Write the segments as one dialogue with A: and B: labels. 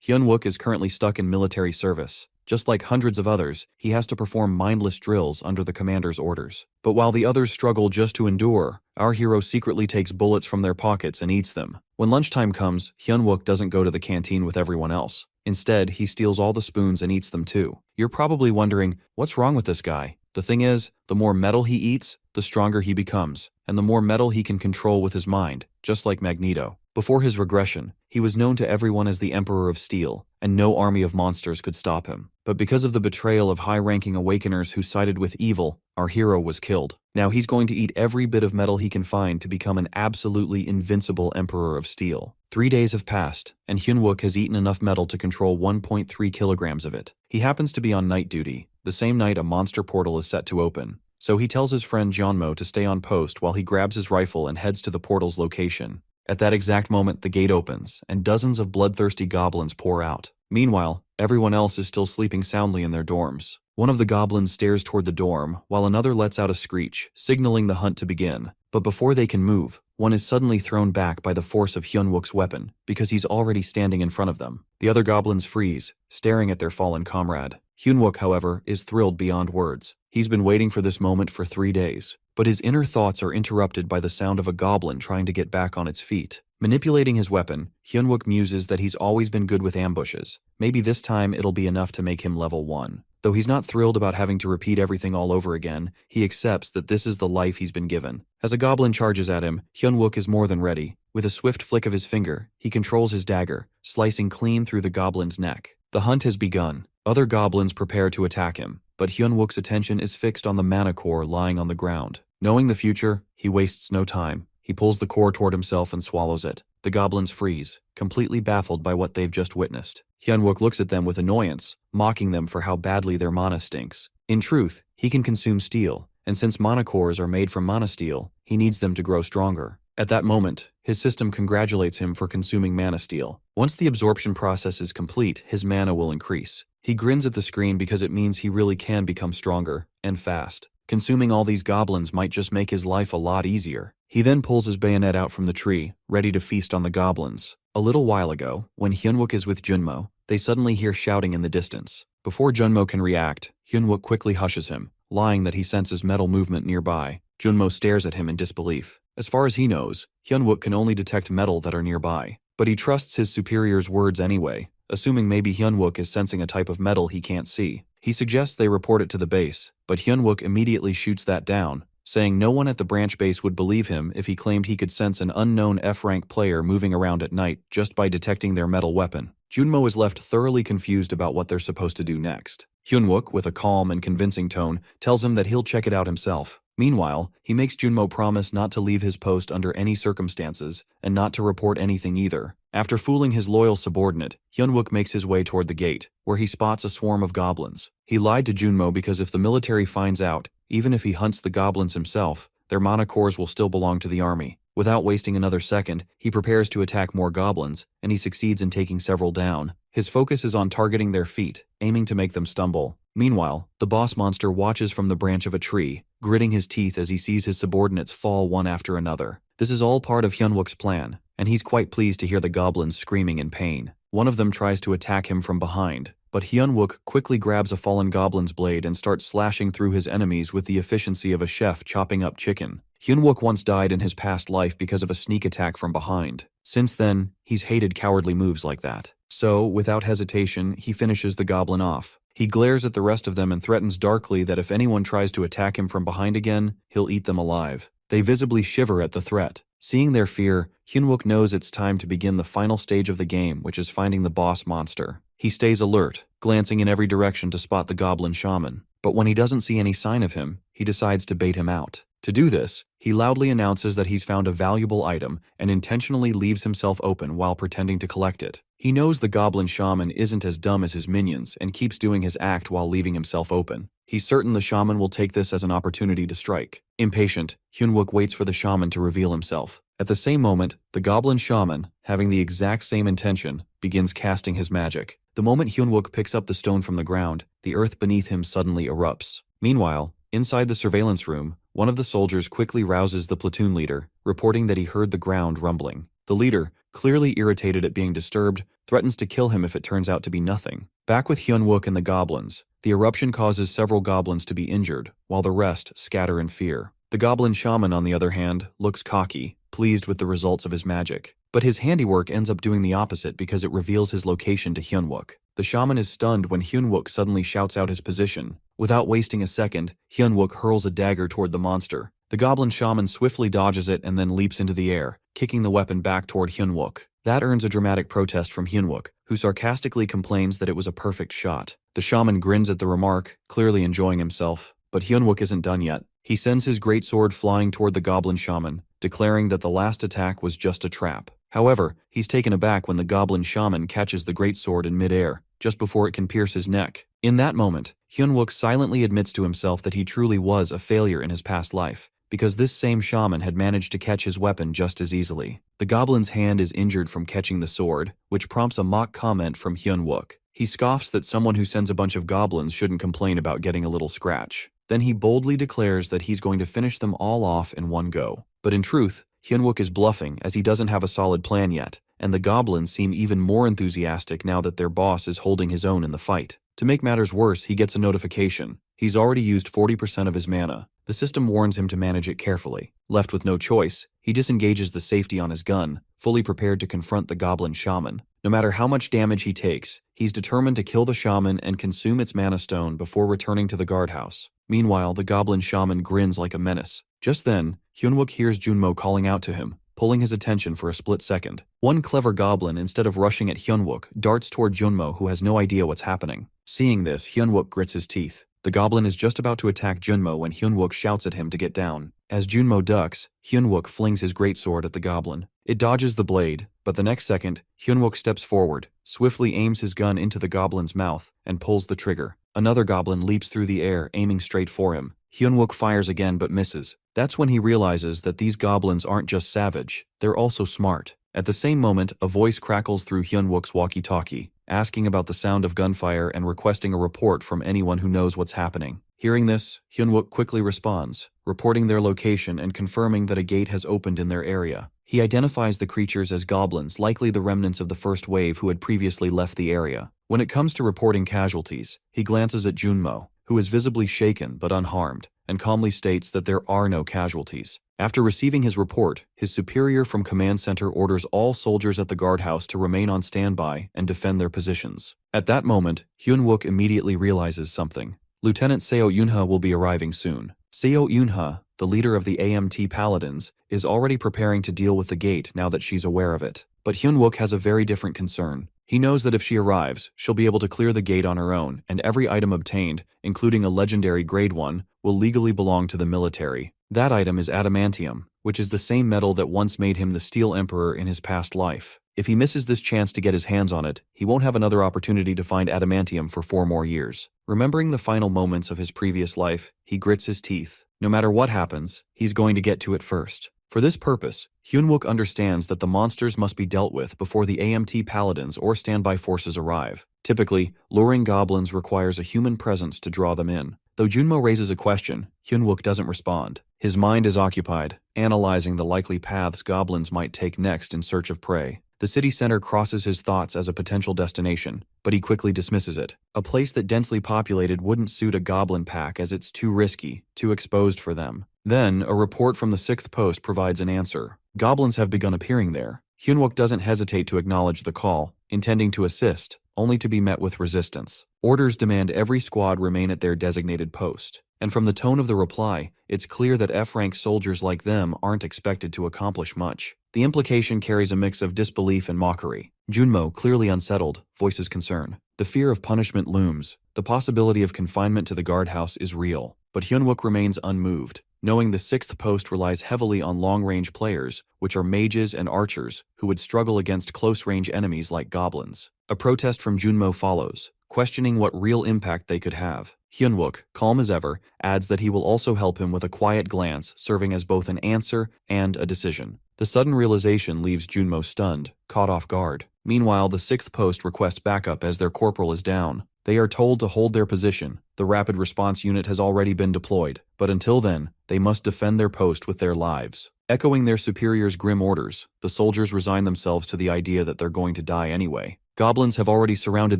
A: Hyun-wook is currently stuck in military service. Just like hundreds of others, he has to perform mindless drills under the commander's orders. But while the others struggle just to endure, our hero secretly takes bullets from their pockets and eats them. When lunchtime comes, Hyun-wook doesn't go to the canteen with everyone else. Instead, he steals all the spoons and eats them too. You're probably wondering, what's wrong with this guy? The thing is, the more metal he eats, the stronger he becomes, and the more metal he can control with his mind, just like Magneto. Before his regression, he was known to everyone as the Emperor of Steel, and no army of monsters could stop him. But because of the betrayal of high-ranking Awakeners who sided with evil, our hero was killed. Now he's going to eat every bit of metal he can find to become an absolutely invincible Emperor of Steel. 3 days have passed, and Hyun-wook has eaten enough metal to control 1.3 kilograms of it. He happens to be on night duty, the same night a monster portal is set to open. So he tells his friend Jeonmo to stay on post while he grabs his rifle and heads to the portal's location. At that exact moment, the gate opens, and dozens of bloodthirsty goblins pour out. Meanwhile, everyone else is still sleeping soundly in their dorms. One of the goblins stares toward the dorm, while another lets out a screech, signaling the hunt to begin. But before they can move, one is suddenly thrown back by the force of Hyun-wook's weapon, because he's already standing in front of them. The other goblins freeze, staring at their fallen comrade. Hyun-wook, however, is thrilled beyond words. He's been waiting for this moment for 3 days. But his inner thoughts are interrupted by the sound of a goblin trying to get back on its feet. Manipulating his weapon, Hyun-wook muses that he's always been good with ambushes. Maybe this time it'll be enough to make him level 1. Though he's not thrilled about having to repeat everything all over again, he accepts that this is the life he's been given. As a goblin charges at him, Hyun-wook is more than ready. With a swift flick of his finger, he controls his dagger, slicing clean through the goblin's neck. The hunt has begun. Other goblins prepare to attack him, but Hyun-wook's attention is fixed on the mana core lying on the ground. Knowing the future, he wastes no time. He pulls the core toward himself and swallows it. The goblins freeze, completely baffled by what they've just witnessed. Hyun-wook looks at them with annoyance, mocking them for how badly their mana stinks. In truth, he can consume steel, and since mana cores are made from mana steel, he needs them to grow stronger. At that moment, his system congratulates him for consuming mana steel. Once the absorption process is complete, his mana will increase. He grins at the screen because it means he really can become stronger, and fast. Consuming all these goblins might just make his life a lot easier. He then pulls his bayonet out from the tree, ready to feast on the goblins. A little while ago, when Hyun-wook is with Junmo, they suddenly hear shouting in the distance. Before Junmo can react, Hyun-wook quickly hushes him, lying that he senses metal movement nearby. Junmo stares at him in disbelief. As far as he knows, Hyun-wook can only detect metal that are nearby. But he trusts his superior's words anyway, assuming maybe Hyun-wook is sensing a type of metal he can't see. He suggests they report it to the base, but Hyun-wook immediately shoots that down, saying no one at the branch base would believe him if he claimed he could sense an unknown F-rank player moving around at night just by detecting their metal weapon. Junmo is left thoroughly confused about what they're supposed to do next. Hyun-wook, with a calm and convincing tone, tells him that he'll check it out himself. Meanwhile, he makes Junmo promise not to leave his post under any circumstances, and not to report anything either. After fooling his loyal subordinate, Hyun-wook makes his way toward the gate, where he spots a swarm of goblins. He lied to Junmo because if the military finds out, even if he hunts the goblins himself, their mana cores will still belong to the army. Without wasting another second, he prepares to attack more goblins, and he succeeds in taking several down. His focus is on targeting their feet, aiming to make them stumble. Meanwhile, the boss monster watches from the branch of a tree, gritting his teeth as he sees his subordinates fall one after another. This is all part of Hyun-wook's plan, and he's quite pleased to hear the goblins screaming in pain. One of them tries to attack him from behind, but Hyun-wook quickly grabs a fallen goblin's blade and starts slashing through his enemies with the efficiency of a chef chopping up chicken. Hyun-wook once died in his past life because of a sneak attack from behind. Since then, he's hated cowardly moves like that. So, without hesitation, he finishes the goblin off. He glares at the rest of them and threatens darkly that if anyone tries to attack him from behind again, he'll eat them alive. They visibly shiver at the threat. Seeing their fear, Hyun-wook knows it's time to begin the final stage of the game, which is finding the boss monster. He stays alert, glancing in every direction to spot the goblin shaman. But when he doesn't see any sign of him, he decides to bait him out. To do this, he loudly announces that he's found a valuable item and intentionally leaves himself open while pretending to collect it. He knows the goblin shaman isn't as dumb as his minions and keeps doing his act while leaving himself open. He's certain the shaman will take this as an opportunity to strike. Impatient, Hyun-wook waits for the shaman to reveal himself. At the same moment, the goblin shaman, having the exact same intention, begins casting his magic. The moment Hyun-wook picks up the stone from the ground, the earth beneath him suddenly erupts. Meanwhile, inside the surveillance room, one of the soldiers quickly rouses the platoon leader, reporting that he heard the ground rumbling. The leader, clearly irritated at being disturbed, threatens to kill him if it turns out to be nothing. Back with Hyunwook and the goblins, the eruption causes several goblins to be injured, while the rest scatter in fear. The goblin shaman, on the other hand, looks cocky, pleased with the results of his magic. But his handiwork ends up doing the opposite because it reveals his location to Hyunwook. The shaman is stunned when Hyunwook suddenly shouts out his position. Without wasting a second, Hyunwook hurls a dagger toward the monster. The goblin shaman swiftly dodges it and then leaps into the air, kicking the weapon back toward Hyunwook. That earns a dramatic protest from Hyunwook, who sarcastically complains that it was a perfect shot. The shaman grins at the remark, clearly enjoying himself. But Hyunwook isn't done yet. He sends his greatsword flying toward the goblin shaman, declaring that the last attack was just a trap. However, he's taken aback when the goblin shaman catches the greatsword in midair, just before it can pierce his neck. In that moment, Hyunwook silently admits to himself that he truly was a failure in his past life, because this same shaman had managed to catch his weapon just as easily. The goblin's hand is injured from catching the sword, which prompts a mock comment from Hyunwook. He scoffs that someone who sends a bunch of goblins shouldn't complain about getting a little scratch. Then he boldly declares that he's going to finish them all off in one go. But in truth, Hyunwook is bluffing as he doesn't have a solid plan yet, and the goblins seem even more enthusiastic now that their boss is holding his own in the fight. To make matters worse, he gets a notification. He's already used 40% of his mana. The system warns him to manage it carefully. Left with no choice, he disengages the safety on his gun, fully prepared to confront the goblin shaman. No matter how much damage he takes, he's determined to kill the shaman and consume its mana stone before returning to the guardhouse. Meanwhile, the goblin shaman grins like a menace. Just then, Hyunwook hears Junmo calling out to him, pulling his attention for a split second. One clever goblin, instead of rushing at Hyunwook, darts toward Junmo, who has no idea what's happening. Seeing this, Hyunwook grits his teeth. The goblin is just about to attack Junmo when Hyunwook shouts at him to get down. As Junmo ducks, Hyunwook flings his greatsword at the goblin. It dodges the blade, but the next second, Hyunwook steps forward, swiftly aims his gun into the goblin's mouth, and pulls the trigger. Another goblin leaps through the air, aiming straight for him. Hyunwook fires again but misses. That's when he realizes that these goblins aren't just savage, they're also smart. At the same moment, a voice crackles through Hyunwook's walkie-talkie, asking about the sound of gunfire and requesting a report from anyone who knows what's happening. Hearing this, Hyunwook quickly responds, reporting their location and confirming that a gate has opened in their area. He identifies the creatures as goblins, likely the remnants of the first wave who had previously left the area. When it comes to reporting casualties, he glances at Junmo, who is visibly shaken but unharmed, and calmly states that there are no casualties. After receiving his report, his superior from Command Center orders all soldiers at the guardhouse to remain on standby and defend their positions. At that moment, Hyunwook immediately realizes something. Lieutenant Seo Yunha will be arriving soon. Seo Yunha, the leader of the AMT Paladins, is already preparing to deal with the gate now that she's aware of it. But Hyunwook has a very different concern. He knows that if she arrives, she'll be able to clear the gate on her own, and every item obtained, including a legendary Grade 1, will legally belong to the military. That item is adamantium, which is the same metal that once made him the Steel Emperor in his past life. If he misses this chance to get his hands on it, he won't have another opportunity to find adamantium for 4 more years. Remembering the final moments of his previous life, he grits his teeth. No matter what happens, he's going to get to it first. For this purpose, Hyunwook understands that the monsters must be dealt with before the AMT Paladins or standby forces arrive. Typically, luring goblins requires a human presence to draw them in. Though Junmo raises a question, Hyunwook doesn't respond. His mind is occupied, analyzing the likely paths goblins might take next in search of prey. The city center crosses his thoughts as a potential destination, but he quickly dismisses it. A place that densely populated wouldn't suit a goblin pack as it's too risky, too exposed for them. Then, a report from the 6th post provides an answer. Goblins have begun appearing there. Hyunwook doesn't hesitate to acknowledge the call, intending to assist, only to be met with resistance. Orders demand every squad remain at their designated post. And from the tone of the reply, it's clear that F-rank soldiers like them aren't expected to accomplish much. The implication carries a mix of disbelief and mockery. Junmo, clearly unsettled, voices concern. The fear of punishment looms. The possibility of confinement to the guardhouse is real. But Hyunwook remains unmoved, knowing the 6th post relies heavily on long-range players, which are mages and archers, who would struggle against close-range enemies like goblins. A protest from Junmo follows, questioning what real impact they could have. Hyunwook, calm as ever, adds that he will also help him with a quiet glance, serving as both an answer and a decision. The sudden realization leaves Junmo stunned, caught off guard. Meanwhile, the 6th post requests backup as their corporal is down. They are told to hold their position. The rapid response unit has already been deployed, but until then, they must defend their post with their lives. Echoing their superiors' grim orders, the soldiers resign themselves to the idea that they're going to die anyway. Goblins have already surrounded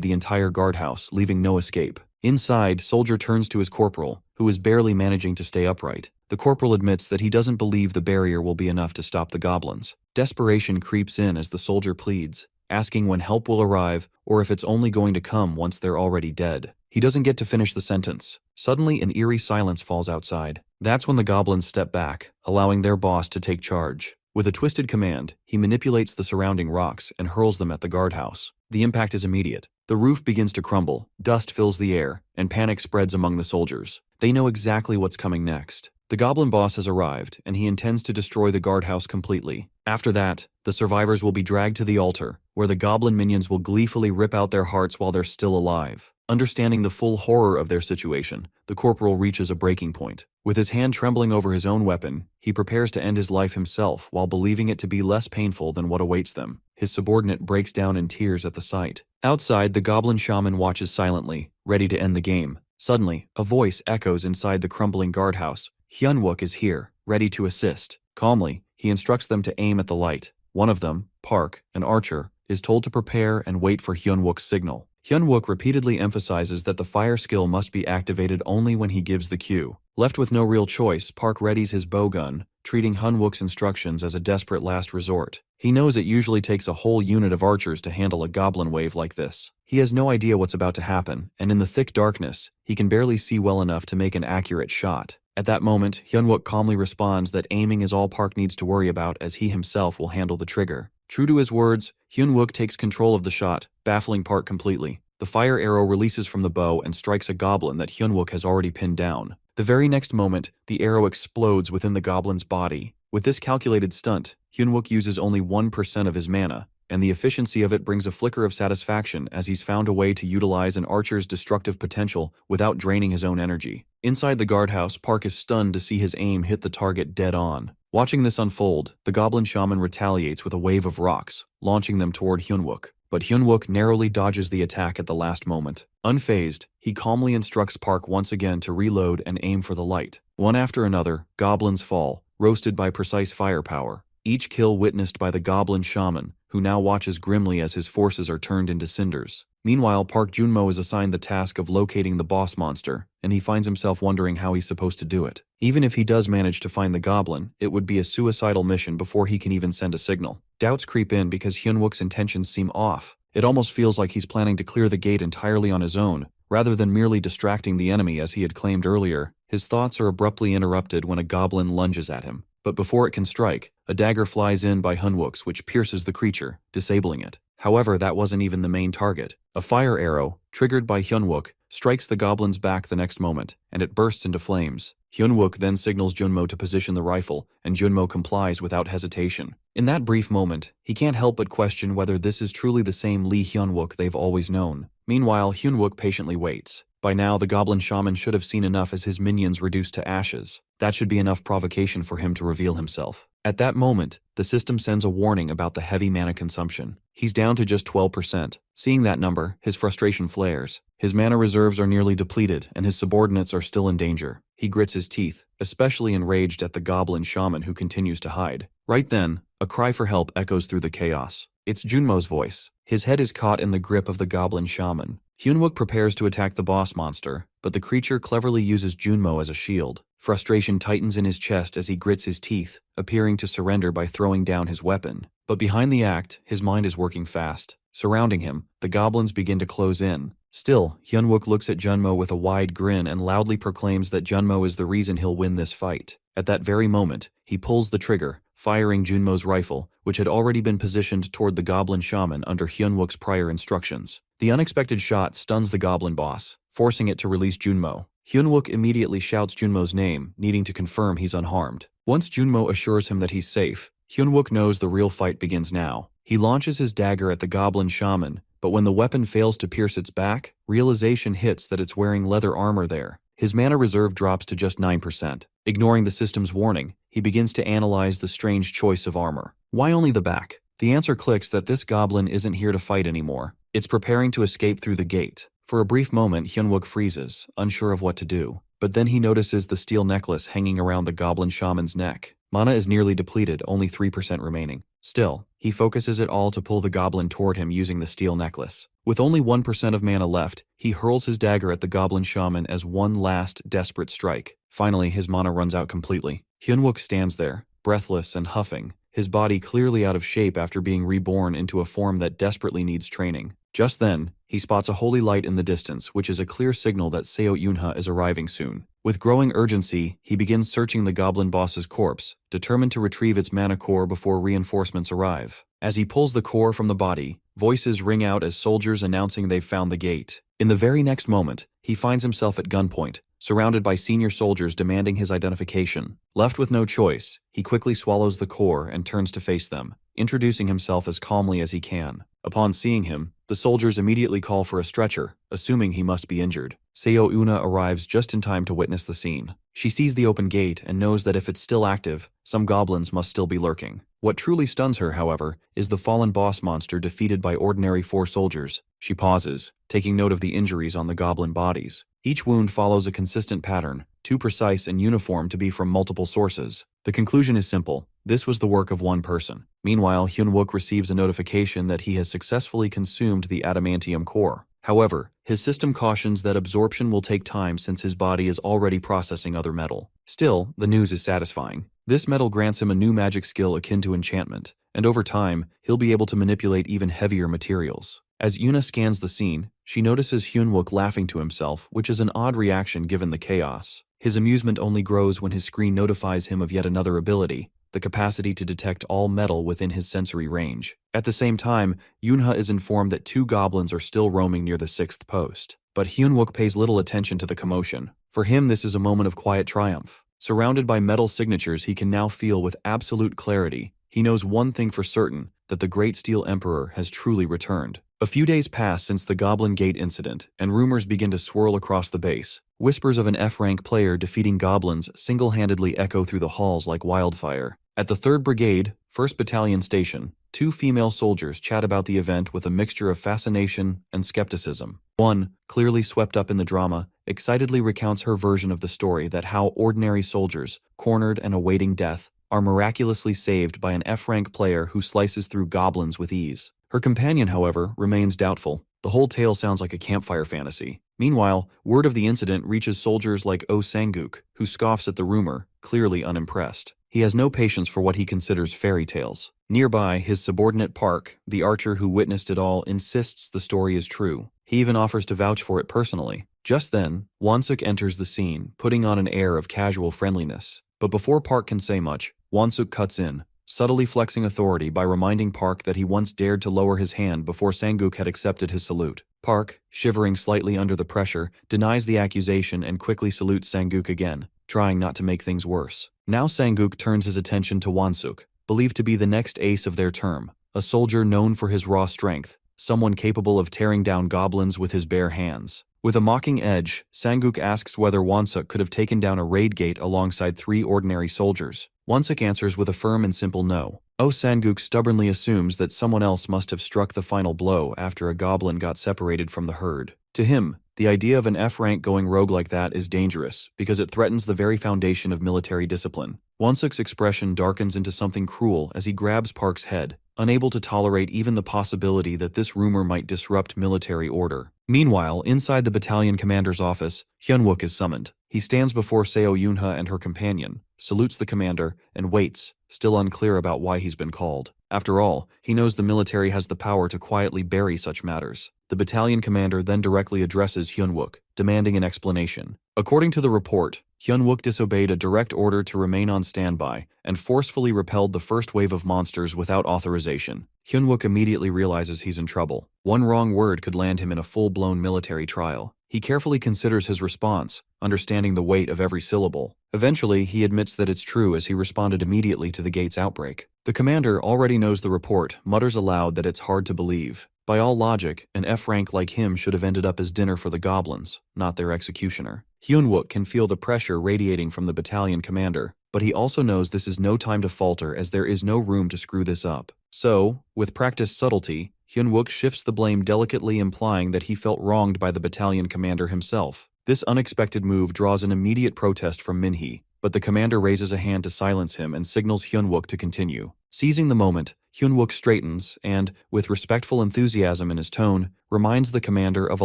A: the entire guardhouse, leaving no escape. Inside, Soldier turns to his corporal, who is barely managing to stay upright. The corporal admits that he doesn't believe the barrier will be enough to stop the goblins. Desperation creeps in as the soldier pleads, asking when help will arrive or if it's only going to come once they're already dead. He doesn't get to finish the sentence. Suddenly, an eerie silence falls outside. That's when the goblins step back, allowing their boss to take charge. With a twisted command, he manipulates the surrounding rocks and hurls them at the guardhouse. The impact is immediate. The roof begins to crumble, dust fills the air, and panic spreads among the soldiers. They know exactly what's coming next. The goblin boss has arrived, and he intends to destroy the guardhouse completely. After that, the survivors will be dragged to the altar, where the goblin minions will gleefully rip out their hearts while they're still alive. Understanding the full horror of their situation, the corporal reaches a breaking point. With his hand trembling over his own weapon, he prepares to end his life himself while believing it to be less painful than what awaits them. His subordinate breaks down in tears at the sight. Outside, the goblin shaman watches silently, ready to end the game. Suddenly, a voice echoes inside the crumbling guardhouse. Hyunwook is here, ready to assist. Calmly, he instructs them to aim at the light. One of them, Park, an archer, is told to prepare and wait for Hyunwook's signal. Hyunwook repeatedly emphasizes that the fire skill must be activated only when he gives the cue. Left with no real choice, Park readies his bowgun, treating Hyunwook's instructions as a desperate last resort. He knows it usually takes a whole unit of archers to handle a goblin wave like this. He has no idea what's about to happen, and in the thick darkness, he can barely see well enough to make an accurate shot. At that moment, Hyunwook calmly responds that aiming is all Park needs to worry about, as he himself will handle the trigger. True to his words, Hyunwook takes control of the shot, baffling Park completely. The fire arrow releases from the bow and strikes a goblin that Hyunwook has already pinned down. The very next moment, the arrow explodes within the goblin's body. With this calculated stunt, Hyunwook uses only 1% of his mana, and the efficiency of it brings a flicker of satisfaction as he's found a way to utilize an archer's destructive potential without draining his own energy. Inside the guardhouse, Park is stunned to see his aim hit the target dead on. Watching this unfold, the goblin shaman retaliates with a wave of rocks, launching them toward Hyunwook. But Hyunwook narrowly dodges the attack at the last moment. Unfazed, he calmly instructs Park once again to reload and aim for the light. One after another, goblins fall, roasted by precise firepower. Each kill witnessed by the goblin shaman, who now watches grimly as his forces are turned into cinders. Meanwhile, Park Junmo is assigned the task of locating the boss monster, and he finds himself wondering how he's supposed to do it. Even if he does manage to find the goblin, it would be a suicidal mission before he can even send a signal. Doubts creep in because Hyunwook's intentions seem off. It almost feels like he's planning to clear the gate entirely on his own, rather than merely distracting the enemy as he had claimed earlier. His thoughts are abruptly interrupted when a goblin lunges at him. But before it can strike, a dagger flies in by Hyunwook's, which pierces the creature, disabling it. However, that wasn't even the main target. A fire arrow, triggered by Hyunwook, strikes the goblin's back the next moment, and it bursts into flames. Hyunwook then signals Junmo to position the rifle, and Junmo complies without hesitation. In that brief moment, he can't help but question whether this is truly the same Lee Hyunwook they've always known. Meanwhile, Hyunwook patiently waits. By now, the goblin shaman should have seen enough as his minions reduced to ashes. That should be enough provocation for him to reveal himself. At that moment, the system sends a warning about the heavy mana consumption. He's down to just 12%. Seeing that number, his frustration flares. His mana reserves are nearly depleted, and his subordinates are still in danger. He grits his teeth, especially enraged at the goblin shaman who continues to hide. Right then, a cry for help echoes through the chaos. It's Junmo's voice. His head is caught in the grip of the goblin shaman. Hyunwook prepares to attack the boss monster, but the creature cleverly uses Junmo as a shield. Frustration tightens in his chest as he grits his teeth, appearing to surrender by throwing down his weapon. But behind the act, his mind is working fast. Surrounding him, the goblins begin to close in. Still, Hyunwook looks at Junmo with a wide grin and loudly proclaims that Junmo is the reason he'll win this fight. At that very moment, he pulls the trigger, firing Junmo's rifle, which had already been positioned toward the goblin shaman under Hyunwook's prior instructions. The unexpected shot stuns the goblin boss, forcing it to release Junmo. Hyunwook immediately shouts Junmo's name, needing to confirm he's unharmed. Once Junmo assures him that he's safe, Hyunwook knows the real fight begins now. He launches his dagger at the goblin shaman, but when the weapon fails to pierce its back, realization hits that it's wearing leather armor there. His mana reserve drops to just 9%. Ignoring the system's warning, he begins to analyze the strange choice of armor. Why only the back? The answer clicks that this goblin isn't here to fight anymore. It's preparing to escape through the gate. For a brief moment, Hyunwook freezes, unsure of what to do. But then he notices the steel necklace hanging around the goblin shaman's neck. Mana is nearly depleted, only 3% remaining. Still, he focuses it all to pull the goblin toward him using the steel necklace. With only 1% of mana left, he hurls his dagger at the goblin shaman as one last, desperate strike. Finally, his mana runs out completely. Hyunwook stands there, breathless and huffing, his body clearly out of shape after being reborn into a form that desperately needs training. Just then, he spots a holy light in the distance, which is a clear signal that Seo Yunha is arriving soon. With growing urgency, he begins searching the goblin boss's corpse, determined to retrieve its mana core before reinforcements arrive. As he pulls the core from the body, voices ring out as soldiers announcing they've found the gate. In the very next moment, he finds himself at gunpoint, surrounded by senior soldiers demanding his identification. Left with no choice, he quickly swallows the core and turns to face them, introducing himself as calmly as he can. Upon seeing him, the soldiers immediately call for a stretcher, assuming he must be injured. Seo Una arrives just in time to witness the scene. She sees the open gate and knows that if it's still active, some goblins must still be lurking. What truly stuns her, however, is the fallen boss monster defeated by ordinary 4 soldiers. She pauses, taking note of the injuries on the goblin bodies. Each wound follows a consistent pattern, too precise and uniform to be from multiple sources. The conclusion is simple. This was the work of one person. Meanwhile, Hyunwook receives a notification that he has successfully consumed the adamantium core. However, his system cautions that absorption will take time since his body is already processing other metal. Still, the news is satisfying. This metal grants him a new magic skill akin to enchantment, and over time, he'll be able to manipulate even heavier materials. As Yuna scans the scene, she notices Hyunwook laughing to himself, which is an odd reaction given the chaos. His amusement only grows when his screen notifies him of yet another ability, the capacity to detect all metal within his sensory range. At the same time, Yunha is informed that 2 goblins are still roaming near the 6th post. But Hyunwook pays little attention to the commotion. For him, this is a moment of quiet triumph. Surrounded by metal signatures he can now feel with absolute clarity, he knows one thing for certain, that the Great Steel Emperor has truly returned. A few days pass since the Goblin Gate incident, and rumors begin to swirl across the base. Whispers of an F-rank player defeating goblins single-handedly echo through the halls like wildfire. At the 3rd Brigade, 1st Battalion Station, 2 female soldiers chat about the event with a mixture of fascination and skepticism. One, clearly swept up in the drama, excitedly recounts her version of the story that how ordinary soldiers, cornered and awaiting death, are miraculously saved by an F-rank player who slices through goblins with ease. Her companion, however, remains doubtful. The whole tale sounds like a campfire fantasy. Meanwhile, word of the incident reaches soldiers like Oh Sanguk, who scoffs at the rumor, clearly unimpressed. He has no patience for what he considers fairy tales. Nearby, his subordinate Park, the archer who witnessed it all, insists the story is true. He even offers to vouch for it personally. Just then, Wansuk enters the scene, putting on an air of casual friendliness. But before Park can say much, Wansuk cuts in, subtly flexing authority by reminding Park that he once dared to lower his hand before Sanguk had accepted his salute. Park, shivering slightly under the pressure, denies the accusation and quickly salutes Sanguk again, trying not to make things worse. Now Sanguk turns his attention to Wansuk, believed to be the next ace of their term, a soldier known for his raw strength, someone capable of tearing down goblins with his bare hands. With a mocking edge, Sanguk asks whether Wansuk could have taken down a raid gate alongside 3 ordinary soldiers. Wansuk answers with a firm and simple no. Oh Sanguk stubbornly assumes that someone else must have struck the final blow after a goblin got separated from the herd. To him, the idea of an F-rank going rogue like that is dangerous because it threatens the very foundation of military discipline. Wansuk's expression darkens into something cruel as he grabs Park's head, unable to tolerate even the possibility that this rumor might disrupt military order. Meanwhile, inside the battalion commander's office, Hyunwook is summoned. He stands before Seo Yunha and her companion, salutes the commander, and waits, still unclear about why he's been called. After all, he knows the military has the power to quietly bury such matters. The battalion commander then directly addresses Hyunwook, demanding an explanation. According to the report, Hyunwook disobeyed a direct order to remain on standby and forcefully repelled the first wave of monsters without authorization. Hyunwook immediately realizes he's in trouble. One wrong word could land him in a full-blown military trial. He carefully considers his response, understanding the weight of every syllable. Eventually, he admits that it's true as he responded immediately to the gate's outbreak. The commander already knows the report, mutters aloud that it's hard to believe. By all logic, an F-rank like him should have ended up as dinner for the goblins, not their executioner. Hyunwook can feel the pressure radiating from the battalion commander, but he also knows this is no time to falter as there is no room to screw this up. So, with practiced subtlety, Hyunwook shifts the blame delicately, implying that he felt wronged by the battalion commander himself. This unexpected move draws an immediate protest from Minhee. but the commander raises a hand to silence him and signals Hyunwook to continue. Seizing the moment, Hyunwook straightens and, with respectful enthusiasm in his tone, reminds the commander of a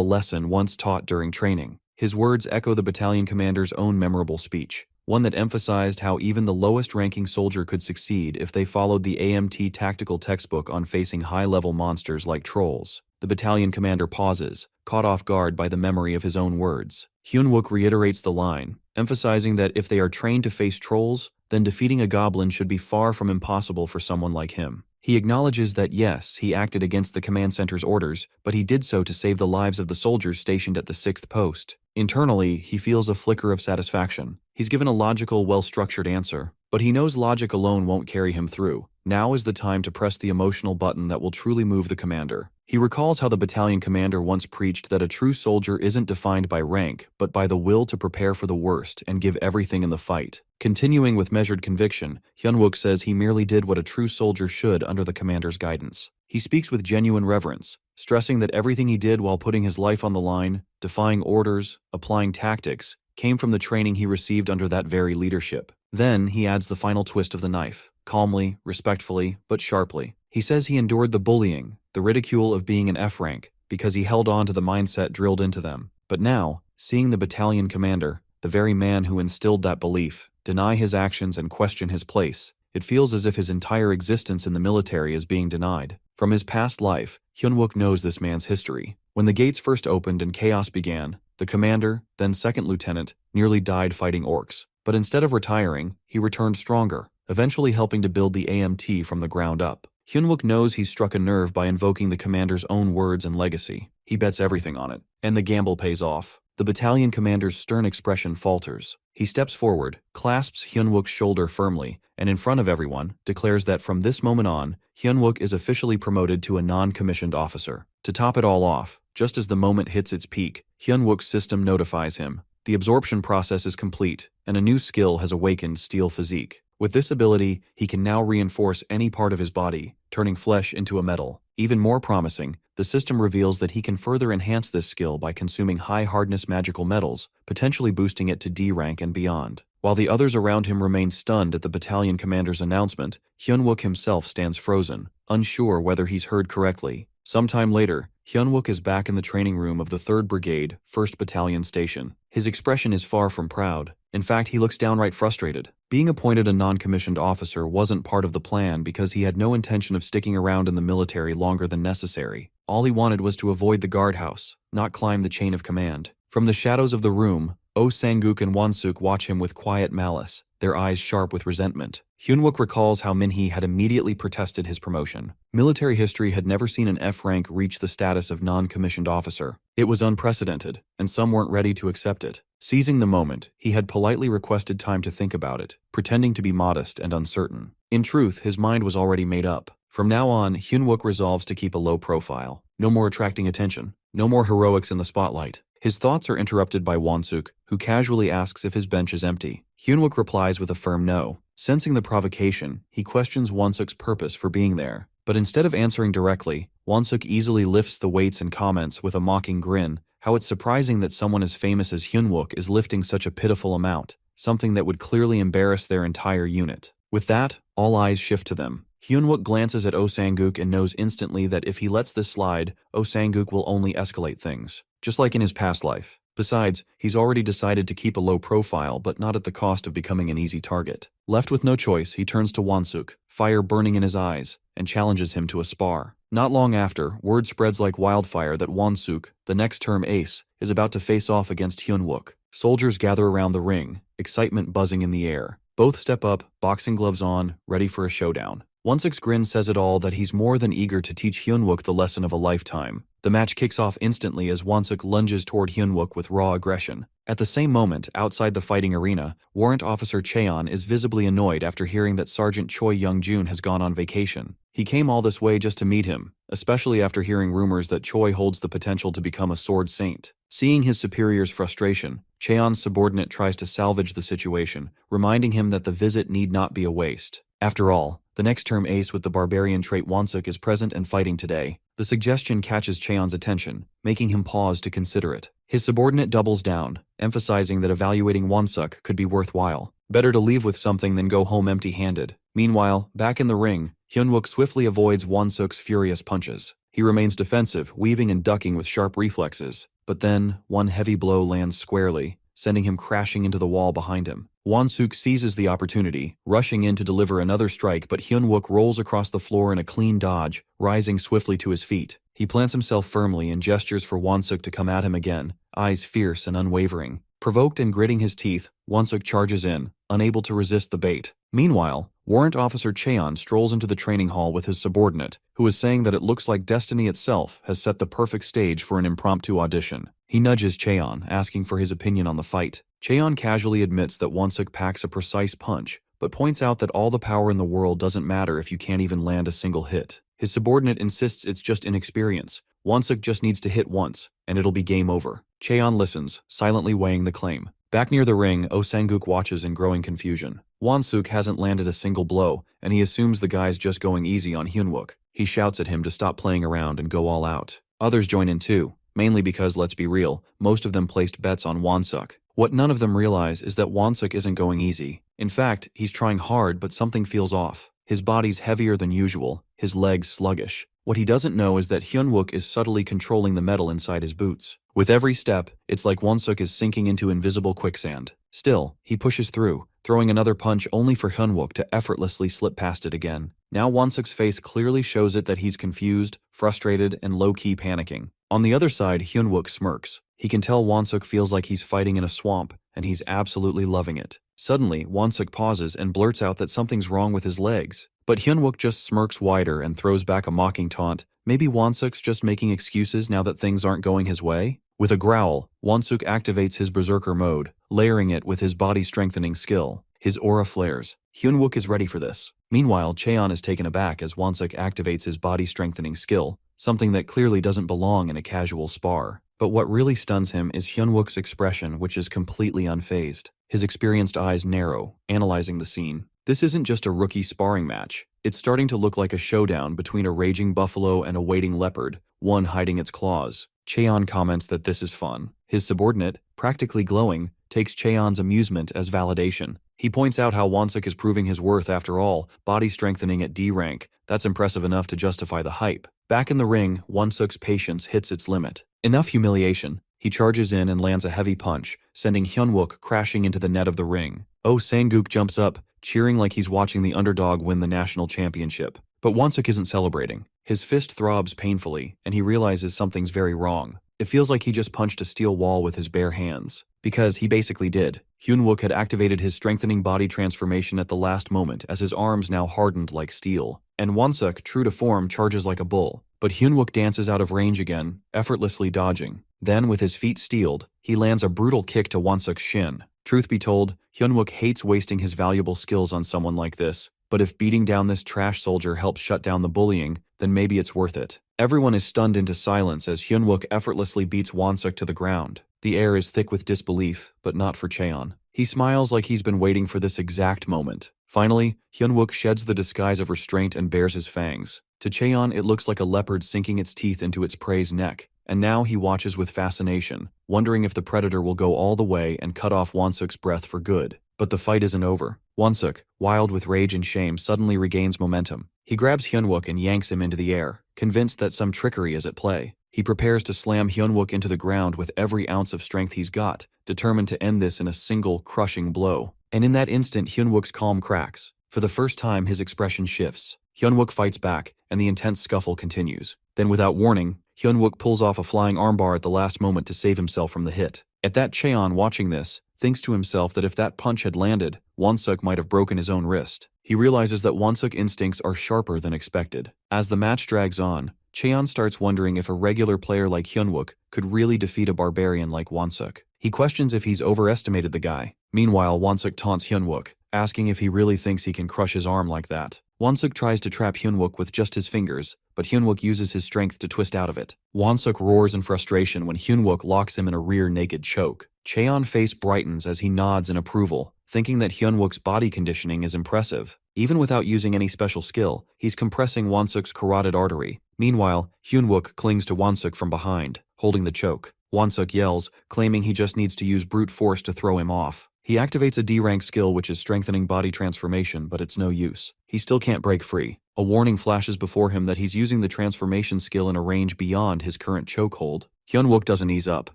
A: lesson once taught during training. His words echo the battalion commander's own memorable speech, one that emphasized how even the lowest-ranking soldier could succeed if they followed the AMT tactical textbook on facing high-level monsters like trolls. The battalion commander pauses, caught off guard by the memory of his own words. Hyunwook reiterates the line, emphasizing that if they are trained to face trolls, then defeating a goblin should be far from impossible for someone like him. He acknowledges that yes, he acted against the command center's orders, but he did so to save the lives of the soldiers stationed at the 6th post. Internally, he feels a flicker of satisfaction. He's given a logical, well-structured answer, but he knows logic alone won't carry him through. Now is the time to press the emotional button that will truly move the commander. He recalls how the battalion commander once preached that a true soldier isn't defined by rank, but by the will to prepare for the worst and give everything in the fight. Continuing with measured conviction, Hyunwook says he merely did what a true soldier should under the commander's guidance. He speaks with genuine reverence, stressing that everything he did while putting his life on the line, defying orders, applying tactics, came from the training he received under that very leadership. Then he adds the final twist of the knife, calmly, respectfully, but sharply. He says he endured the bullying, the ridicule of being an F rank, because he held on to the mindset drilled into them. But now, seeing the battalion commander, the very man who instilled that belief, deny his actions and question his place, it feels as if his entire existence in the military is being denied. From his past life, Hyunwook knows this man's history. When the gates first opened and chaos began, the commander, then second lieutenant, nearly died fighting orcs. But instead of retiring, he returned stronger, eventually helping to build the AMT from the ground up. Hyunwook knows he's struck a nerve by invoking the commander's own words and legacy. He bets everything on it, and the gamble pays off. The battalion commander's stern expression falters. He steps forward, clasps Hyunwook's shoulder firmly, and in front of everyone, declares that from this moment on, Hyunwook is officially promoted to a non-commissioned officer. To top it all off, just as the moment hits its peak, Hyunwook's system notifies him. The absorption process is complete, and a new skill has awakened Steel Physique. With this ability, he can now reinforce any part of his body, turning flesh into a metal. Even more promising, the system reveals that he can further enhance this skill by consuming high-hardness magical metals, potentially boosting it to D rank and beyond. While the others around him remain stunned at the battalion commander's announcement, Hyunwook himself stands frozen, unsure whether he's heard correctly. Sometime later, Hyunwook is back in the training room of the 3rd Brigade, 1st Battalion Station. His expression is far from proud. In fact, he looks downright frustrated. Being appointed a non-commissioned officer wasn't part of the plan because he had no intention of sticking around in the military longer than necessary. All he wanted was to avoid the guardhouse, not climb the chain of command. From the shadows of the room, Oh Sang-guk and Won-suk watch him with quiet malice, their eyes sharp with resentment. Hyunwook recalls how Min-hee had immediately protested his promotion. Military history had never seen an F rank reach the status of non-commissioned officer. It was unprecedented, and some weren't ready to accept it. Seizing the moment, he had politely requested time to think about it, pretending to be modest and uncertain. In truth, his mind was already made up. From now on, Hyunwook resolves to keep a low profile. No more attracting attention. No more heroics in the spotlight. His thoughts are interrupted by Won-suk, who casually asks if his bench is empty. Hyunwook replies with a firm no. Sensing the provocation, he questions Won-suk's purpose for being there. But instead of answering directly, Won-suk easily lifts the weights and comments with a mocking grin, how it's surprising that someone as famous as Hyunwook is lifting such a pitiful amount, something that would clearly embarrass their entire unit. With that, all eyes shift to them. Hyunwook glances at Oh Sang-guk and knows instantly that if he lets this slide, Oh Sang-guk will only escalate things, just like in his past life. Besides, he's already decided to keep a low profile but not at the cost of becoming an easy target. Left with no choice, he turns to Won-suk, fire burning in his eyes, and challenges him to a spar. Not long after, word spreads like wildfire that Won-suk, the next term ace, is about to face off against Hyunwook. Soldiers gather around the ring, excitement buzzing in the air. Both step up, boxing gloves on, ready for a showdown. Won-suk's grin says it all that he's more than eager to teach Hyunwook the lesson of a lifetime. The match kicks off instantly as Won-suk lunges toward Hyunwook with raw aggression. At the same moment, outside the fighting arena, Warrant Officer Cheon is visibly annoyed after hearing that Sergeant Choi Young-jun has gone on vacation. He came all this way just to meet him, especially after hearing rumors that Choi holds the potential to become a sword saint. Seeing his superior's frustration, Cheon's subordinate tries to salvage the situation, reminding him that the visit need not be a waste. After all, the next term ace with the barbarian trait Won-suk is present and fighting today. The suggestion catches Cheon's attention, making him pause to consider it. His subordinate doubles down, emphasizing that evaluating Wonsuk could be worthwhile. Better to leave with something than go home empty-handed. Meanwhile, back in the ring, Hyunwook swiftly avoids Wonsuk's furious punches. He remains defensive, weaving and ducking with sharp reflexes. But then, one heavy blow lands squarely, sending him crashing into the wall behind him. Wonsuk seizes the opportunity, rushing in to deliver another strike, but Hyunwook rolls across the floor in a clean dodge, rising swiftly to his feet. He plants himself firmly and gestures for Wonsuk to come at him again, eyes fierce and unwavering. Provoked and gritting his teeth, Wonsuk charges in, unable to resist the bait. Meanwhile, Warrant Officer Cheon strolls into the training hall with his subordinate, who is saying that it looks like destiny itself has set the perfect stage for an impromptu audition. He nudges Cheon, asking for his opinion on the fight. Cheon casually admits that Wonsuk packs a precise punch, but points out that all the power in the world doesn't matter if you can't even land a single hit. His subordinate insists it's just inexperience. Wonsuk just needs to hit once, and it'll be game over. Cheon listens, silently weighing the claim. Back near the ring, Oh Sang-guk watches in growing confusion. Wonsuk hasn't landed a single blow, and he assumes the guy's just going easy on Hyunwook. He shouts at him to stop playing around and go all out. Others join in too, mainly because, let's be real, most of them placed bets on Wonsuk. What none of them realize is that Wonsuk isn't going easy. In fact, he's trying hard, but something feels off. His body's heavier than usual, his legs sluggish. What he doesn't know is that Hyunwook is subtly controlling the metal inside his boots. With every step, it's like Wonsuk is sinking into invisible quicksand. Still, he pushes through, throwing another punch only for Hyunwook to effortlessly slip past it again. Now Wonsuk's face clearly shows it that he's confused, frustrated, and low-key panicking. On the other side, Hyunwook smirks. He can tell Wonsuk feels like he's fighting in a swamp, and he's absolutely loving it. Suddenly, Wonsuk pauses and blurts out that something's wrong with his legs. But Hyunwook just smirks wider and throws back a mocking taunt. Maybe Wonsuk's just making excuses now that things aren't going his way? With a growl, Wonsuk activates his berserker mode, layering it with his body-strengthening skill. His aura flares. Hyunwook is ready for this. Meanwhile, Cheon is taken aback as Wonsuk activates his body-strengthening skill, something that clearly doesn't belong in a casual spar. But what really stuns him is Hyunwook's expression, which is completely unfazed. His experienced eyes narrow, analyzing the scene. This isn't just a rookie sparring match. It's starting to look like a showdown between a raging buffalo and a waiting leopard, one hiding its claws. Cheon comments that this is fun. His subordinate, practically glowing, takes Cheon's amusement as validation. He points out how Wonsuk is proving his worth after all, body strengthening at D rank. That's impressive enough to justify the hype. Back in the ring, Wonsuk's patience hits its limit. Enough humiliation. He charges in and lands a heavy punch, sending Hyunwook crashing into the net of the ring. Oh Sang-guk jumps up, cheering like he's watching the underdog win the national championship. But Wonsuk isn't celebrating. His fist throbs painfully, and he realizes something's very wrong. It feels like he just punched a steel wall with his bare hands. Because he basically did. Hyunwook had activated his strengthening body transformation at the last moment as his arms now hardened like steel. And Wonsuk, true to form, charges like a bull. But Hyunwook dances out of range again, effortlessly dodging. Then, with his feet steeled, he lands a brutal kick to Wonsuk's shin. Truth be told, Hyunwook hates wasting his valuable skills on someone like this. But if beating down this trash soldier helps shut down the bullying, then maybe it's worth it. Everyone is stunned into silence as Hyunwook effortlessly beats Wonsuk to the ground. The air is thick with disbelief, but not for Cheon. He smiles like he's been waiting for this exact moment. Finally, Hyunwook sheds the disguise of restraint and bares his fangs. To Cheon, it looks like a leopard sinking its teeth into its prey's neck, and now he watches with fascination, wondering if the predator will go all the way and cut off Wonsuk's breath for good. But the fight isn't over. Wonsuk, wild with rage and shame, suddenly regains momentum. He grabs Hyunwook and yanks him into the air, convinced that some trickery is at play. He prepares to slam Hyunwook into the ground with every ounce of strength he's got, determined to end this in a single, crushing blow. And in that instant, Hyunwook's calm cracks. For the first time, his expression shifts. Hyunwook fights back, and the intense scuffle continues. Then, without warning, Hyunwook pulls off a flying armbar at the last moment to save himself from the hit. At that, Cheon, watching this, thinks to himself that if that punch had landed, Wonsuk might have broken his own wrist. He realizes that Wonsuk instincts are sharper than expected. As the match drags on, Cheon starts wondering if a regular player like Hyunwook could really defeat a barbarian like Wonsuk. He questions if he's overestimated the guy. Meanwhile, Wonsuk taunts Hyunwook, asking if he really thinks he can crush his arm like that. Wonsuk tries to trap Hyunwook with just his fingers, but Hyunwook uses his strength to twist out of it. Wonsuk roars in frustration when Hyunwook locks him in a rear naked choke. Cheon's face brightens as he nods in approval, thinking that Hyunwook's body conditioning is impressive. Even without using any special skill, he's compressing Wonsuk's carotid artery, Meanwhile, Hyunwook clings to Wonsuk from behind, holding the choke. Wonsuk yells, claiming he just needs to use brute force to throw him off. He activates a D-rank skill which is strengthening body transformation, but it's no use. He still can't break free. A warning flashes before him that he's using the transformation skill in a range beyond his current chokehold. Hyunwook doesn't ease up.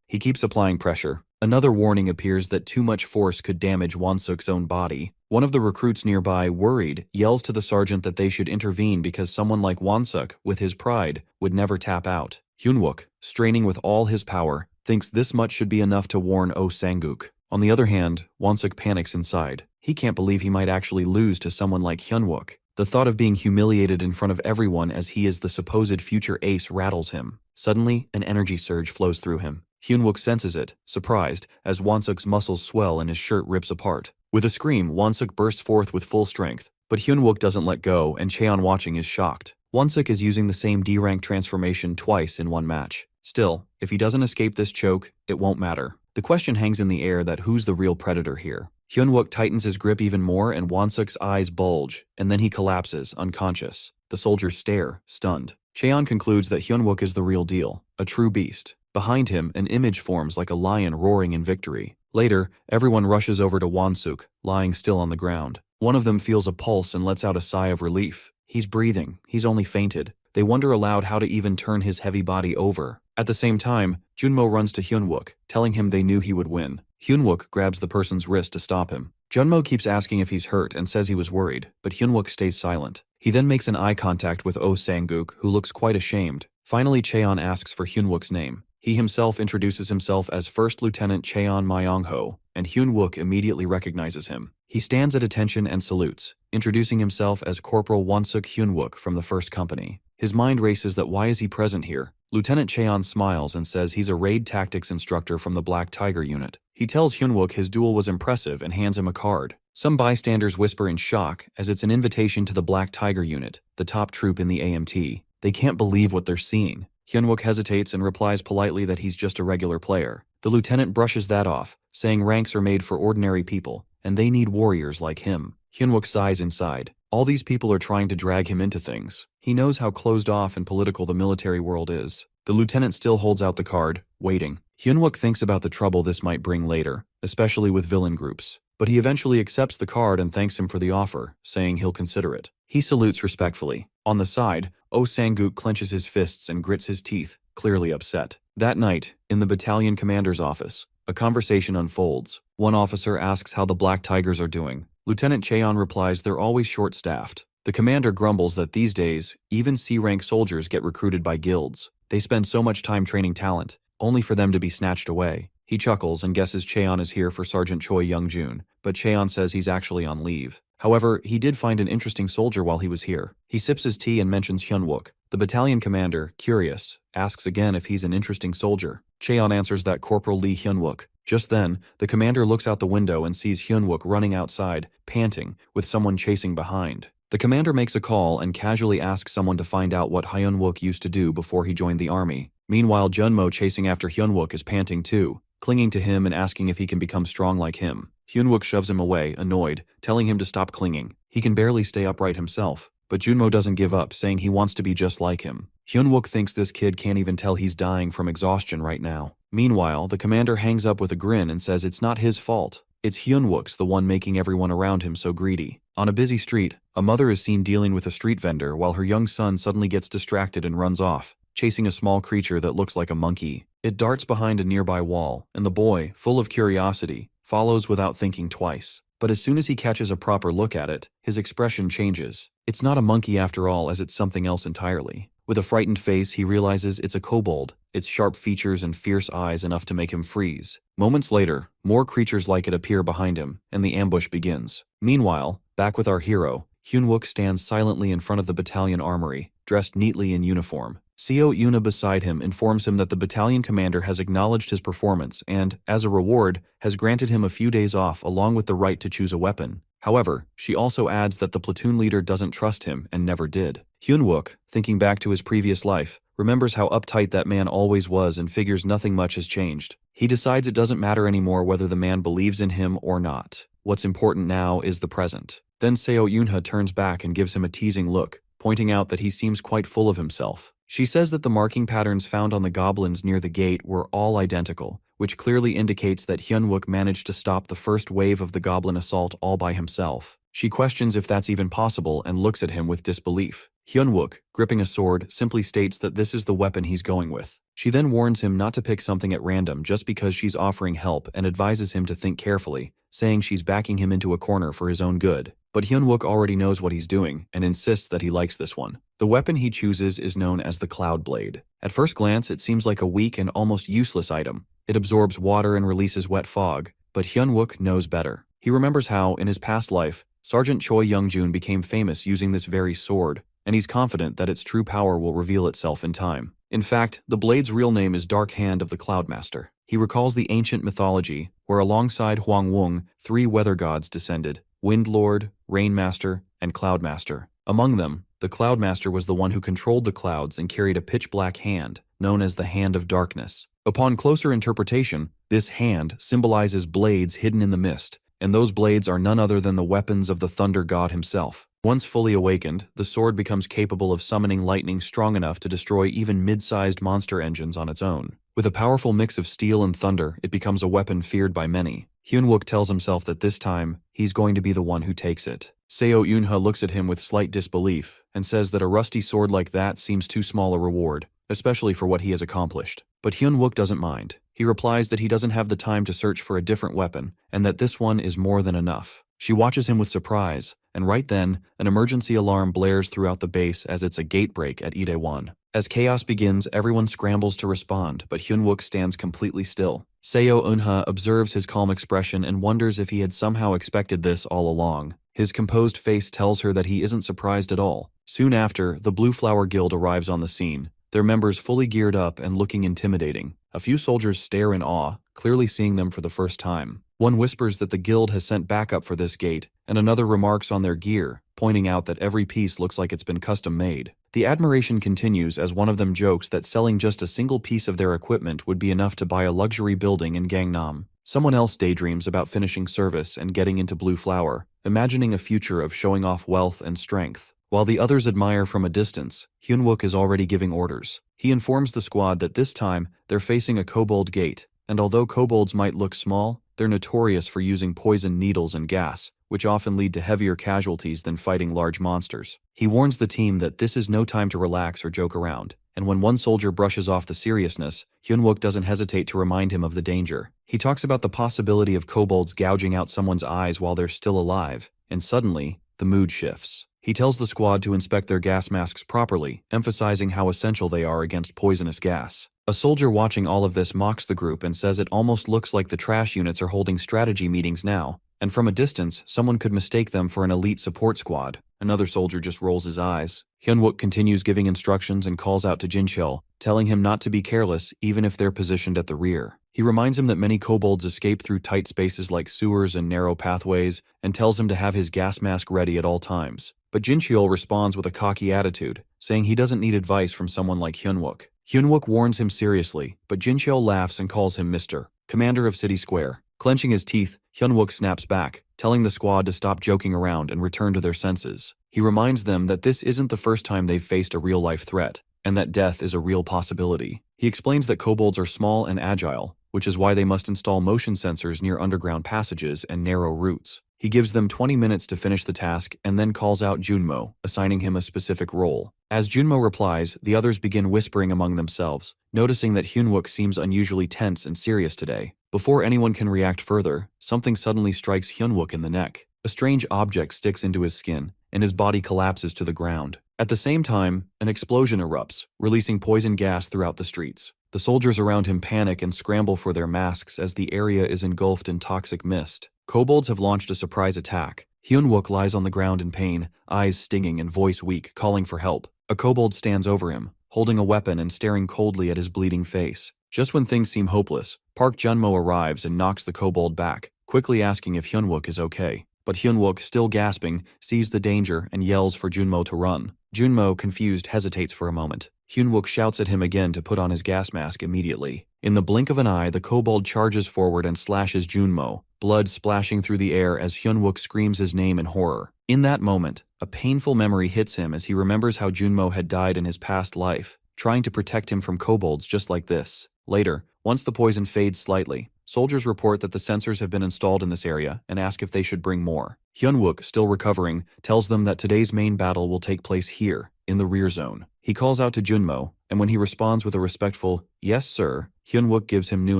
A: He keeps applying pressure. Another warning appears that too much force could damage Wonsuk's own body. One of the recruits nearby, worried, yells to the sergeant that they should intervene because someone like Wonsuk, with his pride, would never tap out. Hyunwook, straining with all his power, thinks this much should be enough to warn Oh Sang-guk. On the other hand, Wonsuk panics inside. He can't believe he might actually lose to someone like Hyunwook. The thought of being humiliated in front of everyone as he is the supposed future ace rattles him. Suddenly, an energy surge flows through him. Hyunwook senses it, surprised, as Wonsuk's muscles swell and his shirt rips apart. With a scream, Wonsuk bursts forth with full strength, but Hyunwook doesn't let go, and Cheon watching is shocked. Wonsuk is using the same D-rank transformation twice in one match. Still, if he doesn't escape this choke, it won't matter. The question hangs in the air that who's the real predator here. Hyunwook tightens his grip even more and Wonsuk's eyes bulge, and then he collapses, unconscious. The soldiers stare, stunned. Cheon concludes that Hyunwook is the real deal, a true beast. Behind him, an image forms like a lion roaring in victory. Later, everyone rushes over to Wonsuk, lying still on the ground. One of them feels a pulse and lets out a sigh of relief. He's breathing, he's only fainted. They wonder aloud how to even turn his heavy body over. At the same time, Junmo runs to Hyunwook, telling him they knew he would win. Hyunwook grabs the person's wrist to stop him. Junmo keeps asking if he's hurt and says he was worried, but Hyunwook stays silent. He then makes an eye contact with Oh Sang-guk, who looks quite ashamed. Finally, Cheon asks for Hyunwook's name. He himself introduces himself as First Lieutenant Cheon Myongho, and Hyunwook immediately recognizes him. He stands at attention and salutes, introducing himself as Corporal Wonsuk Hyunwook from the 1st Company. His mind races that why is he present here? Lieutenant Cheon smiles and says he's a raid tactics instructor from the Black Tiger unit. He tells Hyunwook his duel was impressive and hands him a card. Some bystanders whisper in shock as it's an invitation to the Black Tiger unit, the top troop in the AMT. They can't believe what they're seeing. Hyunwook hesitates and replies politely that he's just a regular player. The lieutenant brushes that off, saying ranks are made for ordinary people, and they need warriors like him. Hyunwook sighs inside. All these people are trying to drag him into things. He knows how closed off and political the military world is. The lieutenant still holds out the card, waiting. Hyunwook thinks about the trouble this might bring later, especially with villain groups. But he eventually accepts the card and thanks him for the offer, saying he'll consider it. He salutes respectfully. On the side, Oh Sang-guk clenches his fists and grits his teeth, clearly upset. That night, in the battalion commander's office, a conversation unfolds. One officer asks how the Black Tigers are doing. Lieutenant Cheon replies they're always short-staffed. The commander grumbles that these days, even C-rank soldiers get recruited by guilds. They spend so much time training talent, only for them to be snatched away. He chuckles and guesses Cheon is here for Sergeant Choi Young-jun, but Cheon says he's actually on leave. However, he did find an interesting soldier while he was here. He sips his tea and mentions Hyunwook. The battalion commander, curious, asks again if he's an interesting soldier. Cheon answers that Corporal Lee Hyunwook. Just then, the commander looks out the window and sees Hyunwook running outside, panting, with someone chasing behind. The commander makes a call and casually asks someone to find out what Hyunwook used to do before he joined the army. Meanwhile, Junmo chasing after Hyunwook is panting too, clinging to him and asking if he can become strong like him. Hyunwook shoves him away, annoyed, telling him to stop clinging. He can barely stay upright himself, but Junmo doesn't give up, saying he wants to be just like him. Hyunwook thinks this kid can't even tell he's dying from exhaustion right now. Meanwhile, the commander hangs up with a grin and says it's not his fault. It's Hyunwook's the one making everyone around him so greedy. On a busy street, a mother is seen dealing with a street vendor while her young son suddenly gets distracted and runs off, chasing a small creature that looks like a monkey. It darts behind a nearby wall, and the boy, full of curiosity, follows without thinking twice. But as soon as he catches a proper look at it, his expression changes. It's not a monkey after all, as it's something else entirely. With a frightened face, he realizes it's a kobold, its sharp features and fierce eyes enough to make him freeze. Moments later, more creatures like it appear behind him, and the ambush begins. Meanwhile, back with our hero, Hyunwook stands silently in front of the battalion armory, dressed neatly in uniform. Seo Yuna beside him informs him that the battalion commander has acknowledged his performance and, as a reward, has granted him a few days off along with the right to choose a weapon. However, she also adds that the platoon leader doesn't trust him and never did. Hyunwook, thinking back to his previous life, remembers how uptight that man always was and figures nothing much has changed. He decides it doesn't matter anymore whether the man believes in him or not. What's important now is the present. Then Seo Yunha turns back and gives him a teasing look, pointing out that he seems quite full of himself. She says that the marking patterns found on the goblins near the gate were all identical, which clearly indicates that Hyunwook managed to stop the first wave of the goblin assault all by himself. She questions if that's even possible and looks at him with disbelief. Hyunwook, gripping a sword, simply states that this is the weapon he's going with. She then warns him not to pick something at random just because she's offering help and advises him to think carefully, saying she's backing him into a corner for his own good. But Hyunwook already knows what he's doing and insists that he likes this one. The weapon he chooses is known as the Cloud Blade. At first glance, it seems like a weak and almost useless item. It absorbs water and releases wet fog, but Hyunwook knows better. He remembers how, in his past life, Sergeant Choi Youngjun became famous using this very sword, and he's confident that its true power will reveal itself in time. In fact, the blade's real name is Dark Hand of the Cloudmaster. He recalls the ancient mythology, where alongside Huang Wung, 3 weather gods descended: Wind Lord, Rain Master, and Cloudmaster. Among them, the Cloudmaster was the one who controlled the clouds and carried a pitch-black hand, known as the Hand of Darkness. Upon closer interpretation, this hand symbolizes blades hidden in the mist, and those blades are none other than the weapons of the Thunder God himself. Once fully awakened, the sword becomes capable of summoning lightning strong enough to destroy even mid-sized monster engines on its own. With a powerful mix of steel and thunder, it becomes a weapon feared by many. Hyunwook tells himself that this time, he's going to be the one who takes it. Seo Eunha looks at him with slight disbelief and says that a rusty sword like that seems too small a reward, especially for what he has accomplished. But Hyunwook doesn't mind. He replies that he doesn't have the time to search for a different weapon and that this one is more than enough. She watches him with surprise, and right then, an emergency alarm blares throughout the base as it's a gate break at Ide-1. As chaos begins, everyone scrambles to respond, but Hyunwook stands completely still. Seo Eunha observes his calm expression and wonders if he had somehow expected this all along. His composed face tells her that he isn't surprised at all. Soon after, the Blue Flower Guild arrives on the scene, their members fully geared up and looking intimidating. A few soldiers stare in awe, clearly seeing them for the first time. One whispers that the guild has sent backup for this gate, and another remarks on their gear, pointing out that every piece looks like it's been custom-made. The admiration continues as one of them jokes that selling just a single piece of their equipment would be enough to buy a luxury building in Gangnam. Someone else daydreams about finishing service and getting into Blue Flower, imagining a future of showing off wealth and strength. While the others admire from a distance, Hyunwook is already giving orders. He informs the squad that this time they're facing a kobold gate, and although kobolds might look small, they're notorious for using poison needles and gas, which often lead to heavier casualties than fighting large monsters. He warns the team that this is no time to relax or joke around, and when one soldier brushes off the seriousness, Hyunwook doesn't hesitate to remind him of the danger. He talks about the possibility of kobolds gouging out someone's eyes while they're still alive, and suddenly, the mood shifts. He tells the squad to inspect their gas masks properly, emphasizing how essential they are against poisonous gas. A soldier watching all of this mocks the group and says it almost looks like the trash units are holding strategy meetings now, and from a distance, someone could mistake them for an elite support squad. Another soldier just rolls his eyes. Hyunwook continues giving instructions and calls out to Jincheol, telling him not to be careless even if they're positioned at the rear. He reminds him that many kobolds escape through tight spaces like sewers and narrow pathways, and tells him to have his gas mask ready at all times. But Jincheol responds with a cocky attitude, saying he doesn't need advice from someone like Hyunwook. Hyunwook warns him seriously, but Jincheol laughs and calls him Mr. Commander of City Square. Clenching his teeth, Hyunwook snaps back, telling the squad to stop joking around and return to their senses. He reminds them that this isn't the first time they've faced a real-life threat, and that death is a real possibility. He explains that kobolds are small and agile, which is why they must install motion sensors near underground passages and narrow routes. He gives them 20 minutes to finish the task and then calls out Junmo, assigning him a specific role. As Junmo replies, the others begin whispering among themselves, noticing that Hyunwook seems unusually tense and serious today. Before anyone can react further, something suddenly strikes Hyunwook in the neck. A strange object sticks into his skin, and his body collapses to the ground. At the same time, an explosion erupts, releasing poison gas throughout the streets. The soldiers around him panic and scramble for their masks as the area is engulfed in toxic mist. Kobolds have launched a surprise attack. Hyunwook lies on the ground in pain, eyes stinging and voice weak, calling for help. A kobold stands over him, holding a weapon and staring coldly at his bleeding face. Just when things seem hopeless, Park Junmo arrives and knocks the kobold back, quickly asking if Hyunwook is okay. But Hyunwook, still gasping, sees the danger and yells for Junmo to run. Junmo, confused, hesitates for a moment. Hyunwook shouts at him again to put on his gas mask immediately. In the blink of an eye, the kobold charges forward and slashes Junmo, blood splashing through the air as Hyunwook screams his name in horror. In that moment, a painful memory hits him as he remembers how Junmo had died in his past life. trying to protect him from kobolds just like this. Later, once the poison fades slightly, soldiers report that the sensors have been installed in this area and ask if they should bring more. Hyunwook, still recovering, tells them that today's main battle will take place here, in the rear zone. He calls out to Junmo, and when he responds with a respectful, "Yes, sir," Hyunwook gives him new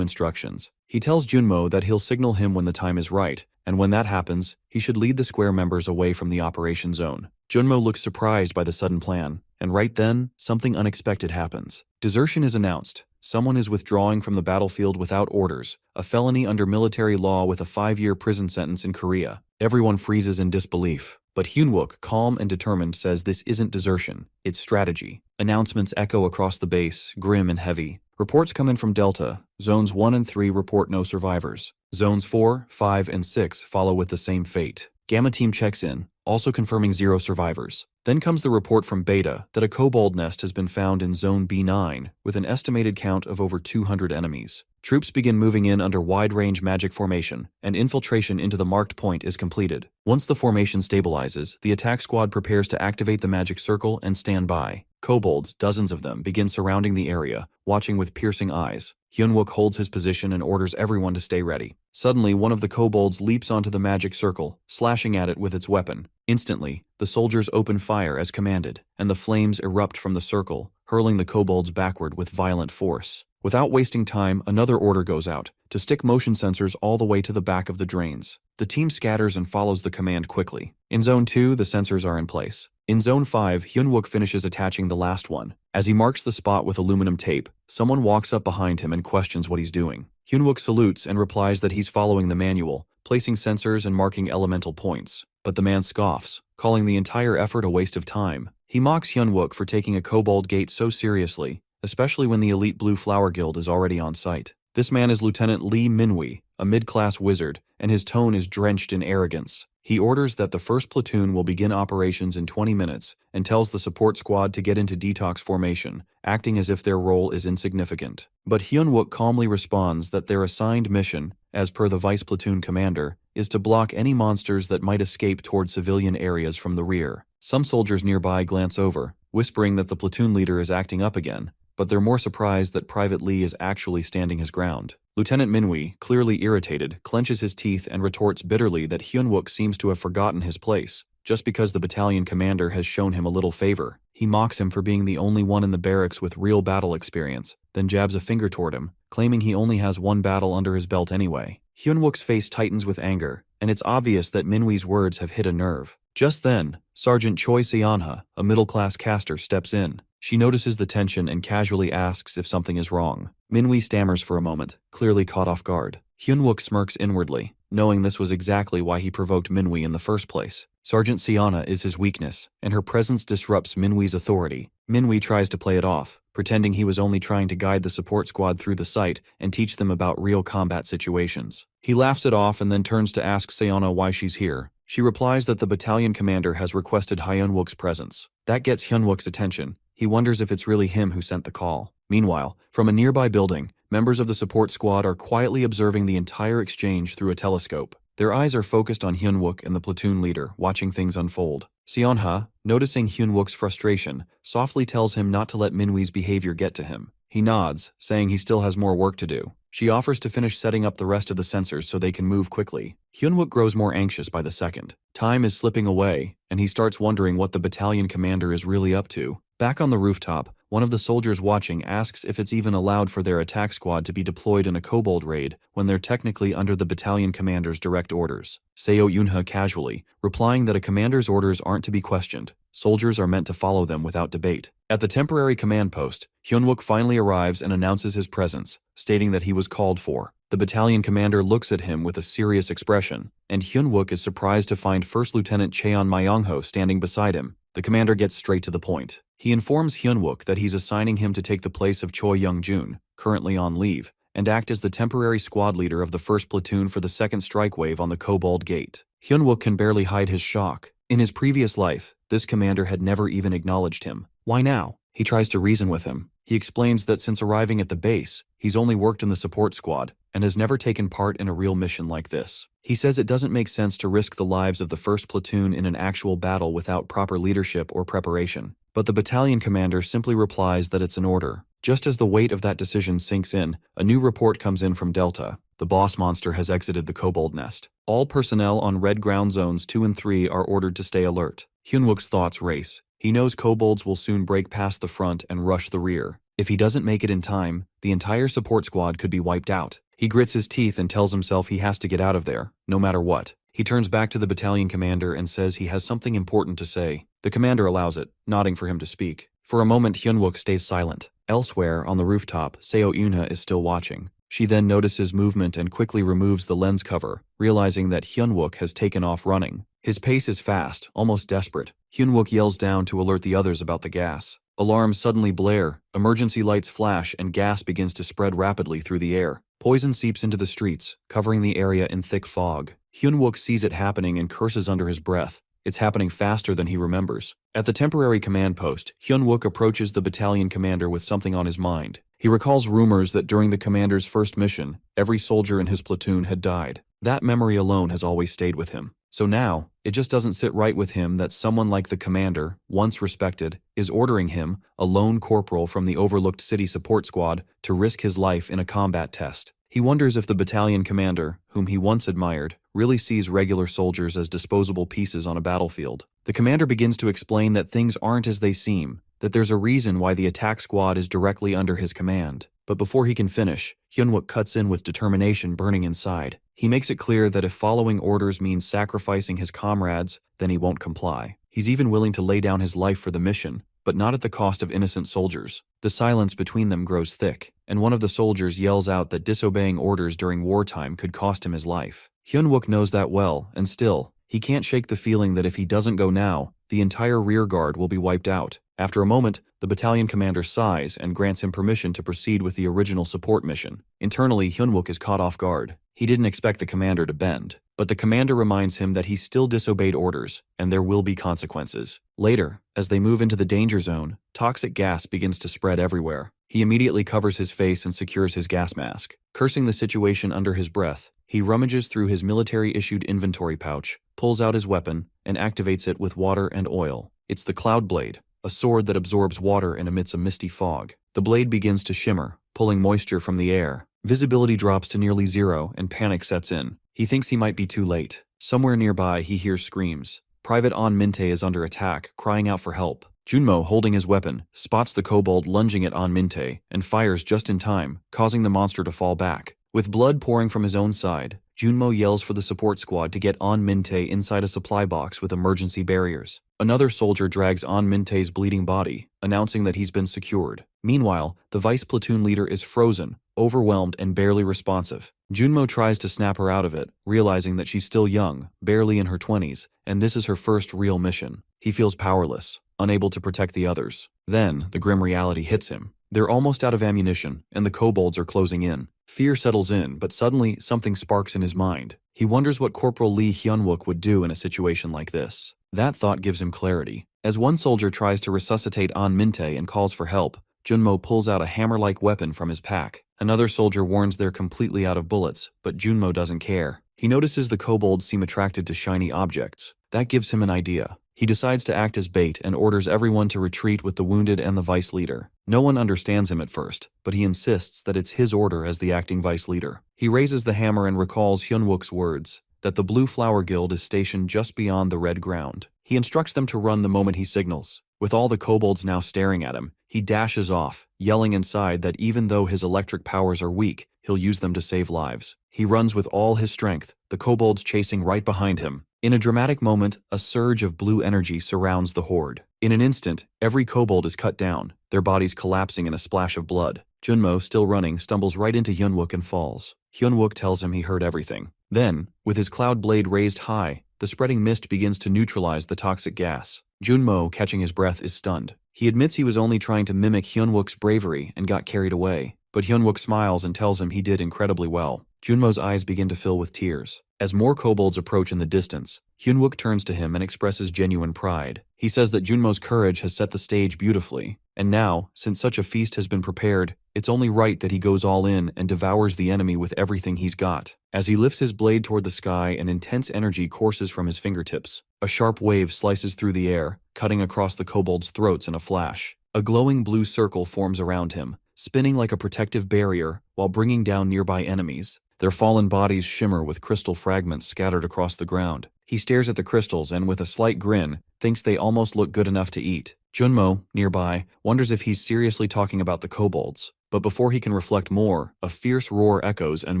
A: instructions. He tells Junmo that he'll signal him when the time is right, and when that happens, he should lead the square members away from the operation zone. Junmo looks surprised by the sudden plan, and right then, something unexpected happens. Desertion is announced. Someone is withdrawing from the battlefield without orders, a felony under military law with a 5-year prison sentence in Korea. Everyone freezes in disbelief, but Hyunwook, calm and determined, says this isn't desertion, it's strategy. Announcements echo across the base, grim and heavy. Reports come in from Delta. Zones 1 and 3 report no survivors. Zones 4, 5, and 6 follow with the same fate. Gamma Team checks in, also confirming 0 survivors. Then comes the report from Beta that a kobold nest has been found in Zone B9, with an estimated count of over 200 enemies. Troops begin moving in under wide-range magic formation, and infiltration into the marked point is completed. Once the formation stabilizes, the attack squad prepares to activate the magic circle and stand by. Kobolds, dozens of them, begin surrounding the area, watching with piercing eyes. Hyunwook holds his position and orders everyone to stay ready. Suddenly, one of the kobolds leaps onto the magic circle, slashing at it with its weapon. Instantly, the soldiers open fire as commanded, and the flames erupt from the circle, hurling the kobolds backward with violent force. Without wasting time, another order goes out, to stick motion sensors all the way to the back of the drains. The team scatters and follows the command quickly. In Zone 2, the sensors are in place. In Zone 5, Hyunwook finishes attaching the last one. As he marks the spot with aluminum tape, someone walks up behind him and questions what he's doing. Hyunwook salutes and replies that he's following the manual, placing sensors and marking elemental points. But the man scoffs, calling the entire effort a waste of time. He mocks Hyunwook for taking a kobold gate so seriously, especially when the elite Blue Flower Guild is already on site. This man is Lieutenant Lee Minwi, a mid-class wizard, and his tone is drenched in arrogance. He orders that the first platoon will begin operations in 20 minutes and tells the support squad to get into detox formation, acting as if their role is insignificant. But Hyunwook calmly responds that their assigned mission, as per the vice platoon commander, is to block any monsters that might escape toward civilian areas from the rear. Some soldiers nearby glance over, whispering that the platoon leader is acting up again, but they're more surprised that Private Lee is actually standing his ground. Lieutenant Minwi, clearly irritated, clenches his teeth and retorts bitterly that Hyunwook seems to have forgotten his place, just because the battalion commander has shown him a little favor. He mocks him for being the only one in the barracks with real battle experience, then jabs a finger toward him, claiming he only has one battle under his belt anyway. Hyunwook's face tightens with anger, and it's obvious that Minwi's words have hit a nerve. Just then, Sergeant Choi Seonha, a middle-class caster, steps in. She notices the tension and casually asks if something is wrong. Minwi stammers for a moment, clearly caught off guard. Hyunwook smirks inwardly, knowing this was exactly why he provoked Minwi in the first place. Sergeant Seonha is his weakness, and her presence disrupts Minwi's authority. Minwi tries to play it off, pretending he was only trying to guide the support squad through the site and teach them about real combat situations. He laughs it off and then turns to ask Seonha why she's here. She replies that the battalion commander has requested Hyunwook's presence. That gets Hyunwook's attention. He wonders if it's really him who sent the call. Meanwhile, from a nearby building, members of the support squad are quietly observing the entire exchange through a telescope. Their eyes are focused on Hyunwook and the platoon leader, watching things unfold. Seonha, noticing Hyunwook's frustration, softly tells him not to let Minwi's behavior get to him. He nods, saying he still has more work to do. She offers to finish setting up the rest of the sensors so they can move quickly. Hyunwook grows more anxious by the second. Time is slipping away, and he starts wondering what the battalion commander is really up to. Back on the rooftop, one of the soldiers watching asks if it's even allowed for their attack squad to be deployed in a kobold raid when they're technically under the battalion commander's direct orders. Seo Yunha casually, replying that a commander's orders aren't to be questioned. Soldiers are meant to follow them without debate. At the temporary command post, Hyunwook finally arrives and announces his presence, stating that he was called for. The battalion commander looks at him with a serious expression, and Hyunwook is surprised to find First Lieutenant Cheon Myongho standing beside him. The commander gets straight to the point. He informs Hyunwook that he's assigning him to take the place of Choi Young-jun, currently on leave, and act as the temporary squad leader of the first platoon for the second strike wave on the Kobold Gate. Hyunwook can barely hide his shock. In his previous life, this commander had never even acknowledged him. Why now? He tries to reason with him. He explains that since arriving at the base, he's only worked in the support squad and has never taken part in a real mission like this. He says it doesn't make sense to risk the lives of the first platoon in an actual battle without proper leadership or preparation. but the battalion commander simply replies that it's an order. Just as the weight of that decision sinks in, a new report comes in from Delta. The boss monster has exited the Kobold nest. All personnel on red ground zones 2 and 3 are ordered to stay alert. Hyunwook's thoughts race. He knows kobolds will soon break past the front and rush the rear. If he doesn't make it in time, the entire support squad could be wiped out. He grits his teeth and tells himself he has to get out of there, no matter what. He turns back to the battalion commander and says he has something important to say. The commander allows it, nodding for him to speak. For a moment, Hyunwook stays silent. Elsewhere, on the rooftop, Seo Eunha is still watching. She then notices movement and quickly removes the lens cover, realizing that Hyunwook has taken off running. His pace is fast, almost desperate. Hyunwook yells down to alert the others about the gas. Alarms suddenly blare, emergency lights flash, and gas begins to spread rapidly through the air. Poison seeps into the streets, covering the area in thick fog. Hyunwook sees it happening and curses under his breath. It's happening faster than he remembers. At the temporary command post, Hyunwook approaches the battalion commander with something on his mind. He recalls rumors that during the commander's first mission, every soldier in his platoon had died. That memory alone has always stayed with him. So now, it just doesn't sit right with him that someone like the commander, once respected, is ordering him, a lone corporal from the overlooked city support squad, to risk his life in a combat test. He wonders if the battalion commander, whom he once admired, really sees regular soldiers as disposable pieces on a battlefield. The commander begins to explain that things aren't as they seem, that there's a reason why the attack squad is directly under his command. But before he can finish, Hyunwook cuts in with determination burning inside. He makes it clear that if following orders means sacrificing his comrades, then he won't comply. He's even willing to lay down his life for the mission, but not at the cost of innocent soldiers. The silence between them grows thick, and one of the soldiers yells out that disobeying orders during wartime could cost him his life. Hyunwook knows that well, and still, he can't shake the feeling that if he doesn't go now, the entire rear guard will be wiped out. After a moment, the battalion commander sighs and grants him permission to proceed with the original support mission. Internally, Hyunwook is caught off guard. He didn't expect the commander to bend, but the commander reminds him that he still disobeyed orders, and there will be consequences. Later, as they move into the danger zone, toxic gas begins to spread everywhere. He immediately covers his face and secures his gas mask. Cursing the situation under his breath, he rummages through his military-issued inventory pouch, pulls out his weapon, and activates it with water and oil. It's the Cloud Blade, a sword that absorbs water and emits a misty fog. The blade begins to shimmer, pulling moisture from the air. Visibility drops to nearly zero, and panic sets in. He thinks he might be too late. Somewhere nearby, he hears screams. Private An Minte is under attack, crying out for help. Junmo, holding his weapon, spots the kobold lunging at An Minte and fires just in time, causing the monster to fall back. With blood pouring from his own side, Junmo yells for the support squad to get An Minte inside a supply box with emergency barriers. Another soldier drags An Minte's bleeding body, announcing that he's been secured. Meanwhile, the vice platoon leader is frozen, overwhelmed and barely responsive. Junmo tries to snap her out of it, realizing that she's still young, barely in her 20s, and this is her first real mission. He feels powerless, unable to protect the others. Then, the grim reality hits him. They're almost out of ammunition, and the kobolds are closing in. Fear settles in, but suddenly something sparks in his mind. He wonders what Corporal Lee Hyunwook would do in a situation like this. That thought gives him clarity. As one soldier tries to resuscitate An Minte and calls for help, Junmo pulls out a hammer-like weapon from his pack. Another soldier warns they're completely out of bullets, but Junmo doesn't care. He notices the kobolds seem attracted to shiny objects. That gives him an idea. He decides to act as bait and orders everyone to retreat with the wounded and the vice leader. No one understands him at first, but he insists that it's his order as the acting vice leader. He raises the hammer and recalls Hyunwook's words, that the Blue Flower Guild is stationed just beyond the red ground. He instructs them to run the moment he signals. With all the kobolds now staring at him, he dashes off, yelling inside that even though his electric powers are weak, he'll use them to save lives. He runs with all his strength, the kobolds chasing right behind him. In a dramatic moment, a surge of blue energy surrounds the horde. In an instant, every kobold is cut down, their bodies collapsing in a splash of blood. Junmo, still running, stumbles right into Hyunwook and falls. Hyunwook tells him he heard everything. Then, with his cloud blade raised high, the spreading mist begins to neutralize the toxic gas. Junmo, catching his breath, is stunned. He admits he was only trying to mimic Hyunwook's bravery and got carried away, but Hyunwook smiles and tells him he did incredibly well. Junmo's eyes begin to fill with tears. As more kobolds approach in the distance, Hyunwook turns to him and expresses genuine pride. He says that Junmo's courage has set the stage beautifully, And now, since such a feast has been prepared, it's only right that he goes all in and devours the enemy with everything he's got. As he lifts his blade toward the sky, an intense energy courses from his fingertips. A sharp wave slices through the air, cutting across the kobolds' throats in a flash. A glowing blue circle forms around him, spinning like a protective barrier while bringing down nearby enemies. Their fallen bodies shimmer with crystal fragments scattered across the ground. He stares at the crystals and, with a slight grin, thinks they almost look good enough to eat. Junmo, nearby, wonders if he's seriously talking about the kobolds. But before he can reflect more, a fierce roar echoes and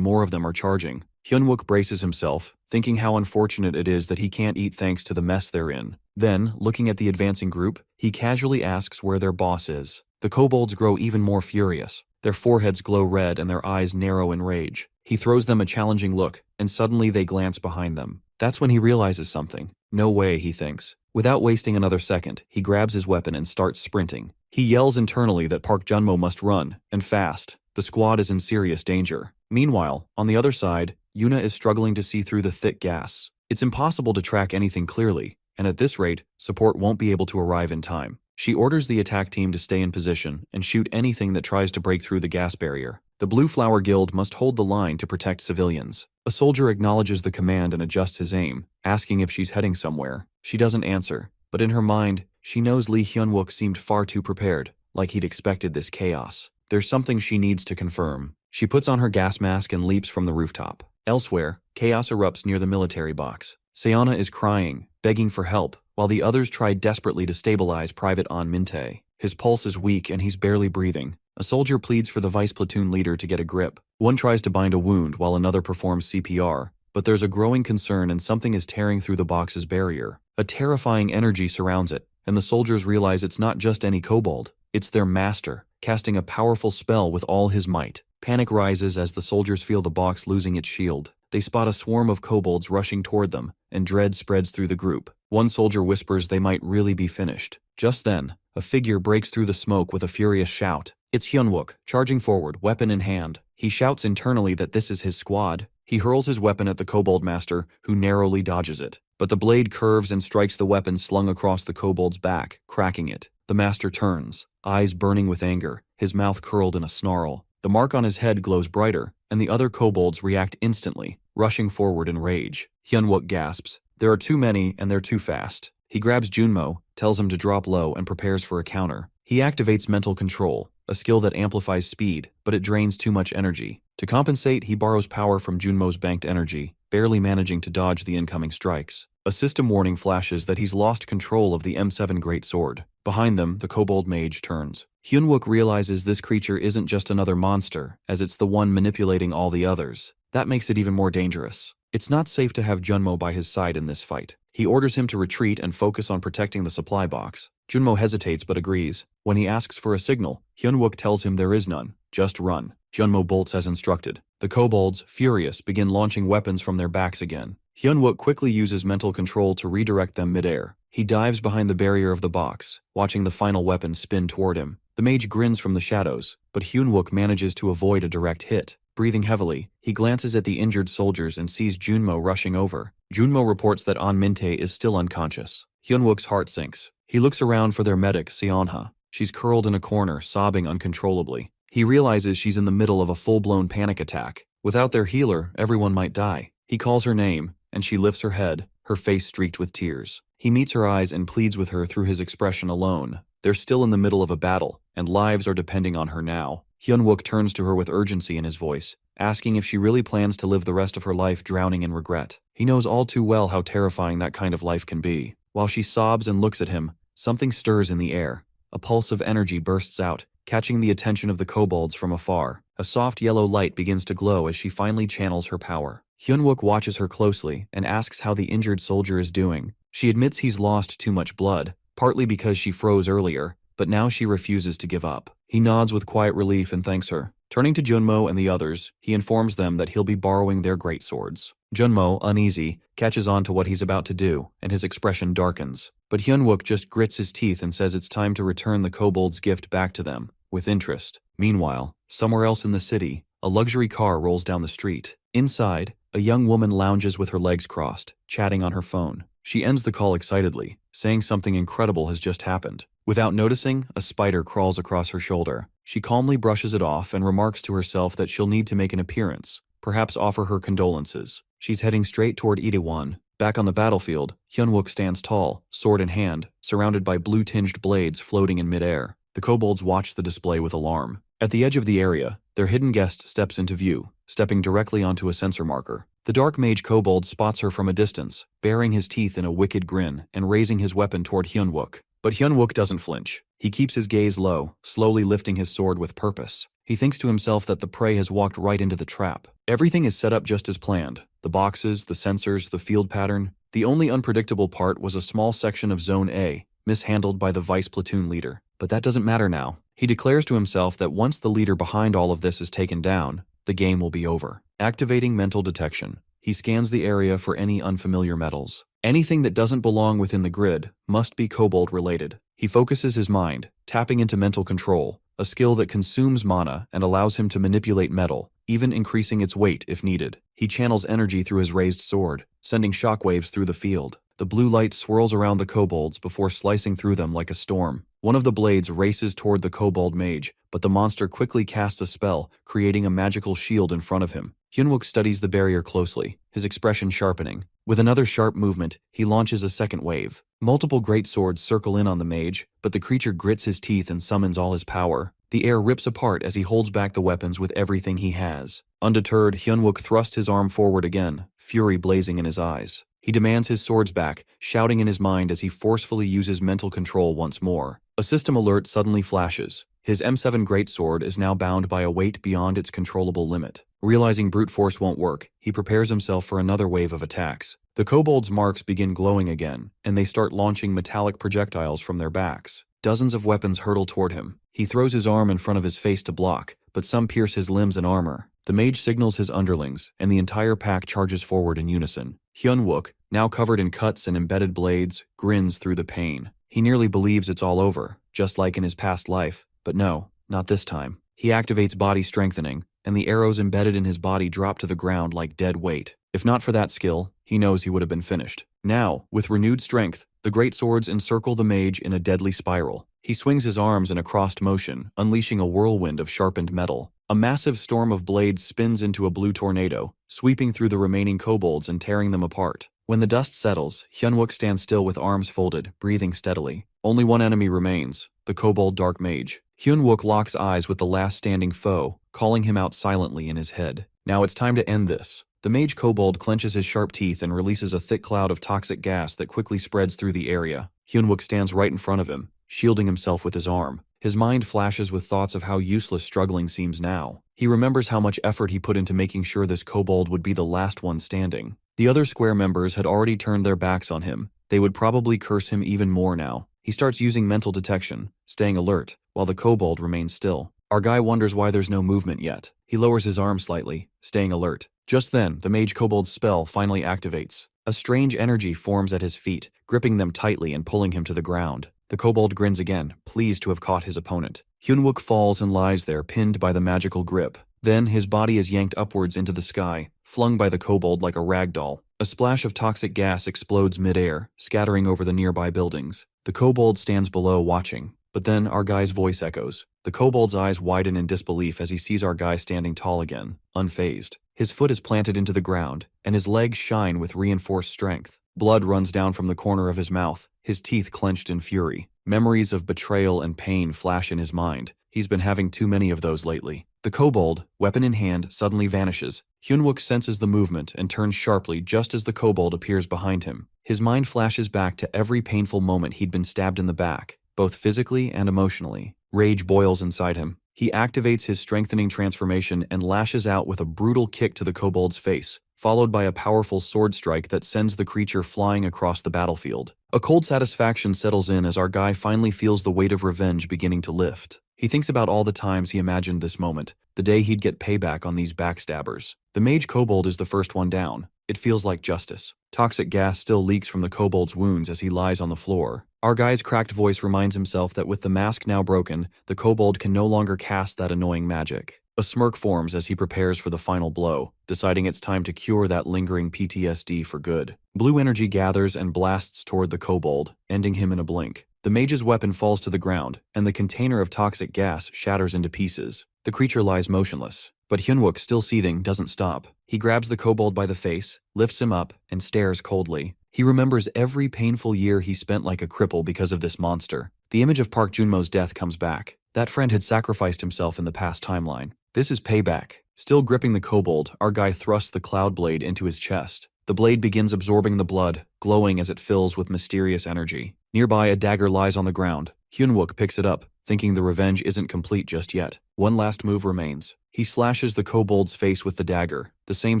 A: more of them are charging. Hyunwook braces himself, thinking how unfortunate it is that he can't eat thanks to the mess they're in. Then, looking at the advancing group, he casually asks where their boss is. The kobolds grow even more furious. Their foreheads glow red and their eyes narrow in rage. He throws them a challenging look, and suddenly they glance behind them. That's when he realizes something. No way, he thinks. Without wasting another second, he grabs his weapon and starts sprinting. He yells internally that Park Junmo must run, and fast. The squad is in serious danger. Meanwhile, on the other side, Yuna is struggling to see through the thick gas. It's impossible to track anything clearly, and at this rate, support won't be able to arrive in time. She orders the attack team to stay in position and shoot anything that tries to break through the gas barrier. The Blue Flower Guild must hold the line to protect civilians. A soldier acknowledges the command and adjusts his aim, asking if she's heading somewhere. She doesn't answer, but in her mind, she knows Lee Hyunwook seemed far too prepared, like he'd expected this chaos. There's something she needs to confirm. She puts on her gas mask and leaps from the rooftop. Elsewhere, chaos erupts near the military box. Seana is crying, begging for help, while the others try desperately to stabilize Private An Minte. His pulse is weak and he's barely breathing. A soldier pleads for the vice platoon leader to get a grip. One tries to bind a wound while another performs CPR, but there's a growing concern and something is tearing through the box's barrier. A terrifying energy surrounds it, and the soldiers realize it's not just any kobold, it's their master, casting a powerful spell with all his might. Panic rises as the soldiers feel the box losing its shield. They spot a swarm of kobolds rushing toward them, and dread spreads through the group. One soldier whispers they might really be finished. Just then, a figure breaks through the smoke with a furious shout. It's Hyunwook, charging forward, weapon in hand. He shouts internally that this is his squad. He hurls his weapon at the kobold master, who narrowly dodges it. But the blade curves and strikes the weapon slung across the kobold's back, cracking it. The master turns, eyes burning with anger, his mouth curled in a snarl. The mark on his head glows brighter, and the other kobolds react instantly, rushing forward in rage. Hyunwook gasps. There are too many, and they're too fast. He grabs Junmo, tells him to drop low, and prepares for a counter. He activates mental control, a skill that amplifies speed, but it drains too much energy. To compensate, he borrows power from Junmo's banked energy, barely managing to dodge the incoming strikes. A system warning flashes that he's lost control of the M7 Greatsword. Behind them, the kobold mage turns. Hyunwook realizes this creature isn't just another monster, as it's the one manipulating all the others. That makes it even more dangerous. It's not safe to have Junmo by his side in this fight. He orders him to retreat and focus on protecting the supply box. Junmo hesitates but agrees. When he asks for a signal, Hyunwook tells him there is none. Just run. Junmo bolts as instructed. The kobolds, furious, begin launching weapons from their backs again. Hyunwook quickly uses mental control to redirect them midair. He dives behind the barrier of the box, watching the final weapon spin toward him. The mage grins from the shadows, but Hyunwook manages to avoid a direct hit. Breathing heavily, he glances at the injured soldiers and sees Junmo rushing over. Junmo reports that An Minte is still unconscious. Hyunwook's heart sinks. He looks around for their medic, Seonha. She's curled in a corner, sobbing uncontrollably. He realizes she's in the middle of a full-blown panic attack. Without their healer, everyone might die. He calls her name, and she lifts her head, her face streaked with tears. He meets her eyes and pleads with her through his expression alone. They're still in the middle of a battle, and lives are depending on her now. Hyunwook turns to her with urgency in his voice, asking if she really plans to live the rest of her life drowning in regret. He knows all too well how terrifying that kind of life can be. While she sobs and looks at him, something stirs in the air. A pulse of energy bursts out, catching the attention of the kobolds from afar. A soft yellow light begins to glow as she finally channels her power. Hyunwook watches her closely and asks how the injured soldier is doing. She admits he's lost too much blood, partly because she froze earlier, but now she refuses to give up. He nods with quiet relief and thanks her. Turning to Junmo and the others, he informs them that he'll be borrowing their greatswords. Junmo, uneasy, catches on to what he's about to do, and his expression darkens. But Hyunwook just grits his teeth and says it's time to return the kobold's gift back to them, with interest. Meanwhile, somewhere else in the city, a luxury car rolls down the street. Inside, a young woman lounges with her legs crossed, chatting on her phone. She ends the call excitedly, saying something incredible has just happened. Without noticing, a spider crawls across her shoulder. She calmly brushes it off and remarks to herself that she'll need to make an appearance, perhaps offer her condolences. She's heading straight toward Itaewon. Back on the battlefield, Hyunwook stands tall, sword in hand, surrounded by blue-tinged blades floating in midair. The kobolds watch the display with alarm. At the edge of the area, their hidden guest steps into view, stepping directly onto a sensor marker. The dark mage kobold spots her from a distance, baring his teeth in a wicked grin and raising his weapon toward Hyunwook. But Hyunwook doesn't flinch. He keeps his gaze low, slowly lifting his sword with purpose. He thinks to himself that the prey has walked right into the trap. Everything is set up just as planned. The boxes, the sensors, the field pattern. The only unpredictable part was a small section of Zone A, mishandled by the vice platoon leader. But that doesn't matter now. He declares to himself that once the leader behind all of this is taken down, the game will be over. Activating mental detection, he scans the area for any unfamiliar metals. Anything that doesn't belong within the grid must be kobold related. He focuses his mind, tapping into mental control, a skill that consumes mana and allows him to manipulate metal, even increasing its weight if needed. He channels energy through his raised sword, sending shockwaves through the field. The blue light swirls around the kobolds before slicing through them like a storm. One of the blades races toward the kobold mage, but the monster quickly casts a spell, creating a magical shield in front of him. Hyunwook studies the barrier closely, his expression sharpening. With another sharp movement, he launches a second wave. Multiple great swords circle in on the mage, but the creature grits his teeth and summons all his power. The air rips apart as he holds back the weapons with everything he has. Undeterred, Hyunwook thrusts his arm forward again, fury blazing in his eyes. He demands his swords back, shouting in his mind as he forcefully uses mental control once more. A system alert suddenly flashes. His M7 greatsword is now bound by a weight beyond its controllable limit. Realizing brute force won't work, he prepares himself for another wave of attacks. The kobolds' marks begin glowing again, and they start launching metallic projectiles from their backs. Dozens of weapons hurtle toward him. He throws his arm in front of his face to block, but some pierce his limbs and armor. The mage signals his underlings, and the entire pack charges forward in unison. Hyunwook, now covered in cuts and embedded blades, grins through the pain. He nearly believes it's all over, just like in his past life. But no, not this time. He activates body strengthening, and the arrows embedded in his body drop to the ground like dead weight. If not for that skill, he knows he would have been finished. Now, with renewed strength, the great swords encircle the mage in a deadly spiral. He swings his arms in a crossed motion, unleashing a whirlwind of sharpened metal. A massive storm of blades spins into a blue tornado, sweeping through the remaining kobolds and tearing them apart. When the dust settles, Hyunwook stands still with arms folded, breathing steadily. Only one enemy remains, the kobold dark mage. Hyunwook locks eyes with the last standing foe, calling him out silently in his head. Now it's time to end this. The mage kobold clenches his sharp teeth and releases a thick cloud of toxic gas that quickly spreads through the area. Hyunwook stands right in front of him, shielding himself with his arm. His mind flashes with thoughts of how useless struggling seems now. He remembers how much effort he put into making sure this kobold would be the last one standing. The other square members had already turned their backs on him. They would probably curse him even more now. He starts using mental detection, staying alert, while the kobold remains still. Our guy wonders why there's no movement yet. He lowers his arm slightly, staying alert. Just then, the mage kobold's spell finally activates. A strange energy forms at his feet, gripping them tightly and pulling him to the ground. The kobold grins again, pleased to have caught his opponent. Hyunwook falls and lies there, pinned by the magical grip. Then, his body is yanked upwards into the sky, flung by the kobold like a rag doll. A splash of toxic gas explodes mid-air, scattering over the nearby buildings. The kobold stands below watching, but then our guy's voice echoes. The kobold's eyes widen in disbelief as he sees our guy standing tall again, unfazed. His foot is planted into the ground, and his legs shine with reinforced strength. Blood runs down from the corner of his mouth, his teeth clenched in fury. Memories of betrayal and pain flash in his mind. He's been having too many of those lately. The kobold, weapon in hand, suddenly vanishes. Hyunwook senses the movement and turns sharply just as the kobold appears behind him. His mind flashes back to every painful moment he'd been stabbed in the back, both physically and emotionally. Rage boils inside him. He activates his strengthening transformation and lashes out with a brutal kick to the kobold's face, followed by a powerful sword strike that sends the creature flying across the battlefield. A cold satisfaction settles in as our guy finally feels the weight of revenge beginning to lift. He thinks about all the times he imagined this moment, the day he'd get payback on these backstabbers. The mage kobold is the first one down. It feels like justice. Toxic gas still leaks from the kobold's wounds as he lies on the floor. Our guy's cracked voice reminds himself that with the mask now broken, the kobold can no longer cast that annoying magic. A smirk forms as he prepares for the final blow, deciding it's time to cure that lingering PTSD for good. Blue energy gathers and blasts toward the kobold, ending him in a blink. The mage's weapon falls to the ground, and the container of toxic gas shatters into pieces. The creature lies motionless, but Hyunwook, still seething, doesn't stop. He grabs the kobold by the face, lifts him up, and stares coldly. He remembers every painful year he spent like a cripple because of this monster. The image of Park Junmo's death comes back. That friend had sacrificed himself in the past timeline. This is payback. Still gripping the kobold, our guy thrusts the cloud blade into his chest. The blade begins absorbing the blood, glowing as it fills with mysterious energy. Nearby, a dagger lies on the ground. Hyunwook picks it up, thinking the revenge isn't complete just yet. One last move remains. He slashes the kobold's face with the dagger, the same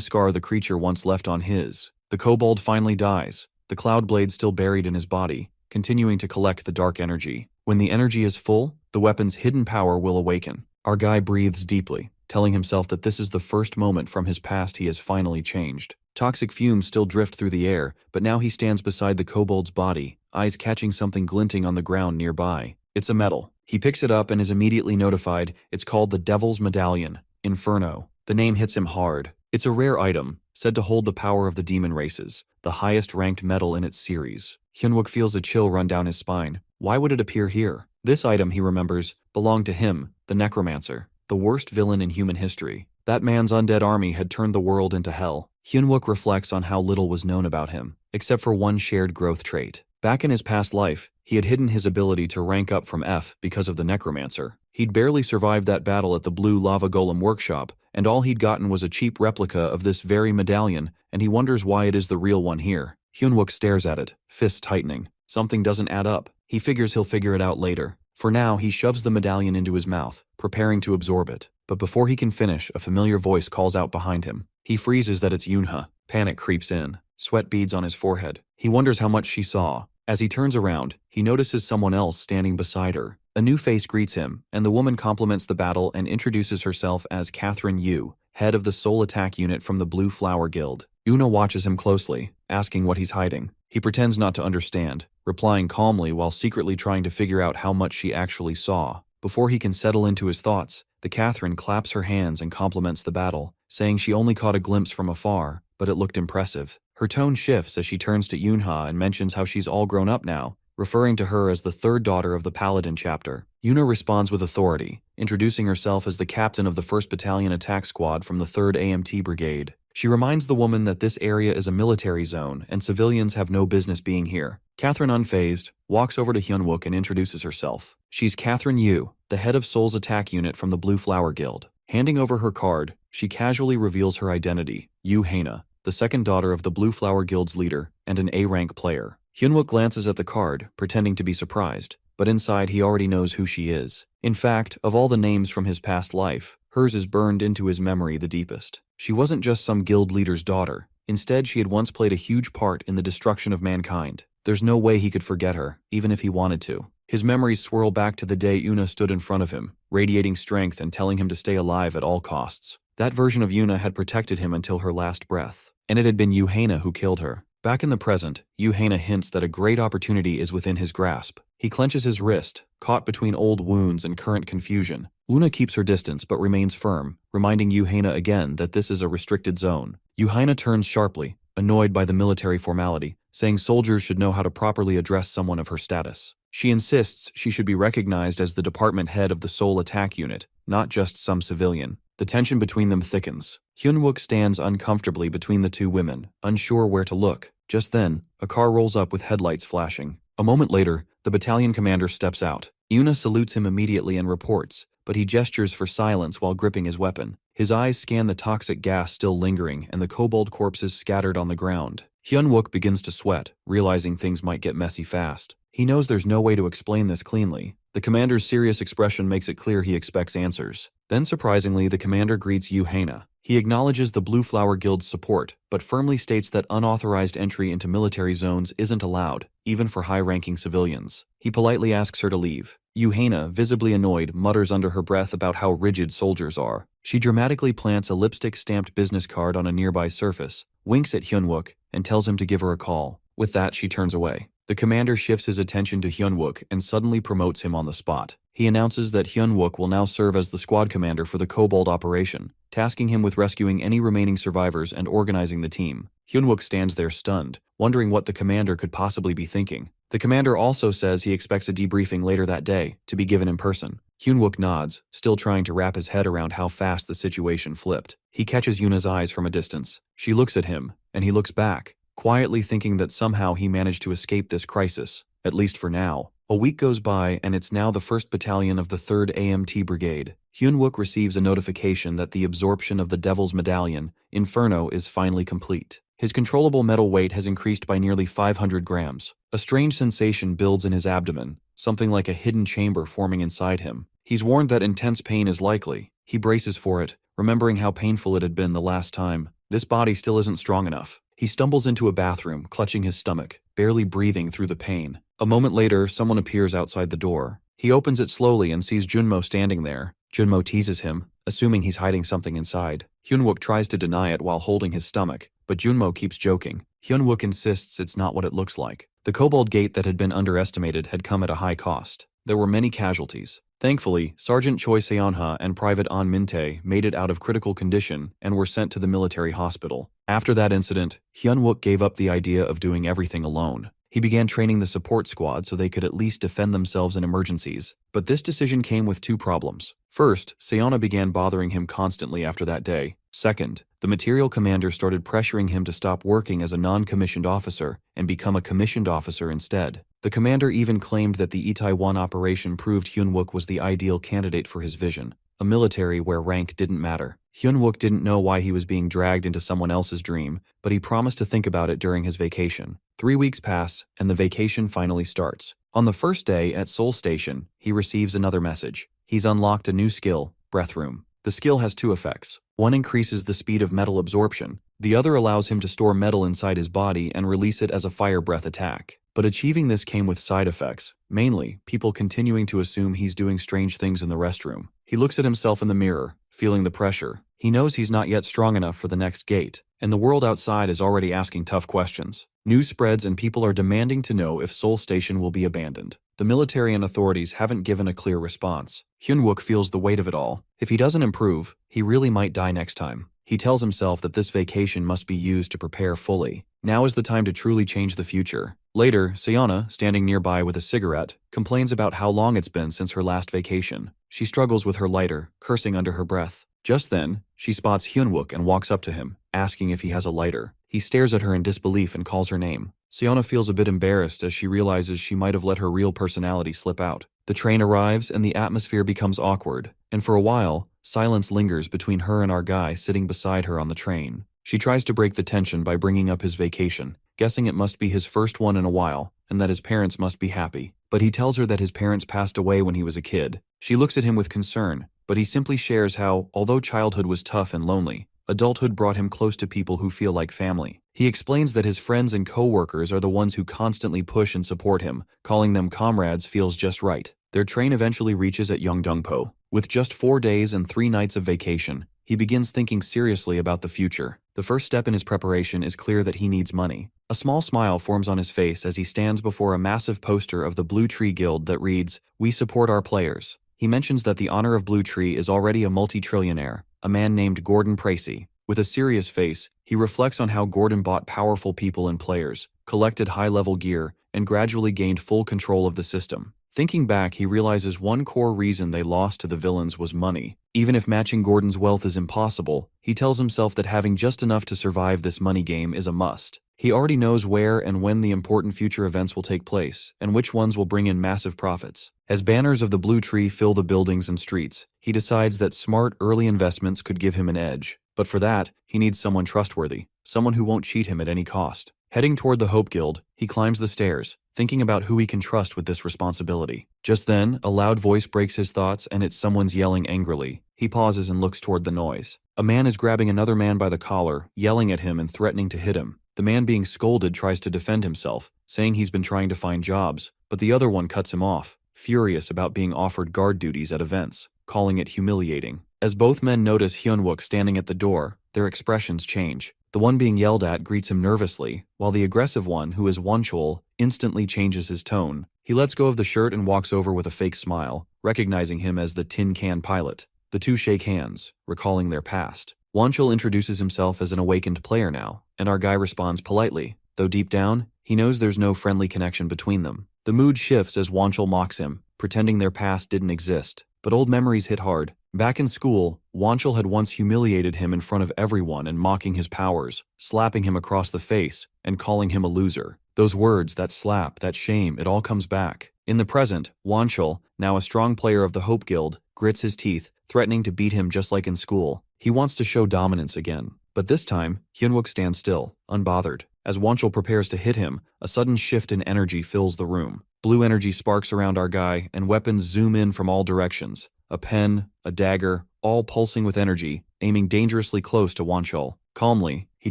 A: scar the creature once left on his. The kobold finally dies, the cloud blade still buried in his body, continuing to collect the dark energy. When the energy is full, the weapon's hidden power will awaken. Our guy breathes deeply, telling himself that this is the first moment from his past he has finally changed. Toxic fumes still drift through the air, but now he stands beside the kobold's body, eyes catching something glinting on the ground nearby. It's a medal. He picks it up and is immediately notified it's called the Devil's Medallion, Inferno. The name hits him hard. It's a rare item, said to hold the power of the demon races, the highest-ranked medal in its series. Hyunwook feels a chill run down his spine. Why would it appear here? This item, he remembers, belonged to him, the necromancer, the worst villain in human history. That man's undead army had turned the world into hell. Hyunwook reflects on how little was known about him, except for one shared growth trait. Back in his past life, he had hidden his ability to rank up from F because of the necromancer. He'd barely survived that battle at the Blue Lava Golem workshop, and all he'd gotten was a cheap replica of this very medallion, and he wonders why it is the real one here. Hyunwook stares at it, fists tightening. Something doesn't add up. He figures he'll figure it out later. For now, he shoves the medallion into his mouth, preparing to absorb it. But before he can finish, a familiar voice calls out behind him. He freezes that it's Yunha. Panic creeps in. Sweat beads on his forehead. He wonders how much she saw. As he turns around, he notices someone else standing beside her. A new face greets him, and the woman compliments the battle and introduces herself as Catherine Yu, head of the Soul Attack Unit from the Blue Flower Guild. Yuna watches him closely, asking what he's hiding. He pretends not to understand, replying calmly while secretly trying to figure out how much she actually saw. Before he can settle into his thoughts, the Catherine claps her hands and compliments the battle, saying she only caught a glimpse from afar, but it looked impressive. Her tone shifts as she turns to Yunha and mentions how she's all grown up now, referring to her as the third daughter of the Paladin chapter. Yuna responds with authority, introducing herself as the captain of the 1st Battalion Attack Squad from the 3rd AMT Brigade. She reminds the woman that this area is a military zone and civilians have no business being here. Catherine, unfazed, walks over to Hyunwook and introduces herself. She's Catherine Yu, the head of Soul's Attack Unit from the Blue Flower Guild. Handing over her card, she casually reveals her identity, Yu Haina, the second daughter of the Blue Flower Guild's leader and an A-rank player. Hyunwook glances at the card, pretending to be surprised, but inside he already knows who she is. In fact, of all the names from his past life, hers is burned into his memory the deepest. She wasn't just some guild leader's daughter. Instead, she had once played a huge part in the destruction of mankind. There's no way he could forget her, even if he wanted to. His memories swirl back to the day Yuna stood in front of him, radiating strength and telling him to stay alive at all costs. That version of Yuna had protected him until her last breath, and it had been Yuhaina who killed her. Back in the present, Yuhaina hints that a great opportunity is within his grasp. He clenches his wrist, caught between old wounds and current confusion. Una keeps her distance but remains firm, reminding Yuhaina again that this is a restricted zone. Yuhaina turns sharply, annoyed by the military formality, saying soldiers should know how to properly address someone of her status. She insists she should be recognized as the department head of the Soul Attack Unit, not just some civilian. The tension between them thickens. Hyunwook stands uncomfortably between the two women, unsure where to look. Just then, a car rolls up with headlights flashing. A moment later, the battalion commander steps out. Yuna salutes him immediately and reports, but he gestures for silence while gripping his weapon. His eyes scan the toxic gas still lingering and the kobold corpses scattered on the ground. Hyunwook begins to sweat, realizing things might get messy fast. He knows there's no way to explain this cleanly. The commander's serious expression makes it clear he expects answers. Then surprisingly, the commander greets Yuhaina. He acknowledges the Blue Flower Guild's support, but firmly states that unauthorized entry into military zones isn't allowed, even for high-ranking civilians. He politely asks her to leave. Yuhaina, visibly annoyed, mutters under her breath about how rigid soldiers are. She dramatically plants a lipstick-stamped business card on a nearby surface, winks at Hyunwook, and tells him to give her a call. With that, she turns away. The commander shifts his attention to Hyunwook and suddenly promotes him on the spot. He announces that Hyunwook will now serve as the squad commander for the Kobold operation, tasking him with rescuing any remaining survivors and organizing the team. Hyunwook stands there stunned, wondering what the commander could possibly be thinking. The commander also says he expects a debriefing later that day, to be given in person. Hyunwook nods, still trying to wrap his head around how fast the situation flipped. He catches Yuna's eyes from a distance. She looks at him, and he looks back, quietly thinking that somehow he managed to escape this crisis, at least for now. A week goes by and it's now the 1st Battalion of the 3rd AMT Brigade. Hyunwook receives a notification that the absorption of the Devil's Medallion, Inferno, is finally complete. His controllable metal weight has increased by nearly 500 grams. A strange sensation builds in his abdomen, something like a hidden chamber forming inside him. He's warned that intense pain is likely. He braces for it, remembering how painful it had been the last time. This body still isn't strong enough. He stumbles into a bathroom, clutching his stomach, barely breathing through the pain. A moment later, someone appears outside the door. He opens it slowly and sees Junmo standing there. Junmo teases him, assuming he's hiding something inside. Hyunwook tries to deny it while holding his stomach, but Junmo keeps joking. Hyunwook insists it's not what it looks like. The Kobold gate that had been underestimated had come at a high cost. There were many casualties. Thankfully, Sergeant Choi Seonha and Private An Min-tae made it out of critical condition and were sent to the military hospital. After that incident, Hyunwook gave up the idea of doing everything alone. He began training the support squad so they could at least defend themselves in emergencies. But this decision came with 2 problems. First, Seonha began bothering him constantly after that day. Second, the material commander started pressuring him to stop working as a non-commissioned officer and become a commissioned officer instead. The commander even claimed that the Itaewon operation proved Hyunwook was the ideal candidate for his vision, a military where rank didn't matter. Hyunwook didn't know why he was being dragged into someone else's dream, but he promised to think about it during his vacation. 3 weeks pass, and the vacation finally starts. On the first day at Seoul Station, he receives another message. He's unlocked a new skill, Breath Room. The skill has 2 effects. One increases the speed of metal absorption. The other allows him to store metal inside his body and release it as a fire breath attack. But achieving this came with side effects, mainly people continuing to assume he's doing strange things in the restroom. He looks at himself in the mirror, feeling the pressure. He knows he's not yet strong enough for the next gate, and the world outside is already asking tough questions. News spreads and people are demanding to know if Seoul Station will be abandoned. The military and authorities haven't given a clear response. Hyunwook feels the weight of it all. If he doesn't improve, he really might die next time. He tells himself that this vacation must be used to prepare fully. Now is the time to truly change the future. Later, Seonha, standing nearby with a cigarette, complains about how long it's been since her last vacation. She struggles with her lighter, cursing under her breath. Just then, she spots Hyunwook and walks up to him, asking if he has a lighter. He stares at her in disbelief and calls her name. Seonha feels a bit embarrassed as she realizes she might have let her real personality slip out. The train arrives and the atmosphere becomes awkward, and for a while, silence lingers between her and our guy sitting beside her on the train. She tries to break the tension by bringing up his vacation, guessing it must be his first one in a while, and that his parents must be happy. But he tells her that his parents passed away when he was a kid. She looks at him with concern, but he simply shares how, although childhood was tough and lonely, adulthood brought him close to people who feel like family. He explains that his friends and co-workers are the ones who constantly push and support him. Calling them comrades feels just right. Their train eventually reaches at Yeongdeungpo. With just 4 days and 3 nights of vacation, he begins thinking seriously about the future. The first step in his preparation is clear that he needs money. A small smile forms on his face as he stands before a massive poster of the Blue Tree Guild that reads, "We support our players." He mentions that the honor of Blue Tree is already a multi-trillionaire, a man named Gordon Precy. With a serious face, he reflects on how Gordon bought powerful people and players, collected high-level gear, and gradually gained full control of the system. Thinking back, he realizes one core reason they lost to the villains was money. Even if matching Gordon's wealth is impossible, he tells himself that having just enough to survive this money game is a must. He already knows where and when the important future events will take place, and which ones will bring in massive profits. As banners of the Blue Tree fill the buildings and streets, he decides that smart early investments could give him an edge. But for that, he needs someone trustworthy, someone who won't cheat him at any cost. Heading toward the Hope Guild, he climbs the stairs, thinking about who he can trust with this responsibility. Just then, a loud voice breaks his thoughts and it's someone's yelling angrily. He pauses and looks toward the noise. A man is grabbing another man by the collar, yelling at him and threatening to hit him. The man being scolded tries to defend himself, saying he's been trying to find jobs, but the other one cuts him off, furious about being offered guard duties at events, calling it humiliating. As both men notice Hyunwook standing at the door, their expressions change. The one being yelled at greets him nervously, while the aggressive one, who is Wonchul, instantly changes his tone. He lets go of the shirt and walks over with a fake smile, recognizing him as the tin can pilot. The two shake hands, recalling their past. Wanchul introduces himself as an awakened player now, and our guy responds politely, though deep down, he knows there's no friendly connection between them. The mood shifts as Wanchul mocks him, pretending their past didn't exist. But old memories hit hard. Back in school, Wanchul had once humiliated him in front of everyone and mocking his powers, slapping him across the face, and calling him a loser. Those words, that slap, that shame, it all comes back. In the present, Wanchul, now a strong player of the Hope Guild, grits his teeth, threatening to beat him just like in school. He wants to show dominance again. But this time, Hyunwook stands still, unbothered. As Wanchul prepares to hit him, a sudden shift in energy fills the room. Blue energy sparks around our guy, and weapons zoom in from all directions. A pen, a dagger, all pulsing with energy, aiming dangerously close to Wanchul. Calmly, he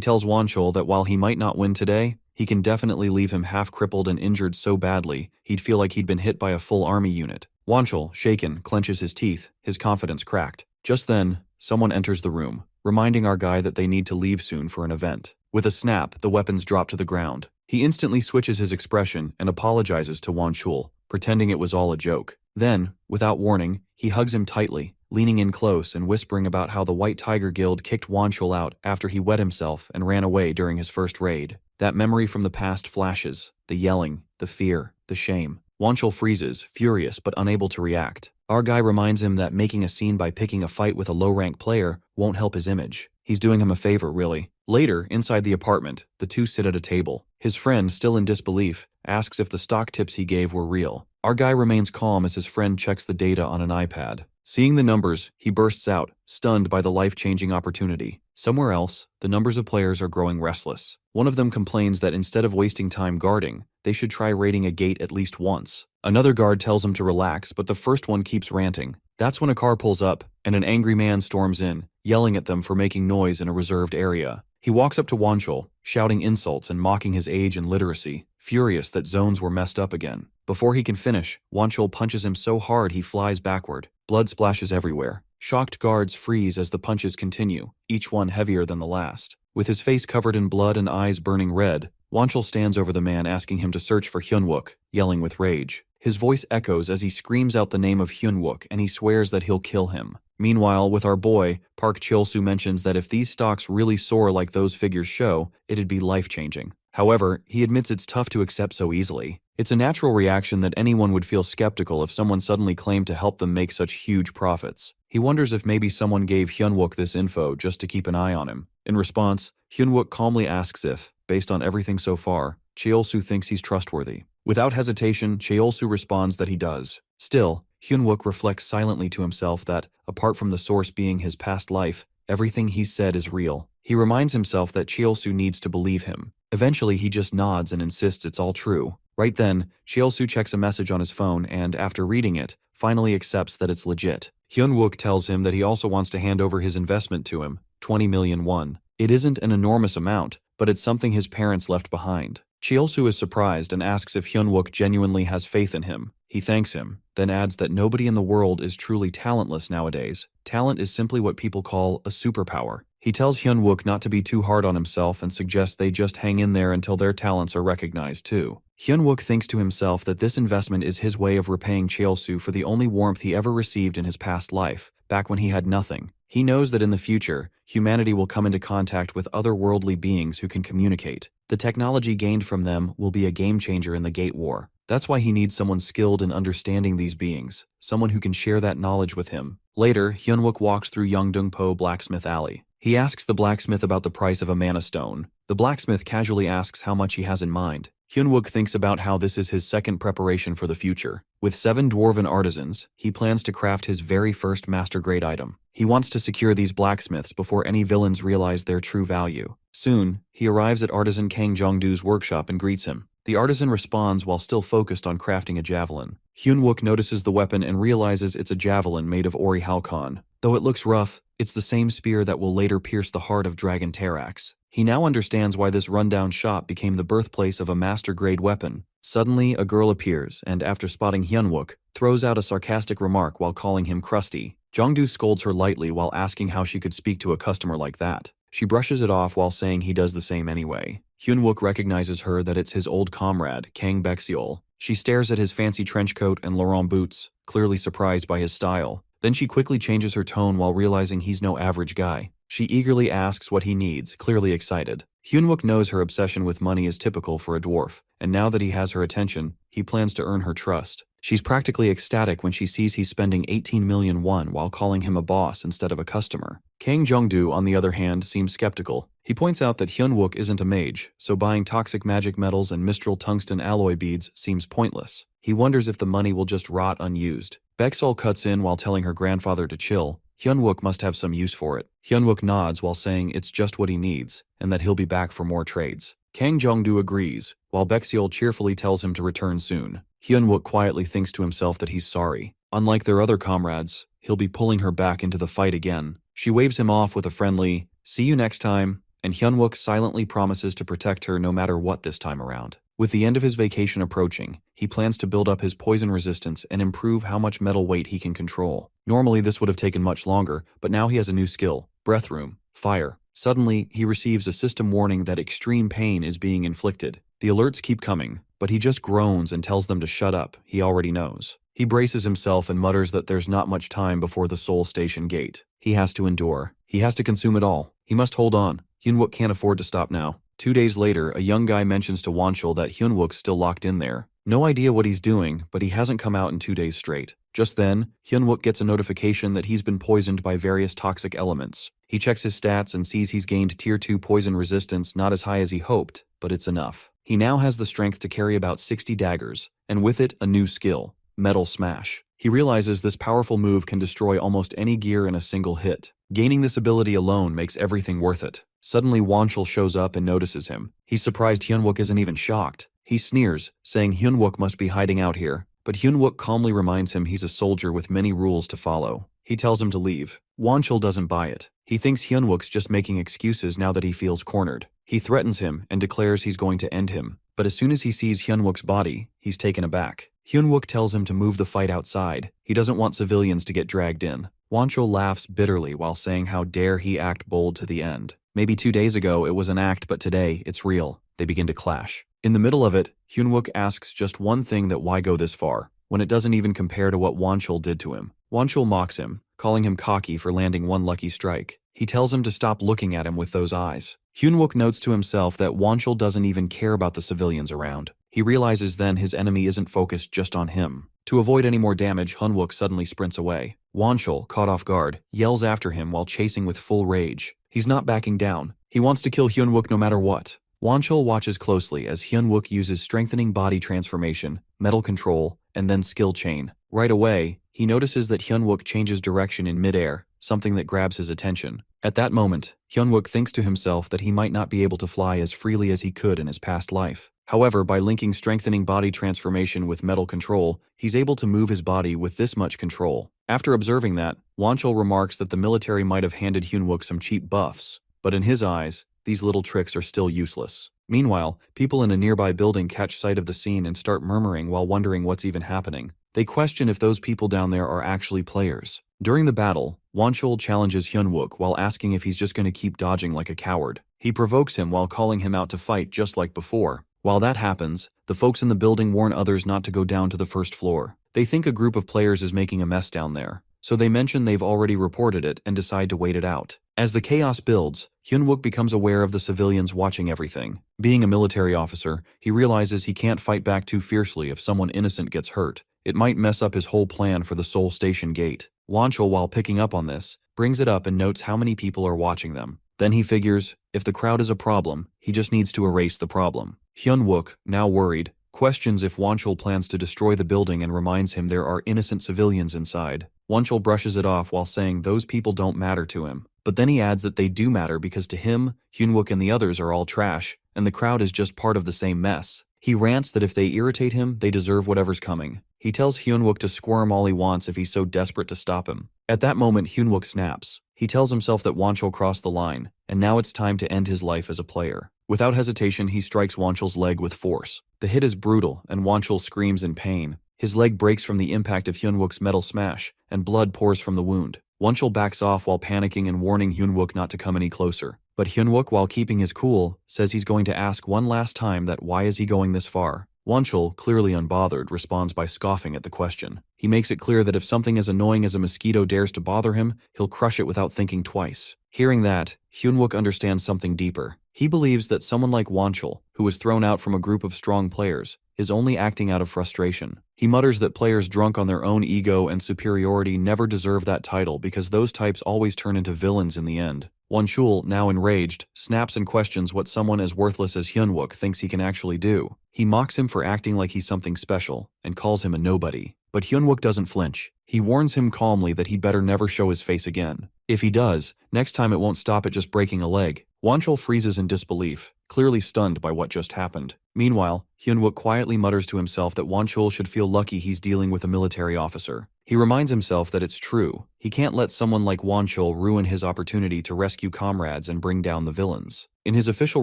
A: tells Wanchul that while he might not win today, he can definitely leave him half-crippled and injured so badly, he'd feel like he'd been hit by a full army unit. Wanchul, shaken, clenches his teeth, his confidence cracked. Just then, someone enters the room, reminding our guy that they need to leave soon for an event. With a snap, the weapons drop to the ground. He instantly switches his expression and apologizes to Wanchul, pretending it was all a joke. Then, without warning, he hugs him tightly, leaning in close and whispering about how the White Tiger Guild kicked Wanchul out after he wet himself and ran away during his first raid. That memory from the past flashes, the yelling, the fear, the shame. Wanchul freezes, furious but unable to react. Our guy reminds him that making a scene by picking a fight with a low-rank player won't help his image. He's doing him a favor, really. Later, inside the apartment, the two sit at a table. His friend, still in disbelief, asks if the stock tips he gave were real. Our guy remains calm as his friend checks the data on an iPad. Seeing the numbers, he bursts out, stunned by the life-changing opportunity. Somewhere else, the numbers of players are growing restless. One of them complains that instead of wasting time guarding, they should try raiding a gate at least once. Another guard tells him to relax, but the first one keeps ranting. That's when a car pulls up, and an angry man storms in, yelling at them for making noise in a reserved area. He walks up to Wanchul, shouting insults and mocking his age and literacy, furious that zones were messed up again. Before he can finish, Wanchul punches him so hard he flies backward. Blood splashes everywhere. Shocked guards freeze as the punches continue, each one heavier than the last. With his face covered in blood and eyes burning red, Wanchul stands over the man asking him to search for Hyunwook, yelling with rage. His voice echoes as he screams out the name of Hyunwook and he swears that he'll kill him. Meanwhile, with our boy, Park Cheol-soo mentions that if these stocks really soar like those figures show, it'd be life-changing. However, he admits it's tough to accept so easily. It's a natural reaction that anyone would feel skeptical if someone suddenly claimed to help them make such huge profits. He wonders if maybe someone gave Hyunwook this info just to keep an eye on him. In response, Hyunwook calmly asks if, based on everything so far, Cheol-soo thinks he's trustworthy. Without hesitation, Cheol-soo responds that he does. Still, Hyunwook reflects silently to himself that, apart from the source being his past life, everything he's said is real. He reminds himself that Cheol-soo needs to believe him. Eventually, he just nods and insists it's all true. Right then, Cheol-soo checks a message on his phone and, after reading it, finally accepts that it's legit. Hyunwook tells him that he also wants to hand over his investment to him, 20 million won. It isn't an enormous amount, but it's something his parents left behind. Cheol-soo is surprised and asks if Hyunwook genuinely has faith in him. He thanks him, then adds that nobody in the world is truly talentless nowadays. Talent is simply what people call a superpower. He tells Hyunwook not to be too hard on himself and suggests they just hang in there until their talents are recognized too. Hyunwook thinks to himself that this investment is his way of repaying Cheol-soo for the only warmth he ever received in his past life, back when he had nothing. He knows that in the future, humanity will come into contact with otherworldly beings who can communicate. The technology gained from them will be a game changer in the Gate War. That's why he needs someone skilled in understanding these beings, someone who can share that knowledge with him. Later, Hyunwook walks through Yeongdeungpo Blacksmith Alley. He asks the blacksmith about the price of a mana stone. The blacksmith casually asks how much he has in mind. Hyunwook thinks about how this is his second preparation for the future. With 7 dwarven artisans, he plans to craft his very first master-grade item. He wants to secure these blacksmiths before any villains realize their true value. Soon, he arrives at artisan Kang Jongdu's workshop and greets him. The artisan responds while still focused on crafting a javelin. Hyunwook notices the weapon and realizes it's a javelin made of Ori Halcon. Though it looks rough, it's the same spear that will later pierce the heart of Dragon Terax. He now understands why this rundown shop became the birthplace of a master-grade weapon. Suddenly, a girl appears and, after spotting Hyunwook, throws out a sarcastic remark while calling him crusty. Jongdu scolds her lightly while asking how she could speak to a customer like that. She brushes it off while saying he does the same anyway. Hyunwook recognizes her that it's his old comrade, Kang Baekseol. She stares at his fancy trench coat and Laurent boots, clearly surprised by his style. Then she quickly changes her tone while realizing he's no average guy. She eagerly asks what he needs, clearly excited. Hyunwook knows her obsession with money is typical for a dwarf, and now that he has her attention, he plans to earn her trust. She's practically ecstatic when she sees he's spending 18 million won while calling him a boss instead of a customer. Kang Jongdu, on the other hand, seems skeptical. He points out that Hyunwook isn't a mage, so buying toxic magic metals and Mistral tungsten alloy beads seems pointless. He wonders if the money will just rot unused. Baekseol cuts in while telling her grandfather to chill. Hyunwook must have some use for it. Hyunwook nods while saying it's just what he needs, and that he'll be back for more trades. Kang Jongdu agrees, while Baekseol cheerfully tells him to return soon. Hyunwook quietly thinks to himself that he's sorry. Unlike their other comrades, he'll be pulling her back into the fight again. She waves him off with a friendly, "See you next time," and Hyunwook silently promises to protect her no matter what this time around. With the end of his vacation approaching, he plans to build up his poison resistance and improve how much metal weight he can control. Normally this would have taken much longer, but now he has a new skill, Breath Room, Fire. Suddenly, he receives a system warning that extreme pain is being inflicted. The alerts keep coming, but he just groans and tells them to shut up, he already knows. He braces himself and mutters that there's not much time before the Seoul Station gate. He has to endure. He has to consume it all. He must hold on. Hyunwook can't afford to stop now. 2 days later, a young guy mentions to Wonchul that Hyunwook's still locked in there. No idea what he's doing, but he hasn't come out in 2 days straight. Just then, Hyunwook gets a notification that he's been poisoned by various toxic elements. He checks his stats and sees he's gained Tier 2 poison resistance, not as high as he hoped, but it's enough. He now has the strength to carry about 60 daggers, and with it, a new skill, Metal Smash. He realizes this powerful move can destroy almost any gear in a single hit. Gaining this ability alone makes everything worth it. Suddenly Wonchul shows up and notices him. He's surprised Hyunwook isn't even shocked. He sneers, saying Hyunwook must be hiding out here, but Hyunwook calmly reminds him he's a soldier with many rules to follow. He tells him to leave. Wonchul doesn't buy it. He thinks Hyunwook's just making excuses now that he feels cornered. He threatens him and declares he's going to end him, but as soon as he sees Hyunwook's body, he's taken aback. Hyunwook tells him to move the fight outside. He doesn't want civilians to get dragged in. Wonchul laughs bitterly while saying how dare he act bold to the end. Maybe 2 days ago it was an act, but today it's real. They begin to clash. In the middle of it, Hyunwook asks just one thing, that why go this far, when it doesn't even compare to what Wonchul did to him. Wonchul mocks him, calling him cocky for landing one lucky strike. He tells him to stop looking at him with those eyes. Hyunwook notes to himself that Wonchul doesn't even care about the civilians around. He realizes then his enemy isn't focused just on him. To avoid any more damage, Hyunwook suddenly sprints away. Wonchul, caught off guard, yells after him while chasing with full rage. He's not backing down. He wants to kill Hyunwook no matter what. Wonchul watches closely as Hyunwook uses strengthening body transformation, metal control, and then skill chain. Right away, he notices that Hyunwook changes direction in midair, something that grabs his attention. At that moment, Hyunwook thinks to himself that he might not be able to fly as freely as he could in his past life. However, by linking strengthening body transformation with metal control, he's able to move his body with this much control. After observing that, Wonchul remarks that the military might have handed Hyunwook some cheap buffs, but in his eyes, these little tricks are still useless. Meanwhile, people in a nearby building catch sight of the scene and start murmuring while wondering what's even happening. They question if those people down there are actually players. During the battle, Wonchul challenges Hyunwook while asking if he's just going to keep dodging like a coward. He provokes him while calling him out to fight just like before. While that happens, the folks in the building warn others not to go down to the first floor. They think a group of players is making a mess down there, so they mention they've already reported it and decide to wait it out. As the chaos builds, Hyunwook becomes aware of the civilians watching everything. Being a military officer, he realizes he can't fight back too fiercely if someone innocent gets hurt. It might mess up his whole plan for the Seoul Station gate. Wonchul, while picking up on this, brings it up and notes how many people are watching them. Then he figures, if the crowd is a problem, he just needs to erase the problem. Hyunwook, now worried, questions if Wonchul plans to destroy the building and reminds him there are innocent civilians inside. Wonchul brushes it off while saying those people don't matter to him. But then he adds that they do matter because to him, Hyunwook and the others are all trash, and the crowd is just part of the same mess. He rants that if they irritate him, they deserve whatever's coming. He tells Hyunwook to squirm all he wants if he's so desperate to stop him. At that moment, Hyunwook snaps. He tells himself that Wonchul crossed the line, and now it's time to end his life as a player. Without hesitation, he strikes Wonchul's leg with force. The hit is brutal, and Wonchul screams in pain. His leg breaks from the impact of Hyunwook's metal smash, and blood pours from the wound. Wonchul backs off while panicking and warning Hyunwook not to come any closer. But Hyunwook, while keeping his cool, says he's going to ask one last time that why is he going this far. Wonchul, clearly unbothered, responds by scoffing at the question. He makes it clear that if something as annoying as a mosquito dares to bother him, he'll crush it without thinking twice. Hearing that, Hyunwook understands something deeper. He believes that someone like Wonchul, who was thrown out from a group of strong players, is only acting out of frustration. He mutters that players drunk on their own ego and superiority never deserve that title because those types always turn into villains in the end. Wonchul, now enraged, snaps and questions what someone as worthless as Hyunwook thinks he can actually do. He mocks him for acting like he's something special, and calls him a nobody. But Hyunwook doesn't flinch. He warns him calmly that he better never show his face again. If he does, next time it won't stop at just breaking a leg. Wonchul freezes in disbelief, clearly stunned by what just happened. Meanwhile, Hyunwook quietly mutters to himself that Wonchul should feel lucky he's dealing with a military officer. He reminds himself that it's true. He can't let someone like Wonchul ruin his opportunity to rescue comrades and bring down the villains. In his official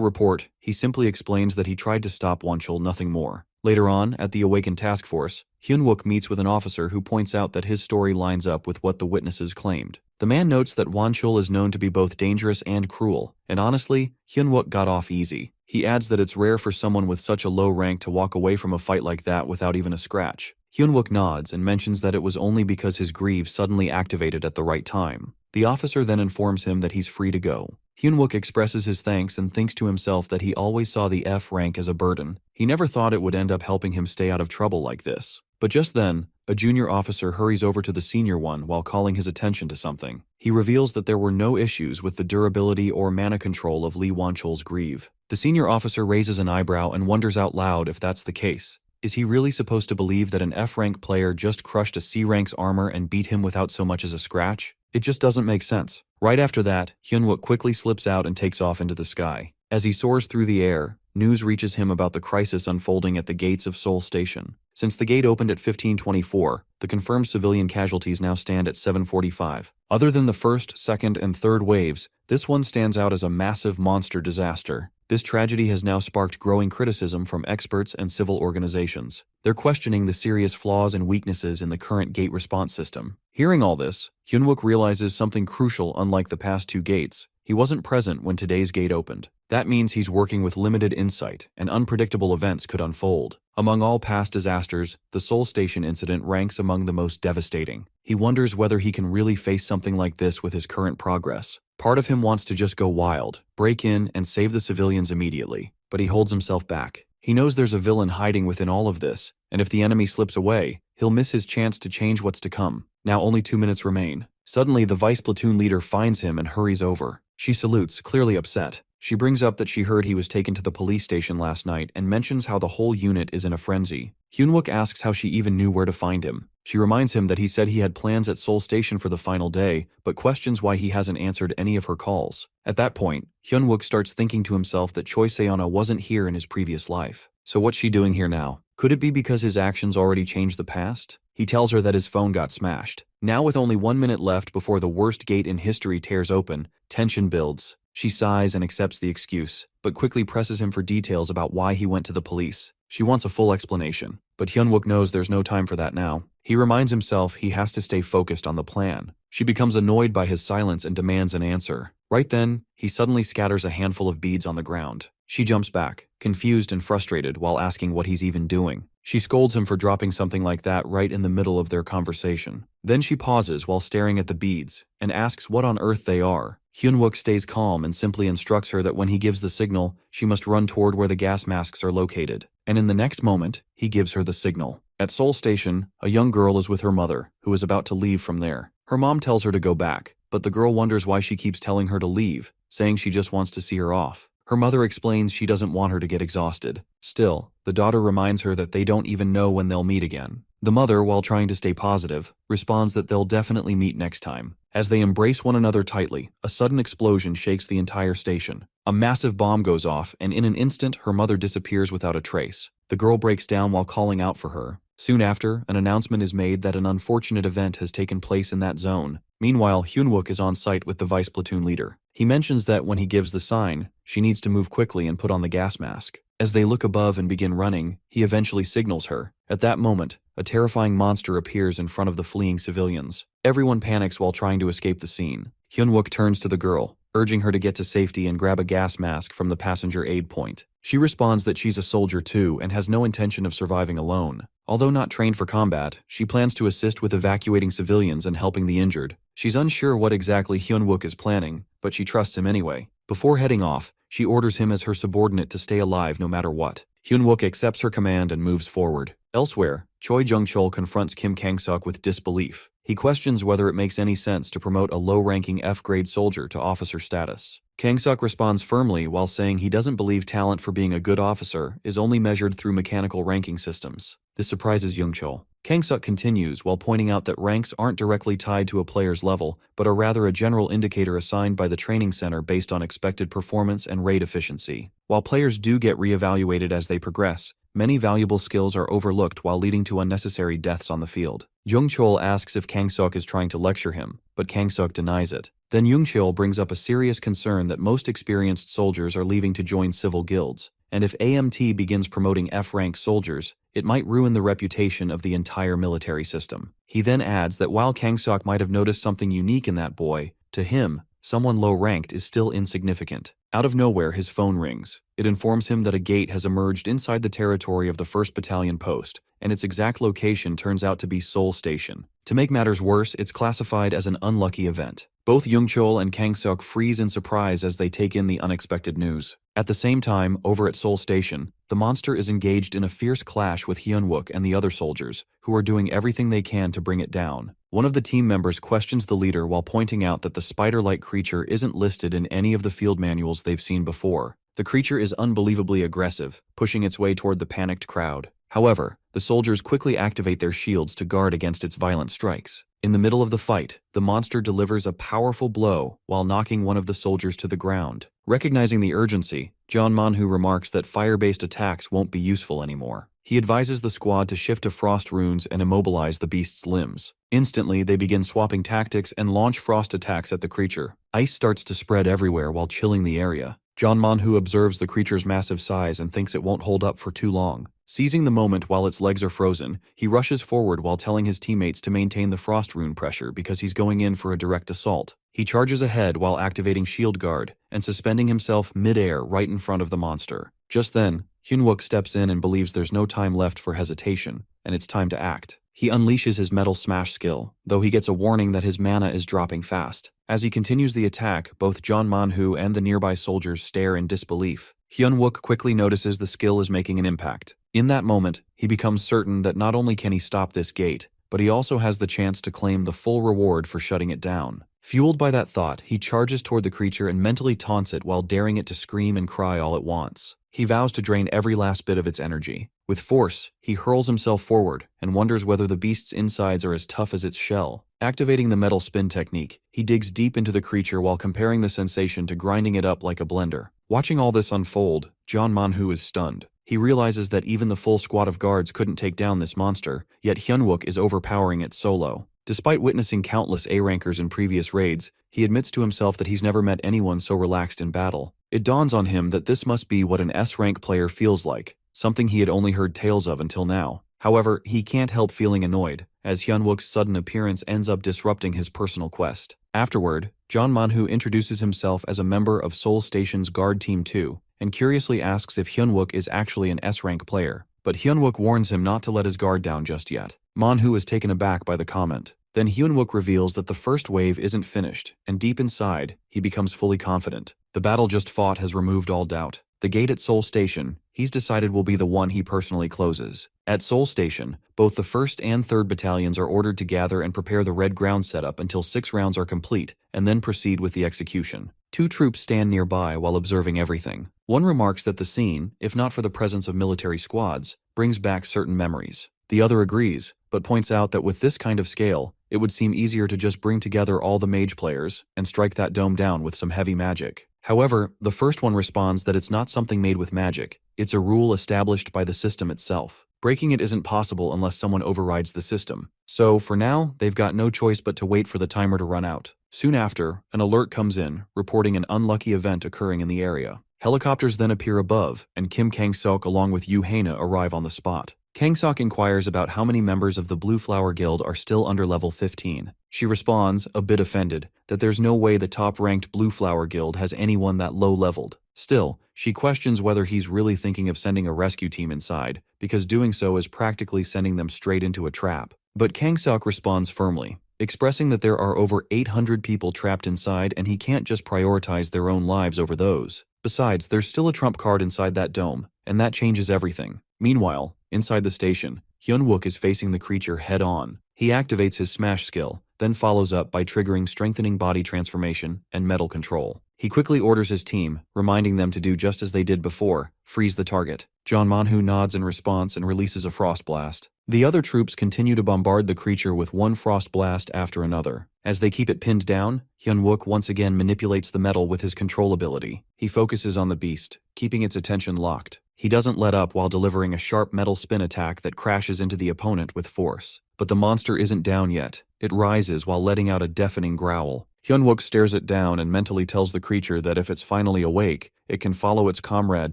A: report, he simply explains that he tried to stop Wonchul, nothing more. Later on, at the Awakened Task Force, Hyunwook meets with an officer who points out that his story lines up with what the witnesses claimed. The man notes that Wonchul is known to be both dangerous and cruel, and honestly, Hyunwook got off easy. He adds that it's rare for someone with such a low rank to walk away from a fight like that without even a scratch. Hyunwook nods and mentions that it was only because his greave suddenly activated at the right time. The officer then informs him that he's free to go. Hyunwook expresses his thanks and thinks to himself that he always saw the F rank as a burden. He never thought it would end up helping him stay out of trouble like this. But just then, a junior officer hurries over to the senior one while calling his attention to something. He reveals that there were no issues with the durability or mana control of Lee Wonchul's greave. The senior officer raises an eyebrow and wonders out loud if that's the case. Is he really supposed to believe that an F-rank player just crushed a C-rank's armor and beat him without so much as a scratch? It just doesn't make sense. Right after that, Hyunwook quickly slips out and takes off into the sky. As he soars through the air, news reaches him about the crisis unfolding at the gates of Seoul Station. Since the gate opened at 1524, the confirmed civilian casualties now stand at 745. Other than the first, second, and third waves, this one stands out as a massive monster disaster. This tragedy has now sparked growing criticism from experts and civil organizations. They're questioning the serious flaws and weaknesses in the current gate response system. Hearing all this, Hyunwook realizes something crucial. Unlike the past two gates, he wasn't present when today's gate opened. That means he's working with limited insight, and unpredictable events could unfold. Among all past disasters, the Seoul Station incident ranks among the most devastating. He wonders whether he can really face something like this with his current progress. Part of him wants to just go wild, break in, and save the civilians immediately, but he holds himself back. He knows there's a villain hiding within all of this, and if the enemy slips away, he'll miss his chance to change what's to come. Now only 2 minutes remain. Suddenly, the vice platoon leader finds him and hurries over. She salutes, clearly upset. She brings up that she heard he was taken to the police station last night and mentions how the whole unit is in a frenzy. Hyunwook asks how she even knew where to find him. She reminds him that he said he had plans at Seoul Station for the final day, but questions why he hasn't answered any of her calls. At that point, Hyunwook starts thinking to himself that Choi Seona wasn't here in his previous life. So what's she doing here now? Could it be because his actions already changed the past? He tells her that his phone got smashed. Now with only 1 minute left before the worst gate in history tears open, tension builds. She sighs and accepts the excuse, but quickly presses him for details about why he went to the police. She wants a full explanation, but Hyunwook knows there's no time for that now. He reminds himself he has to stay focused on the plan. She becomes annoyed by his silence and demands an answer. Right then, he suddenly scatters a handful of beads on the ground. She jumps back, confused and frustrated while asking what he's even doing. She scolds him for dropping something like that right in the middle of their conversation. Then she pauses while staring at the beads and asks what on earth they are. Hyunwook stays calm and simply instructs her that when he gives the signal, she must run toward where the gas masks are located. And in the next moment, he gives her the signal. At Seoul Station, a young girl is with her mother, who is about to leave from there. Her mom tells her to go back, but the girl wonders why she keeps telling her to leave, saying she just wants to see her off. Her mother explains she doesn't want her to get exhausted. Still, the daughter reminds her that they don't even know when they'll meet again. The mother, while trying to stay positive, responds that they'll definitely meet next time. As they embrace one another tightly, a sudden explosion shakes the entire station. A massive bomb goes off, and in an instant, her mother disappears without a trace. The girl breaks down while calling out for her. Soon after, an announcement is made that an unfortunate event has taken place in that zone. Meanwhile, Hyunwook is on site with the vice platoon leader. He mentions that when he gives the sign, she needs to move quickly and put on the gas mask. As they look above and begin running, he eventually signals her. At that moment, a terrifying monster appears in front of the fleeing civilians. Everyone panics while trying to escape the scene. Hyunwook turns to the girl. urging her to get to safety and grab a gas mask from the passenger aid point. She responds that she's a soldier too and has no intention of surviving alone. Although not trained for combat, she plans to assist with evacuating civilians and helping the injured. She's unsure what exactly Hyun-wook is planning, but she trusts him anyway. Before heading off, she orders him as her subordinate to stay alive no matter what. Hyun-wook accepts her command and moves forward. Elsewhere, Choi Jung-chol confronts Kim Kang-seok with disbelief. He questions whether it makes any sense to promote a low-ranking F-grade soldier to officer status. Kang-seok responds firmly while saying he doesn't believe talent for being a good officer is only measured through mechanical ranking systems. This surprises Jung-chol. Kang-seok continues while pointing out that ranks aren't directly tied to a player's level, but are rather a general indicator assigned by the training center based on expected performance and raid efficiency. While players do get re-evaluated as they progress, many valuable skills are overlooked while leading to unnecessary deaths on the field. Jung-chol asks if Kang-seok is trying to lecture him, but Kang-seok denies it. Then Jung-chol brings up a serious concern that most experienced soldiers are leaving to join civil guilds, and if AMT begins promoting F-rank soldiers, it might ruin the reputation of the entire military system. He then adds that while Kang-seok might have noticed something unique in that boy, to him, someone low-ranked is still insignificant. Out of nowhere, his phone rings. It informs him that a gate has emerged inside the territory of the 1st Battalion post, and its exact location turns out to be Seoul Station. To make matters worse, it's classified as an unlucky event. Both Jung-chol and Kang-seok freeze in surprise as they take in the unexpected news. At the same time, over at Seoul Station, the monster is engaged in a fierce clash with Hyun-wook and the other soldiers, who are doing everything they can to bring it down. One of the team members questions the leader while pointing out that the spider-like creature isn't listed in any of the field manuals they've seen before. The creature is unbelievably aggressive, pushing its way toward the panicked crowd. However, the soldiers quickly activate their shields to guard against its violent strikes. In the middle of the fight, the monster delivers a powerful blow while knocking one of the soldiers to the ground. Recognizing the urgency, John Manhwa remarks that fire-based attacks won't be useful anymore. He advises the squad to shift to frost runes and immobilize the beast's limbs. Instantly, they begin swapping tactics and launch frost attacks at the creature. Ice starts to spread everywhere while chilling the area. John Manhwa observes the creature's massive size and thinks it won't hold up for too long. Seizing the moment while its legs are frozen, he rushes forward while telling his teammates to maintain the frost rune pressure because he's going in for a direct assault. He charges ahead while activating Shield Guard and suspending himself mid-air right in front of the monster. Just then, Hyun-wook steps in and believes there's no time left for hesitation, and it's time to act. He unleashes his Metal Smash skill, though he gets a warning that his mana is dropping fast. As he continues the attack, both John Manhwa and the nearby soldiers stare in disbelief. Hyun-wook quickly notices the skill is making an impact. In that moment, he becomes certain that not only can he stop this gate, but he also has the chance to claim the full reward for shutting it down. Fueled by that thought, he charges toward the creature and mentally taunts it while daring it to scream and cry all at once. He vows to drain every last bit of its energy. With force, he hurls himself forward and wonders whether the beast's insides are as tough as its shell. Activating the metal spin technique, he digs deep into the creature while comparing the sensation to grinding it up like a blender. Watching all this unfold, John Manhwa is stunned. He realizes that even the full squad of guards couldn't take down this monster, yet Hyun-wook is overpowering it solo. Despite witnessing countless A-rankers in previous raids, he admits to himself that he's never met anyone so relaxed in battle. It dawns on him that this must be what an S-rank player feels like, something he had only heard tales of until now. However, he can't help feeling annoyed, as Hyun-wook's sudden appearance ends up disrupting his personal quest. Afterward, John Manhwa introduces himself as a member of Seoul Station's Guard Team 2, and curiously asks if Hyun-wook is actually an S-rank player. But Hyun-wook warns him not to let his guard down just yet. Manhwa is taken aback by the comment. Then Hyun-wook reveals that the first wave isn't finished, and deep inside, he becomes fully confident. The battle just fought has removed all doubt. The gate at Seoul Station, he's decided will be the one he personally closes. At Seoul Station, both the 1st and 3rd Battalions are ordered to gather and prepare the red ground setup until 6 rounds are complete, and then proceed with the execution. 2 troops stand nearby while observing everything. One remarks that the scene, if not for the presence of military squads, brings back certain memories. The other agrees, but points out that with this kind of scale, it would seem easier to just bring together all the mage players and strike that dome down with some heavy magic. However, the first one responds that it's not something made with magic, it's a rule established by the system itself. Breaking it isn't possible unless someone overrides the system. So, for now, they've got no choice but to wait for the timer to run out. Soon after, an alert comes in, reporting an unlucky event occurring in the area. Helicopters then appear above, and Kim Kang-seok along with Yoo Hae-na arrive on the spot. Kangsok inquires about how many members of the Blue Flower Guild are still under level 15. She responds, a bit offended, that there's no way the top-ranked Blue Flower Guild has anyone that low-leveled. Still, she questions whether he's really thinking of sending a rescue team inside, because doing so is practically sending them straight into a trap. But Kangsok responds firmly, expressing that there are over 800 people trapped inside and he can't just prioritize their own lives over those. Besides, there's still a trump card inside that dome, and that changes everything. Meanwhile, inside the station, Hyunwook is facing the creature head-on. He activates his smash skill, then follows up by triggering strengthening body transformation and metal control. He quickly orders his team, reminding them to do just as they did before, freeze the target. Manhwa nods in response and releases a frost blast. The other troops continue to bombard the creature with one frost blast after another. As they keep it pinned down, Hyunwook once again manipulates the metal with his control ability. He focuses on the beast, keeping its attention locked. He doesn't let up while delivering a sharp metal spin attack that crashes into the opponent with force. But the monster isn't down yet. It rises while letting out a deafening growl. Hyunwook stares it down and mentally tells the creature that if it's finally awake, it can follow its comrade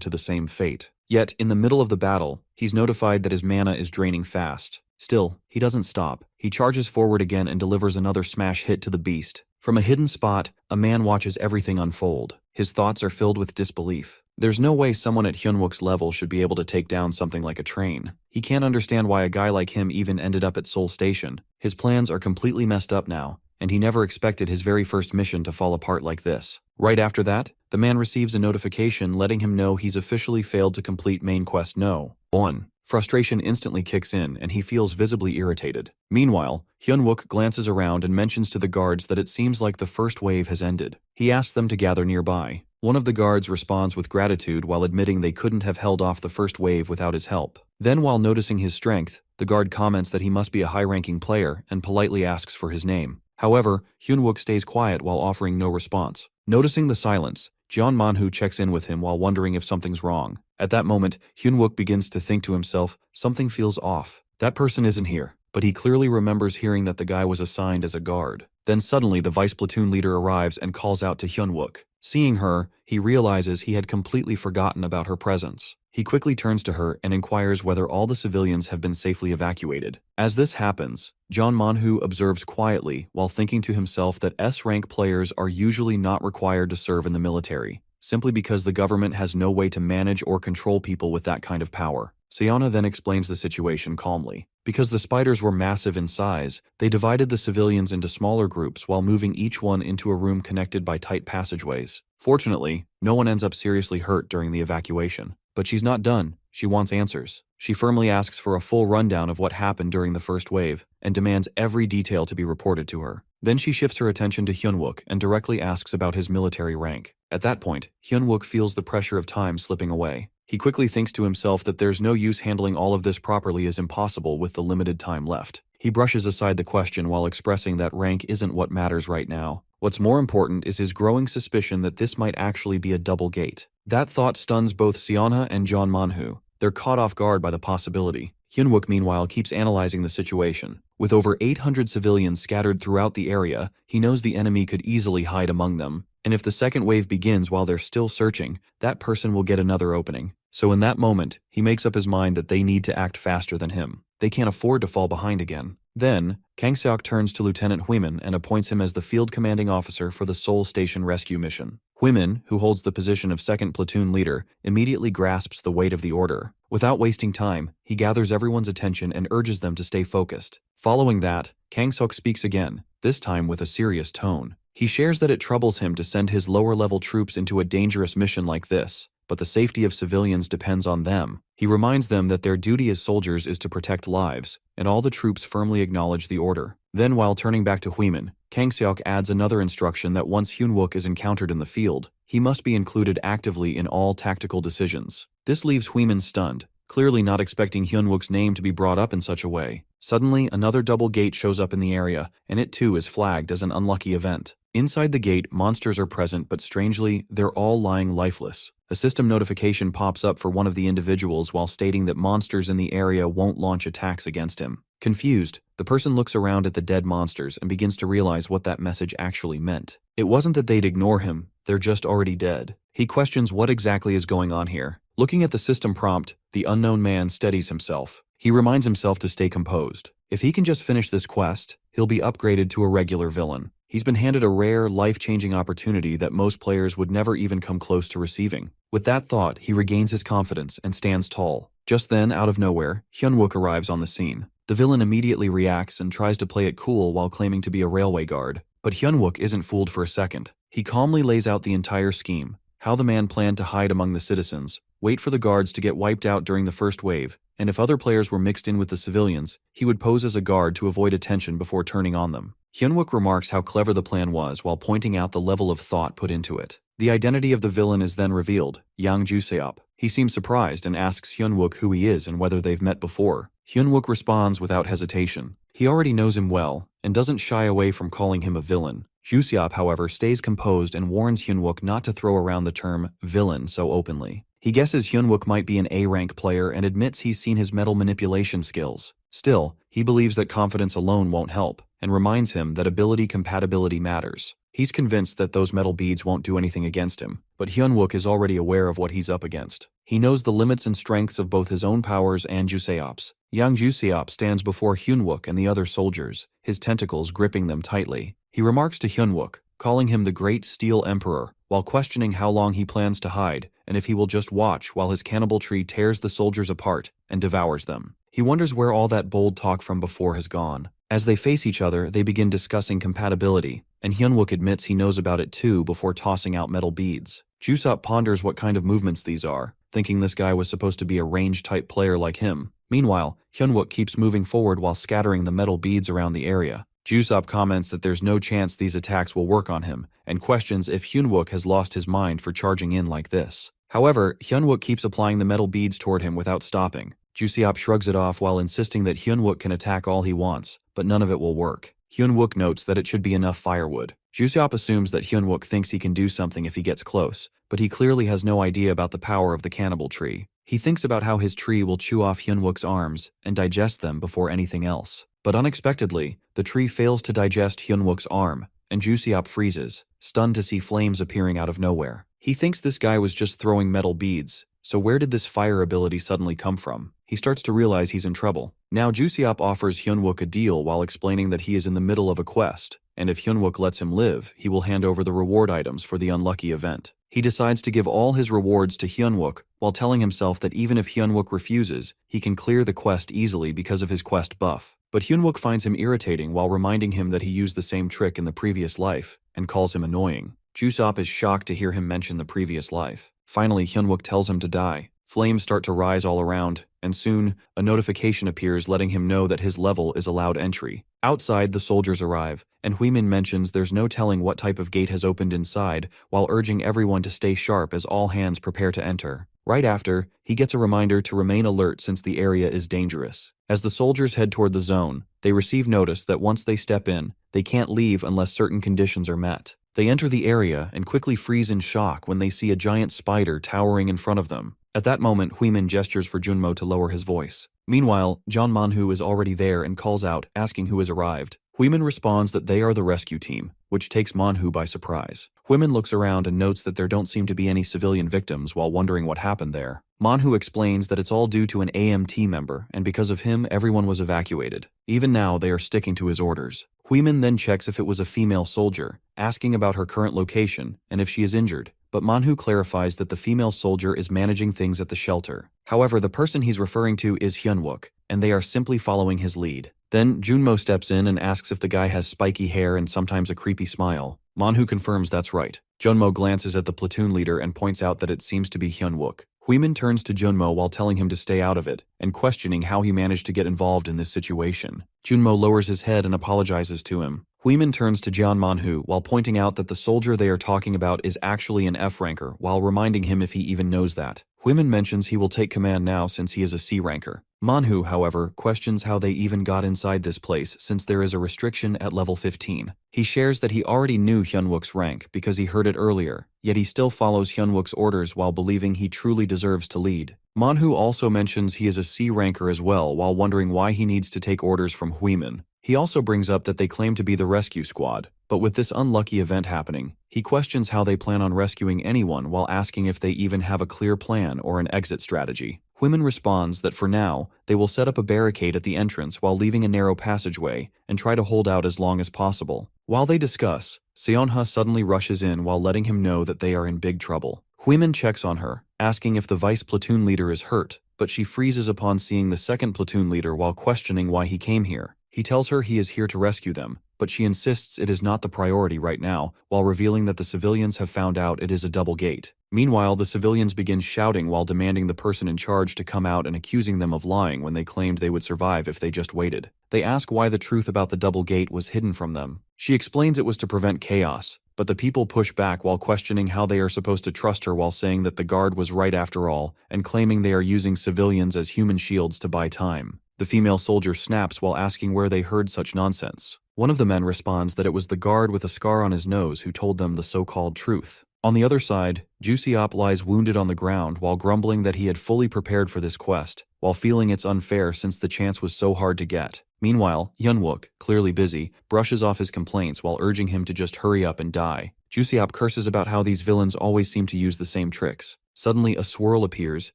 A: to the same fate. Yet, in the middle of the battle, he's notified that his mana is draining fast. Still, he doesn't stop. He charges forward again and delivers another smash hit to the beast. From a hidden spot, a man watches everything unfold. His thoughts are filled with disbelief. There's no way someone at Hyunwook's level should be able to take down something like a train. He can't understand why a guy like him even ended up at Seoul Station. His plans are completely messed up now, and he never expected his very first mission to fall apart like this. Right after that, the man receives a notification letting him know he's officially failed to complete main quest No. 1. Frustration instantly kicks in and he feels visibly irritated. Meanwhile, Hyunwook glances around and mentions to the guards that it seems like the first wave has ended. He asks them to gather nearby. One of the guards responds with gratitude while admitting they couldn't have held off the first wave without his help. Then, while noticing his strength, the guard comments that he must be a high-ranking player and politely asks for his name. However, Hyunwook stays quiet while offering no response. Noticing the silence, Manhwa checks in with him while wondering if something's wrong. At that moment, Hyunwook begins to think to himself, something feels off. That person isn't here, but he clearly remembers hearing that the guy was assigned as a guard. Then suddenly the vice platoon leader arrives and calls out to Hyunwook. Seeing her, he realizes he had completely forgotten about her presence. He quickly turns to her and inquires whether all the civilians have been safely evacuated. As this happens, Manhwa observes quietly while thinking to himself that S-rank players are usually not required to serve in the military, simply because the government has no way to manage or control people with that kind of power. Seona then explains the situation calmly. Because the spiders were massive in size, they divided the civilians into smaller groups while moving each one into a room connected by tight passageways. Fortunately, no one ends up seriously hurt during the evacuation. But she's not done. She wants answers. She firmly asks for a full rundown of what happened during the first wave and demands every detail to be reported to her. Then she shifts her attention to Hyunwook and directly asks about his military rank. At that point, Hyunwook feels the pressure of time slipping away. He quickly thinks to himself that there's no use handling all of this properly as impossible with the limited time left. He brushes aside the question while expressing that rank isn't what matters right now. What's more important is his growing suspicion that this might actually be a double gate. That thought stuns both Seona and Manhwa. They're caught off guard by the possibility. Hyunwook, meanwhile, keeps analyzing the situation. With over 800 civilians scattered throughout the area, he knows the enemy could easily hide among them. And if the second wave begins while they're still searching, that person will get another opening. So in that moment, he makes up his mind that they need to act faster than him. They can't afford to fall behind again. Then, Kangseok turns to Lieutenant Huimin and appoints him as the field commanding officer for the Seoul Station rescue mission. Huimin, who holds the position of second platoon leader, immediately grasps the weight of the order. Without wasting time, he gathers everyone's attention and urges them to stay focused. Following that, Kangseok speaks again, this time with a serious tone. He shares that it troubles him to send his lower-level troops into a dangerous mission like this, but the safety of civilians depends on them. He reminds them that their duty as soldiers is to protect lives, and all the troops firmly acknowledge the order. Then, while turning back to Huimin, Kangseok adds another instruction that once Hyunwook is encountered in the field, he must be included actively in all tactical decisions. This leaves Huimin stunned, clearly not expecting Hyunwook's name to be brought up in such a way. Suddenly, another double gate shows up in the area, and it too is flagged as an unlucky event. Inside the gate, monsters are present, but strangely, they're all lying lifeless. A system notification pops up for one of the individuals while stating that monsters in the area won't launch attacks against him. Confused, the person looks around at the dead monsters and begins to realize what that message actually meant. It wasn't that they'd ignore him, they're just already dead. He questions what exactly is going on here. Looking at the system prompt, the unknown man steadies himself. He reminds himself to stay composed. If he can just finish this quest, he'll be upgraded to a regular villain. He's been handed a rare, life-changing opportunity that most players would never even come close to receiving. With that thought, he regains his confidence and stands tall. Just then, out of nowhere, Hyunwook arrives on the scene. The villain immediately reacts and tries to play it cool while claiming to be a railway guard. But Hyunwook isn't fooled for a second. He calmly lays out the entire scheme, how the man planned to hide among the citizens, wait for the guards to get wiped out during the first wave, and if other players were mixed in with the civilians, he would pose as a guard to avoid attention before turning on them. Hyunwook remarks how clever the plan was while pointing out the level of thought put into it. The identity of the villain is then revealed, Yang Juseop. He seems surprised and asks Hyunwook who he is and whether they've met before. Hyunwook responds without hesitation. He already knows him well, and doesn't shy away from calling him a villain. Juseop, however, stays composed and warns Hyunwook not to throw around the term villain so openly. He guesses Hyunwook might be an A-rank player and admits he's seen his metal manipulation skills. Still, he believes that confidence alone won't help, and reminds him that ability compatibility matters. He's convinced that those metal beads won't do anything against him, but Hyunwook is already aware of what he's up against. He knows the limits and strengths of both his own powers and Juseop's. Yang Juseop stands before Hyunwook and the other soldiers, his tentacles gripping them tightly. He remarks to Hyunwook, calling him the Great Steel Emperor, while questioning how long he plans to hide, and if he will just watch while his cannibal tree tears the soldiers apart and devours them. He wonders where all that bold talk from before has gone. As they face each other, they begin discussing compatibility, and Hyunwook admits he knows about it too before tossing out metal beads. Juseop ponders what kind of movements these are, thinking this guy was supposed to be a range-type player like him. Meanwhile, Hyunwook keeps moving forward while scattering the metal beads around the area. Juseop comments that there's no chance these attacks will work on him, and questions if Hyunwook has lost his mind for charging in like this. However, Hyunwook keeps applying the metal beads toward him without stopping. Juseop shrugs it off while insisting that Hyunwook can attack all he wants, but none of it will work. Hyunwook notes that it should be enough firewood. Juseop assumes that Hyunwook thinks he can do something if he gets close, but he clearly has no idea about the power of the cannibal tree. He thinks about how his tree will chew off Hyunwook's arms and digest them before anything else. But unexpectedly, the tree fails to digest Hyunwook's arm, and Juseop freezes, stunned to see flames appearing out of nowhere. He thinks this guy was just throwing metal beads, so where did this fire ability suddenly come from? He starts to realize he's in trouble. Now Juseop offers Hyunwook a deal while explaining that he is in the middle of a quest, and if Hyunwook lets him live, he will hand over the reward items for the unlucky event. He decides to give all his rewards to Hyunwook, while telling himself that even if Hyunwook refuses, he can clear the quest easily because of his quest buff. But Hyunwook finds him irritating while reminding him that he used the same trick in the previous life, and calls him annoying. Juseop is shocked to hear him mention the previous life. Finally, Hyunwook tells him to die. Flames start to rise all around, and soon, a notification appears letting him know that his level is allowed entry. Outside, the soldiers arrive, and Huimin mentions there's no telling what type of gate has opened inside, while urging everyone to stay sharp as all hands prepare to enter. Right after, he gets a reminder to remain alert since the area is dangerous. As the soldiers head toward the zone, they receive notice that once they step in, they can't leave unless certain conditions are met. They enter the area and quickly freeze in shock when they see a giant spider towering in front of them. At that moment, Huimin gestures for Junmo to lower his voice. Meanwhile, John Manhu is already there and calls out, asking who has arrived. Huimin responds that they are the rescue team, which takes Manhu by surprise. Huimin looks around and notes that there don't seem to be any civilian victims while wondering what happened there. Manhu explains that it's all due to an AMT member, and because of him, everyone was evacuated. Even now, they are sticking to his orders. Huimin then checks if it was a female soldier, asking about her current location and if she is injured. But Manhu clarifies that the female soldier is managing things at the shelter. However, the person he's referring to is Hyunwook, and they are simply following his lead. Then, Junmo steps in and asks if the guy has spiky hair and sometimes a creepy smile. Manhu confirms that's right. Junmo glances at the platoon leader and points out that it seems to be Hyunwook. Huimin turns to Junmo while telling him to stay out of it, and questioning how he managed to get involved in this situation. Junmo lowers his head and apologizes to him. Huimin turns to John Manhu while pointing out that the soldier they are talking about is actually an F-ranker, while reminding him if he even knows that. Huimin mentions he will take command now since he is a C-ranker. Manhu, however, questions how they even got inside this place since there is a restriction at level 15. He shares that he already knew Hyunwook's rank because he heard it earlier, yet he still follows Hyunwook's orders while believing he truly deserves to lead. Manhu also mentions he is a C-ranker as well while wondering why he needs to take orders from Huimin. He also brings up that they claim to be the rescue squad, But with this unlucky event happening, he questions how they plan on rescuing anyone while asking if they even have a clear plan or an exit strategy. Huimin responds that for now, they will set up a barricade at the entrance while leaving a narrow passageway and try to hold out as long as possible. While they discuss, Seonha suddenly rushes in while letting him know that they are in big trouble. Huimin checks on her, asking if the vice platoon leader is hurt, but she freezes upon seeing the second platoon leader while questioning why he came here. He tells her he is here to rescue them, but she insists it is not the priority right now, while revealing that the civilians have found out it is a double gate. Meanwhile, the civilians begin shouting while demanding the person in charge to come out and accusing them of lying when they claimed they would survive if they just waited. They ask why the truth about the double gate was hidden from them. She explains it was to prevent chaos, but the people push back while questioning how they are supposed to trust her while saying that the guard was right after all, and claiming they are using civilians as human shields to buy time. The female soldier snaps while asking where they heard such nonsense. One of the men responds that it was the guard with a scar on his nose who told them the so-called truth. On the other side, Jusiop lies wounded on the ground while grumbling that he had fully prepared for this quest, while feeling it's unfair since the chance was so hard to get. Meanwhile, Hyunwook, clearly busy, brushes off his complaints while urging him to just hurry up and die. Jusiop curses about how these villains always seem to use the same tricks. Suddenly, a swirl appears,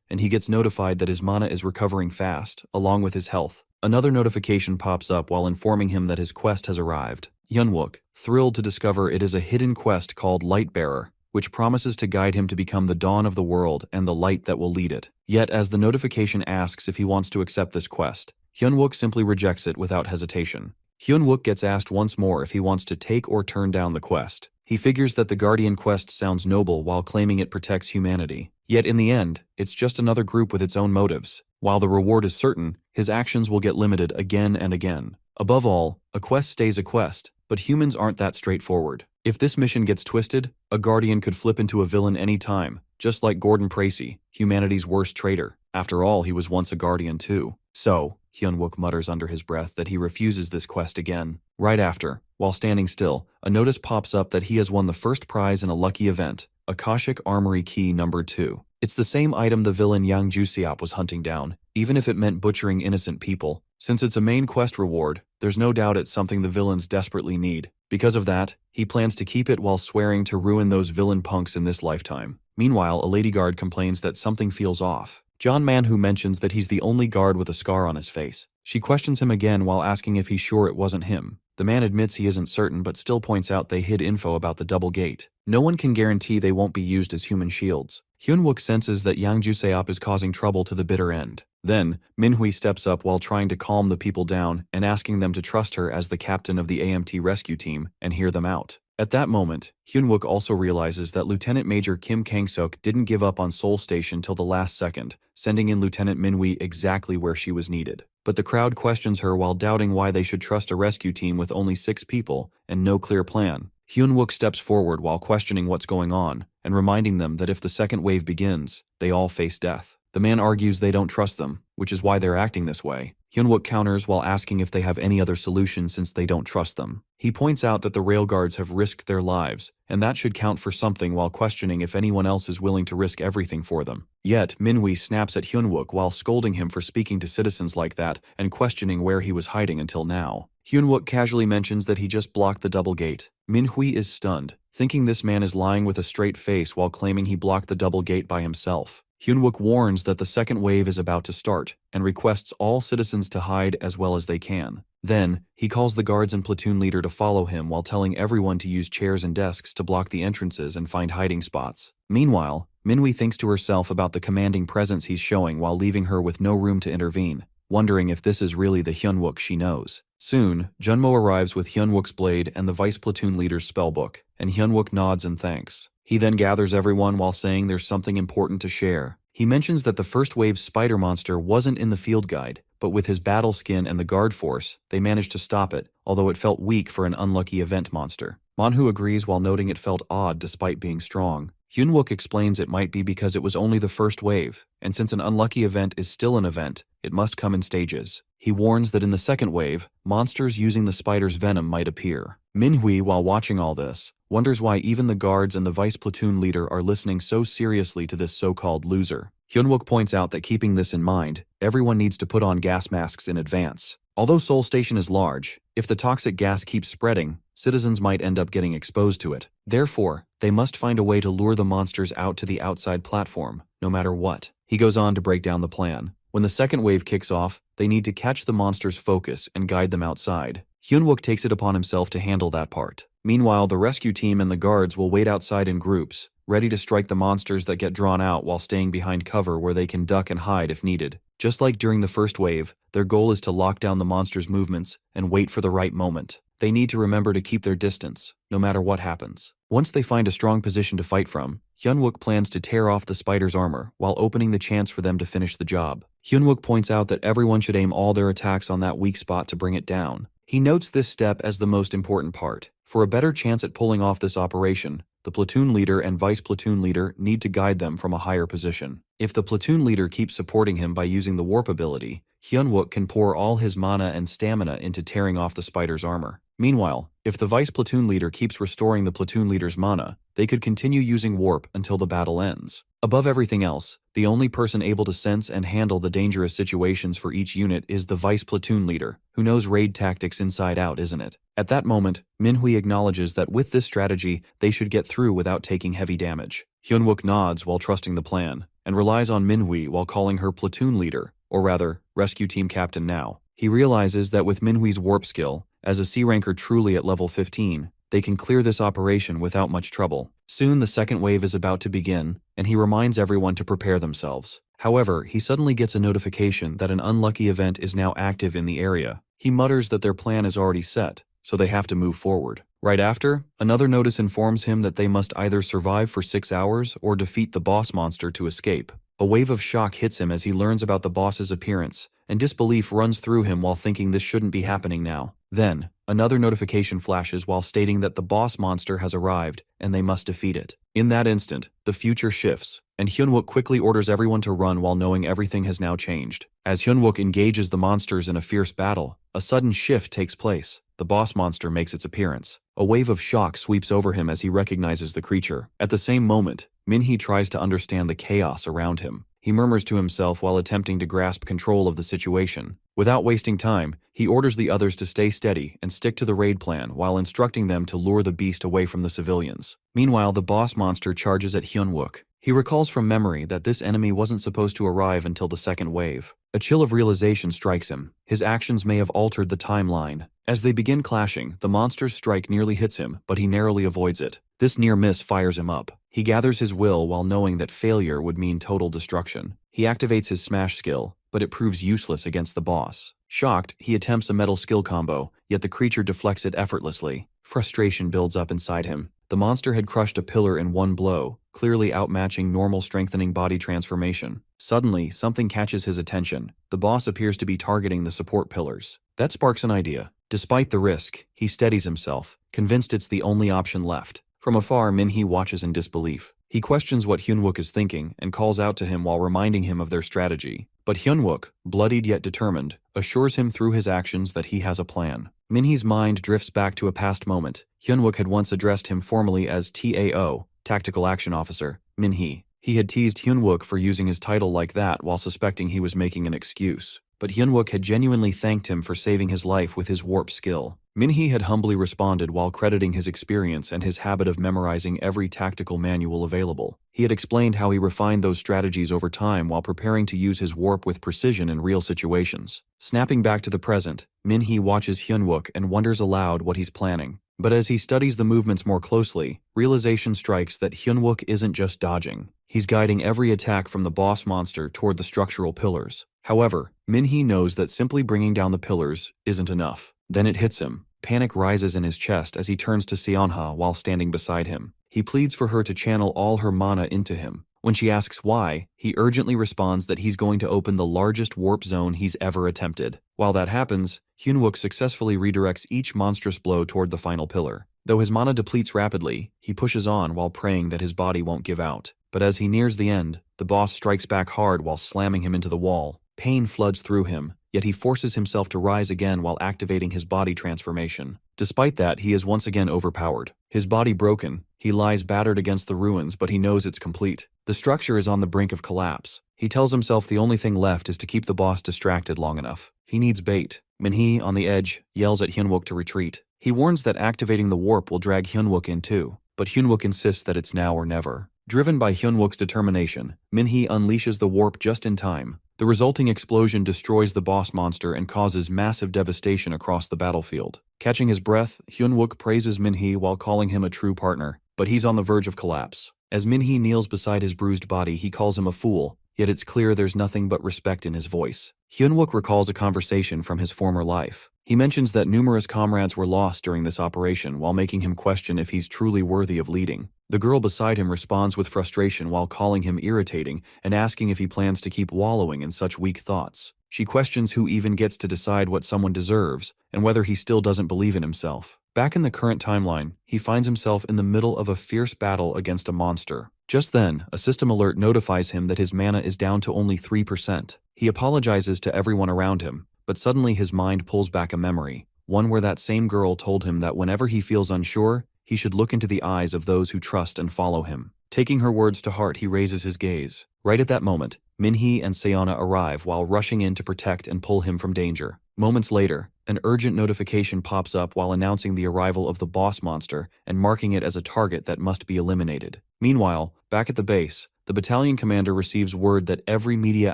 A: and he gets notified that his mana is recovering fast, along with his health. Another notification pops up while informing him that his quest has arrived. Hyunwook, thrilled to discover it is a hidden quest called Lightbearer, which promises to guide him to become the dawn of the world and the light that will lead it. Yet, as the notification asks if he wants to accept this quest, Hyunwook simply rejects it without hesitation. Hyunwook gets asked once more if he wants to take or turn down the quest. He figures that the Guardian quest sounds noble while claiming it protects humanity. Yet in the end, it's just another group with its own motives. While the reward is certain, his actions will get limited again and again. Above all, a quest stays a quest, but humans aren't that straightforward. If this mission gets twisted, a Guardian could flip into a villain any time, just like Gordon Precy, humanity's worst traitor. After all, he was once a Guardian too. So, Hyunwook mutters under his breath that he refuses this quest again. Right after, while standing still, a notice pops up that he has won the first prize in a lucky event, Akashic Armory Key number 2. It's the same item the villain Yang Jusiop was hunting down, even if it meant butchering innocent people. Since it's a main quest reward, there's no doubt it's something the villains desperately need. Because of that, he plans to keep it while swearing to ruin those villain punks in this lifetime. Meanwhile, a lady guard complains that something feels off. John Manhwa mentions that he's the only guard with a scar on his face. She questions him again while asking if he's sure it wasn't him. The man admits he isn't certain but still points out they hid info about the double gate. No one can guarantee they won't be used as human shields. Hyunwook senses that Yang Juseop is causing trouble to the bitter end. Then, Minhui steps up while trying to calm the people down and asking them to trust her as the captain of the AMT rescue team and hear them out. At that moment, Hyunwook also realizes that Lieutenant Major Kim Kang-seok didn't give up on Seoul Station till the last second, sending in Lieutenant Minhui exactly where she was needed. But the crowd questions her while doubting why they should trust a rescue team with only 6 people and no clear plan. Hyunwook steps forward while questioning what's going on and reminding them that if the second wave begins, they all face death. The man argues they don't trust them, which is why they're acting this way. Hyunwook counters while asking if they have any other solution since they don't trust them. He points out that the railguards have risked their lives, and that should count for something while questioning if anyone else is willing to risk everything for them. Yet, Minhui snaps at Hyunwook while scolding him for speaking to citizens like that and questioning where he was hiding until now. Hyunwook casually mentions that he just blocked the double gate. Minhui is stunned, thinking this man is lying with a straight face while claiming he blocked the double gate by himself. Hyunwook warns that the second wave is about to start and requests all citizens to hide as well as they can. Then, he calls the guards and platoon leader to follow him while telling everyone to use chairs and desks to block the entrances and find hiding spots. Meanwhile, Minhui thinks to herself about the commanding presence he's showing while leaving her with no room to intervene, wondering if this is really the Hyunwook she knows. Soon, Junmo arrives with Hyunwook's blade and the vice platoon leader's spellbook, and Hyunwook nods and thanks. He then gathers everyone while saying there's something important to share. He mentions that the first wave's spider monster wasn't in the field guide, but with his battle skin and the guard force, they managed to stop it, although it felt weak for an unlucky event monster. Manhwa agrees while noting it felt odd despite being strong. Hyunwook explains it might be because it was only the first wave, and since an unlucky event is still an event, it must come in stages. He warns that in the second wave, monsters using the spider's venom might appear. Minhui, while watching all this, wonders why even the guards and the vice platoon leader are listening so seriously to this so-called loser. Hyunwook points out that keeping this in mind, everyone needs to put on gas masks in advance. Although Seoul Station is large, if the toxic gas keeps spreading, citizens might end up getting exposed to it. Therefore, they must find a way to lure the monsters out to the outside platform, no matter what. He goes on to break down the plan. When the second wave kicks off, they need to catch the monsters' focus and guide them outside. Hyunwook takes it upon himself to handle that part. Meanwhile, the rescue team and the guards will wait outside in groups, ready to strike the monsters that get drawn out while staying behind cover where they can duck and hide if needed. Just like during the first wave, their goal is to lock down the monsters' movements and wait for the right moment. They need to remember to keep their distance, no matter what happens. Once they find a strong position to fight from, Hyunwook plans to tear off the spider's armor while opening the chance for them to finish the job. Hyunwook points out that everyone should aim all their attacks on that weak spot to bring it down. He notes this step as the most important part. For a better chance at pulling off this operation, the platoon leader and vice platoon leader need to guide them from a higher position. If the platoon leader keeps supporting him by using the warp ability, Hyunwook can pour all his mana and stamina into tearing off the spider's armor. Meanwhile, if the vice platoon leader keeps restoring the platoon leader's mana, they could continue using warp until the battle ends. Above everything else, the only person able to sense and handle the dangerous situations for each unit is the vice platoon leader, who knows raid tactics inside out, isn't it? At that moment, Manhwa acknowledges that with this strategy, they should get through without taking heavy damage. Hyunwook nods while trusting the plan, and relies on Manhwa while calling her platoon leader, or rather, rescue team captain now. He realizes that with Manhwa's warp skill, as a C-ranker truly at level 15, they can clear this operation without much trouble. Soon the second wave is about to begin, and he reminds everyone to prepare themselves. However, he suddenly gets a notification that an unlucky event is now active in the area. He mutters that their plan is already set, so they have to move forward. Right after, another notice informs him that they must either survive for 6 hours or defeat the boss monster to escape. A wave of shock hits him as he learns about the boss's appearance, and disbelief runs through him while thinking this shouldn't be happening now. Then, another notification flashes while stating that the boss monster has arrived and they must defeat it. In that instant, the future shifts, and Hyunwook quickly orders everyone to run while knowing everything has now changed. As Hyunwook engages the monsters in a fierce battle, a sudden shift takes place. The boss monster makes its appearance. A wave of shock sweeps over him as he recognizes the creature. At the same moment, Manhwa tries to understand the chaos around him. He murmurs to himself while attempting to grasp control of the situation. Without wasting time, he orders the others to stay steady and stick to the raid plan while instructing them to lure the beast away from the civilians. Meanwhile, the boss monster charges at Hyunwook. He recalls from memory that this enemy wasn't supposed to arrive until the second wave. A chill of realization strikes him. His actions may have altered the timeline. As they begin clashing, the monster's strike nearly hits him, but he narrowly avoids it. This near miss fires him up. He gathers his will while knowing that failure would mean total destruction. He activates his smash skill, but it proves useless against the boss. Shocked, he attempts a metal skill combo, yet the creature deflects it effortlessly. Frustration builds up inside him. The monster had crushed a pillar in one blow, clearly outmatching normal strengthening body transformation. Suddenly, something catches his attention. The boss appears to be targeting the support pillars. That sparks an idea. Despite the risk, he steadies himself, convinced it's the only option left. From afar, Manhwa watches in disbelief. He questions what Hyunwook is thinking and calls out to him while reminding him of their strategy. But Hyunwook, bloodied yet determined, assures him through his actions that he has a plan. Manhwa's mind drifts back to a past moment. Hyunwook had once addressed him formally as TAO, Tactical Action Officer, Manhwa. He had teased Hyunwook for using his title like that while suspecting he was making an excuse. But Hyunwook had genuinely thanked him for saving his life with his warp skill. Manhwa had humbly responded while crediting his experience and his habit of memorizing every tactical manual available. He had explained how he refined those strategies over time while preparing to use his warp with precision in real situations. Snapping back to the present, Manhwa watches Hyunwook and wonders aloud what he's planning. But as he studies the movements more closely, realization strikes that Hyunwook isn't just dodging. He's guiding every attack from the boss monster toward the structural pillars. However, Manhwa knows that simply bringing down the pillars isn't enough. Then it hits him. Panic rises in his chest as he turns to Seonha while standing beside him. He pleads for her to channel all her mana into him. When she asks why, he urgently responds that he's going to open the largest warp zone he's ever attempted. While that happens, Hyunwook successfully redirects each monstrous blow toward the final pillar. Though his mana depletes rapidly, he pushes on while praying that his body won't give out. But as he nears the end, the boss strikes back hard while slamming him into the wall. Pain floods through him, yet he forces himself to rise again while activating his body transformation. Despite that, he is once again overpowered. His body broken, he lies battered against the ruins, but he knows it's complete. The structure is on the brink of collapse. He tells himself the only thing left is to keep the boss distracted long enough. He needs bait. Manhwa, on the edge, yells at Hyunwook to retreat. He warns that activating the warp will drag Hyunwook in too, but Hyunwook insists that it's now or never. Driven by Hyunwook's determination, Minhee unleashes the warp just in time. The resulting explosion destroys the boss monster and causes massive devastation across the battlefield. Catching his breath, Hyunwook praises Minhee while calling him a true partner, but he's on the verge of collapse. As Minhee kneels beside his bruised body, he calls him a fool, yet it's clear there's nothing but respect in his voice. Hyunwook recalls a conversation from his former life. He mentions that numerous comrades were lost during this operation while making him question if he's truly worthy of leading. The girl beside him responds with frustration while calling him irritating and asking if he plans to keep wallowing in such weak thoughts. She questions who even gets to decide what someone deserves and whether he still doesn't believe in himself. Back in the current timeline, he finds himself in the middle of a fierce battle against a monster. Just then, a system alert notifies him that his mana is down to only 3%. He apologizes to everyone around him, but suddenly his mind pulls back a memory, one where that same girl told him that whenever he feels unsure, he should look into the eyes of those who trust and follow him. Taking her words to heart, he raises his gaze. Right at that moment, Minhee and Seona arrive while rushing in to protect and pull him from danger. Moments later, an urgent notification pops up while announcing the arrival of the boss monster and marking it as a target that must be eliminated. Meanwhile, back at the base, the battalion commander receives word that every media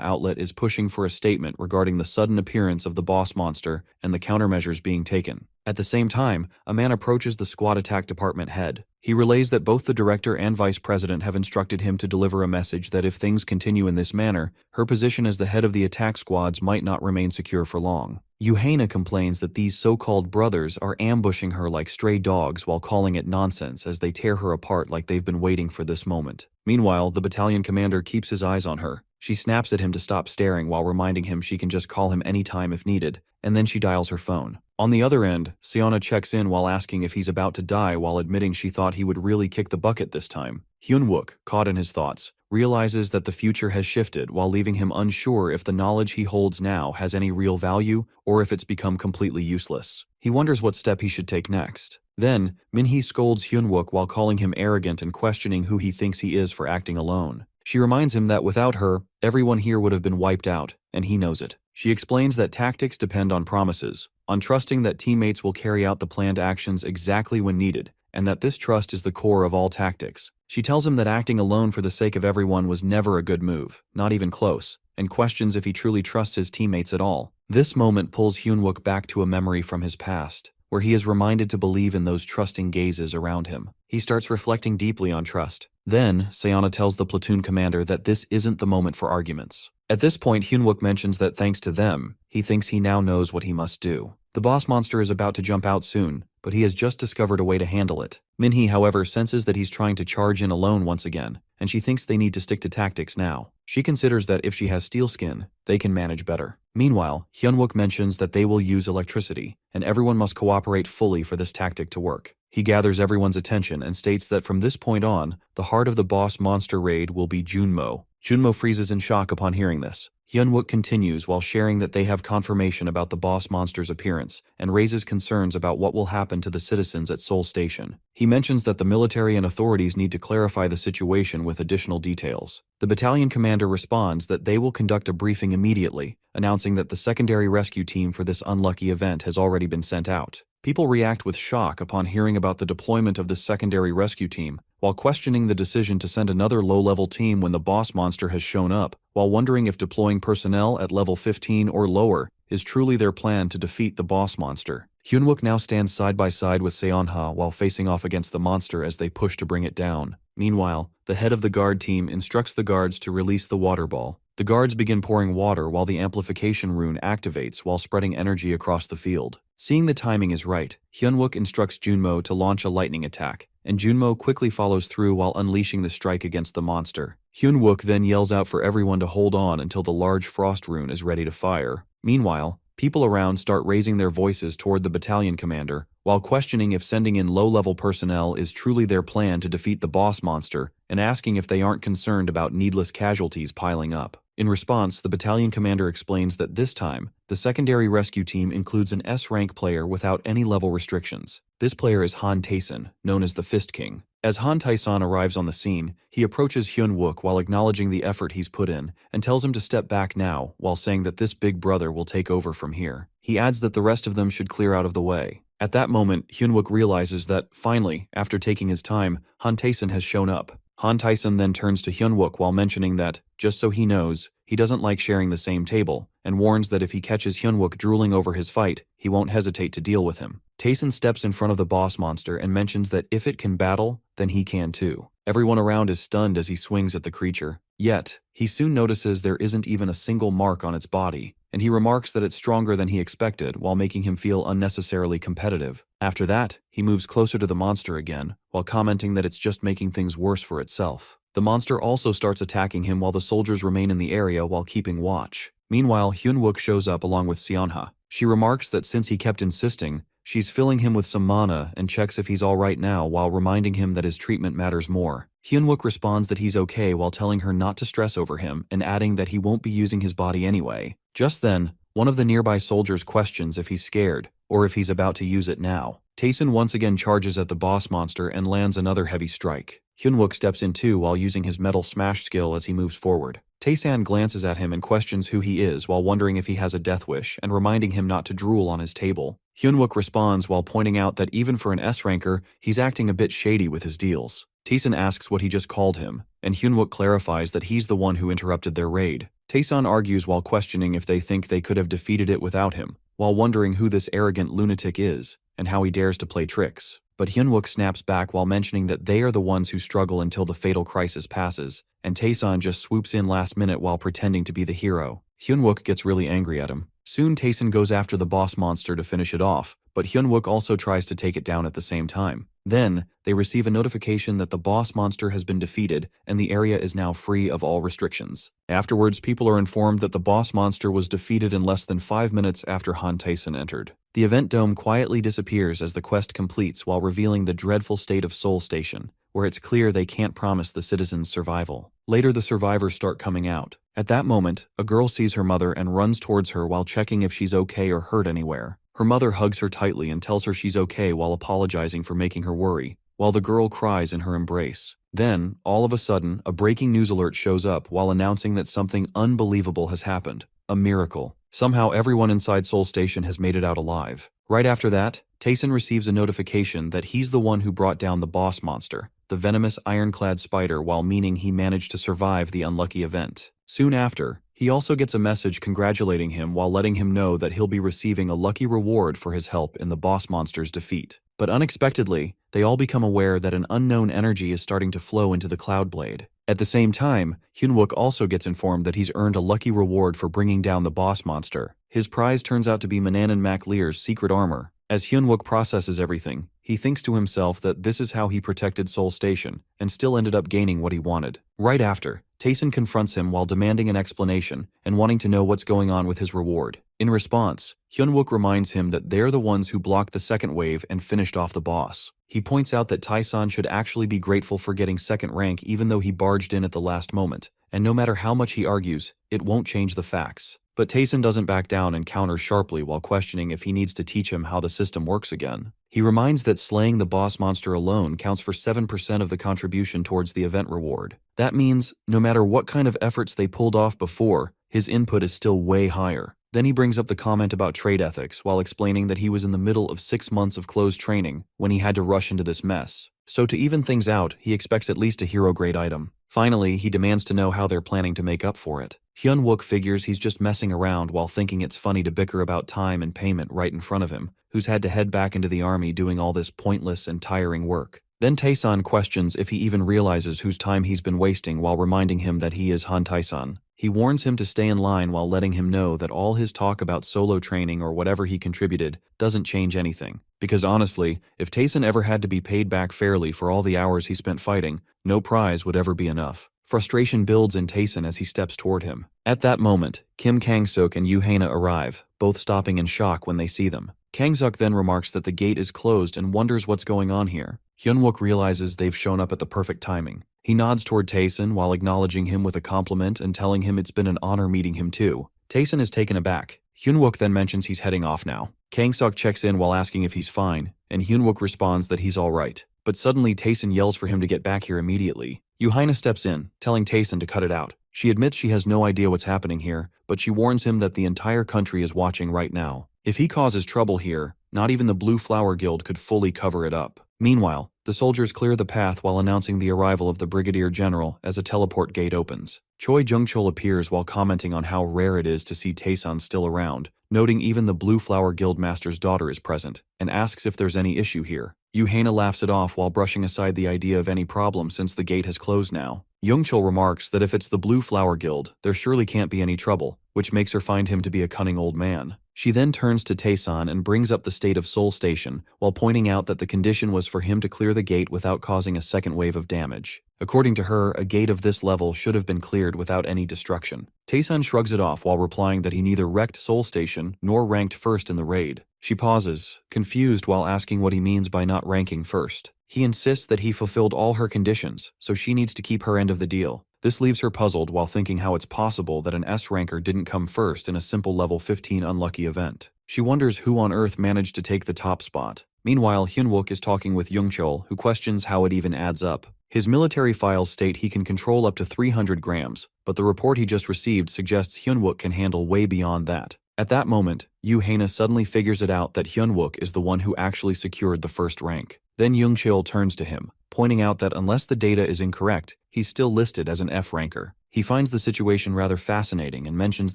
A: outlet is pushing for a statement regarding the sudden appearance of the boss monster and the countermeasures being taken. At the same time, a man approaches the squad attack department head. He relays that both the director and vice president have instructed him to deliver a message that if things continue in this manner, her position as the head of the attack squads might not remain secure for long. Yahello complains that these so-called brothers are ambushing her like stray dogs while calling it nonsense as they tear her apart like they've been waiting for this moment. Meanwhile, the battalion commander keeps his eyes on her. She snaps at him to stop staring while reminding him she can just call him anytime if needed, and then she dials her phone. On the other end, Seona checks in while asking if he's about to die while admitting she thought he would really kick the bucket this time. Hyunwook, caught in his thoughts, realizes that the future has shifted while leaving him unsure if the knowledge he holds now has any real value or if it's become completely useless. He wonders what step he should take next. Then, Minhee scolds Hyunwook while calling him arrogant and questioning who he thinks he is for acting alone. She reminds him that without her, everyone here would have been wiped out, and he knows it. She explains that tactics depend on promises, on trusting that teammates will carry out the planned actions exactly when needed, and that this trust is the core of all tactics. She tells him that acting alone for the sake of everyone was never a good move, not even close, and questions if he truly trusts his teammates at all. This moment pulls Hyunwook back to a memory from his past, where he is reminded to believe in those trusting gazes around him. He starts reflecting deeply on trust. Then, Seona tells the platoon commander that this isn't the moment for arguments. At this point, Hyunwook mentions that thanks to them, he thinks he now knows what he must do. The boss monster is about to jump out soon, but he has just discovered a way to handle it. Minhee, however, senses that he's trying to charge in alone once again, and she thinks they need to stick to tactics now. She considers that if she has steel skin, they can manage better. Meanwhile, Hyunwook mentions that they will use electricity, and everyone must cooperate fully for this tactic to work. He gathers everyone's attention and states that from this point on, the heart of the boss monster raid will be Junmo. Junmo freezes in shock upon hearing this. Hyunwook continues while sharing that they have confirmation about the boss monster's appearance and raises concerns about what will happen to the citizens at Seoul Station. He mentions that the military and authorities need to clarify the situation with additional details. The battalion commander responds that they will conduct a briefing immediately, announcing that the secondary rescue team for this unlucky event has already been sent out. People react with shock upon hearing about the deployment of this secondary rescue team, while questioning the decision to send another low-level team when the boss monster has shown up, while wondering if deploying personnel at level 15 or lower is truly their plan to defeat the boss monster. Hyunwook now stands side by side with Seonha while facing off against the monster as they push to bring it down. Meanwhile, the head of the guard team instructs the guards to release the water ball. The guards begin pouring water while the amplification rune activates while spreading energy across the field. Seeing the timing is right, Hyunwook instructs Junmo to launch a lightning attack, and Junmo quickly follows through while unleashing the strike against the monster. Hyunwook then yells out for everyone to hold on until the large frost rune is ready to fire. Meanwhile, people around start raising their voices toward the battalion commander, while questioning if sending in low-level personnel is truly their plan to defeat the boss monster, and asking if they aren't concerned about needless casualties piling up. In response, the battalion commander explains that this time, the secondary rescue team includes an S-rank player without any level restrictions. This player is Han Taeson, known as the Fist King. As Han Taeson arrives on the scene, he approaches Hyunwook while acknowledging the effort he's put in, and tells him to step back now, while saying that this big brother will take over from here. He adds that the rest of them should clear out of the way. At that moment, Hyunwook realizes that, finally, after taking his time, Han Taeson has shown up. Han Taeson then turns to Hyunwook while mentioning that, just so he knows, he doesn't like sharing the same table, and warns that if he catches Hyunwook drooling over his fight, he won't hesitate to deal with him. Taeson steps in front of the boss monster and mentions that if it can battle, then he can too. Everyone around is stunned as he swings at the creature. Yet, he soon notices there isn't even a single mark on its body, and he remarks that it's stronger than he expected while making him feel unnecessarily competitive. After that, he moves closer to the monster again, while commenting that it's just making things worse for itself. The monster also starts attacking him while the soldiers remain in the area while keeping watch. Meanwhile, Hyunwook shows up along with Seonha. She remarks that since he kept insisting, she's filling him with some mana and checks if he's alright now while reminding him that his treatment matters more. Hyunwook responds that he's okay while telling her not to stress over him and adding that he won't be using his body anyway. Just then, one of the nearby soldiers questions if he's scared, or if he's about to use it now. Taeson once again charges at the boss monster and lands another heavy strike. Hyunwook steps in too while using his metal smash skill as he moves forward. Taesan glances at him and questions who he is while wondering if he has a death wish and reminding him not to drool on his table. Hyunwook responds while pointing out that even for an S-ranker, he's acting a bit shady with his deals. Taeson asks what he just called him, and Hyunwook clarifies that he's the one who interrupted their raid. Taeson argues while questioning if they think they could have defeated it without him, while wondering who this arrogant lunatic is and how he dares to play tricks. But Hyunwook snaps back while mentioning that they are the ones who struggle until the fatal crisis passes, and Taeson just swoops in last minute while pretending to be the hero. Hyunwook gets really angry at him. Soon Taeson goes after the boss monster to finish it off, but Hyunwook also tries to take it down at the same time. Then, they receive a notification that the boss monster has been defeated and the area is now free of all restrictions. Afterwards, people are informed that the boss monster was defeated in less than 5 minutes after Han Taeson entered. The event dome quietly disappears as the quest completes while revealing the dreadful state of Seoul Station, where it's clear they can't promise the citizens' survival. Later, the survivors start coming out. At that moment, a girl sees her mother and runs towards her while checking if she's okay or hurt anywhere. Her mother hugs her tightly and tells her she's okay while apologizing for making her worry, while the girl cries in her embrace. Then, all of a sudden, a breaking news alert shows up while announcing that something unbelievable has happened. A miracle. Somehow everyone inside Seoul Station has made it out alive. Right after that, Taeson receives a notification that he's the one who brought down the boss monster, the venomous ironclad spider, while meaning he managed to survive the unlucky event. Soon after, he also gets a message congratulating him while letting him know that he'll be receiving a lucky reward for his help in the boss monster's defeat. But unexpectedly, they all become aware that an unknown energy is starting to flow into the Cloud Blade. At the same time, Hyunwook also gets informed that he's earned a lucky reward for bringing down the boss monster. His prize turns out to be Mananan MacLear's secret armor. As Hyunwook processes everything, he thinks to himself that this is how he protected Seoul Station, and still ended up gaining what he wanted. Right after, Taeson confronts him while demanding an explanation and wanting to know what's going on with his reward. In response, Hyunwook reminds him that they're the ones who blocked the second wave and finished off the boss. He points out that Taeson should actually be grateful for getting second rank even though he barged in at the last moment, and no matter how much he argues, it won't change the facts. But Taeson doesn't back down and counters sharply while questioning if he needs to teach him how the system works again. He reminds that slaying the boss monster alone counts for 7% of the contribution towards the event reward. That means, no matter what kind of efforts they pulled off before, his input is still way higher. Then he brings up the comment about trade ethics while explaining that he was in the middle of 6 months of closed training when he had to rush into this mess. So to even things out, he expects at least a hero-grade item. Finally, he demands to know how they're planning to make up for it. Hyunwook figures he's just messing around while thinking it's funny to bicker about time and payment right in front of him, who's had to head back into the army doing all this pointless and tiring work. Then Taeson questions if he even realizes whose time he's been wasting while reminding him that he is Han Taeson. He warns him to stay in line while letting him know that all his talk about solo training or whatever he contributed doesn't change anything. Because honestly, if Taeson ever had to be paid back fairly for all the hours he spent fighting, no prize would ever be enough. Frustration builds in Taeson as he steps toward him. At that moment, Kim Kang-suk and Yoo-haena arrive, both stopping in shock when they see them. Kang-suk then remarks that the gate is closed and wonders what's going on here. Hyunwook realizes they've shown up at the perfect timing. He nods toward Taeson while acknowledging him with a compliment and telling him it's been an honor meeting him too. Taeson is taken aback. Hyunwook then mentions he's heading off now. Kang-suk checks in while asking if he's fine, and Hyunwook responds that he's alright. But suddenly Taeson yells for him to get back here immediately. Yoo-haena steps in, telling Taeson to cut it out. She admits she has no idea what's happening here, but she warns him that the entire country is watching right now. If he causes trouble here, Not even the Blue Flower Guild could fully cover it up. Meanwhile, the soldiers clear the path while announcing the arrival of the Brigadier General as a teleport gate opens. Choi Jung-chul appears while commenting on how rare it is to see Taesun still around, noting even the Blue Flower Guild Master's daughter is present, and asks if there's any issue here. Yuhaina laughs it off while brushing aside the idea of any problem since the gate has closed now. Jung-chul remarks that if it's the Blue Flower Guild, there surely can't be any trouble, which makes her find him to be a cunning old man. She then turns to Taesun and brings up the state of Seoul Station, while pointing out that the condition was for him to clear the gate without causing a second wave of damage. According to her, a gate of this level should have been cleared without any destruction. Taesun shrugs it off while replying that he neither wrecked Seoul Station nor ranked first in the raid. She pauses, confused while asking what he means by not ranking first. He insists that he fulfilled all her conditions, so she needs to keep her end of the deal. This leaves her puzzled while thinking how it's possible that an S-ranker didn't come first in a simple level 15 unlucky event. She wonders who on earth managed to take the top spot. Meanwhile, Hyunwook is talking with Jung-chul, who questions how it even adds up. His military files state he can control up to 300 grams, but the report he just received suggests Hyunwook can handle way beyond that. At that moment, Yuhaina suddenly figures it out that Hyunwook is the one who actually secured the first rank. Then Jung-chul turns to him, pointing out that unless the data is incorrect, he's still listed as an F-ranker. He finds the situation rather fascinating and mentions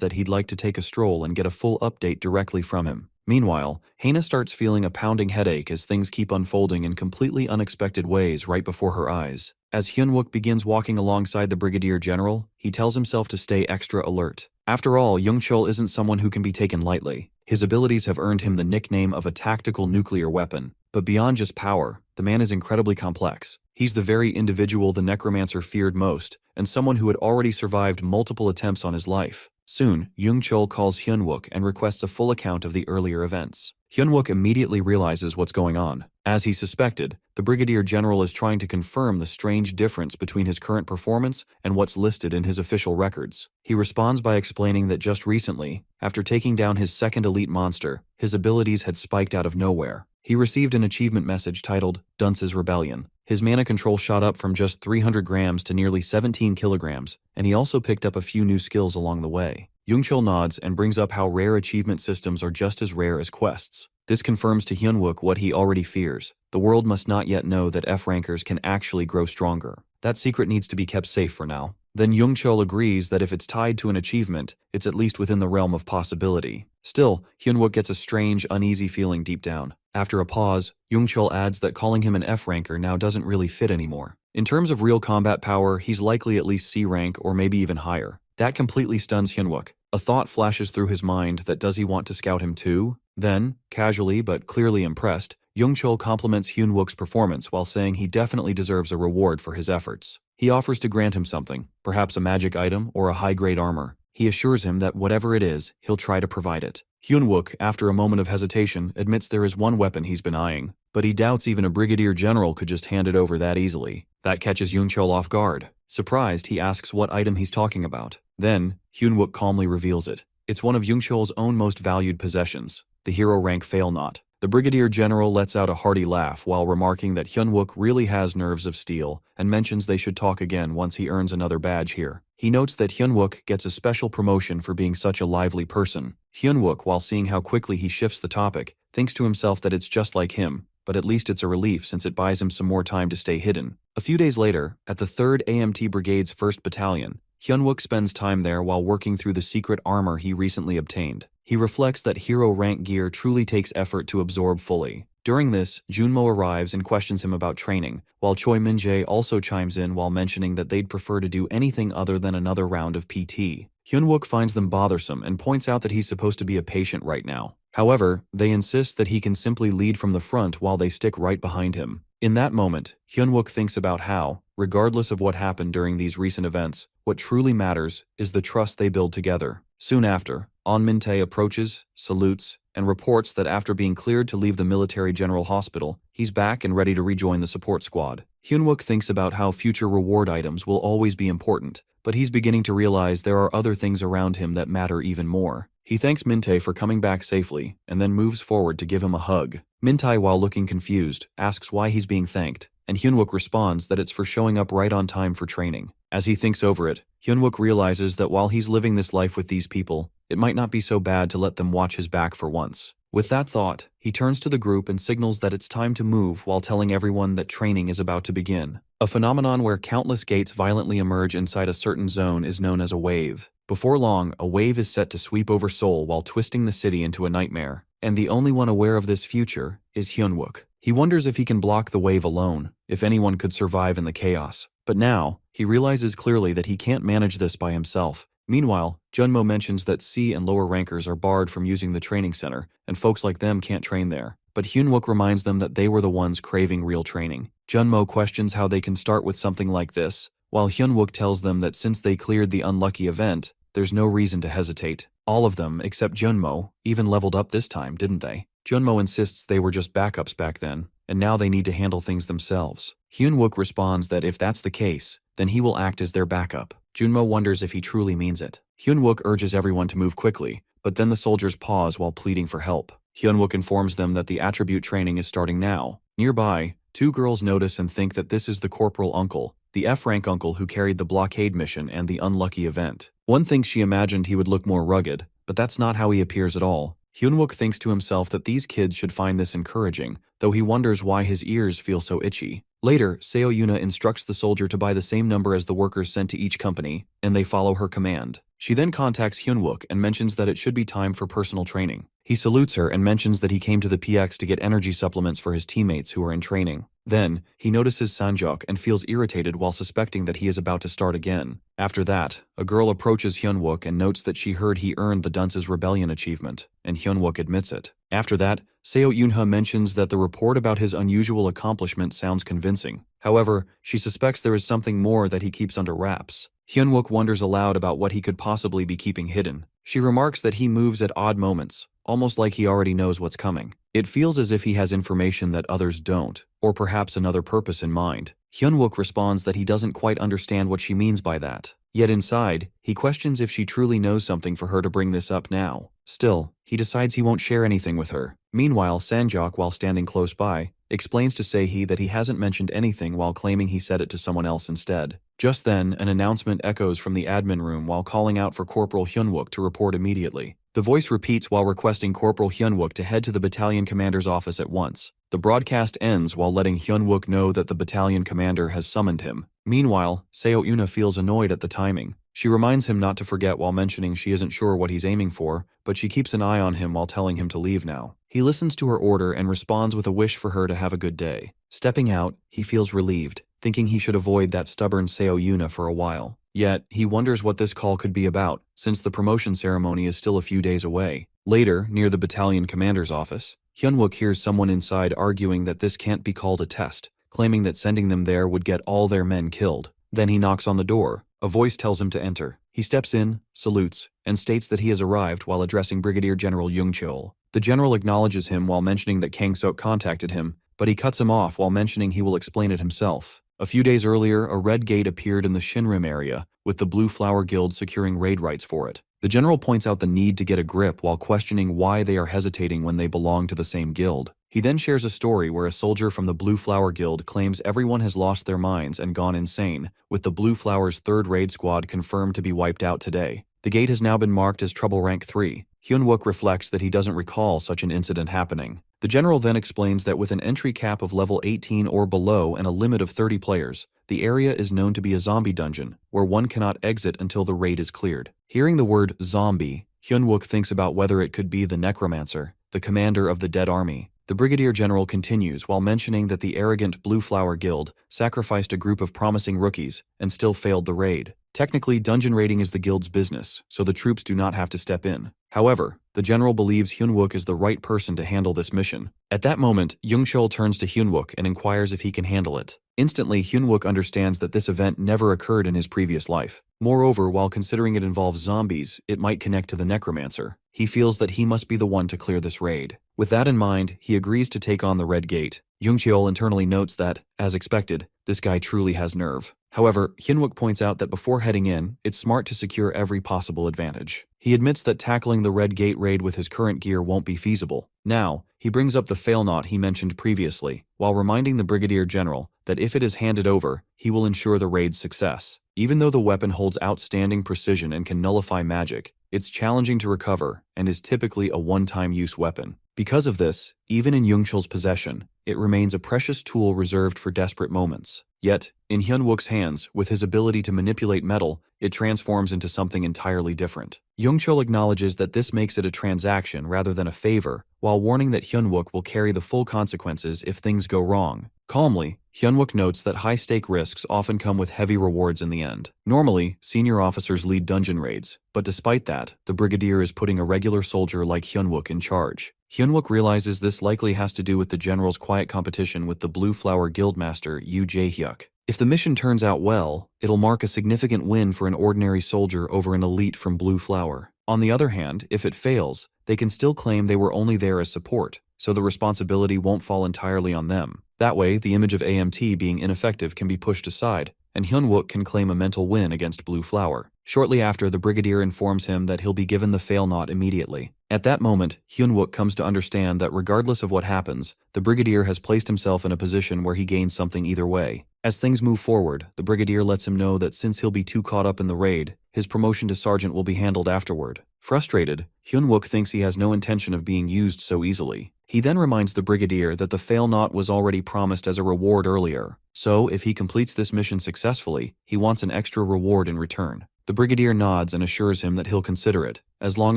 A: that he'd like to take a stroll and get a full update directly from him. Meanwhile, Haina starts feeling a pounding headache as things keep unfolding in completely unexpected ways right before her eyes. As Hyunwook begins walking alongside the Brigadier General, he tells himself to stay extra alert. After all, Jung-chul isn't someone who can be taken lightly. His abilities have earned him the nickname of a tactical nuclear weapon. But beyond just power, the man is incredibly complex. He's the very individual the necromancer feared most, and someone who had already survived multiple attempts on his life. Soon, Jung-chul calls Hyunwook and requests a full account of the earlier events. Hyunwook immediately realizes what's going on. As he suspected, the Brigadier General is trying to confirm the strange difference between his current performance and what's listed in his official records. He responds by explaining that just recently, after taking down his second elite monster, his abilities had spiked out of nowhere. He received an achievement message titled Dunce's Rebellion. His mana control shot up from just 300 grams to nearly 17 kilograms, and he also picked up a few new skills along the way. Jung-chul nods and brings up how rare achievement systems are just as rare as quests. This confirms to Hyunwook what he already fears. The world must not yet know that F-rankers can actually grow stronger. That secret needs to be kept safe for now. Then Jung-chul agrees that if it's tied to an achievement, it's at least within the realm of possibility. Still, Hyunwook gets a strange, uneasy feeling deep down. After a pause, Jung-chul adds that calling him an F-ranker now doesn't really fit anymore. In terms of real combat power, he's likely at least C rank or maybe even higher. That completely stuns Hyunwook. A thought flashes through his mind that does he want to scout him too? Then, casually but clearly impressed, Jung-chul compliments Hyunwook's performance while saying he definitely deserves a reward for his efforts. He offers to grant him something, perhaps a magic item or a high-grade armor. He assures him that whatever it is, he'll try to provide it. Hyunwook, after a moment of hesitation, admits there is one weapon he's been eyeing, but he doubts even a Brigadier General could just hand it over that easily. That catches Jung-chul off guard. Surprised, he asks what item he's talking about. Then, Hyunwook calmly reveals it. It's one of Jung-chul's own most valued possessions, the hero rank Fail Not. The Brigadier General lets out a hearty laugh while remarking that Hyunwook really has nerves of steel and mentions they should talk again once he earns another badge here. He notes that Hyunwook gets a special promotion for being such a lively person. Hyunwook, while seeing how quickly he shifts the topic, thinks to himself that it's just like him, but at least it's a relief since it buys him some more time to stay hidden. A few days later, at the 3rd AMT Brigade's 1st Battalion, Hyunwook spends time there while working through the secret armor he recently obtained. He reflects that hero rank gear truly takes effort to absorb fully. During this, Junmo arrives and questions him about training, while Choi Min-jae also chimes in while mentioning that they'd prefer to do anything other than another round of PT. Hyunwook finds them bothersome and points out that he's supposed to be a patient right now. However, they insist that he can simply lead from the front while they stick right behind him. In that moment, Hyunwook thinks about how, regardless of what happened during these recent events, what truly matters is the trust they build together. Soon after, An Min-tae approaches, salutes, and reports that after being cleared to leave the Military General Hospital, he's back and ready to rejoin the support squad. Hyunwook thinks about how future reward items will always be important, but he's beginning to realize there are other things around him that matter even more. He thanks Min-tae for coming back safely, and then moves forward to give him a hug. Min-tae, while looking confused, asks why he's being thanked, and Hyunwook responds that it's for showing up right on time for training. As he thinks over it, Hyunwook realizes that while he's living this life with these people, it might not be so bad to let them watch his back for once. With that thought, he turns to the group and signals that it's time to move while telling everyone that training is about to begin. A phenomenon where countless gates violently emerge inside a certain zone is known as a wave. Before long, a wave is set to sweep over Seoul while twisting the city into a nightmare. And the only one aware of this future is Hyunwook. He wonders if he can block the wave alone, if anyone could survive in the chaos. But now, he realizes clearly that he can't manage this by himself. Meanwhile, Junmo mentions that C and lower rankers are barred from using the training center, and folks like them can't train there. But Hyunwook reminds them that they were the ones craving real training. Junmo questions how they can start with something like this, while Hyunwook tells them that since they cleared the unlucky event, there's no reason to hesitate. All of them, except Junmo, even leveled up this time, didn't they? Junmo insists they were just backups back then, and now they need to handle things themselves. Hyunwook responds that if that's the case, then he will act as their backup. Junmo wonders if he truly means it. Hyunwook urges everyone to move quickly, but then the soldiers pause while pleading for help. Hyunwook informs them that the attribute training is starting now. Nearby, two girls notice and think that this is the corporal uncle, the F-rank uncle who carried the blockade mission and the unlucky event. One thinks she imagined he would look more rugged, but that's not how he appears at all. Hyunwook thinks to himself that these kids should find this encouraging, though he wonders why his ears feel so itchy. Later, Seo Yuna instructs the soldier to buy the same number as the workers sent to each company, and they follow her command. She then contacts Hyunwook and mentions that it should be time for personal training. He salutes her and mentions that he came to the PX to get energy supplements for his teammates who are in training. Then, he notices Sanjok and feels irritated while suspecting that he is about to start again. After that, a girl approaches Hyunwook and notes that she heard he earned the Dunce's Rebellion achievement, and Hyunwook admits it. After that, Seo Yunha mentions that the report about his unusual accomplishment sounds convincing. However, she suspects there is something more that he keeps under wraps. Hyunwook wonders aloud about what he could possibly be keeping hidden. She remarks that he moves at odd moments, almost like he already knows what's coming. It feels as if he has information that others don't, or perhaps another purpose in mind. Hyunwook responds that he doesn't quite understand what she means by that. Yet inside, he questions if she truly knows something for her to bring this up now. Still, he decides he won't share anything with her. Meanwhile, Sanjok, while standing close by, explains to Sehee that he hasn't mentioned anything while claiming he said it to someone else instead. Just then, an announcement echoes from the admin room while calling out for Corporal Hyunwook to report immediately. The voice repeats while requesting Corporal Hyunwook to head to the battalion commander's office at once. The broadcast ends while letting Hyunwook know that the battalion commander has summoned him. Meanwhile, Seo Yuna feels annoyed at the timing. She reminds him not to forget while mentioning she isn't sure what he's aiming for, but she keeps an eye on him while telling him to leave now. He listens to her order and responds with a wish for her to have a good day. Stepping out, he feels relieved, thinking he should avoid that stubborn Seo Yuna for a while. Yet, he wonders what this call could be about, since the promotion ceremony is still a few days away. Later, near the battalion commander's office, Hyunwook hears someone inside arguing that this can't be called a test, claiming that sending them there would get all their men killed. Then he knocks on the door. A voice tells him to enter. He steps in, salutes, and states that he has arrived while addressing Brigadier General Jung Cheol. The general acknowledges him while mentioning that Kang Sok contacted him, but he cuts him off while mentioning he will explain it himself. A few days earlier, a red gate appeared in the Shinrim area, with the Blue Flower Guild securing raid rights for it. The general points out the need to get a grip while questioning why they are hesitating when they belong to the same guild. He then shares a story where a soldier from the Blue Flower Guild claims everyone has lost their minds and gone insane, with the Blue Flower's third raid squad confirmed to be wiped out today. The gate has now been marked as Trouble Rank 3. Hyunwook reflects that he doesn't recall such an incident happening. The general then explains that with an entry cap of level 18 or below and a limit of 30 players, the area is known to be a zombie dungeon, where one cannot exit until the raid is cleared. Hearing the word zombie, Hyunwook thinks about whether it could be the necromancer, the commander of the dead army. The brigadier general continues while mentioning that the arrogant Blue Flower Guild sacrificed a group of promising rookies and still failed the raid. Technically, dungeon raiding is the guild's business, so the troops do not have to step in. However, the general believes Hyunwook is the right person to handle this mission. At that moment, Jung Cheol turns to Hyunwook and inquires if he can handle it. Instantly, Hyunwook understands that this event never occurred in his previous life. Moreover, while considering it involves zombies, it might connect to the necromancer. He feels that he must be the one to clear this raid. With that in mind, he agrees to take on the Red Gate. Jung Cheol internally notes that, as expected, this guy truly has nerve. However, Hyunwook points out that before heading in, it's smart to secure every possible advantage. He admits that tackling the Red Gate raid with his current gear won't be feasible. Now, he brings up the failnaught he mentioned previously, while reminding the Brigadier General that if it is handed over, he will ensure the raid's success. Even though the weapon holds outstanding precision and can nullify magic, It's challenging to recover and is typically a one-time use weapon. Because of this, even in Youngchul's possession, it remains a precious tool reserved for desperate moments. Yet, in Hyunwook's hands, with his ability to manipulate metal, it transforms into something entirely different. Youngchul acknowledges that this makes it a transaction rather than a favor, while warning that Hyunwook will carry the full consequences if things go wrong. Calmly, Hyunwook notes that high-stake risks often come with heavy rewards in the end. Normally, senior officers lead dungeon raids, but despite that, the brigadier is putting a regular soldier like Hyunwook in charge. Hyunwook realizes this likely has to do with the general's quiet competition with the Blue Flower Guildmaster Yoo Jae-hyuk. If the mission turns out well, it'll mark a significant win for an ordinary soldier over an elite from Blue Flower. On the other hand, if it fails, they can still claim they were only there as support, so the responsibility won't fall entirely on them. That way, the image of AMT being ineffective can be pushed aside, and Hyunwook can claim a mental win against Blue Flower. Shortly after, the brigadier informs him that he'll be given the fail knot immediately. At that moment, Hyunwook comes to understand that regardless of what happens, the brigadier has placed himself in a position where he gains something either way. As things move forward, the brigadier lets him know that since he'll be too caught up in the raid, his promotion to sergeant will be handled afterward. Frustrated, Hyunwook thinks he has no intention of being used so easily. He then reminds the brigadier that the fail knot was already promised as a reward earlier, so if he completes this mission successfully, he wants an extra reward in return. The brigadier nods and assures him that he'll consider it, as long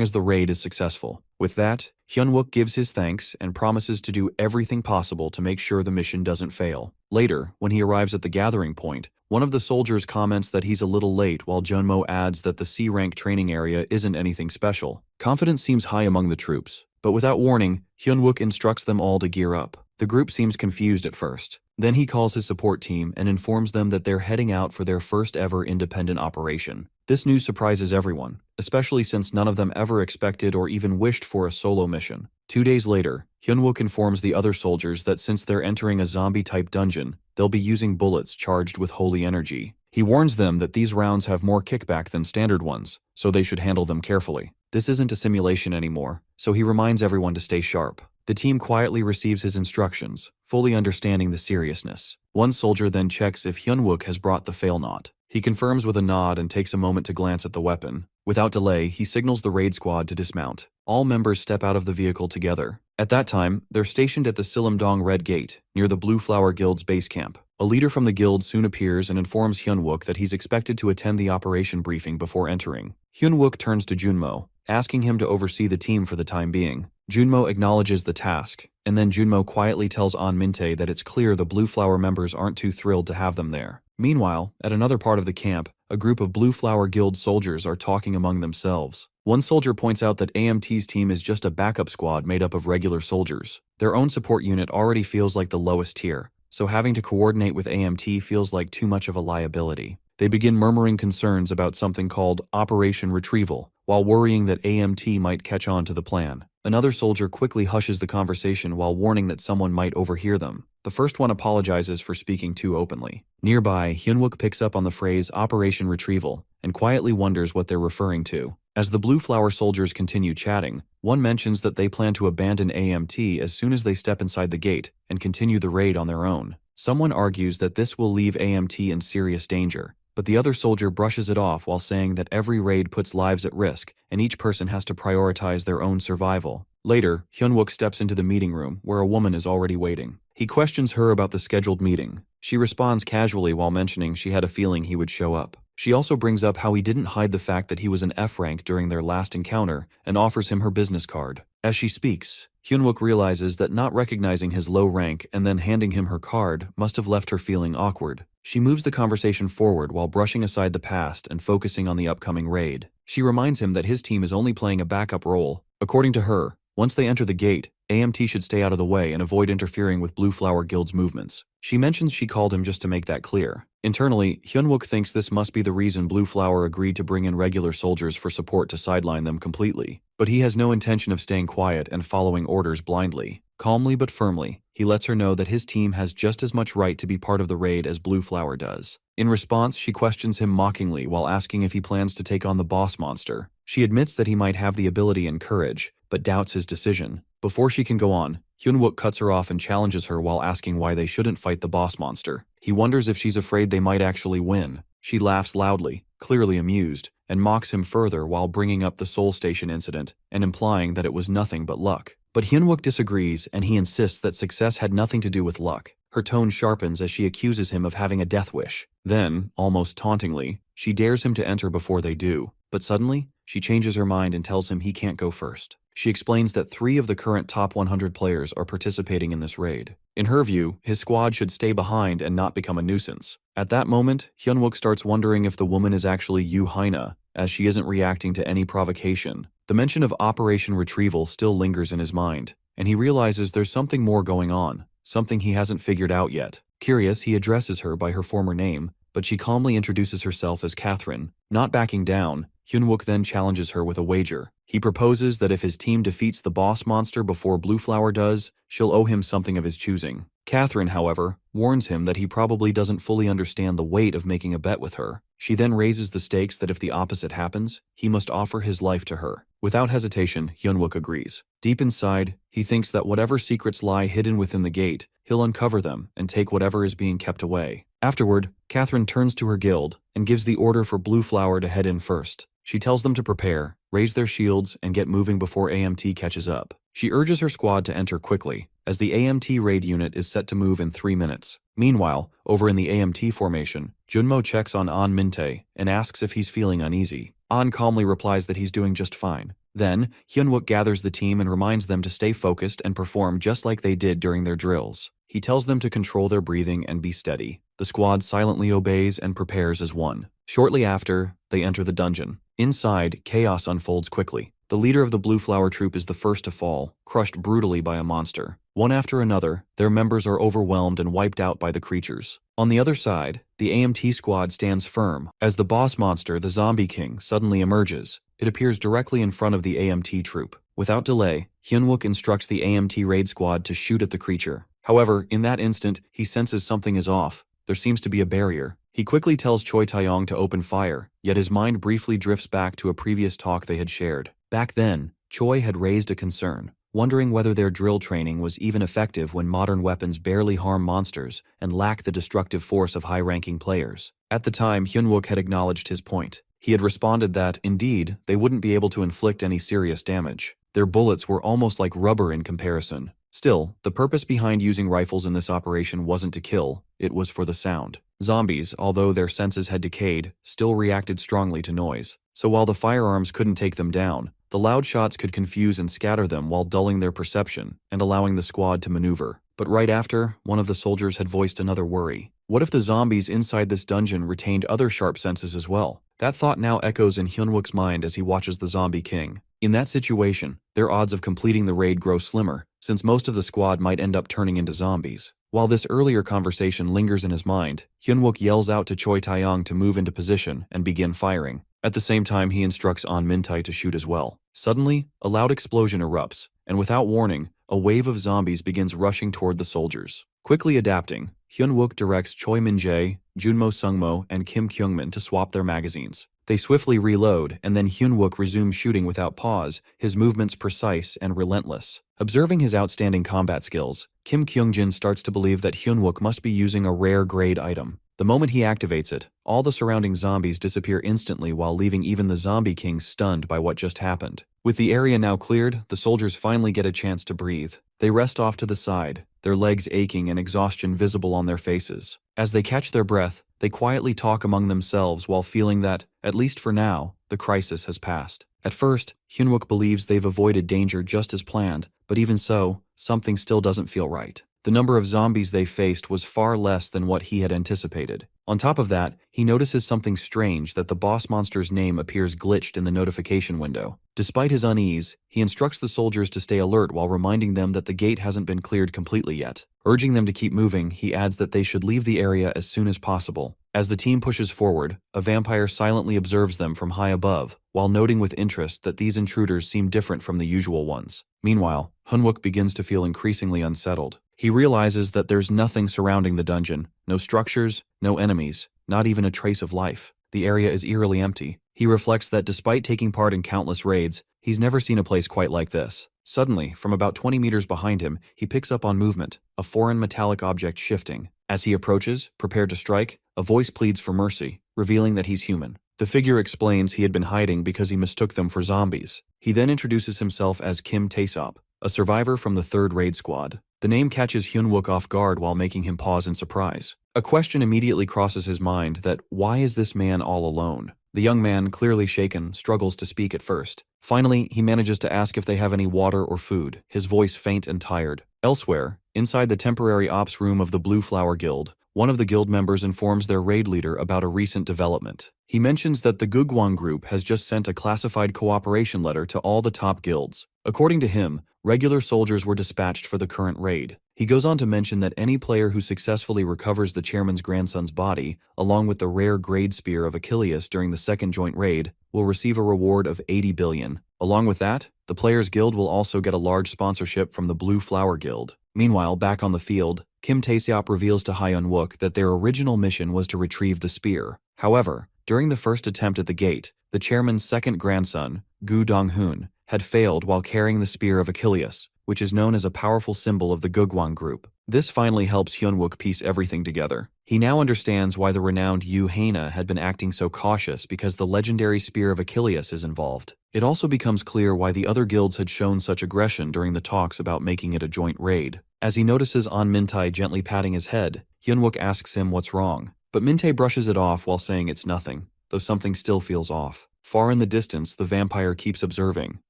A: as the raid is successful. With that, Hyunwook gives his thanks and promises to do everything possible to make sure the mission doesn't fail. Later, when he arrives at the gathering point, one of the soldiers comments that he's a little late while Junmo adds that the C-rank training area isn't anything special. Confidence seems high among the troops, but without warning, Hyunwook instructs them all to gear up. The group seems confused at first. Then he calls his support team and informs them that they're heading out for their first ever independent operation. This news surprises everyone, especially since none of them ever expected or even wished for a solo mission. 2 days later, Hyunwook informs the other soldiers that since they're entering a zombie-type dungeon, they'll be using bullets charged with holy energy. He warns them that these rounds have more kickback than standard ones, so they should handle them carefully. This isn't a simulation anymore, so he reminds everyone to stay sharp. The team quietly receives his instructions, fully understanding the seriousness. One soldier then checks if Hyunwook has brought the fail knot. He confirms with a nod and takes a moment to glance at the weapon. Without delay, he signals the raid squad to dismount. All members step out of the vehicle together. At that time, they're stationed at the Silumdong Red Gate, near the Blue Flower Guild's base camp. A leader from the guild soon appears and informs Hyunwook that he's expected to attend the operation briefing before entering. Hyunwook turns to Junmo, asking him to oversee the team for the time being. Junmo acknowledges the task, and then Junmo quietly tells An Minte that it's clear the Blue Flower members aren't too thrilled to have them there. Meanwhile, at another part of the camp, a group of Blue Flower Guild soldiers are talking among themselves. One soldier points out that AMT's team is just a backup squad made up of regular soldiers. Their own support unit already feels like the lowest tier, so having to coordinate with AMT feels like too much of a liability. They begin murmuring concerns about something called Operation Retrieval, while worrying that AMT might catch on to the plan. Another soldier quickly hushes the conversation while warning that someone might overhear them. The first one apologizes for speaking too openly. Nearby, Hyunwook picks up on the phrase Operation Retrieval and quietly wonders what they're referring to. As the Blue Flower soldiers continue chatting, one mentions that they plan to abandon AMT as soon as they step inside the gate and continue the raid on their own. Someone argues that this will leave AMT in serious danger, but the other soldier brushes it off while saying that every raid puts lives at risk and each person has to prioritize their own survival. Later, Hyunwook steps into the meeting room where a woman is already waiting. He questions her about the scheduled meeting. She responds casually while mentioning she had a feeling he would show up. She also brings up how he didn't hide the fact that he was an F rank during their last encounter and offers him her business card. As she speaks, Hyunwook realizes that not recognizing his low rank and then handing him her card must have left her feeling awkward. She moves the conversation forward while brushing aside the past and focusing on the upcoming raid. She reminds him that his team is only playing a backup role. According to her, once they enter the gate, AMT should stay out of the way and avoid interfering with Blue Flower Guild's movements. She mentions she called him just to make that clear. Internally, Hyunwook thinks this must be the reason Blue Flower agreed to bring in regular soldiers for support to sideline them completely. But he has no intention of staying quiet and following orders blindly. Calmly but firmly, he lets her know that his team has just as much right to be part of the raid as Blue Flower does. In response, she questions him mockingly while asking if he plans to take on the boss monster. She admits that he might have the ability and courage, but doubts his decision. Before she can go on, Hyunwook cuts her off and challenges her while asking why they shouldn't fight the boss monster. He wonders if she's afraid they might actually win. She laughs loudly, clearly amused, and mocks him further while bringing up the Soul Station incident and implying that it was nothing but luck. But Hyunwook disagrees, and he insists that success had nothing to do with luck. Her tone sharpens as she accuses him of having a death wish. Then, almost tauntingly, she dares him to enter before they do. But suddenly, she changes her mind and tells him he can't go first. She explains that 3 of the current top 100 players are participating in this raid. In her view, his squad should stay behind and not become a nuisance. At that moment, Hyunwook starts wondering if the woman is actually Yu Haina, as she isn't reacting to any provocation. The mention of Operation Retrieval still lingers in his mind, and he realizes there's something more going on, something he hasn't figured out yet. Curious, he addresses her by her former name, but she calmly introduces herself as Catherine. Not backing down, Hyunwook then challenges her with a wager. He proposes that if his team defeats the boss monster before Blue Flower does, she'll owe him something of his choosing. Catherine, however, warns him that he probably doesn't fully understand the weight of making a bet with her. She then raises the stakes that if the opposite happens, he must offer his life to her. Without hesitation, Hyunwook agrees. Deep inside, he thinks that whatever secrets lie hidden within the gate, he'll uncover them and take whatever is being kept away. Afterward, Catherine turns to her guild and gives the order for Blue Flower to head in first. She tells them to prepare, raise their shields, and get moving before AMT catches up. She urges her squad to enter quickly, as the AMT raid unit is set to move in 3 minutes. Meanwhile, over in the AMT formation, Junmo checks on An Minte and asks if he's feeling uneasy. An calmly replies that he's doing just fine. Then, Hyunwook gathers the team and reminds them to stay focused and perform just like they did during their drills. He tells them to control their breathing and be steady. The squad silently obeys and prepares as one. Shortly after, they enter the dungeon. Inside, chaos unfolds quickly. The leader of the Blue Flower troop is the first to fall, crushed brutally by a monster. One after another, their members are overwhelmed and wiped out by the creatures. On the other side, the AMT squad stands firm. As the boss monster, the Zombie King, suddenly emerges, it appears directly in front of the AMT troop. Without delay, Hyunwook instructs the AMT raid squad to shoot at the creature. However, in that instant, he senses something is off. There seems to be a barrier. He quickly tells Choi Taeyong to open fire, yet his mind briefly drifts back to a previous talk they had shared. Back then, Choi had raised a concern, wondering whether their drill training was even effective when modern weapons barely harm monsters and lack the destructive force of high-ranking players. At the time, Hyunwook had acknowledged his point. He had responded that, indeed, they wouldn't be able to inflict any serious damage. Their bullets were almost like rubber in comparison. Still, the purpose behind using rifles in this operation wasn't to kill, it was for the sound. Zombies, although their senses had decayed, still reacted strongly to noise. So while the firearms couldn't take them down, the loud shots could confuse and scatter them while dulling their perception and allowing the squad to maneuver. But right after, one of the soldiers had voiced another worry. What if the zombies inside this dungeon retained other sharp senses as well? That thought now echoes in Hyunwook's mind as he watches the Zombie King. In that situation, their odds of completing the raid grow slimmer, since most of the squad might end up turning into zombies. While this earlier conversation lingers in his mind, Hyunwook yells out to Choi Taeyong to move into position and begin firing. At the same time, he instructs An Mintai to shoot as well. Suddenly, a loud explosion erupts, and without warning, a wave of zombies begins rushing toward the soldiers. Quickly adapting, Hyunwook directs Choi Min-jae, Junmo Sungmo, and Kim Kyungmin to swap their magazines. They swiftly reload, and then Hyunwook resumes shooting without pause, his movements precise and relentless. Observing his outstanding combat skills, Kim Kyungjin starts to believe that Hyunwook must be using a rare grade item. The moment he activates it, all the surrounding zombies disappear instantly while leaving even the Zombie King stunned by what just happened. With the area now cleared, the soldiers finally get a chance to breathe. They rest off to the side, their legs aching and exhaustion visible on their faces. As they catch their breath, they quietly talk among themselves while feeling that, at least for now, the crisis has passed. At first, Hyunwook believes they've avoided danger just as planned, but even so, something still doesn't feel right. The number of zombies they faced was far less than what he had anticipated. On top of that, he notices something strange that the boss monster's name appears glitched in the notification window. Despite his unease, he instructs the soldiers to stay alert while reminding them that the gate hasn't been cleared completely yet. Urging them to keep moving, he adds that they should leave the area as soon as possible. As the team pushes forward, a vampire silently observes them from high above, while noting with interest that these intruders seem different from the usual ones. Meanwhile, Hyunwook begins to feel increasingly unsettled. He realizes that there's nothing surrounding the dungeon, no structures, no enemies, not even a trace of life. The area is eerily empty. He reflects that despite taking part in countless raids, he's never seen a place quite like this. Suddenly, from about 20 meters behind him, he picks up on movement, a foreign metallic object shifting. As he approaches, prepared to strike, a voice pleads for mercy, revealing that he's human. The figure explains he had been hiding because he mistook them for zombies. He then introduces himself as Kim Taesop, a survivor from the 3rd Raid Squad. The name catches Hyunwook off guard while making him pause in surprise. A question immediately crosses his mind that why is this man all alone? The young man, clearly shaken, struggles to speak at first. Finally, he manages to ask if they have any water or food, his voice faint and tired. Elsewhere, inside the temporary ops room of the Blue Flower Guild, one of the guild members informs their raid leader about a recent development. He mentions that the Gugwang group has just sent a classified cooperation letter to all the top guilds. According to him, regular soldiers were dispatched for the current raid. He goes on to mention that any player who successfully recovers the chairman's grandson's body, along with the rare Grade Spear of Achilles during the 2nd joint raid, will receive a reward of 80 billion. Along with that, the players' guild will also get a large sponsorship from the Blue Flower Guild. Meanwhile, back on the field, Kim Taesop reveals to Hyunwook that their original mission was to retrieve the spear. However, during the first attempt at the gate, the chairman's 2nd grandson, Gu Donghoon, had failed while carrying the Spear of Achilles, which is known as a powerful symbol of the Gugwang group. This finally helps Hyunwook piece everything together. He now understands why the renowned Yu Haina had been acting so cautious because the legendary Spear of Achilles is involved. It also becomes clear why the other guilds had shown such aggression during the talks about making it a joint raid. As he notices An Mintae gently patting his head, Hyunwook asks him what's wrong, but Mintae brushes it off while saying it's nothing, though something still feels off. Far in the distance, the vampire keeps observing.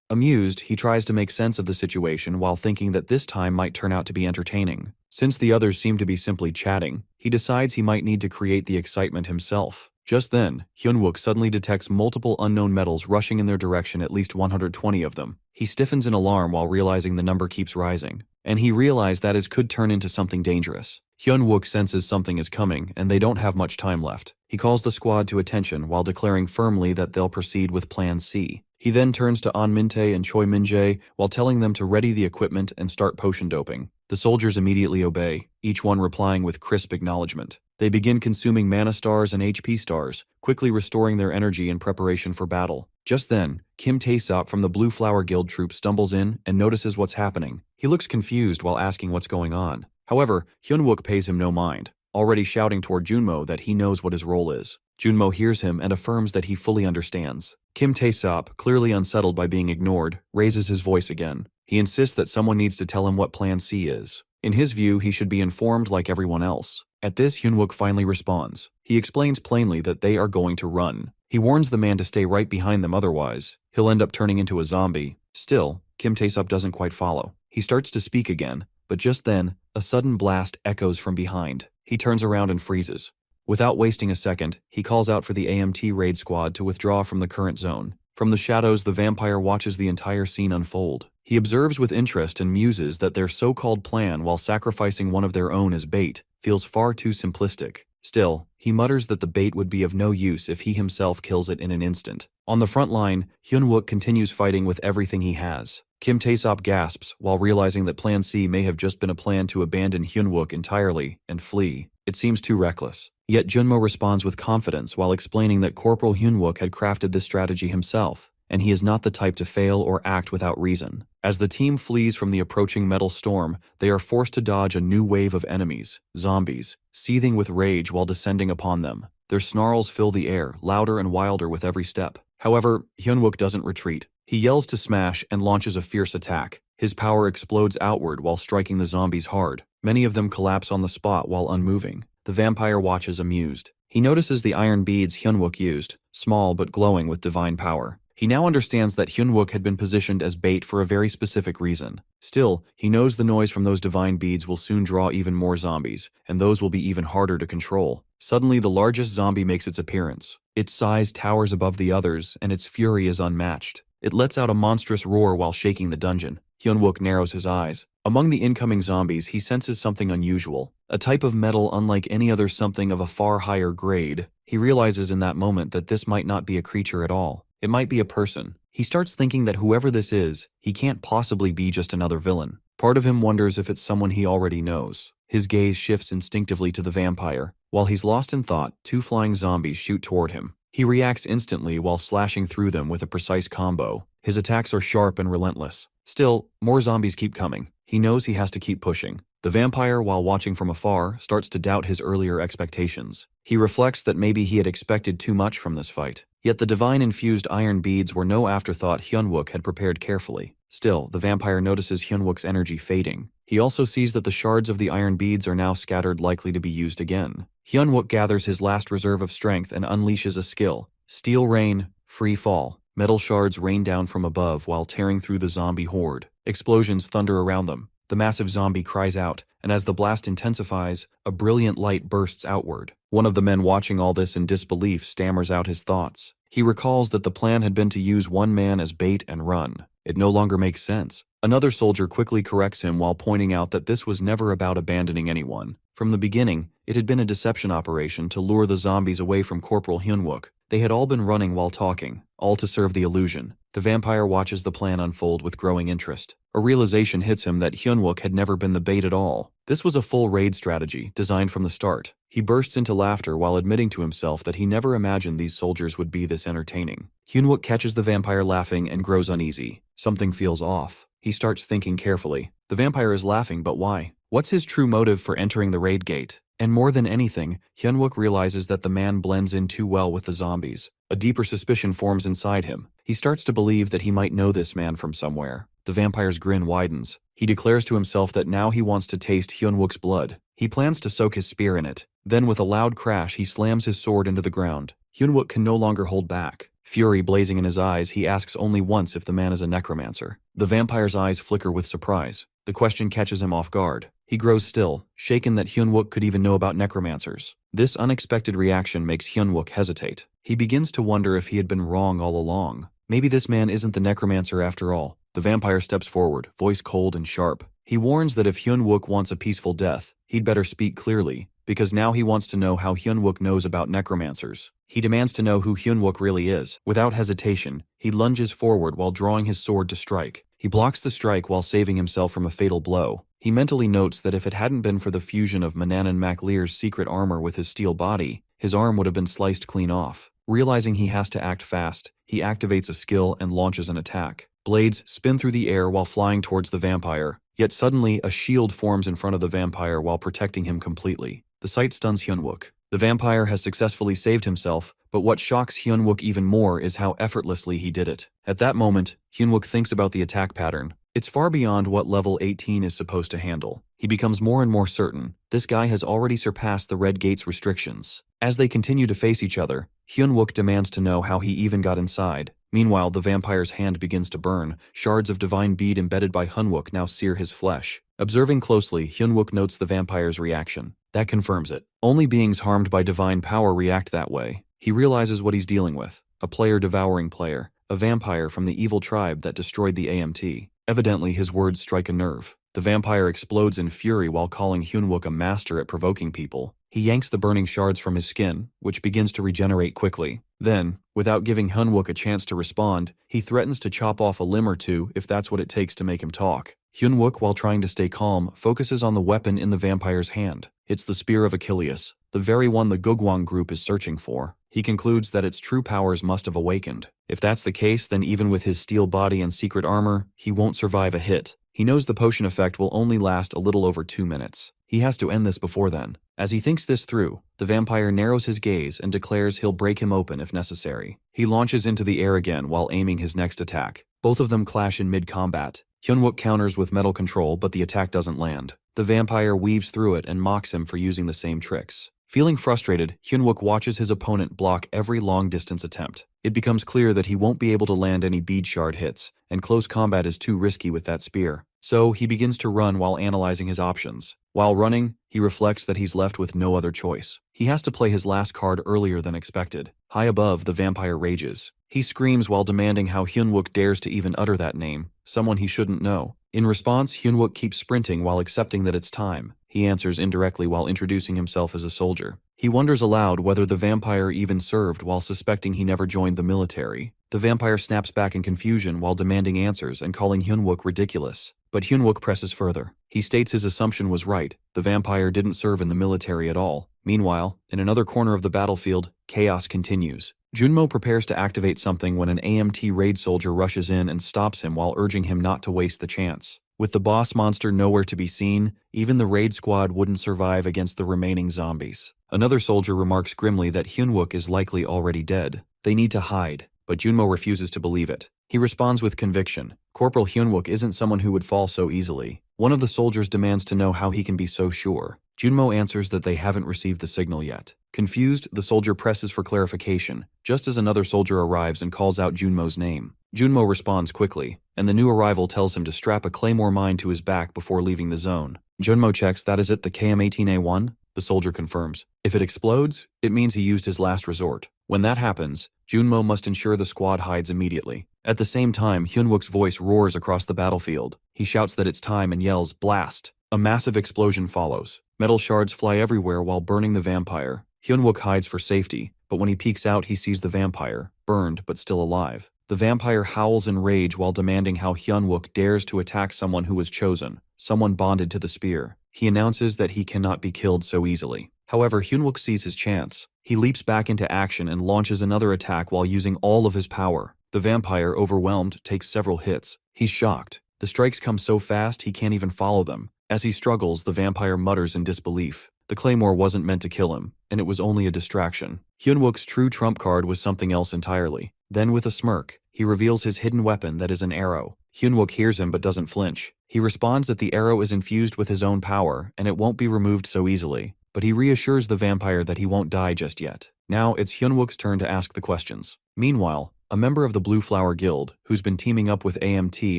A: Amused, he tries to make sense of the situation while thinking that this time might turn out to be entertaining. Since the others seem to be simply chatting, he decides he might need to create the excitement himself. Just then, Hyunwook suddenly detects multiple unknown metals rushing in their direction, at least 120 of them. He stiffens in alarm while realizing the number keeps rising, and he realizes that it could turn into something dangerous. Hyunwook senses something is coming, and they don't have much time left. He calls the squad to attention while declaring firmly that they'll proceed with Plan C. He then turns to An Mintae and Choi Min-jae while telling them to ready the equipment and start potion doping. The soldiers immediately obey, each one replying with crisp acknowledgement. They begin consuming mana stars and HP stars, quickly restoring their energy in preparation for battle. Just then, Kim Taesop from the Blue Flower Guild troop stumbles in and notices what's happening. He looks confused while asking what's going on. However, Hyunwook pays him no mind, already shouting toward Junmo that he knows what his role is. Junmo hears him and affirms that he fully understands. Kim Taesop, clearly unsettled by being ignored, raises his voice again. He insists that someone needs to tell him what Plan C is. In his view, he should be informed like everyone else. At this, Hyunwook finally responds. He explains plainly that they are going to run. He warns the man to stay right behind them, otherwise he'll end up turning into a zombie. Still, Kim Taesop doesn't quite follow. He starts to speak again, but just then, a sudden blast echoes from behind. He turns around and freezes. Without wasting a second, he calls out for the AMT raid squad to withdraw from the current zone. From the shadows, the vampire watches the entire scene unfold. He observes with interest and muses that their so-called plan, while sacrificing one of their own as bait, feels far too simplistic. Still, he mutters that the bait would be of no use if he himself kills it in an instant. On the front line, Hyunwook continues fighting with everything he has. Kim Taesop gasps while realizing that Plan C may have just been a plan to abandon Hyunwook entirely and flee. It seems too reckless. Yet Junmo responds with confidence while explaining that Corporal Hyunwook had crafted this strategy himself, and he is not the type to fail or act without reason. As the team flees from the approaching metal storm, they are forced to dodge a new wave of enemies, zombies, seething with rage while descending upon them. Their snarls fill the air, louder and wilder with every step. However, Hyunwook doesn't retreat. He yells to smash and launches a fierce attack. His power explodes outward while striking the zombies hard. Many of them collapse on the spot while unmoving. The vampire watches amused. He notices the iron beads Hyunwook used, small but glowing with divine power. He now understands that Hyunwook had been positioned as bait for a very specific reason. Still, he knows the noise from those divine beads will soon draw even more zombies, and those will be even harder to control. Suddenly, the largest zombie makes its appearance. Its size towers above the others, and its fury is unmatched. It lets out a monstrous roar while shaking the dungeon. Hyunwook narrows his eyes. Among the incoming zombies, he senses something unusual, a type of metal unlike any other, something of a far higher grade. He realizes in that moment that this might not be a creature at all. It might be a person. He starts thinking that whoever this is, he can't possibly be just another villain. Part of him wonders if it's someone he already knows. His gaze shifts instinctively to the vampire. While he's lost in thought, two flying zombies shoot toward him. He reacts instantly while slashing through them with a precise combo. His attacks are sharp and relentless. Still, more zombies keep coming. He knows he has to keep pushing. The vampire, while watching from afar, starts to doubt his earlier expectations. He reflects that maybe he had expected too much from this fight. Yet the divine-infused iron beads were no afterthought Hyunwook had prepared carefully. Still, the vampire notices Hyunwook's energy fading. He also sees that the shards of the iron beads are now scattered, likely to be used again. Hyunwook gathers his last reserve of strength and unleashes a skill. Steel Rain, Free Fall. Metal shards rain down from above while tearing through the zombie horde. Explosions thunder around them. The massive zombie cries out, and as the blast intensifies, a brilliant light bursts outward. One of the men watching all this in disbelief stammers out his thoughts. He recalls that the plan had been to use one man as bait and run. It no longer makes sense. Another soldier quickly corrects him while pointing out that this was never about abandoning anyone. From the beginning, it had been a deception operation to lure the zombies away from Corporal Hyunwook. They had all been running while talking, all to serve the illusion. The vampire watches the plan unfold with growing interest. A realization hits him that Hyunwook had never been the bait at all. This was a full raid strategy, designed from the start. He bursts into laughter while admitting to himself that he never imagined these soldiers would be this entertaining. Hyunwook catches the vampire laughing and grows uneasy. Something feels off. He starts thinking carefully. The vampire is laughing, but why? What's his true motive for entering the raid gate? And more than anything, Hyunwook realizes that the man blends in too well with the zombies. A deeper suspicion forms inside him. He starts to believe that he might know this man from somewhere. The vampire's grin widens. He declares to himself that now he wants to taste Hyunwook's blood. He plans to soak his spear in it. Then with a loud crash, he slams his sword into the ground. Hyunwook can no longer hold back. Fury blazing in his eyes, he asks only once if the man is a necromancer. The vampire's eyes flicker with surprise. The question catches him off guard. He grows still, shaken that Hyunwook could even know about necromancers. This unexpected reaction makes Hyunwook hesitate. He begins to wonder if he had been wrong all along. Maybe this man isn't the necromancer after all. The vampire steps forward, voice cold and sharp. He warns that if Hyunwook wants a peaceful death, he'd better speak clearly, because now he wants to know how Hyunwook knows about necromancers. He demands to know who Hyunwook really is. Without hesitation, he lunges forward while drawing his sword to strike. He blocks the strike while saving himself from a fatal blow. He mentally notes that if it hadn't been for the fusion of Manannan MacLear's secret armor with his steel body, his arm would have been sliced clean off. Realizing he has to act fast, he activates a skill and launches an attack. Blades spin through the air while flying towards the vampire, yet suddenly a shield forms in front of the vampire while protecting him completely. The sight stuns Hyunwook. The vampire has successfully saved himself, but what shocks Hyunwook even more is how effortlessly he did it. At that moment, Hyunwook thinks about the attack pattern. It's far beyond what level 18 is supposed to handle. He becomes more and more certain. This guy has already surpassed the Red Gate's restrictions. As they continue to face each other, Hyunwook demands to know how he even got inside. Meanwhile, the vampire's hand begins to burn. Shards of divine bead embedded by Hyunwook now sear his flesh. Observing closely, Hyunwook notes the vampire's reaction. That confirms it. Only beings harmed by divine power react that way. He realizes what he's dealing with. A player-devouring player. A vampire from the evil tribe that destroyed the AMT. Evidently, his words strike a nerve. The vampire explodes in fury while calling Hyunwook a master at provoking people. He yanks the burning shards from his skin, which begins to regenerate quickly. Then, without giving Hyunwook a chance to respond, he threatens to chop off a limb or two if that's what it takes to make him talk. Hyunwook, while trying to stay calm, focuses on the weapon in the vampire's hand. It's the Spear of Achilles, the very one the Gugwang group is searching for. He concludes that its true powers must have awakened. If that's the case, then even with his steel body and secret armor, he won't survive a hit. He knows the potion effect will only last a little over 2 minutes. He has to end this before then. As he thinks this through, the vampire narrows his gaze and declares he'll break him open if necessary. He launches into the air again while aiming his next attack. Both of them clash in mid-combat. Hyunwook counters with metal control, but the attack doesn't land. The vampire weaves through it and mocks him for using the same tricks. Feeling frustrated, Hyunwook watches his opponent block every long-distance attempt. It becomes clear that he won't be able to land any bead shard hits, and close combat is too risky with that spear. So, he begins to run while analyzing his options. While running, he reflects that he's left with no other choice. He has to play his last card earlier than expected. High above, the vampire rages. He screams while demanding how Hyunwook dares to even utter that name, someone he shouldn't know. In response, Hyunwook keeps sprinting while accepting that it's time. He answers indirectly while introducing himself as a soldier. He wonders aloud whether the vampire even served while suspecting he never joined the military. The vampire snaps back in confusion while demanding answers and calling Hyunwook ridiculous. But Hyunwook presses further. He states his assumption was right. The vampire didn't serve in the military at all. Meanwhile, in another corner of the battlefield, chaos continues. Junmo prepares to activate something when an AMT raid soldier rushes in and stops him while urging him not to waste the chance. With the boss monster nowhere to be seen, even the raid squad wouldn't survive against the remaining zombies. Another soldier remarks grimly that Hyunwook is likely already dead. They need to hide, but Junmo refuses to believe it. He responds with conviction. Corporal Hyunwook isn't someone who would fall so easily. One of the soldiers demands to know how he can be so sure. Junmo answers that they haven't received the signal yet. Confused, the soldier presses for clarification, just as another soldier arrives and calls out Junmo's name. Junmo responds quickly, and the new arrival tells him to strap a claymore mine to his back before leaving the zone. Junmo checks that is it the KM-18A1? The soldier confirms. If it explodes, it means he used his last resort. When that happens, Junmo must ensure the squad hides immediately. At the same time, Hyunwook's voice roars across the battlefield. He shouts that it's time and yells, "Blast!" A massive explosion follows. Metal shards fly everywhere while burning the vampire. Hyunwook hides for safety, but when he peeks out he sees the vampire, burned but still alive. The vampire howls in rage while demanding how Hyunwook dares to attack someone who was chosen, someone bonded to the spear. He announces that he cannot be killed so easily. However, Hyunwook sees his chance. He leaps back into action and launches another attack while using all of his power. The vampire, overwhelmed, takes several hits. He's shocked. The strikes come so fast he can't even follow them. As he struggles, the vampire mutters in disbelief. The claymore wasn't meant to kill him, and it was only a distraction. Hyunwook's true trump card was something else entirely. Then with a smirk, he reveals his hidden weapon that is an arrow. Hyunwook hears him but doesn't flinch. He responds that the arrow is infused with his own power, and it won't be removed so easily. But he reassures the vampire that he won't die just yet. Now it's Hyunwook's turn to ask the questions. Meanwhile, a member of the Blue Flower Guild, who's been teaming up with AMT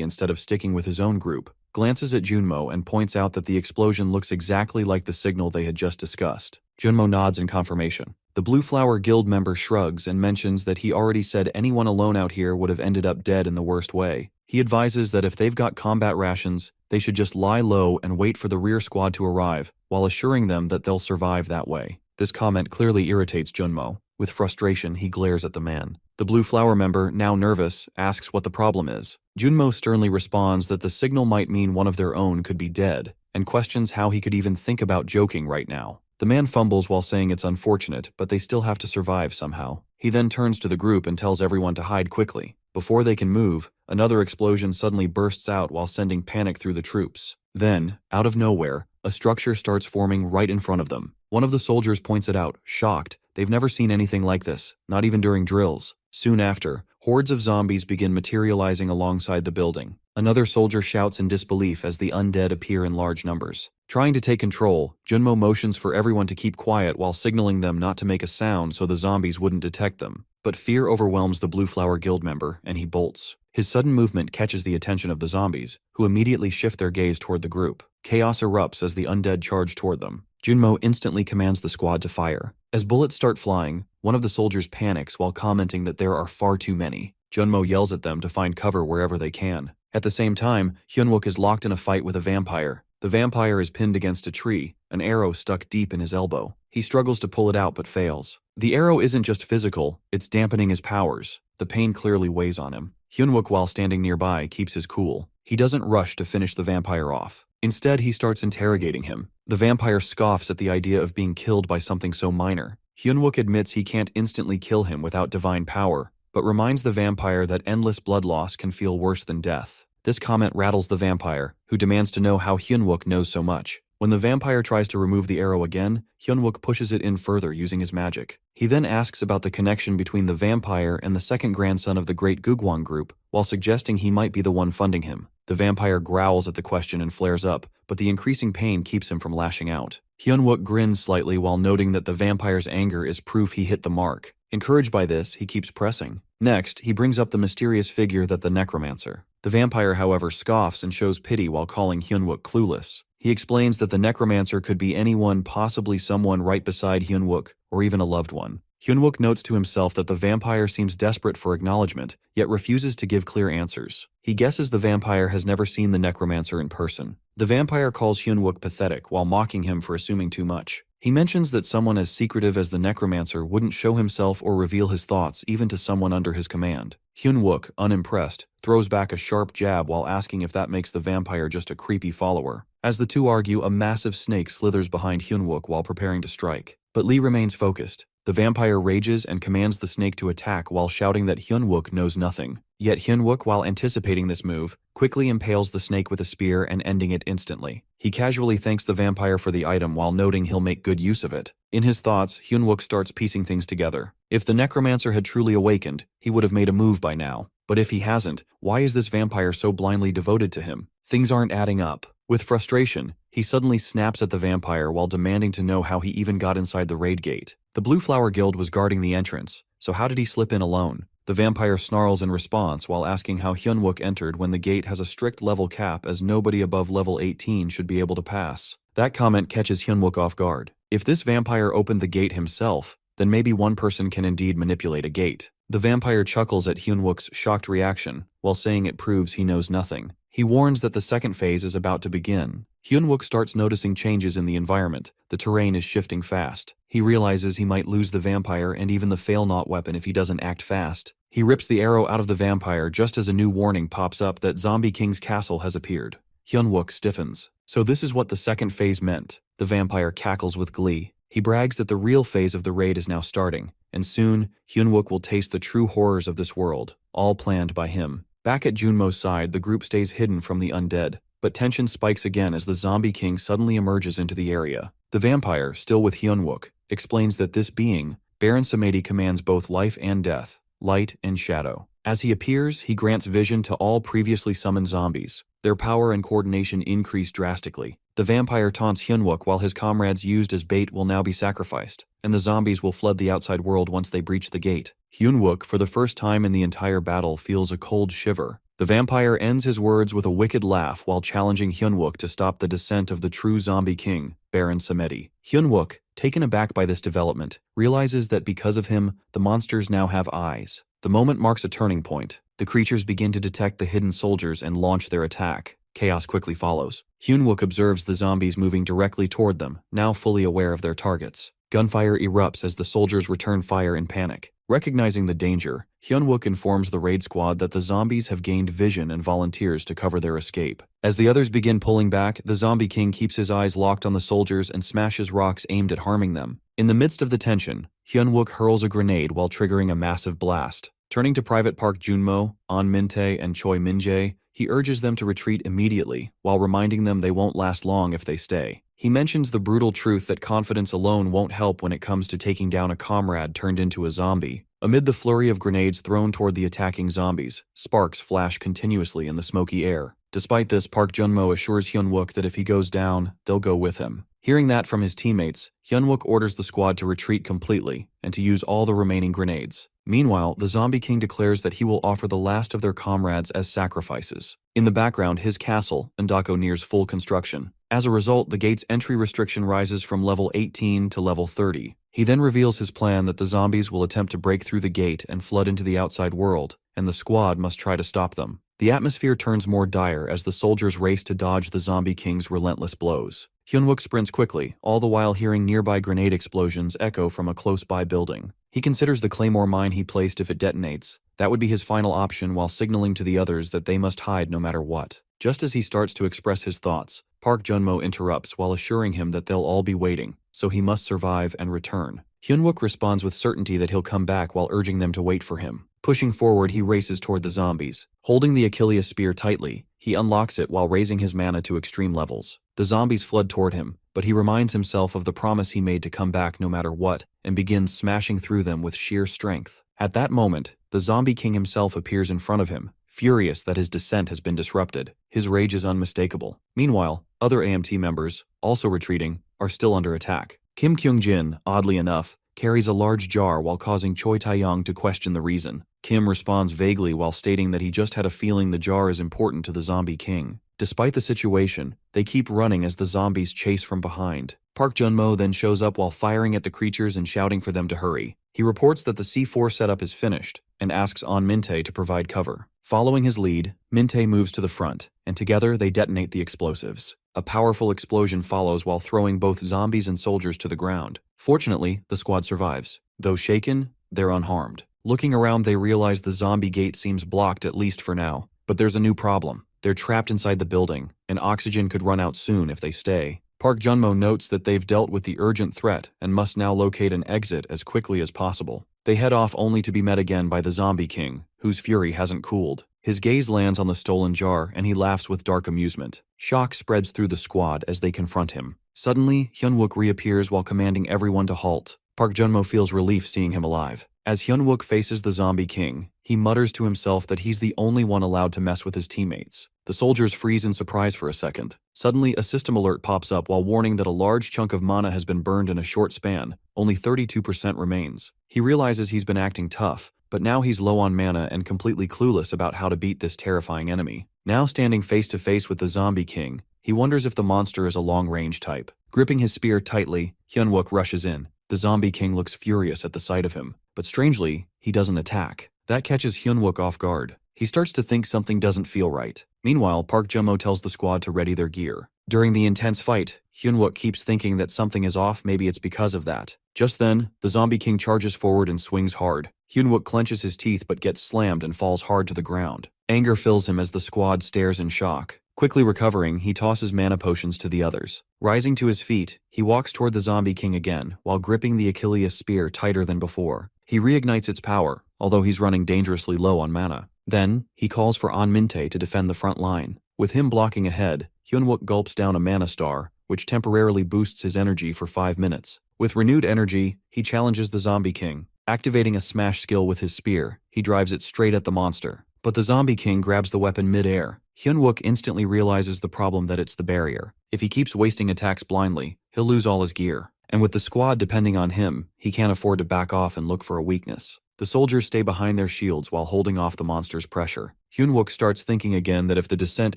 A: instead of sticking with his own group, glances at Junmo and points out that the explosion looks exactly like the signal they had just discussed. Junmo nods in confirmation. The Blue Flower Guild member shrugs and mentions that he already said anyone alone out here would have ended up dead in the worst way. He advises that if they've got combat rations, they should just lie low and wait for the rear squad to arrive, while assuring them that they'll survive that way. This comment clearly irritates Junmo. With frustration, he glares at the man. The Blue Flower member, now nervous, asks what the problem is. Junmo sternly responds that the signal might mean one of their own could be dead, and questions how he could even think about joking right now. The man fumbles while saying it's unfortunate, but they still have to survive somehow. He then turns to the group and tells everyone to hide quickly. Before they can move, another explosion suddenly bursts out while sending panic through the troops. Then, out of nowhere, a structure starts forming right in front of them. One of the soldiers points it out, shocked. They've never seen anything like this, not even during drills. Soon after, hordes of zombies begin materializing alongside the building. Another soldier shouts in disbelief as the undead appear in large numbers. Trying to take control, Junmo motions for everyone to keep quiet while signaling them not to make a sound so the zombies wouldn't detect them. But fear overwhelms the Blue Flower Guild member, and he bolts. His sudden movement catches the attention of the zombies, who immediately shift their gaze toward the group. Chaos erupts as the undead charge toward them. Junmo instantly commands the squad to fire. As bullets start flying, one of the soldiers panics while commenting that there are far too many. Junmo yells at them to find cover wherever they can. At the same time, Hyunwook is locked in a fight with a vampire. The vampire is pinned against a tree, an arrow stuck deep in his elbow. He struggles to pull it out but fails. The arrow isn't just physical, it's dampening his powers. The pain clearly weighs on him. Hyunwook, while standing nearby, keeps his cool. He doesn't rush to finish the vampire off. Instead, he starts interrogating him. The vampire scoffs at the idea of being killed by something so minor. Hyunwook admits he can't instantly kill him without divine power, but reminds the vampire that endless blood loss can feel worse than death. This comment rattles the vampire, who demands to know how Hyunwook knows so much. When the vampire tries to remove the arrow again, Hyunwook pushes it in further using his magic. He then asks about the connection between the vampire and the second grandson of the Great Gugwang group, while suggesting he might be the one funding him. The vampire growls at the question and flares up, but the increasing pain keeps him from lashing out. Hyunwook grins slightly while noting that the vampire's anger is proof he hit the mark. Encouraged by this, he keeps pressing. Next, he brings up the mysterious figure that the necromancer. The vampire, however, scoffs and shows pity while calling Hyunwook clueless. He explains that the necromancer could be anyone, possibly someone right beside Hyunwook, or even a loved one. Hyunwook notes to himself that the vampire seems desperate for acknowledgement, yet refuses to give clear answers. He guesses the vampire has never seen the necromancer in person. The vampire calls Hyunwook pathetic while mocking him for assuming too much. He mentions that someone as secretive as the necromancer wouldn't show himself or reveal his thoughts even to someone under his command. Hyunwook, unimpressed, throws back a sharp jab while asking if that makes the vampire just a creepy follower. As the two argue, a massive snake slithers behind Hyunwook while preparing to strike. But Lee remains focused. The vampire rages and commands the snake to attack while shouting that Hyunwook knows nothing. Yet Hyunwook, while anticipating this move, quickly impales the snake with a spear and ending it instantly. He casually thanks the vampire for the item while noting he'll make good use of it. In his thoughts, Hyunwook starts piecing things together. If the necromancer had truly awakened, he would have made a move by now. But if he hasn't, why is this vampire so blindly devoted to him? Things aren't adding up. With frustration, he suddenly snaps at the vampire while demanding to know how he even got inside the raid gate. The Blue Flower Guild was guarding the entrance, so how did he slip in alone? The vampire snarls in response while asking how Hyunwook entered when the gate has a strict level cap, as nobody above level 18 should be able to pass. That comment catches Hyunwook off guard. If this vampire opened the gate himself, then maybe one person can indeed manipulate a gate. The vampire chuckles at Hyunwook's shocked reaction, while saying it proves he knows nothing. He warns that the second phase is about to begin. Hyunwook starts noticing changes in the environment. The terrain is shifting fast. He realizes he might lose the vampire and even the fail-not weapon if he doesn't act fast. He rips the arrow out of the vampire just as a new warning pops up that Zombie King's castle has appeared. Hyunwook stiffens. So this is what the second phase meant. The vampire cackles with glee. He brags that the real phase of the raid is now starting, and soon, Hyunwook will taste the true horrors of this world, all planned by him. Back at Junmo's side, the group stays hidden from the undead, but tension spikes again as the Zombie King suddenly emerges into the area. The vampire, still with Hyunwook, explains that this being, Baron Samedi, commands both life and death, light and shadow. As he appears, he grants vision to all previously summoned zombies. Their power and coordination increase drastically. The vampire taunts Hyunwook while his comrades used as bait will now be sacrificed, and the zombies will flood the outside world once they breach the gate. Hyunwook, for the first time in the entire battle, feels a cold shiver. The vampire ends his words with a wicked laugh while challenging Hyunwook to stop the descent of the true zombie king, Baron Samedi. Hyunwook, taken aback by this development, realizes that because of him, the monsters now have eyes. The moment marks a turning point. The creatures begin to detect the hidden soldiers and launch their attack. Chaos quickly follows. Hyunwook observes the zombies moving directly toward them, now fully aware of their targets. Gunfire erupts as the soldiers return fire in panic. Recognizing the danger, Hyunwook informs the raid squad that the zombies have gained vision and volunteers to cover their escape. As the others begin pulling back, the Zombie King keeps his eyes locked on the soldiers and smashes rocks aimed at harming them. In the midst of the tension, Hyunwook hurls a grenade while triggering a massive blast. Turning to Private Park Junmo, An Min-tae, and Choi Min-jae, he urges them to retreat immediately, while reminding them they won't last long if they stay. He mentions the brutal truth that confidence alone won't help when it comes to taking down a comrade turned into a zombie. Amid the flurry of grenades thrown toward the attacking zombies, sparks flash continuously in the smoky air. Despite this, Park Junmo assures Hyunwook that if he goes down, they'll go with him. Hearing that from his teammates, Hyunwook orders the squad to retreat completely and to use all the remaining grenades. Meanwhile, the Zombie King declares that he will offer the last of their comrades as sacrifices. In the background, his castle, Ndako, nears full construction. As a result, the gate's entry restriction rises from level 18 to level 30. He then reveals his plan that the zombies will attempt to break through the gate and flood into the outside world, and the squad must try to stop them. The atmosphere turns more dire as the soldiers race to dodge the Zombie King's relentless blows. Hyunwook sprints quickly, all the while hearing nearby grenade explosions echo from a close-by building. He considers the claymore mine he placed if it detonates. That would be his final option while signaling to the others that they must hide no matter what. Just as he starts to express his thoughts, Park Junmo interrupts while assuring him that they'll all be waiting, so he must survive and return. Hyunwook responds with certainty that he'll come back while urging them to wait for him. Pushing forward, he races toward the zombies. Holding the Achilles spear tightly, he unlocks it while raising his mana to extreme levels. The zombies flood toward him, but he reminds himself of the promise he made to come back no matter what, and begins smashing through them with sheer strength. At that moment, the Zombie King himself appears in front of him, furious that his descent has been disrupted. His rage is unmistakable. Meanwhile, other AMT members, also retreating, are still under attack. Kim Kyung-jin, oddly enough, carries a large jar while causing Choi Tae-young to question the reason. Kim responds vaguely while stating that he just had a feeling the jar is important to the Zombie King. Despite the situation, they keep running as the zombies chase from behind. Park Junmo then shows up while firing at the creatures and shouting for them to hurry. He reports that the C4 setup is finished and asks An Min-tae to provide cover. Following his lead, Min-tae moves to the front, and together they detonate the explosives. A powerful explosion follows while throwing both zombies and soldiers to the ground. Fortunately, the squad survives. Though shaken, they're unharmed. Looking around, they realize the zombie gate seems blocked, at least for now. But there's a new problem. They're trapped inside the building, and oxygen could run out soon if they stay. Park Junmo notes that they've dealt with the urgent threat and must now locate an exit as quickly as possible. They head off only to be met again by the Zombie King, whose fury hasn't cooled. His gaze lands on the stolen jar and he laughs with dark amusement. Shock spreads through the squad as they confront him. Suddenly, Hyunwook reappears while commanding everyone to halt. Park Junmo feels relief seeing him alive. As Hyunwook faces the zombie king, he mutters to himself that he's the only one allowed to mess with his teammates. The soldiers freeze in surprise for a second. Suddenly, a system alert pops up while warning that a large chunk of mana has been burned in a short span. Only 32% remains. He realizes he's been acting tough, but now he's low on mana and completely clueless about how to beat this terrifying enemy. Now standing face to face with the zombie king, he wonders if the monster is a long-range type. Gripping his spear tightly, Hyunwook rushes in. The zombie king looks furious at the sight of him, but strangely, he doesn't attack. That catches Hyunwook off guard. He starts to think something doesn't feel right. Meanwhile, Park Junmo tells the squad to ready their gear. During the intense fight, Hyunwook keeps thinking that something is off, maybe it's because of that. Just then, the zombie king charges forward and swings hard. Hyunwook clenches his teeth but gets slammed and falls hard to the ground. Anger fills him as the squad stares in shock. Quickly recovering, he tosses mana potions to the others. Rising to his feet, he walks toward the zombie king again, while gripping the Achilles spear tighter than before. He reignites its power, although he's running dangerously low on mana. Then, he calls for Anminte to defend the front line. With him blocking ahead, Hyunwook gulps down a mana star, which temporarily boosts his energy for 5 minutes. With renewed energy, he challenges the zombie king. Activating a smash skill with his spear, he drives it straight at the monster. But the zombie king grabs the weapon mid-air. Hyunwook instantly realizes the problem that it's the barrier. If he keeps wasting attacks blindly, he'll lose all his gear. And with the squad depending on him, he can't afford to back off and look for a weakness. The soldiers stay behind their shields while holding off the monster's pressure. Hyunwook starts thinking again that if the descent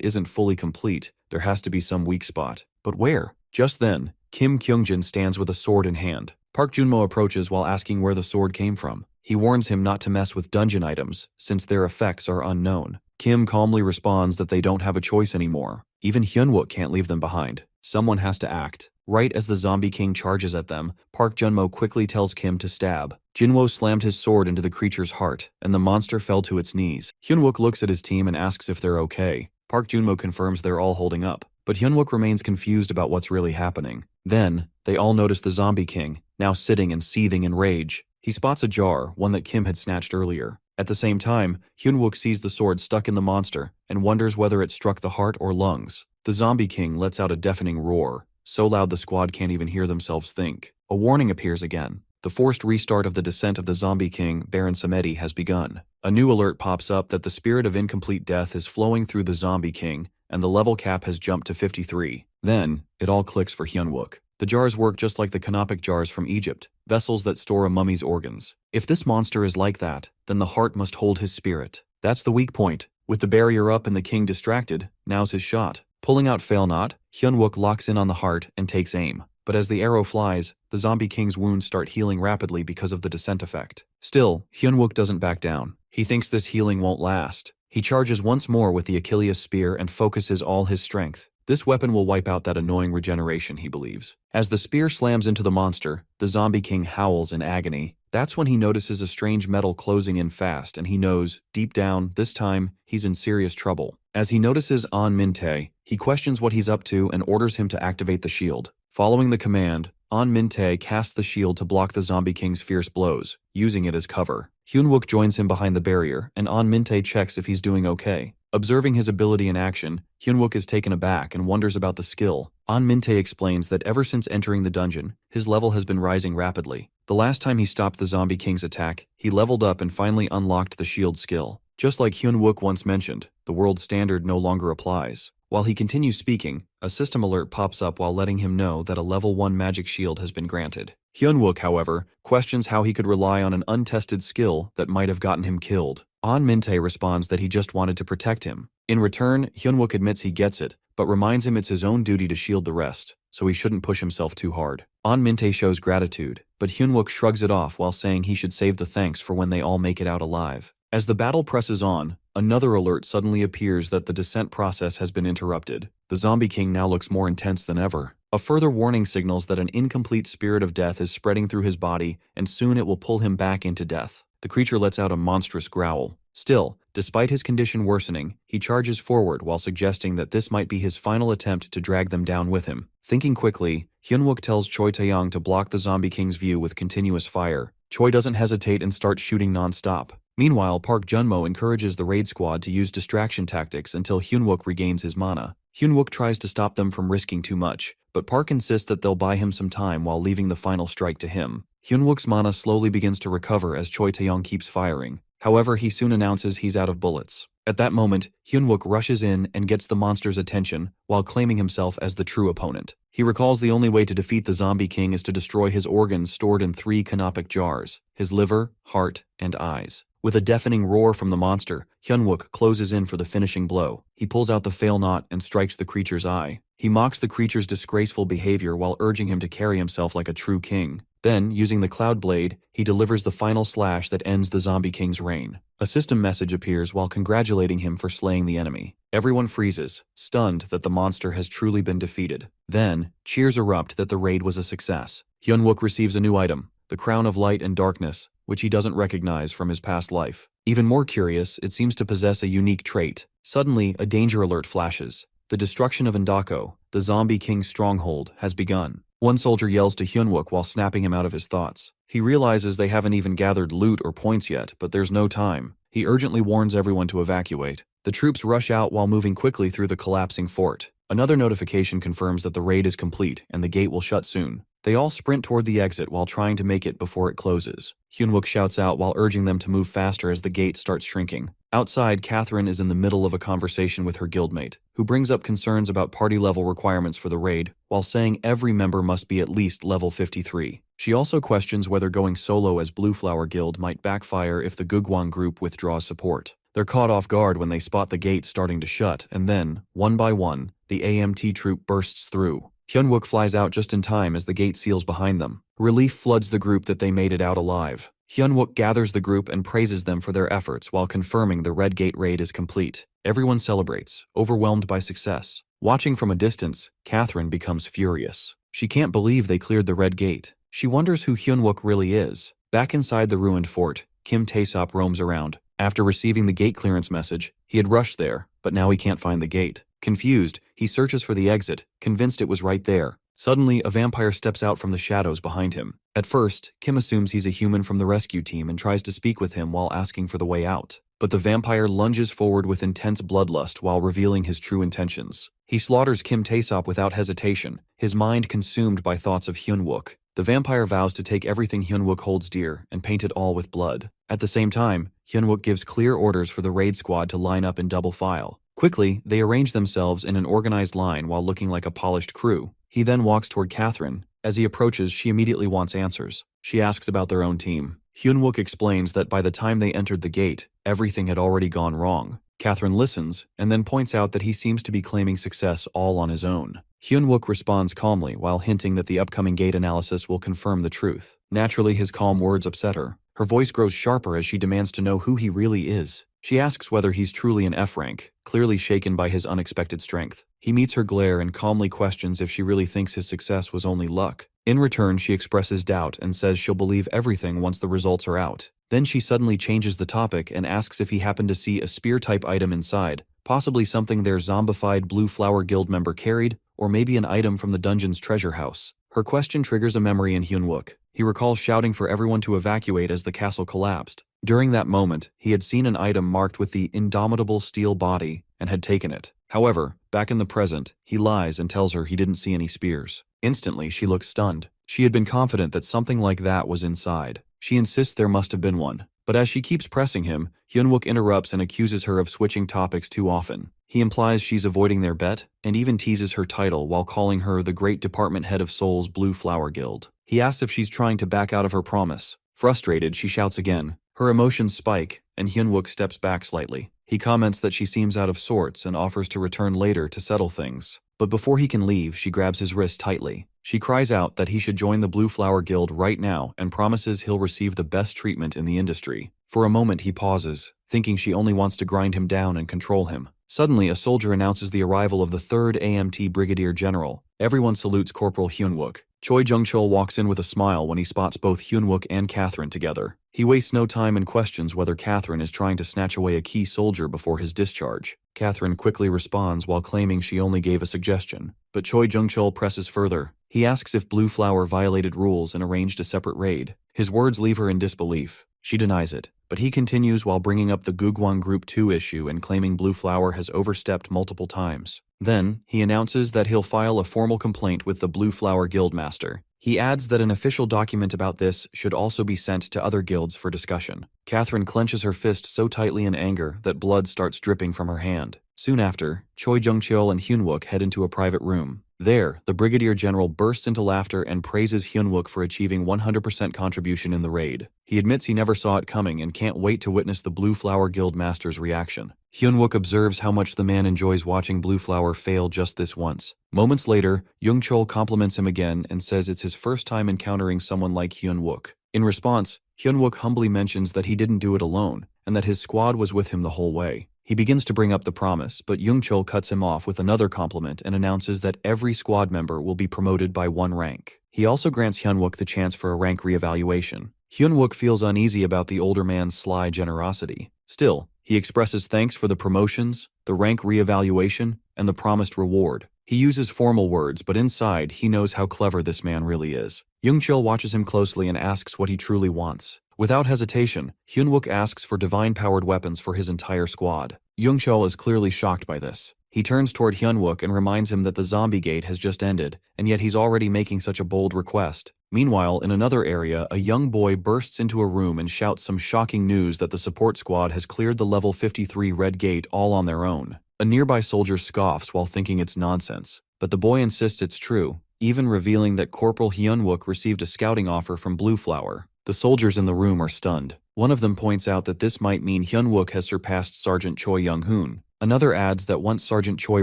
A: isn't fully complete, there has to be some weak spot. But where? Just then, Kim Kyungjin stands with a sword in hand. Park Junmo approaches while asking where the sword came from. He warns him not to mess with dungeon items, since their effects are unknown. Kim calmly responds that they don't have a choice anymore. Even Hyunwook can't leave them behind. Someone has to act. Right as the zombie king charges at them, Park Junmo quickly tells Kim to stab. Jinwo slammed his sword into the creature's heart, and the monster fell to its knees. Hyunwook looks at his team and asks if they're okay. Park Junmo confirms they're all holding up, but Hyunwook remains confused about what's really happening. Then, they all notice the zombie king, now sitting and seething in rage. He spots a jar, one that Kim had snatched earlier. At the same time, Hyunwook sees the sword stuck in the monster and wonders whether it struck the heart or lungs. The zombie king lets out a deafening roar, so loud the squad can't even hear themselves think. A warning appears again. The forced restart of the descent of the zombie king, Baron Samedi, has begun. A new alert pops up that the spirit of incomplete death is flowing through the zombie king, and the level cap has jumped to 53. Then, it all clicks for Hyunwook. The jars work just like the canopic jars from Egypt, vessels that store a mummy's organs. If this monster is like that, then the heart must hold his spirit. That's the weak point. With the barrier up and the king distracted, now's his shot. Pulling out Fail Not, Hyunwook locks in on the heart and takes aim. But as the arrow flies, the zombie king's wounds start healing rapidly because of the descent effect. Still, Hyunwook doesn't back down. He thinks this healing won't last. He charges once more with the Achilles spear and focuses all his strength. This weapon will wipe out that annoying regeneration, he believes. As the spear slams into the monster, the zombie king howls in agony. That's when he notices a strange metal closing in fast and he knows, deep down, this time, he's in serious trouble. As he notices An Min-tae, he questions what he's up to and orders him to activate the shield. Following the command, An Min-tae casts the shield to block the zombie king's fierce blows, using it as cover. Hyunwook joins him behind the barrier, and An Min-tae checks if he's doing okay. Observing his ability in action, Hyunwook is taken aback and wonders about the skill. An Min-tae explains that ever since entering the dungeon, his level has been rising rapidly. The last time he stopped the zombie king's attack, he leveled up and finally unlocked the shield skill. Just like Hyunwook once mentioned, the world standard no longer applies. While he continues speaking, a system alert pops up while letting him know that a level 1 magic shield has been granted. Hyunwook, however, questions how he could rely on an untested skill that might have gotten him killed. An Min-tae responds that he just wanted to protect him. In return, Hyunwook admits he gets it, but reminds him it's his own duty to shield the rest, so he shouldn't push himself too hard. An Min-tae shows gratitude, but Hyunwook shrugs it off while saying he should save the thanks for when they all make it out alive. As the battle presses on, another alert suddenly appears that the descent process has been interrupted. The zombie king now looks more intense than ever. A further warning signals that an incomplete spirit of death is spreading through his body, and soon it will pull him back into death. The creature lets out a monstrous growl. Still, despite his condition worsening, he charges forward while suggesting that this might be his final attempt to drag them down with him. Thinking quickly, Hyunwook tells Choi Taeyang to block the zombie king's view with continuous fire. Choi doesn't hesitate and starts shooting non-stop. Meanwhile, Park Junmo encourages the raid squad to use distraction tactics until Hyunwook regains his mana. Hyunwook tries to stop them from risking too much, but Park insists that they'll buy him some time while leaving the final strike to him. Hyunwook's mana slowly begins to recover as Choi Taeyong keeps firing. However, he soon announces he's out of bullets. At that moment, Hyunwook rushes in and gets the monster's attention while claiming himself as the true opponent. He recalls the only way to defeat the Zombie King is to destroy his organs stored in 3 canopic jars: his liver, heart, and eyes. With a deafening roar from the monster, Hyunwook closes in for the finishing blow. He pulls out the fail knot and strikes the creature's eye. He mocks the creature's disgraceful behavior while urging him to carry himself like a true king. Then, using the Cloud Blade, he delivers the final slash that ends the Zombie King's reign. A system message appears while congratulating him for slaying the enemy. Everyone freezes, stunned that the monster has truly been defeated. Then, cheers erupt that the raid was a success. Hyunwook receives a new item, the Crown of Light and Darkness, which he doesn't recognize from his past life. Even more curious, it seems to possess a unique trait. Suddenly, a danger alert flashes. The destruction of Indako, the Zombie King's stronghold, has begun. One soldier yells to Hyunwook while snapping him out of his thoughts. He realizes they haven't even gathered loot or points yet, but there's no time. He urgently warns everyone to evacuate. The troops rush out while moving quickly through the collapsing fort. Another notification confirms that the raid is complete and the gate will shut soon. They all sprint toward the exit while trying to make it before it closes. Hyunwook shouts out while urging them to move faster as the gate starts shrinking. Outside, Catherine is in the middle of a conversation with her guildmate, who brings up concerns about party-level requirements for the raid, while saying every member must be at least level 53. She also questions whether going solo as Blue Flower Guild might backfire if the Gugwon group withdraws support. They're caught off guard when they spot the gate starting to shut, and then, one by one, the AMT troop bursts through. Hyunwook flies out just in time as the gate seals behind them. Relief floods the group that they made it out alive. Hyunwook gathers the group and praises them for their efforts while confirming the Red Gate raid is complete. Everyone celebrates, overwhelmed by success. Watching from a distance, Catherine becomes furious. She can't believe they cleared the Red Gate. She wonders who Hyunwook really is. Back inside the ruined fort, Kim Taesop roams around. After receiving the gate clearance message, he had rushed there, but now he can't find the gate. Confused, he searches for the exit, convinced it was right there. Suddenly, a vampire steps out from the shadows behind him. At first, Kim assumes he's a human from the rescue team and tries to speak with him while asking for the way out. But the vampire lunges forward with intense bloodlust while revealing his true intentions. He slaughters Kim Taesop without hesitation, his mind consumed by thoughts of Hyunwook. The vampire vows to take everything Hyunwook holds dear and paint it all with blood. At the same time, Hyunwook gives clear orders for the raid squad to line up in double file. Quickly, they arrange themselves in an organized line while looking like a polished crew. He then walks toward Catherine. As he approaches, she immediately wants answers. She asks about their own team. Hyunwook explains that by the time they entered the gate, everything had already gone wrong. Catherine listens, and then points out that he seems to be claiming success all on his own. Hyunwook responds calmly while hinting that the upcoming gate analysis will confirm the truth. Naturally, his calm words upset her. Her voice grows sharper as she demands to know who he really is. She asks whether he's truly an F rank, clearly shaken by his unexpected strength. He meets her glare and calmly questions if she really thinks his success was only luck. In return, she expresses doubt and says she'll believe everything once the results are out. Then she suddenly changes the topic and asks if he happened to see a spear-type item inside, possibly something their zombified Blue Flower Guild member carried, or maybe an item from the dungeon's treasure house. Her question triggers a memory in Hyunwook. He recalls shouting for everyone to evacuate as the castle collapsed. During that moment, he had seen an item marked with the indomitable steel body and had taken it. However, back in the present, he lies and tells her he didn't see any spears. Instantly, she looks stunned. She had been confident that something like that was inside. She insists there must have been one. But as she keeps pressing him, Hyunwook interrupts and accuses her of switching topics too often. He implies she's avoiding their bet, and even teases her title while calling her the Great Department Head of Seoul's Blue Flower Guild. He asks if she's trying to back out of her promise. Frustrated, she shouts again. Her emotions spike, and Hyunwook steps back slightly. He comments that she seems out of sorts and offers to return later to settle things. But before he can leave, she grabs his wrist tightly. She cries out that he should join the Blue Flower Guild right now and promises he'll receive the best treatment in the industry. For a moment he pauses, thinking she only wants to grind him down and control him. Suddenly, a soldier announces the arrival of the 3rd AMT Brigadier General. Everyone salutes Corporal Hyunwook. Choi Jung-chul walks in with a smile when he spots both Hyunwook and Catherine together. He wastes no time and questions whether Catherine is trying to snatch away a key soldier before his discharge. Catherine quickly responds while claiming she only gave a suggestion. But Choi Jung-chul presses further. He asks if Blue Flower violated rules and arranged a separate raid. His words leave her in disbelief. She denies it, but he continues while bringing up the Gugwang Group 2 issue and claiming Blue Flower has overstepped multiple times. Then, he announces that he'll file a formal complaint with the Blue Flower Guildmaster. He adds that an official document about this should also be sent to other guilds for discussion. Catherine clenches her fist so tightly in anger that blood starts dripping from her hand. Soon after, Choi Jung-cheol and Hyun-wook head into a private room. There, the Brigadier General bursts into laughter and praises Hyun-wook for achieving 100% contribution in the raid. He admits he never saw it coming and can't wait to witness the Blue Flower Guild Master's reaction. Hyun-wook observes how much the man enjoys watching Blue Flower fail just this once. Moments later, Jung-cheol compliments him again and says it's his first time encountering someone like Hyun-wook. In response, Hyun-wook humbly mentions that he didn't do it alone, and that his squad was with him the whole way. He begins to bring up the promise, but Jung-cheol cuts him off with another compliment and announces that every squad member will be promoted by 1 rank. He also grants Hyun-wook the chance for a rank re-evaluation. Hyun-wook feels uneasy about the older man's sly generosity. Still, he expresses thanks for the promotions, the rank re-evaluation, and the promised reward. He uses formal words, but inside, he knows how clever this man really is. Jung-cheol watches him closely and asks what he truly wants. Without hesitation, Hyun-wook asks for divine-powered weapons for his entire squad. Jung-cheol is clearly shocked by this. He turns toward Hyun-wook and reminds him that the zombie gate has just ended, and yet he's already making such a bold request. Meanwhile, in another area, a young boy bursts into a room and shouts some shocking news that the support squad has cleared the level 53 red gate all on their own. A nearby soldier scoffs while thinking it's nonsense, but the boy insists it's true, even revealing that Corporal Hyun-wook received a scouting offer from Blue Flower. The soldiers in the room are stunned. One of them points out that this might mean Hyun-wook has surpassed Sergeant Choi Young-hoon. Another adds that once Sergeant Choi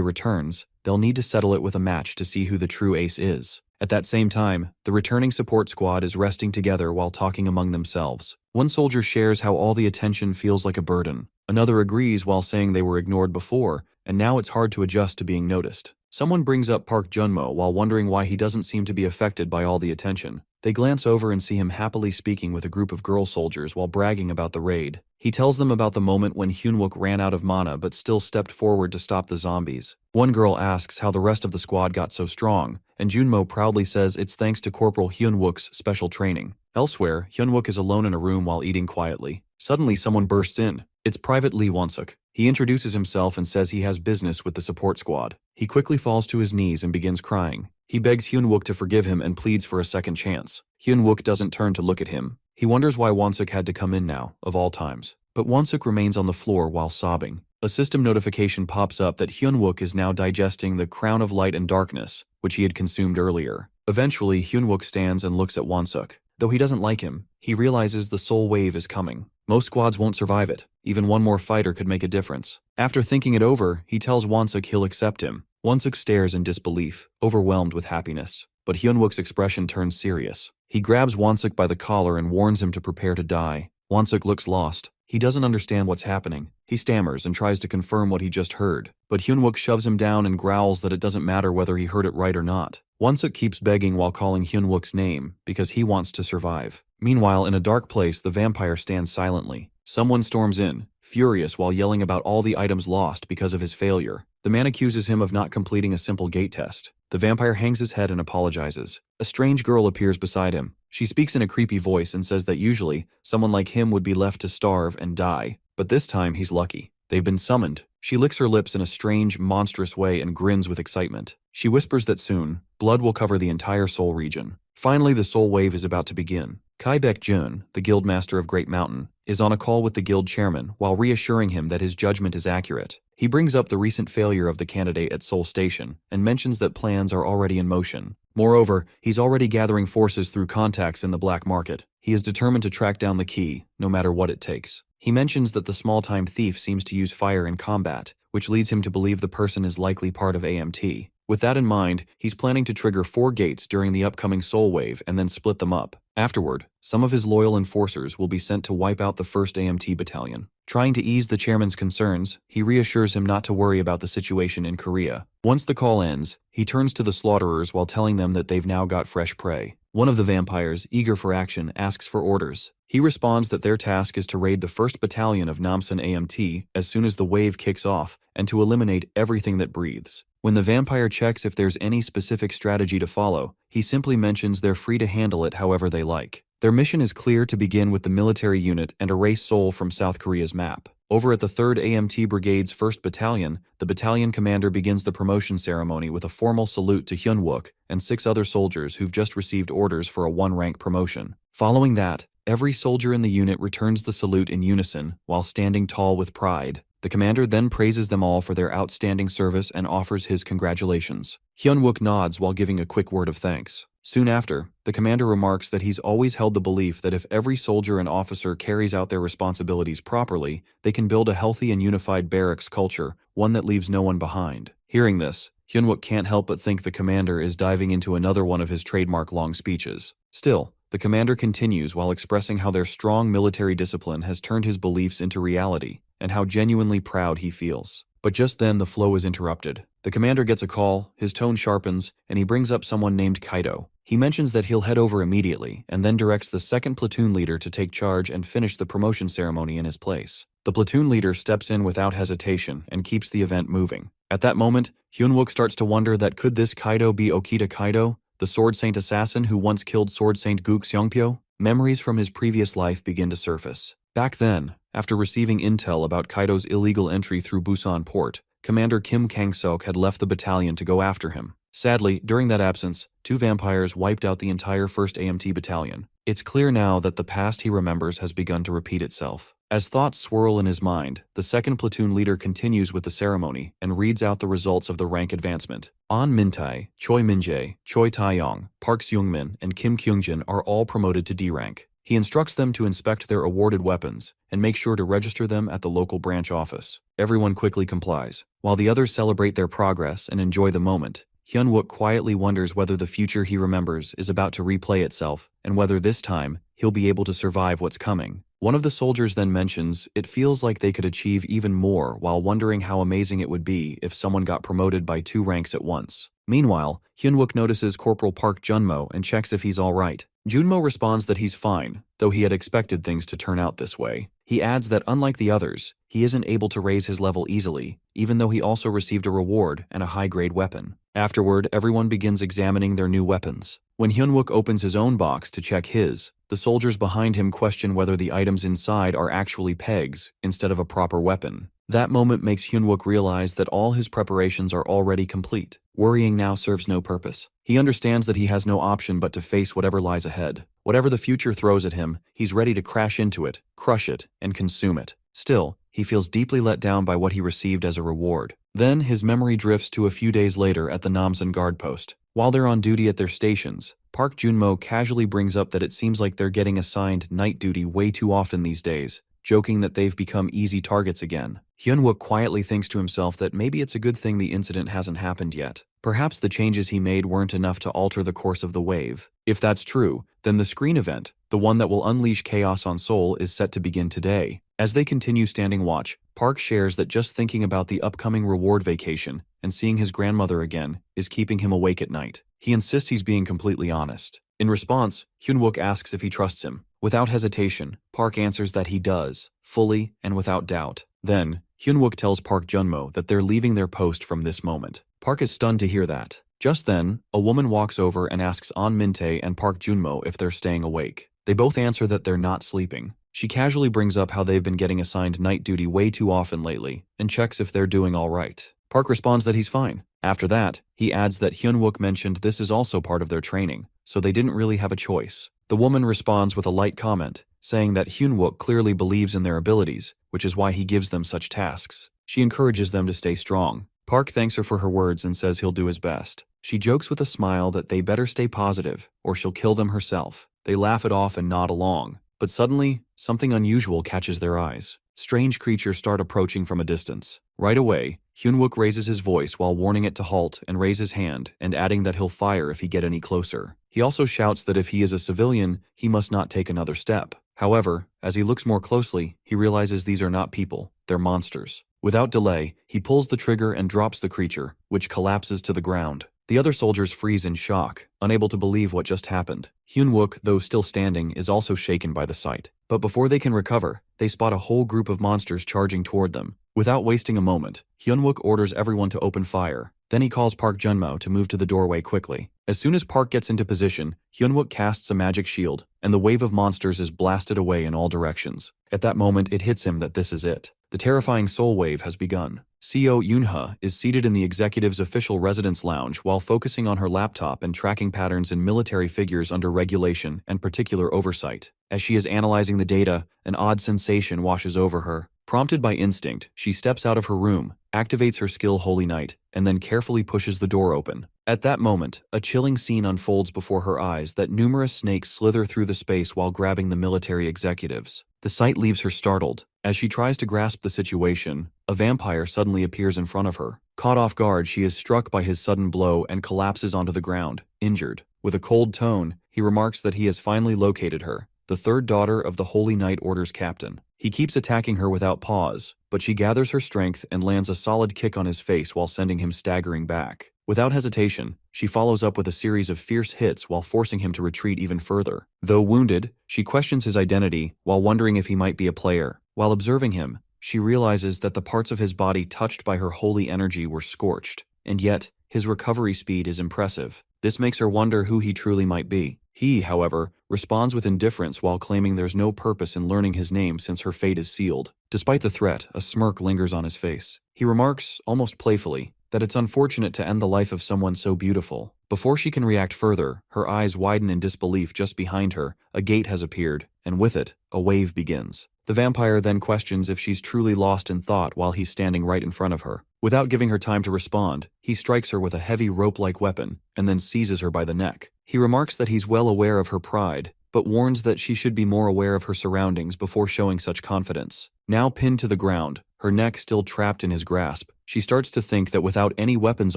A: returns, they'll need to settle it with a match to see who the true ace is. At that same time, the returning support squad is resting together while talking among themselves. One soldier shares how all the attention feels like a burden. Another agrees while saying they were ignored before, and now it's hard to adjust to being noticed. Someone brings up Park Junmo while wondering why he doesn't seem to be affected by all the attention. They glance over and see him happily speaking with a group of girl soldiers while bragging about the raid. He tells them about the moment when Hyun-wook ran out of mana but still stepped forward to stop the zombies. One girl asks how the rest of the squad got so strong, and Junmo proudly says it's thanks to Corporal Hyun-wook's special training. Elsewhere, Hyun-wook is alone in a room while eating quietly. Suddenly, someone bursts in. It's Private Lee Won-suk. He introduces himself and says he has business with the support squad. He quickly falls to his knees and begins crying. He begs Hyun-wook to forgive him and pleads for a second chance. Hyun-wook doesn't turn to look at him. He wonders why Won-suk had to come in now, of all times. But Won-suk remains on the floor while sobbing. A system notification pops up that Hyun-wook is now digesting the Crown of Light and Darkness, which he had consumed earlier. Eventually, Hyun-wook stands and looks at Won-suk. Though he doesn't like him, he realizes the soul wave is coming. Most squads won't survive it. Even one more fighter could make a difference. After thinking it over, he tells Won-suk he'll accept him. Won-suk stares in disbelief, overwhelmed with happiness. But Hyun-wook's expression turns serious. He grabs Won-suk by the collar and warns him to prepare to die. Won-suk looks lost. He doesn't understand what's happening. He stammers and tries to confirm what he just heard. But Hyun-wook shoves him down and growls that it doesn't matter whether he heard it right or not. Won-suk keeps begging while calling Hyun-wook's name, because he wants to survive. Meanwhile, in a dark place, the vampire stands silently. Someone storms in, furious while yelling about all the items lost because of his failure. The man accuses him of not completing a simple gate test. The vampire hangs his head and apologizes. A strange girl appears beside him. She speaks in a creepy voice and says that usually, someone like him would be left to starve and die. But this time, he's lucky. They've been summoned. She licks her lips in a strange, monstrous way and grins with excitement. She whispers that soon, blood will cover the entire Seoul region. Finally, the Soul Wave is about to begin. Kai Baek-jun, the guildmaster of Great Mountain, is on a call with the guild chairman while reassuring him that his judgment is accurate. He brings up the recent failure of the candidate at Seoul Station and mentions that plans are already in motion. Moreover, he's already gathering forces through contacts in the black market. He is determined to track down the key, no matter what it takes. He mentions that the small-time thief seems to use fire in combat, which leads him to believe the person is likely part of AMT. With that in mind, he's planning to trigger 4 gates during the upcoming Soul Wave and then split them up. Afterward, some of his loyal enforcers will be sent to wipe out the 1st AMT battalion. Trying to ease the chairman's concerns, he reassures him not to worry about the situation in Korea. Once the call ends, he turns to the slaughterers while telling them that they've now got fresh prey. One of the vampires, eager for action, asks for orders. He responds that their task is to raid the 1st battalion of Namsan AMT as soon as the wave kicks off and to eliminate everything that breathes. When the vampire checks if there's any specific strategy to follow, he simply mentions they're free to handle it however they like. Their mission is clear: to begin with the military unit and erase Seoul from South Korea's map. Over at the 3rd AMT Brigade's 1st Battalion, the battalion commander begins the promotion ceremony with a formal salute to Hyun-wook and 6 other soldiers who've just received orders for a 1-rank promotion. Following that, every soldier in the unit returns the salute in unison while standing tall with pride. The commander then praises them all for their outstanding service and offers his congratulations. Hyun-wook nods while giving a quick word of thanks. Soon after, the commander remarks that he's always held the belief that if every soldier and officer carries out their responsibilities properly, they can build a healthy and unified barracks culture, one that leaves no one behind. Hearing this, Hyun-wook can't help but think the commander is diving into another one of his trademark long speeches. Still, the commander continues while expressing how their strong military discipline has turned his beliefs into reality, and how genuinely proud he feels. But just then the flow is interrupted. The commander gets a call, his tone sharpens, and he brings up someone named Kaido. He mentions that he'll head over immediately, and then directs the 2nd platoon leader to take charge and finish the promotion ceremony in his place. The platoon leader steps in without hesitation and keeps the event moving. At that moment, Hyun-wook starts to wonder that could this Kaido be Okita Kaido, the Sword Saint assassin who once killed Sword Saint Guk Seongpyo? Memories from his previous life begin to surface. Back then, after receiving intel about Kaido's illegal entry through Busan port, Commander Kim Kang-seok had left the battalion to go after him. Sadly, during that absence, 2 vampires wiped out the entire 1st AMT battalion. It's clear now that the past he remembers has begun to repeat itself. As thoughts swirl in his mind, the 2nd platoon leader continues with the ceremony and reads out the results of the rank advancement. An Min-tae, Choi Min-jae, Choi Tae-yong, Park Seung-min, and Kim Kyung-jin are all promoted to D rank. He instructs them to inspect their awarded weapons and make sure to register them at the local branch office. Everyone quickly complies. While the others celebrate their progress and enjoy the moment, Hyun-wook quietly wonders whether the future he remembers is about to replay itself, and whether this time he'll be able to survive what's coming. One of the soldiers then mentions it feels like they could achieve even more, while wondering how amazing it would be if someone got promoted by 2 ranks at once. Meanwhile, Hyun-wook notices Corporal Park Junmo and checks if he's alright. Junmo responds that he's fine, though he had expected things to turn out this way. He adds that unlike the others, he isn't able to raise his level easily, even though he also received a reward and a high-grade weapon. Afterward, everyone begins examining their new weapons. When Hyun-wook opens his own box to check his, the soldiers behind him question whether the items inside are actually pegs instead of a proper weapon. That moment makes Hyun-wook realize that all his preparations are already complete. Worrying now serves no purpose. He understands that he has no option but to face whatever lies ahead. Whatever the future throws at him, he's ready to crash into it, crush it, and consume it. Still, he feels deeply let down by what he received as a reward. Then his memory drifts to a few days later at the Namsan guard post. While they're on duty at their stations, Park Junmo casually brings up that it seems like they're getting assigned night duty way too often these days, joking that they've become easy targets again. Hyun-wook quietly thinks to himself that maybe it's a good thing the incident hasn't happened yet. Perhaps the changes he made weren't enough to alter the course of the wave. If that's true, then the screen event, the one that will unleash chaos on Seoul, is set to begin today. As they continue standing watch, Park shares that just thinking about the upcoming reward vacation and seeing his grandmother again is keeping him awake at night. He insists he's being completely honest. In response, Hyun-wook asks if he trusts him. Without hesitation, Park answers that he does, fully and without doubt. Then, Hyun-wook tells Park Junmo that they're leaving their post from this moment. Park is stunned to hear that. Just then, a woman walks over and asks An Min-tae and Park Junmo if they're staying awake. They both answer that they're not sleeping. She casually brings up how they've been getting assigned night duty way too often lately, and checks if they're doing all right. Park responds that he's fine. After that, he adds that Hyun-wook mentioned this is also part of their training, so they didn't really have a choice. The woman responds with a light comment, saying that Hyun-wook clearly believes in their abilities, which is why he gives them such tasks. She encourages them to stay strong. Park thanks her for her words and says he'll do his best. She jokes with a smile that they better stay positive, or she'll kill them herself. They laugh it off and nod along. But suddenly, something unusual catches their eyes. Strange creatures start approaching from a distance. Right away, Hyun-wook raises his voice while warning it to halt and raise his hand, and adding that he'll fire if he get any closer. He also shouts that if he is a civilian, he must not take another step. However, as he looks more closely, he realizes these are not people, they're monsters. Without delay, he pulls the trigger and drops the creature, which collapses to the ground. The other soldiers freeze in shock, unable to believe what just happened. Hyun-wook, though still standing, is also shaken by the sight. But before they can recover, they spot a whole group of monsters charging toward them. Without wasting a moment, Hyun-wook orders everyone to open fire. Then he calls Park Junmo to move to the doorway quickly. As soon as Park gets into position, Hyunwook casts a magic shield, and the wave of monsters is blasted away in all directions. At that moment, it hits him that this is it. The terrifying soul wave has begun. CO Yoonha is seated in the executive's official residence lounge while focusing on her laptop and tracking patterns in military figures under regulation and particular oversight. As she is analyzing the data, an odd sensation washes over her. Prompted by instinct, she steps out of her room, activates her skill Holy Night, and then carefully pushes the door open. At that moment, a chilling scene unfolds before her eyes that numerous snakes slither through the space while grabbing the military executives. The sight leaves her startled. As she tries to grasp the situation, a vampire suddenly appears in front of her. Caught off guard, she is struck by his sudden blow and collapses onto the ground, injured. With a cold tone, he remarks that he has finally located her, the third daughter of the Holy Knight Order's captain. He keeps attacking her without pause, but she gathers her strength and lands a solid kick on his face while sending him staggering back. Without hesitation, she follows up with a series of fierce hits while forcing him to retreat even further. Though wounded, she questions his identity while wondering if he might be a player. While observing him, she realizes that the parts of his body touched by her holy energy were scorched, and yet his recovery speed is impressive. This makes her wonder who he truly might be. He, however, responds with indifference while claiming there's no purpose in learning his name since her fate is sealed. Despite the threat, a smirk lingers on his face. He remarks, almost playfully, that it's unfortunate to end the life of someone so beautiful. Before she can react further, her eyes widen in disbelief. Just behind her, a gate has appeared, and with it, a wave begins. The vampire then questions if she's truly lost in thought while he's standing right in front of her. Without giving her time to respond, he strikes her with a heavy rope-like weapon, and then seizes her by the neck. He remarks that he's well aware of her pride, but warns that she should be more aware of her surroundings before showing such confidence. Now pinned to the ground, her neck still trapped in his grasp, she starts to think that without any weapons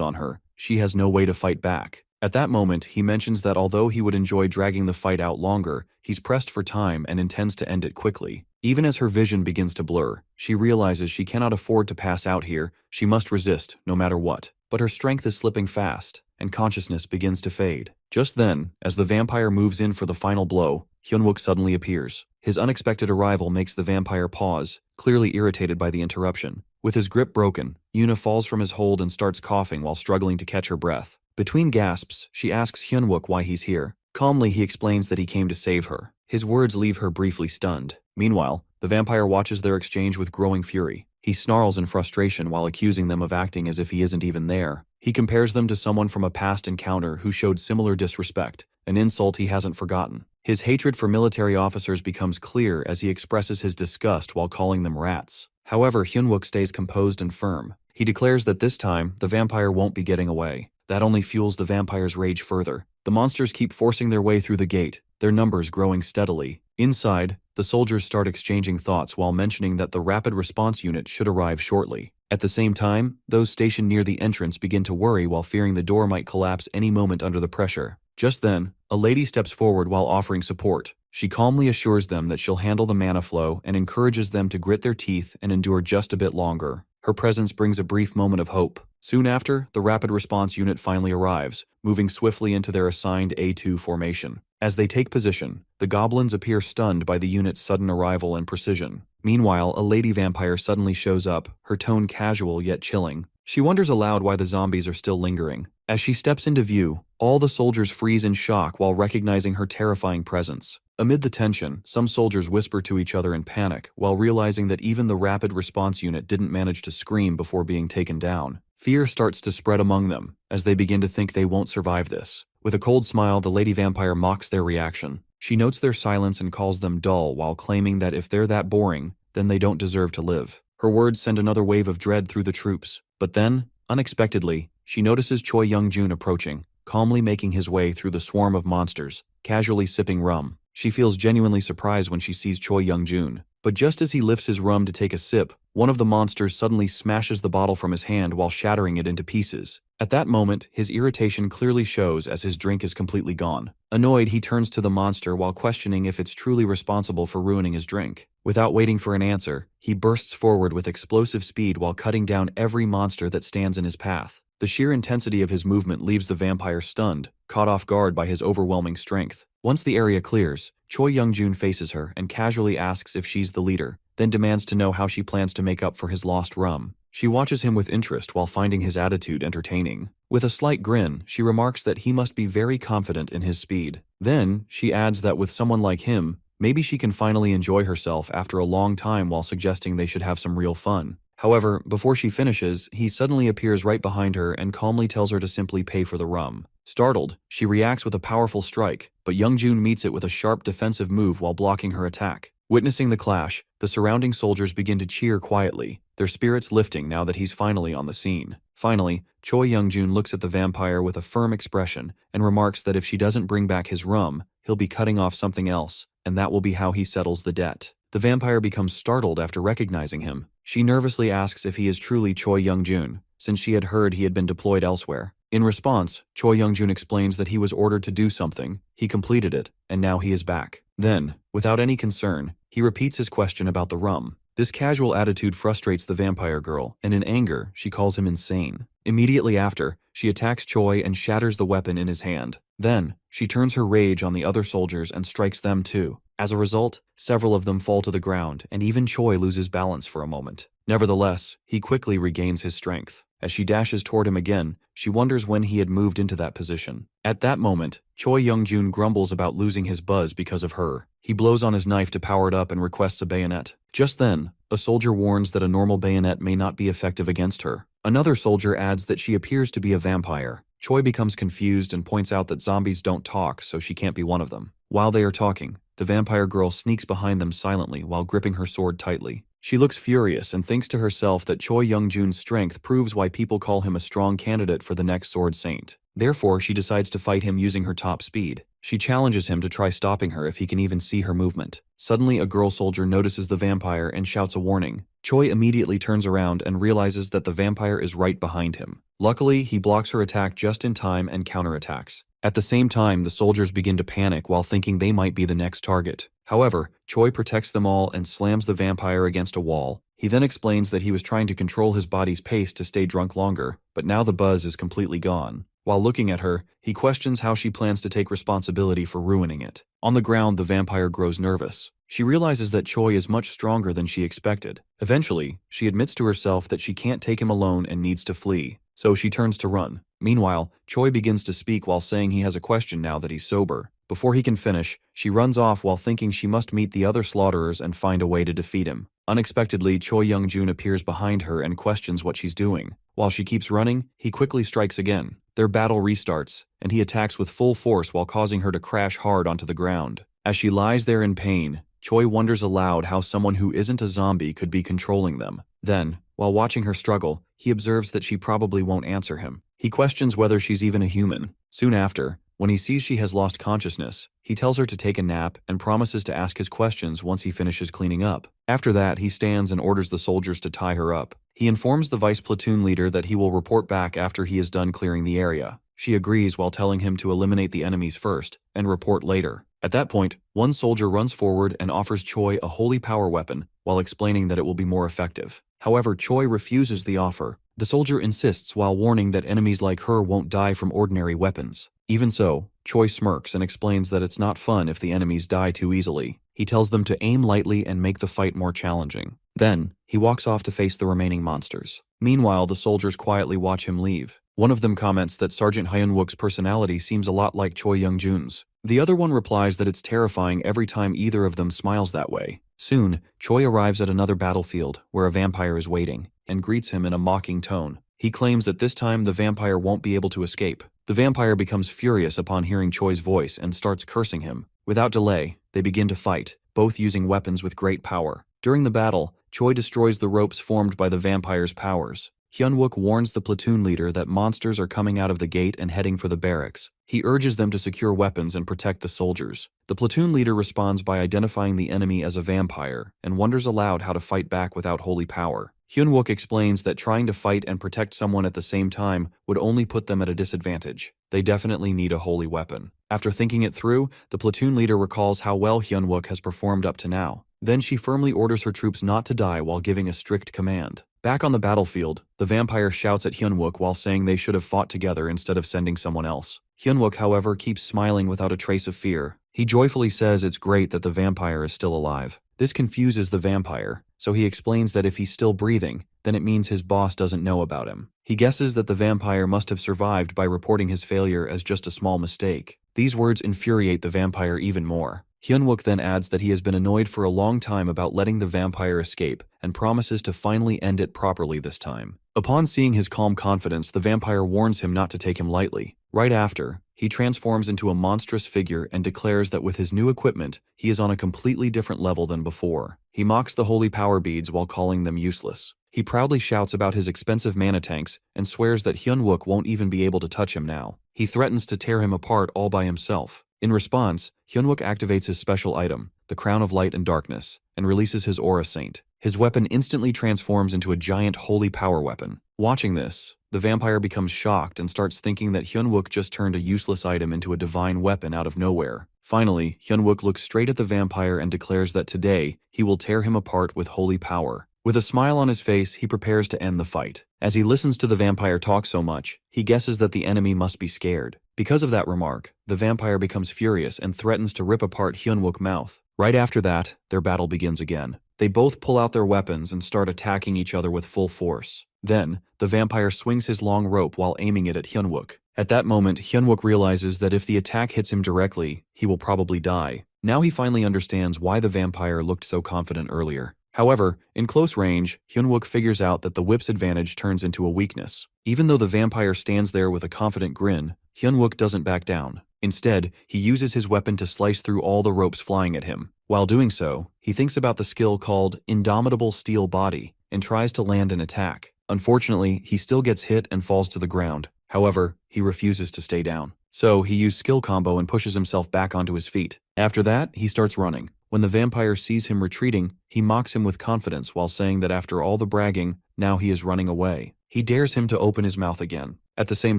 A: on her, she has no way to fight back. At that moment, he mentions that although he would enjoy dragging the fight out longer, he's pressed for time and intends to end it quickly. Even as her vision begins to blur, she realizes she cannot afford to pass out here. She must resist, no matter what. But her strength is slipping fast, and consciousness begins to fade. Just then, as the vampire moves in for the final blow, Hyunwook suddenly appears. His unexpected arrival makes the vampire pause, clearly irritated by the interruption. With his grip broken, Yuna falls from his hold and starts coughing while struggling to catch her breath. Between gasps, she asks Hyunwook why he's here. Calmly, he explains that he came to save her. His words leave her briefly stunned. Meanwhile, the vampire watches their exchange with growing fury. He snarls in frustration while accusing them of acting as if he isn't even there. He compares them to someone from a past encounter who showed similar disrespect, an insult he hasn't forgotten. His hatred for military officers becomes clear as he expresses his disgust while calling them rats. However, Hyunwook stays composed and firm. He declares that this time, the vampire won't be getting away. That only fuels the vampire's rage further. The monsters keep forcing their way through the gate, their numbers growing steadily. Inside, the soldiers start exchanging thoughts while mentioning that the rapid response unit should arrive shortly. At the same time, those stationed near the entrance begin to worry while fearing the door might collapse any moment under the pressure. Just then, a lady steps forward while offering support. She calmly assures them that she'll handle the mana flow and encourages them to grit their teeth and endure just a bit longer. Her presence brings a brief moment of hope. Soon after, the rapid response unit finally arrives, moving swiftly into their assigned A2 formation. As they take position, the goblins appear stunned by the unit's sudden arrival and precision. Meanwhile, a lady vampire suddenly shows up, her tone casual yet chilling. She wonders aloud why the zombies are still lingering. As she steps into view, all the soldiers freeze in shock while recognizing her terrifying presence. Amid the tension, some soldiers whisper to each other in panic, while realizing that even the rapid response unit didn't manage to scream before being taken down. Fear starts to spread among them, as they begin to think they won't survive this. With a cold smile, the lady vampire mocks their reaction. She notes their silence and calls them dull while claiming that if they're that boring, then they don't deserve to live. Her words send another wave of dread through the troops. But then, unexpectedly, she notices Choi Young-jun approaching, calmly making his way through the swarm of monsters, casually sipping rum. She feels genuinely surprised when she sees Choi Young-jun. But just as he lifts his rum to take a sip, one of the monsters suddenly smashes the bottle from his hand while shattering it into pieces. At that moment, his irritation clearly shows as his drink is completely gone. Annoyed, he turns to the monster while questioning if it's truly responsible for ruining his drink. Without waiting for an answer, he bursts forward with explosive speed while cutting down every monster that stands in his path. The sheer intensity of his movement leaves the vampire stunned, caught off guard by his overwhelming strength. Once the area clears, Choi Young-jun faces her and casually asks if she's the leader, then demands to know how she plans to make up for his lost rum. She watches him with interest while finding his attitude entertaining. With a slight grin, she remarks that he must be very confident in his speed. Then, she adds that with someone like him, maybe she can finally enjoy herself after a long time while suggesting they should have some real fun. However, before she finishes, he suddenly appears right behind her and calmly tells her to simply pay for the rum. Startled, she reacts with a powerful strike, but Youngjun meets it with a sharp defensive move while blocking her attack. Witnessing the clash, the surrounding soldiers begin to cheer quietly, their spirits lifting now that he's finally on the scene. Finally, Choi Youngjun looks at the vampire with a firm expression and remarks that if she doesn't bring back his rum, he'll be cutting off something else, and that will be how he settles the debt. The vampire becomes startled after recognizing him. She nervously asks if he is truly Choi Youngjun, since she had heard he had been deployed elsewhere. In response, Choi Youngjun explains that he was ordered to do something, he completed it, and now he is back. Then, without any concern, he repeats his question about the rum. This casual attitude frustrates the vampire girl, and in anger, she calls him insane. Immediately after, she attacks Choi and shatters the weapon in his hand. Then, she turns her rage on the other soldiers and strikes them too. As a result, several of them fall to the ground, and even Choi loses balance for a moment. Nevertheless, he quickly regains his strength. As she dashes toward him again, she wonders when he had moved into that position. At that moment, Choi Youngjun grumbles about losing his buzz because of her. He blows on his knife to power it up and requests a bayonet. Just then, a soldier warns that a normal bayonet may not be effective against her. Another soldier adds that she appears to be a vampire. Choi becomes confused and points out that zombies don't talk, so she can't be one of them. While they are talking, the vampire girl sneaks behind them silently while gripping her sword tightly. She looks furious and thinks to herself that Choi Youngjun's strength proves why people call him a strong candidate for the next Sword Saint. Therefore, she decides to fight him using her top speed. She challenges him to try stopping her if he can even see her movement. Suddenly, a girl soldier notices the vampire and shouts a warning. Choi immediately turns around and realizes that the vampire is right behind him. Luckily, he blocks her attack just in time and counterattacks. At the same time, the soldiers begin to panic while thinking they might be the next target. However, Choi protects them all and slams the vampire against a wall. He then explains that he was trying to control his body's pace to stay drunk longer, but now the buzz is completely gone. While looking at her, he questions how she plans to take responsibility for ruining it. On the ground, the vampire grows nervous. She realizes that Choi is much stronger than she expected. Eventually, she admits to herself that she can't take him alone and needs to flee, so she turns to run. Meanwhile, Choi begins to speak while saying he has a question now that he's sober. Before he can finish, she runs off while thinking she must meet the other slaughterers and find a way to defeat him. Unexpectedly, Choi Youngjun appears behind her and questions what she's doing. While she keeps running, he quickly strikes again. Their battle restarts, and he attacks with full force while causing her to crash hard onto the ground. As she lies there in pain, Choi wonders aloud how someone who isn't a zombie could be controlling them. Then, while watching her struggle, he observes that she probably won't answer him. He questions whether she's even a human. Soon after, when he sees she has lost consciousness, he tells her to take a nap and promises to ask his questions once he finishes cleaning up. After that, he stands and orders the soldiers to tie her up. He informs the vice platoon leader that he will report back after he is done clearing the area. She agrees while telling him to eliminate the enemies first and report later. At that point, one soldier runs forward and offers Choi a holy power weapon while explaining that it will be more effective. However, Choi refuses the offer. The soldier insists while warning that enemies like her won't die from ordinary weapons. Even so, Choi smirks and explains that it's not fun if the enemies die too easily. He tells them to aim lightly and make the fight more challenging. Then, he walks off to face the remaining monsters. Meanwhile, the soldiers quietly watch him leave. One of them comments that Sergeant Hyunwook's personality seems a lot like Choi Youngjun's. The other one replies that it's terrifying every time either of them smiles that way. Soon, Choi arrives at another battlefield where a vampire is waiting and greets him in a mocking tone. He claims that this time the vampire won't be able to escape. The vampire becomes furious upon hearing Choi's voice and starts cursing him. Without delay, they begin to fight, both using weapons with great power. During the battle, Choi destroys the ropes formed by the vampire's powers. Hyunwook warns the platoon leader that monsters are coming out of the gate and heading for the barracks. He urges them to secure weapons and protect the soldiers. The platoon leader responds by identifying the enemy as a vampire and wonders aloud how to fight back without holy power. Hyunwook explains that trying to fight and protect someone at the same time would only put them at a disadvantage. They definitely need a holy weapon. After thinking it through, the platoon leader recalls how well Hyunwook has performed up to now. Then she firmly orders her troops not to die while giving a strict command. Back on the battlefield, the vampire shouts at Hyunwook while saying they should have fought together instead of sending someone else. Hyunwook, however, keeps smiling without a trace of fear. He joyfully says it's great that the vampire is still alive. This confuses the vampire, so he explains that if he's still breathing, then it means his boss doesn't know about him. He guesses that the vampire must have survived by reporting his failure as just a small mistake. These words infuriate the vampire even more. Hyunwook then adds that he has been annoyed for a long time about letting the vampire escape and promises to finally end it properly this time. Upon seeing his calm confidence, the vampire warns him not to take him lightly. Right after, he transforms into a monstrous figure and declares that with his new equipment, he is on a completely different level than before. He mocks the holy power beads while calling them useless. He proudly shouts about his expensive mana tanks and swears that Hyunwook won't even be able to touch him now. He threatens to tear him apart all by himself. In response, Hyunwook activates his special item, the Crown of Light and Darkness, and releases his Aura Saint. His weapon instantly transforms into a giant holy power weapon. Watching this, the vampire becomes shocked and starts thinking that Hyunwook just turned a useless item into a divine weapon out of nowhere. Finally, Hyunwook looks straight at the vampire and declares that today, he will tear him apart with holy power. With a smile on his face, he prepares to end the fight. As he listens to the vampire talk so much, he guesses that the enemy must be scared. Because of that remark, the vampire becomes furious and threatens to rip apart Hyunwook's mouth. Right after that, their battle begins again. They both pull out their weapons and start attacking each other with full force. Then, the vampire swings his long rope while aiming it at Hyunwook. At that moment, Hyunwook realizes that if the attack hits him directly, he will probably die. Now he finally understands why the vampire looked so confident earlier. However, in close range, Hyunwook figures out that the whip's advantage turns into a weakness. Even though the vampire stands there with a confident grin, Hyunwook doesn't back down. Instead, he uses his weapon to slice through all the ropes flying at him. While doing so, he thinks about the skill called Indomitable Steel Body and tries to land an attack. Unfortunately, he still gets hit and falls to the ground. However, he refuses to stay down. So he used skill combo and pushes himself back onto his feet. After that, he starts running. When the vampire sees him retreating, he mocks him with confidence while saying that after all the bragging, now he is running away. He dares him to open his mouth again. At the same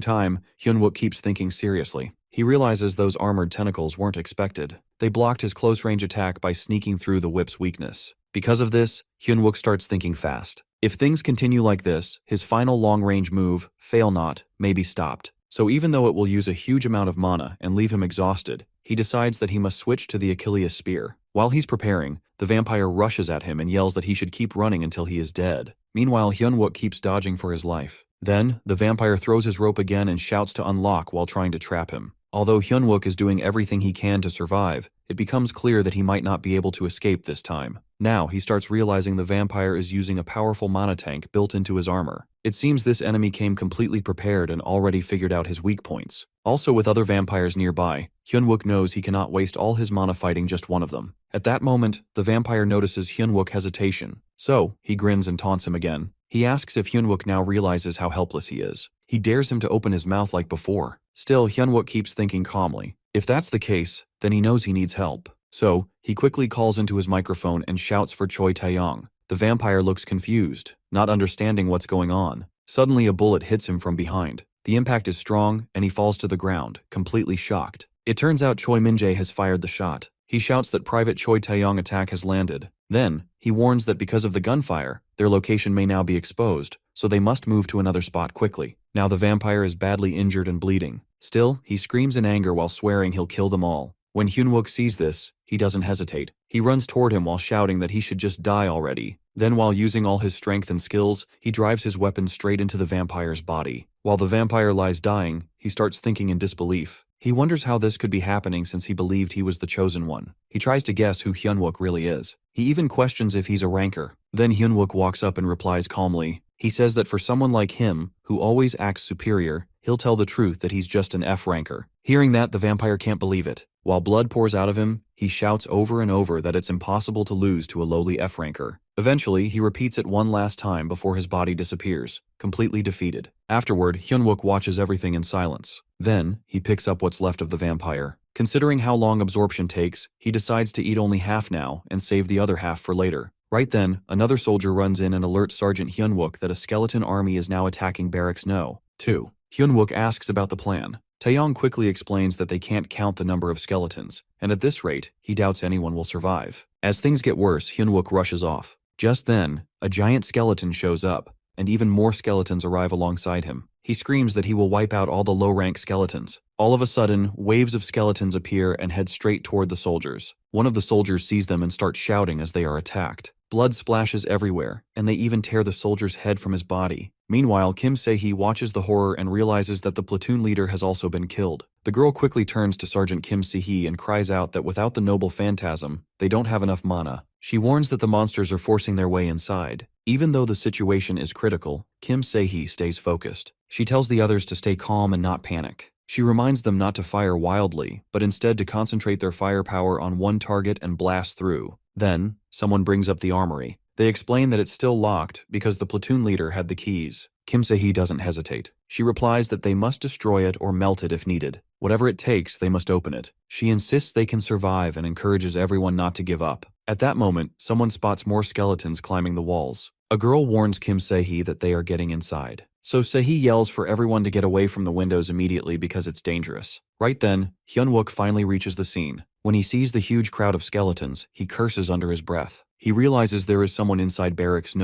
A: time, Hyunwook keeps thinking seriously. He realizes those armored tentacles weren't expected. They blocked his close-range attack by sneaking through the whip's weakness. Because of this, Hyunwook starts thinking fast. If things continue like this, his final long-range move, Fail Not, may be stopped. So even though it will use a huge amount of mana and leave him exhausted, he decides that he must switch to the Achilles Spear. While he's preparing, the vampire rushes at him and yells that he should keep running until he is dead. Meanwhile, Hyunwook keeps dodging for his life. Then, the vampire throws his rope again and shouts to unlock while trying to trap him. Although Hyunwook is doing everything he can to survive, it becomes clear that he might not be able to escape this time. Now, he starts realizing the vampire is using a powerful mana tank built into his armor. It seems this enemy came completely prepared and already figured out his weak points. Also, with other vampires nearby, Hyunwook knows he cannot waste all his mana fighting just one of them. At that moment, the vampire notices Hyunwook's hesitation. So, he grins and taunts him again. He asks if Hyunwook now realizes how helpless he is. He dares him to open his mouth like before. Still, Hyunwook keeps thinking calmly. If that's the case, then he knows he needs help. So, he quickly calls into his microphone and shouts for Choi Taeyong. The vampire looks confused, not understanding what's going on. Suddenly a bullet hits him from behind. The impact is strong, and he falls to the ground, completely shocked. It turns out Choi Min-jae has fired the shot. He shouts that Private Choi Taeyong attack has landed. Then, he warns that because of the gunfire, their location may now be exposed, so they must move to another spot quickly. Now the vampire is badly injured and bleeding. Still, he screams in anger while swearing he'll kill them all. When Hyunwook sees this, he doesn't hesitate. He runs toward him while shouting that he should just die already. Then while using all his strength and skills, he drives his weapon straight into the vampire's body. While the vampire lies dying, he starts thinking in disbelief. He wonders how this could be happening since he believed he was the chosen one. He tries to guess who Hyunwook really is. He even questions if he's a ranker. Then Hyunwook walks up and replies calmly. He says that for someone like him, who always acts superior, he'll tell the truth that he's just an F ranker. Hearing that, the vampire can't believe it. While blood pours out of him, he shouts over and over that it's impossible to lose to a lowly F ranker. Eventually, he repeats it one last time before his body disappears, completely defeated. Afterward, Hyunwook watches everything in silence. Then, he picks up what's left of the vampire. Considering how long absorption takes, he decides to eat only half now and save the other half for later. Right then, another soldier runs in and alerts Sergeant Hyunwook that a skeleton army is now attacking Barracks No. 2. Hyunwook asks about the plan. Taeyong quickly explains that they can't count the number of skeletons, and at this rate, he doubts anyone will survive. As things get worse, Hyunwook rushes off. Just then, a giant skeleton shows up, and even more skeletons arrive alongside him. He screams that he will wipe out all the low-rank skeletons. All of a sudden, waves of skeletons appear and head straight toward the soldiers. One of the soldiers sees them and starts shouting as they are attacked. Blood splashes everywhere, and they even tear the soldier's head from his body. Meanwhile, Kim Se-hee watches the horror and realizes that the platoon leader has also been killed. The girl quickly turns to Sergeant Kim Se-hee and cries out that without the noble phantasm, they don't have enough mana. She warns that the monsters are forcing their way inside. Even though the situation is critical, Kim Se-hee stays focused. She tells the others to stay calm and not panic. She reminds them not to fire wildly, but instead to concentrate their firepower on one target and blast through. Then, someone brings up the armory. They explain that it's still locked because the platoon leader had the keys. Kim Se-hee doesn't hesitate. She replies that they must destroy it or melt it if needed. Whatever it takes, they must open it. She insists they can survive and encourages everyone not to give up. At that moment, someone spots more skeletons climbing the walls. A girl warns Kim Se-hee that they are getting inside. So Se-hee yells for everyone to get away from the windows immediately because it's dangerous. Right then, Hyun-wook finally reaches the scene. When he sees the huge crowd of skeletons, he curses under his breath. He realizes there is someone inside barracks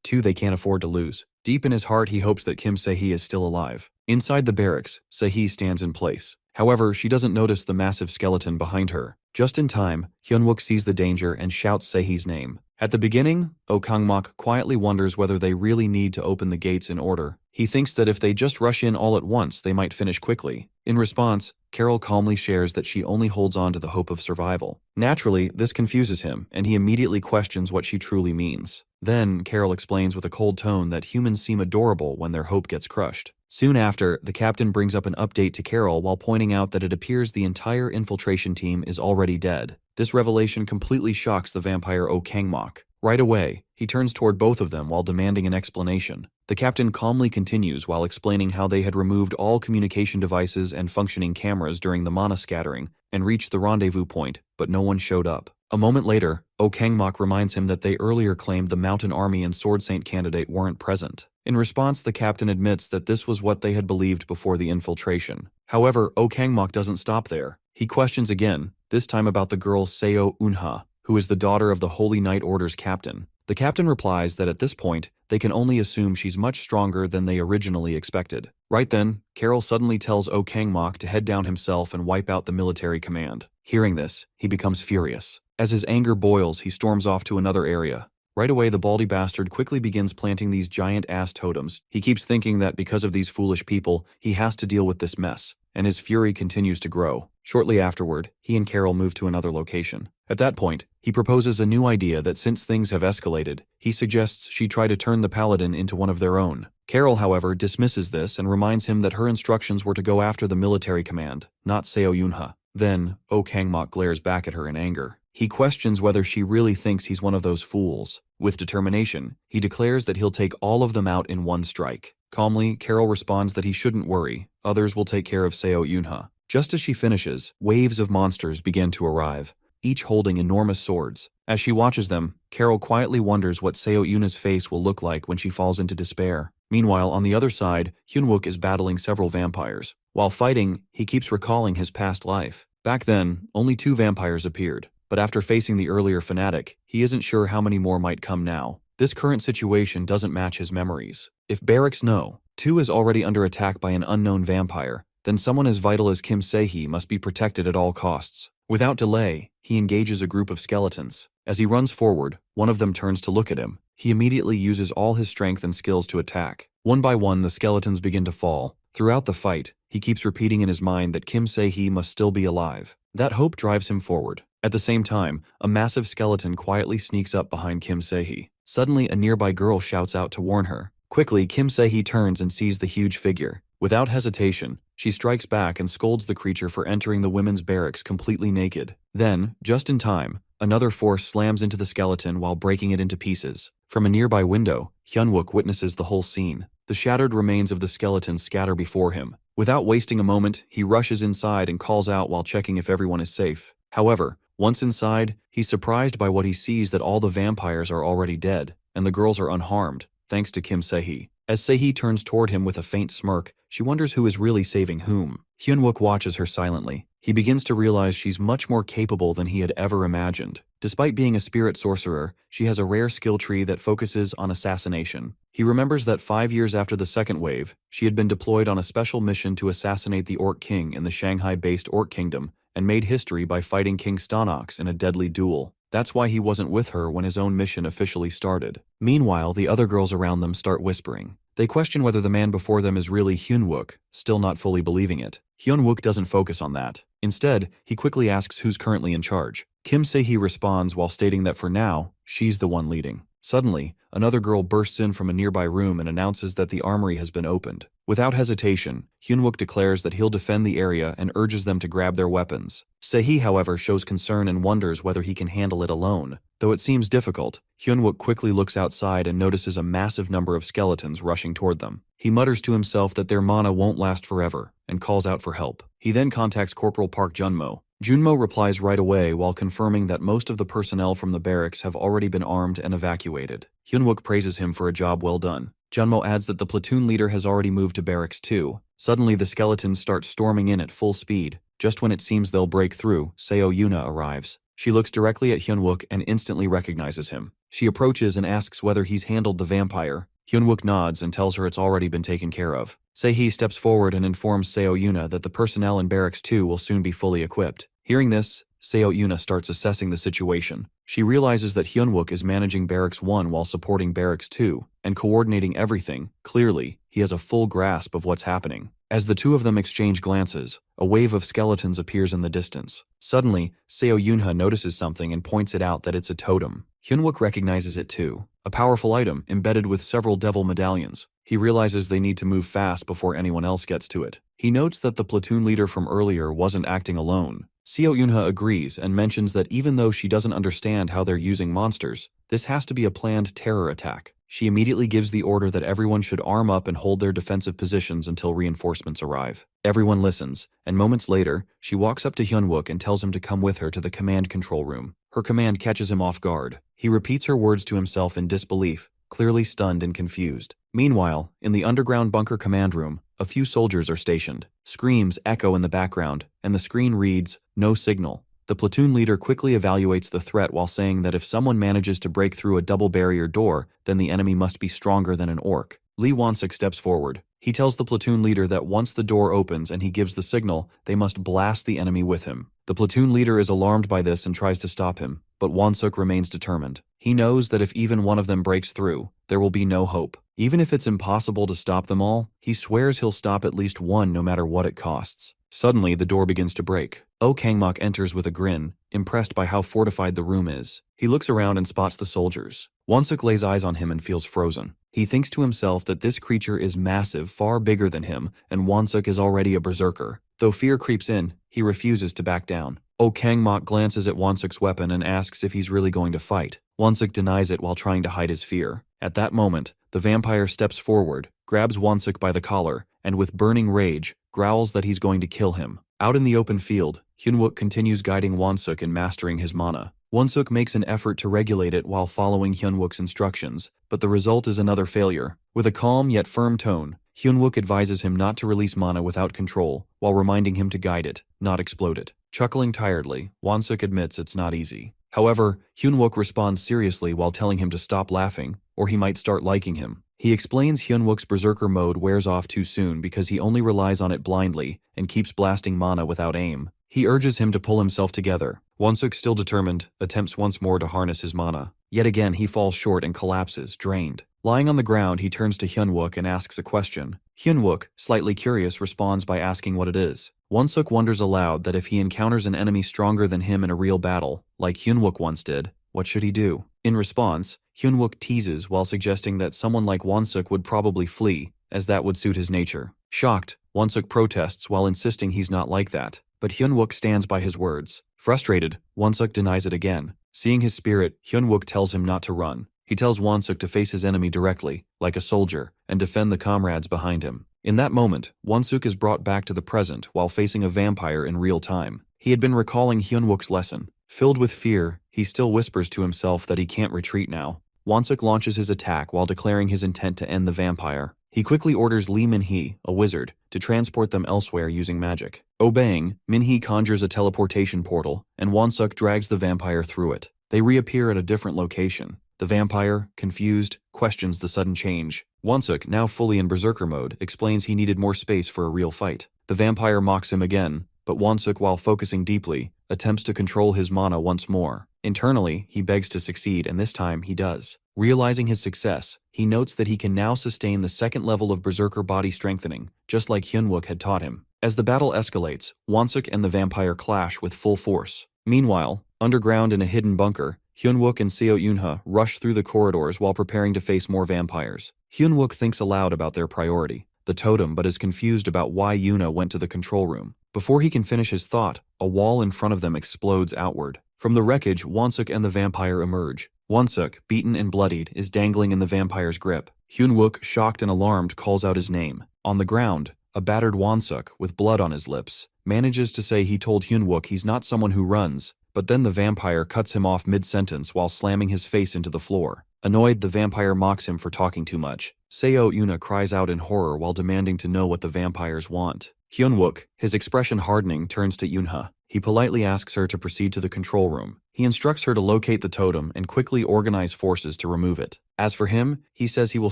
A: two they can't afford to lose. Deep in his heart, he hopes that Kim Se-hee is still alive. Inside the barracks, Se-hee stands in place. However, she doesn't notice the massive skeleton behind her. Just in time, Hyun-wook sees the danger and shouts Se-hee's name. At the beginning, Oh Kang-mok quietly wonders whether they really need to open the gates in order. He thinks that if they just rush in all at once, they might finish quickly. In response, Carol calmly shares that she only holds on to the hope of survival. Naturally, this confuses him, and he immediately questions what she truly means. Then, Carol explains with a cold tone that humans seem adorable when their hope gets crushed. Soon after, the captain brings up an update to Carol while pointing out that it appears the entire infiltration team is already dead. This revelation completely shocks the vampire Oh Kang-mok. Right away, he turns toward both of them while demanding an explanation. The captain calmly continues while explaining how they had removed all communication devices and functioning cameras during the mana scattering and reached the rendezvous point, but no one showed up. A moment later, Oh Kang-mok reminds him that they earlier claimed the Mountain Army and Sword Saint candidate weren't present. In response, the captain admits that this was what they had believed before the infiltration. However, Oh Kang-mok doesn't stop there. He questions again, this time about the girl Seo Eun-ha, who is the daughter of the Holy Knight Order's captain. The captain replies that at this point, they can only assume she's much stronger than they originally expected. Right then, Carol suddenly tells Oh Kang-mok to head down himself and wipe out the military command. Hearing this, he becomes furious. As his anger boils, he storms off to another area. Right away, the baldy bastard quickly begins planting these giant-ass totems. He keeps thinking that because of these foolish people, he has to deal with this mess, and his fury continues to grow. Shortly afterward, he and Carol move to another location. At that point, he proposes a new idea that since things have escalated, he suggests she try to turn the paladin into one of their own. Carol, however, dismisses this and reminds him that her instructions were to go after the military command, not Seo Eun-ha. Then, Oh Kang-mok glares back at her in anger. He questions whether she really thinks he's one of those fools. With determination, he declares that he'll take all of them out in one strike. Calmly, Carol responds that he shouldn't worry. Others will take care of Seo Eun-ha. Just as she finishes, waves of monsters begin to arrive, each holding enormous swords. As she watches them, Carol quietly wonders what Seo Eun-ha's face will look like when she falls into despair. Meanwhile, on the other side, Hyun-wook is battling several vampires. While fighting, he keeps recalling his past life. Back then, only 2 vampires appeared, but after facing the earlier fanatic, he isn't sure how many more might come now. This current situation doesn't match his memories. If barracks know 2 is already under attack by an unknown vampire, then someone as vital as Kim Se-hee must be protected at all costs. Without delay, he engages a group of skeletons. As he runs forward, one of them turns to look at him. He immediately uses all his strength and skills to attack. One by one, the skeletons begin to fall. Throughout the fight, he keeps repeating in his mind that Kim Se-hee must still be alive. That hope drives him forward. At the same time, a massive skeleton quietly sneaks up behind Kim Se-hee. Suddenly, a nearby girl shouts out to warn her. Quickly, Kim Se-hee turns and sees the huge figure. Without hesitation, she strikes back and scolds the creature for entering the women's barracks completely naked. Then, just in time, another force slams into the skeleton while breaking it into pieces. From a nearby window, Hyun-wook witnesses the whole scene. The shattered remains of the skeleton scatter before him. Without wasting a moment, he rushes inside and calls out while checking if everyone is safe. However, once inside, he's surprised by what he sees that all the vampires are already dead, and the girls are unharmed, thanks to Kim Se-hee. As Se-hee turns toward him with a faint smirk, she wonders who is really saving whom. Hyun-wook watches her silently. He begins to realize she's much more capable than he had ever imagined. Despite being a spirit sorcerer, she has a rare skill tree that focuses on assassination. He remembers that 5 years after the second wave, she had been deployed on a special mission to assassinate the Orc King in the Shanghai-based Orc Kingdom and made history by fighting King Stonox in a deadly duel. That's why he wasn't with her when his own mission officially started. Meanwhile, the other girls around them start whispering. They question whether the man before them is really Hyunwook, still not fully believing it. Hyunwook doesn't focus on that. Instead, he quickly asks who's currently in charge. Kim Se-hee responds while stating that for now, she's the one leading. Suddenly, another girl bursts in from a nearby room and announces that the armory has been opened. Without hesitation, Hyunwook declares that he'll defend the area and urges them to grab their weapons. Se-hee, however, shows concern and wonders whether he can handle it alone. Though it seems difficult, Hyunwook quickly looks outside and notices a massive number of skeletons rushing toward them. He mutters to himself that their mana won't last forever, and calls out for help. He then contacts Corporal Park Junmo. Junmo replies right away while confirming that most of the personnel from the barracks have already been armed and evacuated. Hyunwook praises him for a job well done. Junmo adds that the platoon leader has already moved to barracks too. Suddenly the skeletons start storming in at full speed. Just when it seems they'll break through, Seo Yuna arrives. She looks directly at Hyunwook and instantly recognizes him. She approaches and asks whether he's handled the vampire. Hyunwook nods and tells her it's already been taken care of. Se-hee steps forward and informs Seo Yuna that the personnel in Barracks 2 will soon be fully equipped. Hearing this, Seo Yuna starts assessing the situation. She realizes that Hyunwook is managing Barracks 1 while supporting Barracks 2, and coordinating everything. Clearly, he has a full grasp of what's happening. As the two of them exchange glances, a wave of skeletons appears in the distance. Suddenly, Seo Yunha notices something and points it out that it's a totem. Hyunwook recognizes it too, a powerful item embedded with several devil medallions. He realizes they need to move fast before anyone else gets to it. He notes that the platoon leader from earlier wasn't acting alone. Seo Yunha agrees and mentions that even though she doesn't understand how they're using monsters, this has to be a planned terror attack. She immediately gives the order that everyone should arm up and hold their defensive positions until reinforcements arrive. Everyone listens, and moments later, she walks up to Hyunwook and tells him to come with her to the command control room. Her command catches him off guard. He repeats her words to himself in disbelief, clearly stunned and confused. Meanwhile, in the underground bunker command room, a few soldiers are stationed. Screams echo in the background, and the screen reads, "No signal." The platoon leader quickly evaluates the threat while saying that if someone manages to break through a double barrier door, then the enemy must be stronger than an orc. Lee Wansuk steps forward. He tells the platoon leader that once the door opens and he gives the signal, they must blast the enemy with him. The platoon leader is alarmed by this and tries to stop him, but Wansuk remains determined. He knows that if even one of them breaks through, there will be no hope. Even if it's impossible to stop them all, he swears he'll stop at least one no matter what it costs. Suddenly, the door begins to break. Oh Kangmok enters with a grin, impressed by how fortified the room is. He looks around and spots the soldiers. Wansuk lays eyes on him and feels frozen. He thinks to himself that this creature is massive, far bigger than him, and Wansuk is already a berserker. Though fear creeps in, he refuses to back down. Oh Kangmok glances at Wansuk's weapon and asks if he's really going to fight. Wansuk denies it while trying to hide his fear. At that moment, the vampire steps forward, grabs Wansuk by the collar, and with burning rage, growls that he's going to kill him. Out in the open field, Hyunwook continues guiding Wansuk in mastering his mana. Wansuk makes an effort to regulate it while following Hyunwook's instructions, but the result is another failure. With a calm yet firm tone, Hyunwook advises him not to release mana without control, while reminding him to guide it, not explode it. Chuckling tiredly, Wansuk admits it's not easy. However, Hyunwook responds seriously while telling him to stop laughing, or he might start liking him. He explains Hyunwook's berserker mode wears off too soon because he only relies on it blindly and keeps blasting mana without aim. He urges him to pull himself together. Wansuk, still determined, attempts once more to harness his mana. Yet again he falls short and collapses, drained. Lying on the ground, he turns to Hyunwook and asks a question. Hyunwook, slightly curious, responds by asking what it is. Wansuk wonders aloud that if he encounters an enemy stronger than him in a real battle, like Hyunwook once did, what should he do? In response, Hyunwook teases while suggesting that someone like Wansuk would probably flee, as that would suit his nature. Shocked, Wansuk protests while insisting he's not like that, but Hyunwook stands by his words. Frustrated, Wansuk denies it again. Seeing his spirit, Hyunwook tells him not to run. He tells Wansuk to face his enemy directly, like a soldier, and defend the comrades behind him. In that moment, Wansuk is brought back to the present while facing a vampire in real time. He had been recalling Hyunwook's lesson. Filled with fear, he still whispers to himself that he can't retreat now. Wansuk launches his attack while declaring his intent to end the vampire. He quickly orders Lee Min-hee, a wizard, to transport them elsewhere using magic. Obeying, Min-hee conjures a teleportation portal, and Won-suk drags the vampire through it. They reappear at a different location. The vampire, confused, questions the sudden change. Won-suk, now fully in berserker mode, explains he needed more space for a real fight. The vampire mocks him again, but Won-suk, while focusing deeply, attempts to control his mana once more. Internally, he begs to succeed, and this time he does. Realizing his success, he notes that he can now sustain the second level of berserker body strengthening, just like Hyunwook had taught him. As the battle escalates, Won-suk and the vampire clash with full force. Meanwhile, underground in a hidden bunker, Hyunwook and Seo Yunha rush through the corridors while preparing to face more vampires. Hyunwook thinks aloud about their priority, the totem, but is confused about why Yuna went to the control room. Before he can finish his thought, a wall in front of them explodes outward. From the wreckage, Won-suk and the vampire emerge. Won-suk, beaten and bloodied, is dangling in the vampire's grip. Hyunwook, shocked and alarmed, calls out his name. On the ground, a battered Won-suk, with blood on his lips, manages to say he told Hyunwook he's not someone who runs, but then the vampire cuts him off mid-sentence while slamming his face into the floor. Annoyed, the vampire mocks him for talking too much. Seo Yuna cries out in horror while demanding to know what the vampires want. Hyunwook, his expression hardening, turns to Yunha. He politely asks her to proceed to the control room. He instructs her to locate the totem and quickly organize forces to remove it. As for him, he says he will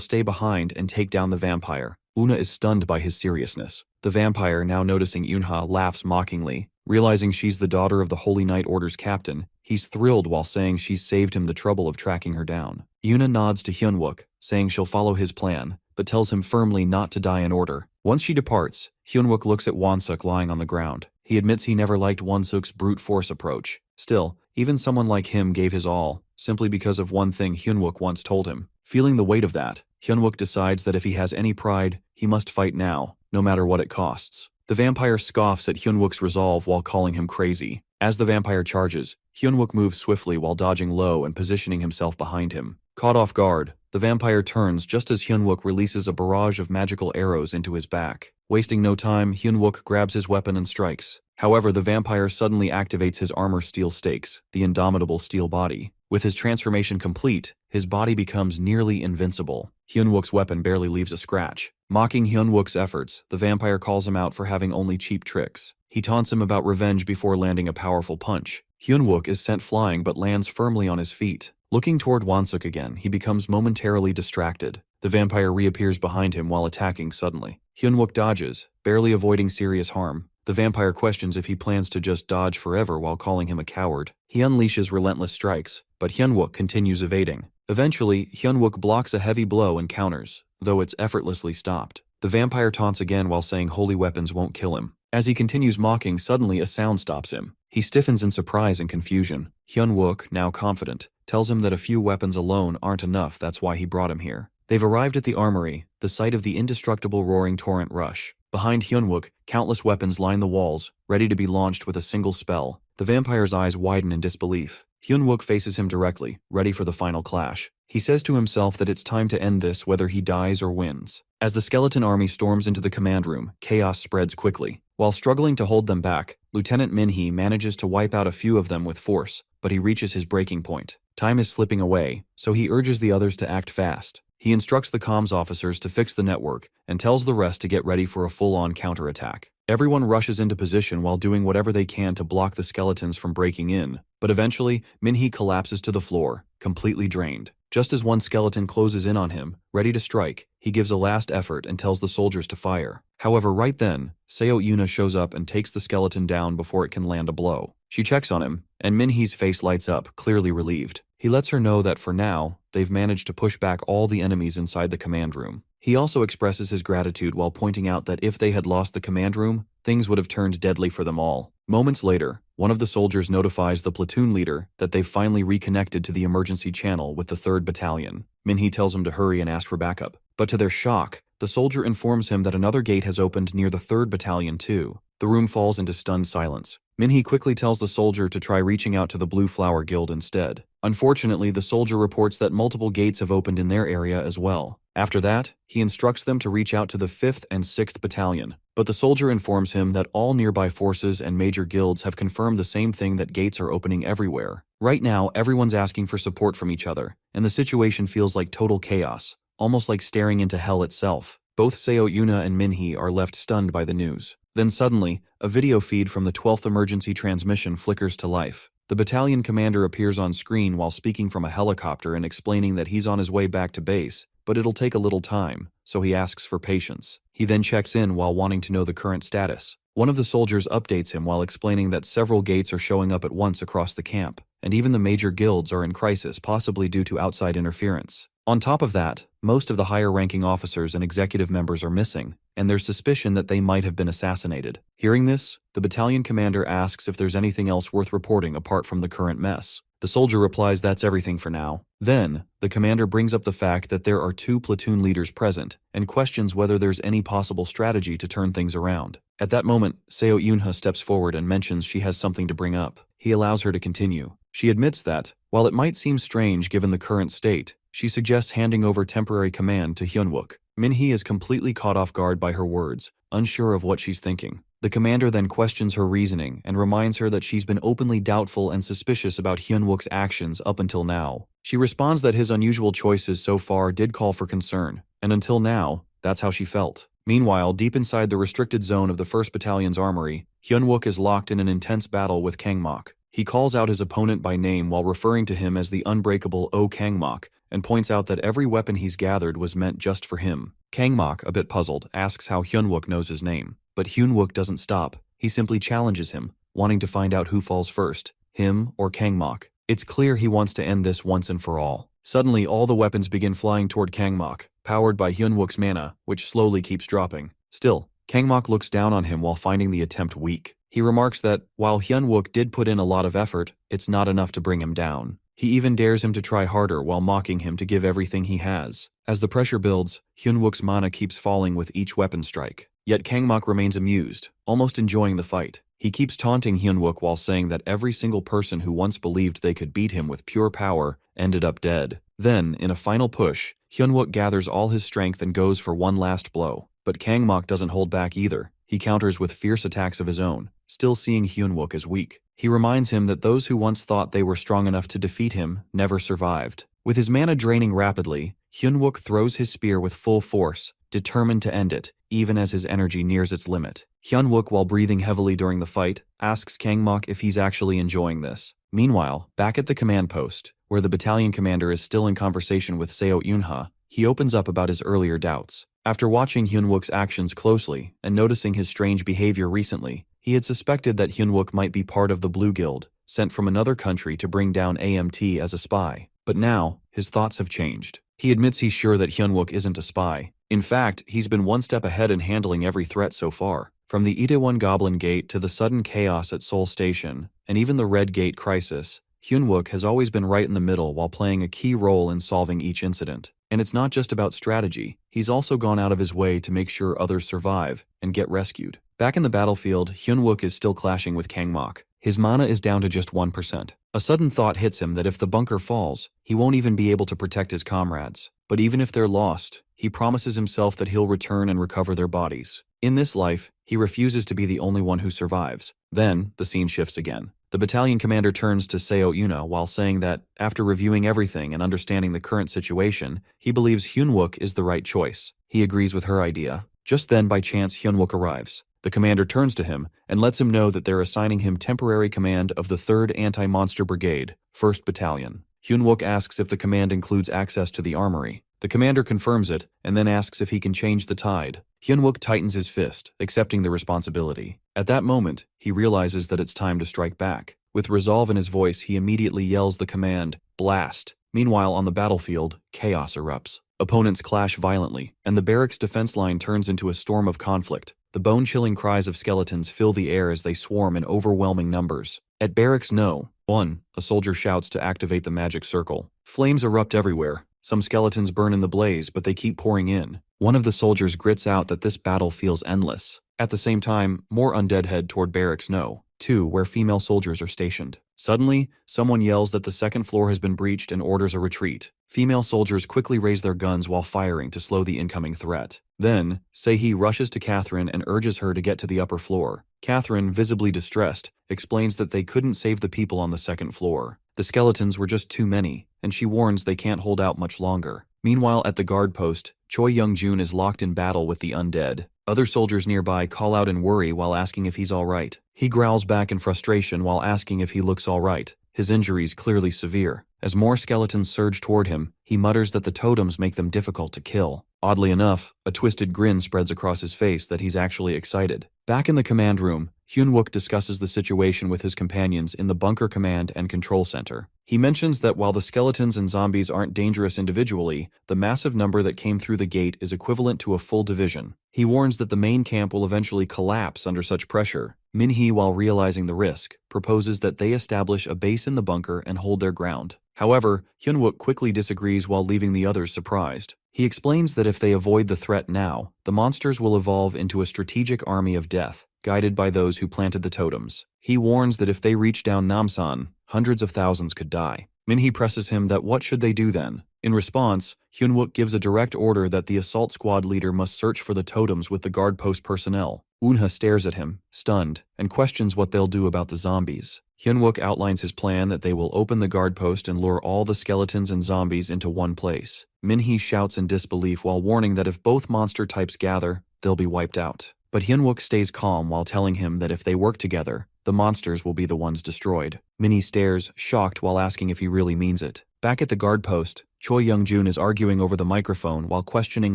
A: stay behind and take down the vampire. Una is stunned by his seriousness. The vampire, now noticing Yunha, laughs mockingly. Realizing she's the daughter of the Holy Knight Order's captain, he's thrilled while saying she's saved him the trouble of tracking her down. Yuna nods to Hyunwook, saying she'll follow his plan, but tells him firmly not to die in order. Once she departs, Hyunwook looks at Won-suk lying on the ground. He admits he never liked Won-suk's brute force approach. Still, even someone like him gave his all, simply because of one thing Hyunwook once told him. Feeling the weight of that, Hyunwook decides that if he has any pride, he must fight now, no matter what it costs. The vampire scoffs at Hyunwook's resolve while calling him crazy. As the vampire charges, Hyunwook moves swiftly while dodging low and positioning himself behind him. Caught off guard, the vampire turns just as Hyunwook releases a barrage of magical arrows into his back. Wasting no time, Hyunwook grabs his weapon and strikes. However, the vampire suddenly activates his armor steel stakes, the indomitable steel body. With his transformation complete, his body becomes nearly invincible. Hyunwook's weapon barely leaves a scratch. Mocking Hyunwook's efforts, the vampire calls him out for having only cheap tricks. He taunts him about revenge before landing a powerful punch. Hyunwook is sent flying but lands firmly on his feet. Looking toward Won-suk again, he becomes momentarily distracted. The vampire reappears behind him while attacking suddenly. Hyunwook dodges, barely avoiding serious harm. The vampire questions if he plans to just dodge forever while calling him a coward. He unleashes relentless strikes, but Hyunwook continues evading. Eventually, Hyunwook blocks a heavy blow and counters, though it's effortlessly stopped. The vampire taunts again while saying holy weapons won't kill him. As he continues mocking, suddenly a sound stops him. He stiffens in surprise and confusion. Hyunwook, now confident, tells him that a few weapons alone aren't enough, that's why he brought him here. They've arrived at the armory, the site of the indestructible roaring torrent rush. Behind Hyunwook, countless weapons line the walls, ready to be launched with a single spell. The vampire's eyes widen in disbelief. Hyunwook faces him directly, ready for the final clash. He says to himself that it's time to end this whether he dies or wins. As the skeleton army storms into the command room, chaos spreads quickly. While struggling to hold them back, Lieutenant Min-hee manages to wipe out a few of them with force, but he reaches his breaking point. Time is slipping away, so he urges the others to act fast. He instructs the comms officers to fix the network and tells the rest to get ready for a full-on counterattack. Everyone rushes into position while doing whatever they can to block the skeletons from breaking in, but eventually, Min-hee collapses to the floor, completely drained. Just as one skeleton closes in on him, ready to strike, he gives a last effort and tells the soldiers to fire. However, right then, Seo Yuna shows up and takes the skeleton down before it can land a blow. She checks on him, and Min-hee's face lights up, clearly relieved. He lets her know that for now, they've managed to push back all the enemies inside the command room. He also expresses his gratitude while pointing out that if they had lost the command room, things would have turned deadly for them all. Moments later, one of the soldiers notifies the platoon leader that they've finally reconnected to the emergency channel with the 3rd Battalion. Min-hee tells him to hurry and ask for backup. But to their shock, the soldier informs him that another gate has opened near the 3rd Battalion too. The room falls into stunned silence. Min-hee quickly tells the soldier to try reaching out to the Blue Flower Guild instead. Unfortunately, the soldier reports that multiple gates have opened in their area as well. After that, he instructs them to reach out to the 5th and 6th Battalion. But the soldier informs him that all nearby forces and major guilds have confirmed the same thing, that gates are opening everywhere. Right now, everyone's asking for support from each other, and the situation feels like total chaos, almost like staring into hell itself. Both Seo Yuna and Minhee are left stunned by the news. Then suddenly, a video feed from the 12th emergency transmission flickers to life. The battalion commander appears on screen while speaking from a helicopter and explaining that he's on his way back to base, but it'll take a little time, so he asks for patience. He then checks in while wanting to know the current status. One of the soldiers updates him while explaining that several gates are showing up at once across the camp, and even the major guilds are in crisis, possibly due to outside interference. On top of that, most of the higher-ranking officers and executive members are missing, and there's suspicion that they might have been assassinated. Hearing this, the battalion commander asks if there's anything else worth reporting apart from the current mess. The soldier replies that's everything for now. Then, the commander brings up the fact that there are 2 platoon leaders present, and questions whether there's any possible strategy to turn things around. At that moment, Seo Yunha steps forward and mentions she has something to bring up. He allows her to continue. She admits that, while it might seem strange given the current state, she suggests handing over temporary command to Hyunwook. Minhee is completely caught off guard by her words, unsure of what she's thinking. The commander then questions her reasoning and reminds her that she's been openly doubtful and suspicious about Hyunwook's actions up until now. She responds that his unusual choices so far did call for concern, and until now, that's how she felt. Meanwhile, deep inside the restricted zone of the 1st Battalion's armory, Hyunwook is locked in an intense battle with Kangmok. He calls out his opponent by name while referring to him as the unbreakable O Kangmok, and points out that every weapon he's gathered was meant just for him. Kangmok, a bit puzzled, asks how Hyunwook knows his name. But Hyunwook doesn't stop. He simply challenges him, wanting to find out who falls first, him or Kangmok. It's clear he wants to end this once and for all. Suddenly, all the weapons begin flying toward Kangmok, powered by Hyunwook's mana, which slowly keeps dropping. Still, Kangmok looks down on him while finding the attempt weak. He remarks that, while Hyunwook did put in a lot of effort, it's not enough to bring him down. He even dares him to try harder while mocking him to give everything he has. As the pressure builds, Hyunwook's mana keeps falling with each weapon strike. Yet Kangmok remains amused, almost enjoying the fight. He keeps taunting Hyunwook while saying that every single person who once believed they could beat him with pure power ended up dead. Then, in a final push, Hyunwook gathers all his strength and goes for one last blow. But Kangmok doesn't hold back either. He counters with fierce attacks of his own, still seeing Hyunwook as weak. He reminds him that those who once thought they were strong enough to defeat him never survived. With his mana draining rapidly, Hyunwook throws his spear with full force, determined to end it, even as his energy nears its limit. Hyunwook, while breathing heavily during the fight, asks Kangmok if he's actually enjoying this. Meanwhile, back at the command post, where the battalion commander is still in conversation with Seo Yunha, he opens up about his earlier doubts. After watching Hyunwook's actions closely and noticing his strange behavior recently, he had suspected that Hyunwook might be part of the Blue Guild, sent from another country to bring down AMT as a spy. But now, his thoughts have changed. He admits he's sure that Hyunwook isn't a spy. In fact, he's been one step ahead in handling every threat so far. From the Itaewon Goblin Gate to the sudden chaos at Seoul Station, and even the Red Gate crisis, Hyunwook has always been right in the middle while playing a key role in solving each incident. And it's not just about strategy, he's also gone out of his way to make sure others survive and get rescued. Back in the battlefield, Hyunwook is still clashing with Kangmok. His mana is down to just 1%. A sudden thought hits him that if the bunker falls, he won't even be able to protect his comrades. But even if they're lost, he promises himself that he'll return and recover their bodies. In this life, he refuses to be the only one who survives. Then, the scene shifts again. The battalion commander turns to Seo Yuna while saying that, after reviewing everything and understanding the current situation, he believes Hyunwook is the right choice. He agrees with her idea. Just then, by chance, Hyunwook arrives. The commander turns to him and lets him know that they're assigning him temporary command of the 3rd Anti-Monster Brigade, 1st Battalion. Hyunwook asks if the command includes access to the armory. The commander confirms it and then asks if he can change the tide. Hyunwook tightens his fist, accepting the responsibility. At that moment, he realizes that it's time to strike back. With resolve in his voice, he immediately yells the command, "Blast!" Meanwhile, on the battlefield, chaos erupts. Opponents clash violently, and the barracks defense line turns into a storm of conflict. The bone-chilling cries of skeletons fill the air as they swarm in overwhelming numbers. At Barracks No. 1, a soldier shouts to activate the magic circle. Flames erupt everywhere. Some skeletons burn in the blaze, but they keep pouring in. One of the soldiers grits out that this battle feels endless. At the same time, more undead head toward Barracks No. 2, where female soldiers are stationed. Suddenly, someone yells that the 2nd floor has been breached and orders a retreat. Female soldiers quickly raise their guns while firing to slow the incoming threat. Then, Sehee rushes to Catherine and urges her to get to the upper floor. Catherine, visibly distressed, explains that they couldn't save the people on the 2nd floor. The skeletons were just too many, and she warns they can't hold out much longer. Meanwhile, at the guard post, Choi Young-jun is locked in battle with the undead. Other soldiers nearby call out in worry while asking if he's alright. He growls back in frustration while asking if he looks alright, his injuries clearly severe. As more skeletons surge toward him, he mutters that the totems make them difficult to kill. Oddly enough, a twisted grin spreads across his face that he's actually excited. Back in the command room, Hyun-wook discusses the situation with his companions in the bunker command and control center. He mentions that while the skeletons and zombies aren't dangerous individually, the massive number that came through the gate is equivalent to a full division. He warns that the main camp will eventually collapse under such pressure. Min-hee, while realizing the risk, proposes that they establish a base in the bunker and hold their ground. However, Hyun-wook quickly disagrees while leaving the others surprised. He explains that if they avoid the threat now, the monsters will evolve into a strategic army of death, guided by those who planted the totems. He warns that if they reach down Namsan, hundreds of thousands could die. Min-hee presses him that what should they do then? In response, Hyun-wook gives a direct order that the assault squad leader must search for the totems with the guard post personnel. Woonha stares at him, stunned, and questions what they'll do about the zombies. Hyun-wook outlines his plan that they will open the guard post and lure all the skeletons and zombies into one place. Min-hee shouts in disbelief while warning that if both monster types gather, they'll be wiped out. But Hyun-wook stays calm while telling him that if they work together, the monsters will be the ones destroyed. Min-hee stares, shocked while asking if he really means it. Back at the guard post, Choi Young-jun is arguing over the microphone while questioning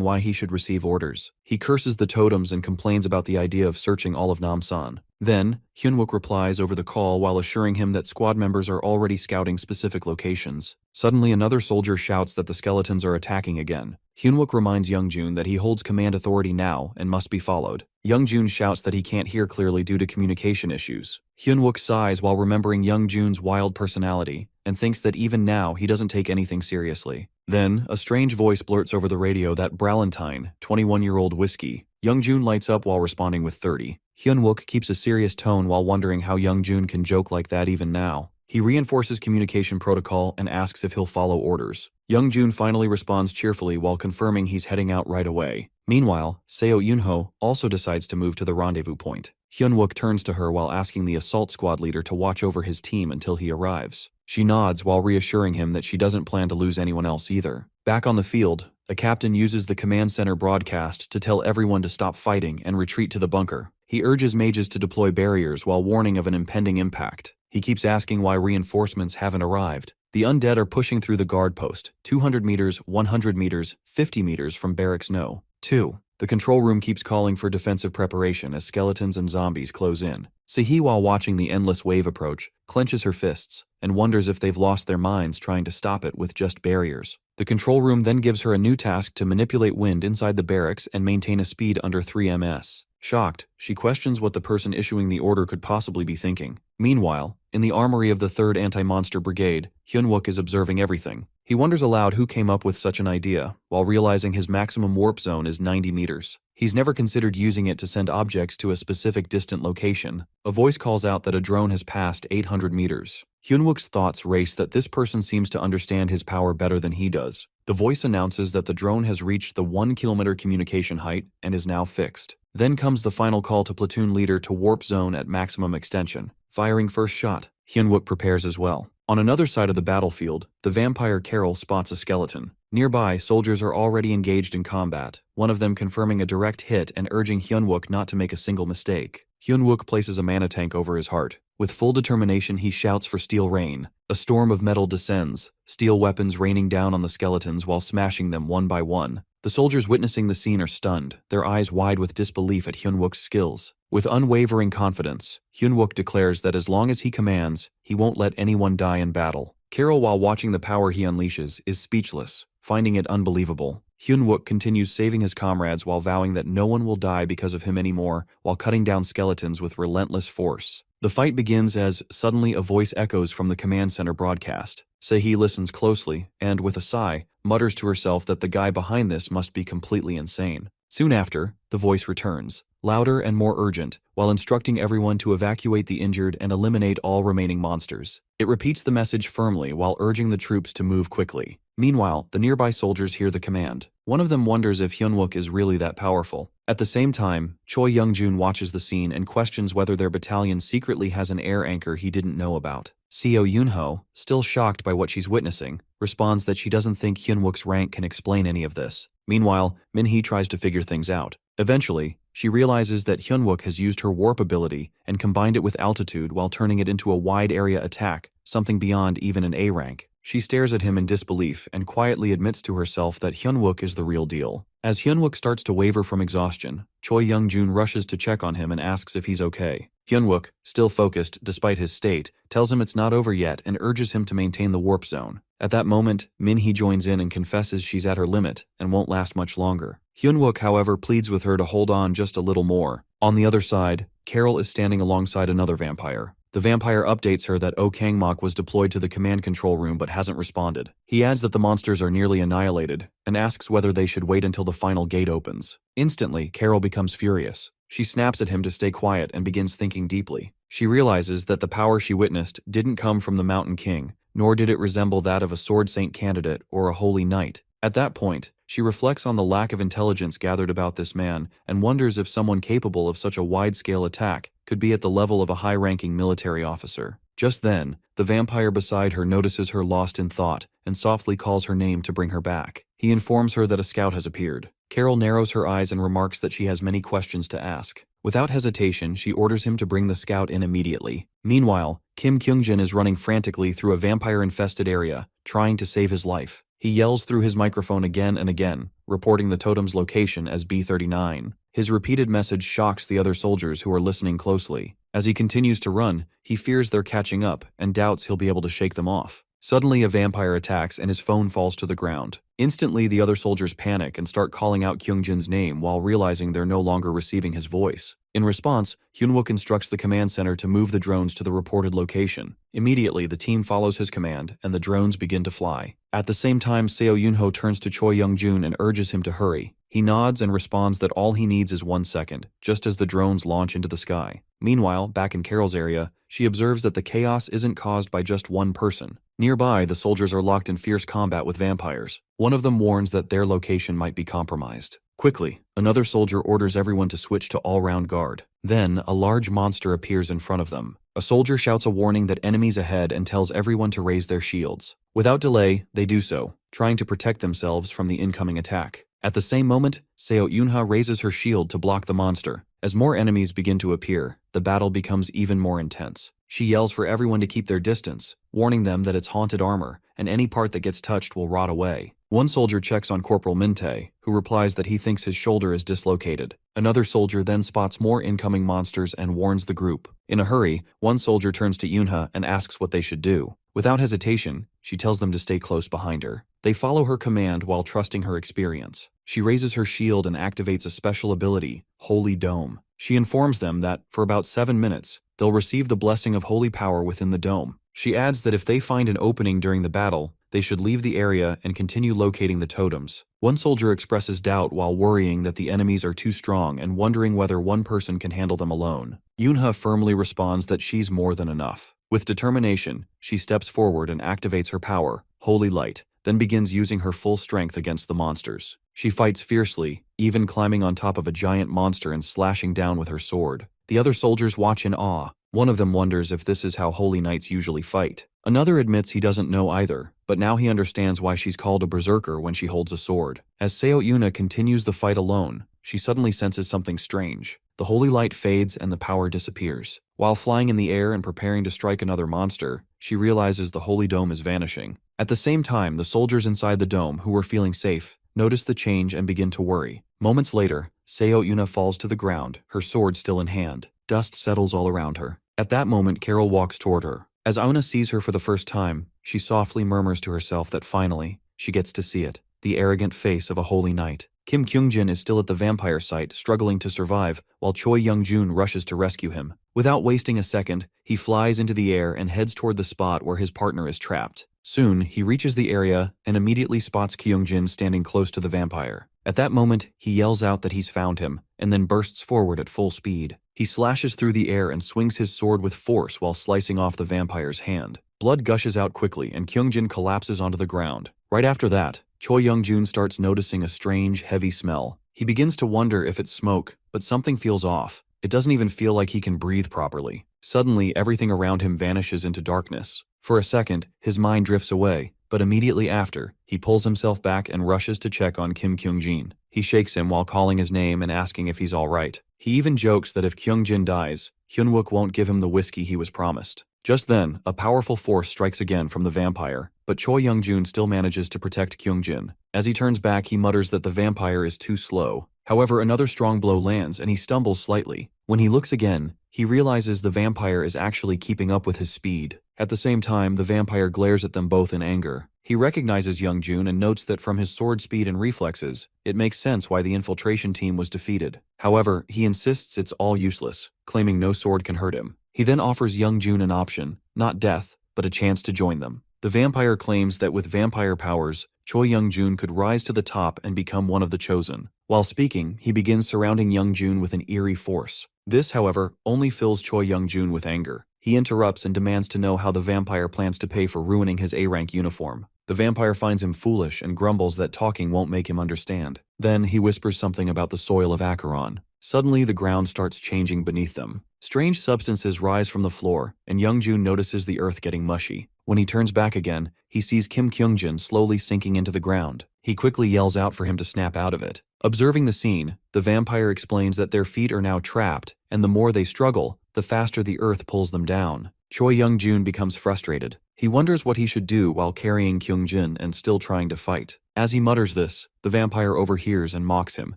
A: why he should receive orders. He curses the totems and complains about the idea of searching all of Namsan. Then, Hyun-wook replies over the call while assuring him that squad members are already scouting specific locations. Suddenly, another soldier shouts that the skeletons are attacking again. Hyun-wook reminds Young-jun that he holds command authority now and must be followed. Young-jun shouts that he can't hear clearly due to communication issues. Hyun-wook sighs while remembering Young-jun's wild personality and thinks that even now he doesn't take anything seriously. Then, a strange voice blurts over the radio that Bralantine, 21-year-old whiskey. Young-jun lights up while responding with 30. Hyun-wook keeps a serious tone while wondering how Young-jun can joke like that even now. He reinforces communication protocol and asks if he'll follow orders. Young-jun finally responds cheerfully while confirming he's heading out right away. Meanwhile, Seo Yunho also decides to move to the rendezvous point. Hyun-wook turns to her while asking the assault squad leader to watch over his team until he arrives. She nods while reassuring him that she doesn't plan to lose anyone else either. Back on the field, a captain uses the command center broadcast to tell everyone to stop fighting and retreat to the bunker. He urges mages to deploy barriers while warning of an impending impact. He keeps asking why reinforcements haven't arrived. The undead are pushing through the guard post, 200 meters, 100 meters, 50 meters from Barracks No. 2. The control room keeps calling for defensive preparation as skeletons and zombies close in. Sehee, while watching the endless wave approach, clenches her fists and wonders if they've lost their minds trying to stop it with just barriers. The control room then gives her a new task to manipulate wind inside the barracks and maintain a speed under 3 ms. Shocked, she questions what the person issuing the order could possibly be thinking. Meanwhile, in the armory of the 3rd Anti-Monster Brigade, Hyun-wook is observing everything. He wonders aloud who came up with such an idea, while realizing his maximum warp zone is 90 meters. He's never considered using it to send objects to a specific distant location. A voice calls out that a drone has passed 800 meters. Hyun-wook's thoughts race that this person seems to understand his power better than he does. The voice announces that the drone has reached the 1-kilometer communication height and is now fixed. Then comes the final call to platoon leader to warp zone at maximum extension. Firing first shot, Hyun-wook prepares as well. On another side of the battlefield, the vampire Carol spots a skeleton. Nearby, soldiers are already engaged in combat, one of them confirming a direct hit and urging Hyun-wook not to make a single mistake. Hyun-wook places a mana tank over his heart. With full determination, he shouts for steel rain. A storm of metal descends, steel weapons raining down on the skeletons while smashing them one by one. The soldiers witnessing the scene are stunned, their eyes wide with disbelief at Hyun-wook's skills. With unwavering confidence, Hyun-wook declares that as long as he commands, he won't let anyone die in battle. Carol, while watching the power he unleashes, is speechless, finding it unbelievable. Hyun-wook continues saving his comrades while vowing that no one will die because of him anymore, while cutting down skeletons with relentless force. The fight begins as suddenly a voice echoes from the command center broadcast. Sehee listens closely and, with a sigh, mutters to herself that the guy behind this must be completely insane. Soon after, the voice returns, louder and more urgent, while instructing everyone to evacuate the injured and eliminate all remaining monsters. It repeats the message firmly while urging the troops to move quickly. Meanwhile, the nearby soldiers hear the command. One of them wonders if Hyun-wook is really that powerful. At the same time, Choi Young-jun watches the scene and questions whether their battalion secretly has an air anchor he didn't know about. Seo Yunho, still shocked by what she's witnessing, responds that she doesn't think Hyun-wook's rank can explain any of this. Meanwhile, Minhee tries to figure things out. Eventually, she realizes that Hyunwook has used her warp ability and combined it with altitude while turning it into a wide-area attack, something beyond even an A rank. She stares at him in disbelief and quietly admits to herself that Hyunwook is the real deal. As Hyunwook starts to waver from exhaustion, Choi Young-jun rushes to check on him and asks if he's okay. Hyunwook, still focused despite his state, tells him it's not over yet and urges him to maintain the warp zone. At that moment, Minhee joins in and confesses she's at her limit and won't last much longer. Hyunwook, however, pleads with her to hold on just a little more. On the other side, Carol is standing alongside another vampire. The vampire updates her that Oh Kangmok was deployed to the command control room but hasn't responded. He adds that the monsters are nearly annihilated and asks whether they should wait until the final gate opens. Instantly, Carol becomes furious. She snaps at him to stay quiet and begins thinking deeply. She realizes that the power she witnessed didn't come from the Mountain King, nor did it resemble that of a Sword Saint candidate or a holy knight. At that point, she reflects on the lack of intelligence gathered about this man and wonders if someone capable of such a wide-scale attack could be at the level of a high-ranking military officer. Just then, the vampire beside her notices her lost in thought and softly calls her name to bring her back. He informs her that a scout has appeared. Carol narrows her eyes and remarks that she has many questions to ask. Without hesitation, she orders him to bring the scout in immediately. Meanwhile, Kim Kyungjin is running frantically through a vampire-infested area, trying to save his life. He yells through his microphone again and again, reporting the totem's location as B-39. His repeated message shocks the other soldiers who are listening closely. As he continues to run, he fears they're catching up and doubts he'll be able to shake them off. Suddenly, a vampire attacks and his phone falls to the ground. Instantly, the other soldiers panic and start calling out Kyungjin's name while realizing they're no longer receiving his voice. In response, Hyunwook instructs the command center to move the drones to the reported location. Immediately, the team follows his command, and the drones begin to fly. At the same time, Seo Yunho turns to Choi Young-jun and urges him to hurry. He nods and responds that all he needs is 1 second, just as the drones launch into the sky. Meanwhile, back in Carol's area, she observes that the chaos isn't caused by just one person. Nearby, the soldiers are locked in fierce combat with vampires. One of them warns that their location might be compromised. Quickly, another soldier orders everyone to switch to all-round guard. Then, a large monster appears in front of them. A soldier shouts a warning that enemies ahead and tells everyone to raise their shields. Without delay, they do so, trying to protect themselves from the incoming attack. At the same moment, Seo Yunha raises her shield to block the monster. As more enemies begin to appear, the battle becomes even more intense. She yells for everyone to keep their distance, warning them that it's haunted armor, and any part that gets touched will rot away. One soldier checks on Corporal Minte, who replies that he thinks his shoulder is dislocated. Another soldier then spots more incoming monsters and warns the group. In a hurry, one soldier turns to Yunha and asks what they should do. Without hesitation, she tells them to stay close behind her. They follow her command while trusting her experience. She raises her shield and activates a special ability, Holy Dome. She informs them that, for about 7 minutes, they'll receive the blessing of holy power within the dome. She adds that if they find an opening during the battle, they should leave the area and continue locating the totems. One soldier expresses doubt while worrying that the enemies are too strong and wondering whether one person can handle them alone. Yunha firmly responds that she's more than enough. With determination, she steps forward and activates her power, Holy Light, then begins using her full strength against the monsters. She fights fiercely, even climbing on top of a giant monster and slashing down with her sword. The other soldiers watch in awe. One of them wonders if this is how holy knights usually fight. Another admits he doesn't know either, but now he understands why she's called a berserker when she holds a sword. As Seo Yuna continues the fight alone, she suddenly senses something strange. The holy light fades and the power disappears. While flying in the air and preparing to strike another monster, she realizes the holy dome is vanishing. At the same time, the soldiers inside the dome, who were feeling safe, notice the change and begin to worry. Moments later, Seo Yuna falls to the ground, her sword still in hand. Dust settles all around her. At that moment, Carol walks toward her. As Auna sees her for the first time, she softly murmurs to herself that finally, she gets to see it, the arrogant face of a holy knight. Kim Kyungjin is still at the vampire site, struggling to survive, while Choi Young-jun rushes to rescue him. Without wasting a second, he flies into the air and heads toward the spot where his partner is trapped. Soon, he reaches the area and immediately spots Kyungjin standing close to the vampire. At that moment, he yells out that he's found him, and then bursts forward at full speed. He slashes through the air and swings his sword with force while slicing off the vampire's hand. Blood gushes out quickly and Kyungjin collapses onto the ground. Right after that, Choi Young-jun starts noticing a strange, heavy smell. He begins to wonder if it's smoke, but something feels off. It doesn't even feel like he can breathe properly. Suddenly, everything around him vanishes into darkness. For a second, his mind drifts away, but immediately after, he pulls himself back and rushes to check on Kim Kyung-jin. He shakes him while calling his name and asking if he's alright. He even jokes that if Kyung-jin dies, Hyunwook won't give him the whiskey he was promised. Just then, a powerful force strikes again from the vampire, but Choi Young-jun still manages to protect Kyung-jin. As he turns back, he mutters that the vampire is too slow. However, another strong blow lands and he stumbles slightly. When he looks again, he realizes the vampire is actually keeping up with his speed. At the same time, the vampire glares at them both in anger. He recognizes Young-jun and notes that from his sword speed and reflexes, it makes sense why the infiltration team was defeated. However, he insists it's all useless, claiming no sword can hurt him. He then offers Young-jun an option, not death, but a chance to join them. The vampire claims that with vampire powers, Choi Young-jun could rise to the top and become one of the chosen. While speaking, he begins surrounding Young-jun with an eerie force. This, however, only fills Choi Young-jun with anger. He interrupts and demands to know how the vampire plans to pay for ruining his A-rank uniform. The vampire finds him foolish and grumbles that talking won't make him understand. Then he whispers something about the soil of Acheron. Suddenly, the ground starts changing beneath them. Strange substances rise from the floor, and Young-jun notices the earth getting mushy. When he turns back again, he sees Kim Kyung-jin slowly sinking into the ground. He quickly yells out for him to snap out of it. Observing the scene, the vampire explains that their feet are now trapped, and the more they struggle, the faster the earth pulls them down. Choi Young-jun becomes frustrated. He wonders what he should do while carrying Kyung-jin and still trying to fight. As he mutters this, the vampire overhears and mocks him,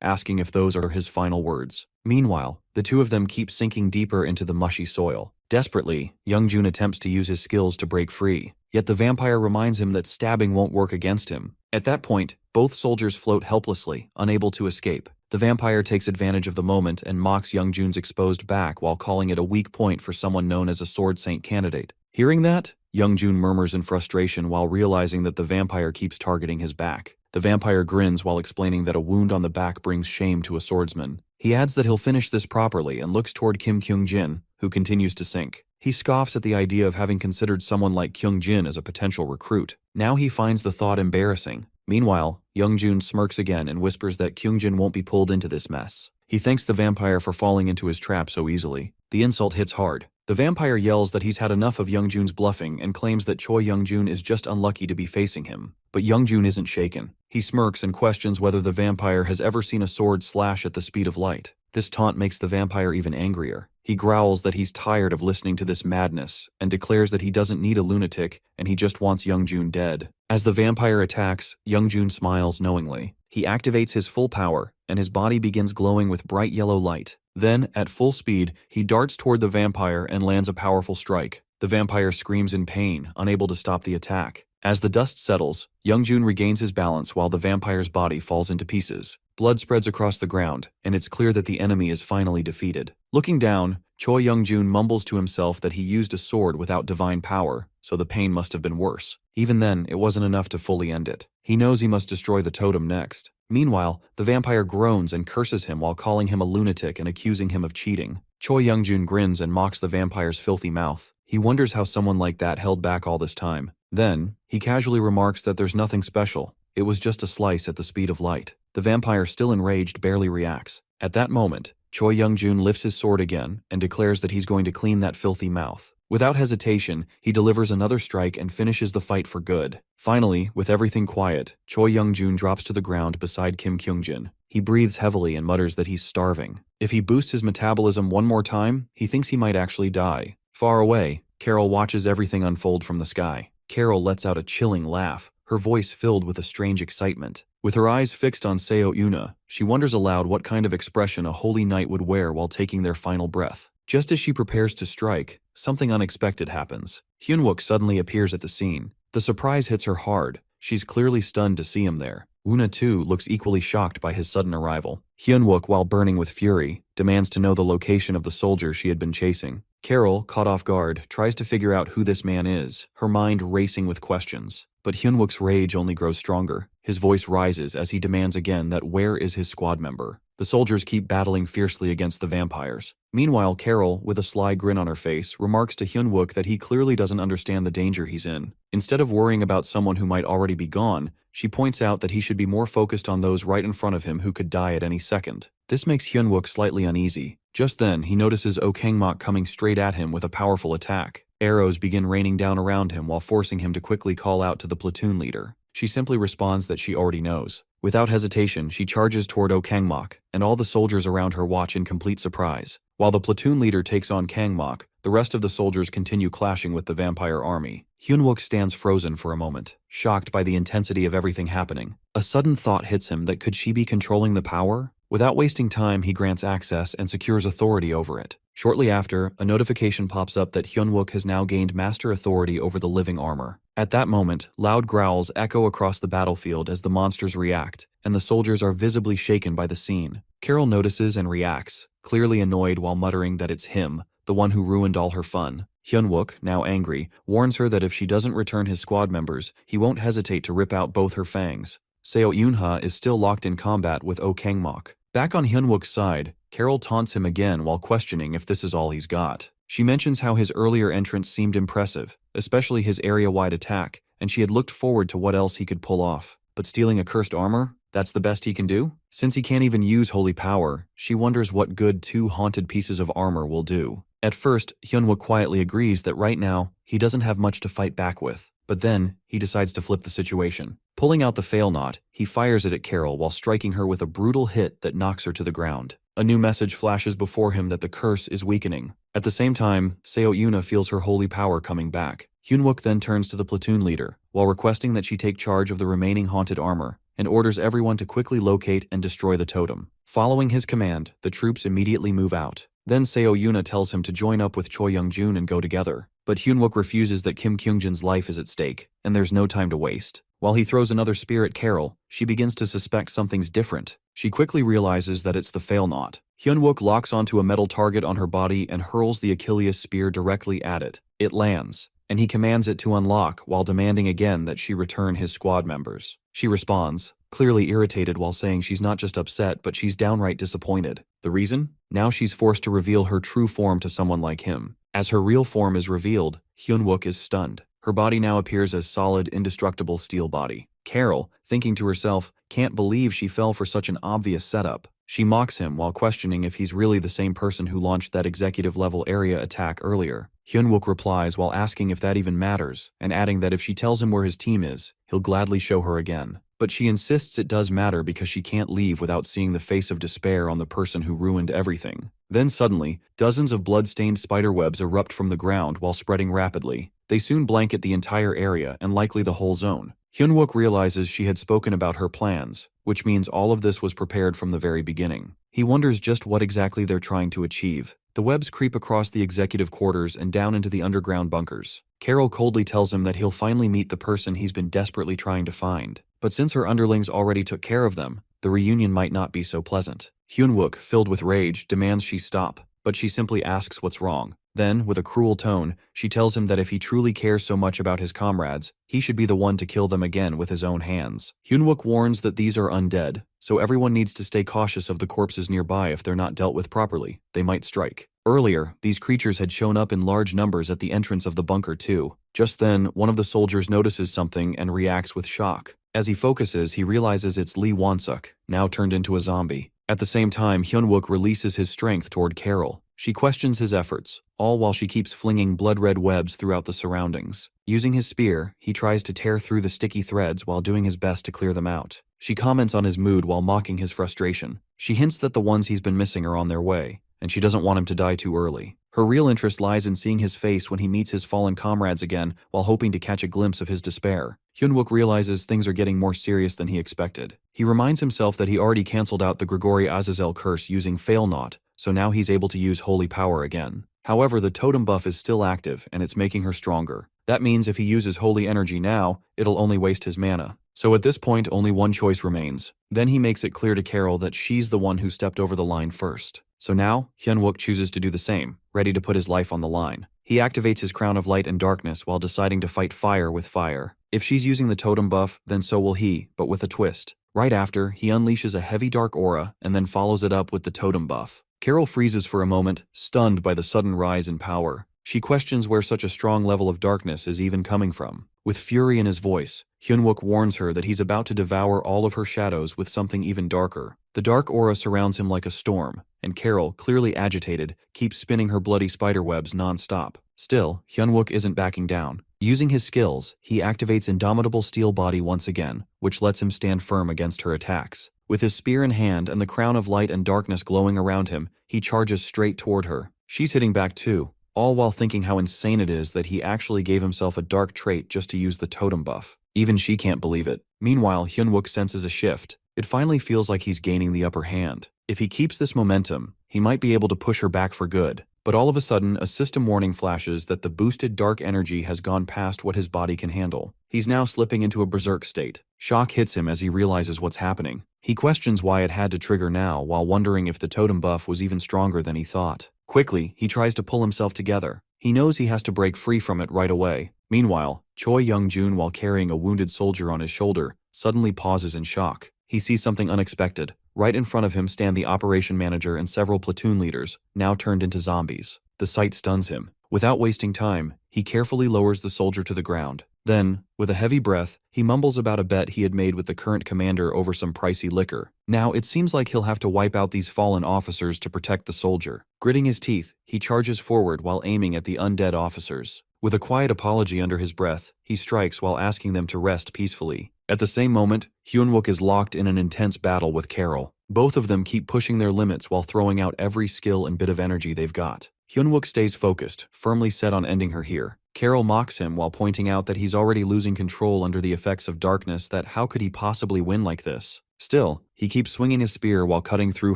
A: asking if those are his final words. Meanwhile, the two of them keep sinking deeper into the mushy soil. Desperately, Young-jun attempts to use his skills to break free, yet the vampire reminds him that stabbing won't work against him. At that point, both soldiers float helplessly, unable to escape. The vampire takes advantage of the moment and mocks Young-jun's exposed back while calling it a weak point for someone known as a Sword Saint candidate. Hearing that, Young-jun murmurs in frustration while realizing that the vampire keeps targeting his back. The vampire grins while explaining that a wound on the back brings shame to a swordsman. He adds that he'll finish this properly and looks toward Kim Kyung-jin, who continues to sink. He scoffs at the idea of having considered someone like Kyung-jin as a potential recruit. Now he finds the thought embarrassing. Meanwhile, Young-jun smirks again and whispers that Kyung-jin won't be pulled into this mess. He thanks the vampire for falling into his trap so easily. The insult hits hard. The vampire yells that he's had enough of Young-jun's bluffing and claims that Choi Young-jun is just unlucky to be facing him. But Young-jun isn't shaken. He smirks and questions whether the vampire has ever seen a sword slash at the speed of light. This taunt makes the vampire even angrier. He growls that he's tired of listening to this madness and declares that he doesn't need a lunatic and he just wants Young-jun dead. As the vampire attacks, Young-jun smiles knowingly. He activates his full power, and his body begins glowing with bright yellow light. Then, at full speed, he darts toward the vampire and lands a powerful strike. The vampire screams in pain, unable to stop the attack. As the dust settles, Young-jun regains his balance while the vampire's body falls into pieces. Blood spreads across the ground, and it's clear that the enemy is finally defeated. Looking down, Choi Young-jun mumbles to himself that he used a sword without divine power, so the pain must have been worse. Even then, it wasn't enough to fully end it. He knows he must destroy the totem next. Meanwhile, the vampire groans and curses him while calling him a lunatic and accusing him of cheating. Choi Young-jun grins and mocks the vampire's filthy mouth. He wonders how someone like that held back all this time. Then, he casually remarks that there's nothing special. It was just a slice at the speed of light. The vampire, still enraged, barely reacts. At that moment, Choi Young-jun lifts his sword again and declares that he's going to clean that filthy mouth. Without hesitation, he delivers another strike and finishes the fight for good. Finally, with everything quiet, Choi Young-jun drops to the ground beside Kim Kyung-jin. He breathes heavily and mutters that he's starving. If he boosts his metabolism one more time, he thinks he might actually die. Far away, Carol watches everything unfold from the sky. Carol lets out a chilling laugh, her voice filled with a strange excitement. With her eyes fixed on Seo Yuna, she wonders aloud what kind of expression a holy knight would wear while taking their final breath. Just as she prepares to strike, something unexpected happens. Hyunwook suddenly appears at the scene. The surprise hits her hard. She's clearly stunned to see him there. Una too looks equally shocked by his sudden arrival. Hyunwook, while burning with fury, demands to know the location of the soldier she had been chasing. Carol, caught off guard, tries to figure out who this man is, her mind racing with questions. But Hyunwook's rage only grows stronger. His voice rises as he demands again that where is his squad member. The soldiers keep battling fiercely against the vampires. Meanwhile, Carol, with a sly grin on her face, remarks to Hyunwook that he clearly doesn't understand the danger he's in. Instead of worrying about someone who might already be gone, she points out that he should be more focused on those right in front of him who could die at any second. This makes Hyunwook slightly uneasy. Just then, he notices Oh Kangmok coming straight at him with a powerful attack. Arrows begin raining down around him while forcing him to quickly call out to the platoon leader. She simply responds that she already knows. Without hesitation, she charges toward Kangmok, and all the soldiers around her watch in complete surprise. While the platoon leader takes on Kangmok, the rest of the soldiers continue clashing with the vampire army. Hyunwook stands frozen for a moment, shocked by the intensity of everything happening. A sudden thought hits him that could she be controlling the power? Without wasting time, he grants access and secures authority over it. Shortly after, a notification pops up that Hyunwook has now gained master authority over the living armor. At that moment, loud growls echo across the battlefield as the monsters react, and the soldiers are visibly shaken by the scene. Carol notices and reacts, clearly annoyed while muttering that it's him, the one who ruined all her fun. Hyunwook, now angry, warns her that if she doesn't return his squad members, he won't hesitate to rip out both her fangs. Seo Yunha is still locked in combat with Kangmok. Back on Hyunwook's side, Carol taunts him again while questioning if this is all he's got. She mentions how his earlier entrance seemed impressive, especially his area-wide attack, and she had looked forward to what else he could pull off. But stealing a cursed armor? That's the best he can do? Since he can't even use holy power, she wonders what good 2 haunted pieces of armor will do. At first, Hyunwook quietly agrees that right now, he doesn't have much to fight back with. But then, he decides to flip the situation. Pulling out the fail knot, he fires it at Carol while striking her with a brutal hit that knocks her to the ground. A new message flashes before him that the curse is weakening. At the same time, Seo Yuna feels her holy power coming back. Hyunwook then turns to the platoon leader, while requesting that she take charge of the remaining haunted armor, and orders everyone to quickly locate and destroy the totem. Following his command, the troops immediately move out. Then Seo Yuna tells him to join up with Choi Young-jun and go together. But Hyunwook refuses that Kim Kyung-jin's life is at stake, and there's no time to waste. While he throws another spear at Carol, she begins to suspect something's different. She quickly realizes that it's the fail knot. Hyunwook locks onto a metal target on her body and hurls the Achilles spear directly at it. It lands, and he commands it to unlock while demanding again that she return his squad members. She responds, clearly irritated while saying she's not just upset but she's downright disappointed. The reason? Now she's forced to reveal her true form to someone like him. As her real form is revealed, Hyunwook is stunned. Her body now appears as solid, indestructible steel body. Carol, thinking to herself, can't believe she fell for such an obvious setup. She mocks him while questioning if he's really the same person who launched that executive-level area attack earlier. Hyunwook replies while asking if that even matters, and adding that if she tells him where his team is, he'll gladly show her again. But she insists it does matter because she can't leave without seeing the face of despair on the person who ruined everything. Then suddenly, dozens of blood-stained spiderwebs erupt from the ground while spreading rapidly. They soon blanket the entire area and likely the whole zone. Hyunwook realizes she had spoken about her plans, which means all of this was prepared from the very beginning. He wonders just what exactly they're trying to achieve. The webs creep across the executive quarters and down into the underground bunkers. Carol coldly tells him that he'll finally meet the person he's been desperately trying to find. But since her underlings already took care of them, the reunion might not be so pleasant. Hyunwook, filled with rage, demands she stop, but she simply asks what's wrong. Then, with a cruel tone, she tells him that if he truly cares so much about his comrades, he should be the one to kill them again with his own hands. Hyunwook warns that these are undead, so everyone needs to stay cautious of the corpses nearby if they're not dealt with properly. They might strike. Earlier, these creatures had shown up in large numbers at the entrance of the bunker too. Just then, one of the soldiers notices something and reacts with shock. As he focuses, he realizes it's Lee Won-suk, now turned into a zombie. At the same time, Hyunwook releases his strength toward Carol. She questions his efforts, all while she keeps flinging blood-red webs throughout the surroundings. Using his spear, he tries to tear through the sticky threads while doing his best to clear them out. She comments on his mood while mocking his frustration. She hints that the ones he's been missing are on their way, and she doesn't want him to die too early. Her real interest lies in seeing his face when he meets his fallen comrades again while hoping to catch a glimpse of his despair. Hyunwook realizes things are getting more serious than he expected. He reminds himself that he already cancelled out the Grigori Azazel curse using Fail Not, so now he's able to use holy power again. However, the totem buff is still active and it's making her stronger. That means if he uses holy energy now, it'll only waste his mana. So at this point, only one choice remains. Then he makes it clear to Carol that she's the one who stepped over the line first. So now, Hyunwook chooses to do the same, ready to put his life on the line. He activates his Crown of Light and Darkness while deciding to fight fire with fire. If she's using the totem buff, then so will he, but with a twist. Right after, he unleashes a heavy dark aura and then follows it up with the totem buff. Carol freezes for a moment, stunned by the sudden rise in power. She questions where such a strong level of darkness is even coming from. With fury in his voice, Hyunwook warns her that he's about to devour all of her shadows with something even darker. The dark aura surrounds him like a storm, and Carol, clearly agitated, keeps spinning her bloody spiderwebs non-stop. Still, Hyunwook isn't backing down. Using his skills, he activates Indomitable Steel Body once again, which lets him stand firm against her attacks. With his spear in hand and the crown of light and darkness glowing around him, he charges straight toward her. She's hitting back too, all while thinking how insane it is that he actually gave himself a dark trait just to use the totem buff. Even she can't believe it. Meanwhile, Hyunwook senses a shift. It finally feels like he's gaining the upper hand. If he keeps this momentum, he might be able to push her back for good. But all of a sudden, a system warning flashes that the boosted dark energy has gone past what his body can handle. He's now slipping into a berserk state. Shock hits him as he realizes what's happening. He questions why it had to trigger now, while wondering if the totem buff was even stronger than he thought. Quickly, he tries to pull himself together. He knows he has to break free from it right away. Meanwhile, Choi Young-jun, while carrying a wounded soldier on his shoulder, suddenly pauses in shock. He sees something unexpected. Right in front of him stand the operation manager and several platoon leaders, now turned into zombies. The sight stuns him. Without wasting time, he carefully lowers the soldier to the ground. Then, with a heavy breath, he mumbles about a bet he had made with the current commander over some pricey liquor. Now, it seems like he'll have to wipe out these fallen officers to protect the soldier. Gritting his teeth, he charges forward while aiming at the undead officers. With a quiet apology under his breath, he strikes while asking them to rest peacefully. At the same moment, Hyunwook is locked in an intense battle with Carol. Both of them keep pushing their limits while throwing out every skill and bit of energy they've got. Hyunwook stays focused, firmly set on ending her here. Carol mocks him while pointing out that he's already losing control under the effects of darkness, that how could he possibly win like this? Still, he keeps swinging his spear while cutting through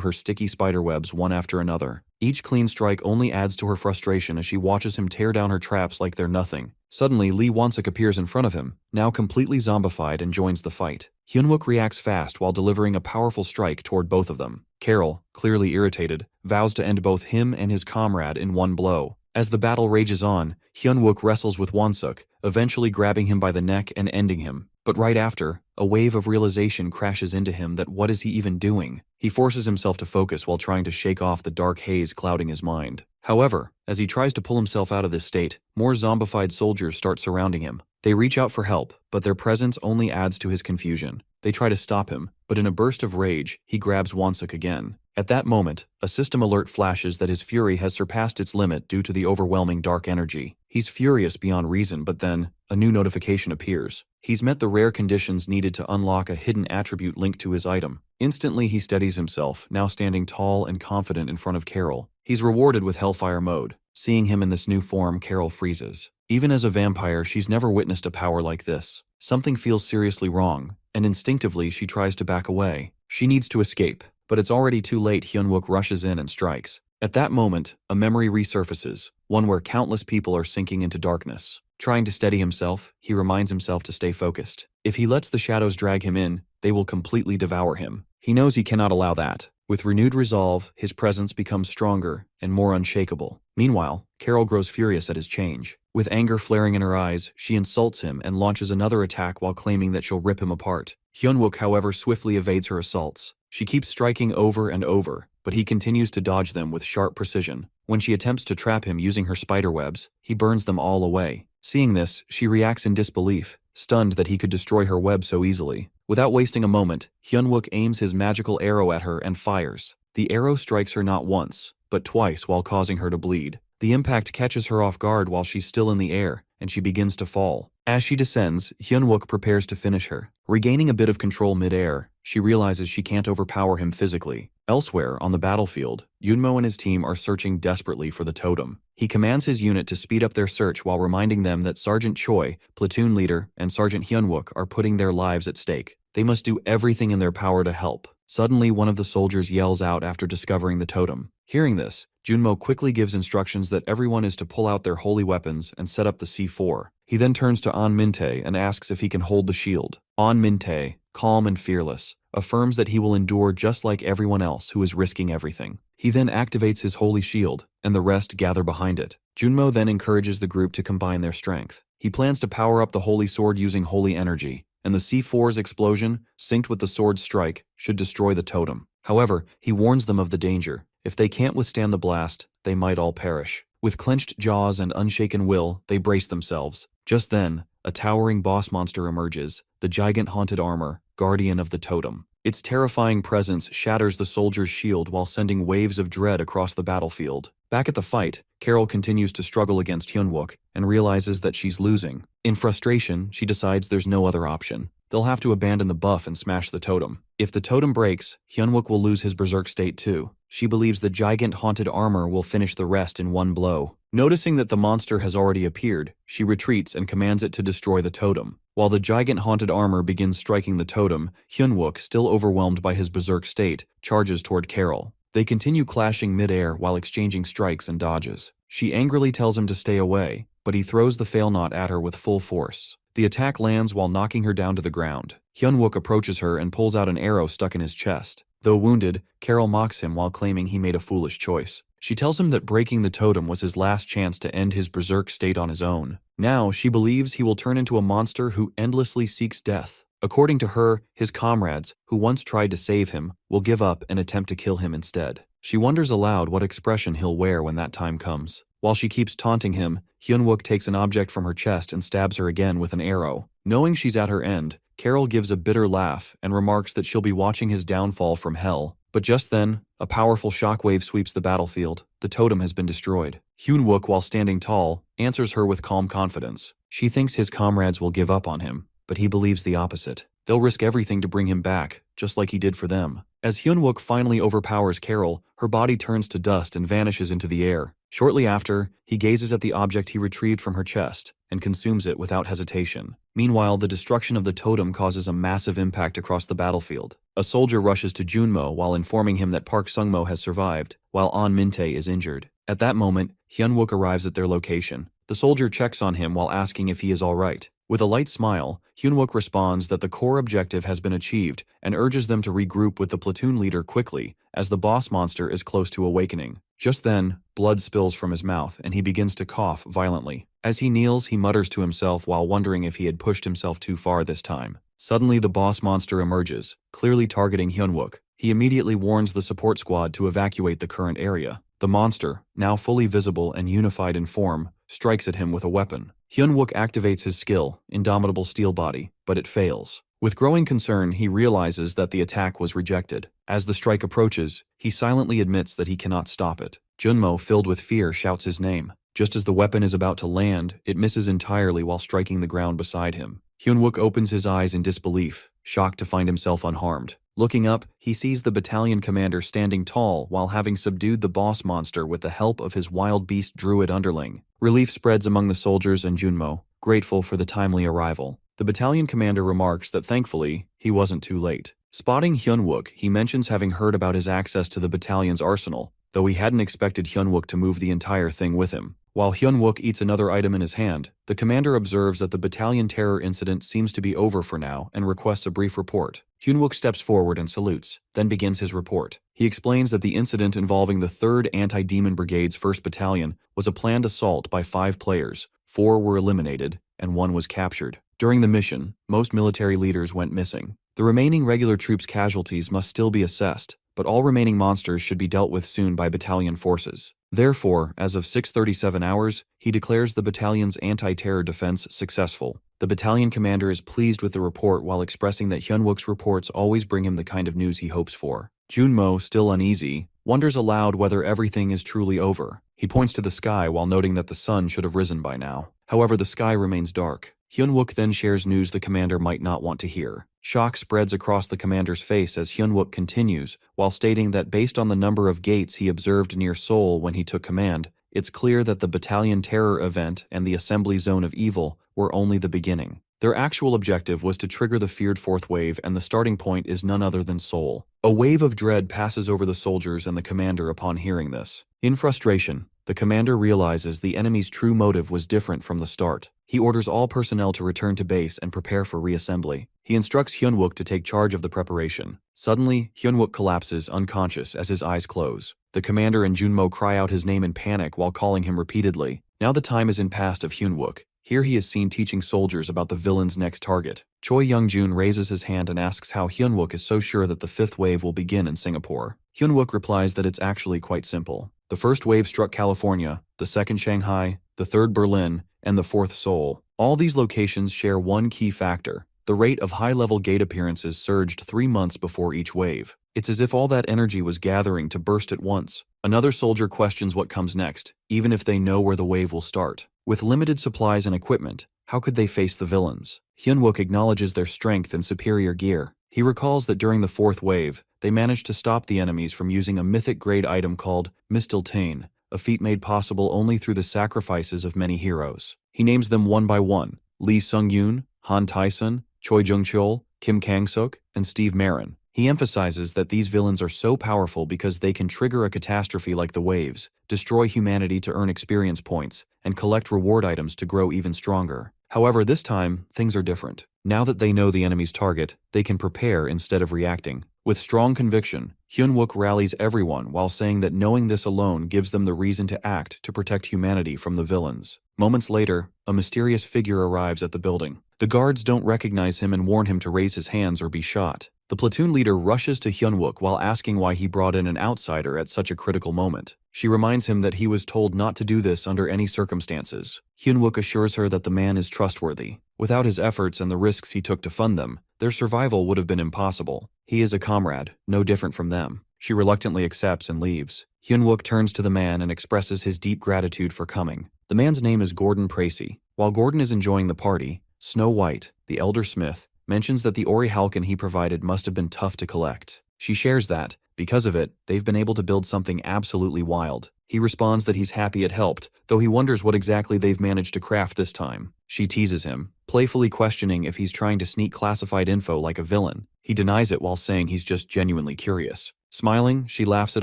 A: her sticky spiderwebs one after another. Each clean strike only adds to her frustration as she watches him tear down her traps like they're nothing. Suddenly, Lee Won-suk appears in front of him, now completely zombified, and joins the fight. Hyunwook reacts fast while delivering a powerful strike toward both of them. Carol, clearly irritated, vows to end both him and his comrade in one blow. As the battle rages on, Hyunwook wrestles with Won-suk, eventually grabbing him by the neck and ending him. But right after, a wave of realization crashes into him that what is he even doing? He forces himself to focus while trying to shake off the dark haze clouding his mind. However, as he tries to pull himself out of this state, more zombified soldiers start surrounding him. They reach out for help, but their presence only adds to his confusion. They try to stop him, but in a burst of rage, he grabs Won-suk again. At that moment, a system alert flashes that his fury has surpassed its limit due to the overwhelming dark energy. He's furious beyond reason, but then, a new notification appears. He's met the rare conditions needed to unlock a hidden attribute linked to his item. Instantly, he steadies himself, now standing tall and confident in front of Carol. He's rewarded with Hellfire mode. Seeing him in this new form, Carol freezes. Even as a vampire, she's never witnessed a power like this. Something feels seriously wrong, and instinctively she tries to back away. She needs to escape, but it's already too late. Hyunwook rushes in and strikes. At that moment, a memory resurfaces, one where countless people are sinking into darkness. Trying to steady himself, he reminds himself to stay focused. If he lets the shadows drag him in, they will completely devour him. He knows he cannot allow that. With renewed resolve, his presence becomes stronger and more unshakable. Meanwhile, Carol grows furious at his change. With anger flaring in her eyes, she insults him and launches another attack while claiming that she'll rip him apart. Hyunwook, however, swiftly evades her assaults. She keeps striking over and over, but he continues to dodge them with sharp precision. When she attempts to trap him using her spiderwebs, he burns them all away. Seeing this, she reacts in disbelief, stunned that he could destroy her web so easily. Without wasting a moment, Hyunwook aims his magical arrow at her and fires. The arrow strikes her not once, but twice while causing her to bleed. The impact catches her off guard while she's still in the air, and she begins to fall. As she descends, Hyunwook prepares to finish her. Regaining a bit of control mid-air, she realizes she can't overpower him physically. Elsewhere, on the battlefield, Yunmo and his team are searching desperately for the totem. He commands his unit to speed up their search while reminding them that Sergeant Choi, platoon leader, and Sergeant Hyunwook are putting their lives at stake. They must do everything in their power to help. Suddenly, one of the soldiers yells out after discovering the totem. Hearing this, Junmo quickly gives instructions that everyone is to pull out their holy weapons and set up the C4. He then turns to An Min-tae and asks if he can hold the shield. An Min-tae, calm and fearless, affirms that he will endure just like everyone else who is risking everything. He then activates his holy shield, and the rest gather behind it. Junmo then encourages the group to combine their strength. He plans to power up the holy sword using holy energy, and the C4's explosion, synced with the sword's strike, should destroy the totem. However, he warns them of the danger. If they can't withstand the blast, they might all perish. With clenched jaws and unshaken will, they brace themselves. Just then, a towering boss monster emerges, the gigant haunted armor, guardian of the totem. Its terrifying presence shatters the soldier's shield while sending waves of dread across the battlefield. Back at the fight, Carol continues to struggle against Hyunwook and realizes that she's losing. In frustration, she decides there's no other option. They'll have to abandon the buff and smash the totem. If the totem breaks, Hyunwook will lose his berserk state too. She believes the gigant haunted armor will finish the rest in one blow. Noticing that the monster has already appeared, she retreats and commands it to destroy the totem. While the gigant haunted armor begins striking the totem, Hyunwook, still overwhelmed by his berserk state, charges toward Carol. They continue clashing mid-air while exchanging strikes and dodges. She angrily tells him to stay away, but he throws the fail knot at her with full force. The attack lands while knocking her down to the ground. Hyunwook approaches her and pulls out an arrow stuck in his chest. Though wounded, Carol mocks him while claiming he made a foolish choice. She tells him that breaking the totem was his last chance to end his berserk state on his own. Now, she believes he will turn into a monster who endlessly seeks death. According to her, his comrades, who once tried to save him, will give up and attempt to kill him instead. She wonders aloud what expression he'll wear when that time comes. While she keeps taunting him, Hyunwook takes an object from her chest and stabs her again with an arrow. Knowing she's at her end, Carol gives a bitter laugh and remarks that she'll be watching his downfall from hell. But just then, a powerful shockwave sweeps the battlefield. The totem has been destroyed. Hyunwook, while standing tall, answers her with calm confidence. She thinks his comrades will give up on him, but he believes the opposite. They'll risk everything to bring him back, just like he did for them. As Hyunwook finally overpowers Carol, her body turns to dust and vanishes into the air. Shortly after, he gazes at the object he retrieved from her chest and consumes it without hesitation. Meanwhile, the destruction of the totem causes a massive impact across the battlefield. A soldier rushes to Junmo while informing him that Park Sungmo has survived, while An Minte is injured. At that moment, Hyunwook arrives at their location. The soldier checks on him while asking if he is all right. With a light smile, Hyunwook responds that the core objective has been achieved and urges them to regroup with the platoon leader quickly, as the boss monster is close to awakening. Just then, blood spills from his mouth and he begins to cough violently. As he kneels, he mutters to himself while wondering if he had pushed himself too far this time. Suddenly, the boss monster emerges, clearly targeting Hyunwook. He immediately warns the support squad to evacuate the current area. The monster, now fully visible and unified in form, strikes at him with a weapon. Hyunwook activates his skill, Indomitable Steel Body, but it fails. With growing concern, he realizes that the attack was rejected. As the strike approaches, he silently admits that he cannot stop it. Junmo, filled with fear, shouts his name. Just as the weapon is about to land, it misses entirely while striking the ground beside him. Hyunwook opens his eyes in disbelief, shocked to find himself unharmed. Looking up, he sees the battalion commander standing tall while having subdued the boss monster with the help of his wild beast druid underling. Relief spreads among the soldiers and Junmo, grateful for the timely arrival. The battalion commander remarks that thankfully, he wasn't too late. Spotting Hyunwook, he mentions having heard about his access to the battalion's arsenal, though he hadn't expected Hyunwook to move the entire thing with him. While Hyunwook eats another item in his hand, the commander observes that the battalion terror incident seems to be over for now and requests a brief report. Hyunwook steps forward and salutes, then begins his report. He explains that the incident involving the 3rd Anti-Demon Brigade's 1st Battalion was a planned assault by 5 players. 4 were eliminated, and 1 was captured. During the mission, most military leaders went missing. The remaining regular troops' casualties must still be assessed, but all remaining monsters should be dealt with soon by battalion forces. Therefore, as of 6:37 hours, he declares the battalion's anti-terror defense successful. The battalion commander is pleased with the report while expressing that Hyunwook's reports always bring him the kind of news he hopes for. Junmo, still uneasy, wonders aloud whether everything is truly over. He points to the sky while noting that the sun should have risen by now. However, the sky remains dark. Hyunwook then shares news the commander might not want to hear. Shock spreads across the commander's face as Hyunwook continues, while stating that based on the number of gates he observed near Seoul when he took command, it's clear that the battalion terror event and the assembly zone of evil were only the beginning. Their actual objective was to trigger the feared 4th wave, and the starting point is none other than Seoul. A wave of dread passes over the soldiers and the commander upon hearing this. In frustration, the commander realizes the enemy's true motive was different from the start. He orders all personnel to return to base and prepare for reassembly. He instructs Hyunwook to take charge of the preparation. Suddenly, Hyunwook collapses unconscious as his eyes close. The commander and Junmo cry out his name in panic while calling him repeatedly. Now the time is in past of Hyunwook. Here he is seen teaching soldiers about the villain's next target. Choi Young-jun raises his hand and asks how Hyunwook is so sure that the 5th wave will begin in Singapore. Hyunwook replies that it's actually quite simple. The 1st wave struck California, the 2nd Shanghai, the 3rd Berlin, and the 4th Seoul. All these locations share one key factor. The rate of high-level gate appearances surged 3 months before each wave. It's as if all that energy was gathering to burst at once. Another soldier questions what comes next, even if they know where the wave will start. With limited supplies and equipment, how could they face the villains? Hyunwook acknowledges their strength and superior gear. He recalls that during the fourth wave, they managed to stop the enemies from using a mythic-grade item called Mistiltane, a feat made possible only through the sacrifices of many heroes. He names them one by one: Lee Sung-yoon, Han Tae-sun, Choi Jung-chol, Kim Kang-suk, and Steve Marin. He emphasizes that these villains are so powerful because they can trigger a catastrophe like the waves, destroy humanity to earn experience points, and collect reward items to grow even stronger. However, this time, things are different. Now that they know the enemy's target, they can prepare instead of reacting. With strong conviction, Hyunwook rallies everyone while saying that knowing this alone gives them the reason to act to protect humanity from the villains. Moments later, a mysterious figure arrives at the building. The guards don't recognize him and warn him to raise his hands or be shot. The platoon leader rushes to Hyunwook while asking why he brought in an outsider at such a critical moment. She reminds him that he was told not to do this under any circumstances. Hyunwook assures her that the man is trustworthy. Without his efforts and the risks he took to fund them, their survival would have been impossible. He is a comrade, no different from them. She reluctantly accepts and leaves. Hyunwook turns to the man and expresses his deep gratitude for coming. The man's name is Gordon Pracy. While Gordon is enjoying the party, Snow White, the elder smith, mentions that the orichalcum he provided must have been tough to collect. She shares that, because of it, they've been able to build something absolutely wild. He responds that he's happy it helped, though he wonders what exactly they've managed to craft this time. She teases him, playfully questioning if he's trying to sneak classified info like a villain. He denies it while saying he's just genuinely curious. Smiling, she laughs it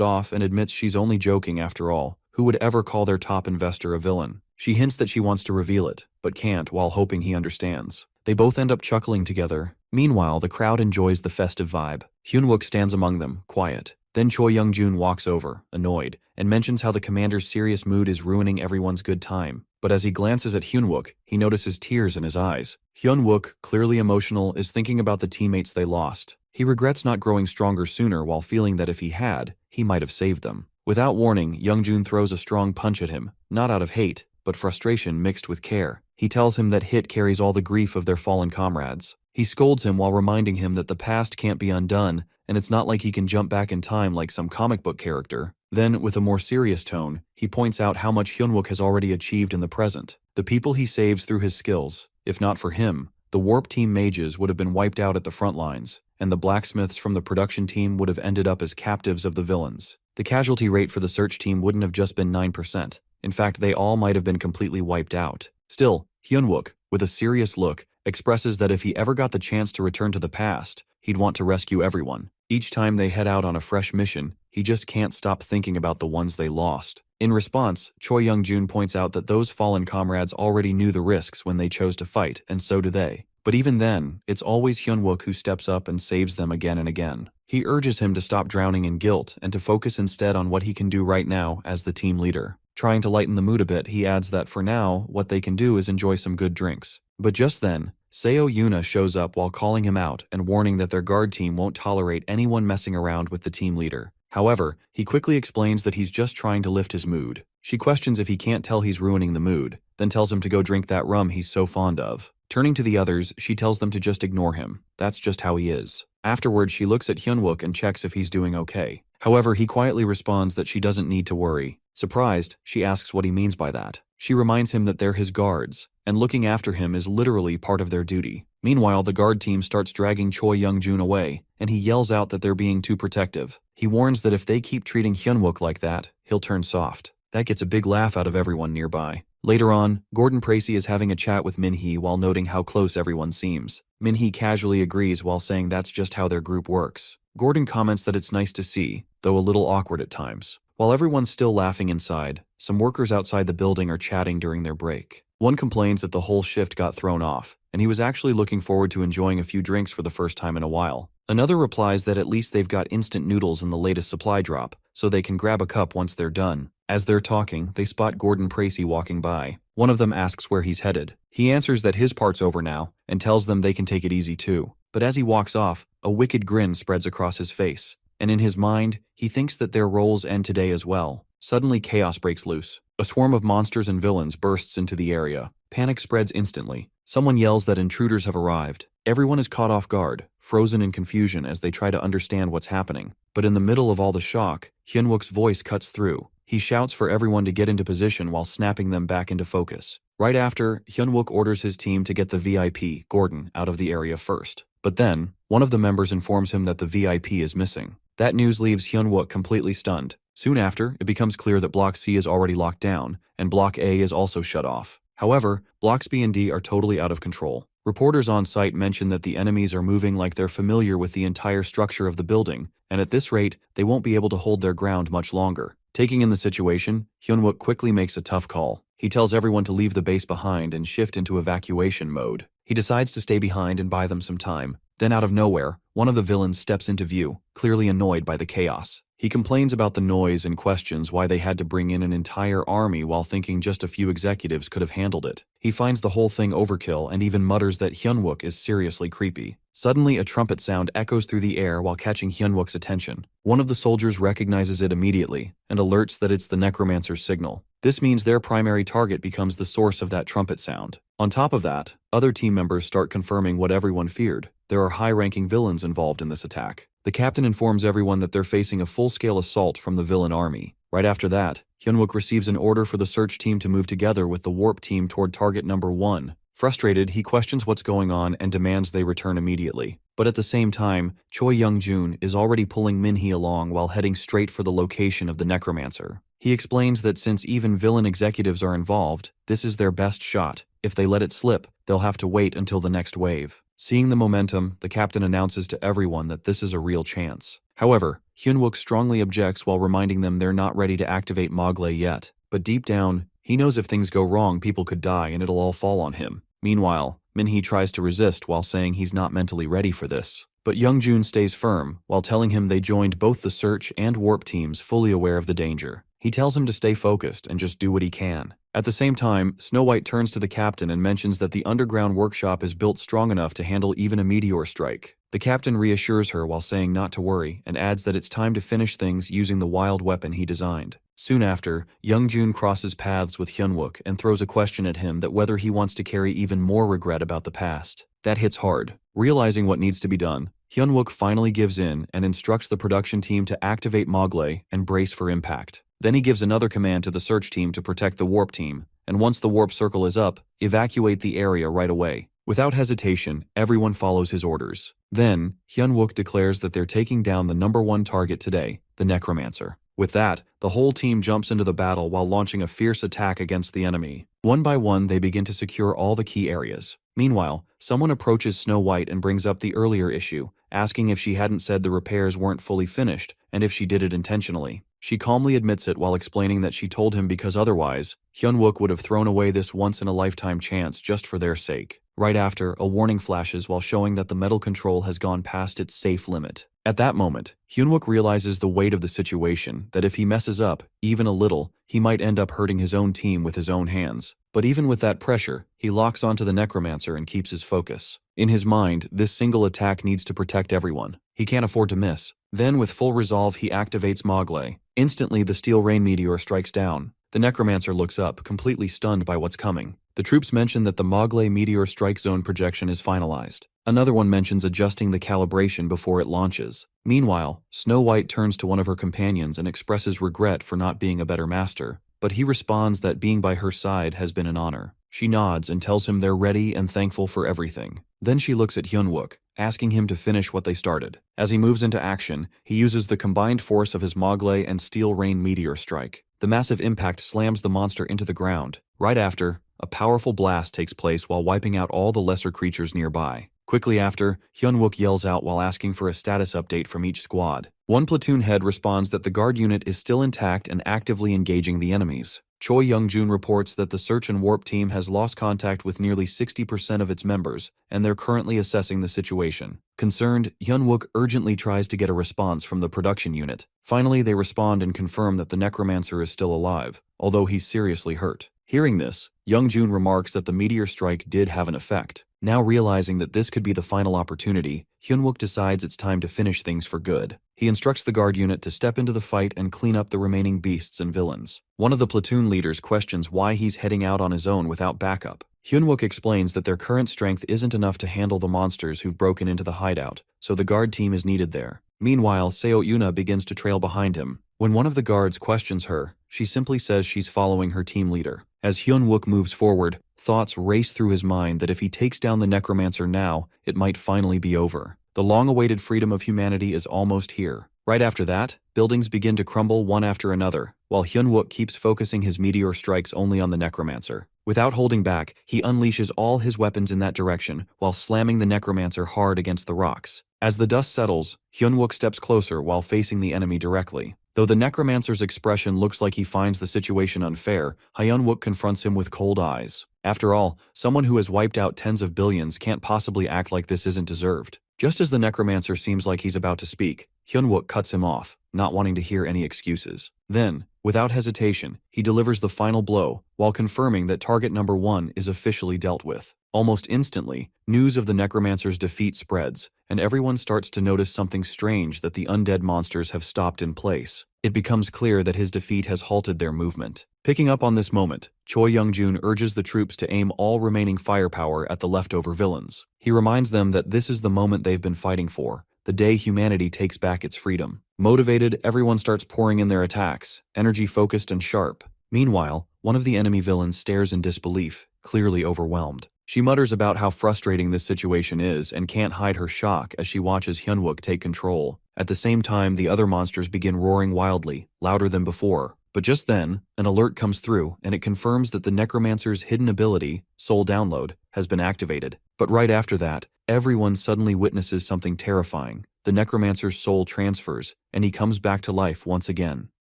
A: off and admits she's only joking after all. Who would ever call their top investor a villain? She hints that she wants to reveal it, but can't while hoping he understands. They both end up chuckling together. Meanwhile, the crowd enjoys the festive vibe. Hyunwook stands among them, quiet. Then Choi Young-joon walks over, annoyed, and mentions how the commander's serious mood is ruining everyone's good time. But as he glances at Hyunwook, he notices tears in his eyes. Hyunwook, clearly emotional, is thinking about the teammates they lost. He regrets not growing stronger sooner while feeling that if he had, he might have saved them. Without warning, Young-joon throws a strong punch at him, not out of hate, but frustration mixed with care. He tells him that Hit carries all the grief of their fallen comrades. He scolds him while reminding him that the past can't be undone, and it's not like he can jump back in time like some comic book character. Then, with a more serious tone, he points out how much Hyunwook has already achieved in the present. The people he saves through his skills. If not for him, the Warp Team mages would have been wiped out at the front lines, and the blacksmiths from the production team would have ended up as captives of the villains. The casualty rate for the search team wouldn't have just been 9%. In fact, they all might have been completely wiped out. Still, Hyunwook, with a serious look, expresses that if he ever got the chance to return to the past, he'd want to rescue everyone. Each time they head out on a fresh mission, he just can't stop thinking about the ones they lost. In response, Choi Young-joon points out that those fallen comrades already knew the risks when they chose to fight, and so do they. But even then, it's always Hyunwook who steps up and saves them again and again. He urges him to stop drowning in guilt and to focus instead on what he can do right now as the team leader. Trying to lighten the mood a bit, he adds that for now, what they can do is enjoy some good drinks. But just then, Seo Yuna shows up while calling him out and warning that their guard team won't tolerate anyone messing around with the team leader. However, he quickly explains that he's just trying to lift his mood. She questions if he can't tell he's ruining the mood, then tells him to go drink that rum he's so fond of. Turning to the others, she tells them to just ignore him. That's just how he is. Afterward, she looks at Hyunwook and checks if he's doing okay. However, he quietly responds that she doesn't need to worry. Surprised, she asks what he means by that. She reminds him that they're his guards, and looking after him is literally part of their duty. Meanwhile, the guard team starts dragging Choi Young-joon away, and he yells out that they're being too protective. He warns that if they keep treating Hyunwook like that, he'll turn soft. That gets a big laugh out of everyone nearby. Later on, Gordon Pracy is having a chat with Minhee while noting how close everyone seems. Minhee casually agrees while saying that's just how their group works. Gordon comments that it's nice to see, though a little awkward at times. While everyone's still laughing inside, some workers outside the building are chatting during their break. One complains that the whole shift got thrown off, and he was actually looking forward to enjoying a few drinks for the first time in a while. Another replies that at least they've got instant noodles in the latest supply drop, so they can grab a cup once they're done. As they're talking, they spot Gordon Pracy walking by. One of them asks where he's headed. He answers that his part's over now, and tells them they can take it easy too. But as he walks off, a wicked grin spreads across his face, and in his mind, he thinks that their roles end today as well. Suddenly, chaos breaks loose. A swarm of monsters and villains bursts into the area. Panic spreads instantly. Someone yells that intruders have arrived. Everyone is caught off guard, frozen in confusion as they try to understand what's happening. But in the middle of all the shock, Hyunwook's voice cuts through. He shouts for everyone to get into position while snapping them back into focus. Right after, Hyunwook orders his team to get the VIP, Gordon, out of the area first. But then, one of the members informs him that the VIP is missing. That news leaves Hyunwook completely stunned. Soon after, it becomes clear that Block C is already locked down, and Block A is also shut off. However, Blocks B and D are totally out of control. Reporters on site mention that the enemies are moving like they're familiar with the entire structure of the building, and at this rate, they won't be able to hold their ground much longer. Taking in the situation, Hyunwook quickly makes a tough call. He tells everyone to leave the base behind and shift into evacuation mode. He decides to stay behind and buy them some time. Then out of nowhere, one of the villains steps into view, clearly annoyed by the chaos. He complains about the noise and questions why they had to bring in an entire army while thinking just a few executives could have handled it. He finds the whole thing overkill and even mutters that Hyunwook is seriously creepy. Suddenly, a trumpet sound echoes through the air while catching Hyunwook's attention. One of the soldiers recognizes it immediately and alerts that it's the necromancer's signal. This means their primary target becomes the source of that trumpet sound. On top of that, other team members start confirming what everyone feared. There are high-ranking villains involved in this attack. The captain informs everyone that they're facing a full-scale assault from the villain army. Right after that, Hyunwook receives an order for the search team to move together with the warp team toward target number 1. Frustrated, he questions what's going on and demands they return immediately. But at the same time, Choi Young-joon is already pulling Min-hee along while heading straight for the location of the necromancer. He explains that since even villain executives are involved, this is their best shot. If they let it slip, they'll have to wait until the next wave. Seeing the momentum, the captain announces to everyone that this is a real chance. However, Hyunwook strongly objects while reminding them they're not ready to activate Mogle yet. But deep down, he knows if things go wrong, people could die and it'll all fall on him. Meanwhile, Min-hee tries to resist while saying he's not mentally ready for this. But Young-joon stays firm while telling him they joined both the search and warp teams fully aware of the danger. He tells him to stay focused and just do what he can. At the same time, Snow White turns to the captain and mentions that the underground workshop is built strong enough to handle even a meteor strike. The captain reassures her while saying not to worry and adds that it's time to finish things using the wild weapon he designed. Soon after, Young-joon crosses paths with Hyunwook and throws a question at him that whether he wants to carry even more regret about the past. That hits hard. Realizing what needs to be done, Hyunwook finally gives in and instructs the production team to activate Mogle and brace for impact. Then he gives another command to the search team to protect the warp team, and once the warp circle is up, evacuate the area right away. Without hesitation, everyone follows his orders. Then, Hyunwook declares that they're taking down the number 1 target today, the necromancer. With that, the whole team jumps into the battle while launching a fierce attack against the enemy. One by one, they begin to secure all the key areas. Meanwhile, someone approaches Snow White and brings up the earlier issue, asking if she hadn't said the repairs weren't fully finished and if she did it intentionally. She calmly admits it while explaining that she told him because otherwise, Hyunwook would have thrown away this once-in-a-lifetime chance just for their sake. Right after, a warning flashes while showing that the metal control has gone past its safe limit. At that moment, Hyunwook realizes the weight of the situation, that if he messes up, even a little, he might end up hurting his own team with his own hands. But even with that pressure, he locks onto the necromancer and keeps his focus. In his mind, this single attack needs to protect everyone. He can't afford to miss. Then, with full resolve, he activates Mogle. Instantly, the steel rain meteor strikes down. The necromancer looks up, completely stunned by what's coming. The troops mention that the Mogle meteor strike zone projection is finalized. Another one mentions adjusting the calibration before it launches. Meanwhile, Snow White turns to one of her companions and expresses regret for not being a better master, but he responds that being by her side has been an honor. She nods and tells him they're ready and thankful for everything. Then she looks at Hyunwook, asking him to finish what they started. As he moves into action, he uses the combined force of his Mogle and Steel Rain meteor strike. The massive impact slams the monster into the ground. Right after, a powerful blast takes place while wiping out all the lesser creatures nearby. Quickly after, Hyunwook yells out while asking for a status update from each squad. One platoon head responds that the guard unit is still intact and actively engaging the enemies. Choi Young-joon reports that the search and warp team has lost contact with nearly 60% of its members, and they're currently assessing the situation. Concerned, Hyunwook urgently tries to get a response from the production unit. Finally, they respond and confirm that the necromancer is still alive, although he's seriously hurt. Hearing this, Young-joon remarks that the meteor strike did have an effect. Now realizing that this could be the final opportunity, Hyunwook decides it's time to finish things for good. He instructs the guard unit to step into the fight and clean up the remaining beasts and villains. One of the platoon leaders questions why he's heading out on his own without backup. Hyunwook explains that their current strength isn't enough to handle the monsters who've broken into the hideout, so the guard team is needed there. Meanwhile, Seo Yuna begins to trail behind him. When one of the guards questions her, she simply says she's following her team leader. As Hyun-wook moves forward, thoughts race through his mind that if he takes down the necromancer now, it might finally be over. The long-awaited freedom of humanity is almost here. Right after that, buildings begin to crumble one after another, while Hyun-wook keeps focusing his meteor strikes only on the necromancer. Without holding back, he unleashes all his weapons in that direction, while slamming the necromancer hard against the rocks. As the dust settles, Hyun-wook steps closer while facing the enemy directly. Though the necromancer's expression looks like he finds the situation unfair, Hyun-wook confronts him with cold eyes. After all, someone who has wiped out tens of billions can't possibly act like this isn't deserved. Just as the necromancer seems like he's about to speak, Hyun-wook cuts him off, not wanting to hear any excuses. Then, without hesitation, he delivers the final blow, while confirming that target number 1 is officially dealt with. Almost instantly, news of the necromancer's defeat spreads, and everyone starts to notice something strange, that the undead monsters have stopped in place. It becomes clear that his defeat has halted their movement. Picking up on this moment, Choi Young-jun urges the troops to aim all remaining firepower at the leftover villains. He reminds them that this is the moment they've been fighting for, the day humanity takes back its freedom. Motivated, everyone starts pouring in their attacks, energy-focused and sharp. Meanwhile, one of the enemy villains stares in disbelief, clearly overwhelmed. She mutters about how frustrating this situation is and can't hide her shock as she watches Hyun-wook take control. At the same time, the other monsters begin roaring wildly, louder than before. But just then, an alert comes through, and it confirms that the necromancer's hidden ability, Soul Download, has been activated. But right after that, everyone suddenly witnesses something terrifying. The necromancer's soul transfers, and he comes back to life once again.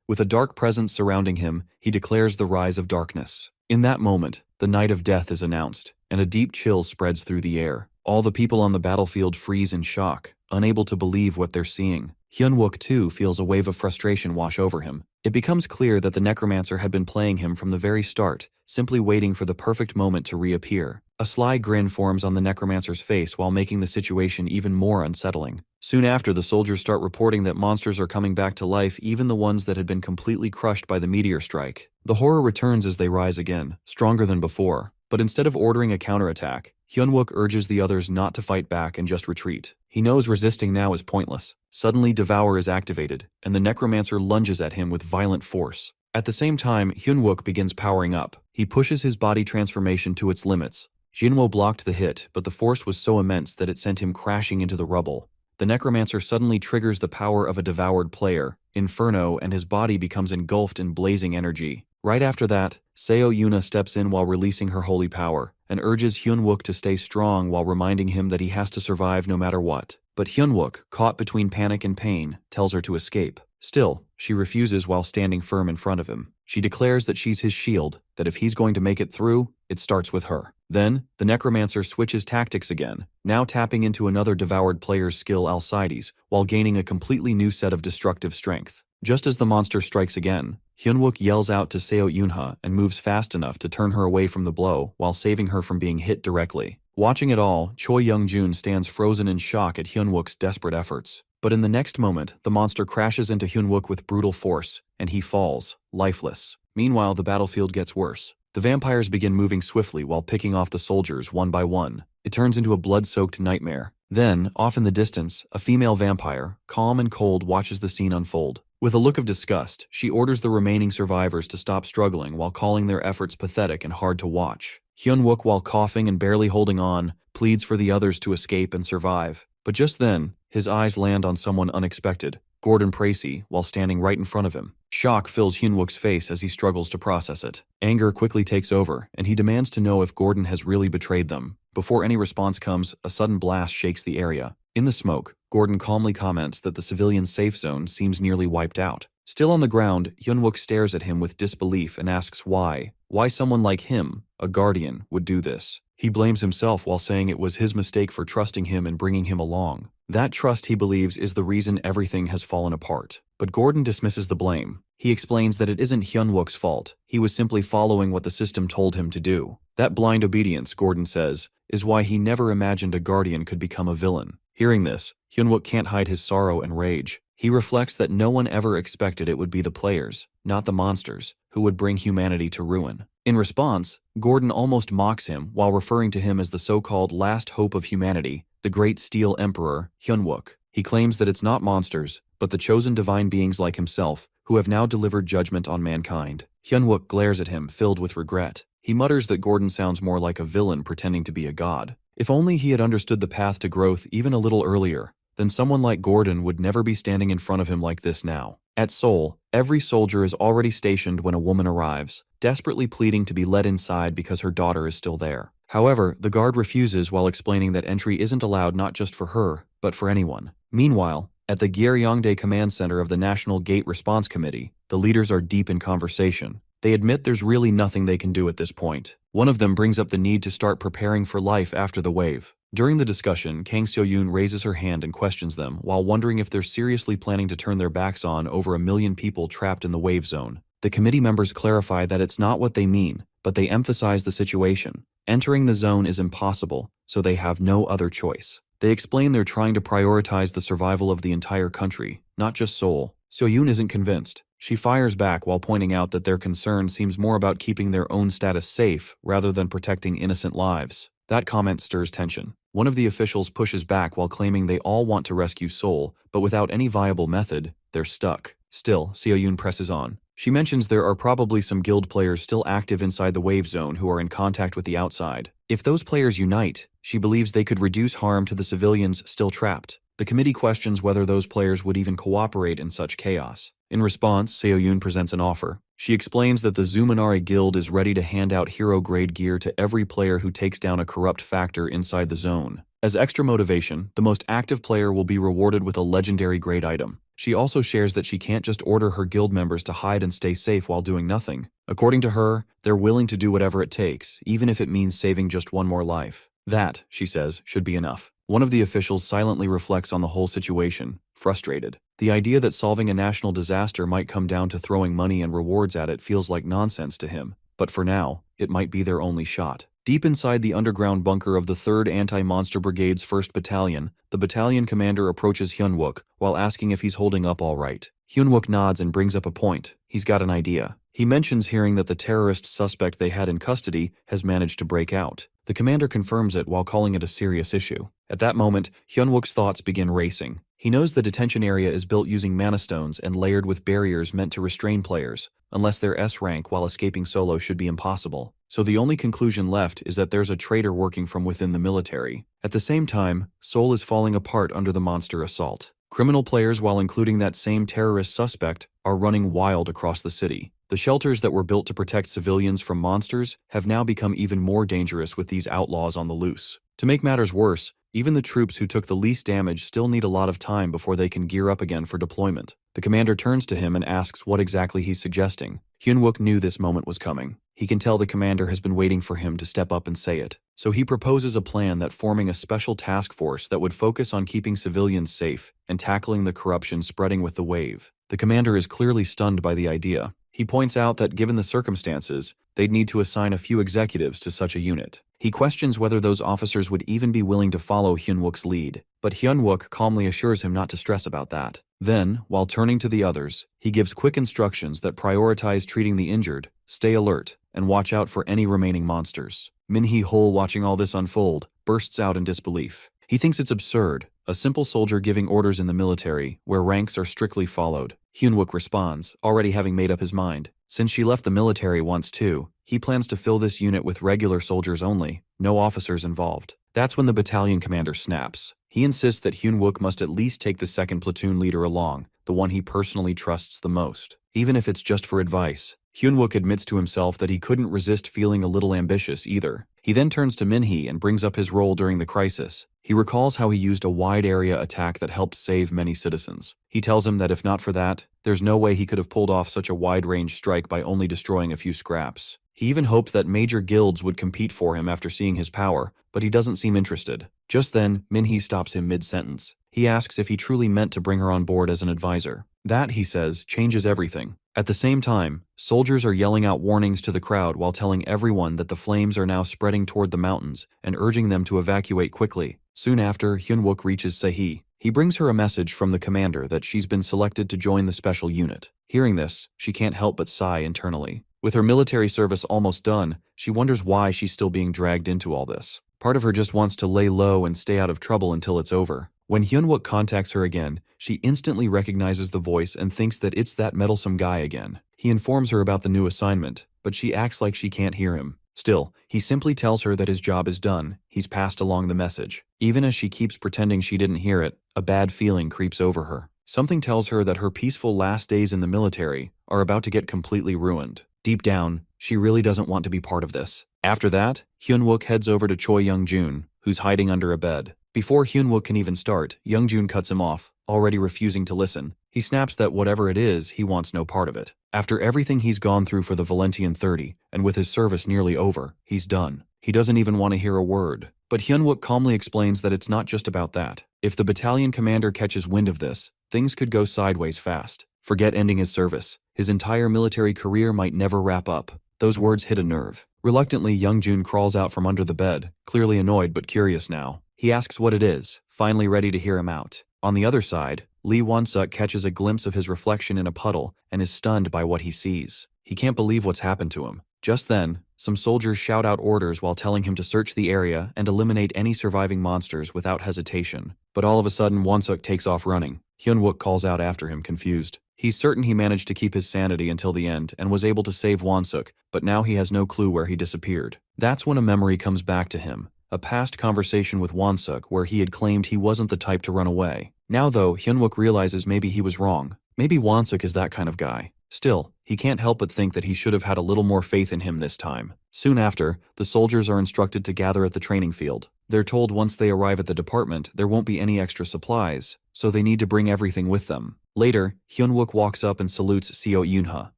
A: With a dark presence surrounding him, he declares the rise of darkness. In that moment, the night of death is announced, and a deep chill spreads through the air. All the people on the battlefield freeze in shock, unable to believe what they're seeing. Hyun-wook too feels a wave of frustration wash over him. It becomes clear that the necromancer had been playing him from the very start, simply waiting for the perfect moment to reappear. A sly grin forms on the necromancer's face while making the situation even more unsettling. Soon after, the soldiers start reporting that monsters are coming back to life, even the ones that had been completely crushed by the meteor strike. The horror returns as they rise again, stronger than before. But instead of ordering a counterattack, Hyun-wook urges the others not to fight back and just retreat. He knows resisting now is pointless. Suddenly, Devour is activated, and the necromancer lunges at him with violent force. At the same time, Hyun-wook begins powering up. He pushes his body transformation to its limits. Jinwo blocked the hit, but the force was so immense that it sent him crashing into the rubble. The necromancer suddenly triggers the power of a devoured player, Inferno, and his body becomes engulfed in blazing energy. Right after that, Seo Yuna steps in while releasing her holy power, and urges Hyun-wook to stay strong while reminding him that he has to survive no matter what. But Hyun-wook, caught between panic and pain, tells her to escape. Still, she refuses while standing firm in front of him. She declares that she's his shield, that if he's going to make it through, it starts with her. Then, the necromancer switches tactics again, now tapping into another devoured player's skill, Alcides, while gaining a completely new set of destructive strength. Just as the monster strikes again, Hyun-wook yells out to Seo Yunha and moves fast enough to turn her away from the blow while saving her from being hit directly. Watching it all, Choi Young-jun stands frozen in shock at Hyun-wook's desperate efforts. But in the next moment, the monster crashes into Hyun-wook with brutal force, and he falls, lifeless. Meanwhile, the battlefield gets worse. The vampires begin moving swiftly while picking off the soldiers one by one. It turns into a blood-soaked nightmare. Then, off in the distance, a female vampire, calm and cold, watches the scene unfold. With a look of disgust, she orders the remaining survivors to stop struggling while calling their efforts pathetic and hard to watch. Hyun-wook, while coughing and barely holding on, pleads for the others to escape and survive. But just then, his eyes land on someone unexpected, Gordon Precy, while standing right in front of him. Shock fills Hyun-wook's face as he struggles to process it. Anger quickly takes over, and he demands to know if Gordon has really betrayed them. Before any response comes, a sudden blast shakes the area. In the smoke, Gordon calmly comments that the civilian safe zone seems nearly wiped out. Still on the ground, Hyun-wook stares at him with disbelief and asks why someone like him, a guardian, would do this. He blames himself while saying it was his mistake for trusting him and bringing him along. That trust, he believes, is the reason everything has fallen apart. But Gordon dismisses the blame. He explains that it isn't Hyun-wook's fault. He was simply following what the system told him to do. That blind obedience, Gordon says, is why he never imagined a guardian could become a villain. Hearing this, Hyun-wook can't hide his sorrow and rage. He reflects that no one ever expected it would be the players, not the monsters, who would bring humanity to ruin. In response, Gordon almost mocks him while referring to him as the so-called last hope of humanity, the great Steel Emperor, Hyun-wook. He claims that it's not monsters, but the chosen divine beings like himself, who have now delivered judgment on mankind. Hyunwook glares at him, filled with regret. He mutters that Gordon sounds more like a villain pretending to be a god. If only he had understood the path to growth even a little earlier, then someone like Gordon would never be standing in front of him like this now. At Seoul, every soldier is already stationed when a woman arrives, desperately pleading to be let inside because her daughter is still there. However, the guard refuses while explaining that entry isn't allowed not just for her, but for anyone. Meanwhile, at the Gyeongbokgung Command Center of the National Gate Response Committee, the leaders are deep in conversation. They admit there's really nothing they can do at this point. One of them brings up the need to start preparing for life after the wave. During the discussion, Kang Seo-yoon raises her hand and questions them while wondering if they're seriously planning to turn their backs on over 1 million people trapped in the wave zone. The committee members clarify that it's not what they mean, but they emphasize the situation. Entering the zone is impossible, so they have no other choice. They explain they're trying to prioritize the survival of the entire country, not just Seoul. Seo-yoon isn't convinced. She fires back while pointing out that their concern seems more about keeping their own status safe rather than protecting innocent lives. That comment stirs tension. One of the officials pushes back while claiming they all want to rescue Seoul, but without any viable method, they're stuck. Still, Seo-yoon presses on. She mentions there are probably some guild players still active inside the wave zone who are in contact with the outside. If those players unite, she believes they could reduce harm to the civilians still trapped. The committee questions whether those players would even cooperate in such chaos. In response, Seo-yoon presents an offer. She explains that the Zumanari Guild is ready to hand out hero-grade gear to every player who takes down a corrupt factor inside the zone. As extra motivation, the most active player will be rewarded with a legendary grade item. She also shares that she can't just order her guild members to hide and stay safe while doing nothing. According to her, they're willing to do whatever it takes, even if it means saving just one more life. That, she says, should be enough. One of the officials silently reflects on the whole situation, frustrated. The idea that solving a national disaster might come down to throwing money and rewards at it feels like nonsense to him. But for now, it might be their only shot. Deep inside the underground bunker of the 3rd Anti-Monster Brigade's 1st Battalion, the battalion commander approaches Hyunwook while asking if he's holding up all right. Hyunwook nods and brings up a point. He's got an idea. He mentions hearing that the terrorist suspect they had in custody has managed to break out. The commander confirms it while calling it a serious issue. At that moment, Hyunwook's thoughts begin racing. He knows the detention area is built using mana stones and layered with barriers meant to restrain players. Unless they're S rank while escaping solo should be impossible. So the only conclusion left is that there's a traitor working from within the military. At the same time, Seoul is falling apart under the monster assault. Criminal players, while including that same terrorist suspect, are running wild across the city. The shelters that were built to protect civilians from monsters have now become even more dangerous with these outlaws on the loose. To make matters worse, even the troops who took the least damage still need a lot of time before they can gear up again for deployment. The commander turns to him and asks what exactly he's suggesting. Hyunwook knew this moment was coming. He can tell the commander has been waiting for him to step up and say it. So he proposes a plan that forming a special task force that would focus on keeping civilians safe and tackling the corruption spreading with the wave. The commander is clearly stunned by the idea. He points out that given the circumstances, they'd need to assign a few executives to such a unit. He questions whether those officers would even be willing to follow Hyunwook's lead, but Hyunwook calmly assures him not to stress about that. Then, while turning to the others, he gives quick instructions that prioritize treating the injured, stay alert, and watch out for any remaining monsters. Min-hee-hol, watching all this unfold, bursts out in disbelief. He thinks it's absurd, a simple soldier giving orders in the military, where ranks are strictly followed. Hyunwook responds, already having made up his mind. Since she left the military once too, he plans to fill this unit with regular soldiers only, no officers involved. That's when the battalion commander snaps. He insists that Hyunwook must at least take the 2nd platoon leader along, the one he personally trusts the most, even if it's just for advice. Hyunwook admits to himself that he couldn't resist feeling a little ambitious either. He then turns to Min-hee and brings up his role during the crisis. He recalls how he used a wide-area attack that helped save many citizens. He tells him that if not for that, there's no way he could have pulled off such a wide-range strike by only destroying a few scraps. He even hoped that major guilds would compete for him after seeing his power, but he doesn't seem interested. Just then, Min-hee stops him mid-sentence. He asks if he truly meant to bring her on board as an advisor. That, he says, changes everything. At the same time, soldiers are yelling out warnings to the crowd while telling everyone that the flames are now spreading toward the mountains and urging them to evacuate quickly. Soon after, Hyunwook reaches Sehee. He brings her a message from the commander that she's been selected to join the special unit. Hearing this, she can't help but sigh internally. With her military service almost done, she wonders why she's still being dragged into all this. Part of her just wants to lay low and stay out of trouble until it's over. When Hyunwook contacts her again, she instantly recognizes the voice and thinks that it's that meddlesome guy again. He informs her about the new assignment, but she acts like she can't hear him. Still, he simply tells her that his job is done. He's passed along the message. Even as she keeps pretending she didn't hear it, a bad feeling creeps over her. Something tells her that her peaceful last days in the military are about to get completely ruined. Deep down, she really doesn't want to be part of this. After that, Hyunwook heads over to Choi Young-jun, who's hiding under a bed. Before Hyunwook can even start, Young-jun cuts him off, already refusing to listen. He snaps that whatever it is, he wants no part of it. After everything he's gone through for the Valentian 30, and with his service nearly over, he's done. He doesn't even want to hear a word. But Hyunwook calmly explains that it's not just about that. If the battalion commander catches wind of this, things could go sideways fast. Forget ending his service. His entire military career might never wrap up. Those words hit a nerve. Reluctantly, Young-jun crawls out from under the bed, clearly annoyed but curious now. He asks what it is, finally ready to hear him out. On the other side, Lee Won-suk catches a glimpse of his reflection in a puddle and is stunned by what he sees. He can't believe what's happened to him. Just then, some soldiers shout out orders while telling him to search the area and eliminate any surviving monsters without hesitation. But all of a sudden, Won-suk takes off running. Hyunwook calls out after him, confused. He's certain he managed to keep his sanity until the end and was able to save Won-suk, but now he has no clue where he disappeared. That's when a memory comes back to him. A past conversation with Won-suk where he had claimed he wasn't the type to run away. Now though, Hyunwook realizes maybe he was wrong. Maybe Won-suk is that kind of guy. Still, he can't help but think that he should have had a little more faith in him this time. Soon after, the soldiers are instructed to gather at the training field. They're told once they arrive at the department, there won't be any extra supplies, so they need to bring everything with them. Later, Hyunwook walks up and salutes Seo Yoonha,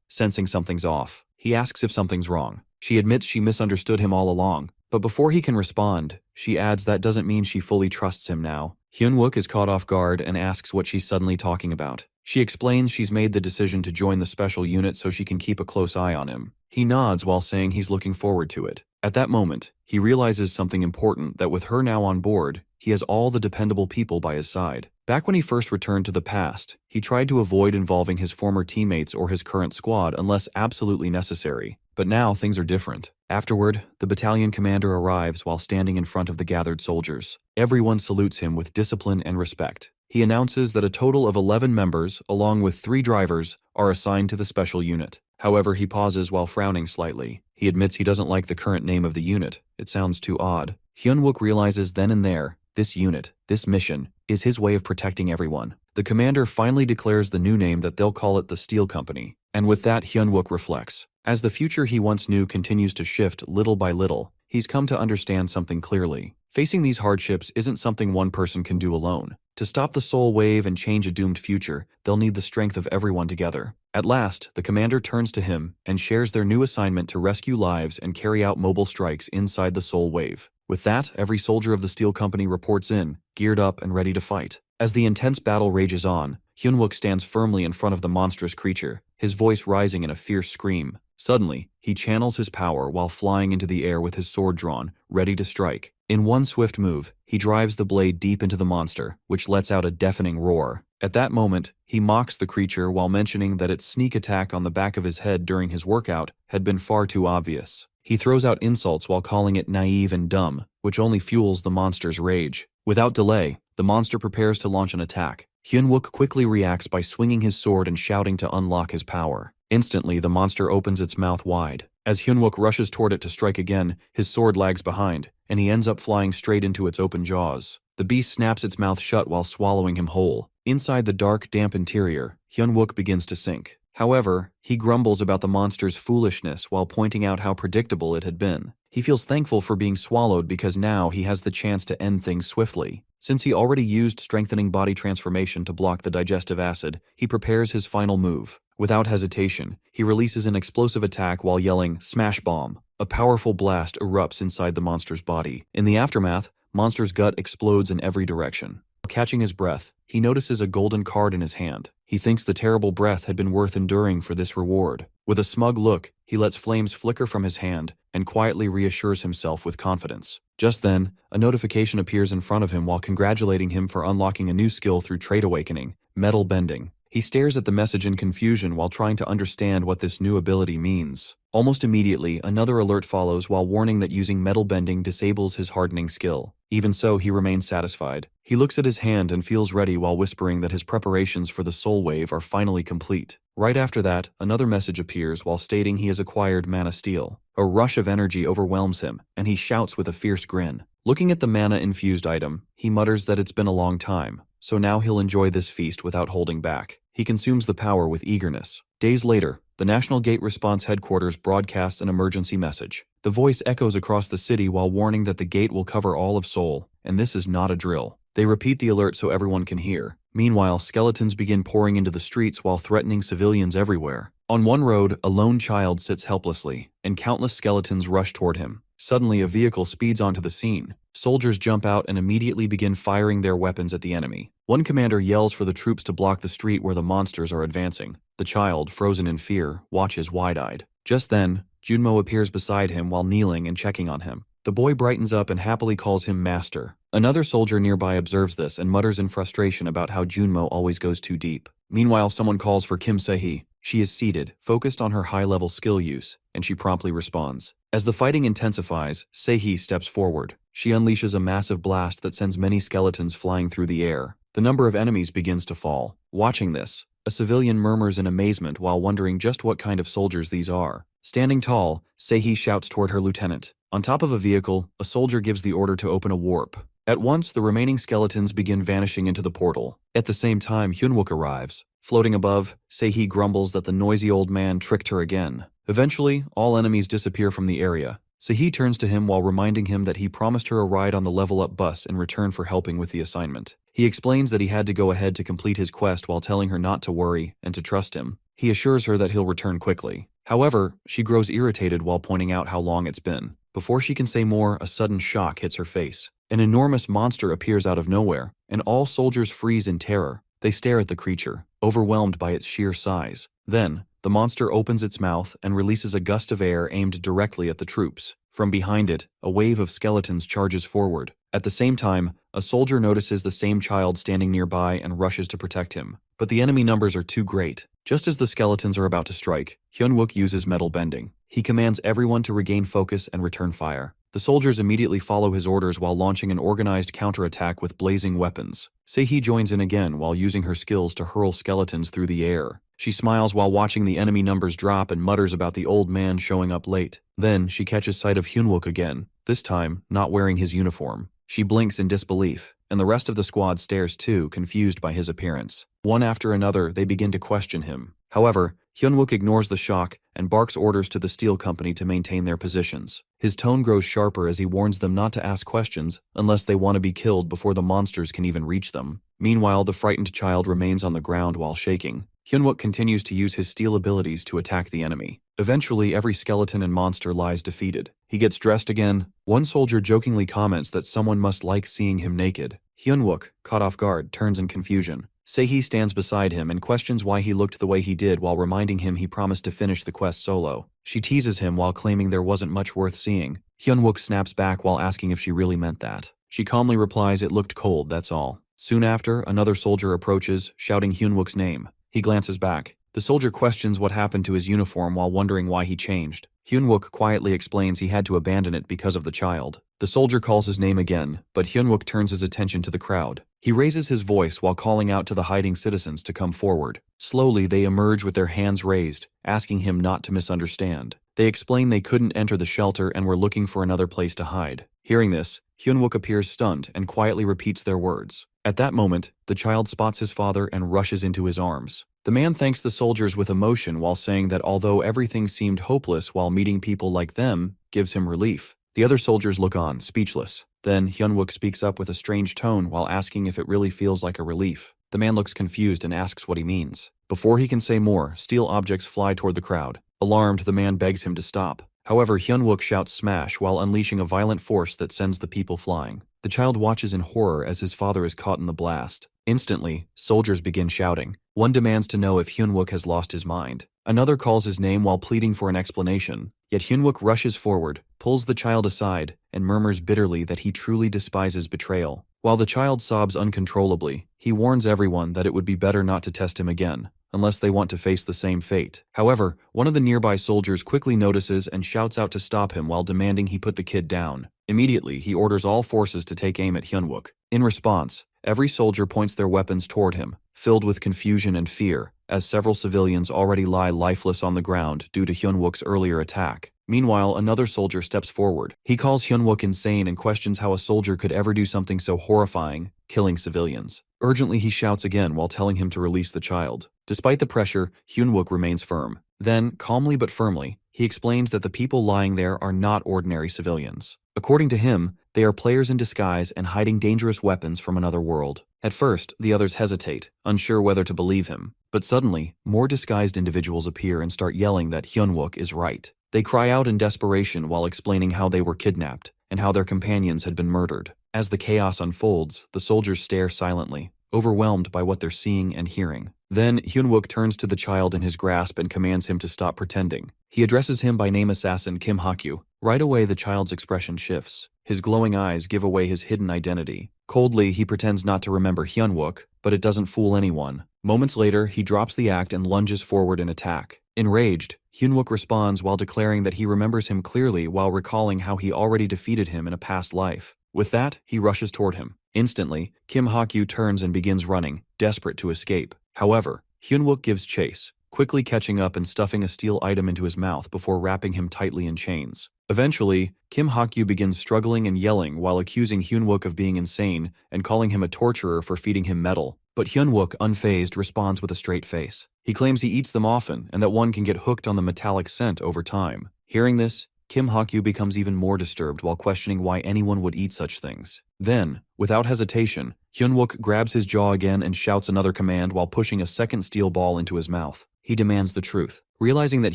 A: sensing something's off. He asks if something's wrong. She admits she misunderstood him all along, but before he can respond, she adds that doesn't mean she fully trusts him now. Hyunwook is caught off guard and asks what she's suddenly talking about. She explains she's made the decision to join the special unit so she can keep a close eye on him. He nods while saying he's looking forward to it. At that moment, he realizes something important, that with her now on board, he has all the dependable people by his side. Back when he first returned to the past, he tried to avoid involving his former teammates or his current squad unless absolutely necessary. But now things are different. Afterward, the battalion commander arrives while standing in front of the gathered soldiers. Everyone salutes him with discipline and respect. He announces that a total of 11 members, along with 3 drivers, are assigned to the special unit. However, he pauses while frowning slightly. He admits he doesn't like the current name of the unit. It sounds too odd. Hyunwook realizes then and there, this unit, this mission, is his way of protecting everyone. The commander finally declares the new name that they'll call it the Steel Company. And with that, Hyunwook reflects. As the future he once knew continues to shift little by little, he's come to understand something clearly. Facing these hardships isn't something one person can do alone. To stop the soul wave and change a doomed future, they'll need the strength of everyone together. At last, the commander turns to him and shares their new assignment to rescue lives and carry out mobile strikes inside the soul wave. With that, every soldier of the Steel Company reports in, geared up and ready to fight. As the intense battle rages on, Hyunwook stands firmly in front of the monstrous creature, his voice rising in a fierce scream. Suddenly, he channels his power while flying into the air with his sword drawn, ready to strike. In one swift move, he drives the blade deep into the monster, which lets out a deafening roar. At that moment, he mocks the creature while mentioning that its sneak attack on the back of his head during his workout had been far too obvious. He throws out insults while calling it naive and dumb, which only fuels the monster's rage. Without delay, the monster prepares to launch an attack. Hyunwook quickly reacts by swinging his sword and shouting to unlock his power. Instantly, the monster opens its mouth wide. As Hyunwook rushes toward it to strike again, his sword lags behind, and he ends up flying straight into its open jaws. The beast snaps its mouth shut while swallowing him whole. Inside the dark, damp interior, Hyunwook begins to sink. However, he grumbles about the monster's foolishness while pointing out how predictable it had been. He feels thankful for being swallowed because now he has the chance to end things swiftly. Since he already used strengthening body transformation to block the digestive acid, he prepares his final move. Without hesitation, he releases an explosive attack while yelling, "Smash Bomb!" A powerful blast erupts inside the monster's body. In the aftermath, monster's gut explodes in every direction. Catching his breath, he notices a golden card in his hand. He thinks the terrible breath had been worth enduring for this reward. With a smug look, he lets flames flicker from his hand and quietly reassures himself with confidence. Just then, a notification appears in front of him while congratulating him for unlocking a new skill through Trait Awakening, Metal Bending. He stares at the message in confusion while trying to understand what this new ability means. Almost immediately, another alert follows while warning that using metal bending disables his hardening skill. Even so, he remains satisfied. He looks at his hand and feels ready while whispering that his preparations for the soul wave are finally complete. Right after that, another message appears while stating he has acquired mana steel. A rush of energy overwhelms him, and he shouts with a fierce grin. Looking at the mana-infused item, he mutters that it's been a long time, so now he'll enjoy this feast without holding back. He consumes the power with eagerness. Days later, the National Gate Response Headquarters broadcasts an emergency message. The voice echoes across the city while warning that the gate will cover all of Seoul, and this is not a drill. They repeat the alert so everyone can hear. Meanwhile, skeletons begin pouring into the streets while threatening civilians everywhere. On one road, a lone child sits helplessly, and countless skeletons rush toward him. Suddenly, a vehicle speeds onto the scene. Soldiers jump out and immediately begin firing their weapons at the enemy. One commander yells for the troops to block the street where the monsters are advancing. The child, frozen in fear, watches wide-eyed. Just then, Junmo appears beside him while kneeling and checking on him. The boy brightens up and happily calls him master. Another soldier nearby observes this and mutters in frustration about how Junmo always goes too deep. Meanwhile, someone calls for Kim Se-hee. She is seated, focused on her high-level skill use, and she promptly responds. As the fighting intensifies, Se-hee steps forward. She unleashes a massive blast that sends many skeletons flying through the air. The number of enemies begins to fall. Watching this, a civilian murmurs in amazement while wondering just what kind of soldiers these are. Standing tall, Se-hee shouts toward her lieutenant. On top of a vehicle, a soldier gives the order to open a warp. At once, the remaining skeletons begin vanishing into the portal. At the same time, Hyunwook arrives. Floating above, Se-hee grumbles that the noisy old man tricked her again. Eventually, all enemies disappear from the area. Se-hee turns to him while reminding him that he promised her a ride on the level-up bus in return for helping with the assignment. He explains that he had to go ahead to complete his quest while telling her not to worry and to trust him. He assures her that he'll return quickly. However, she grows irritated while pointing out how long it's been. Before she can say more, a sudden shock hits her face. An enormous monster appears out of nowhere, and all soldiers freeze in terror. They stare at the creature, overwhelmed by its sheer size. Then, the monster opens its mouth and releases a gust of air aimed directly at the troops. From behind it, a wave of skeletons charges forward. At the same time, a soldier notices the same child standing nearby and rushes to protect him. But the enemy numbers are too great. Just as the skeletons are about to strike, Hyunwook uses metal bending. He commands everyone to regain focus and return fire. The soldiers immediately follow his orders while launching an organized counterattack with blazing weapons. Se-hee joins in again while using her skills to hurl skeletons through the air. She smiles while watching the enemy numbers drop and mutters about the old man showing up late. Then, she catches sight of Hyunwook again, this time not wearing his uniform. She blinks in disbelief, and the rest of the squad stares too, confused by his appearance. One after another, they begin to question him. However, Hyunwook ignores the shock and barks orders to the steel company to maintain their positions. His tone grows sharper as he warns them not to ask questions unless they want to be killed before the monsters can even reach them. Meanwhile, the frightened child remains on the ground while shaking. Hyunwook continues to use his steel abilities to attack the enemy. Eventually, every skeleton and monster lies defeated. He gets dressed again. One soldier jokingly comments that someone must like seeing him naked. Hyunwook, caught off guard, turns in confusion. Se-hee stands beside him and questions why he looked the way he did while reminding him he promised to finish the quest solo. She teases him while claiming there wasn't much worth seeing. Hyunwook snaps back while asking if she really meant that. She calmly replies it looked cold, that's all. Soon after, another soldier approaches, shouting Hyunwook's name. He glances back. The soldier questions what happened to his uniform while wondering why he changed. Hyunwook quietly explains he had to abandon it because of the child. The soldier calls his name again, but Hyunwook turns his attention to the crowd. He raises his voice while calling out to the hiding citizens to come forward. Slowly, they emerge with their hands raised, asking him not to misunderstand. They explain they couldn't enter the shelter and were looking for another place to hide. Hearing this, Hyunwook appears stunned and quietly repeats their words. At that moment, the child spots his father and rushes into his arms. The man thanks the soldiers with emotion while saying that although everything seemed hopeless while meeting people like them, gives him relief. The other soldiers look on, speechless. Then Hyunwook speaks up with a strange tone while asking if it really feels like a relief. The man looks confused and asks what he means. Before he can say more, steel objects fly toward the crowd. Alarmed, the man begs him to stop. However, Hyunwook shouts smash while unleashing a violent force that sends the people flying. The child watches in horror as his father is caught in the blast. Instantly, soldiers begin shouting. One demands to know if Hyunwook has lost his mind. Another calls his name while pleading for an explanation. Yet Hyunwook rushes forward, pulls the child aside, and murmurs bitterly that he truly despises betrayal. While the child sobs uncontrollably, he warns everyone that it would be better not to test him again, unless they want to face the same fate. However, one of the nearby soldiers quickly notices and shouts out to stop him while demanding he put the kid down. Immediately, he orders all forces to take aim at Hyunwook. In response, every soldier points their weapons toward him, filled with confusion and fear, as several civilians already lie lifeless on the ground due to Hyunwook's earlier attack. Meanwhile, another soldier steps forward. He calls Hyunwook insane and questions how a soldier could ever do something so horrifying, killing civilians. Urgently, he shouts again while telling him to release the child. Despite the pressure, Hyunwook remains firm. Then, calmly but firmly, he explains that the people lying there are not ordinary civilians. According to him, they are players in disguise and hiding dangerous weapons from another world. At first, the others hesitate, unsure whether to believe him. But suddenly, more disguised individuals appear and start yelling that Hyunwook is right. They cry out in desperation while explaining how they were kidnapped and how their companions had been murdered. As the chaos unfolds, the soldiers stare silently, overwhelmed by what they're seeing and hearing. Then, Hyunwook turns to the child in his grasp and commands him to stop pretending. He addresses him by name assassin Kim Hakyu. Right away, the child's expression shifts. His glowing eyes give away his hidden identity. Coldly, he pretends not to remember Hyunwook, but it doesn't fool anyone. Moments later, he drops the act and lunges forward in attack. Enraged, Hyunwook responds while declaring that he remembers him clearly while recalling how he already defeated him in a past life. With that, he rushes toward him. Instantly, Kim Hakyu turns and begins running, desperate to escape. However, Hyunwook gives chase, quickly catching up and stuffing a steel item into his mouth before wrapping him tightly in chains. Eventually, Kim Hakyu begins struggling and yelling while accusing Hyunwook of being insane and calling him a torturer for feeding him metal. But Hyunwook, unfazed, responds with a straight face. He claims he eats them often and that one can get hooked on the metallic scent over time. Hearing this, Kim Hakyu becomes even more disturbed while questioning why anyone would eat such things. Then, without hesitation, Hyunwook grabs his jaw again and shouts another command while pushing a second steel ball into his mouth. He demands the truth. Realizing that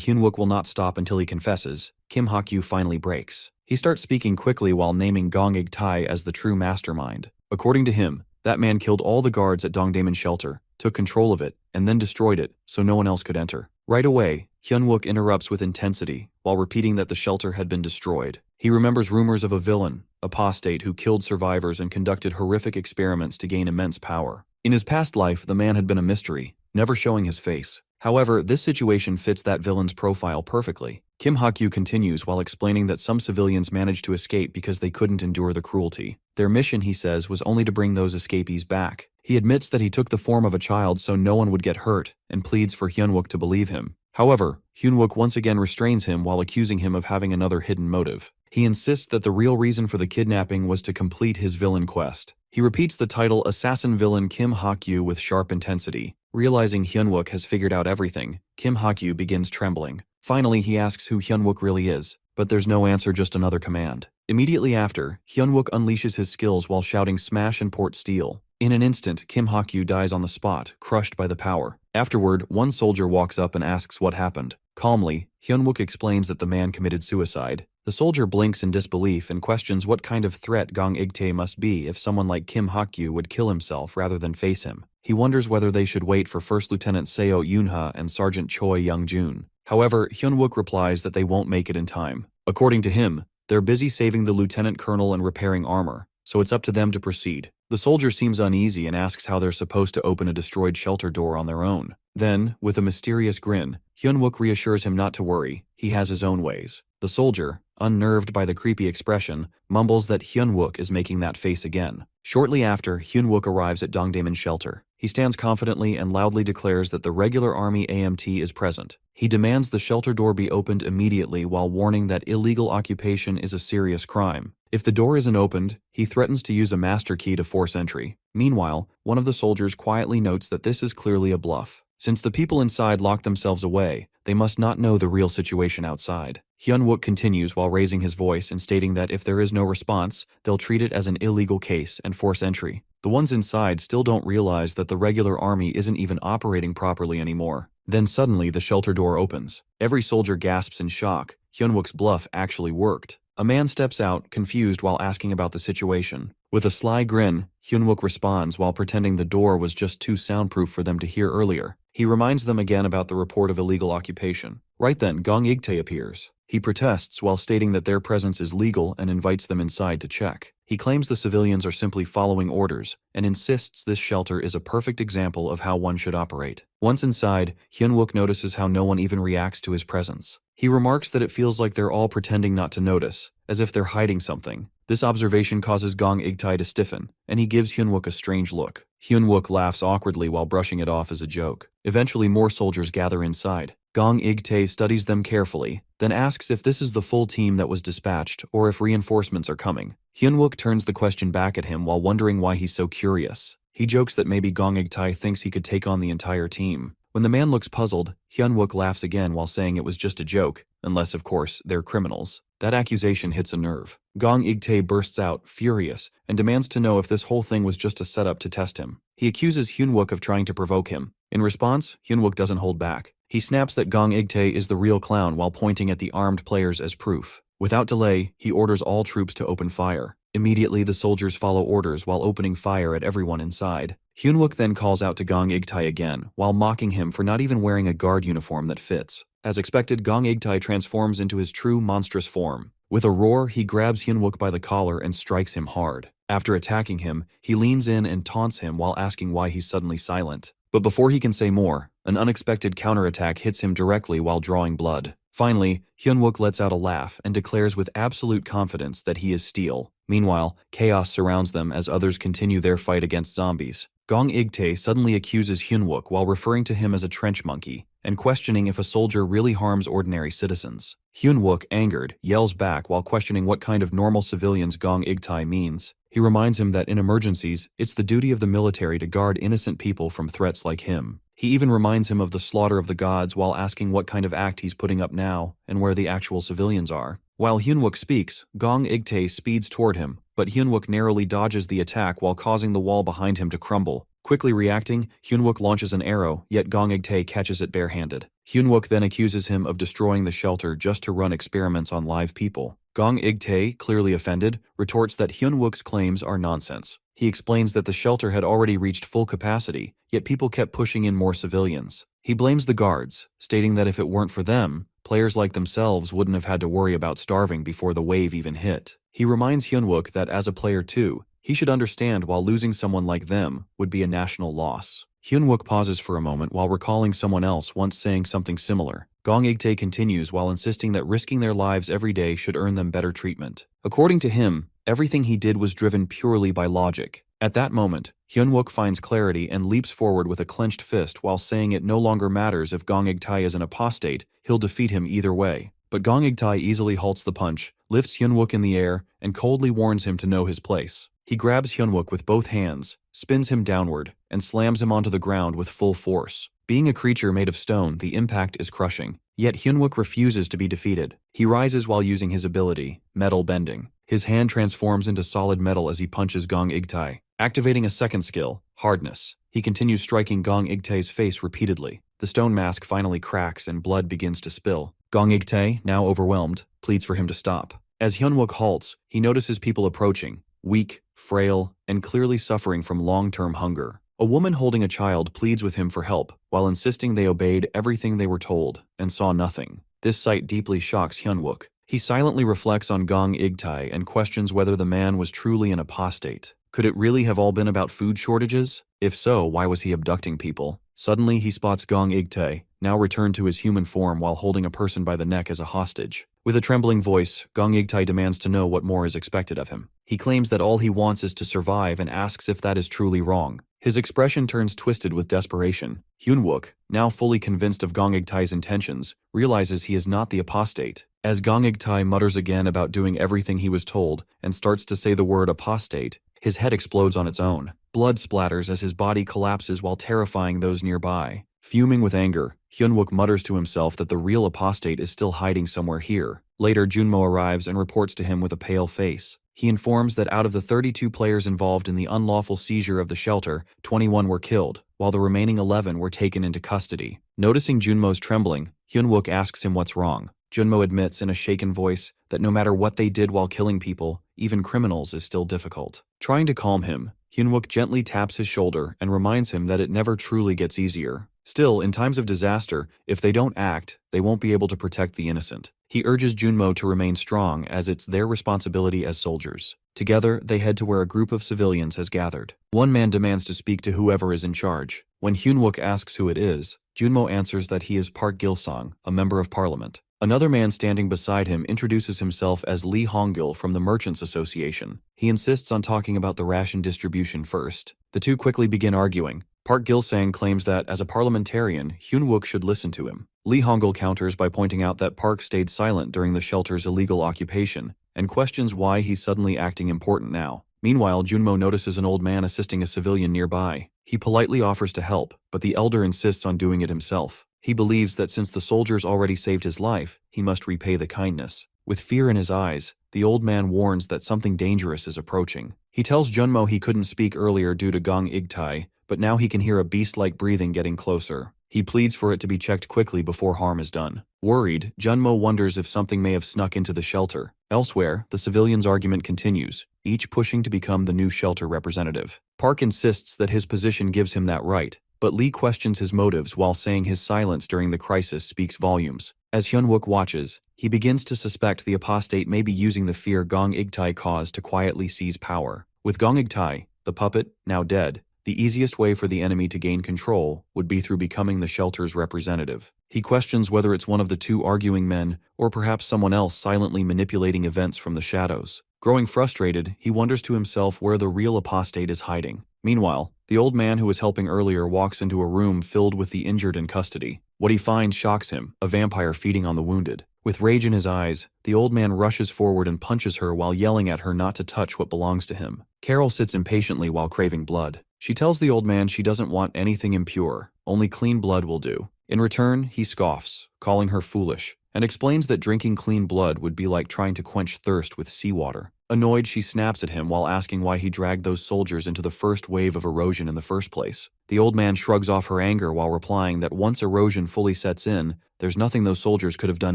A: Hyunwook will not stop until he confesses, Kim Hakyu finally breaks. He starts speaking quickly while naming Gong Ik-tae as the true mastermind. According to him, that man killed all the guards at Dongdaemun shelter, took control of it, and then destroyed it so no one else could enter. Right away, Hyunwook interrupts with intensity while repeating that the shelter had been destroyed. He remembers rumors of a villain, apostate who killed survivors and conducted horrific experiments to gain immense power. In his past life, the man had been a mystery, never showing his face. However, this situation fits that villain's profile perfectly. Kim Hakyu continues while explaining that some civilians managed to escape because they couldn't endure the cruelty. Their mission, he says, was only to bring those escapees back. He admits that he took the form of a child so no one would get hurt and pleads for Hyunwook to believe him. However, Hyunwook once again restrains him while accusing him of having another hidden motive. He insists that the real reason for the kidnapping was to complete his villain quest. He repeats the title Assassin Villain Kim Hakyu with sharp intensity. Realizing Hyunwook has figured out everything, Kim Hakyu begins trembling. Finally, he asks who Hyunwook really is, but there's no answer, just another command. Immediately after, Hyunwook unleashes his skills while shouting smash and port steel. In an instant, Kim Hakyu dies on the spot, crushed by the power. Afterward, one soldier walks up and asks what happened. Calmly, Hyunwook explains that the man committed suicide. The soldier blinks in disbelief and questions what kind of threat Gong Ik-tae must be if someone like Kim Hakyu would kill himself rather than face him. He wonders whether they should wait for First Lieutenant Seo Yoonha and Sergeant Choi Young-jun. However, Hyunwook replies that they won't make it in time. According to him, they're busy saving the lieutenant colonel and repairing armor, so it's up to them to proceed. The soldier seems uneasy and asks how they're supposed to open a destroyed shelter door on their own. Then, with a mysterious grin, Hyunwook reassures him not to worry, he has his own ways. The soldier, unnerved by the creepy expression, mumbles that Hyunwook is making that face again. Shortly after, Hyunwook arrives at Dongdaemun shelter. He stands confidently and loudly declares that the regular army AMT is present. He demands the shelter door be opened immediately while warning that illegal occupation is a serious crime. If the door isn't opened, he threatens to use a master key to force entry. Meanwhile, one of the soldiers quietly notes that this is clearly a bluff. Since the people inside lock themselves away, they must not know the real situation outside. Hyunwook continues while raising his voice and stating that if there is no response, they'll treat it as an illegal case and force entry. The ones inside still don't realize that the regular army isn't even operating properly anymore. Then suddenly the shelter door opens. Every soldier gasps in shock. Hyunwook's bluff actually worked. A man steps out, confused while asking about the situation. With a sly grin, Hyunwook responds while pretending the door was just too soundproof for them to hear earlier. He reminds them again about the report of illegal occupation. Right then, Gong Ik-tae appears. He protests while stating that their presence is legal and invites them inside to check. He claims the civilians are simply following orders and insists this shelter is a perfect example of how one should operate. Once inside, Hyunwook notices how no one even reacts to his presence. He remarks that it feels like they're all pretending not to notice, as if they're hiding something. This observation causes Gong Igtae to stiffen, and he gives Hyunwook a strange look. Hyunwook laughs awkwardly while brushing it off as a joke. Eventually, more soldiers gather inside. Gong Igtae studies them carefully, then asks if this is the full team that was dispatched or if reinforcements are coming. Hyunwook turns the question back at him while wondering why he's so curious. He jokes that maybe Gong Igtae thinks he could take on the entire team. When the man looks puzzled, Hyunwook laughs again while saying it was just a joke, unless, of course, they're criminals. That accusation hits a nerve. Gong Igtae bursts out, furious, and demands to know if this whole thing was just a setup to test him. He accuses Hyunwook of trying to provoke him. In response, Hyunwook doesn't hold back. He snaps that Gong Igtae is the real clown while pointing at the armed players as proof. Without delay, he orders all troops to open fire. Immediately, the soldiers follow orders while opening fire at everyone inside. Hyunwook then calls out to Gong Igtae again, while mocking him for not even wearing a guard uniform that fits. As expected, Gong Igtae transforms into his true monstrous form. With a roar, he grabs Hyunwook by the collar and strikes him hard. After attacking him, he leans in and taunts him while asking why he's suddenly silent. But before he can say more, an unexpected counterattack hits him directly while drawing blood. Finally, Hyunwook lets out a laugh and declares with absolute confidence that he is steel. Meanwhile, chaos surrounds them as others continue their fight against zombies. Gong Igtae suddenly accuses Hyunwook while referring to him as a trench monkey and questioning if a soldier really harms ordinary citizens. Hyunwook, angered, yells back while questioning what kind of normal civilians Gong Igtae means. He reminds him that in emergencies, it's the duty of the military to guard innocent people from threats like him. He even reminds him of the slaughter of the gods while asking what kind of act he's putting up now and where the actual civilians are. While Hyunwook speaks, Gong Igtae speeds toward him, but Hyunwook narrowly dodges the attack while causing the wall behind him to crumble. Quickly reacting, Hyunwook launches an arrow, yet Gong Igtae catches it barehanded. Hyunwook then accuses him of destroying the shelter just to run experiments on live people. Gong Igtae, clearly offended, retorts that Hyunwook's claims are nonsense. He explains that the shelter had already reached full capacity, yet people kept pushing in more civilians. He blames the guards, stating that if it weren't for them, players like themselves wouldn't have had to worry about starving before the wave even hit. He reminds Hyunwook that as a player too, he should understand while losing someone like them would be a national loss. Hyunwook pauses for a moment while recalling someone else once saying something similar. Gong Igtae continues while insisting that risking their lives every day should earn them better treatment. According to him, everything he did was driven purely by logic. At that moment, Hyunwook finds clarity and leaps forward with a clenched fist while saying it no longer matters if Gong Igtae is an apostate, he'll defeat him either way. But Gong Igtae easily halts the punch, lifts Hyunwook in the air, and coldly warns him to know his place. He grabs Hyunwook with both hands, spins him downward, and slams him onto the ground with full force. Being a creature made of stone, the impact is crushing. Yet Hyunwook refuses to be defeated. He rises while using his ability, metal bending. His hand transforms into solid metal as he punches Gong Igtae. Activating a second skill, hardness, he continues striking Gong Igtae's face repeatedly. The stone mask finally cracks and blood begins to spill. Gong Igtae, now overwhelmed, pleads for him to stop. As Hyunwook halts, he notices people approaching, weak, frail, and clearly suffering from long-term hunger. A woman holding a child pleads with him for help, while insisting they obeyed everything they were told and saw nothing. This sight deeply shocks Hyunwook. He silently reflects on Gong Igtae and questions whether the man was truly an apostate. Could it really have all been about food shortages? If so, why was he abducting people? Suddenly, he spots Gong Igtae, now returned to his human form while holding a person by the neck as a hostage. With a trembling voice, Gong Igtae demands to know what more is expected of him. He claims that all he wants is to survive and asks if that is truly wrong. His expression turns twisted with desperation. Hyunwook, now fully convinced of Gong Igtae's intentions, realizes he is not the apostate. As Gong Igtae mutters again about doing everything he was told and starts to say the word apostate, his head explodes on its own. Blood splatters as his body collapses while terrifying those nearby. Fuming with anger, Hyunwook mutters to himself that the real apostate is still hiding somewhere here. Later, Junmo arrives and reports to him with a pale face. He informs that out of the 32 players involved in the unlawful seizure of the shelter, 21 were killed, while the remaining 11 were taken into custody. Noticing Junmo's trembling, Hyunwook asks him what's wrong. Junmo admits in a shaken voice that no matter what they did while killing people, even criminals is still difficult. Trying to calm him, Hyunwook gently taps his shoulder and reminds him that it never truly gets easier. Still, in times of disaster, if they don't act, they won't be able to protect the innocent. He urges Junmo to remain strong as it's their responsibility as soldiers. Together, they head to where a group of civilians has gathered. One man demands to speak to whoever is in charge. When Hyunwook asks who it is, Junmo answers that he is Park Gil-sung, a member of parliament. Another man standing beside him introduces himself as Lee Hongil from the Merchants Association. He insists on talking about the ration distribution first. The two quickly begin arguing. Park Gil-sang claims that, as a parliamentarian, Hyunwook should listen to him. Lee Hongil counters by pointing out that Park stayed silent during the shelter's illegal occupation, and questions why he's suddenly acting important now. Meanwhile, Junmo notices an old man assisting a civilian nearby. He politely offers to help, but the elder insists on doing it himself. He believes that since the soldiers already saved his life, he must repay the kindness. With fear in his eyes, the old man warns that something dangerous is approaching. He tells Junmo he couldn't speak earlier due to gong igtai, but now he can hear a beast-like breathing getting closer. He pleads for it to be checked quickly before harm is done. Worried, Junmo wonders if something may have snuck into the shelter. Elsewhere, the civilians' argument continues, each pushing to become the new shelter representative. Park insists that his position gives him that right, but Lee questions his motives while saying his silence during the crisis speaks volumes. As Hyunwook watches, he begins to suspect the apostate may be using the fear Gong Igtai caused to quietly seize power. With Gong Igtai, the puppet, now dead, the easiest way for the enemy to gain control would be through becoming the shelter's representative. He questions whether it's one of the two arguing men, or perhaps someone else silently manipulating events from the shadows. Growing frustrated, he wonders to himself where the real apostate is hiding. Meanwhile, the old man who was helping earlier walks into a room filled with the injured in custody. What he finds shocks him, a vampire feeding on the wounded. With rage in his eyes, the old man rushes forward and punches her while yelling at her not to touch what belongs to him. Carol sits impatiently while craving blood. She tells the old man she doesn't want anything impure, only clean blood will do. In return, he scoffs, calling her foolish, and explains that drinking clean blood would be like trying to quench thirst with seawater. Annoyed, she snaps at him while asking why he dragged those soldiers into the first wave of erosion in the first place. The old man shrugs off her anger while replying that once erosion fully sets in, there's nothing those soldiers could have done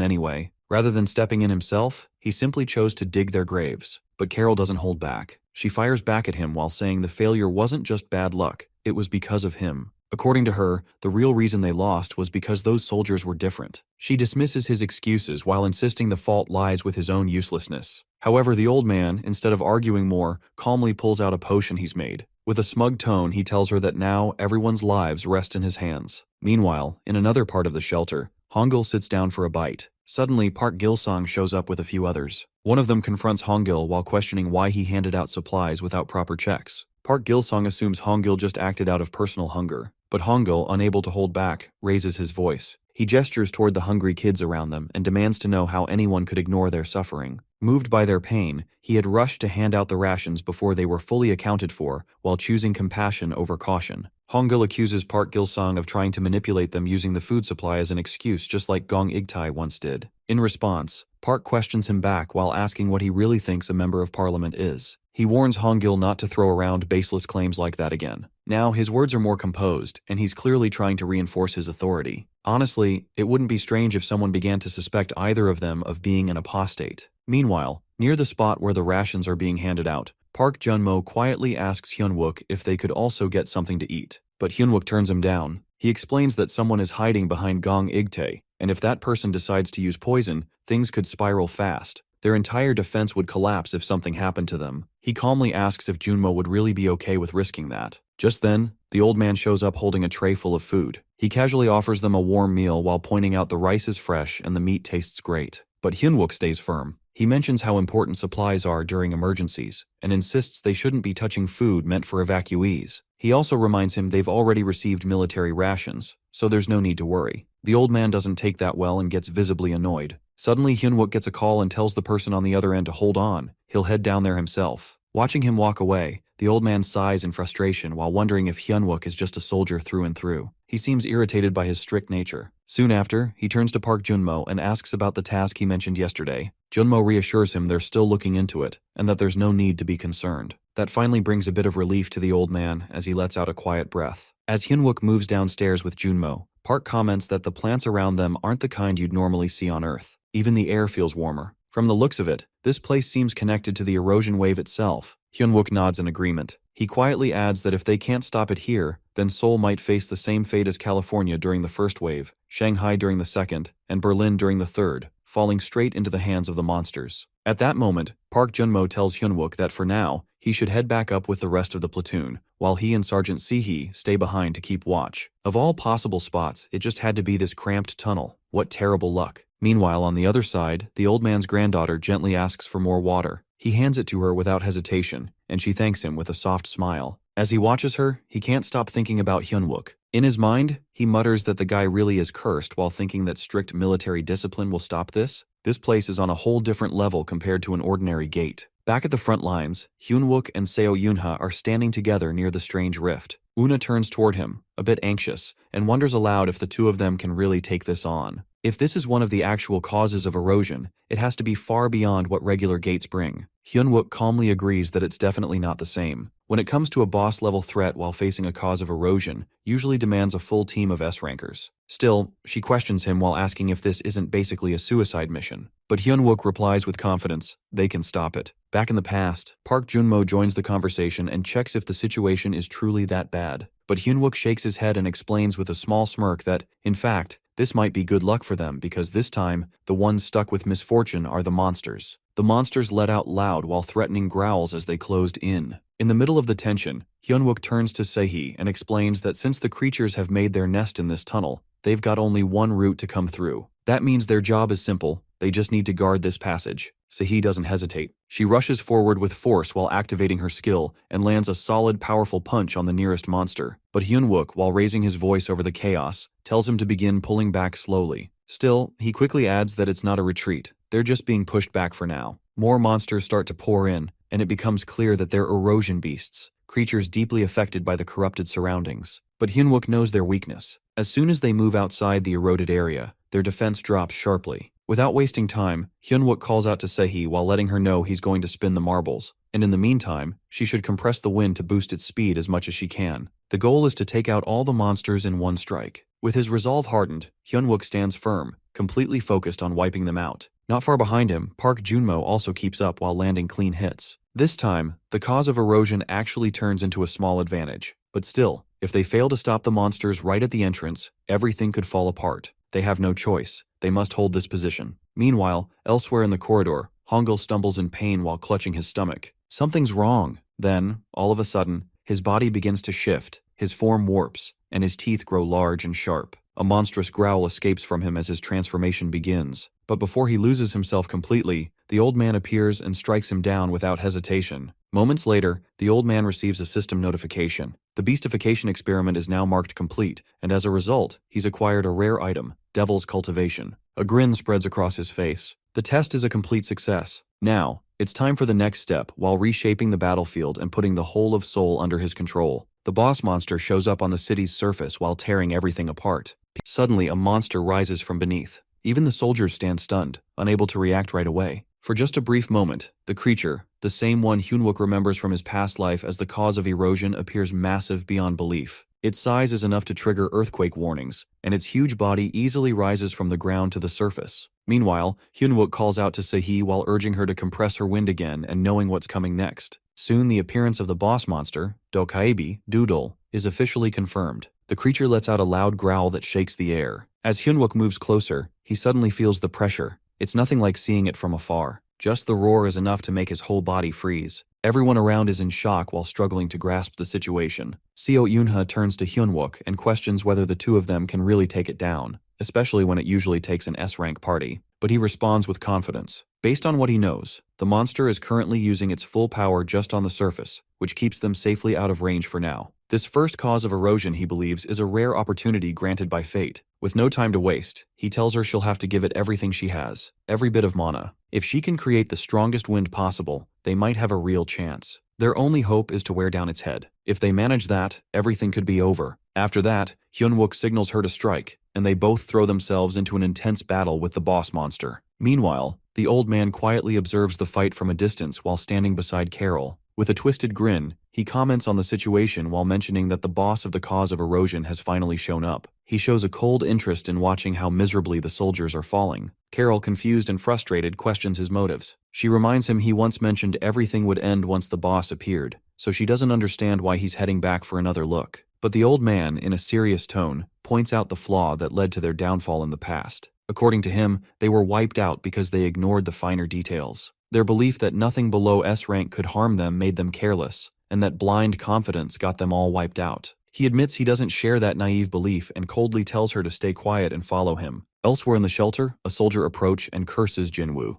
A: anyway. Rather than stepping in himself, he simply chose to dig their graves. But Carol doesn't hold back. She fires back at him while saying the failure wasn't just bad luck, it was because of him. According to her, the real reason they lost was because those soldiers were different. She dismisses his excuses while insisting the fault lies with his own uselessness. However, the old man, instead of arguing more, calmly pulls out a potion he's made. With a smug tone, he tells her that now everyone's lives rest in his hands. Meanwhile, in another part of the shelter, Hongil sits down for a bite. Suddenly, Park Gil-sung shows up with a few others. One of them confronts Hongil while questioning why he handed out supplies without proper checks. Park Gil-sung assumes Hongil just acted out of personal hunger. But Hongil, unable to hold back, raises his voice. He gestures toward the hungry kids around them and demands to know how anyone could ignore their suffering. Moved by their pain, he had rushed to hand out the rations before they were fully accounted for, while choosing compassion over caution. Hongil accuses Park Gil-sung of trying to manipulate them using the food supply as an excuse, just like Gong Igtai once did. In response, Park questions him back while asking what he really thinks a member of parliament is. He warns Hongil not to throw around baseless claims like that again. Now, his words are more composed, and he's clearly trying to reinforce his authority. Honestly, it wouldn't be strange if someone began to suspect either of them of being an apostate. Meanwhile, near the spot where the rations are being handed out, Park Junmo quietly asks Hyunwook if they could also get something to eat. But Hyunwook turns him down. He explains that someone is hiding behind Gong Igtae, and if that person decides to use poison, things could spiral fast. Their entire defense would collapse if something happened to them. He calmly asks if Junmo would really be okay with risking that. Just then, the old man shows up holding a tray full of food. He casually offers them a warm meal while pointing out the rice is fresh and the meat tastes great. But Hyunwook stays firm. He mentions how important supplies are during emergencies, and insists they shouldn't be touching food meant for evacuees. He also reminds him they've already received military rations, so there's no need to worry. The old man doesn't take that well and gets visibly annoyed. Suddenly, Hyunwook gets a call and tells the person on the other end to hold on. He'll head down there himself. Watching him walk away, the old man sighs in frustration while wondering if Hyunwook is just a soldier through and through. He seems irritated by his strict nature. Soon after, he turns to Park Junmo and asks about the task he mentioned yesterday. Junmo reassures him they're still looking into it, and that there's no need to be concerned. That finally brings a bit of relief to the old man as he lets out a quiet breath. As Hyunwook moves downstairs with Junmo, Park comments that the plants around them aren't the kind you'd normally see on Earth. Even the air feels warmer. From the looks of it, this place seems connected to the erosion wave itself. Hyunwook nods in agreement. He quietly adds that if they can't stop it here, then Seoul might face the same fate as California during the first wave, Shanghai during the second, and Berlin during the third. falling straight into the hands of the monsters. At that moment, Park Junmo tells Hyunwook that for now, he should head back up with the rest of the platoon, while he and Sergeant Sehee stay behind to keep watch. Of all possible spots, it just had to be this cramped tunnel. What terrible luck. Meanwhile, on the other side, the old man's granddaughter gently asks for more water. He hands it to her without hesitation, and she thanks him with a soft smile. As he watches her, he can't stop thinking about Hyunwook. In his mind, he mutters that the guy really is cursed while thinking that strict military discipline will stop this. This place is on a whole different level compared to an ordinary gate. Back at the front lines, Hyunwook and Seo Yunha are standing together near the strange rift. Una turns toward him, a bit anxious, and wonders aloud if the two of them can really take this on. If this is one of the actual causes of erosion, it has to be far beyond what regular gates bring. Hyunwook calmly agrees that it's definitely not the same. When it comes to a boss-level threat while facing a cause of erosion, usually demands a full team of S-rankers. Still, she questions him while asking if this isn't basically a suicide mission. But Hyunwook replies with confidence, they can stop it. Back in the past, Park Junmo joins the conversation and checks if the situation is truly that bad. But Hyunwook shakes his head and explains with a small smirk that, in fact, this might be good luck for them because this time, the ones stuck with misfortune are the monsters. The monsters let out loud while threatening growls as they closed in. In the middle of the tension, Hyunwook turns to Sehee and explains that since the creatures have made their nest in this tunnel, they've got only one route to come through. That means their job is simple, they just need to guard this passage. Sehee doesn't hesitate. She rushes forward with force while activating her skill and lands a solid, powerful punch on the nearest monster. But Hyunwook, while raising his voice over the chaos, tells him to begin pulling back slowly. Still, he quickly adds that it's not a retreat. They're just being pushed back for now. More monsters start to pour in, and it becomes clear that they're erosion beasts, creatures deeply affected by the corrupted surroundings. But Hyunwook knows their weakness. As soon as they move outside the eroded area, their defense drops sharply. Without wasting time, Hyunwook calls out to Sehee while letting her know he's going to spin the marbles, and in the meantime, she should compress the wind to boost its speed as much as she can. The goal is to take out all the monsters in one strike. With his resolve hardened, Hyunwook stands firm, completely focused on wiping them out. Not far behind him, Park Junmo also keeps up while landing clean hits. This time, the cause of erosion actually turns into a small advantage. But still, if they fail to stop the monsters right at the entrance, everything could fall apart. They have no choice. They must hold this position. Meanwhile, elsewhere in the corridor, Hongul stumbles in pain while clutching his stomach. Something's wrong. Then, all of a sudden, his body begins to shift, his form warps, and his teeth grow large and sharp. A monstrous growl escapes from him as his transformation begins. But before he loses himself completely, the old man appears and strikes him down without hesitation. Moments later, the old man receives a system notification. The beastification experiment is now marked complete, and as a result, he's acquired a rare item, Devil's Cultivation. A grin spreads across his face. The test is a complete success. Now, it's time for the next step while reshaping the battlefield and putting the whole of Seoul under his control. The boss monster shows up on the city's surface while tearing everything apart. Suddenly, a monster rises from beneath. Even the soldiers stand stunned, unable to react right away. For just a brief moment, the creature, the same one Hyunwook remembers from his past life as the cause of erosion, appears massive beyond belief. Its size is enough to trigger earthquake warnings, and its huge body easily rises from the ground to the surface. Meanwhile, Hyunwook calls out to Sehee while urging her to compress her wind again and knowing what's coming next. Soon the appearance of the boss monster, Dokaibi, Doodle, is officially confirmed. The creature lets out a loud growl that shakes the air. As Hyunwook moves closer, he suddenly feels the pressure. It's nothing like seeing it from afar. Just the roar is enough to make his whole body freeze. Everyone around is in shock while struggling to grasp the situation. Seo Yunha turns to Hyunwook and questions whether the two of them can really take it down, especially when it usually takes an S-rank party. But he responds with confidence. Based on what he knows, the monster is currently using its full power just on the surface, which keeps them safely out of range for now. This first cause of erosion, he believes, is a rare opportunity granted by fate. With no time to waste, he tells her she'll have to give it everything she has, every bit of mana. If she can create the strongest wind possible, they might have a real chance. Their only hope is to wear down its head. If they manage that, everything could be over. After that, Hyunwook signals her to strike, and they both throw themselves into an intense battle with the boss monster. Meanwhile, the old man quietly observes the fight from a distance while standing beside Carol. With a twisted grin, he comments on the situation while mentioning that the boss of the cause of erosion has finally shown up. He shows a cold interest in watching how miserably the soldiers are falling. Carol, confused and frustrated, questions his motives. She reminds him he once mentioned everything would end once the boss appeared, so she doesn't understand why he's heading back for another look. But the old man, in a serious tone, points out the flaw that led to their downfall in the past. According to him, they were wiped out because they ignored the finer details. Their belief that nothing below S rank could harm them made them careless, and that blind confidence got them all wiped out. He admits he doesn't share that naive belief and coldly tells her to stay quiet and follow him. Elsewhere in the shelter, a soldier approaches and curses Jinwoo.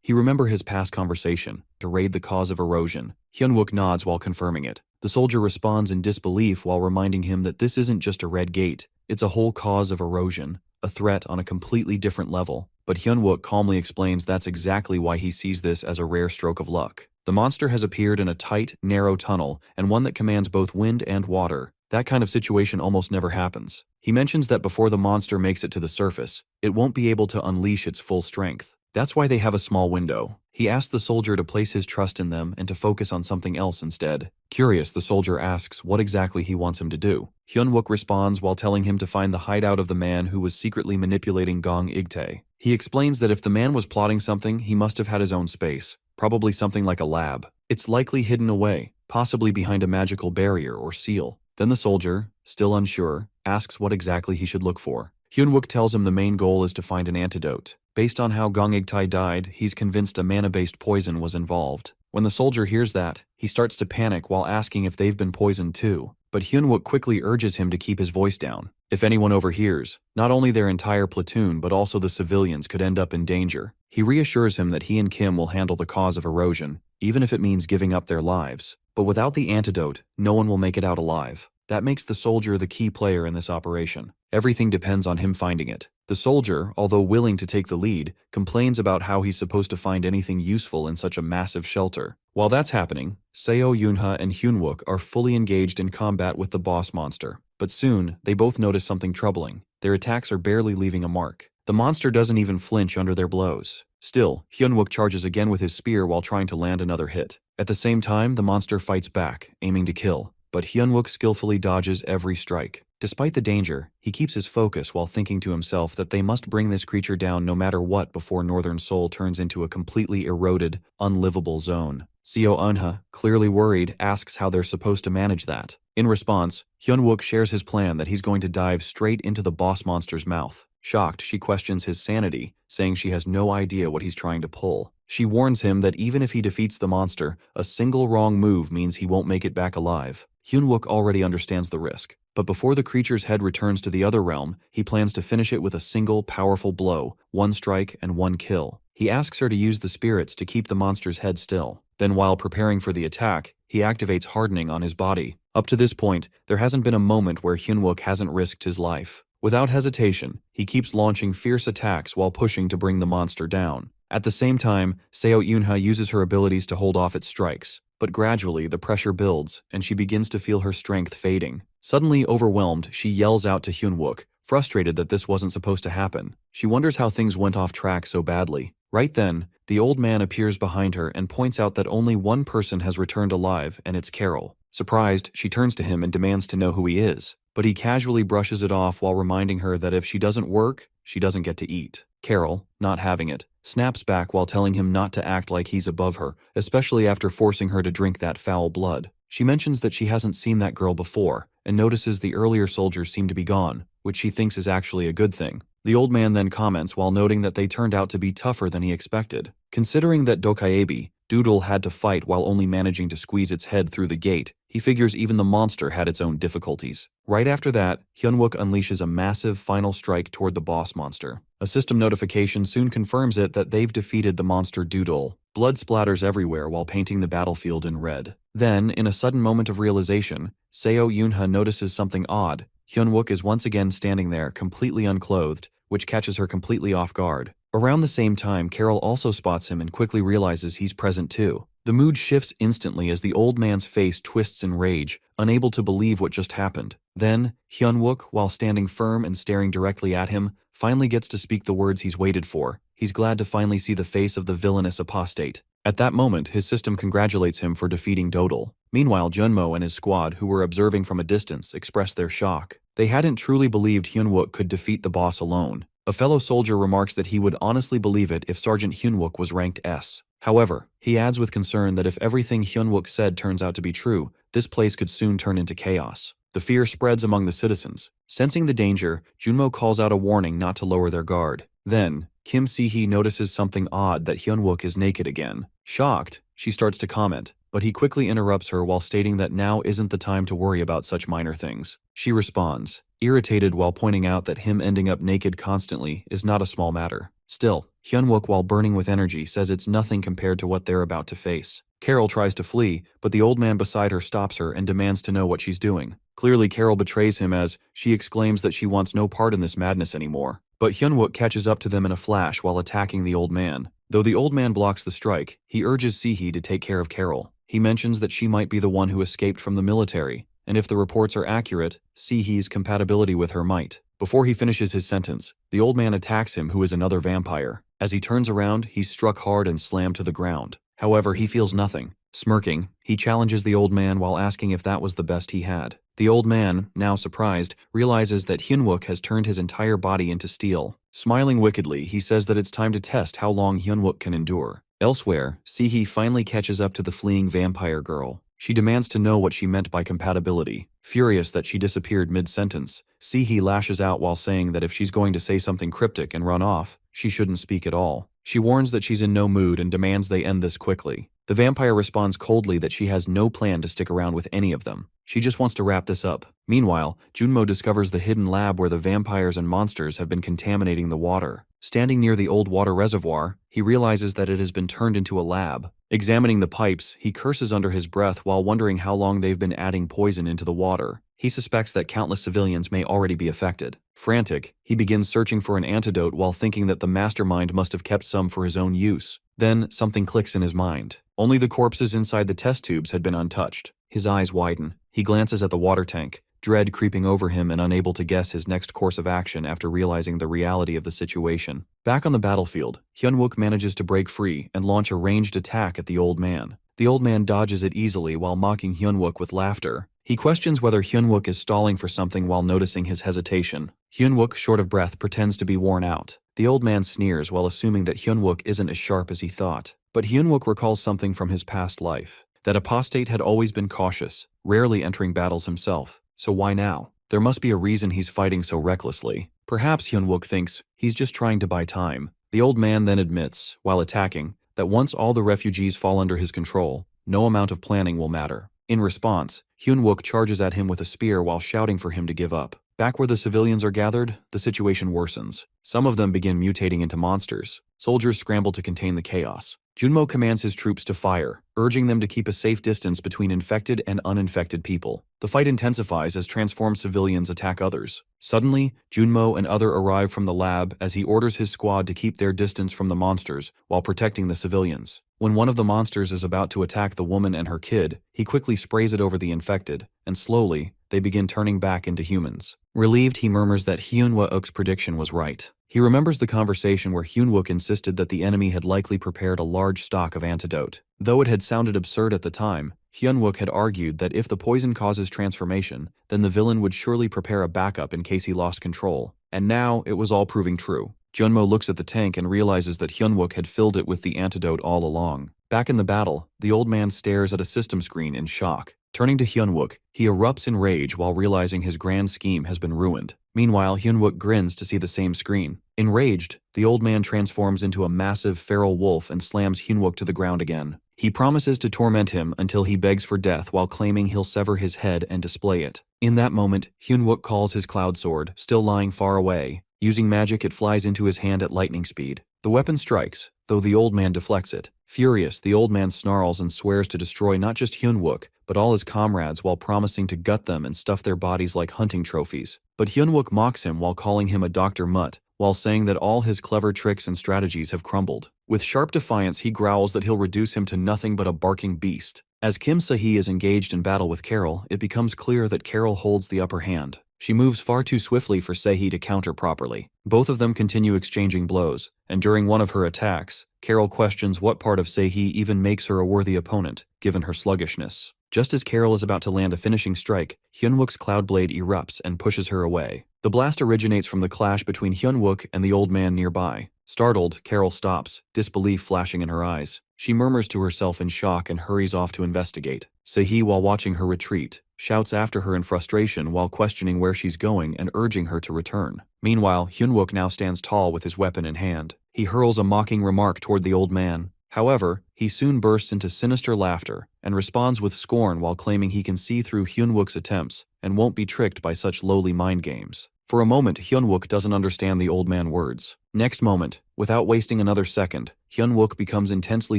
A: He remembers his past conversation to raid the cause of erosion. Hyunwook nods while confirming it. The soldier responds in disbelief while reminding him that this isn't just a red gate, it's a whole cause of erosion, a threat on a completely different level. But Hyunwook calmly explains that's exactly why he sees this as a rare stroke of luck. The monster has appeared in a tight, narrow tunnel, and one that commands both wind and water. That kind of situation almost never happens. He mentions that before the monster makes it to the surface, it won't be able to unleash its full strength. That's why they have a small window. He asks the soldier to place his trust in them and to focus on something else instead. Curious, the soldier asks what exactly he wants him to do. Hyunwook responds while telling him to find the hideout of the man who was secretly manipulating Gong Igtae. He explains that if the man was plotting something, he must have had his own space, probably something like a lab. It's likely hidden away, possibly behind a magical barrier or seal. Then the soldier, still unsure, asks what exactly he should look for. Hyunwook tells him the main goal is to find an antidote. Based on how Gong Igtae died, he's convinced a mana-based poison was involved. When the soldier hears that, he starts to panic while asking if they've been poisoned too. But Hyunwook quickly urges him to keep his voice down. If anyone overhears, not only their entire platoon but also the civilians could end up in danger. He reassures him that he and Kim will handle the cause of erosion, even if it means giving up their lives. But without the antidote, no one will make it out alive. That makes the soldier the key player in this operation. Everything depends on him finding it. The soldier, although willing to take the lead, complains about how he's supposed to find anything useful in such a massive shelter. While that's happening, Seo, Yoonha, and Hyunwook are fully engaged in combat with the boss monster. But soon, they both notice something troubling. Their attacks are barely leaving a mark. The monster doesn't even flinch under their blows. Still, Hyunwook charges again with his spear while trying to land another hit. At the same time, the monster fights back, aiming to kill. But Hyunwook skillfully dodges every strike. Despite the danger, he keeps his focus while thinking to himself that they must bring this creature down no matter what before Northern Seoul turns into a completely eroded, unlivable zone. Seo Eunha, clearly worried, asks how they're supposed to manage that. In response, Hyunwook shares his plan that he's going to dive straight into the boss monster's mouth. Shocked, she questions his sanity, saying she has no idea what he's trying to pull. She warns him that even if he defeats the monster, a single wrong move means he won't make it back alive. Hyunwook already understands the risk, but before the creature's head returns to the other realm, he plans to finish it with a single, powerful blow, one strike and one kill. He asks her to use the spirits to keep the monster's head still. Then while preparing for the attack, he activates hardening on his body. Up to this point, there hasn't been a moment where Hyunwook hasn't risked his life. Without hesitation, he keeps launching fierce attacks while pushing to bring the monster down. At the same time, Seo Eunha uses her abilities to hold off its strikes. But gradually, the pressure builds, and she begins to feel her strength fading. Suddenly overwhelmed, she yells out to Hyunwook, frustrated that this wasn't supposed to happen. She wonders how things went off track so badly. Right then, the old man appears behind her and points out that only one person has returned alive, and it's Carol. Surprised, she turns to him and demands to know who he is. But he casually brushes it off while reminding her that if she doesn't work, she doesn't get to eat. Carol, not having it, snaps back while telling him not to act like he's above her, especially after forcing her to drink that foul blood. She mentions that she hasn't seen that girl before, and notices the earlier soldiers seem to be gone, which she thinks is actually a good thing. The old man then comments while noting that they turned out to be tougher than he expected. Considering that Dokaebi, Doodle had to fight while only managing to squeeze its head through the gate, he figures even the monster had its own difficulties. Right after that, Hyunwook unleashes a massive final strike toward the boss monster. A system notification soon confirms it that they've defeated the monster Doodle. Blood splatters everywhere while painting the battlefield in red. Then, in a sudden moment of realization, Seo Eunha notices something odd. Hyunwook is once again standing there, completely unclothed, which catches her completely off guard. Around the same time, Carol also spots him and quickly realizes he's present too. The mood shifts instantly as the old man's face twists in rage, unable to believe what just happened. Then, Hyunwook, while standing firm and staring directly at him, finally gets to speak the words he's waited for. He's glad to finally see the face of the villainous apostate. At that moment, his system congratulates him for defeating Doodle. Meanwhile, Junmo and his squad, who were observing from a distance, express their shock. They hadn't truly believed Hyunwook could defeat the boss alone. A fellow soldier remarks that he would honestly believe it if Sergeant Hyunwook was ranked S. However, he adds with concern that if everything Hyunwook said turns out to be true, this place could soon turn into chaos. The fear spreads among the citizens. Sensing the danger, Junmo calls out a warning not to lower their guard. Then, Kim Si-hee notices something odd, that Hyunwook is naked again. Shocked, she starts to comment, but he quickly interrupts her while stating that now isn't the time to worry about such minor things. She responds, irritated while pointing out that him ending up naked constantly is not a small matter. Still, Hyunwook, while burning with energy, says it's nothing compared to what they're about to face. Carol tries to flee, but the old man beside her stops her and demands to know what she's doing. Clearly, Carol betrays him as she exclaims that she wants no part in this madness anymore. But Hyunwook catches up to them in a flash while attacking the old man. Though the old man blocks the strike, he urges Si-hee to take care of Carol. He mentions that she might be the one who escaped from the military, and if the reports are accurate, Si-hee's compatibility with her might. Before he finishes his sentence, the old man attacks him, who is another vampire. As he turns around, he's struck hard and slammed to the ground. However, he feels nothing. Smirking, he challenges the old man while asking if that was the best he had. The old man, now surprised, realizes that Hyunwook has turned his entire body into steel. Smiling wickedly, he says that it's time to test how long Hyunwook can endure. Elsewhere, Si-hee finally catches up to the fleeing vampire girl. She demands to know what she meant by compatibility. Furious that she disappeared mid-sentence, Si-hee lashes out while saying that if she's going to say something cryptic and run off, she shouldn't speak at all. She warns that she's in no mood and demands they end this quickly. The vampire responds coldly that she has no plan to stick around with any of them. She just wants to wrap this up. Meanwhile, Junmo discovers the hidden lab where the vampires and monsters have been contaminating the water. Standing near the old water reservoir, he realizes that it has been turned into a lab. Examining the pipes, he curses under his breath while wondering how long they've been adding poison into the water. He suspects that countless civilians may already be affected. Frantic, he begins searching for an antidote while thinking that the mastermind must have kept some for his own use. Then, something clicks in his mind. Only the corpses inside the test tubes had been untouched. His eyes widen. He glances at the water tank, dread creeping over him and unable to guess his next course of action after realizing the reality of the situation. Back on the battlefield, Hyunwook manages to break free and launch a ranged attack at the old man. The old man dodges it easily while mocking Hyunwook with laughter. He questions whether Hyunwook is stalling for something while noticing his hesitation. Hyunwook, short of breath, pretends to be worn out. The old man sneers while assuming that Hyunwook isn't as sharp as he thought. But Hyunwook recalls something from his past life. That apostate had always been cautious, rarely entering battles himself. So why now? There must be a reason he's fighting so recklessly. Perhaps Hyunwook thinks he's just trying to buy time. The old man then admits, while attacking, that once all the refugees fall under his control, no amount of planning will matter. In response, Hyunwook charges at him with a spear while shouting for him to give up. Back where the civilians are gathered, the situation worsens. Some of them begin mutating into monsters. Soldiers scramble to contain the chaos. Junmo commands his troops to fire, urging them to keep a safe distance between infected and uninfected people. The fight intensifies as transformed civilians attack others. Suddenly, Junmo and other arrive from the lab as he orders his squad to keep their distance from the monsters while protecting the civilians. When one of the monsters is about to attack the woman and her kid, he quickly sprays it over the infected, and slowly, they begin turning back into humans. Relieved, he murmurs that Hyunwook's prediction was right. He remembers the conversation where Hyunwook insisted that the enemy had likely prepared a large stock of antidote. Though it had sounded absurd at the time, Hyunwook had argued that if the poison causes transformation, then the villain would surely prepare a backup in case he lost control. And now, it was all proving true. Junmo looks at the tank and realizes that Hyunwook had filled it with the antidote all along. Back in the battle, the old man stares at a system screen in shock. Turning to Hyunwook, he erupts in rage while realizing his grand scheme has been ruined. Meanwhile, Hyunwook grins to see the same screen. Enraged, the old man transforms into a massive feral wolf and slams Hyunwook to the ground again. He promises to torment him until he begs for death while claiming he'll sever his head and display it. In that moment, Hyunwook calls his cloud sword, still lying far away. Using magic, it flies into his hand at lightning speed. The weapon strikes, though the old man deflects it. Furious, the old man snarls and swears to destroy not just Hyunwook, but all his comrades while promising to gut them and stuff their bodies like hunting trophies. But Hyunwook mocks him while calling him a Dr. Mutt, while saying that all his clever tricks and strategies have crumbled. With sharp defiance, he growls that he'll reduce him to nothing but a barking beast. As Kim Si-hee is engaged in battle with Carol, it becomes clear that Carol holds the upper hand. She moves far too swiftly for Si-hee to counter properly. Both of them continue exchanging blows, and during one of her attacks, Carol questions what part of Si-hee even makes her a worthy opponent, given her sluggishness. Just as Carol is about to land a finishing strike, Hyunwook's cloud blade erupts and pushes her away. The blast originates from the clash between Hyunwook and the old man nearby. Startled, Carol stops, disbelief flashing in her eyes. She murmurs to herself in shock and hurries off to investigate. Sehee, while watching her retreat, shouts after her in frustration while questioning where she's going and urging her to return. Meanwhile, Hyunwook now stands tall with his weapon in hand. He hurls a mocking remark toward the old man. However, he soon bursts into sinister laughter and responds with scorn while claiming he can see through Hyunwook's attempts and won't be tricked by such lowly mind games. For a moment, Hyunwook doesn't understand the old man's words. Next moment, without wasting another second, Hyunwook becomes intensely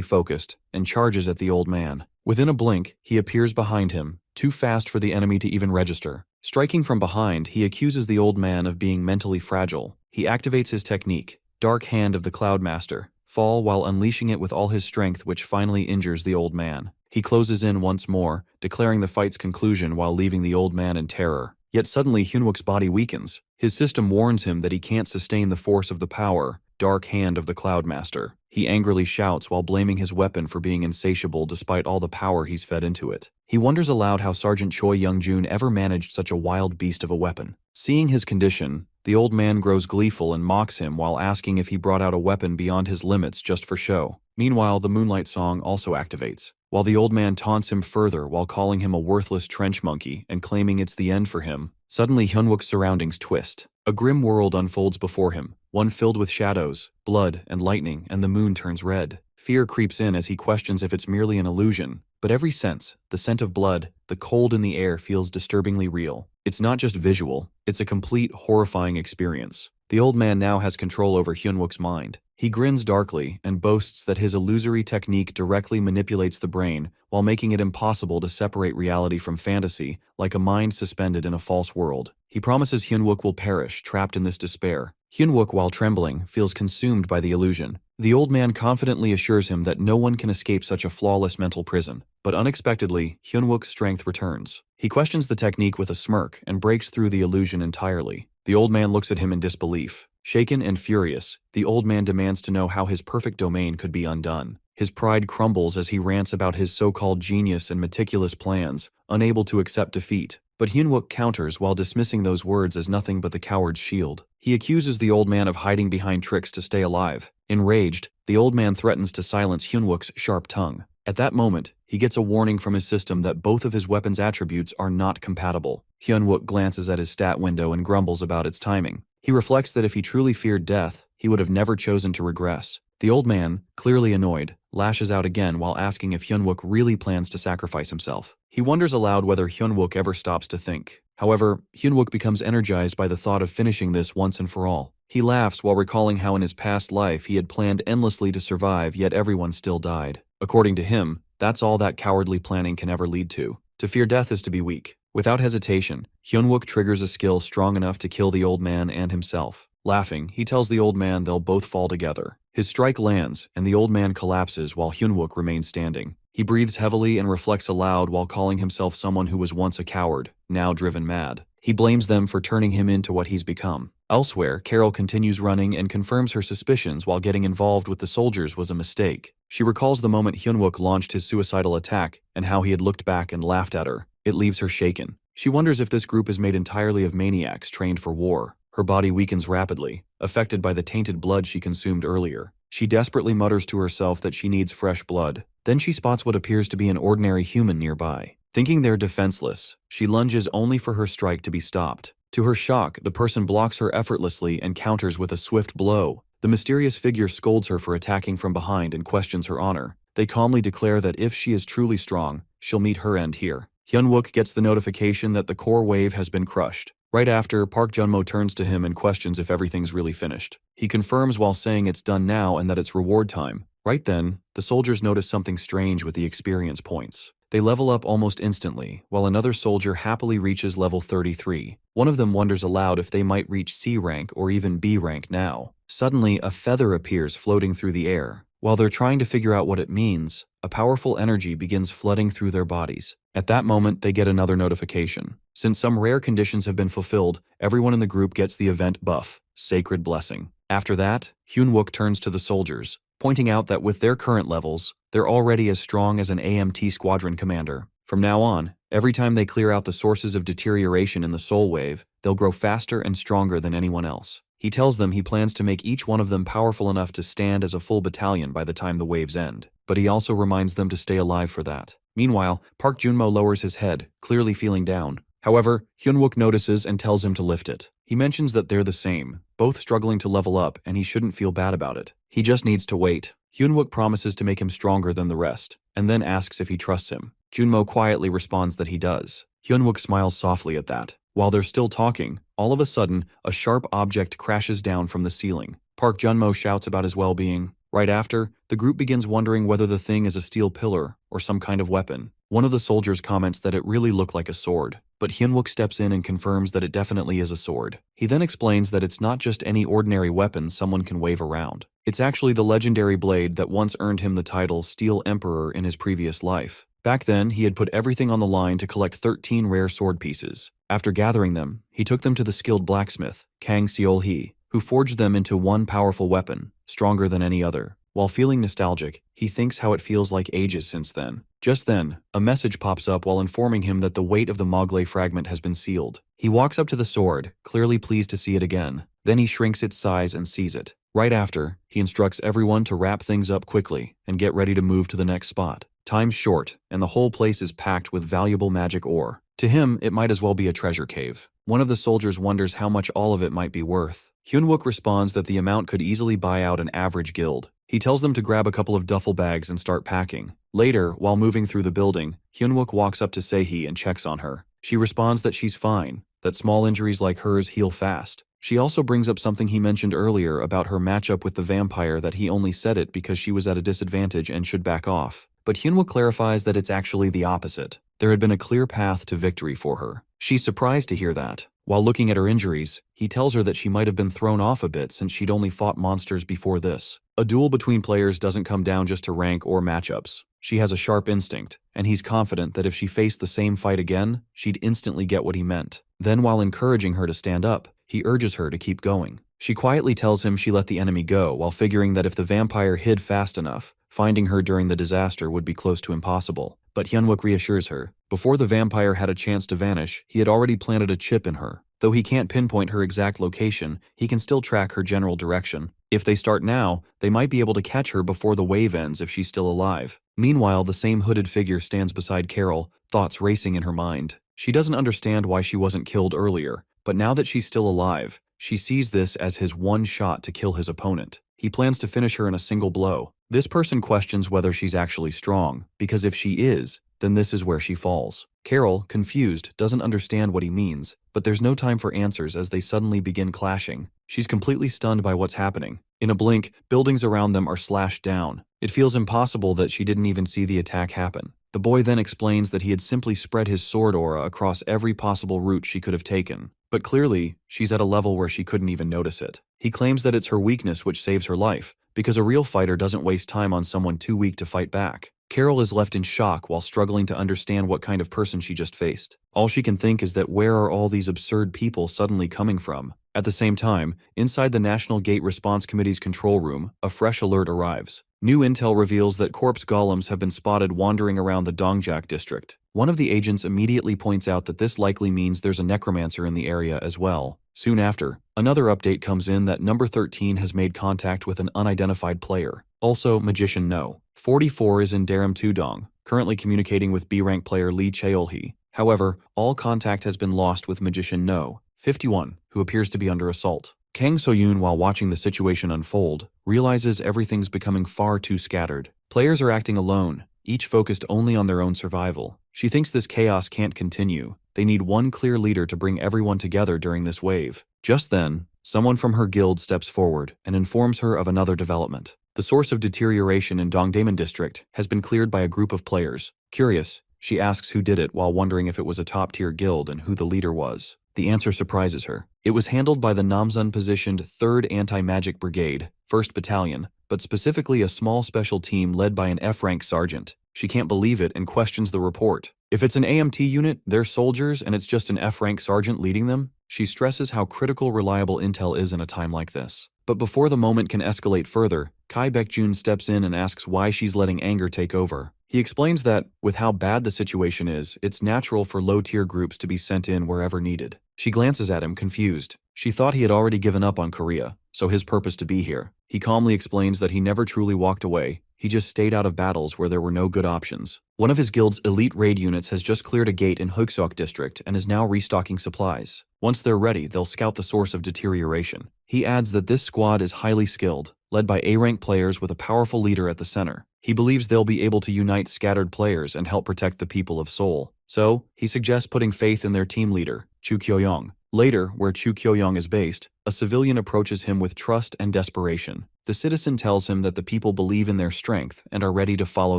A: focused and charges at the old man. Within a blink, he appears behind him, too fast for the enemy to even register. Striking from behind, he accuses the old man of being mentally fragile. He activates his technique, Dark Hand of the Cloud Master, fall while unleashing it with all his strength, which finally injures the old man. He closes in once more, declaring the fight's conclusion while leaving the old man in terror. Yet suddenly Hyunwook's body weakens. His system warns him that he can't sustain the force of the power, Dark Hand of the Cloud Master. He angrily shouts while blaming his weapon for being insatiable despite all the power he's fed into it. He wonders aloud how Sergeant Choi Young-jun ever managed such a wild beast of a weapon. Seeing his condition, the old man grows gleeful and mocks him while asking if he brought out a weapon beyond his limits just for show. Meanwhile, the Moonlight Song also activates, while the old man taunts him further while calling him a worthless trench monkey and claiming it's the end for him. Suddenly, Hyunwook's surroundings twist. A grim world unfolds before him, one filled with shadows, blood, and lightning, and the moon turns red. Fear creeps in as he questions if it's merely an illusion, but every sense, the scent of blood, the cold in the air feels disturbingly real. It's not just visual, it's a complete, horrifying experience. The old man now has control over Hyunwook's mind. He grins darkly and boasts that his illusory technique directly manipulates the brain while making it impossible to separate reality from fantasy, like a mind suspended in a false world. He promises Hyunwook will perish, trapped in this despair. Hyunwook, while trembling, feels consumed by the illusion. The old man confidently assures him that no one can escape such a flawless mental prison. But unexpectedly, Hyunwook's strength returns. He questions the technique with a smirk and breaks through the illusion entirely. The old man looks at him in disbelief. Shaken and furious, the old man demands to know how his perfect domain could be undone. His pride crumbles as he rants about his so-called genius and meticulous plans, unable to accept defeat. But Hyunwook counters while dismissing those words as nothing but the coward's shield. He accuses the old man of hiding behind tricks to stay alive. Enraged, the old man threatens to silence Hyunwook's sharp tongue. At that moment, he gets a warning from his system that both of his weapon's attributes are not compatible. Hyunwook glances at his stat window and grumbles about its timing. He reflects that if he truly feared death, he would have never chosen to regress. The old man, clearly annoyed, lashes out again while asking if Hyunwook really plans to sacrifice himself. He wonders aloud whether Hyunwook ever stops to think. However, Hyunwook becomes energized by the thought of finishing this once and for all. He laughs while recalling how in his past life he had planned endlessly to survive, yet everyone still died. According to him, that's all that cowardly planning can ever lead to. To fear death is to be weak. Without hesitation, Hyunwook triggers a skill strong enough to kill the old man and himself. Laughing, he tells the old man they'll both fall together. His strike lands, and the old man collapses while Hyunwook remains standing. He breathes heavily and reflects aloud while calling himself someone who was once a coward, now driven mad. He blames them for turning him into what he's become. Elsewhere, Carol continues running and confirms her suspicions while getting involved with the soldiers was a mistake. She recalls the moment Hyunwook launched his suicidal attack and how he had looked back and laughed at her. It leaves her shaken. She wonders if this group is made entirely of maniacs trained for war. Her body weakens rapidly, affected by the tainted blood she consumed earlier. She desperately mutters to herself that she needs fresh blood. Then she spots what appears to be an ordinary human nearby. Thinking they're defenseless, she lunges only for her strike to be stopped. To her shock, the person blocks her effortlessly and counters with a swift blow. The mysterious figure scolds her for attacking from behind and questions her honor. They calmly declare that if she is truly strong, she'll meet her end here. Hyunwook gets the notification that the core wave has been crushed. Right after, Park Junmo turns to him and questions if everything's really finished. He confirms while saying it's done now and that it's reward time. Right then, the soldiers notice something strange with the experience points. They level up almost instantly, while another soldier happily reaches level 33. One of them wonders aloud if they might reach C rank or even B rank now. Suddenly, a feather appears floating through the air. While they're trying to figure out what it means, a powerful energy begins flooding through their bodies. At that moment, they get another notification. Since some rare conditions have been fulfilled, everyone in the group gets the event buff, Sacred Blessing. After that, Hyunwook turns to the soldiers, pointing out that with their current levels, they're already as strong as an AMT squadron commander. From now on, every time they clear out the sources of deterioration in the soul wave, they'll grow faster and stronger than anyone else. He tells them he plans to make each one of them powerful enough to stand as a full battalion by the time the waves end, but he also reminds them to stay alive for that. Meanwhile, Park Junmo lowers his head, clearly feeling down. However, Hyunwook notices and tells him to lift it. He mentions that they're the same, both struggling to level up, and he shouldn't feel bad about it. He just needs to wait. Hyunwook promises to make him stronger than the rest, and then asks if he trusts him. Junmo quietly responds that he does. Hyunwook smiles softly at that. While they're still talking, all of a sudden, a sharp object crashes down from the ceiling. Park Junmo shouts about his well-being. Right after, the group begins wondering whether the thing is a steel pillar or some kind of weapon. One of the soldiers comments that it really looked like a sword, but Hyunwook steps in and confirms that it definitely is a sword. He then explains that it's not just any ordinary weapon someone can wave around. It's actually the legendary blade that once earned him the title Steel Emperor in his previous life. Back then, he had put everything on the line to collect 13 rare sword pieces. After gathering them, he took them to the skilled blacksmith, Kang Seol-hee, who forged them into one powerful weapon, stronger than any other. While feeling nostalgic, he thinks how it feels like ages since then. Just then, a message pops up while informing him that the weight of the Mogley fragment has been sealed. He walks up to the sword, clearly pleased to see it again. Then he shrinks its size and sees it. Right after, he instructs everyone to wrap things up quickly and get ready to move to the next spot. Time's short, and the whole place is packed with valuable magic ore. To him, it might as well be a treasure cave. One of the soldiers wonders how much all of it might be worth. Hyunwook responds that the amount could easily buy out an average guild. He tells them to grab a couple of duffel bags and start packing. Later, while moving through the building, Hyunwook walks up to Sehee and checks on her. She responds that she's fine, that small injuries like hers heal fast. She also brings up something he mentioned earlier about her matchup with the vampire, that he only said it because she was at a disadvantage and should back off. But Hyunwook clarifies that it's actually the opposite. There had been a clear path to victory for her. She's surprised to hear that. While looking at her injuries, he tells her that she might have been thrown off a bit since she'd only fought monsters before this. A duel between players doesn't come down just to rank or matchups. She has a sharp instinct, and he's confident that if she faced the same fight again, she'd instantly get what he meant. Then, while encouraging her to stand up, he urges her to keep going. She quietly tells him she let the enemy go, while figuring that if the vampire hid fast enough, finding her during the disaster would be close to impossible. But Hyunwook reassures her. Before the vampire had a chance to vanish, he had already planted a chip in her. Though he can't pinpoint her exact location, he can still track her general direction. If they start now, they might be able to catch her before the wave ends if she's still alive. Meanwhile, the same hooded figure stands beside Carol, thoughts racing in her mind. She doesn't understand why she wasn't killed earlier, but now that she's still alive, she sees this as his one shot to kill his opponent. He plans to finish her in a single blow. This person questions whether she's actually strong, because if she is, then this is where she falls. Carol, confused, doesn't understand what he means, but there's no time for answers as they suddenly begin clashing. She's completely stunned by what's happening. In a blink, buildings around them are slashed down. It feels impossible that she didn't even see the attack happen. The boy then explains that he had simply spread his sword aura across every possible route she could have taken. But clearly, she's at a level where she couldn't even notice it. He claims that it's her weakness which saves her life, because a real fighter doesn't waste time on someone too weak to fight back. Carol is left in shock while struggling to understand what kind of person she just faced. All she can think is that where are all these absurd people suddenly coming from? At the same time, inside the National Gate Response Committee's control room, a fresh alert arrives. New intel reveals that corpse golems have been spotted wandering around the Dongjak district. One of the agents immediately points out that this likely means there's a necromancer in the area as well. Soon after, another update comes in that number 13 has made contact with an unidentified player. Also, Magician No. 44 is in Daram Tudong, currently communicating with B-rank player Lee Cheol-hee. However, all contact has been lost with Magician No. 51, who appears to be under assault. Kang So-yoon, while watching the situation unfold, realizes everything's becoming far too scattered. Players are acting alone, each focused only on their own survival. She thinks this chaos can't continue. They need one clear leader to bring everyone together during this wave. Just then, someone from her guild steps forward and informs her of another development. The source of deterioration in Dongdaemun district has been cleared by a group of players. Curious, she asks who did it while wondering if it was a top-tier guild and who the leader was. The answer surprises her. It was handled by the Namsun-positioned 3rd Anti-Magic Brigade, 1st Battalion, but specifically a small special team led by an F-rank sergeant. She can't believe it and questions the report. If it's an AMT unit, they're soldiers, and it's just an F-rank sergeant leading them? She stresses how critical reliable intel is in a time like this. But before the moment can escalate further, Kai Baekjun steps in and asks why she's letting anger take over. He explains that, with how bad the situation is, it's natural for low-tier groups to be sent in wherever needed. She glances at him, confused. She thought he had already given up on Korea, so his purpose to be here. He calmly explains that he never truly walked away, he just stayed out of battles where there were no good options. One of his guild's elite raid units has just cleared a gate in Hooksock district and is now restocking supplies. Once they're ready, they'll scout the source of deterioration. He adds that this squad is highly skilled, led by A-rank players with a powerful leader at the center. He believes they'll be able to unite scattered players and help protect the people of Seoul. So, he suggests putting faith in their team leader, Chu Kyo-young. Later, where Chu Kyo-young is based, a civilian approaches him with trust and desperation. The citizen tells him that the people believe in their strength and are ready to follow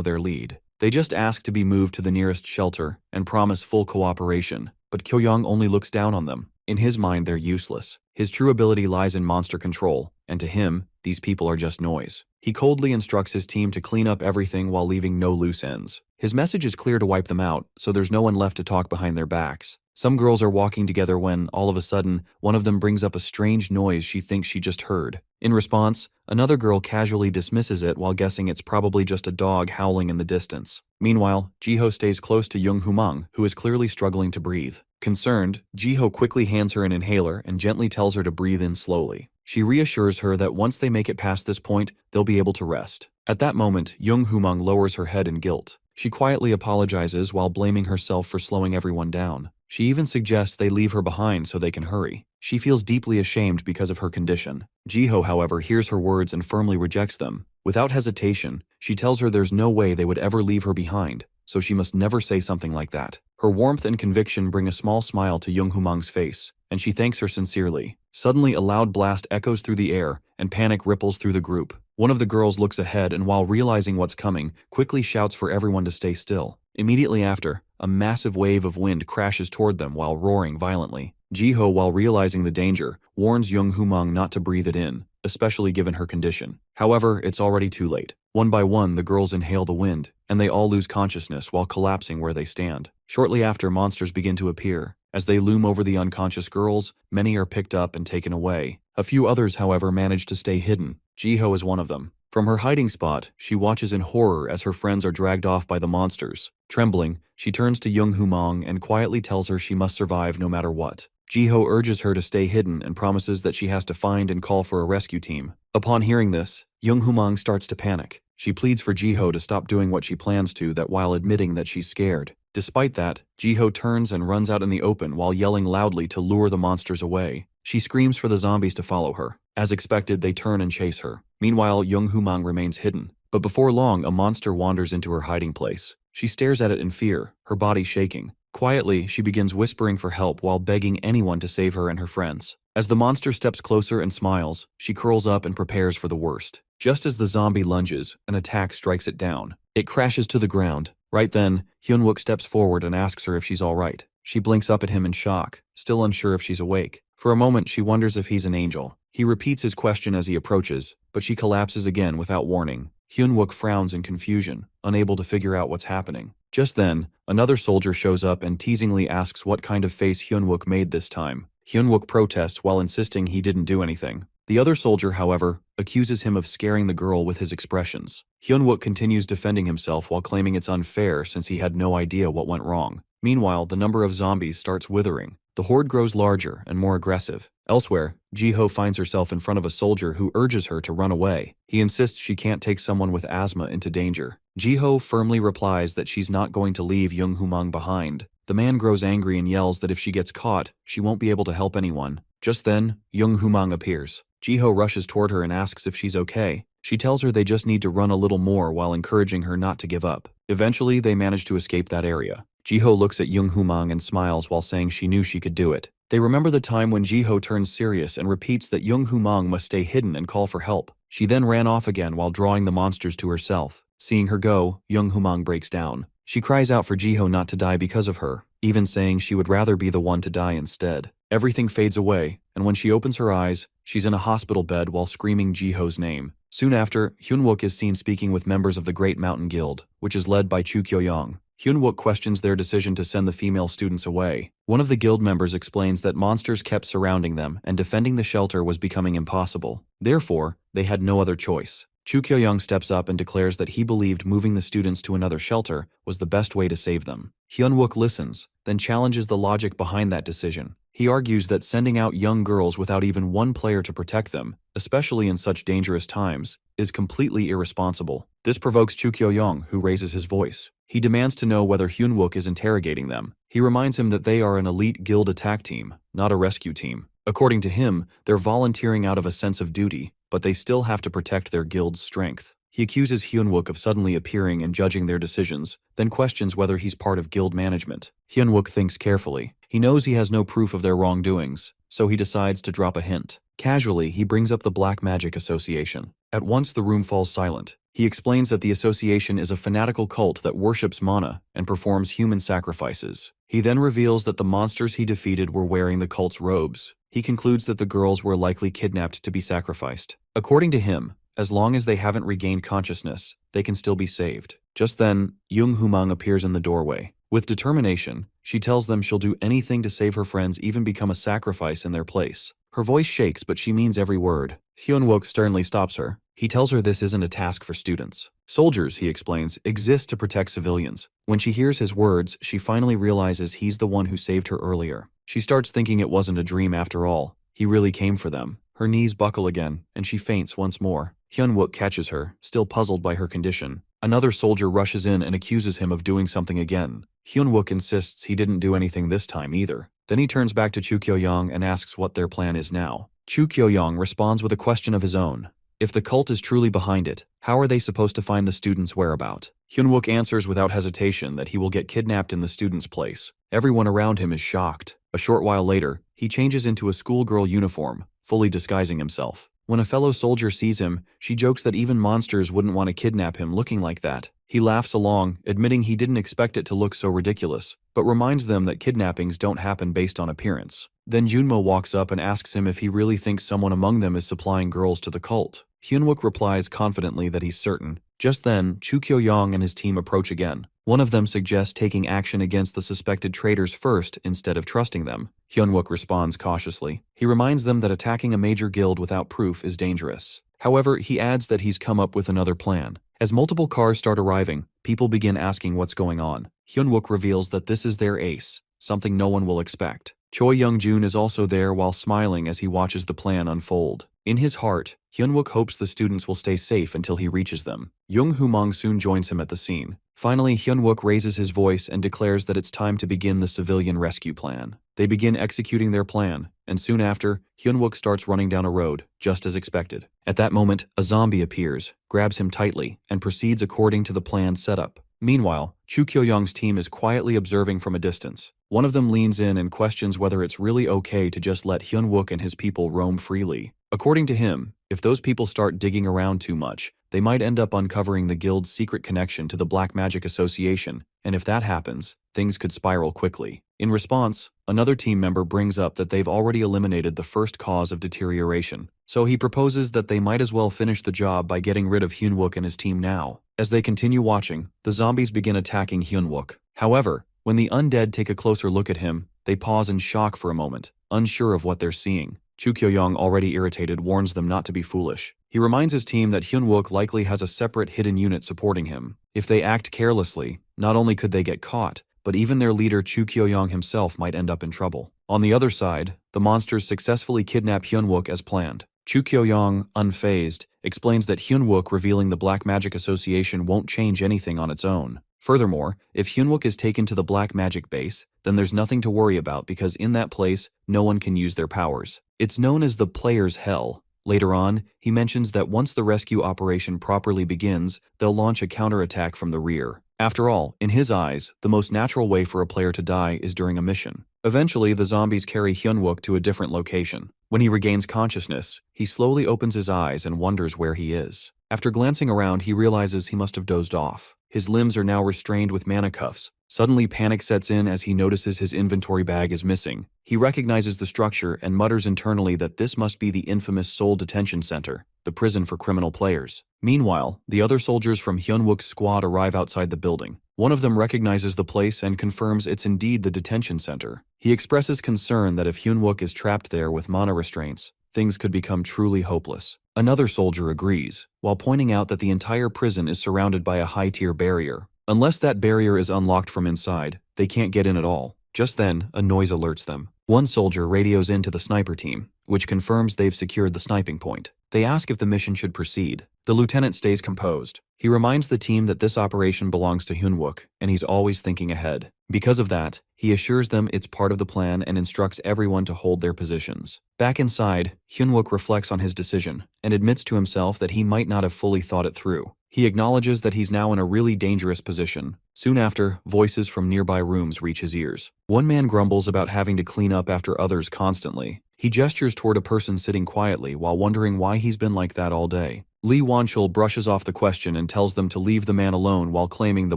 A: their lead. They just ask to be moved to the nearest shelter and promise full cooperation, but Kyo-young only looks down on them. In his mind, they're useless. His true ability lies in monster control, and to him, these people are just noise. He coldly instructs his team to clean up everything while leaving no loose ends. His message is clear to wipe them out, so there's no one left to talk behind their backs. Some girls are walking together when, all of a sudden, one of them brings up a strange noise she thinks she just heard. In response, another girl casually dismisses it while guessing it's probably just a dog howling in the distance. Meanwhile, Jiho stays close to Young Humang, who is clearly struggling to breathe. Concerned, Jiho quickly hands her an inhaler and gently tells her to breathe in slowly. She reassures her that once they make it past this point, they'll be able to rest. At that moment, Young Humang lowers her head in guilt. She quietly apologizes while blaming herself for slowing everyone down. She even suggests they leave her behind so they can hurry. She feels deeply ashamed because of her condition. Jiho, however, hears her words and firmly rejects them. Without hesitation, she tells her there's no way they would ever leave her behind, so she must never say something like that. Her warmth and conviction bring a small smile to Young Humang's face, and she thanks her sincerely. Suddenly, a loud blast echoes through the air, and panic ripples through the group. One of the girls looks ahead and, while realizing what's coming, quickly shouts for everyone to stay still. Immediately after, a massive wave of wind crashes toward them while roaring violently. Jiho, while realizing the danger, warns Young Humang not to breathe it in, especially given her condition. However, it's already too late. One by one, the girls inhale the wind, and they all lose consciousness while collapsing where they stand. Shortly after, monsters begin to appear. As they loom over the unconscious girls, many are picked up and taken away. A few others, however, manage to stay hidden. Jiho is one of them. From her hiding spot, she watches in horror as her friends are dragged off by the monsters. Trembling, she turns to Young Humang and quietly tells her she must survive no matter what. Jiho urges her to stay hidden and promises that she has to find and call for a rescue team. Upon hearing this, Young Humang starts to panic. She pleads for Jiho to stop doing what she plans to, that while admitting that she's scared. Despite that, Jiho turns and runs out in the open while yelling loudly to lure the monsters away. She screams for the zombies to follow her. As expected, they turn and chase her. Meanwhile, Young Humang remains hidden. But before long, a monster wanders into her hiding place. She stares at it in fear, her body shaking. Quietly, she begins whispering for help while begging anyone to save her and her friends. As the monster steps closer and smiles, she curls up and prepares for the worst. Just as the zombie lunges, an attack strikes it down. It crashes to the ground. Right then, Hyunwook steps forward and asks her if she's all right. She blinks up at him in shock, still unsure if she's awake. For a moment, she wonders if he's an angel. He repeats his question as he approaches, but she collapses again without warning. Hyunwook frowns in confusion, unable to figure out what's happening. Just then, another soldier shows up and teasingly asks what kind of face Hyunwook made this time. Hyunwook protests while insisting he didn't do anything. The other soldier, however, accuses him of scaring the girl with his expressions. Hyunwook continues defending himself while claiming it's unfair since he had no idea what went wrong. Meanwhile, the number of zombies starts withering. The horde grows larger and more aggressive. Elsewhere, Jiho finds herself in front of a soldier who urges her to run away. He insists she can't take someone with asthma into danger. Jiho firmly replies that she's not going to leave Young Humang behind. The man grows angry and yells that if she gets caught, she won't be able to help anyone. Just then, Young Humang appears. Jiho rushes toward her and asks if she's okay. She tells her they just need to run a little more while encouraging her not to give up. Eventually, they manage to escape that area. Jiho looks at Young Humang and smiles while saying she knew she could do it. They remember the time when Jiho turns serious and repeats that Young Humang must stay hidden and call for help. She then ran off again while drawing the monsters to herself. Seeing her go, Young Humang breaks down. She cries out for Jiho not to die because of her, even saying she would rather be the one to die instead. Everything fades away, and when she opens her eyes, she's in a hospital bed while screaming Jiho's name. Soon after, Hyunwook is seen speaking with members of the Great Mountain Guild, which is led by Chu Kyo-young. Hyunwook questions their decision to send the female students away. One of the guild members explains that monsters kept surrounding them and defending the shelter was becoming impossible. Therefore, they had no other choice. Chu Kyoyoung steps up and declares that he believed moving the students to another shelter was the best way to save them. Hyunwook listens, then challenges the logic behind that decision. He argues that sending out young girls without even one player to protect them, especially in such dangerous times, is completely irresponsible. This provokes Chu Kyoyoung, who raises his voice. He demands to know whether Hyunwook is interrogating them. He reminds him that they are an elite guild attack team, not a rescue team. According to him, they're volunteering out of a sense of duty, but they still have to protect their guild's strength. He accuses Hyunwook of suddenly appearing and judging their decisions, then questions whether he's part of guild management. Hyunwook thinks carefully. He knows he has no proof of their wrongdoings, so he decides to drop a hint. Casually, he brings up the Black Magic Association. At once, the room falls silent. He explains that the association is a fanatical cult that worships mana and performs human sacrifices. He then reveals that the monsters he defeated were wearing the cult's robes. He concludes that the girls were likely kidnapped to be sacrificed. According to him, as long as they haven't regained consciousness, they can still be saved. Just then, Jung Humang appears in the doorway. With determination, she tells them she'll do anything to save her friends, even become a sacrifice in their place. Her voice shakes, but she means every word. Hyunwook sternly stops her. He tells her this isn't a task for students. Soldiers, he explains, exist to protect civilians. When she hears his words, she finally realizes he's the one who saved her earlier. She starts thinking it wasn't a dream after all. He really came for them. Her knees buckle again, and she faints once more. Hyunwook catches her, still puzzled by her condition. Another soldier rushes in and accuses him of doing something again. Hyunwook insists he didn't do anything this time either. Then he turns back to Chu Kyoyoung and asks what their plan is now. Chu Kyoyoung responds with a question of his own. If the cult is truly behind it, how are they supposed to find the students' whereabout? Hyunwook answers without hesitation that he will get kidnapped in the students' place. Everyone around him is shocked. A short while later, he changes into a schoolgirl uniform, fully disguising himself. When a fellow soldier sees him, she jokes that even monsters wouldn't want to kidnap him looking like that. He laughs along, admitting he didn't expect it to look so ridiculous, but reminds them that kidnappings don't happen based on appearance. Then Junmo walks up and asks him if he really thinks someone among them is supplying girls to the cult. Hyunwook replies confidently that he's certain. Just then, Chu Kyoyoung and his team approach again. One of them suggests taking action against the suspected traitors first instead of trusting them. Hyunwook responds cautiously. He reminds them that attacking a major guild without proof is dangerous. However, he adds that he's come up with another plan. As multiple cars start arriving, people begin asking what's going on. Hyunwook reveals that this is their ace, something no one will expect. Choi Young-jun is also there while smiling as he watches the plan unfold. In his heart, Hyunwook hopes the students will stay safe until he reaches them. Jung Humang soon joins him at the scene. Finally, Hyunwook raises his voice and declares that it's time to begin the civilian rescue plan. They begin executing their plan, and soon after, Hyunwook starts running down a road, just as expected. At that moment, a zombie appears, grabs him tightly, and proceeds according to the plan set up. Meanwhile, Chu Kyoyoung's team is quietly observing from a distance. One of them leans in and questions whether it's really okay to just let Hyunwook and his people roam freely. According to him, if those people start digging around too much, they might end up uncovering the guild's secret connection to the Black Magic Association, and if that happens, things could spiral quickly. In response, another team member brings up that they've already eliminated the first cause of deterioration, so he proposes that they might as well finish the job by getting rid of Hyunwook and his team now. As they continue watching, the zombies begin attacking Hyunwook. However, when the undead take a closer look at him, they pause in shock for a moment, unsure of what they're seeing. Chu Kyoyoung, already irritated, warns them not to be foolish. He reminds his team that Hyunwook likely has a separate hidden unit supporting him. If they act carelessly, not only could they get caught, but even their leader Chu Kyoyoung himself might end up in trouble. On the other side, the monsters successfully kidnap Hyunwook as planned. Chu Kyoyoung, unfazed, explains that Hyunwook revealing the Black Magic Association won't change anything on its own. Furthermore, if Hyunwook is taken to the Black Magic base, then there's nothing to worry about because in that place, no one can use their powers. It's known as the Player's Hell. Later on, he mentions that once the rescue operation properly begins, they'll launch a counterattack from the rear. After all, in his eyes, the most natural way for a player to die is during a mission. Eventually, the zombies carry Hyunwook to a different location. When he regains consciousness, he slowly opens his eyes and wonders where he is. After glancing around, he realizes he must have dozed off. His limbs are now restrained with mana cuffs. Suddenly, panic sets in as he notices his inventory bag is missing. He recognizes the structure and mutters internally that this must be the infamous Seoul Detention Center, the prison for criminal players. Meanwhile, the other soldiers from Hyunwook's squad arrive outside the building. One of them recognizes the place and confirms it's indeed the detention center. He expresses concern that if Hyunwook is trapped there with mana restraints, things could become truly hopeless. Another soldier agrees, while pointing out that the entire prison is surrounded by a high-tier barrier. Unless that barrier is unlocked from inside, they can't get in at all. Just then, a noise alerts them. One soldier radios in to the sniper team, which confirms they've secured the sniping point. They ask if the mission should proceed. The lieutenant stays composed. He reminds the team that this operation belongs to Hyunwook, and he's always thinking ahead. Because of that, he assures them it's part of the plan and instructs everyone to hold their positions. Back inside, Hyunwook reflects on his decision and admits to himself that he might not have fully thought it through. He acknowledges that he's now in a really dangerous position. Soon after, voices from nearby rooms reach his ears. One man grumbles about having to clean up after others constantly. He gestures toward a person sitting quietly while wondering why he's been like that all day. Lee Wanchul brushes off the question and tells them to leave the man alone while claiming the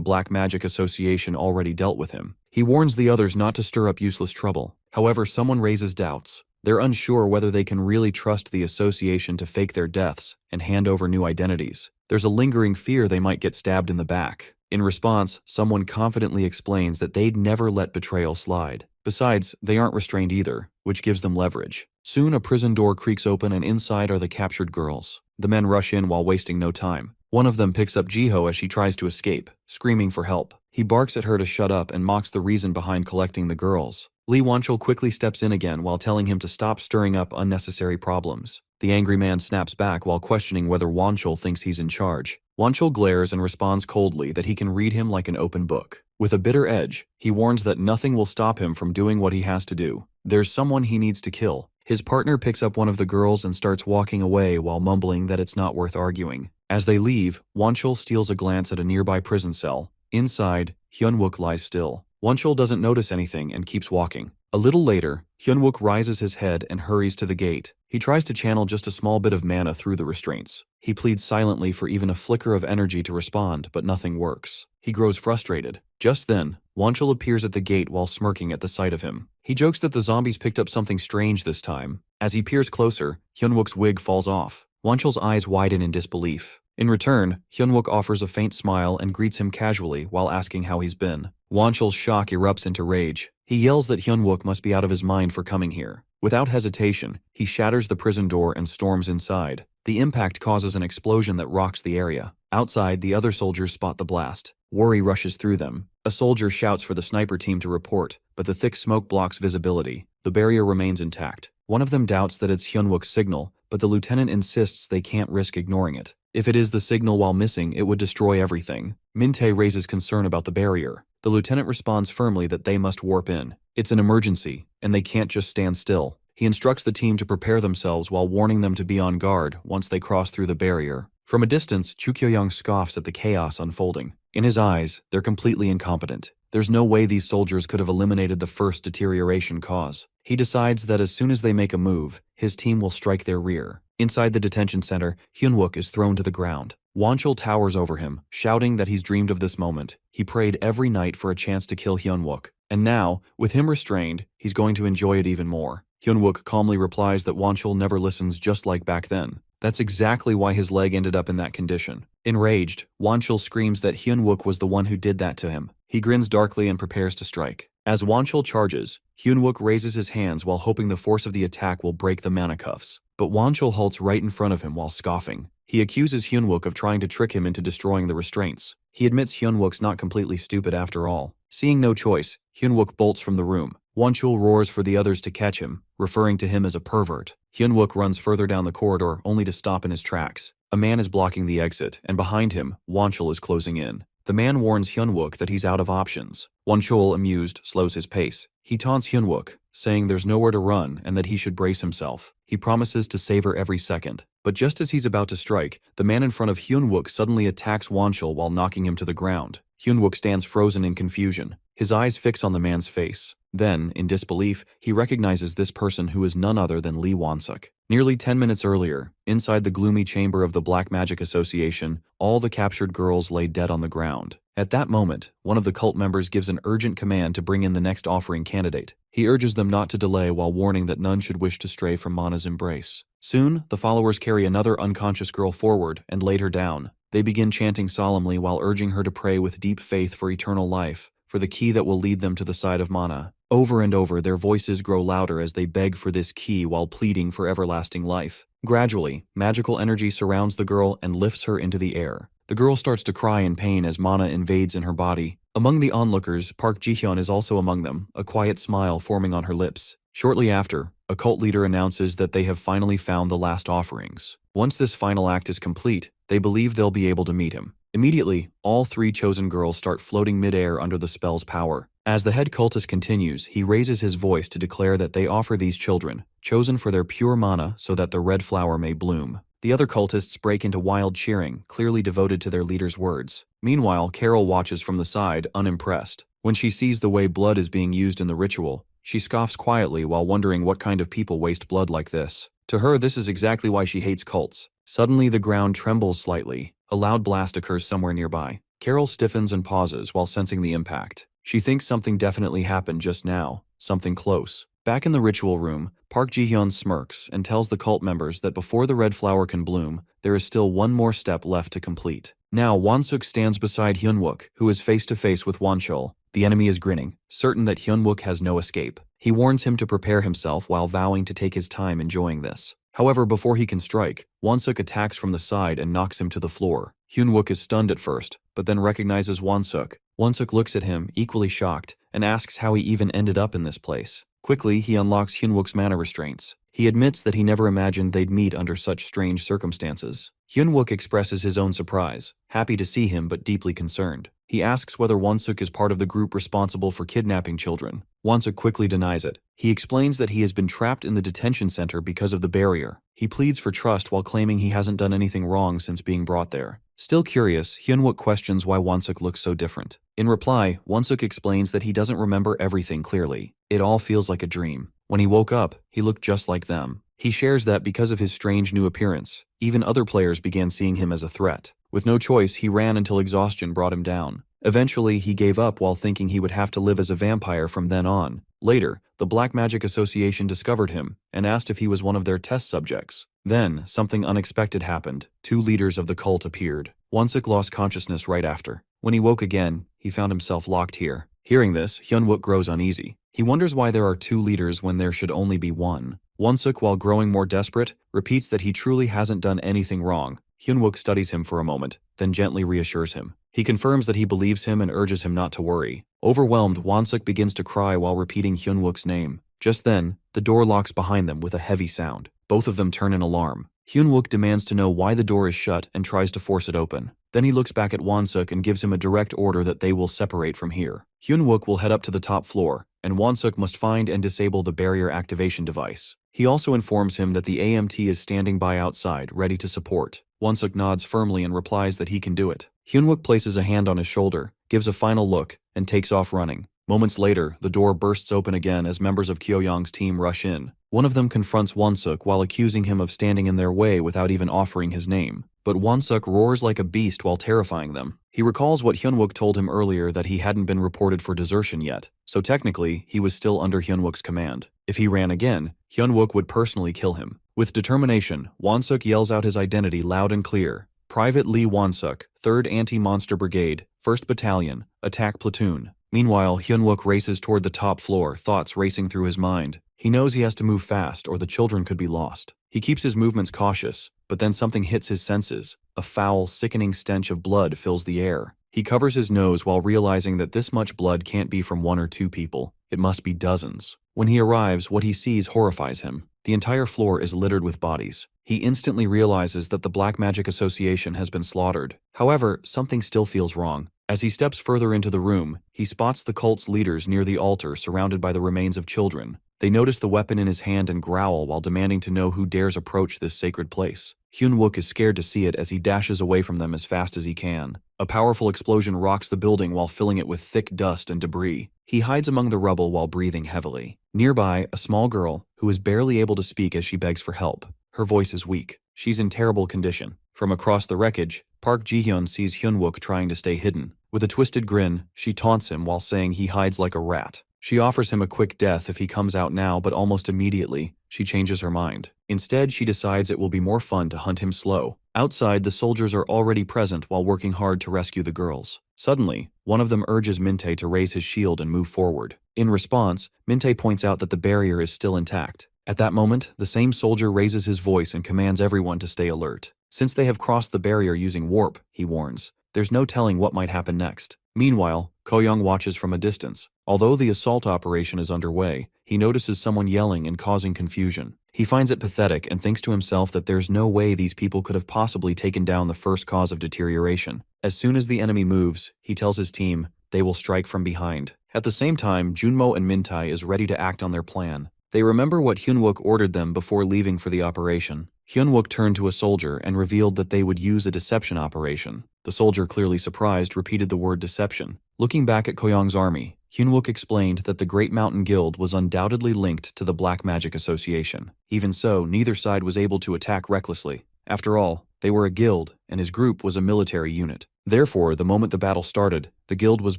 A: Black Magic Association already dealt with him. He warns the others not to stir up useless trouble. However, someone raises doubts. They're unsure whether they can really trust the association to fake their deaths and hand over new identities. There's a lingering fear they might get stabbed in the back. In response, someone confidently explains that they'd never let betrayal slide. Besides, they aren't restrained either, which gives them leverage. Soon a prison door creaks open and inside are the captured girls. The men rush in while wasting no time. One of them picks up Jiho as she tries to escape, screaming for help. He barks at her to shut up and mocks the reason behind collecting the girls. Lee Wanchul quickly steps in again while telling him to stop stirring up unnecessary problems. The angry man snaps back while questioning whether Wanchul thinks he's in charge. Wanchul glares and responds coldly that he can read him like an open book. With a bitter edge, he warns that nothing will stop him from doing what he has to do. There's someone he needs to kill. His partner picks up one of the girls and starts walking away while mumbling that it's not worth arguing. As they leave, Wanchul steals a glance at a nearby prison cell. Inside, Hyunwook lies still. Wanchul doesn't notice anything and keeps walking. A little later, Hyunwook rises his head and hurries to the gate. He tries to channel just a small bit of mana through the restraints. He pleads silently for even a flicker of energy to respond, but nothing works. He grows frustrated. Just then, Wanchul appears at the gate while smirking at the sight of him. He jokes that the zombies picked up something strange this time. As he peers closer, Hyunwook's wig falls off. Wanchul's eyes widen in disbelief. In return, Hyunwook offers a faint smile and greets him casually while asking how he's been. Wanchul's shock erupts into rage. He yells that Hyunwook must be out of his mind for coming here. Without hesitation, he shatters the prison door and storms inside. The impact causes an explosion that rocks the area. Outside, the other soldiers spot the blast. Worry rushes through them. A soldier shouts for the sniper team to report, but the thick smoke blocks visibility. The barrier remains intact. One of them doubts that it's Hyunwook's signal, but the lieutenant insists they can't risk ignoring it. If it is the signal while missing, it would destroy everything. Min-tae raises concern about the barrier. The lieutenant responds firmly that they must warp in. It's an emergency, and they can't just stand still. He instructs the team to prepare themselves while warning them to be on guard once they cross through the barrier. From a distance, Chu Kyo-young scoffs at the chaos unfolding. In his eyes, they're completely incompetent. There's no way these soldiers could have eliminated the first deterioration cause. He decides that as soon as they make a move, his team will strike their rear. Inside the detention center, Hyunwook is thrown to the ground. Wanchul towers over him, shouting that he's dreamed of this moment. He prayed every night for a chance to kill Hyunwook. And now, with him restrained, he's going to enjoy it even more. Hyunwook calmly replies that Wanchul never listens, just like back then. That's exactly why his leg ended up in that condition. Enraged, Wanchul screams that Hyunwook was the one who did that to him. He grins darkly and prepares to strike. As Wanchul charges, Hyunwook raises his hands while hoping the force of the attack will break the mana cuffs. But Wanchul halts right in front of him while scoffing. He accuses Hyunwook of trying to trick him into destroying the restraints. He admits Hyunwook's not completely stupid after all. Seeing no choice, Hyunwook bolts from the room. Wanchul roars for the others to catch him, referring to him as a pervert. Hyunwook runs further down the corridor only to stop in his tracks. A man is blocking the exit, and behind him, Wanchul is closing in. The man warns Hyunwook that he's out of options. Wanchul, amused, slows his pace. He taunts Hyunwook, saying there's nowhere to run and that he should brace himself. He promises to savor every second. But just as he's about to strike, the man in front of Hyunwook suddenly attacks Wanchul while knocking him to the ground. Hyunwook stands frozen in confusion, his eyes fixed on the man's face. Then, in disbelief, he recognizes this person who is none other than Lee Won-suk. Nearly 10 minutes earlier, inside the gloomy chamber of the Black Magic Association, all the captured girls lay dead on the ground. At that moment, one of the cult members gives an urgent command to bring in the next offering candidate. He urges them not to delay while warning that none should wish to stray from Mana's embrace. Soon, the followers carry another unconscious girl forward and lay her down. They begin chanting solemnly while urging her to pray with deep faith for eternal life, for the key that will lead them to the side of Mana. Over and over, their voices grow louder as they beg for this key while pleading for everlasting life. Gradually, magical energy surrounds the girl and lifts her into the air. The girl starts to cry in pain as mana invades in her body. Among the onlookers, Park Ji-hyun is also among them, a quiet smile forming on her lips. Shortly after, a cult leader announces that they have finally found the last offerings. Once this final act is complete, they believe they'll be able to meet him. Immediately, all 3 chosen girls start floating mid-air under the spell's power. As the head cultist continues, he raises his voice to declare that they offer these children, chosen for their pure mana so that the red flower may bloom. The other cultists break into wild cheering, clearly devoted to their leader's words. Meanwhile, Carol watches from the side, unimpressed. When she sees the way blood is being used in the ritual, she scoffs quietly while wondering what kind of people waste blood like this. To her, this is exactly why she hates cults. Suddenly, the ground trembles slightly. A loud blast occurs somewhere nearby. Carol stiffens and pauses while sensing the impact. She thinks something definitely happened just now, something close. Back in the ritual room, Park Ji-hyun smirks and tells the cult members that before the red flower can bloom, there is still one more step left to complete. Now, Won-suk stands beside Hyunwook, who is face to face with Won-chul. The enemy is grinning, certain that Hyunwook has no escape. He warns him to prepare himself while vowing to take his time enjoying this. However, before he can strike, Won-suk attacks from the side and knocks him to the floor. Hyunwook is stunned at first, but then recognizes Won-suk. Won-suk looks at him, equally shocked, and asks how he even ended up in this place. Quickly, he unlocks Hyunwook's mana restraints. He admits that he never imagined they'd meet under such strange circumstances. Hyunwook expresses his own surprise, happy to see him but deeply concerned. He asks whether Won-suk is part of the group responsible for kidnapping children. Won-suk quickly denies it. He explains that he has been trapped in the detention center because of the barrier. He pleads for trust while claiming he hasn't done anything wrong since being brought there. Still curious, Hyunwook questions why Won-suk looks so different. In reply, Won-suk explains that he doesn't remember everything clearly. It all feels like a dream. When he woke up, he looked just like them. He shares that because of his strange new appearance, even other players began seeing him as a threat. With no choice, he ran until exhaustion brought him down. Eventually, he gave up while thinking he would have to live as a vampire from then on. Later, the Black Magic Association discovered him and asked if he was one of their test subjects. Then, something unexpected happened. 2 leaders of the cult appeared. Won-suk lost consciousness right after. When he woke again, he found himself locked here. Hearing this, Hyunwook grows uneasy. He wonders why there are 2 leaders when there should only be 1. Won-suk, while growing more desperate, repeats that he truly hasn't done anything wrong. Hyunwook studies him for a moment, then gently reassures him. He confirms that he believes him and urges him not to worry. Overwhelmed, Won-suk begins to cry while repeating Hyunwook's name. Just then, the door locks behind them with a heavy sound. Both of them turn in alarm. Hyunwook demands to know why the door is shut and tries to force it open. Then he looks back at Won-suk and gives him a direct order that they will separate from here. Hyunwook will head up to the top floor, and Won-suk must find and disable the barrier activation device. He also informs him that the AMT is standing by outside, ready to support. Won-suk nods firmly and replies that he can do it. Hyunwook places a hand on his shoulder, gives a final look, and takes off running. Moments later, the door bursts open again as members of Kyo-young's team rush in. One of them confronts Won-suk while accusing him of standing in their way without even offering his name. But Won-suk roars like a beast while terrifying them. He recalls what Hyunwook told him earlier, that he hadn't been reported for desertion yet, so technically, he was still under Hyunwook's command. If he ran again, Hyunwook would personally kill him. With determination, Won-suk yells out his identity loud and clear. Private Lee Won-suk, 3rd Anti-Monster Brigade, 1st Battalion, Attack Platoon. Meanwhile, Hyunwook races toward the top floor, thoughts racing through his mind. He knows he has to move fast or the children could be lost. He keeps his movements cautious, but then something hits his senses. A foul, sickening stench of blood fills the air. He covers his nose while realizing that this much blood can't be from 1 or 2 people. It must be dozens. When he arrives, what he sees horrifies him. The entire floor is littered with bodies. He instantly realizes that the Black Magic Association has been slaughtered. However, something still feels wrong. As he steps further into the room, he spots the cult's leaders near the altar surrounded by the remains of children. They notice the weapon in his hand and growl while demanding to know who dares approach this sacred place. Hyunwook is scared to see it as he dashes away from them as fast as he can. A powerful explosion rocks the building while filling it with thick dust and debris. He hides among the rubble while breathing heavily. Nearby, a small girl, who is barely able to speak as she begs for help. Her voice is weak. She's in terrible condition. From across the wreckage, Park Ji-hyun sees Hyunwook trying to stay hidden. With a twisted grin, she taunts him while saying he hides like a rat. She offers him a quick death if he comes out now, but almost immediately, she changes her mind. Instead, she decides it will be more fun to hunt him slow. Outside, the soldiers are already present while working hard to rescue the girls. Suddenly, one of them urges Minte to raise his shield and move forward. In response, Minte points out that the barrier is still intact. At that moment, the same soldier raises his voice and commands everyone to stay alert. Since they have crossed the barrier using warp, he warns, there's no telling what might happen next. Meanwhile, Ko-young watches from a distance. Although the assault operation is underway, he notices someone yelling and causing confusion. He finds it pathetic and thinks to himself that there's no way these people could have possibly taken down the first cause of deterioration. As soon as the enemy moves, he tells his team they will strike from behind. At the same time, Junmo and Mintai is ready to act on their plan. They remember what Hyunwook ordered them before leaving for the operation. Hyunwook turned to a soldier and revealed that they would use a deception operation. The soldier, clearly surprised, repeated the word deception. Looking back at Ko-young's army, Hyunwook explained that the Great Mountain Guild was undoubtedly linked to the Black Magic Association. Even so, neither side was able to attack recklessly. After all, they were a guild, and his group was a military unit. Therefore, the moment the battle started, the guild was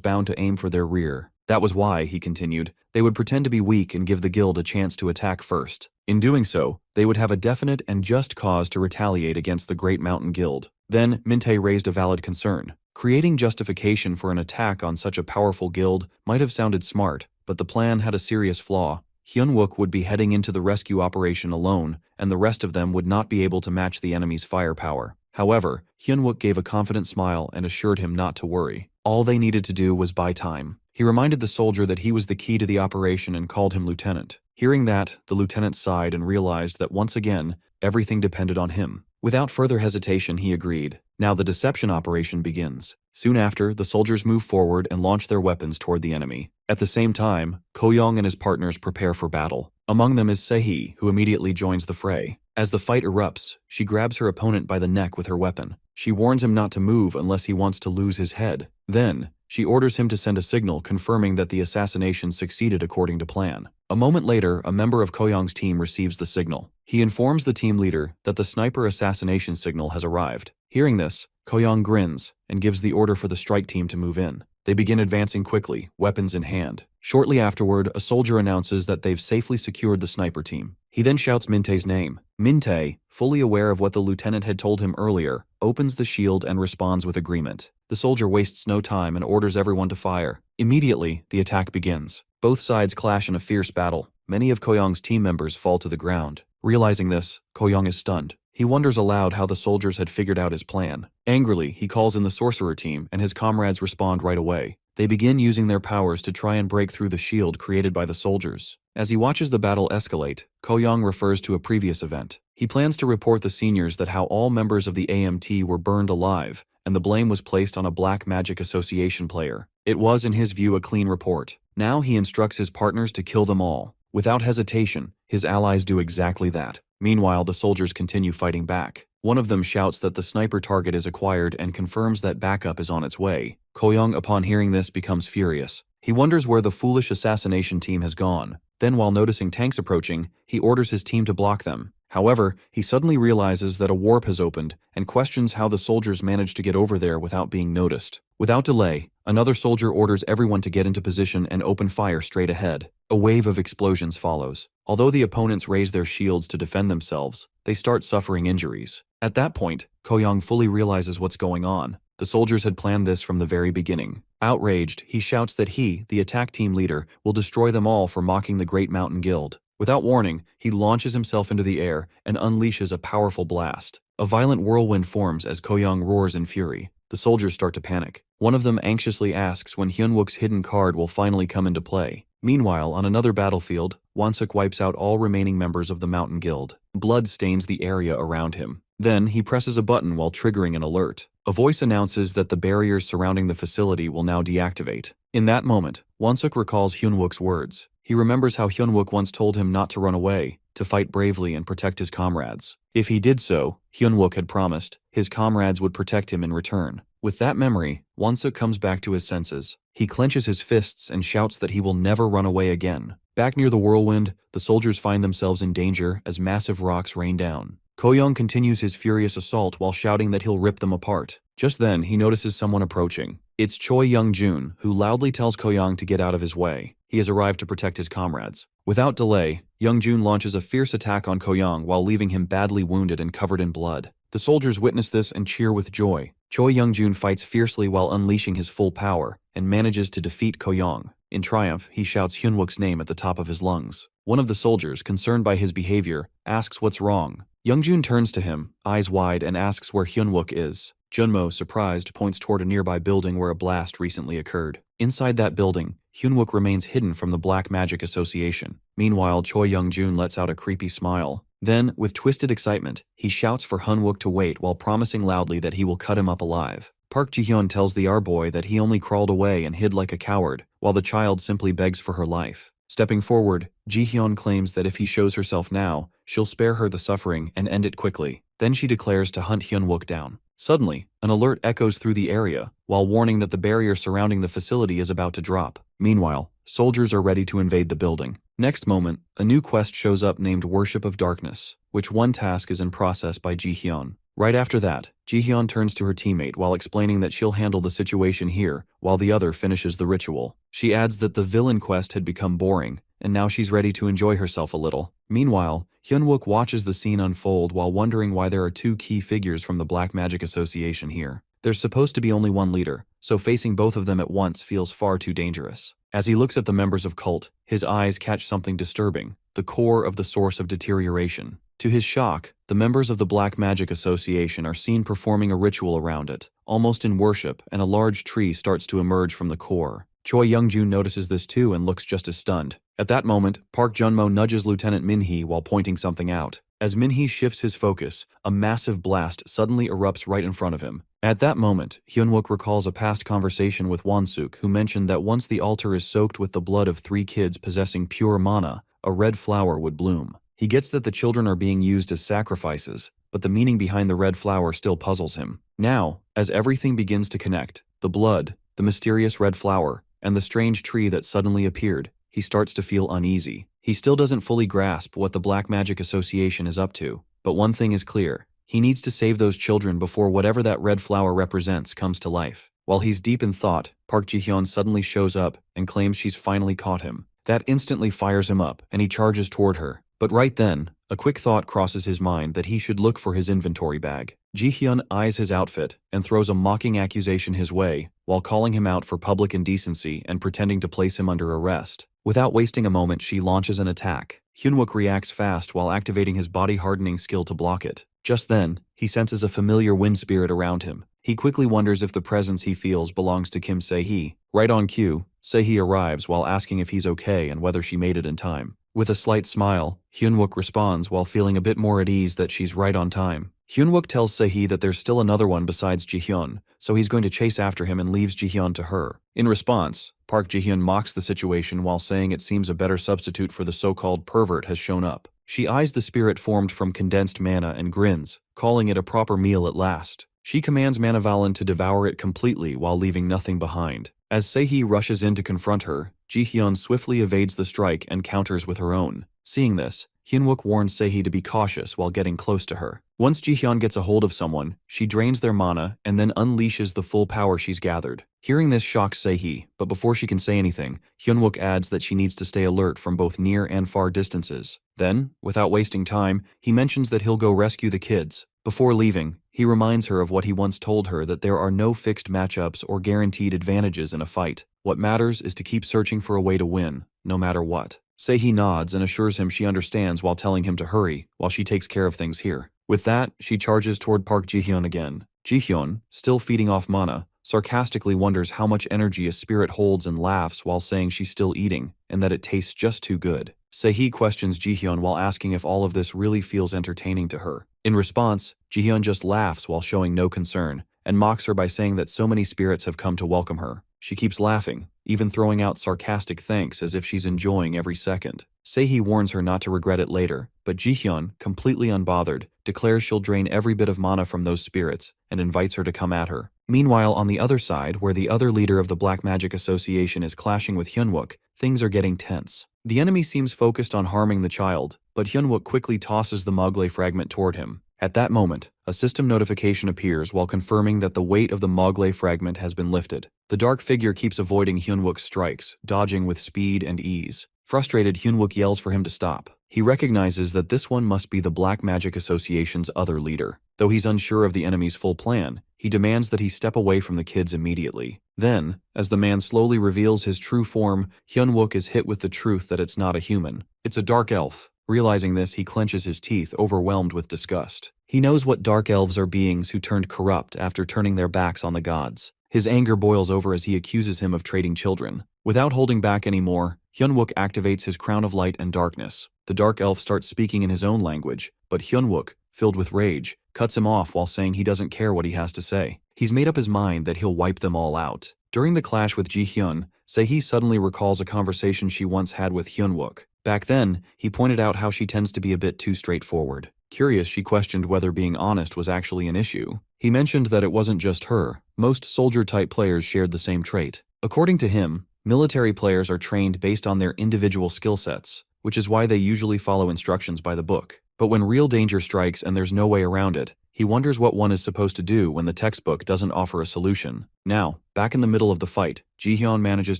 A: bound to aim for their rear. That was why, he continued, they would pretend to be weak and give the guild a chance to attack first. In doing so, they would have a definite and just cause to retaliate against the Great Mountain Guild. Then, Minte raised a valid concern. Creating justification for an attack on such a powerful guild might have sounded smart, but the plan had a serious flaw. Hyunwook would be heading into the rescue operation alone, and the rest of them would not be able to match the enemy's firepower. However, Hyunwook gave a confident smile and assured him not to worry. All they needed to do was buy time. He reminded the soldier that he was the key to the operation and called him lieutenant. Hearing that, the lieutenant sighed and realized that once again, everything depended on him. Without further hesitation, he agreed. Now the deception operation begins. Soon after, the soldiers move forward and launch their weapons toward the enemy. At the same time, Ko-young and his partners prepare for battle. Among them is Sehi, who immediately joins the fray. As the fight erupts, she grabs her opponent by the neck with her weapon. She warns him not to move unless he wants to lose his head. Then, she orders him to send a signal confirming that the assassination succeeded according to plan. A moment later, a member of Ko-young's team receives the signal. He informs the team leader that the sniper assassination signal has arrived. Hearing this, Ko-young grins and gives the order for the strike team to move in. They begin advancing quickly, weapons in hand. Shortly afterward, a soldier announces that they've safely secured the sniper team. He then shouts Minte's name. Minte, fully aware of what the lieutenant had told him earlier, opens the shield and responds with agreement. The soldier wastes no time and orders everyone to fire. Immediately, the attack begins. Both sides clash in a fierce battle. Many of Ko-young's team members fall to the ground. Realizing this, Ko-young is stunned. He wonders aloud how the soldiers had figured out his plan. Angrily, he calls in the sorcerer team, and his comrades respond right away. They begin using their powers to try and break through the shield created by the soldiers. As he watches the battle escalate, Ko-young refers to a previous event. He plans to report the seniors that how all members of the AMT were burned alive, and the blame was placed on a Black Magic Association player. It was, in his view, a clean report. Now he instructs his partners to kill them all. Without hesitation, his allies do exactly that. Meanwhile, the soldiers continue fighting back. One of them shouts that the sniper target is acquired and confirms that backup is on its way. Ko-young, upon hearing this, becomes furious. He wonders where the foolish assassination team has gone. Then, while noticing tanks approaching, he orders his team to block them. However, he suddenly realizes that a warp has opened and questions how the soldiers managed to get over there without being noticed. Without delay, another soldier orders everyone to get into position and open fire straight ahead. A wave of explosions follows. Although the opponents raise their shields to defend themselves, they start suffering injuries. At that point, Ko-young fully realizes what's going on. The soldiers had planned this from the very beginning. Outraged, he shouts that he, the attack team leader, will destroy them all for mocking the Great Mountain Guild. Without warning, he launches himself into the air and unleashes a powerful blast. A violent whirlwind forms as Ko-young roars in fury. The soldiers start to panic. One of them anxiously asks when Hyunwook's hidden card will finally come into play. Meanwhile, on another battlefield, Wonsuk wipes out all remaining members of the Mountain Guild. Blood stains the area around him. Then, he presses a button while triggering an alert. A voice announces that the barriers surrounding the facility will now deactivate. In that moment, Wonsuk recalls Hyunwook's words. He remembers how Hyunwook once told him not to run away, to fight bravely and protect his comrades. If he did so, Hyunwook had promised, his comrades would protect him in return. With that memory, Wonsuk comes back to his senses. He clenches his fists and shouts that he will never run away again. Back near the whirlwind, the soldiers find themselves in danger as massive rocks rain down. Ko-young continues his furious assault while shouting that he'll rip them apart. Just then, he notices someone approaching. It's Choi Young-jun, who loudly tells Ko-young to get out of his way. He has arrived to protect his comrades. Without delay, Young-jun launches a fierce attack on Ko-young while leaving him badly wounded and covered in blood. The soldiers witness this and cheer with joy. Choi Young-jun fights fiercely while unleashing his full power, and manages to defeat Ko-young. In triumph, he shouts Hyunwook's name at the top of his lungs. One of the soldiers, concerned by his behavior, asks what's wrong. Young-jun turns to him, eyes wide, and asks where Hyunwook is. Junmo, surprised, points toward a nearby building where a blast recently occurred. Inside that building, Hyunwook remains hidden from the Black Magic Association. Meanwhile, Choi Young-jun lets out a creepy smile. Then, with twisted excitement, he shouts for Hyunwook to wait while promising loudly that he will cut him up alive. Park Ji-hyun tells the R-boy that he only crawled away and hid like a coward, while the child simply begs for her life. Stepping forward, Ji-hyun claims that if he shows herself now, she'll spare her the suffering and end it quickly. Then she declares to hunt Hyunwook down. Suddenly, an alert echoes through the area, while warning that the barrier surrounding the facility is about to drop. Meanwhile, soldiers are ready to invade the building. Next moment, a new quest shows up named Worship of Darkness, which one task is in process by Ji-hyun. Right after that, Ji-hyun turns to her teammate while explaining that she'll handle the situation here, while the other finishes the ritual. She adds that the villain quest had become boring, and now she's ready to enjoy herself a little. Meanwhile, Hyunwook watches the scene unfold while wondering why there are two key figures from the Black Magic Association here. There's supposed to be only one leader, so facing both of them at once feels far too dangerous. As he looks at the members of Cult, his eyes catch something disturbing, the core of the source of deterioration. To his shock, the members of the Black Magic Association are seen performing a ritual around it, almost in worship, and a large tree starts to emerge from the core. Choi Young-jun notices this too and looks just as stunned. At that moment, Park Junmo nudges Lieutenant Min-hee while pointing something out. As Min-hee shifts his focus, a massive blast suddenly erupts right in front of him. At that moment, Hyunwook recalls a past conversation with Won-suk, who mentioned that once the altar is soaked with the blood of 3 kids possessing pure mana, a red flower would bloom. He gets that the children are being used as sacrifices, but the meaning behind the red flower still puzzles him. Now, as everything begins to connect, the blood, the mysterious red flower, and the strange tree that suddenly appeared, he starts to feel uneasy. He still doesn't fully grasp what the Black Magic Association is up to, but one thing is clear. He needs to save those children before whatever that red flower represents comes to life. While he's deep in thought, Park Ji-hyun suddenly shows up and claims she's finally caught him. That instantly fires him up, and he charges toward her. But right then, a quick thought crosses his mind that he should look for his inventory bag. Ji-hyun eyes his outfit and throws a mocking accusation his way, while calling him out for public indecency and pretending to place him under arrest. Without wasting a moment, she launches an attack. Hyunwook reacts fast while activating his body-hardening skill to block it. Just then, he senses a familiar wind spirit around him. He quickly wonders if the presence he feels belongs to Kim Se-hee. Right on cue, Se-hee arrives while asking if he's okay and whether she made it in time. With a slight smile, Hyunwook responds while feeling a bit more at ease that she's right on time. Hyunwook tells Se-hee that there's still another one besides Ji-hyun, so he's going to chase after him and leaves Ji-hyun to her. In response, Park Ji-hyun mocks the situation while saying it seems a better substitute for the so-called pervert has shown up. She eyes the spirit formed from condensed mana and grins, calling it a proper meal at last. She commands Manavalan to devour it completely while leaving nothing behind. As Se-hee rushes in to confront her, Ji-hyun swiftly evades the strike and counters with her own. Seeing this, Hyunwook warns Se-hee to be cautious while getting close to her. Once Ji-hyun gets a hold of someone, she drains their mana and then unleashes the full power she's gathered. Hearing this shocks Se-hee, but before she can say anything, Hyunwook adds that she needs to stay alert from both near and far distances. Then, without wasting time, he mentions that he'll go rescue the kids. Before leaving, he reminds her of what he once told her, that there are no fixed matchups or guaranteed advantages in a fight. What matters is to keep searching for a way to win, no matter what. Se-hee nods and assures him she understands while telling him to hurry, while she takes care of things here. With that, she charges toward Park Ji-hyun again. Ji-hyun, still feeding off mana, sarcastically wonders how much energy a spirit holds and laughs while saying she's still eating, and that it tastes just too good. Se-hee questions Ji-hyun while asking if all of this really feels entertaining to her. In response, Ji-hyun just laughs while showing no concern, and mocks her by saying that so many spirits have come to welcome her. She keeps laughing, even throwing out sarcastic thanks as if she's enjoying every second. Se-hee warns her not to regret it later, but Ji-hyun, completely unbothered, declares she'll drain every bit of mana from those spirits and invites her to come at her. Meanwhile, on the other side, where the other leader of the Black Magic Association is clashing with Hyunwook, things are getting tense. The enemy seems focused on harming the child, but Hyunwook quickly tosses the Mogley fragment toward him. At that moment, a system notification appears while confirming that the weight of the Mogley fragment has been lifted. The dark figure keeps avoiding Hyunwook's strikes, dodging with speed and ease. Frustrated, Hyunwook yells for him to stop. He recognizes that this one must be the Black Magic Association's other leader. Though he's unsure of the enemy's full plan, he demands that he step away from the kids immediately. Then, as the man slowly reveals his true form, Hyunwook is hit with the truth that it's not a human. It's a dark elf. Realizing this, he clenches his teeth, overwhelmed with disgust. He knows what dark elves are, beings who turned corrupt after turning their backs on the gods. His anger boils over as he accuses him of trading children. Without holding back anymore, Hyunwook activates his crown of light and darkness. The dark elf starts speaking in his own language, but Hyunwook, filled with rage, cuts him off while saying he doesn't care what he has to say. He's made up his mind that he'll wipe them all out. During the clash with Ji-hyun, Se-hee suddenly recalls a conversation she once had with Hyunwook. Back then, he pointed out how she tends to be a bit too straightforward. Curious, she questioned whether being honest was actually an issue. He mentioned that it wasn't just her. Most soldier-type players shared the same trait. According to him, military players are trained based on their individual skill sets, which is why they usually follow instructions by the book. But when real danger strikes and there's no way around it, he wonders what one is supposed to do when the textbook doesn't offer a solution. Now, back in the middle of the fight, Ji-hyun manages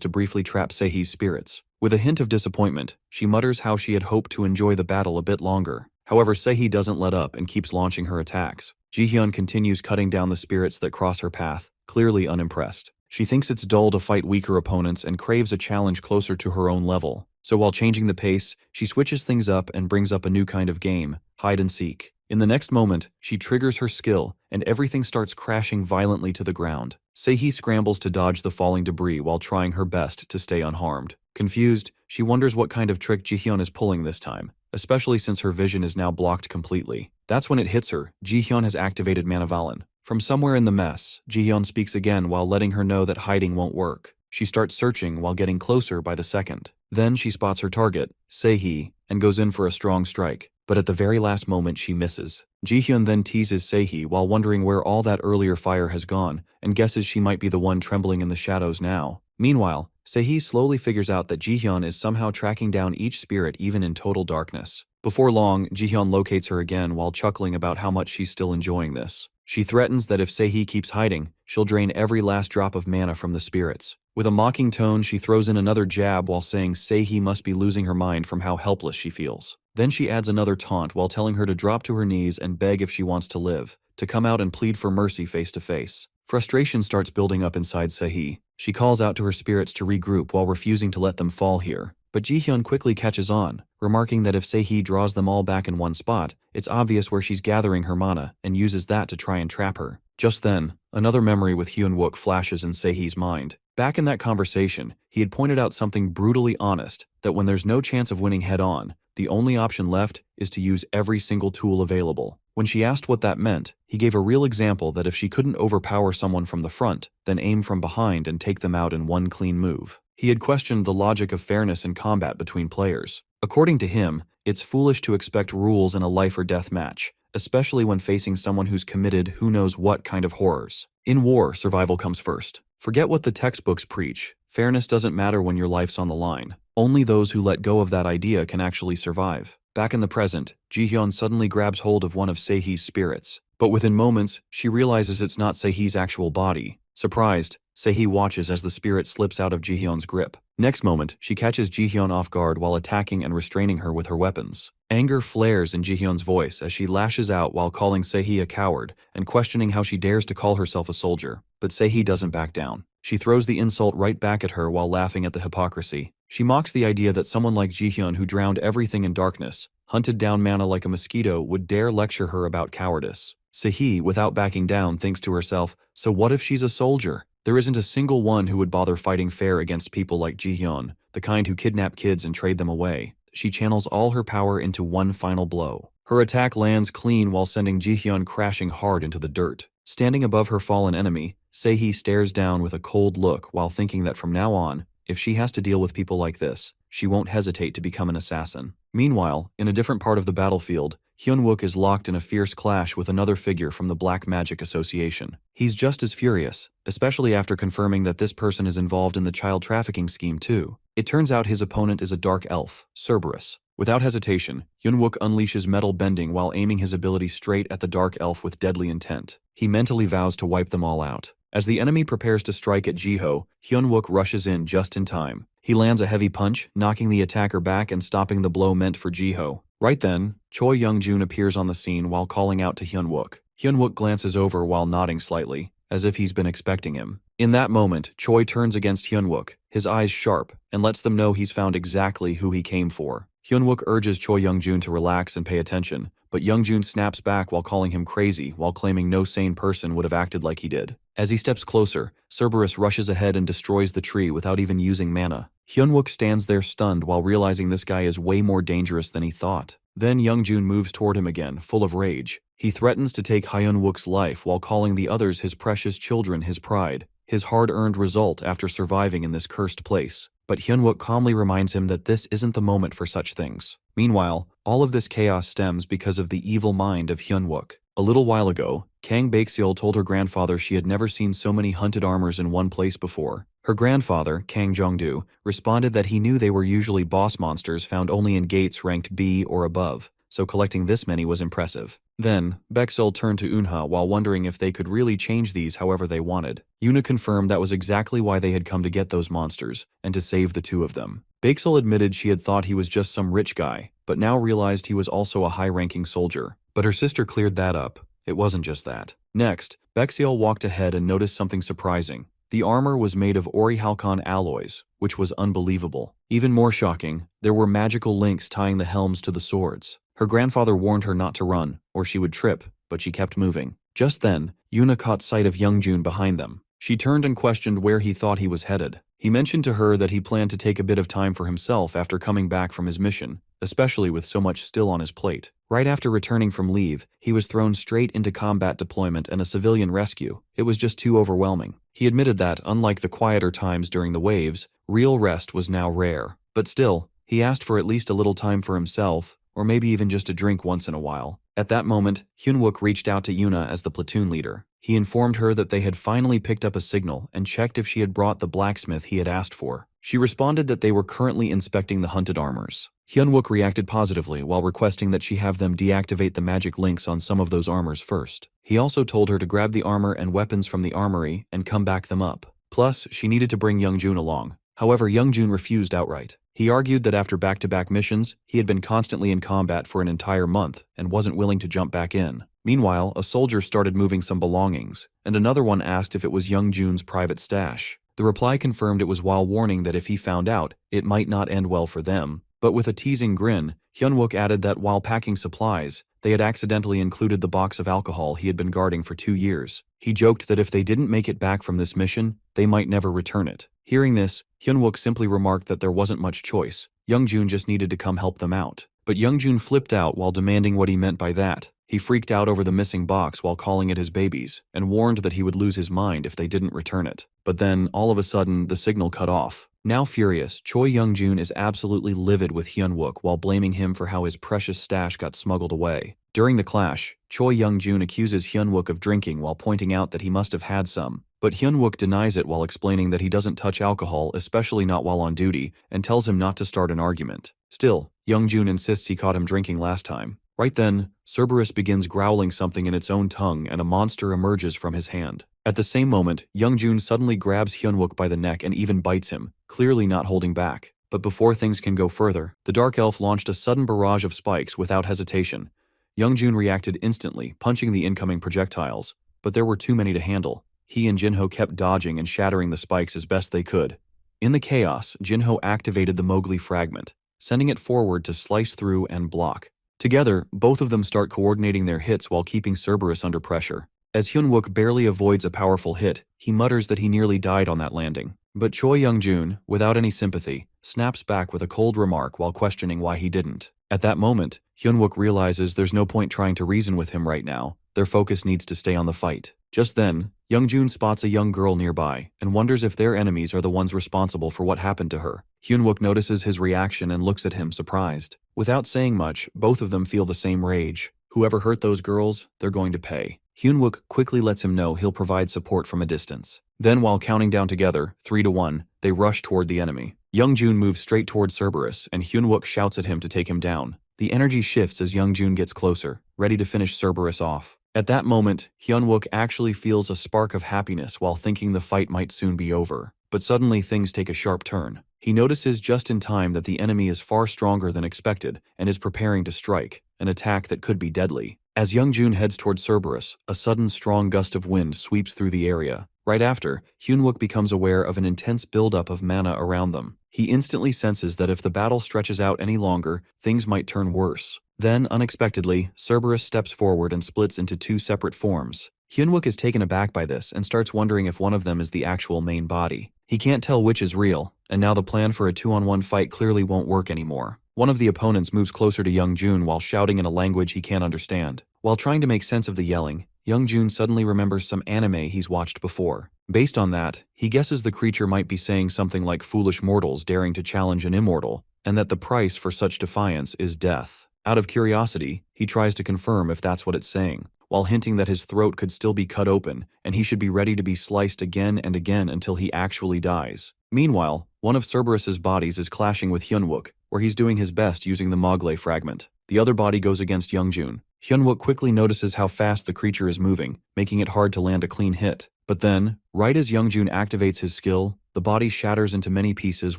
A: to briefly trap Se-hee's spirits. With a hint of disappointment, she mutters how she had hoped to enjoy the battle a bit longer. However, Se-hee doesn't let up and keeps launching her attacks. Ji-hyun continues cutting down the spirits that cross her path, clearly unimpressed. She thinks it's dull to fight weaker opponents and craves a challenge closer to her own level. So while changing the pace, she switches things up and brings up a new kind of game, hide and seek. In the next moment, she triggers her skill, and everything starts crashing violently to the ground. Se-hee scrambles to dodge the falling debris while trying her best to stay unharmed. Confused, she wonders what kind of trick Ji-hyun is pulling this time, especially since her vision is now blocked completely. That's when it hits her. Ji-hyun has activated Manhwa. From somewhere in the mess, Ji-hyun speaks again while letting her know that hiding won't work. She starts searching while getting closer by the second. Then she spots her target, Se-hee, and goes in for a strong strike. But at the very last moment she misses. Ji-hyun then teases Se-hee while wondering where all that earlier fire has gone, and guesses she might be the one trembling in the shadows now. Meanwhile, Se-hee slowly figures out that Ji-hyun is somehow tracking down each spirit even in total darkness. Before long, Ji-hyun locates her again while chuckling about how much she's still enjoying this. She threatens that if Se-hee keeps hiding, she'll drain every last drop of mana from the spirits. With a mocking tone, she throws in another jab while saying Se-hee must be losing her mind from how helpless she feels. Then she adds another taunt while telling her to drop to her knees and beg if she wants to live, to come out and plead for mercy face to face. Frustration starts building up inside Se-hee. She calls out to her spirits to regroup while refusing to let them fall here. But Ji-hyun quickly catches on, remarking that if Se-hee draws them all back in one spot, it's obvious where she's gathering her mana and uses that to try and trap her. Just then, another memory with Hyunwook flashes in Se-hee's mind. Back in that conversation, he had pointed out something brutally honest, that when there's no chance of winning head-on, the only option left is to use every single tool available. When she asked what that meant, he gave a real example that if she couldn't overpower someone from the front, then aim from behind and take them out in one clean move. He had questioned the logic of fairness in combat between players. According to him, it's foolish to expect rules in a life or death match, especially when facing someone who's committed who knows what kind of horrors. In war, survival comes first. Forget what the textbooks preach. Fairness doesn't matter when your life's on the line. Only those who let go of that idea can actually survive. Back in the present, Ji-hyun suddenly grabs hold of one of Se-hee's spirits. But within moments, she realizes it's not Se-hee's actual body. Surprised, Se-hee watches as the spirit slips out of Ji-hyun's grip. Next moment, she catches Ji-hyun off guard while attacking and restraining her with her weapons. Anger flares in Ji-hyun's voice as she lashes out while calling Se-hee a coward and questioning how she dares to call herself a soldier. But Se-hee doesn't back down. She throws the insult right back at her while laughing at the hypocrisy. She mocks the idea that someone like Ji-hyun, who drowned everything in darkness, hunted down mana like a mosquito, would dare lecture her about cowardice. Se-hee, without backing down, thinks to herself, so what if she's a soldier? There isn't a single one who would bother fighting fair against people like Ji-hyun, the kind who kidnap kids and trade them away. She channels all her power into one final blow. Her attack lands clean while sending Ji-hyun crashing hard into the dirt. Standing above her fallen enemy, Se-hee stares down with a cold look while thinking that from now on, if she has to deal with people like this, she won't hesitate to become an assassin. Meanwhile, in a different part of the battlefield, Hyunwook is locked in a fierce clash with another figure from the Black Magic Association. He's just as furious, especially after confirming that this person is involved in the child trafficking scheme too. It turns out his opponent is a dark elf, Cerberus. Without hesitation, Hyunwook unleashes metal bending while aiming his ability straight at the dark elf with deadly intent. He mentally vows to wipe them all out. As the enemy prepares to strike at Jiho, Hyunwook rushes in just in time. He lands a heavy punch, knocking the attacker back and stopping the blow meant for Jiho. Right then, Choi Young-jun appears on the scene while calling out to Hyun-wook. Hyun-wook glances over while nodding slightly, as if he's been expecting him. In that moment, Choi turns against Hyun-wook, his eyes sharp, and lets them know he's found exactly who he came for. Hyun-wook urges Choi Young-jun to relax and pay attention, but Young-jun snaps back while calling him crazy while claiming no sane person would have acted like he did. As he steps closer, Cerberus rushes ahead and destroys the tree without even using mana. Hyun-wook stands there stunned while realizing this guy is way more dangerous than he thought. Then Young-jun moves toward him again, full of rage. He threatens to take Hyun-wook's life while calling the others his precious children his pride, his hard-earned result after surviving in this cursed place. But Hyun-wook calmly reminds him that this isn't the moment for such things. Meanwhile, all of this chaos stems because of the evil mind of Hyun-wook. A little while ago, Kang Baekseol told her grandfather she had never seen so many hunted armors in one place before. Her grandfather, Kang Jong-do, responded that he knew they were usually boss monsters found only in gates ranked B or above, so collecting this many was impressive. Then, Baekseol turned to Eunha while wondering if they could really change these however they wanted. Eunha confirmed that was exactly why they had come to get those monsters, and to save the two of them. Baekseol admitted she had thought he was just some rich guy, but now realized he was also a high-ranking soldier. But her sister cleared that up. It wasn't just that. Next, Baekseol walked ahead and noticed something surprising. The armor was made of Ori-Halcon alloys, which was unbelievable. Even more shocking, there were magical links tying the helms to the swords. Her grandfather warned her not to run, or she would trip, but she kept moving. Just then, Eunha caught sight of Young-jun behind them. She turned and questioned where he thought he was headed. He mentioned to her that he planned to take a bit of time for himself after coming back from his mission, especially with so much still on his plate. Right after returning from leave, he was thrown straight into combat deployment and a civilian rescue. It was just too overwhelming. He admitted that, unlike the quieter times during the waves, real rest was now rare. But still, he asked for at least a little time for himself, or maybe even just a drink once in a while. At that moment, Hyun-wook reached out to Eunha as the platoon leader. He informed her that they had finally picked up a signal and checked if she had brought the blacksmith he had asked for. She responded that they were currently inspecting the hunted armors. Hyun-wook reacted positively while requesting that she have them deactivate the magic links on some of those armors first. He also told her to grab the armor and weapons from the armory and come back them up. Plus, she needed to bring Young-jun along. However, Young-jun refused outright. He argued that after back-to-back missions, he had been constantly in combat for an entire month and wasn't willing to jump back in. Meanwhile, a soldier started moving some belongings, and another one asked if it was Young-jun's private stash. The reply confirmed it was while warning that if he found out, it might not end well for them. But with a teasing grin, Hyun-wook added that while packing supplies, they had accidentally included the box of alcohol he had been guarding for 2 years. He joked that if they didn't make it back from this mission, they might never return it. Hearing this, Hyun-wook simply remarked that there wasn't much choice. Young-jun just needed to come help them out. But Young-jun flipped out while demanding what he meant by that. He freaked out over the missing box while calling it his babies, and warned that he would lose his mind if they didn't return it. But then, all of a sudden, the signal cut off. Now furious, Choi Young-jun is absolutely livid with Hyun-wook while blaming him for how his precious stash got smuggled away. During the clash, Choi Young-jun accuses Hyun-wook of drinking while pointing out that he must have had some. But Hyun-wook denies it while explaining that he doesn't touch alcohol, especially not while on duty, and tells him not to start an argument. Still, Young-jun insists he caught him drinking last time. Right then, Cerberus begins growling something in its own tongue and a monster emerges from his hand. At the same moment, Young-jun suddenly grabs Hyun-wook by the neck and even bites him, clearly not holding back. But before things can go further, the Dark Elf launched a sudden barrage of spikes without hesitation. Young-jun reacted instantly, punching the incoming projectiles, but there were too many to handle. He and Jinho kept dodging and shattering the spikes as best they could. In the chaos, Jinho activated the Mowgli fragment, sending it forward to slice through and block. Together, both of them start coordinating their hits while keeping Cerberus under pressure. As Hyun-wook barely avoids a powerful hit, he mutters that he nearly died on that landing. But Choi Young-jun, without any sympathy, snaps back with a cold remark while questioning why he didn't. At that moment, Hyun-wook realizes there's no point trying to reason with him right now. Their focus needs to stay on the fight. Just then, Young-jun spots a young girl nearby and wonders if their enemies are the ones responsible for what happened to her. Hyun-wook notices his reaction and looks at him surprised. Without saying much, both of them feel the same rage. Whoever hurt those girls, they're going to pay. Hyun-wook quickly lets him know he'll provide support from a distance. Then, while counting down together, 3-1, they rush toward the enemy. Young-jun moves straight toward Cerberus, and Hyun-wook shouts at him to take him down. The energy shifts as Young-jun gets closer, ready to finish Cerberus off. At that moment, Hyun-wook actually feels a spark of happiness while thinking the fight might soon be over. But suddenly things take a sharp turn. He notices just in time that the enemy is far stronger than expected and is preparing to strike, an attack that could be deadly. As Youngjun heads toward Cerberus, a sudden strong gust of wind sweeps through the area. Right after, Hyunwook becomes aware of an intense buildup of mana around them. He instantly senses that if the battle stretches out any longer, things might turn worse. Then, unexpectedly, Cerberus steps forward and splits into two separate forms. Hyunwook is taken aback by this and starts wondering if one of them is the actual main body. He can't tell which is real, and now the plan for a 2-on-1 fight clearly won't work anymore. One of the opponents moves closer to Youngjun while shouting in a language he can't understand. While trying to make sense of the yelling, Youngjun suddenly remembers some anime he's watched before. Based on that, he guesses the creature might be saying something like foolish mortals daring to challenge an immortal, and that the price for such defiance is death. Out of curiosity, he tries to confirm if that's what it's saying, while hinting that his throat could still be cut open and he should be ready to be sliced again and again until he actually dies. Meanwhile, one of Cerberus's bodies is clashing with Hyunwook, where he's doing his best using the Mogley fragment. The other body goes against Youngjun. Hyunwook quickly notices how fast the creature is moving, making it hard to land a clean hit. But then, right as Youngjun activates his skill, the body shatters into many pieces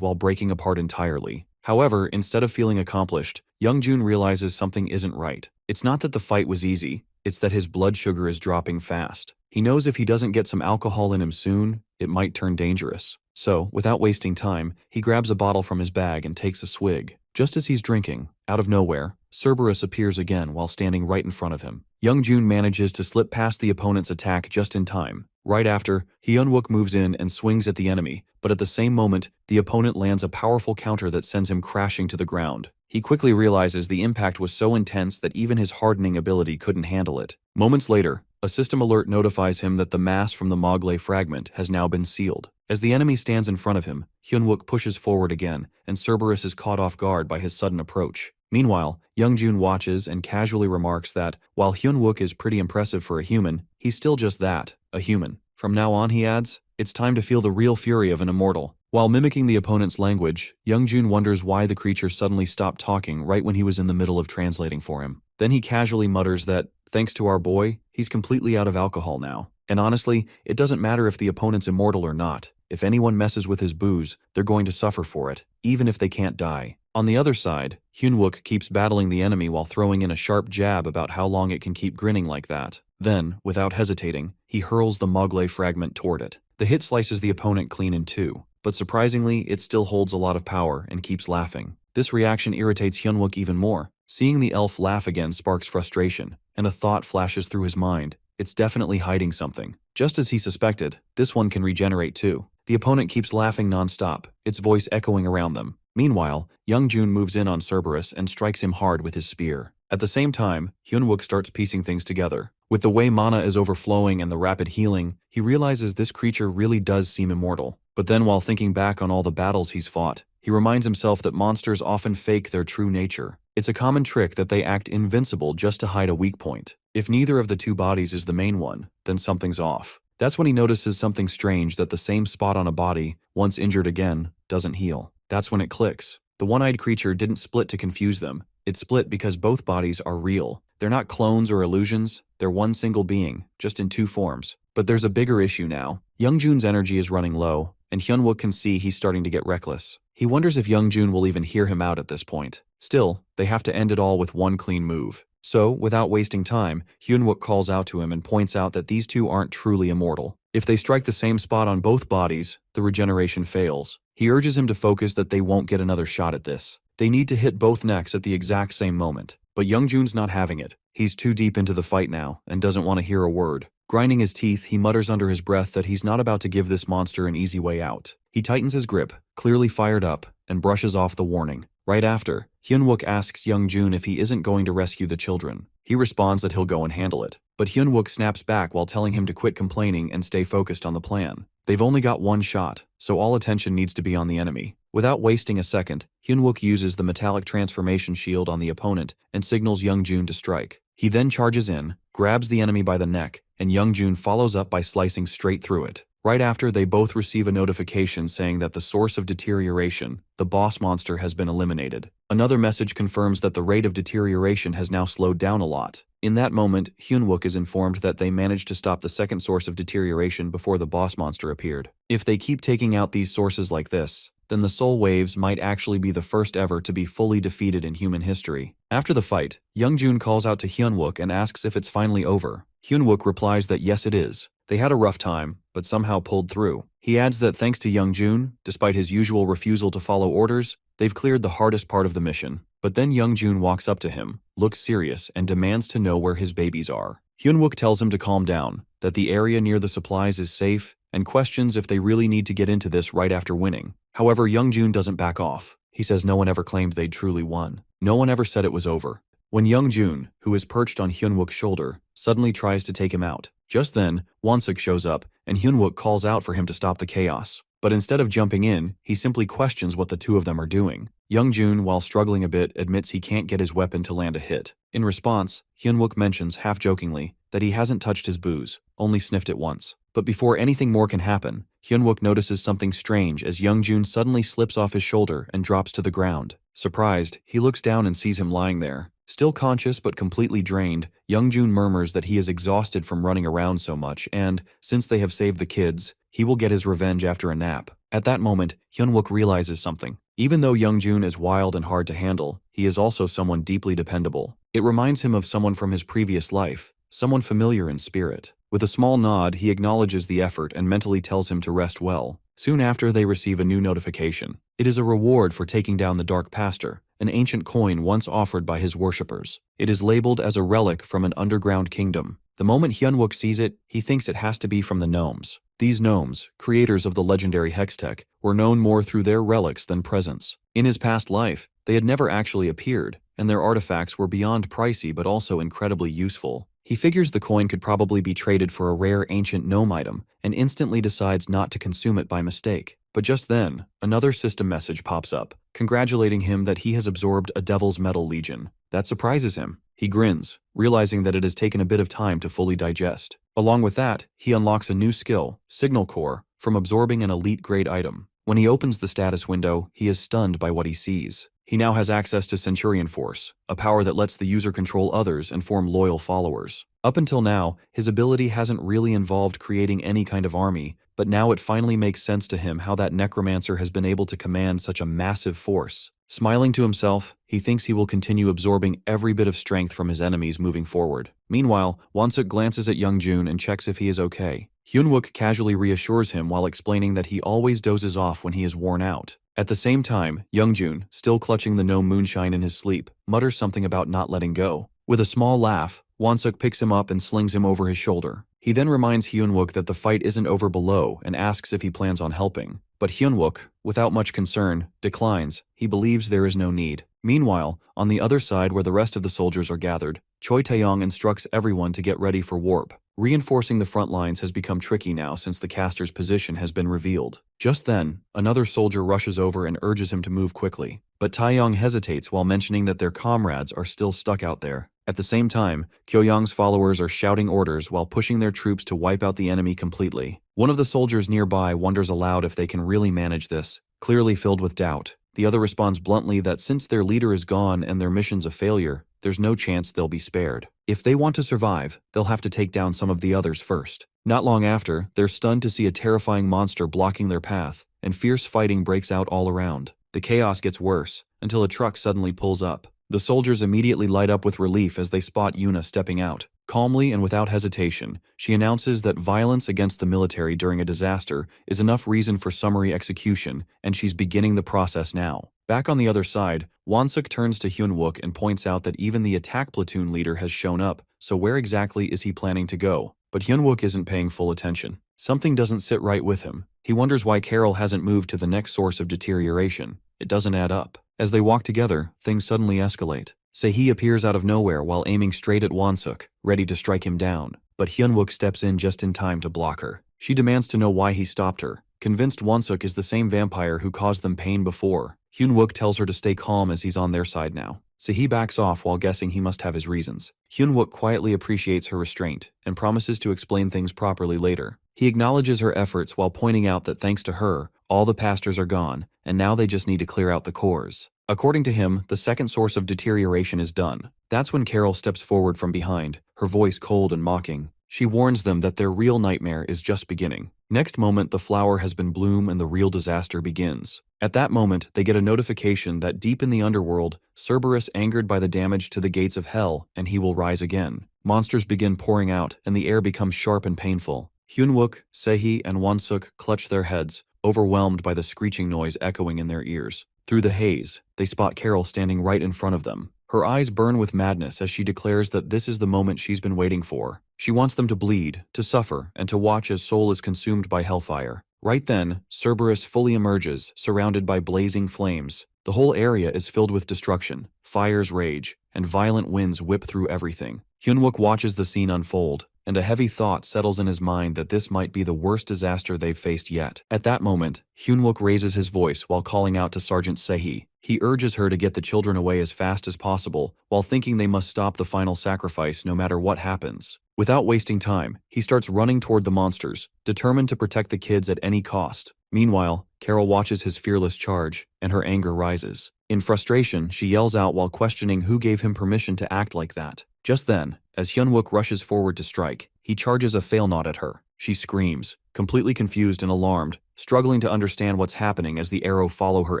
A: while breaking apart entirely. However, instead of feeling accomplished, Youngjun realizes something isn't right. It's not that the fight was easy, it's that his blood sugar is dropping fast. He knows if he doesn't get some alcohol in him soon, it might turn dangerous. So, without wasting time, he grabs a bottle from his bag and takes a swig. Just as he's drinking, out of nowhere, Cerberus appears again while standing right in front of him. Youngjun manages to slip past the opponent's attack just in time. Right after, Hyunwook moves in and swings at the enemy, but at the same moment, the opponent lands a powerful counter that sends him crashing to the ground. He quickly realizes the impact was so intense that even his hardening ability couldn't handle it. Moments later, a system alert notifies him that the mass from the Mogley fragment has now been sealed. As the enemy stands in front of him, Hyunwook pushes forward again, and Cerberus is caught off guard by his sudden approach. Meanwhile, Youngjun watches and casually remarks that, while Hyunwook is pretty impressive for a human, he's still just that, a human. From now on, he adds, it's time to feel the real fury of an immortal. While mimicking the opponent's language, Youngjun wonders why the creature suddenly stopped talking right when he was in the middle of translating for him. Then he casually mutters that, thanks to our boy, he's completely out of alcohol now. And honestly, it doesn't matter if the opponent's immortal or not. If anyone messes with his booze, they're going to suffer for it, even if they can't die. On the other side, Hyunwook keeps battling the enemy while throwing in a sharp jab about how long it can keep grinning like that. Then, without hesitating, he hurls the Mogley fragment toward it. The hit slices the opponent clean in two, but surprisingly, it still holds a lot of power and keeps laughing. This reaction irritates Hyunwook even more. Seeing the elf laugh again sparks frustration, and a thought flashes through his mind. It's definitely hiding something. Just as he suspected, this one can regenerate too. The opponent keeps laughing non-stop, its voice echoing around them. Meanwhile, Youngjun moves in on Cerberus and strikes him hard with his spear. At the same time, Hyunwook starts piecing things together. With the way mana is overflowing and the rapid healing, he realizes this creature really does seem immortal. But then while thinking back on all the battles he's fought, he reminds himself that monsters often fake their true nature. It's a common trick that they act invincible just to hide a weak point. If neither of the two bodies is the main one, then something's off. That's when he notices something strange, that the same spot on a body, once injured again, doesn't heal. That's when it clicks. The one-eyed creature didn't split to confuse them. It split because both bodies are real. They're not clones or illusions. They're one single being, just in two forms. But there's a bigger issue now. Youngjun's energy is running low, and Hyunwook can see he's starting to get reckless. He wonders if Youngjun will even hear him out at this point. Still, they have to end it all with one clean move. So, without wasting time, Hyunwook calls out to him and points out that these two aren't truly immortal. If they strike the same spot on both bodies, the regeneration fails. He urges him to focus that they won't get another shot at this. They need to hit both necks at the exact same moment. But Youngjun's not having it. He's too deep into the fight now and doesn't want to hear a word. Grinding his teeth, he mutters under his breath that he's not about to give this monster an easy way out. He tightens his grip, clearly fired up, and brushes off the warning. Right after, Hyunwook asks Youngjun if he isn't going to rescue the children. He responds that he'll go and handle it. But Hyunwook snaps back while telling him to quit complaining and stay focused on the plan. They've only got one shot, so all attention needs to be on the enemy. Without wasting a second, Hyunwook uses the metallic transformation shield on the opponent and signals Youngjun to strike. He then charges in, grabs the enemy by the neck, and Youngjun follows up by slicing straight through it. Right after, they both receive a notification saying that the source of deterioration, the boss monster, has been eliminated. Another message confirms that the rate of deterioration has now slowed down a lot. In that moment, Hyunwook is informed that they managed to stop the second source of deterioration before the boss monster appeared. If they keep taking out these sources like this, then the soul waves might actually be the first ever to be fully defeated in human history. After the fight, Youngjun calls out to Hyunwook and asks if it's finally over. Hyunwook replies that yes it is. They had a rough time, but somehow pulled through. He adds that thanks to Youngjun, despite his usual refusal to follow orders, they've cleared the hardest part of the mission. But then Youngjun walks up to him, looks serious, and demands to know where his babies are. Hyunwook tells him to calm down, that the area near the supplies is safe, and questions if they really need to get into this right after winning. However, Youngjun doesn't back off. He says no one ever claimed they'd truly won. No one ever said it was over. When Youngjun, who is perched on Hyunwook's shoulder, suddenly tries to take him out. Just then, Wonsuk shows up, and Hyunwook calls out for him to stop the chaos. But instead of jumping in, he simply questions what the two of them are doing. Youngjun, while struggling a bit, admits he can't get his weapon to land a hit. In response, Hyunwook mentions, half-jokingly, that he hasn't touched his booze, only sniffed it once. But before anything more can happen, Hyunwook notices something strange as Youngjun suddenly slips off his shoulder and drops to the ground. Surprised, he looks down and sees him lying there. Still conscious but completely drained, Youngjun murmurs that he is exhausted from running around so much and, since they have saved the kids, he will get his revenge after a nap. At that moment, Hyunwook realizes something. Even though Youngjun is wild and hard to handle, he is also someone deeply dependable. It reminds him of someone from his previous life, someone familiar in spirit. With a small nod, he acknowledges the effort and mentally tells him to rest well. Soon after, they receive a new notification. It is a reward for taking down the Dark Pastor, an ancient coin once offered by his worshippers. It is labeled as a relic from an underground kingdom. The moment Hyunwook sees it, he thinks it has to be from the gnomes. These gnomes, creators of the legendary Hextech, were known more through their relics than presence. In his past life, they had never actually appeared, and their artifacts were beyond pricey but also incredibly useful. He figures the coin could probably be traded for a rare ancient gnome item, and instantly decides not to consume it by mistake. But just then, another system message pops up, congratulating him that he has absorbed a Devil's Metal Legion. That surprises him. He grins, realizing that it has taken a bit of time to fully digest. Along with that, he unlocks a new skill, Signal Core, from absorbing an elite-grade item. When he opens the status window, he is stunned by what he sees. He now has access to Centurion Force, a power that lets the user control others and form loyal followers. Up until now, his ability hasn't really involved creating any kind of army, but now it finally makes sense to him how that necromancer has been able to command such a massive force. Smiling to himself, he thinks he will continue absorbing every bit of strength from his enemies moving forward. Meanwhile, Wonsuk glances at Youngjun and checks if he is okay. Hyunwook casually reassures him while explaining that he always dozes off when he is worn out. At the same time, Youngjun, still clutching the gnome moonshine in his sleep, mutters something about not letting go. With a small laugh, Wonsuk picks him up and slings him over his shoulder. He then reminds Hyunwook that the fight isn't over below and asks if he plans on helping. But Hyunwook, without much concern, declines. He believes there is no need. Meanwhile, on the other side where the rest of the soldiers are gathered, Choi Taeyong instructs everyone to get ready for warp. Reinforcing the front lines has become tricky now since the caster's position has been revealed. Just then, another soldier rushes over and urges him to move quickly. But Taeyong hesitates while mentioning that their comrades are still stuck out there. At the same time, Kyoyong's followers are shouting orders while pushing their troops to wipe out the enemy completely. One of the soldiers nearby wonders aloud if they can really manage this, clearly filled with doubt. The other responds bluntly that since their leader is gone and their mission's a failure, there's no chance they'll be spared. If they want to survive, they'll have to take down some of the others first. Not long after, they're stunned to see a terrifying monster blocking their path, and fierce fighting breaks out all around. The chaos gets worse, until a truck suddenly pulls up. The soldiers immediately light up with relief as they spot Yuna stepping out. Calmly and without hesitation, she announces that violence against the military during a disaster is enough reason for summary execution, and she's beginning the process now. Back on the other side, Wonsuk turns to Hyunwook and points out that even the attack platoon leader has shown up, so where exactly is he planning to go? But Hyunwook isn't paying full attention. Something doesn't sit right with him. He wonders why Carol hasn't moved to the next source of deterioration. It doesn't add up. As they walk together, things suddenly escalate. Sehee appears out of nowhere while aiming straight at Wonsuk, ready to strike him down. But Hyunwook steps in just in time to block her. She demands to know why he stopped her, convinced Wonsuk is the same vampire who caused them pain before. Hyunwook tells her to stay calm as he's on their side now. Sehee backs off while guessing he must have his reasons. Hyunwook quietly appreciates her restraint and promises to explain things properly later. He acknowledges her efforts while pointing out that thanks to her, all the pastors are gone, and now they just need to clear out the cores. According to him, the second source of deterioration is done. That's when Carol steps forward from behind, her voice cold and mocking. She warns them that their real nightmare is just beginning. Next moment, the flower has been bloomed and the real disaster begins. At that moment, they get a notification that deep in the underworld, Cerberus angered by the damage to the gates of hell, and he will rise again. Monsters begin pouring out, and the air becomes sharp and painful. Hyunwook, Sehi, and Wonsuk clutch their heads, overwhelmed by the screeching noise echoing in their ears. Through the haze, they spot Carol standing right in front of them. Her eyes burn with madness as she declares that this is the moment she's been waiting for. She wants them to bleed, to suffer, and to watch as Soul is consumed by hellfire. Right then, Cerberus fully emerges, surrounded by blazing flames. The whole area is filled with destruction, fires rage, and violent winds whip through everything. Hyunwook watches the scene unfold, and a heavy thought settles in his mind that this might be the worst disaster they've faced yet. At that moment, Hyunwook raises his voice while calling out to Sergeant Sehi. He urges her to get the children away as fast as possible, while thinking they must stop the final sacrifice no matter what happens. Without wasting time, he starts running toward the monsters, determined to protect the kids at any cost. Meanwhile, Carol watches his fearless charge, and her anger rises. In frustration, she yells out while questioning who gave him permission to act like that. Just then, as Hyunwook rushes forward to strike, he charges a failnaught at her. She screams, completely confused and alarmed, struggling to understand what's happening as the arrow follows her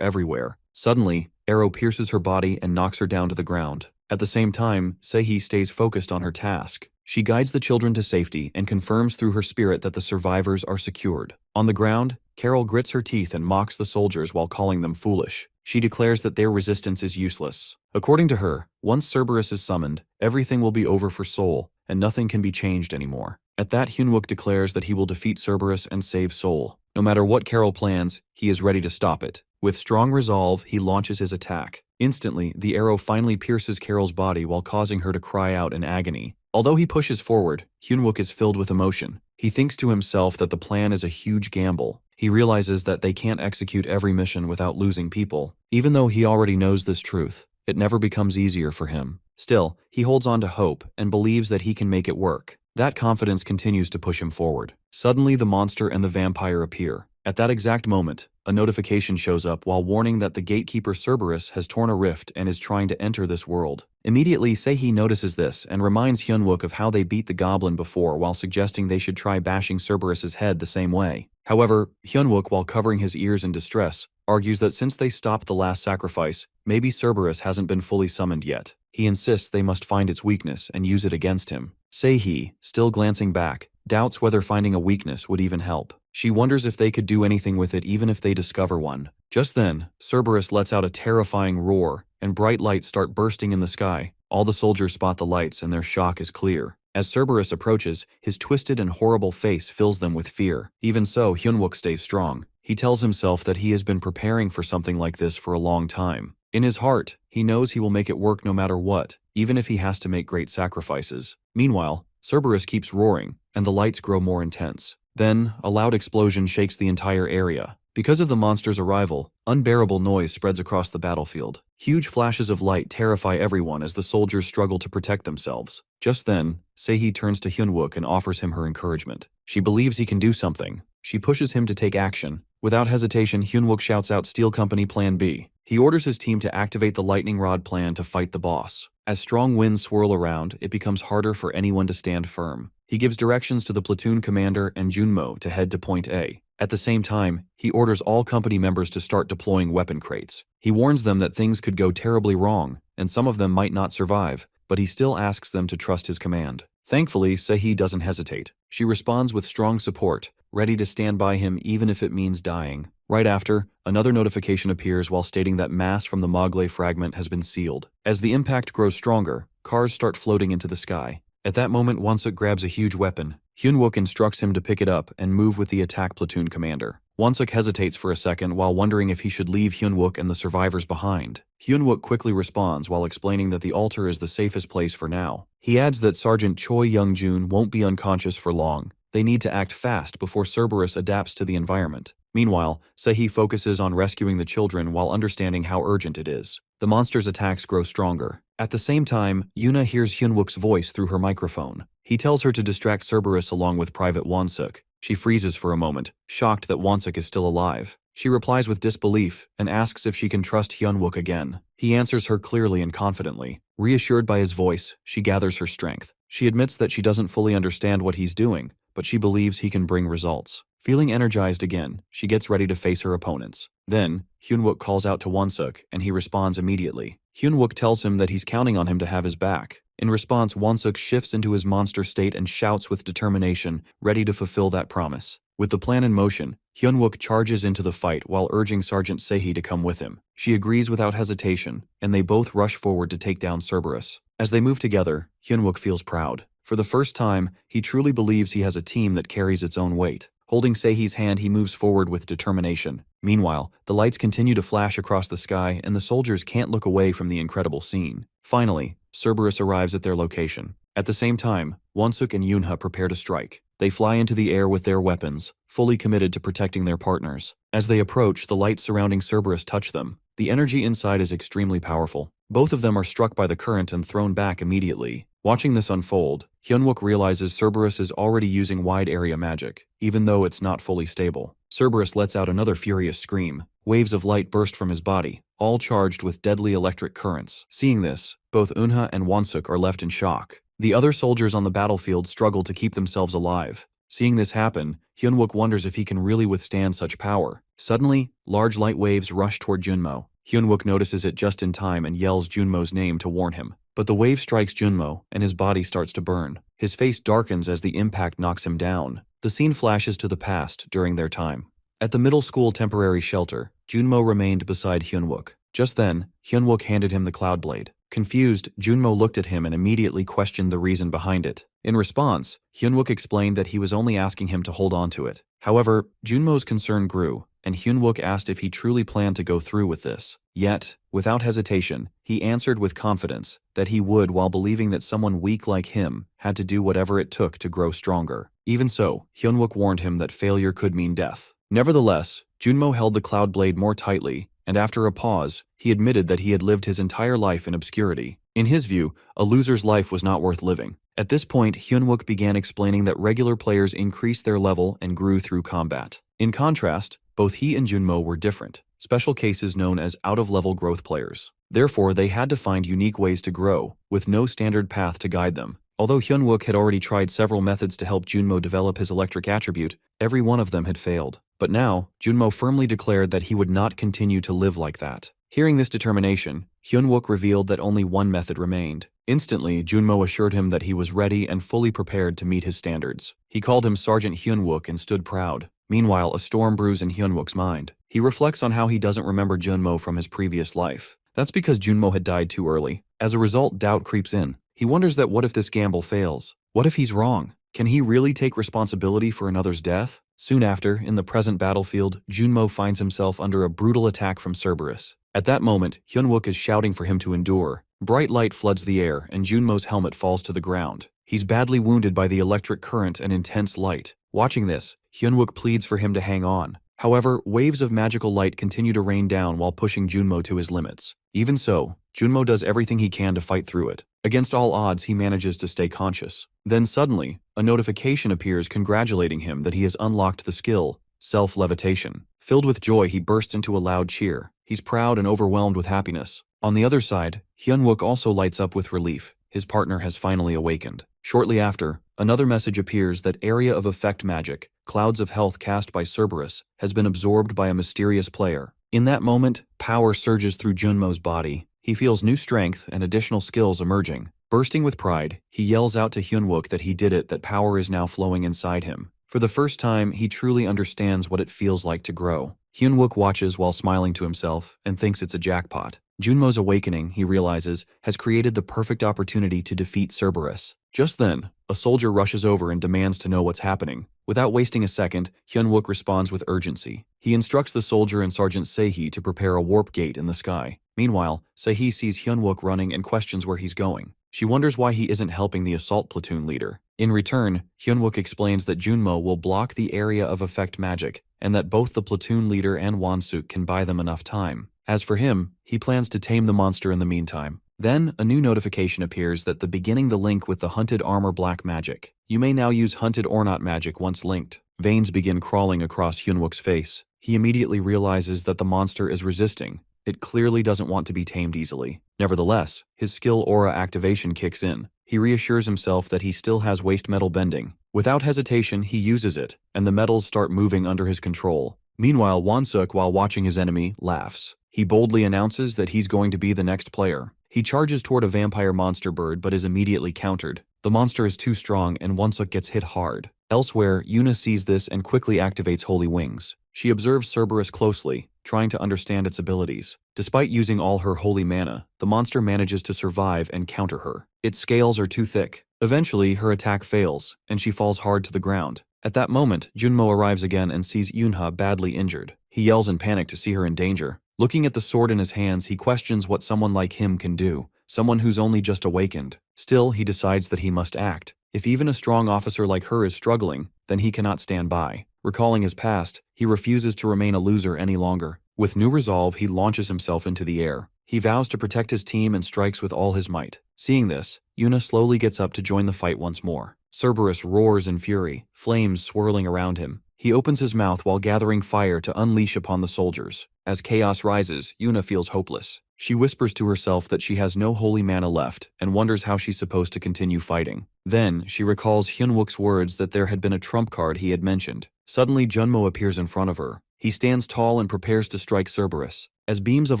A: everywhere. Suddenly, arrow pierces her body and knocks her down to the ground. At the same time, Sehi stays focused on her task. She guides the children to safety and confirms through her spirit that the survivors are secured. On the ground, Carol grits her teeth and mocks the soldiers while calling them foolish. She declares that their resistance is useless. According to her, once Cerberus is summoned, everything will be over for Soul, and nothing can be changed anymore. At that, Hyunwook declares that he will defeat Cerberus and save Soul. No matter what Carol plans, he is ready to stop it. With strong resolve, he launches his attack. Instantly, the arrow finally pierces Carol's body while causing her to cry out in agony. Although he pushes forward, Hyunwook is filled with emotion. He thinks to himself that the plan is a huge gamble. He realizes that they can't execute every mission without losing people. Even though he already knows this truth, it never becomes easier for him. Still, he holds on to hope and believes that he can make it work. That confidence continues to push him forward. Suddenly, the monster and the vampire appear. At that exact moment, a notification shows up while warning that the gatekeeper Cerberus has torn a rift and is trying to enter this world. Immediately, Sehi notices this and reminds Hyunwook of how they beat the Goblin before while suggesting they should try bashing Cerberus's head the same way. However, Hyunwook, while covering his ears in distress, argues that since they stopped the last sacrifice, maybe Cerberus hasn't been fully summoned yet. He insists they must find its weakness and use it against him. Sehi, still glancing back, doubts whether finding a weakness would even help. She wonders if they could do anything with it even if they discover one. Just then, Cerberus lets out a terrifying roar, and bright lights start bursting in the sky. All the soldiers spot the lights and their shock is clear. As Cerberus approaches, his twisted and horrible face fills them with fear. Even so, Hyunwook stays strong. He tells himself that he has been preparing for something like this for a long time. In his heart, he knows he will make it work no matter what, even if he has to make great sacrifices. Meanwhile, Cerberus keeps roaring, and the lights grow more intense. Then, a loud explosion shakes the entire area. Because of the monster's arrival, unbearable noise spreads across the battlefield. Huge flashes of light terrify everyone as the soldiers struggle to protect themselves. Just then, Sehi turns to Hyunwook and offers him her encouragement. She believes he can do something. She pushes him to take action. Without hesitation, Hyunwook shouts out Steel Company Plan B. He orders his team to activate the lightning rod plan to fight the boss. As strong winds swirl around, it becomes harder for anyone to stand firm. He gives directions to the platoon commander and Junmo to head to Point A. At the same time, he orders all company members to start deploying weapon crates. He warns them that things could go terribly wrong, and some of them might not survive, but he still asks them to trust his command. Thankfully, Sehi doesn't hesitate. She responds with strong support, ready to stand by him even if it means dying. Right after, another notification appears while stating that mass from the Mogle fragment has been sealed. As the impact grows stronger, cars start floating into the sky. At that moment, Wonsuk grabs a huge weapon. Hyunwook instructs him to pick it up and move with the attack platoon commander. Wonsuk hesitates for a second while wondering if he should leave Hyunwook and the survivors behind. Hyunwook quickly responds while explaining that the altar is the safest place for now. He adds that Sergeant Choi Young-jun won't be unconscious for long. They need to act fast before Cerberus adapts to the environment. Meanwhile, Sehi focuses on rescuing the children while understanding how urgent it is. The monster's attacks grow stronger. At the same time, Yuna hears Hyunwook's voice through her microphone. He tells her to distract Cerberus along with Private Wonsuk. She freezes for a moment, shocked that Wonsuk is still alive. She replies with disbelief and asks if she can trust Hyunwook again. He answers her clearly and confidently. Reassured by his voice, she gathers her strength. She admits that she doesn't fully understand what he's doing, but she believes he can bring results. Feeling energized again, she gets ready to face her opponents. Then, Hyunwook calls out to Wonsuk, and he responds immediately. Hyunwook tells him that he's counting on him to have his back. In response, Wonsuk shifts into his monster state and shouts with determination, ready to fulfill that promise. With the plan in motion, Hyunwook charges into the fight while urging Sergeant Sehi to come with him. She agrees without hesitation, and they both rush forward to take down Cerberus. As they move together, Hyunwook feels proud. For the first time, he truly believes he has a team that carries its own weight. Holding Sehi's hand, he moves forward with determination. Meanwhile, the lights continue to flash across the sky, and the soldiers can't look away from the incredible scene. Finally, Cerberus arrives at their location. At the same time, Wonsuk and Yunha prepare to strike. They fly into the air with their weapons, fully committed to protecting their partners. As they approach, the lights surrounding Cerberus touch them. The energy inside is extremely powerful. Both of them are struck by the current and thrown back immediately. Watching this unfold, Hyunwook realizes Cerberus is already using wide-area magic, even though it's not fully stable. Cerberus lets out another furious scream. Waves of light burst from his body, all charged with deadly electric currents. Seeing this, both Unha and Wonsuk are left in shock. The other soldiers on the battlefield struggle to keep themselves alive. Seeing this happen, Hyunwook wonders if he can really withstand such power. Suddenly, large light waves rush toward Junmo. Hyunwook notices it just in time and yells Junmo's name to warn him. But the wave strikes Junmo, and his body starts to burn. His face darkens as the impact knocks him down. The scene flashes to the past during their time. At the middle school temporary shelter, Junmo remained beside Hyunwook. Just then, Hyunwook handed him the cloud blade. Confused, Junmo looked at him and immediately questioned the reason behind it. In response, Hyunwook explained that he was only asking him to hold on to it. However, Junmo's concern grew, and Hyunwook asked if he truly planned to go through with this. Yet, without hesitation, he answered with confidence that he would, while believing that someone weak like him had to do whatever it took to grow stronger. Even so, Hyunwook warned him that failure could mean death. Nevertheless, Junmo held the cloud blade more tightly, and after a pause, he admitted that he had lived his entire life in obscurity. In his view, a loser's life was not worth living. At this point, Hyunwook began explaining that regular players increased their level and grew through combat. In contrast, both he and Junmo were different, special cases known as out-of-level growth players. Therefore, they had to find unique ways to grow, with no standard path to guide them. Although Hyunwook had already tried several methods to help Junmo develop his electric attribute, every one of them had failed. But now, Junmo firmly declared that he would not continue to live like that. Hearing this determination, Hyunwook revealed that only one method remained. Instantly, Junmo assured him that he was ready and fully prepared to meet his standards. He called him Sergeant Hyunwook and stood proud. Meanwhile, a storm brews in Hyunwook's mind. He reflects on how he doesn't remember Junmo from his previous life. That's because Junmo had died too early. As a result, doubt creeps in. He wonders that what if this gamble fails? What if he's wrong? Can he really take responsibility for another's death? Soon after, in the present battlefield, Junmo finds himself under a brutal attack from Cerberus. At that moment, Hyunwook is shouting for him to endure. Bright light floods the air, and Junmo's helmet falls to the ground. He's badly wounded by the electric current and intense light. Watching this, Hyunwook pleads for him to hang on. However, waves of magical light continue to rain down while pushing Junmo to his limits. Even so, Junmo does everything he can to fight through it. Against all odds, he manages to stay conscious. Then suddenly, a notification appears congratulating him that he has unlocked the skill, self-levitation. Filled with joy, he bursts into a loud cheer. He's proud and overwhelmed with happiness. On the other side, Hyunwook also lights up with relief. His partner has finally awakened. Shortly after, another message appears that area of effect magic, clouds of health cast by Cerberus, has been absorbed by a mysterious player. In that moment, power surges through Junmo's body. He feels new strength and additional skills emerging. Bursting with pride, he yells out to Hyunwook that he did it, that power is now flowing inside him. For the first time, he truly understands what it feels like to grow. Hyunwook watches while smiling to himself and thinks it's a jackpot. Junmo's awakening, he realizes, has created the perfect opportunity to defeat Cerberus. Just then, a soldier rushes over and demands to know what's happening. Without wasting a second, Hyunwook responds with urgency. He instructs the soldier and Sergeant Sehi to prepare a warp gate in the sky. Meanwhile, Sehi sees Hyunwook running and questions where he's going. She wonders why he isn't helping the assault platoon leader. In return, Hyunwook explains that Junmo will block the area of effect magic, and that both the platoon leader and Wonsuk can buy them enough time. As for him, he plans to tame the monster in the meantime. Then, a new notification appears that beginning the link with the Hunted Armor Black magic. You may now use Hunted Ornat magic once linked. Veins begin crawling across Hyunwook's face. He immediately realizes that the monster is resisting. It clearly doesn't want to be tamed easily. Nevertheless, his skill aura activation kicks in. He reassures himself that he still has waste metal bending. Without hesitation, he uses it, and the metals start moving under his control. Meanwhile, Won-suk, while watching his enemy, laughs. He boldly announces that he's going to be the next player. He charges toward a vampire monster bird but is immediately countered. The monster is too strong and Won-suk gets hit hard. Elsewhere, Yuna sees this and quickly activates Holy Wings. She observes Cerberus closely, trying to understand its abilities. Despite using all her holy mana, the monster manages to survive and counter her. Its scales are too thick. Eventually, her attack fails, and she falls hard to the ground. At that moment, Junmo arrives again and sees Yunha badly injured. He yells in panic to see her in danger. Looking at the sword in his hands, he questions what someone like him can do, someone who's only just awakened. Still, he decides that he must act. If even a strong officer like her is struggling, then he cannot stand by. Recalling his past, he refuses to remain a loser any longer. With new resolve, he launches himself into the air. He vows to protect his team and strikes with all his might. Seeing this, Yuna slowly gets up to join the fight once more. Cerberus roars in fury, flames swirling around him. He opens his mouth while gathering fire to unleash upon the soldiers. As chaos rises, Yuna feels hopeless. She whispers to herself that she has no holy mana left and wonders how she's supposed to continue fighting. Then, she recalls Hyunwook's words that there had been a trump card he had mentioned. Suddenly, Junmo appears in front of her. He stands tall and prepares to strike Cerberus. As beams of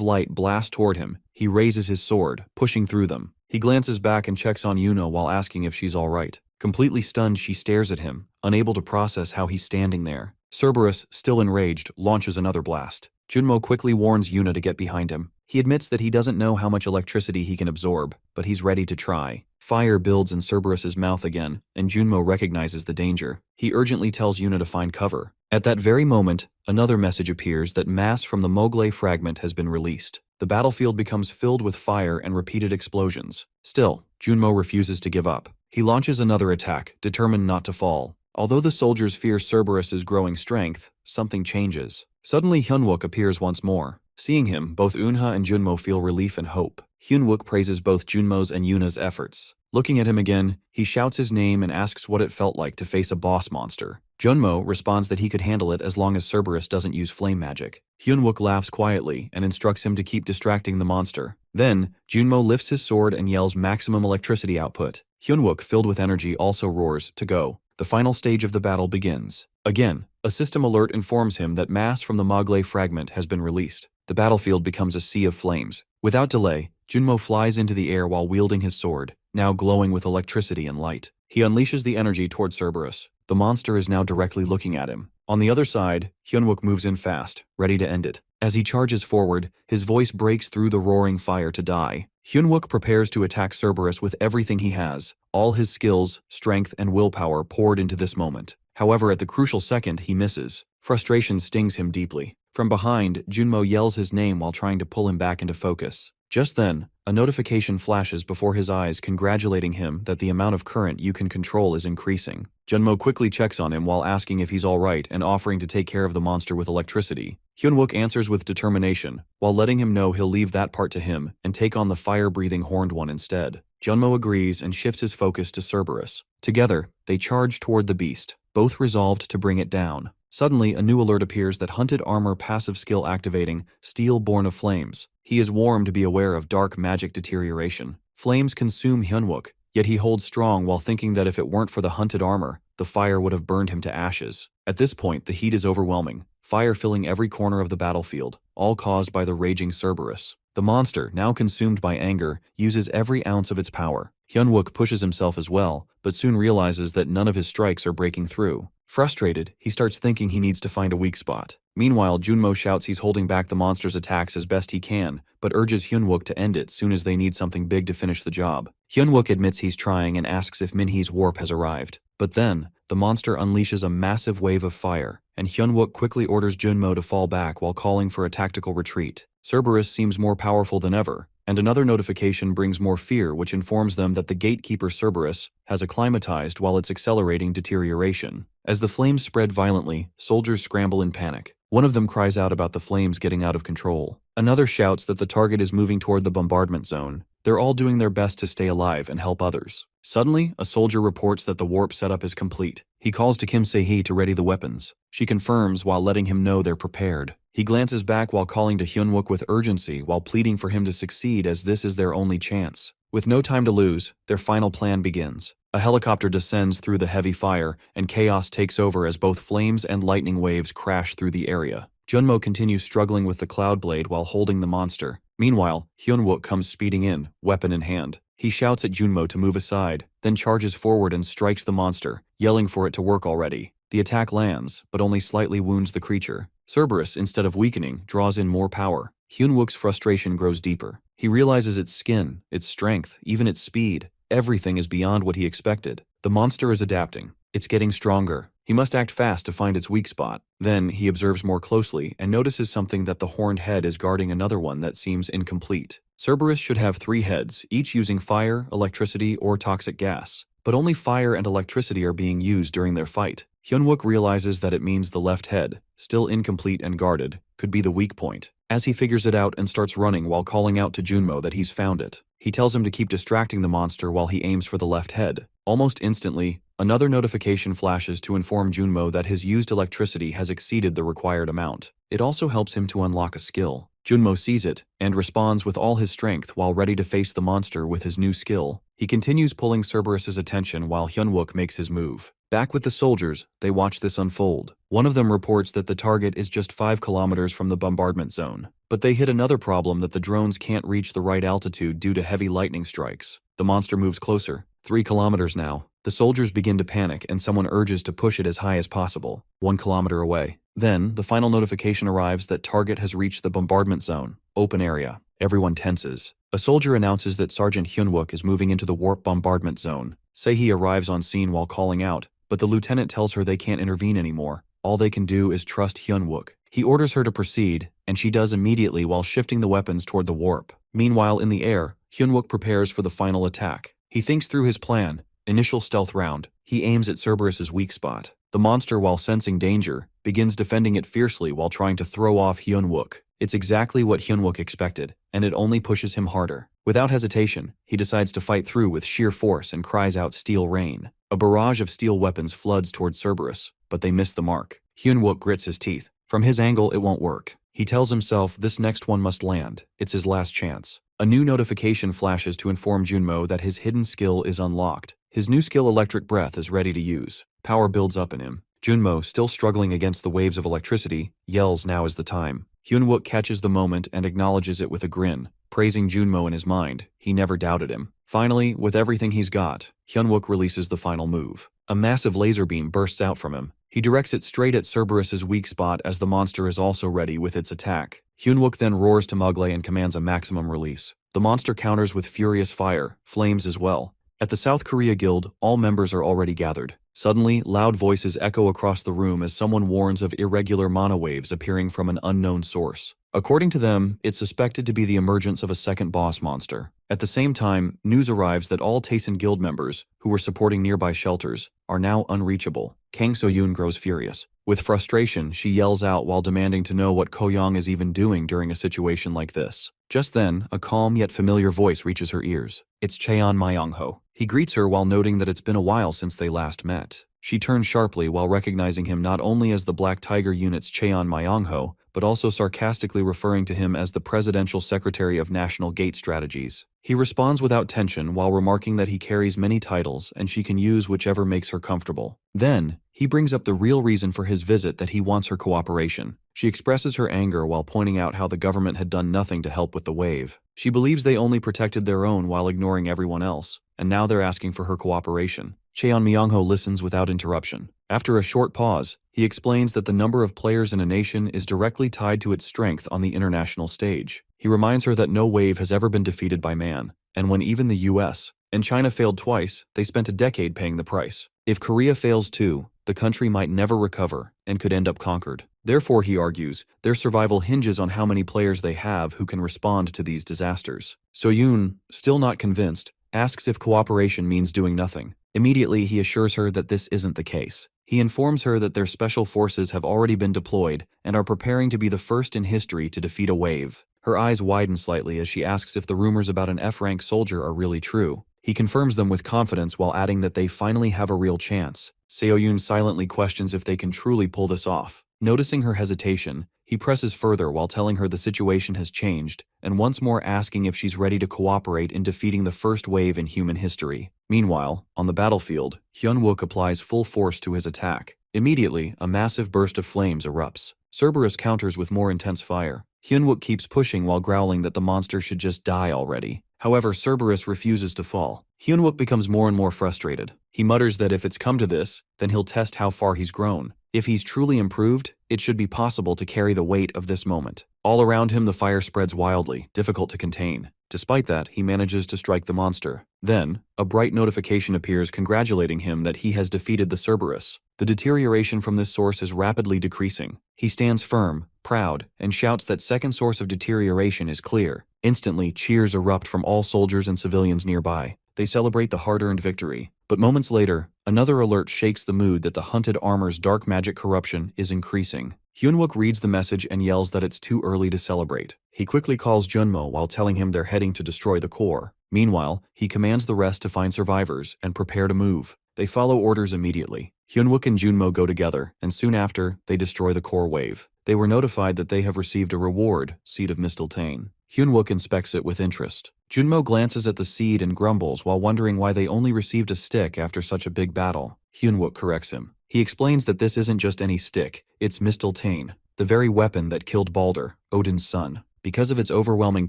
A: light blast toward him, he raises his sword, pushing through them. He glances back and checks on Yuna while asking if she's all right. Completely stunned, she stares at him, unable to process how he's standing there. Cerberus, still enraged, launches another blast. Junmo quickly warns Yuna to get behind him. He admits that he doesn't know how much electricity he can absorb, but he's ready to try. Fire builds in Cerberus's mouth again, and Junmo recognizes the danger. He urgently tells Yuna to find cover. At that very moment, another message appears that mass from the Mogley fragment has been released. The battlefield becomes filled with fire and repeated explosions. Still, Junmo refuses to give up. He launches another attack, determined not to fall. Although the soldiers fear Cerberus's growing strength, something changes. Suddenly Hyunwook appears once more. Seeing him, both Eunha and Junmo feel relief and hope. Hyunwook praises both Junmo's and Yuna's efforts. Looking at him again, he shouts his name and asks what it felt like to face a boss monster. Junmo responds that he could handle it as long as Cerberus doesn't use flame magic. Hyunwook laughs quietly and instructs him to keep distracting the monster. Then, Junmo lifts his sword and yells maximum electricity output. Hyunwook, filled with energy, also roars to go. The final stage of the battle begins. Again, a system alert informs him that mass from the Mogley fragment has been released. The battlefield becomes a sea of flames. Without delay, Junmo flies into the air while wielding his sword, now glowing with electricity and light. He unleashes the energy toward Cerberus. The monster is now directly looking at him. On the other side, Hyunwook moves in fast, ready to end it. As he charges forward, his voice breaks through the roaring fire to die. Hyunwook prepares to attack Cerberus with everything he has, all his skills, strength, and willpower poured into this moment. However, at the crucial second, he misses. Frustration stings him deeply. From behind, Junmo yells his name while trying to pull him back into focus. Just then, a notification flashes before his eyes congratulating him that the amount of current you can control is increasing. Junmo quickly checks on him while asking if he's alright and offering to take care of the monster with electricity. Hyunwook answers with determination, while letting him know he'll leave that part to him and take on the fire-breathing horned one instead. Junmo agrees and shifts his focus to Cerberus. Together, they charge toward the beast, both resolved to bring it down. Suddenly, a new alert appears that Hunted Armor passive skill activating Steel Born of Flames. He is warned to be aware of dark magic deterioration. Flames consume Hyunwook, yet he holds strong while thinking that if it weren't for the Hunted Armor, the fire would have burned him to ashes. At this point, the heat is overwhelming, fire filling every corner of the battlefield, all caused by the raging Cerberus. The monster, now consumed by anger, uses every ounce of its power. Hyunwook pushes himself as well, but soon realizes that none of his strikes are breaking through. Frustrated, he starts thinking he needs to find a weak spot. Meanwhile, Junmo shouts he's holding back the monster's attacks as best he can, but urges Hyunwook to end it soon as they need something big to finish the job. Hyunwook admits he's trying and asks if Minhee's warp has arrived. But then, the monster unleashes a massive wave of fire, and Hyunwook quickly orders Junmo to fall back while calling for a tactical retreat. Cerberus seems more powerful than ever, and another notification brings more fear, which informs them that the gatekeeper Cerberus has acclimatized while it's accelerating deterioration. As the flames spread violently, soldiers scramble in panic. One of them cries out about the flames getting out of control. Another shouts that the target is moving toward the bombardment zone. They're all doing their best to stay alive and help others. Suddenly, a soldier reports that the warp setup is complete. He calls to Kim Se-hee to ready the weapons. She confirms while letting him know they're prepared. He glances back while calling to Hyunwook with urgency while pleading for him to succeed as this is their only chance. With no time to lose, their final plan begins. A helicopter descends through the heavy fire, and chaos takes over as both flames and lightning waves crash through the area. Junmo continues struggling with the cloud blade while holding the monster. Meanwhile, Hyunwook comes speeding in, weapon in hand. He shouts at Junmo to move aside, then charges forward and strikes the monster, yelling for it to work already. The attack lands, but only slightly wounds the creature. Cerberus, instead of weakening, draws in more power. Hyunwook's frustration grows deeper. He realizes its skin, its strength, even its speed. Everything is beyond what he expected. The monster is adapting. It's getting stronger. He must act fast to find its weak spot. Then, he observes more closely and notices something that the horned head is guarding another one that seems incomplete. Cerberus should have 3 heads, each using fire, electricity, or toxic gas. But only fire and electricity are being used during their fight. Hyunwook realizes that it means the left head, still incomplete and guarded, could be the weak point. As he figures it out and starts running while calling out to Junmo that he's found it, he tells him to keep distracting the monster while he aims for the left head. Almost instantly, another notification flashes to inform Junmo that his used electricity has exceeded the required amount. It also helps him to unlock a skill. Junmo sees it and responds with all his strength while ready to face the monster with his new skill. He continues pulling Cerberus's attention while Hyunwook makes his move. Back with the soldiers, they watch this unfold. One of them reports that the target is just 5 kilometers from the bombardment zone. But they hit another problem that the drones can't reach the right altitude due to heavy lightning strikes. The monster moves closer, 3 kilometers now. The soldiers begin to panic and someone urges to push it as high as possible, 1 kilometer away. Then, the final notification arrives that target has reached the bombardment zone, open area. Everyone tenses. A soldier announces that Sergeant Hyunwook is moving into the warp bombardment zone. Se-hee arrives on scene while calling out, but the lieutenant tells her they can't intervene anymore. All they can do is trust Hyunwook. He orders her to proceed, and she does immediately while shifting the weapons toward the warp. Meanwhile, in the air, Hyunwook prepares for the final attack. He thinks through his plan. Initial stealth round. He aims at Cerberus's weak spot. The monster, while sensing danger, begins defending it fiercely while trying to throw off Hyunwook. It's exactly what Hyunwook expected, and it only pushes him harder. Without hesitation, he decides to fight through with sheer force and cries out "Steel Rain." A barrage of steel weapons floods towards Cerberus, but they miss the mark. Hyunwook grits his teeth. From his angle, it won't work. He tells himself this next one must land. It's his last chance. A new notification flashes to inform Junmo that his hidden skill is unlocked. His new skill, Electric Breath, is ready to use. Power builds up in him. Junmo, still struggling against the waves of electricity, yells now is the time. Hyunwook catches the moment and acknowledges it with a grin, praising Junmo in his mind. He never doubted him. Finally, with everything he's got, Hyunwook releases the final move. A massive laser beam bursts out from him. He directs it straight at Cerberus's weak spot as the monster is also ready with its attack. Hyunwook then roars to Mugwai and commands a maximum release. The monster counters with furious fire, flames as well. At the South Korea Guild, all members are already gathered. Suddenly, loud voices echo across the room as someone warns of irregular mana waves appearing from an unknown source. According to them, it's suspected to be the emergence of a second boss monster. At the same time, news arrives that all Taesin Guild members, who were supporting nearby shelters, are now unreachable. Kang So-yoon grows furious. With frustration, she yells out while demanding to know what Ko-young is even doing during a situation like this. Just then, a calm yet familiar voice reaches her ears. It's Cheon Myung-ho. He greets her while noting that it's been a while since they last met. She turns sharply while recognizing him not only as the Black Tiger Unit's Cheon Myung-ho, but also sarcastically referring to him as the Presidential Secretary of National Gate Strategies. He responds without tension while remarking that he carries many titles and she can use whichever makes her comfortable. Then, he brings up the real reason for his visit, that he wants her cooperation. She expresses her anger while pointing out how the government had done nothing to help with the wave. She believes they only protected their own while ignoring everyone else, and now they're asking for her cooperation. Cheon Myung-ho listens without interruption. After a short pause, he explains that the number of players in a nation is directly tied to its strength on the international stage. He reminds her that no wave has ever been defeated by man, and when even the US and China failed twice, they spent a decade paying the price. If Korea fails too, the country might never recover and could end up conquered. Therefore, he argues, their survival hinges on how many players they have who can respond to these disasters. So-yoon, still not convinced, asks if cooperation means doing nothing. Immediately, he assures her that this isn't the case. He informs her that their special forces have already been deployed and are preparing to be the first in history to defeat a wave. Her eyes widen slightly as she asks if the rumors about an F-rank soldier are really true. He confirms them with confidence while adding that they finally have a real chance. Seo-yoon silently questions if they can truly pull this off. Noticing her hesitation, he presses further while telling her the situation has changed, and once more asking if she's ready to cooperate in defeating the first wave in human history. Meanwhile, on the battlefield, Hyun-wook applies full force to his attack. Immediately, a massive burst of flames erupts. Cerberus counters with more intense fire. Hyun-wook keeps pushing while growling that the monster should just die already. However, Cerberus refuses to fall. Hyun-wook becomes more and more frustrated. He mutters that if it's come to this, then he'll test how far he's grown. If he's truly improved, it should be possible to carry the weight of this moment. All around him the fire spreads wildly, difficult to contain. Despite that, he manages to strike the monster. Then, a bright notification appears congratulating him that he has defeated the Cerberus. The deterioration from this source is rapidly decreasing. He stands firm, proud, and shouts that second source of deterioration is clear. Instantly, cheers erupt from all soldiers and civilians nearby. They celebrate the hard-earned victory. But moments later, another alert shakes the mood that the hunted armor's dark magic corruption is increasing. Hyun-wook reads the message and yells that it's too early to celebrate. He quickly calls Junmo while telling him they're heading to destroy the core. Meanwhile, he commands the rest to find survivors and prepare to move. They follow orders immediately. Hyun-wook and Junmo go together, and soon after, they destroy the core wave. They were notified that they have received a reward, Seed of Mistletoe. Hyun-wook inspects it with interest. Junmo glances at the seed and grumbles while wondering why they only received a stick after such a big battle. Hyun-wook corrects him. He explains that this isn't just any stick, it's Mistletoe, the very weapon that killed Balder, Odin's son. Because of its overwhelming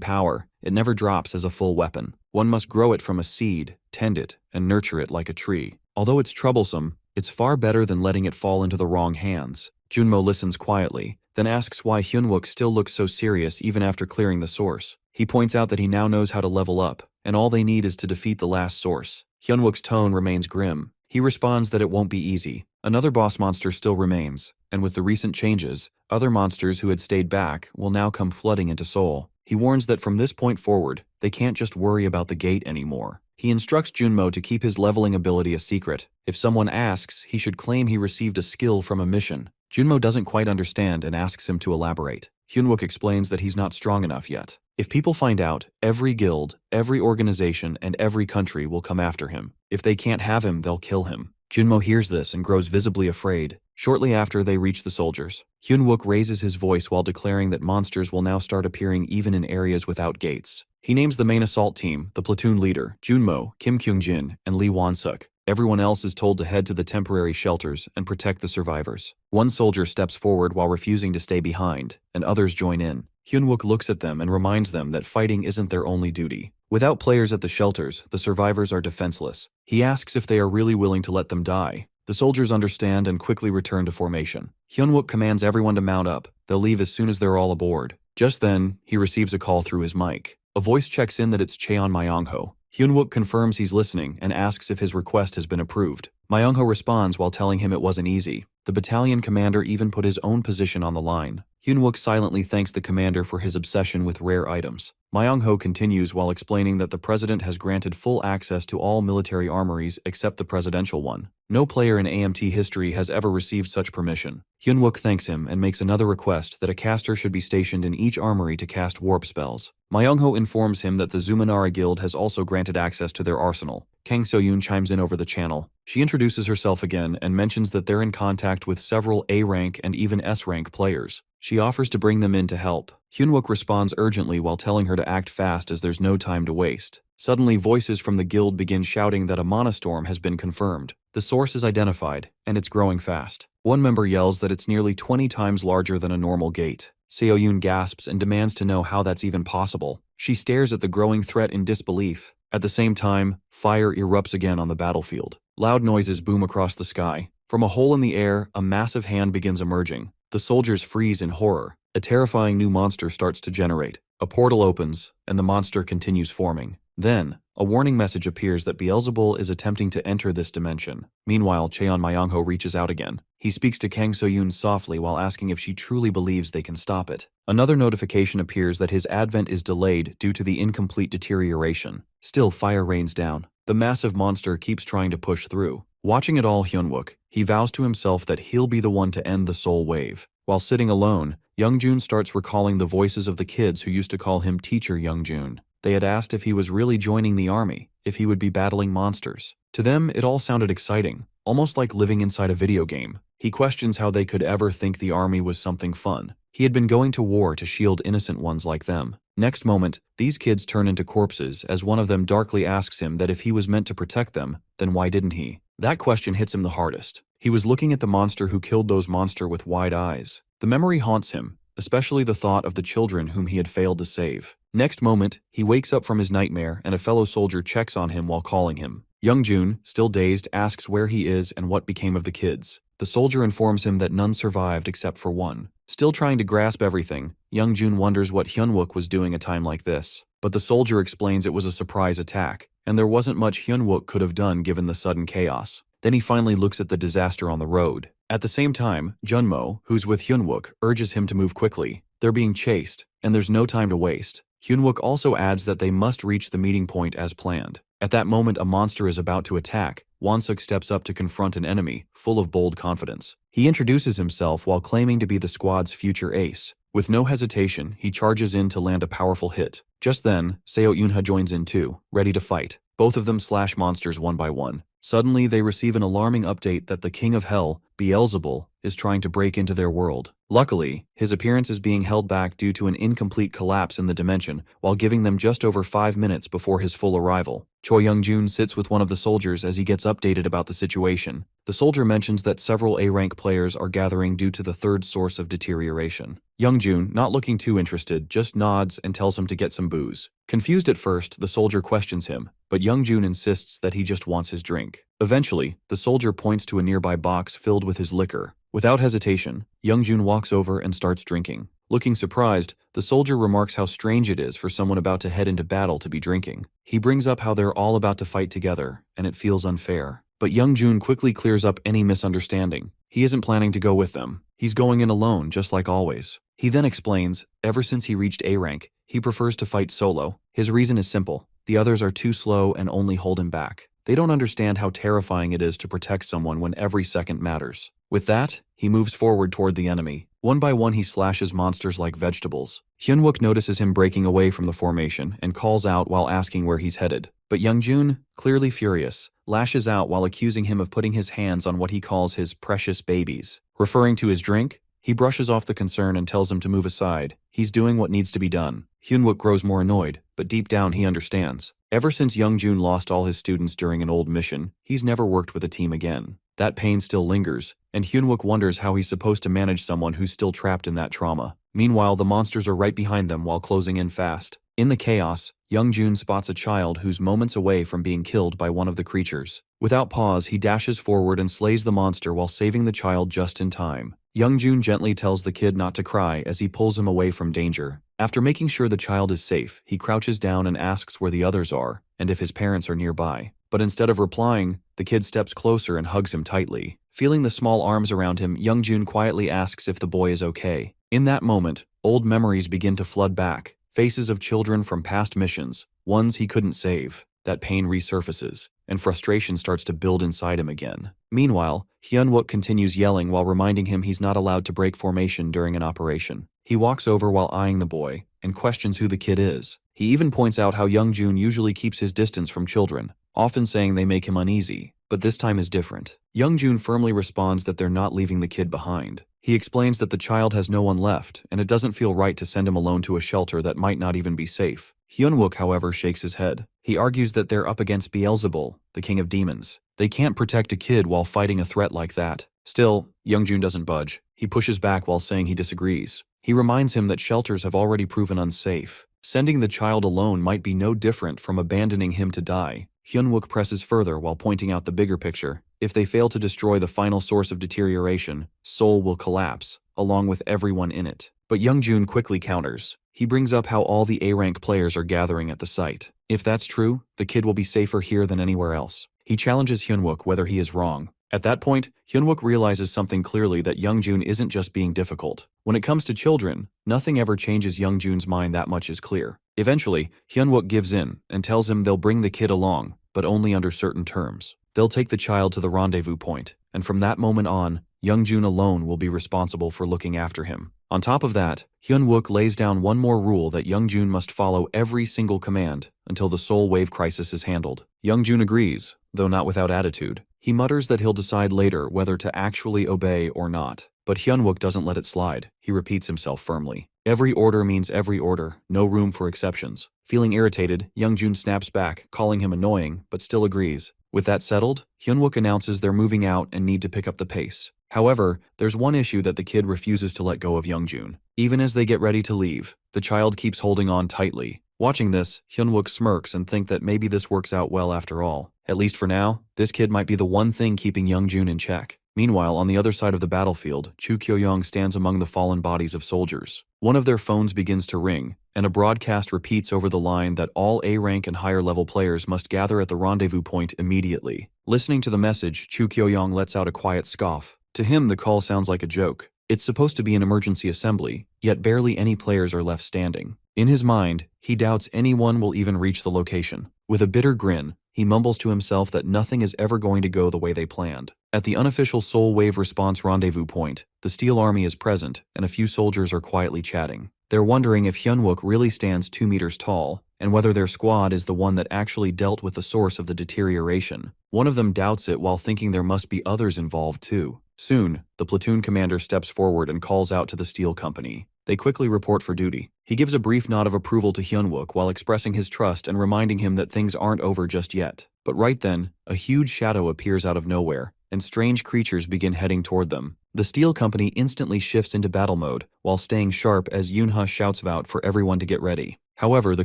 A: power, it never drops as a full weapon. One must grow it from a seed, tend it, and nurture it like a tree. Although it's troublesome, it's far better than letting it fall into the wrong hands. Junmo listens quietly, then asks why Hyun-wook still looks so serious even after clearing the source. He points out that he now knows how to level up, and all they need is to defeat the last source. Hyun-wook's tone remains grim. He responds that it won't be easy. Another boss monster still remains, and with the recent changes, other monsters who had stayed back will now come flooding into Seoul. He warns that from this point forward, they can't just worry about the gate anymore. He instructs Junmo to keep his leveling ability a secret. If someone asks, he should claim he received a skill from a mission. Junmo doesn't quite understand and asks him to elaborate. Hyun-wook explains that he's not strong enough yet. If people find out, every guild, every organization, and every country will come after him. If they can't have him, they'll kill him. Junmo hears this and grows visibly afraid. Shortly after, they reach the soldiers. Hyun-wook raises his voice while declaring that monsters will now start appearing even in areas without gates. He names the main assault team, the platoon leader, Junmo, Kim Kyung-jin, and Lee Won-suk. Everyone else is told to head to the temporary shelters and protect the survivors. One soldier steps forward while refusing to stay behind, and others join in. Hyun-wook looks at them and reminds them that fighting isn't their only duty. Without players at the shelters, the survivors are defenseless. He asks if they are really willing to let them die. The soldiers understand and quickly return to formation. Hyun-wook commands everyone to mount up. They'll leave as soon as they're all aboard. Just then, he receives a call through his mic. A voice checks in that it's Cheon Myongho. Hyun-wook confirms he's listening and asks if his request has been approved. Myongho responds while telling him it wasn't easy. The battalion commander even put his own position on the line. Hyun-wook silently thanks the commander for his obsession with rare items. Myongho continues while explaining that the president has granted full access to all military armories except the presidential one. No player in AMT history has ever received such permission. Hyun-wook thanks him and makes another request that a caster should be stationed in each armory to cast warp spells. Myongho informs him that the Zumanara Guild has also granted access to their arsenal. Kang So-yoon chimes in over the channel. She introduces herself again and mentions that they're in contact with several A-rank and even S-rank players. She offers to bring them in to help. Hyun-wook responds urgently while telling her to act fast as there's no time to waste. Suddenly, voices from the guild begin shouting that a monastorm has been confirmed. The source is identified, and it's growing fast. One member yells that it's nearly 20 times larger than a normal gate. Seo-yoon gasps and demands to know how that's even possible. She stares at the growing threat in disbelief. At the same time, fire erupts again on the battlefield. Loud noises boom across the sky. From a hole in the air, a massive hand begins emerging. The soldiers freeze in horror. A terrifying new monster starts to generate. A portal opens, and the monster continues forming. Then, a warning message appears that Beelzebul is attempting to enter this dimension. Meanwhile, Cheon Myongho reaches out again. He speaks to Kang So-yoon softly while asking if she truly believes they can stop it. Another notification appears that his advent is delayed due to the incomplete deterioration. Still, fire rains down. The massive monster keeps trying to push through. Watching it all, Hyun-wook, he vows to himself that he'll be the one to end the soul wave. While sitting alone, Youngjun starts recalling the voices of the kids who used to call him Teacher Youngjun. They had asked if he was really joining the army, if he would be battling monsters. To them, it all sounded exciting, almost like living inside a video game. He questions how they could ever think the army was something fun. He had been going to war to shield innocent ones like them. Next moment, these kids turn into corpses as one of them darkly asks him that if he was meant to protect them, then why didn't he? That question hits him the hardest. He was looking at the monster who killed those monsters with wide eyes. The memory haunts him, especially the thought of the children whom he had failed to save. Next moment, he wakes up from his nightmare and a fellow soldier checks on him while calling him. Youngjun, still dazed, asks where he is and what became of the kids. The soldier informs him that none survived except for one. Still trying to grasp everything, Youngjun wonders what Hyunwook was doing a time like this. But the soldier explains it was a surprise attack, and there wasn't much Hyunwook could have done given the sudden chaos. Then he finally looks at the disaster on the road. At the same time, Junmo, who's with Hyunwook, urges him to move quickly. They're being chased, and there's no time to waste. Hyunwook also adds that they must reach the meeting point as planned. At that moment, a monster is about to attack. Wonsuk steps up to confront an enemy, full of bold confidence. He introduces himself while claiming to be the squad's future ace. With no hesitation, he charges in to land a powerful hit. Just then, Seo Yunha joins in too, ready to fight. Both of them slash monsters one by one. Suddenly, they receive an alarming update that the King of Hell, Beelzebul, is trying to break into their world. Luckily, his appearance is being held back due to an incomplete collapse in the dimension, while giving them just over 5 minutes before his full arrival. Choi Youngjun sits with one of the soldiers as he gets updated about the situation. The soldier mentions that several A-rank players are gathering due to the third source of deterioration. Youngjun, not looking too interested, just nods and tells him to get some booze. Confused at first, the soldier questions him, but Youngjun insists that he just wants his drink. Eventually, the soldier points to a nearby box filled with his liquor. Without hesitation, Youngjun walks over and starts drinking. Looking surprised, the soldier remarks how strange it is for someone about to head into battle to be drinking. He brings up how they're all about to fight together, and it feels unfair. But Youngjun quickly clears up any misunderstanding. He isn't planning to go with them. He's going in alone, just like always. He then explains, ever since he reached A rank, he prefers to fight solo. His reason is simple. The others are too slow and only hold him back. They don't understand how terrifying it is to protect someone when every second matters. With that, he moves forward toward the enemy. One by one he slashes monsters like vegetables. Hyunwook notices him breaking away from the formation and calls out while asking where he's headed. But Youngjun, clearly furious, lashes out while accusing him of putting his hands on what he calls his precious babies. Referring to his drink, he brushes off the concern and tells him to move aside. He's doing what needs to be done. Hyunwook grows more annoyed, but deep down he understands. Ever since Youngjun lost all his students during an old mission, he's never worked with a team again. That pain still lingers, and Hyunwook wonders how he's supposed to manage someone who's still trapped in that trauma. Meanwhile, the monsters are right behind them while closing in fast. In the chaos, Youngjun spots a child who's moments away from being killed by one of the creatures. Without pause, he dashes forward and slays the monster while saving the child just in time. Youngjun gently tells the kid not to cry as he pulls him away from danger. After making sure the child is safe, he crouches down and asks where the others are, and if his parents are nearby. But instead of replying, the kid steps closer and hugs him tightly. Feeling the small arms around him, Youngjun quietly asks if the boy is okay. In that moment, old memories begin to flood back. Faces of children from past missions, ones he couldn't save. That pain resurfaces, and frustration starts to build inside him again. Meanwhile, Hyunwook continues yelling while reminding him he's not allowed to break formation during an operation. He walks over while eyeing the boy, and questions who the kid is. He even points out how Youngjun usually keeps his distance from children, often saying they make him uneasy, but this time is different. Youngjun firmly responds that they're not leaving the kid behind. He explains that the child has no one left, and it doesn't feel right to send him alone to a shelter that might not even be safe. Hyunwook, however, shakes his head. He argues that they're up against Beelzebul, the king of demons. They can't protect a kid while fighting a threat like that. Still, Youngjun doesn't budge. He pushes back while saying he disagrees. He reminds him that shelters have already proven unsafe. Sending the child alone might be no different from abandoning him to die. Hyunwook presses further while pointing out the bigger picture. If they fail to destroy the final source of deterioration, Seoul will collapse, along with everyone in it. But Youngjun quickly counters. He brings up how all the A-rank players are gathering at the site. If that's true, the kid will be safer here than anywhere else. He challenges Hyunwook whether he is wrong. At that point, Hyunwook realizes something clearly, that Youngjun isn't just being difficult. When it comes to children, nothing ever changes Youngjun's mind, that much is clear. Eventually, Hyunwook gives in and tells him they'll bring the kid along, but only under certain terms. They'll take the child to the rendezvous point, and from that moment on, Youngjun alone will be responsible for looking after him. On top of that, Hyun-wook lays down one more rule that Youngjun must follow every single command until the soul wave crisis is handled. Youngjun agrees, though not without attitude. He mutters that he'll decide later whether to actually obey or not. But Hyun-wook doesn't let it slide. He repeats himself firmly. Every order means every order, no room for exceptions. Feeling irritated, Youngjun snaps back, calling him annoying, but still agrees. With that settled, Hyun-wook announces they're moving out and need to pick up the pace. However, there's one issue that the kid refuses to let go of Youngjun. Even as they get ready to leave, the child keeps holding on tightly. Watching this, Hyun-wook smirks and thinks that maybe this works out well after all. At least for now, this kid might be the one thing keeping Youngjun in check. Meanwhile, on the other side of the battlefield, Chu Kyo-young stands among the fallen bodies of soldiers. One of their phones begins to ring, and a broadcast repeats over the line that all A-rank and higher-level players must gather at the rendezvous point immediately. Listening to the message, Chu Kyo-young lets out a quiet scoff. To him, the call sounds like a joke. It's supposed to be an emergency assembly, yet barely any players are left standing. In his mind, he doubts anyone will even reach the location. With a bitter grin, he mumbles to himself that nothing is ever going to go the way they planned. At the unofficial Soul Wave Response rendezvous point, the Steel Army is present, and a few soldiers are quietly chatting. They're wondering if Hyun-wook really stands 2 meters tall, and whether their squad is the one that actually dealt with the source of the deterioration. One of them doubts it while thinking there must be others involved too. Soon, the platoon commander steps forward and calls out to the steel company. They quickly report for duty. He gives a brief nod of approval to Hyun-wook while expressing his trust and reminding him that things aren't over just yet. But right then, a huge shadow appears out of nowhere, and strange creatures begin heading toward them. The steel company instantly shifts into battle mode, while staying sharp as Yoon-ha shouts out for everyone to get ready. However, the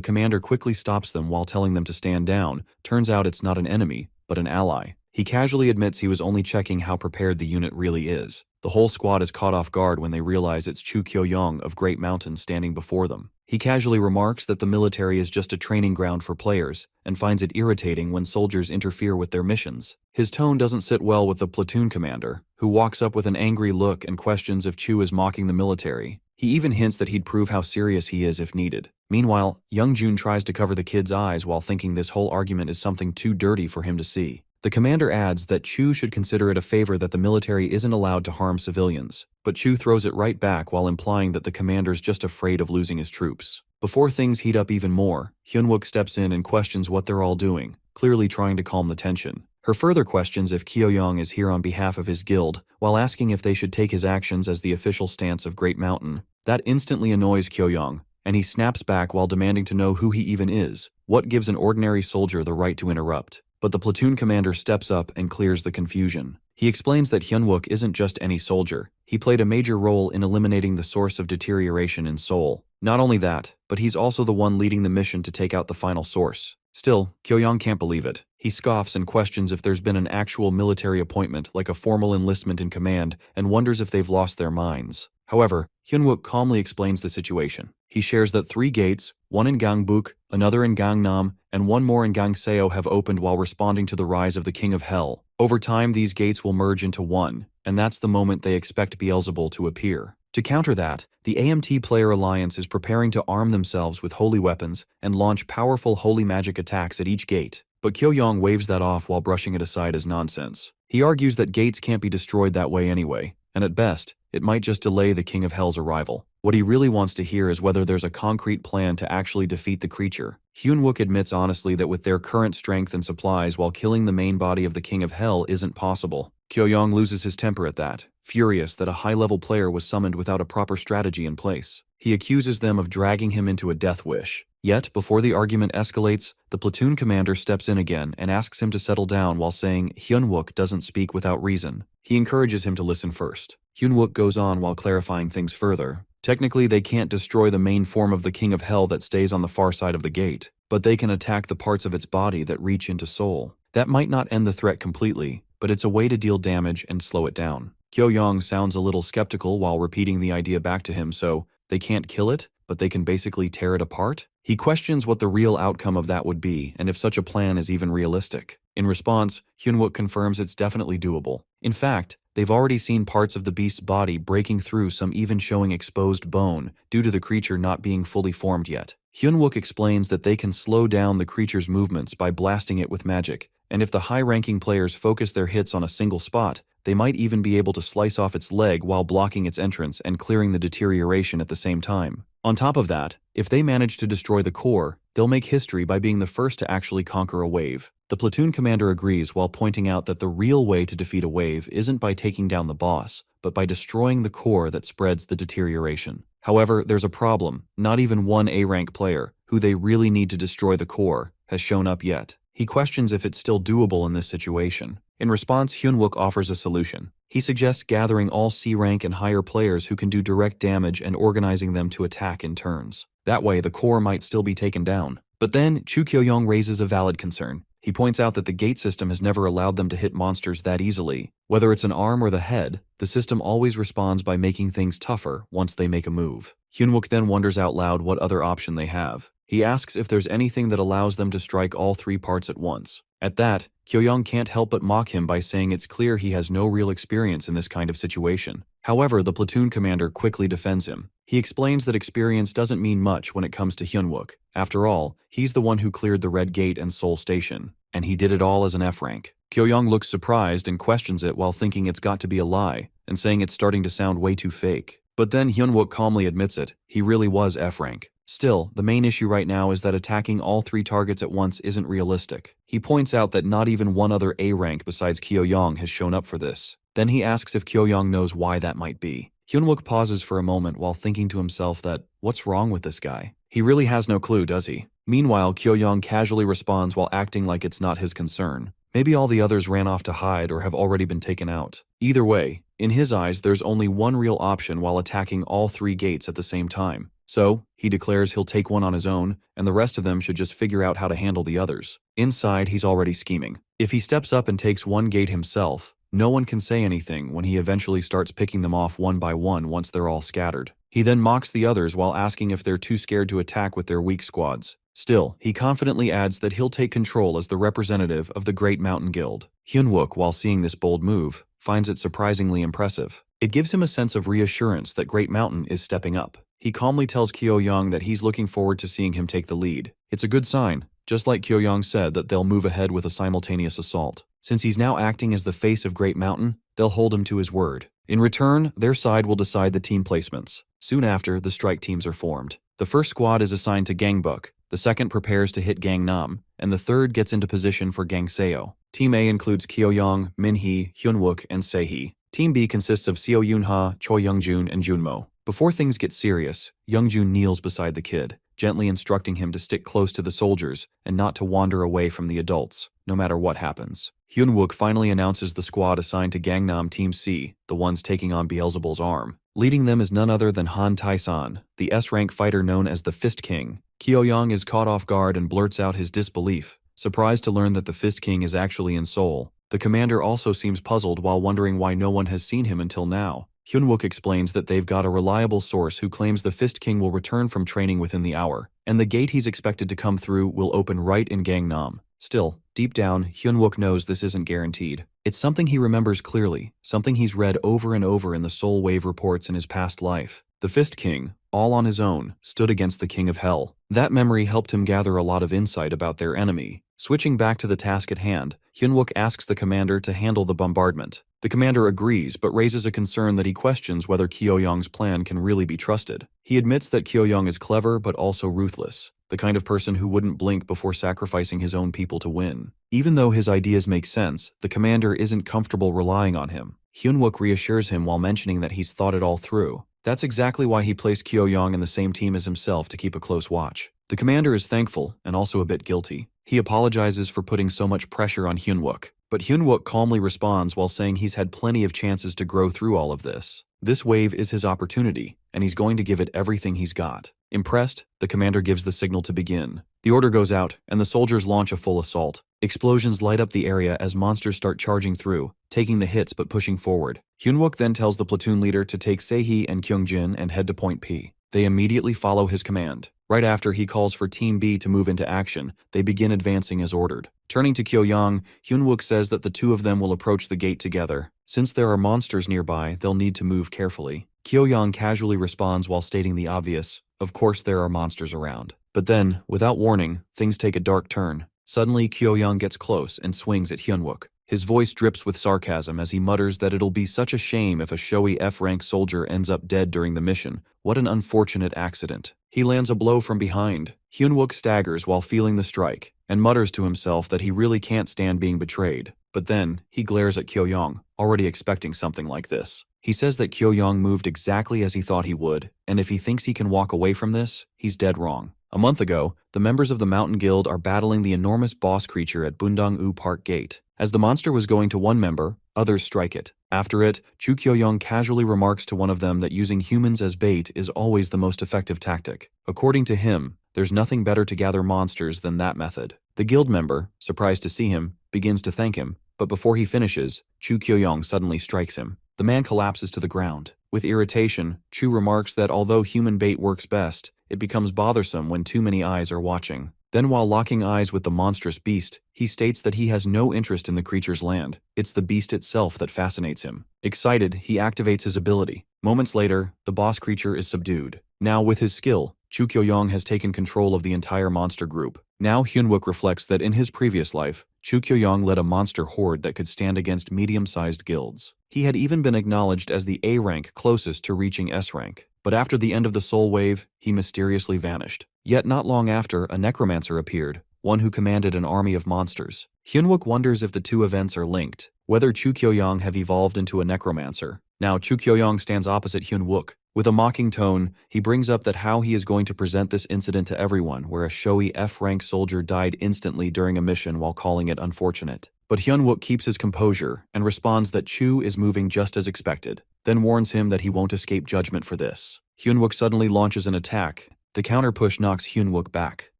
A: commander quickly stops them while telling them to stand down. Turns out it's not an enemy, but an ally. He casually admits he was only checking how prepared the unit really is. The whole squad is caught off guard when they realize it's Chu Kyo-young of Great Mountain standing before them. He casually remarks that the military is just a training ground for players, and finds it irritating when soldiers interfere with their missions. His tone doesn't sit well with the platoon commander, who walks up with an angry look and questions if Chu is mocking the military. He even hints that he'd prove how serious he is if needed. Meanwhile, Youngjun tries to cover the kid's eyes while thinking this whole argument is something too dirty for him to see. The commander adds that Chu should consider it a favor that the military isn't allowed to harm civilians, but Chu throws it right back while implying that the commander's just afraid of losing his troops. Before things heat up even more, Hyun-wook steps in and questions what they're all doing, clearly trying to calm the tension. Her further questions if Kyo-young is here on behalf of his guild, while asking if they should take his actions as the official stance of Great Mountain. That instantly annoys Kyo-young, and he snaps back while demanding to know who he even is. What gives an ordinary soldier the right to interrupt? But the platoon commander steps up and clears the confusion. He explains that Hyun-wook isn't just any soldier. He played a major role in eliminating the source of deterioration in Seoul. Not only that, but he's also the one leading the mission to take out the final source. Still, Kyo-young can't believe it. He scoffs and questions if there's been an actual military appointment, like a formal enlistment in command, and wonders if they've lost their minds. However, Hyun-wook calmly explains the situation. He shares that 3 gates, one in Gangbuk, another in Gangnam, and one more in Gangseo have opened while responding to the rise of the King of Hell. Over time, these gates will merge into one, and that's the moment they expect Beelzebul to appear. To counter that, the AMT Player Alliance is preparing to arm themselves with holy weapons and launch powerful holy magic attacks at each gate. But Kyo-young waves that off while brushing it aside as nonsense. He argues that gates can't be destroyed that way anyway, and at best, it might just delay the King of Hell's arrival. What he really wants to hear is whether there's a concrete plan to actually defeat the creature. Hyun-wook admits honestly that with their current strength and supplies while killing the main body of the King of Hell isn't possible. Kyo-young loses his temper at that, furious that a high-level player was summoned without a proper strategy in place. He accuses them of dragging him into a death wish. Yet, before the argument escalates, the platoon commander steps in again and asks him to settle down while saying Hyun-wook doesn't speak without reason. He encourages him to listen first. Hyun-wook goes on while clarifying things further. Technically, they can't destroy the main form of the King of Hell that stays on the far side of the gate, but they can attack the parts of its body that reach into Seoul. That might not end the threat completely, but it's a way to deal damage and slow it down. Kyo-young sounds a little skeptical while repeating the idea back to him, so they can't kill it, but they can basically tear it apart? He questions what the real outcome of that would be and if such a plan is even realistic. In response, Hyun-wook confirms it's definitely doable. In fact, they've already seen parts of the beast's body breaking through, some even showing exposed bone, due to the creature not being fully formed yet. Hyunwook explains that they can slow down the creature's movements by blasting it with magic, and if the high-ranking players focus their hits on a single spot, they might even be able to slice off its leg while blocking its entrance and clearing the deterioration at the same time. On top of that, if they manage to destroy the core, they'll make history by being the first to actually conquer a wave. The platoon commander agrees while pointing out that the real way to defeat a wave isn't by taking down the boss, but by destroying the core that spreads the deterioration. However, there's a problem. Not even one A-rank player, who they really need to destroy the core, has shown up yet. He questions if it's still doable in this situation. In response, Hyunwook offers a solution. He suggests gathering all C-rank and higher players who can do direct damage and organizing them to attack in turns. That way, the core might still be taken down. But then, Chu Kyo-young raises a valid concern. He points out that the gate system has never allowed them to hit monsters that easily. Whether it's an arm or the head, the system always responds by making things tougher once they make a move. Hyunwook then wonders out loud what other option they have. He asks if there's anything that allows them to strike all three parts at once. At that, Kyo-young can't help but mock him by saying it's clear he has no real experience in this kind of situation. However, the platoon commander quickly defends him. He explains that experience doesn't mean much when it comes to Hyunwook. After all, he's the one who cleared the Red Gate and Seoul Station, and he did it all as an F-rank. Kyo-young looks surprised and questions it while thinking it's got to be a lie, and saying it's starting to sound way too fake. But then Hyunwook calmly admits it, he really was F-rank. Still, the main issue right now is that attacking all three targets at once isn't realistic. He points out that not even one other A-rank besides Kyo-young has shown up for this. Then he asks if Kyo-young knows why that might be. Hyunwook pauses for a moment while thinking to himself that, what's wrong with this guy? He really has no clue, does he? Meanwhile, Kyo-young casually responds while acting like it's not his concern. Maybe all the others ran off to hide or have already been taken out. Either way, in his eyes, there's only one real option while attacking all three gates at the same time. So, he declares he'll take one on his own, and the rest of them should just figure out how to handle the others. Inside, he's already scheming. If he steps up and takes one gate himself, no one can say anything when he eventually starts picking them off one by one once they're all scattered. He then mocks the others while asking if they're too scared to attack with their weak squads. Still, he confidently adds that he'll take control as the representative of the Great Mountain Guild. Hyunwook, while seeing this bold move, finds it surprisingly impressive. It gives him a sense of reassurance that Great Mountain is stepping up. He calmly tells Kyo-young that he's looking forward to seeing him take the lead. It's a good sign, just like Kyo-young said that they'll move ahead with a simultaneous assault. Since he's now acting as the face of Great Mountain, they'll hold him to his word. In return, their side will decide the team placements. Soon after, the strike teams are formed. The first squad is assigned to Gangbuk, the second prepares to hit Gangnam, and the third gets into position for Gangseo. Team A includes Kyo-young, Minhee, Hyunwook, and Sehee. Team B consists of Seo Yoonha, Choi Youngjun, and Junmo. Before things get serious, Youngjun kneels beside the kid, gently instructing him to stick close to the soldiers and not to wander away from the adults, no matter what happens. Hyunwook finally announces the squad assigned to Gangnam Team C, the ones taking on Beelzebul's arm. Leading them is none other than Han Tae-san, the S-rank fighter known as the Fist King. Kyo-young is caught off guard and blurts out his disbelief, surprised to learn that the Fist King is actually in Seoul. The commander also seems puzzled while wondering why no one has seen him until now. Hyunwook explains that they've got a reliable source who claims the Fist King will return from training within the hour, and the gate he's expected to come through will open right in Gangnam. Still, deep down, Hyunwook knows this isn't guaranteed. It's something he remembers clearly, something he's read over and over in the Soul Wave reports in his past life. The Fist King, all on his own, stood against the King of Hell. That memory helped him gather a lot of insight about their enemy. Switching back to the task at hand, Hyunwook asks the commander to handle the bombardment. The commander agrees, but raises a concern that he questions whether Kyo-young's plan can really be trusted. He admits that Kyo-young is clever but also ruthless, the kind of person who wouldn't blink before sacrificing his own people to win. Even though his ideas make sense, the commander isn't comfortable relying on him. Hyunwook reassures him while mentioning that he's thought it all through. That's exactly why he placed Kyo-young in the same team as himself to keep a close watch. The commander is thankful and also a bit guilty. He apologizes for putting so much pressure on Hyunwook, but Hyunwook calmly responds while saying he's had plenty of chances to grow through all of this. This wave is his opportunity, and he's going to give it everything he's got. Impressed, the commander gives the signal to begin. The order goes out, and the soldiers launch a full assault. Explosions light up the area as monsters start charging through, taking the hits but pushing forward. Hyunwook then tells the platoon leader to take Sehee and Kyungjin and head to Point P. They immediately follow his command. Right after he calls for Team B to move into action, they begin advancing as ordered. Turning to Kyo-young, Hyunwook says that the two of them will approach the gate together. Since there are monsters nearby, they'll need to move carefully. Kyo-young casually responds while stating the obvious, of course there are monsters around. But then, without warning, things take a dark turn. Suddenly, Kyo-young gets close and swings at Hyunwook. His voice drips with sarcasm as he mutters that it'll be such a shame if a showy F-rank soldier ends up dead during the mission. What an unfortunate accident. He lands a blow from behind. Hyunwook staggers while feeling the strike, and mutters to himself that he really can't stand being betrayed. But then, he glares at Kyo-young, already expecting something like this. He says that Kyo-young moved exactly as he thought he would, and if he thinks he can walk away from this, he's dead wrong. A month ago, the members of the Mountain Guild are battling the enormous boss creature at Bundong-u Park Gate. As the monster was going to one member, others strike it. After it, Chu Kyo-young casually remarks to one of them that using humans as bait is always the most effective tactic. According to him, there's nothing better to gather monsters than that method. The guild member, surprised to see him, begins to thank him, but before he finishes, Chu Kyo-young suddenly strikes him. The man collapses to the ground. With irritation, Chu remarks that although human bait works best, it becomes bothersome when too many eyes are watching. Then while locking eyes with the monstrous beast, he states that he has no interest in the creature's land. It's the beast itself that fascinates him. Excited, he activates his ability. Moments later, the boss creature is subdued. Now with his skill, Chu Kyo-young has taken control of the entire monster group. Now Hyunwook reflects that in his previous life, Chu Kyo-young led a monster horde that could stand against medium-sized guilds. He had even been acknowledged as the A rank closest to reaching S rank. But after the end of the Soul Wave, he mysteriously vanished. Yet not long after, a necromancer appeared, one who commanded an army of monsters. Hyunwook wonders if the two events are linked, whether Chu Kyo-young have evolved into a necromancer. Now Chu Kyo-young stands opposite Hyunwook. With a mocking tone, he brings up that how he is going to present this incident to everyone where a showy F-rank soldier died instantly during a mission while calling it unfortunate. But Hyunwook keeps his composure and responds that Chu is moving just as expected, then warns him that he won't escape judgment for this. Hyunwook suddenly launches an attack. The counter-push knocks Hyunwook back.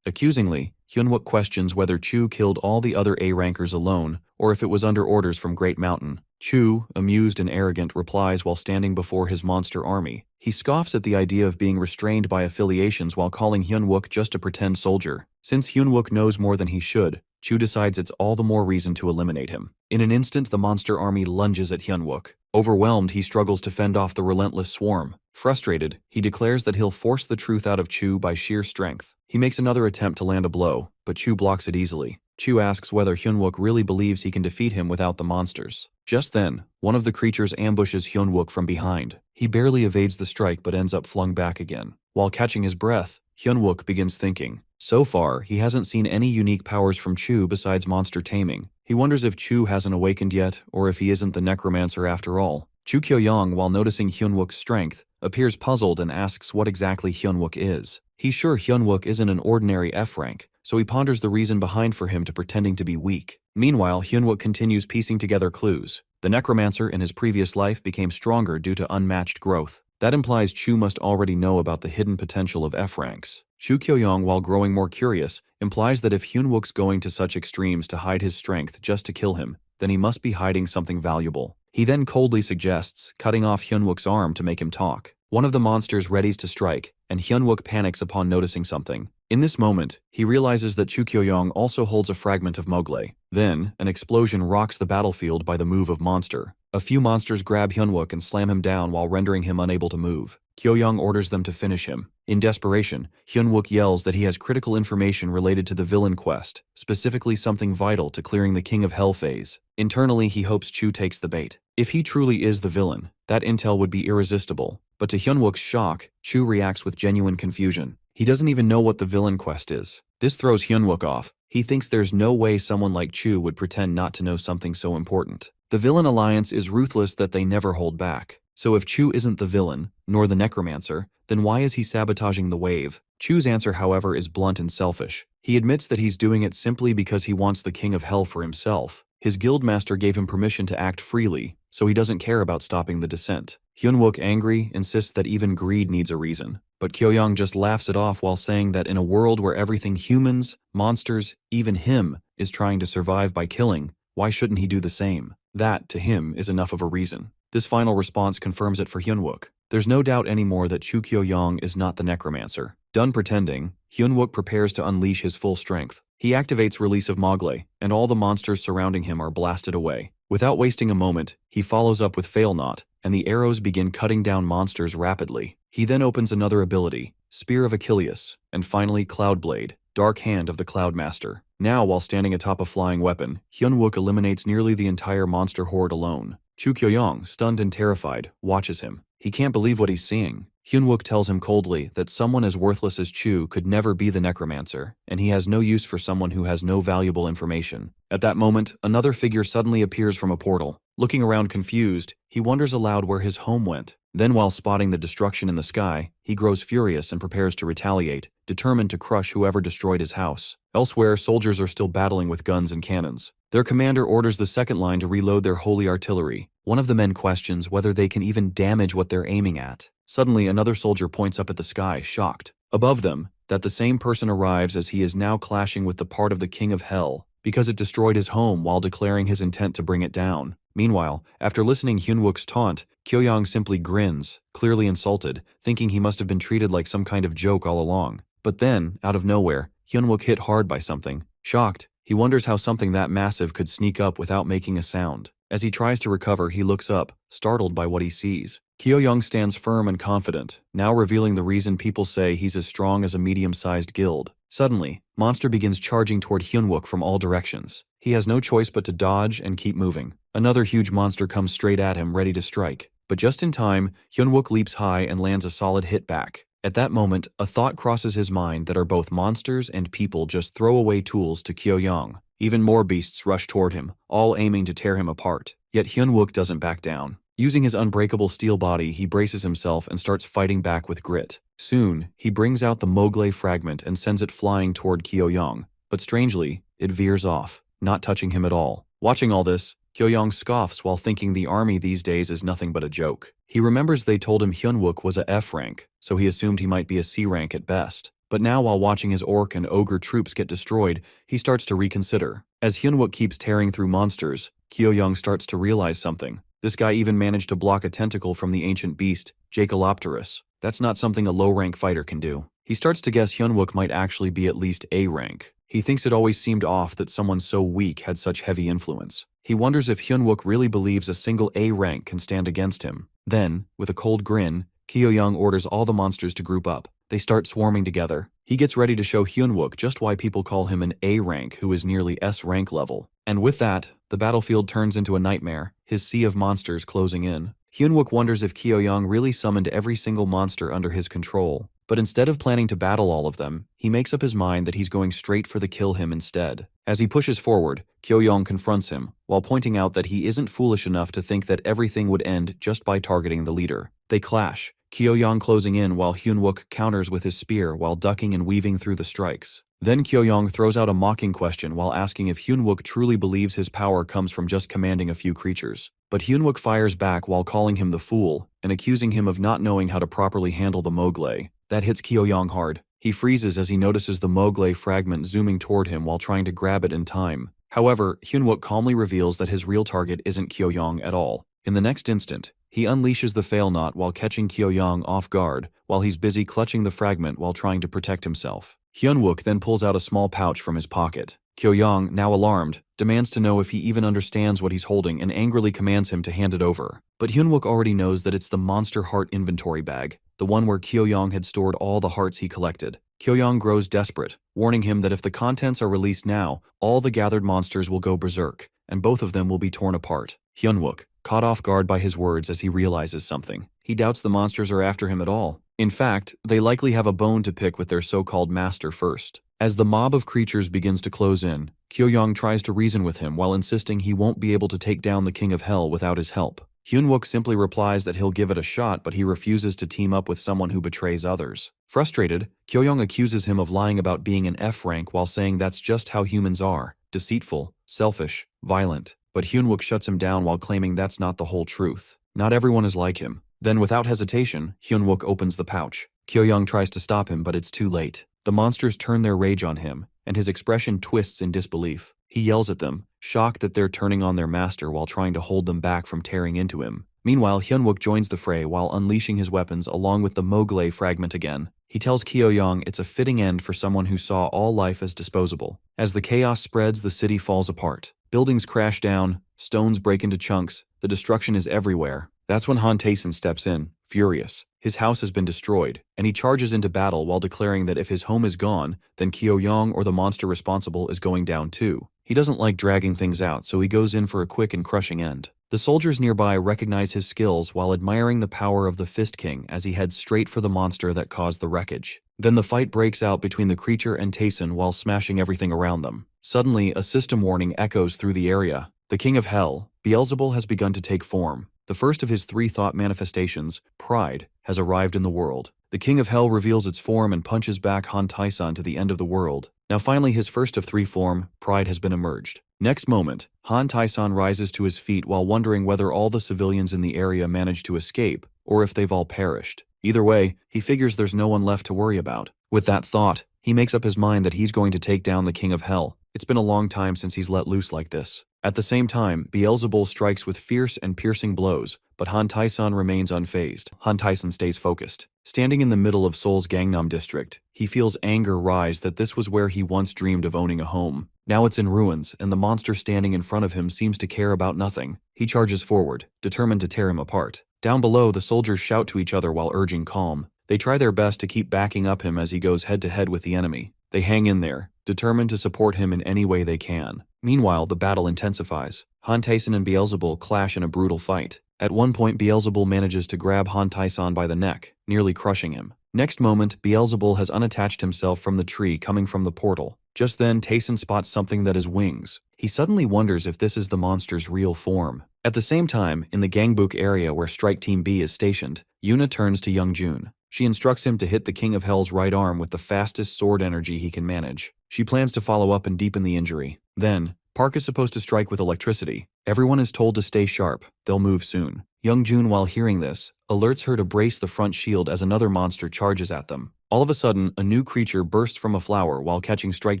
A: Accusingly, Hyunwook questions whether Chu killed all the other A-rankers alone, or if it was under orders from Great Mountain. Chu, amused and arrogant, replies while standing before his monster army. He scoffs at the idea of being restrained by affiliations while calling Hyunwook just a pretend soldier. Since Hyunwook knows more than he should, Chu decides it's all the more reason to eliminate him. In an instant, the monster army lunges at Hyunwook. Overwhelmed, he struggles to fend off the relentless swarm. Frustrated, he declares that he'll force the truth out of Chu by sheer strength. He makes another attempt to land a blow, but Chu blocks it easily. Chu asks whether Hyunwook really believes he can defeat him without the monsters. Just then, one of the creatures ambushes Hyunwook from behind. He barely evades the strike but ends up flung back again. While catching his breath, Hyunwook begins thinking. So far, he hasn't seen any unique powers from Chu besides monster taming. He wonders if Chu hasn't awakened yet, or if he isn't the necromancer after all. Chu Kyo-young, while noticing Hyunwook's strength, appears puzzled and asks what exactly Hyunwook is. He's sure Hyunwook isn't an ordinary F-rank, so he ponders the reason behind for him to pretending to be weak. Meanwhile, Hyunwook continues piecing together clues. The necromancer in his previous life became stronger due to unmatched growth. That implies Chu must already know about the hidden potential of F-ranks. Chu Kyo-young, while growing more curious, implies that if Hyunwook's going to such extremes to hide his strength just to kill him, then he must be hiding something valuable. He then coldly suggests cutting off Hyunwook's arm to make him talk. One of the monsters readies to strike, and Hyunwook panics upon noticing something. In this moment, he realizes that Chu Kyo-young also holds a fragment of Mowgli. Then, an explosion rocks the battlefield by the move of monster. A few monsters grab Hyunwook and slam him down while rendering him unable to move. Kyo-young orders them to finish him. In desperation, Hyunwook yells that he has critical information related to the villain quest, specifically something vital to clearing the King of Hell phase. Internally, he hopes Chu takes the bait. If he truly is the villain, that intel would be irresistible. But to Hyunwook's shock, Chu reacts with genuine confusion. He doesn't even know what the villain quest is. This throws Hyunwook off. He thinks there's no way someone like Chu would pretend not to know something so important. The villain alliance is ruthless that they never hold back. So if Chu isn't the villain, nor the necromancer, then why is he sabotaging the wave? Chu's answer, however, is blunt and selfish. He admits that he's doing it simply because he wants the King of Hell for himself. His guildmaster gave him permission to act freely, so he doesn't care about stopping the descent. Hyunwook, angry, insists that even greed needs a reason. But Kyo-young just laughs it off while saying that in a world where everything humans, monsters, even him, is trying to survive by killing, why shouldn't he do the same? That, to him, is enough of a reason. This final response confirms it for Hyunwook. There's no doubt anymore that Chu Kyo-young is not the necromancer. Done pretending, Hyunwook prepares to unleash his full strength. He activates Release of Mowgli, and all the monsters surrounding him are blasted away. Without wasting a moment, he follows up with Fail Not, and the arrows begin cutting down monsters rapidly. He then opens another ability, Spear of Achilles, and finally Cloudblade, Dark Hand of the Cloudmaster. Now, while standing atop a flying weapon, Hyunwook eliminates nearly the entire monster horde alone. Chu Kyoyong, stunned and terrified, watches him. He can't believe what he's seeing. Hyunwook tells him coldly that someone as worthless as Chu could never be the necromancer, and he has no use for someone who has no valuable information. At that moment, another figure suddenly appears from a portal. Looking around confused, he wonders aloud where his home went. Then, while spotting the destruction in the sky, he grows furious and prepares to retaliate, determined to crush whoever destroyed his house. Elsewhere, soldiers are still battling with guns and cannons. Their commander orders the second line to reload their holy artillery. One of the men questions whether they can even damage what they're aiming at. Suddenly, another soldier points up at the sky, shocked. Above them, that the same person arrives as he is now clashing with the part of the King of Hell, because it destroyed his home while declaring his intent to bring it down. Meanwhile, after listening Hyunwook's taunt, Kyoyong simply grins, clearly insulted, thinking he must have been treated like some kind of joke all along. But then, out of nowhere, Hyunwook hit hard by something. Shocked, he wonders how something that massive could sneak up without making a sound. As he tries to recover, he looks up, startled by what he sees. Kyoyong stands firm and confident, now revealing the reason people say he's as strong as a medium-sized guild. Suddenly, Monster begins charging toward Hyunwook from all directions. He has no choice but to dodge and keep moving. Another huge monster comes straight at him, ready to strike. But just in time, Hyunwook leaps high and lands a solid hit back. At that moment, a thought crosses his mind that are both monsters and people just throw away tools to Kyoyong. Even more beasts rush toward him, all aiming to tear him apart. Yet Hyunwook doesn't back down. Using his unbreakable steel body, he braces himself and starts fighting back with grit. Soon, he brings out the Mogley fragment and sends it flying toward Kyoyong. But strangely, it veers off, not touching him at all. Watching all this, Kyoyong scoffs while thinking the army these days is nothing but a joke. He remembers they told him Hyunwook was a F rank, so he assumed he might be a C rank at best. But now, while watching his orc and ogre troops get destroyed, he starts to reconsider. As Hyunwook keeps tearing through monsters, Kyoyong starts to realize something. This guy even managed to block a tentacle from the ancient beast, Jacalopterus. That's not something a low-rank fighter can do. He starts to guess Hyunwook might actually be at least A rank. He thinks it always seemed off that someone so weak had such heavy influence. He wonders if Hyunwook really believes a single A rank can stand against him. Then, with a cold grin, Kyoyong orders all the monsters to group up. They start swarming together. He gets ready to show Hyunwook just why people call him an A rank who is nearly S rank level. And with that, the battlefield turns into a nightmare, his sea of monsters closing in. Hyunwook wonders if Kyoyong really summoned every single monster under his control. But instead of planning to battle all of them, he makes up his mind that he's going straight for the kill him instead. As he pushes forward, Kyoyong confronts him, while pointing out that he isn't foolish enough to think that everything would end just by targeting the leader. They clash, Kyoyong closing in while Hyunwook counters with his spear while ducking and weaving through the strikes. Then Kyoyong throws out a mocking question while asking if Hyunwook truly believes his power comes from just commanding a few creatures. But Hyunwook fires back while calling him the fool and accusing him of not knowing how to properly handle the Mogley. That hits Kyoyong hard. He freezes as he notices the Mogley fragment zooming toward him while trying to grab it in time. However, Hyunwook calmly reveals that his real target isn't Kyoyong at all. In the next instant, he unleashes the fail knot while catching Kyoyong off guard while he's busy clutching the fragment while trying to protect himself. Hyunwook then pulls out a small pouch from his pocket. Kyoyong, now alarmed, demands to know if he even understands what he's holding and angrily commands him to hand it over. But Hyunwook already knows that it's the monster heart inventory bag, the one where Kyoyong had stored all the hearts he collected. Kyoyong grows desperate, warning him that if the contents are released now, all the gathered monsters will go berserk, and both of them will be torn apart. Hyunwook, caught off guard by his words as he realizes something. He doubts the monsters are after him at all. In fact, they likely have a bone to pick with their so-called master first. As the mob of creatures begins to close in, Kyoyong tries to reason with him while insisting he won't be able to take down the King of Hell without his help. Hyunwook simply replies that he'll give it a shot, but he refuses to team up with someone who betrays others. Frustrated, Kyoyong accuses him of lying about being an F rank while saying that's just how humans are, deceitful, selfish, violent. But Hyunwook shuts him down while claiming that's not the whole truth. Not everyone is like him. Then, without hesitation, Hyunwook opens the pouch. Kyoyong tries to stop him, but it's too late. The monsters turn their rage on him, and his expression twists in disbelief. He yells at them, shocked that they're turning on their master while trying to hold them back from tearing into him. Meanwhile, Hyunwook joins the fray while unleashing his weapons along with the Mogley fragment again. He tells Kyoyong it's a fitting end for someone who saw all life as disposable. As the chaos spreads, the city falls apart. Buildings crash down, stones break into chunks, the destruction is everywhere. That's when Han Taeson steps in, furious. His house has been destroyed, and he charges into battle while declaring that if his home is gone, then Kyo-young or the monster responsible is going down too. He doesn't like dragging things out, so he goes in for a quick and crushing end. The soldiers nearby recognize his skills while admiring the power of the Fist King as he heads straight for the monster that caused the wreckage. Then the fight breaks out between the creature and Tayson while smashing everything around them. Suddenly, a system warning echoes through the area. The King of Hell, Beelzebul, has begun to take form. The first of his 3 thought manifestations, Pride, has arrived in the world. The King of Hell reveals its form and punches back Han Tayson to the end of the world. Now finally his first of 3 form, Pride, has been emerged. Next moment, Han Tayson rises to his feet while wondering whether all the civilians in the area managed to escape, or if they've all perished. Either way, he figures there's no one left to worry about. With that thought, he makes up his mind that he's going to take down the King of Hell. It's been a long time since he's let loose like this. At the same time, Beelzebul strikes with fierce and piercing blows, but Han Tayson remains unfazed. Han Tayson stays focused. Standing in the middle of Seoul's Gangnam district, he feels anger rise that this was where he once dreamed of owning a home. Now it's in ruins, and the monster standing in front of him seems to care about nothing. He charges forward, determined to tear him apart. Down below, the soldiers shout to each other while urging calm. They try their best to keep backing up him as he goes head-to-head with the enemy. They hang in there, determined to support him in any way they can. Meanwhile, the battle intensifies. Han Tayson and Beelzebul clash in a brutal fight. At one point, Beelzebul manages to grab Han Tayson by the neck, nearly crushing him. Next moment, Beelzebul has unattached himself from the tree coming from the portal. Just then, Tayson spots something that is wings. He suddenly wonders if this is the monster's real form. At the same time, in the Gangbuk area where Strike Team B is stationed, Yuna turns to Youngjun. She instructs him to hit the King of Hell's right arm with the fastest sword energy he can manage. She plans to follow up and deepen the injury. Then, Park is supposed to strike with electricity. Everyone is told to stay sharp. They'll move soon. Youngjun, while hearing this, alerts her to brace the front shield as another monster charges at them. All of a sudden, a new creature bursts from a flower while catching Strike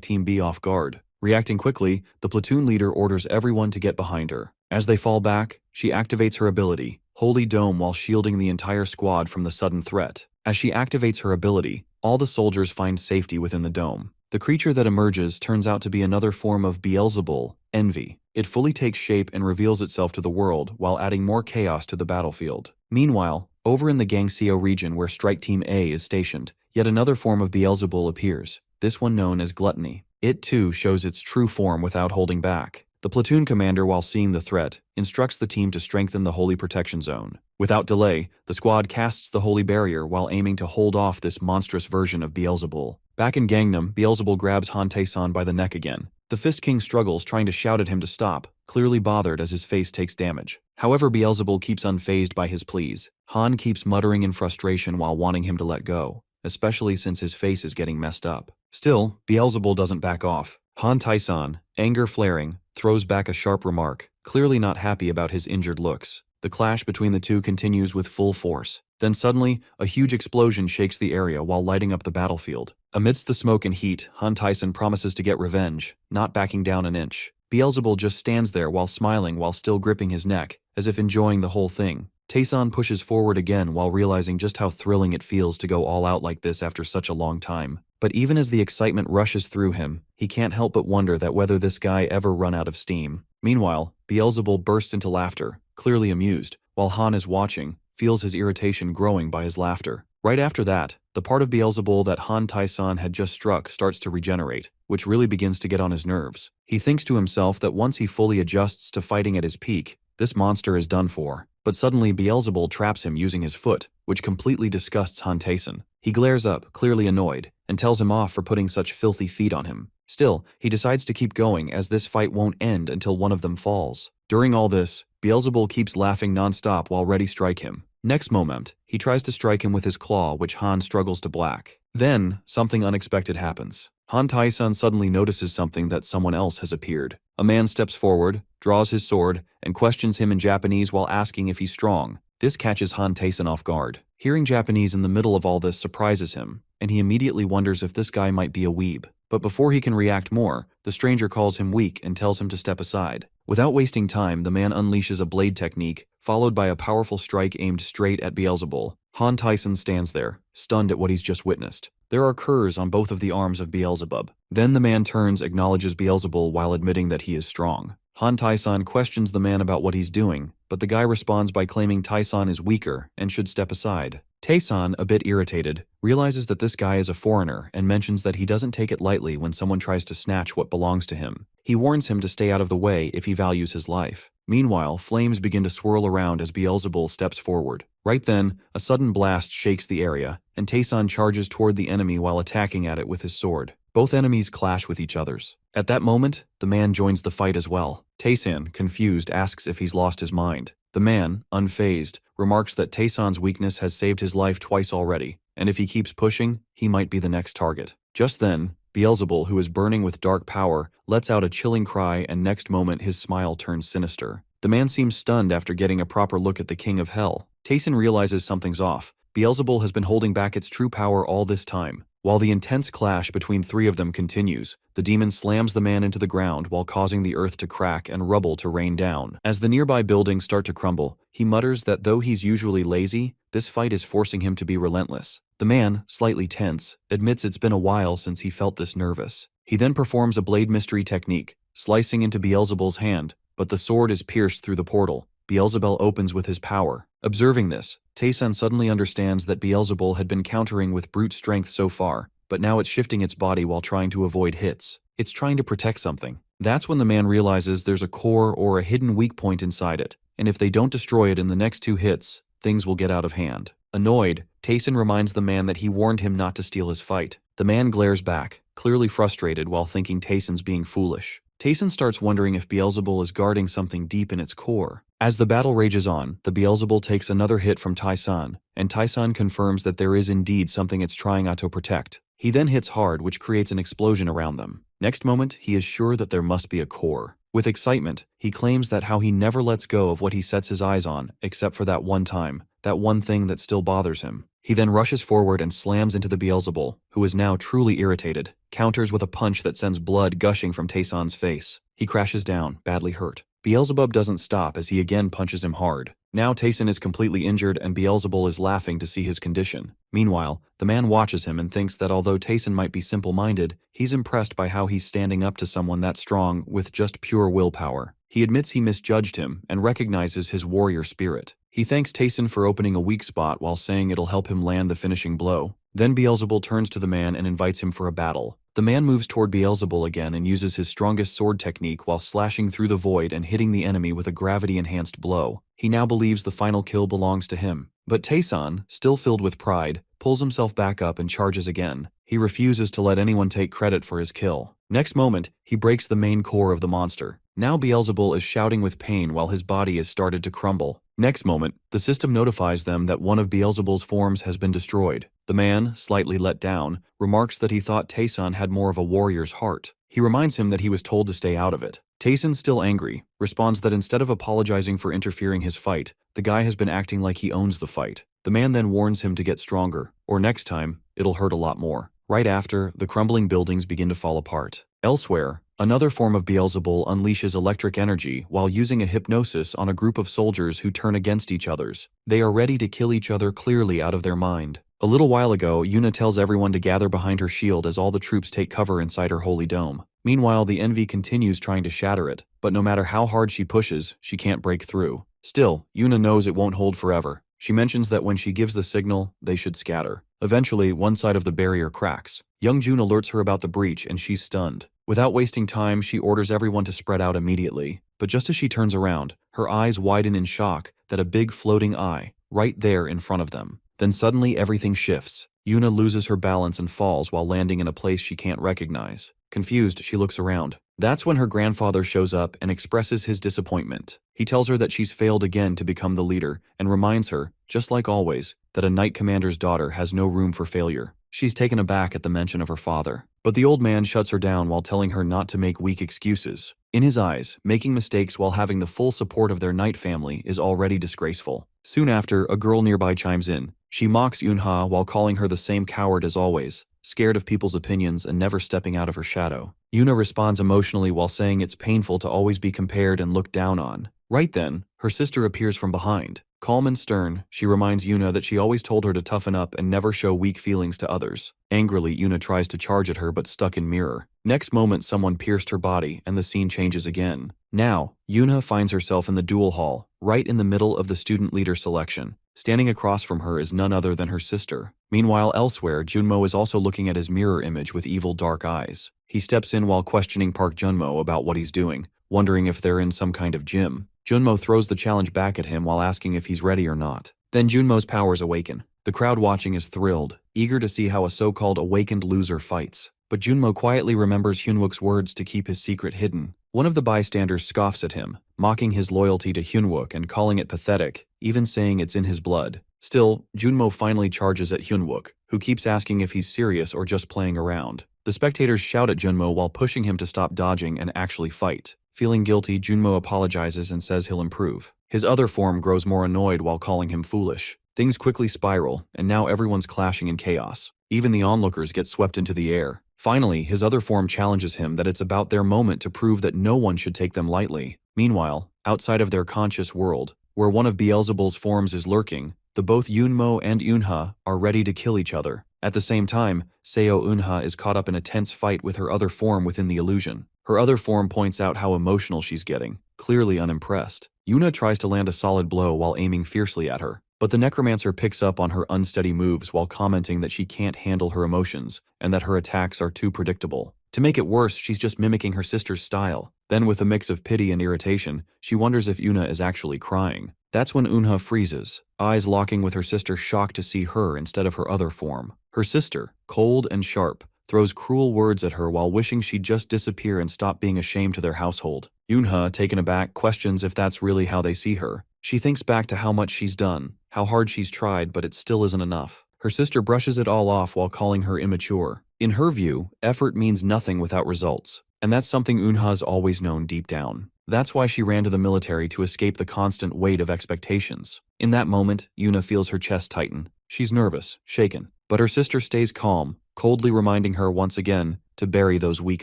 A: Team B off guard. Reacting quickly, the platoon leader orders everyone to get behind her. As they fall back, she activates her ability, Holy Dome, while shielding the entire squad from the sudden threat. As she activates her ability, all the soldiers find safety within the dome. The creature that emerges turns out to be another form of Beelzebul, Envy. It fully takes shape and reveals itself to the world while adding more chaos to the battlefield. Meanwhile, over in the Gangseo region where Strike Team A is stationed, yet another form of Beelzebul appears, this one known as Gluttony. It too shows its true form without holding back. The platoon commander, while seeing the threat, instructs the team to strengthen the Holy Protection Zone. Without delay, the squad casts the Holy Barrier while aiming to hold off this monstrous version of Beelzebul. Back in Gangnam, Beelzebul grabs Han Tae-san by the neck again. The Fist King struggles, trying to shout at him to stop, clearly bothered as his face takes damage. However, Beelzebul keeps unfazed by his pleas. Han keeps muttering in frustration while wanting him to let go, especially since his face is getting messed up. Still, Beelzebul doesn't back off. Han Tae-san, anger flaring, throws back a sharp remark, clearly not happy about his injured looks. The clash between the two continues with full force. Then suddenly, a huge explosion shakes the area while lighting up the battlefield. Amidst the smoke and heat, Han Tae-san promises to get revenge, not backing down an inch. Beelzebul just stands there while smiling while still gripping his neck, as if enjoying the whole thing. Tae-san pushes forward again while realizing just how thrilling it feels to go all out like this after such a long time. But even as the excitement rushes through him, he can't help but wonder that whether this guy ever run out of steam. Meanwhile, Beelzebul bursts into laughter, clearly amused, while Han is watching, feels his irritation growing by his laughter. Right after that, the part of Beelzebul that Han Tae-san had just struck starts to regenerate, which really begins to get on his nerves. He thinks to himself that once he fully adjusts to fighting at his peak, this monster is done for. But suddenly Beelzebul traps him using his foot, which completely disgusts Han Tae-san. He glares up, clearly annoyed, and tells him off for putting such filthy feet on him. Still, he decides to keep going as this fight won't end until one of them falls. During all this, Beelzebul keeps laughing non-stop while ready to strike him. Next moment, he tries to strike him with his claw, which Han struggles to block. Then, something unexpected happens. Han Tae-san suddenly notices something, that someone else has appeared. A man steps forward, draws his sword, and questions him in Japanese while asking if he's strong. This catches Han Tae-san off guard. Hearing Japanese in the middle of all this surprises him, and he immediately wonders if this guy might be a weeb. But before he can react more, the stranger calls him weak and tells him to step aside. Without wasting time, the man unleashes a blade technique, followed by a powerful strike aimed straight at Beelzebul. Han Tae-san stands there, stunned at what he's just witnessed. There are curs on both of the arms of Beelzebub. Then the man turns, acknowledges Beelzebul while admitting that he is strong. Han Tae-san questions the man about what he's doing, but the guy responds by claiming Tae-san is weaker and should step aside. Taesan, a bit irritated, realizes that this guy is a foreigner and mentions that he doesn't take it lightly when someone tries to snatch what belongs to him. He warns him to stay out of the way if he values his life. Meanwhile, flames begin to swirl around as Beelzebul steps forward. Right then, a sudden blast shakes the area, and Taesan charges toward the enemy while attacking at it with his sword. Both enemies clash with each other's. At that moment, the man joins the fight as well. Taesan, confused, asks if he's lost his mind. The man, unfazed, remarks that Taesan's weakness has saved his life twice already, and if he keeps pushing, he might be the next target. Just then, Beelzebul, who is burning with dark power, lets out a chilling cry, and next moment his smile turns sinister. The man seems stunned after getting a proper look at the king of hell. Taesan realizes something's off. Beelzebul has been holding back its true power all this time. While the intense clash between three of them continues, the demon slams the man into the ground while causing the earth to crack and rubble to rain down. As the nearby buildings start to crumble, he mutters that though he's usually lazy, this fight is forcing him to be relentless. The man, slightly tense, admits it's been a while since he felt this nervous. He then performs a blade mystery technique, slicing into Beelzebul's hand, but the sword is pierced through the portal. Beelzebul opens with his power. Observing this, Taesan suddenly understands that Beelzebul had been countering with brute strength so far, but now it's shifting its body while trying to avoid hits. It's trying to protect something. That's when the man realizes there's a core or a hidden weak point inside it, and if they don't destroy it in the next 2 hits, things will get out of hand. Annoyed, Taesan reminds the man that he warned him not to steal his fight. The man glares back, clearly frustrated while thinking Taesan's being foolish. Taesan starts wondering if Beelzebul is guarding something deep in its core. As the battle rages on, the Beelzebul takes another hit from Taesan, and Taesan confirms that there is indeed something it's trying out to protect. He then hits hard, which creates an explosion around them. Next moment, he is sure that there must be a core. With excitement, he claims that how he never lets go of what he sets his eyes on, except for that one time, that one thing that still bothers him. He then rushes forward and slams into the Beelzebul, who is now truly irritated, counters with a punch that sends blood gushing from Taesan's face. He crashes down, badly hurt. Beelzebub doesn't stop as he again punches him hard. Now Taesan is completely injured and Beelzebul is laughing to see his condition. Meanwhile, the man watches him and thinks that although Taesan might be simple-minded, he's impressed by how he's standing up to someone that strong with just pure willpower. He admits he misjudged him and recognizes his warrior spirit. He thanks Taesan for opening a weak spot while saying it'll help him land the finishing blow. Then Beelzebul turns to the man and invites him for a battle. The man moves toward Beelzebul again and uses his strongest sword technique while slashing through the void and hitting the enemy with a gravity-enhanced blow. He now believes the final kill belongs to him. But Taesan, still filled with pride, pulls himself back up and charges again. He refuses to let anyone take credit for his kill. Next moment, he breaks the main core of the monster. Now Beelzebul is shouting with pain while his body has started to crumble. Next moment, the system notifies them that one of Beelzebul's forms has been destroyed. The man, slightly let down, remarks that he thought Taesan had more of a warrior's heart. He reminds him that he was told to stay out of it. Taesan, still angry, responds that instead of apologizing for interfering his fight, the guy has been acting like he owns the fight. The man then warns him to get stronger, or next time, it'll hurt a lot more. Right after, the crumbling buildings begin to fall apart. Elsewhere, another form of Beelzebul unleashes electric energy while using a hypnosis on a group of soldiers who turn against each others. They are ready to kill each other clearly out of their mind. A little while ago, Yuna tells everyone to gather behind her shield as all the troops take cover inside her holy dome. Meanwhile, the Envy continues trying to shatter it, but no matter how hard she pushes, she can't break through. Still, Yuna knows it won't hold forever. She mentions that when she gives the signal, they should scatter. Eventually, one side of the barrier cracks. Young June alerts her about the breach and she's stunned. Without wasting time, she orders everyone to spread out immediately. But just as she turns around, her eyes widen in shock at a big floating eye, right there in front of them. Then suddenly everything shifts. Yuna loses her balance and falls while landing in a place she can't recognize. Confused, she looks around. That's when her grandfather shows up and expresses his disappointment. He tells her that she's failed again to become the leader and reminds her, just like always, that a knight commander's daughter has no room for failure. She's taken aback at the mention of her father. But the old man shuts her down while telling her not to make weak excuses. In his eyes, making mistakes while having the full support of their knight family is already disgraceful. Soon after, a girl nearby chimes in. She mocks Yunha while calling her the same coward as always, scared of people's opinions and never stepping out of her shadow. Yuna responds emotionally while saying it's painful to always be compared and looked down on. Right then, her sister appears from behind. Calm and stern, she reminds Yuna that she always told her to toughen up and never show weak feelings to others. Angrily, Yuna tries to charge at her but stuck in mirror. Next moment, someone pierced her body and the scene changes again. Now, Yuna finds herself in the duel hall, right in the middle of the student leader selection. Standing across from her is none other than her sister. Meanwhile, elsewhere, Junmo is also looking at his mirror image with evil dark eyes. He steps in while questioning Park Junmo about what he's doing, wondering if they're in some kind of gym. Junmo throws the challenge back at him while asking if he's ready or not. Then Junmo's powers awaken. The crowd watching is thrilled, eager to see how a so-called awakened loser fights. But Junmo quietly remembers Hyunwook's words to keep his secret hidden. One of the bystanders scoffs at him, mocking his loyalty to Hyunwook and calling it pathetic, even saying it's in his blood. Still, Junmo finally charges at Hyunwook, who keeps asking if he's serious or just playing around. The spectators shout at Junmo while pushing him to stop dodging and actually fight. Feeling guilty, Junmo apologizes and says he'll improve. His other form grows more annoyed while calling him foolish. Things quickly spiral, and now everyone's clashing in chaos. Even the onlookers get swept into the air. Finally, his other form challenges him that it's about their moment to prove that no one should take them lightly. Meanwhile, outside of their conscious world, where one of Beelzebul's forms is lurking, the both Yunmo and Eunha are ready to kill each other. At the same time, Seo Eunha is caught up in a tense fight with her other form within the illusion. Her other form points out how emotional she's getting, clearly unimpressed. Yuna tries to land a solid blow while aiming fiercely at her, but the necromancer picks up on her unsteady moves while commenting that she can't handle her emotions and that her attacks are too predictable. To make it worse, she's just mimicking her sister's style. Then, with a mix of pity and irritation, she wonders if Yuna is actually crying. That's when Eunha freezes, eyes locking with her sister, shocked to see her instead of her other form. Her sister, cold and sharp, throws cruel words at her while wishing she'd just disappear and stop being a shame to their household. Eunha, taken aback, questions if that's really how they see her. She thinks back to how much she's done, how hard she's tried, but it still isn't enough. Her sister brushes it all off while calling her immature. In her view, effort means nothing without results, and that's something Eunha's always known deep down. That's why she ran to the military, to escape the constant weight of expectations. In that moment, Yuna feels her chest tighten. She's nervous, shaken, but her sister stays calm, coldly reminding her once again to bury those weak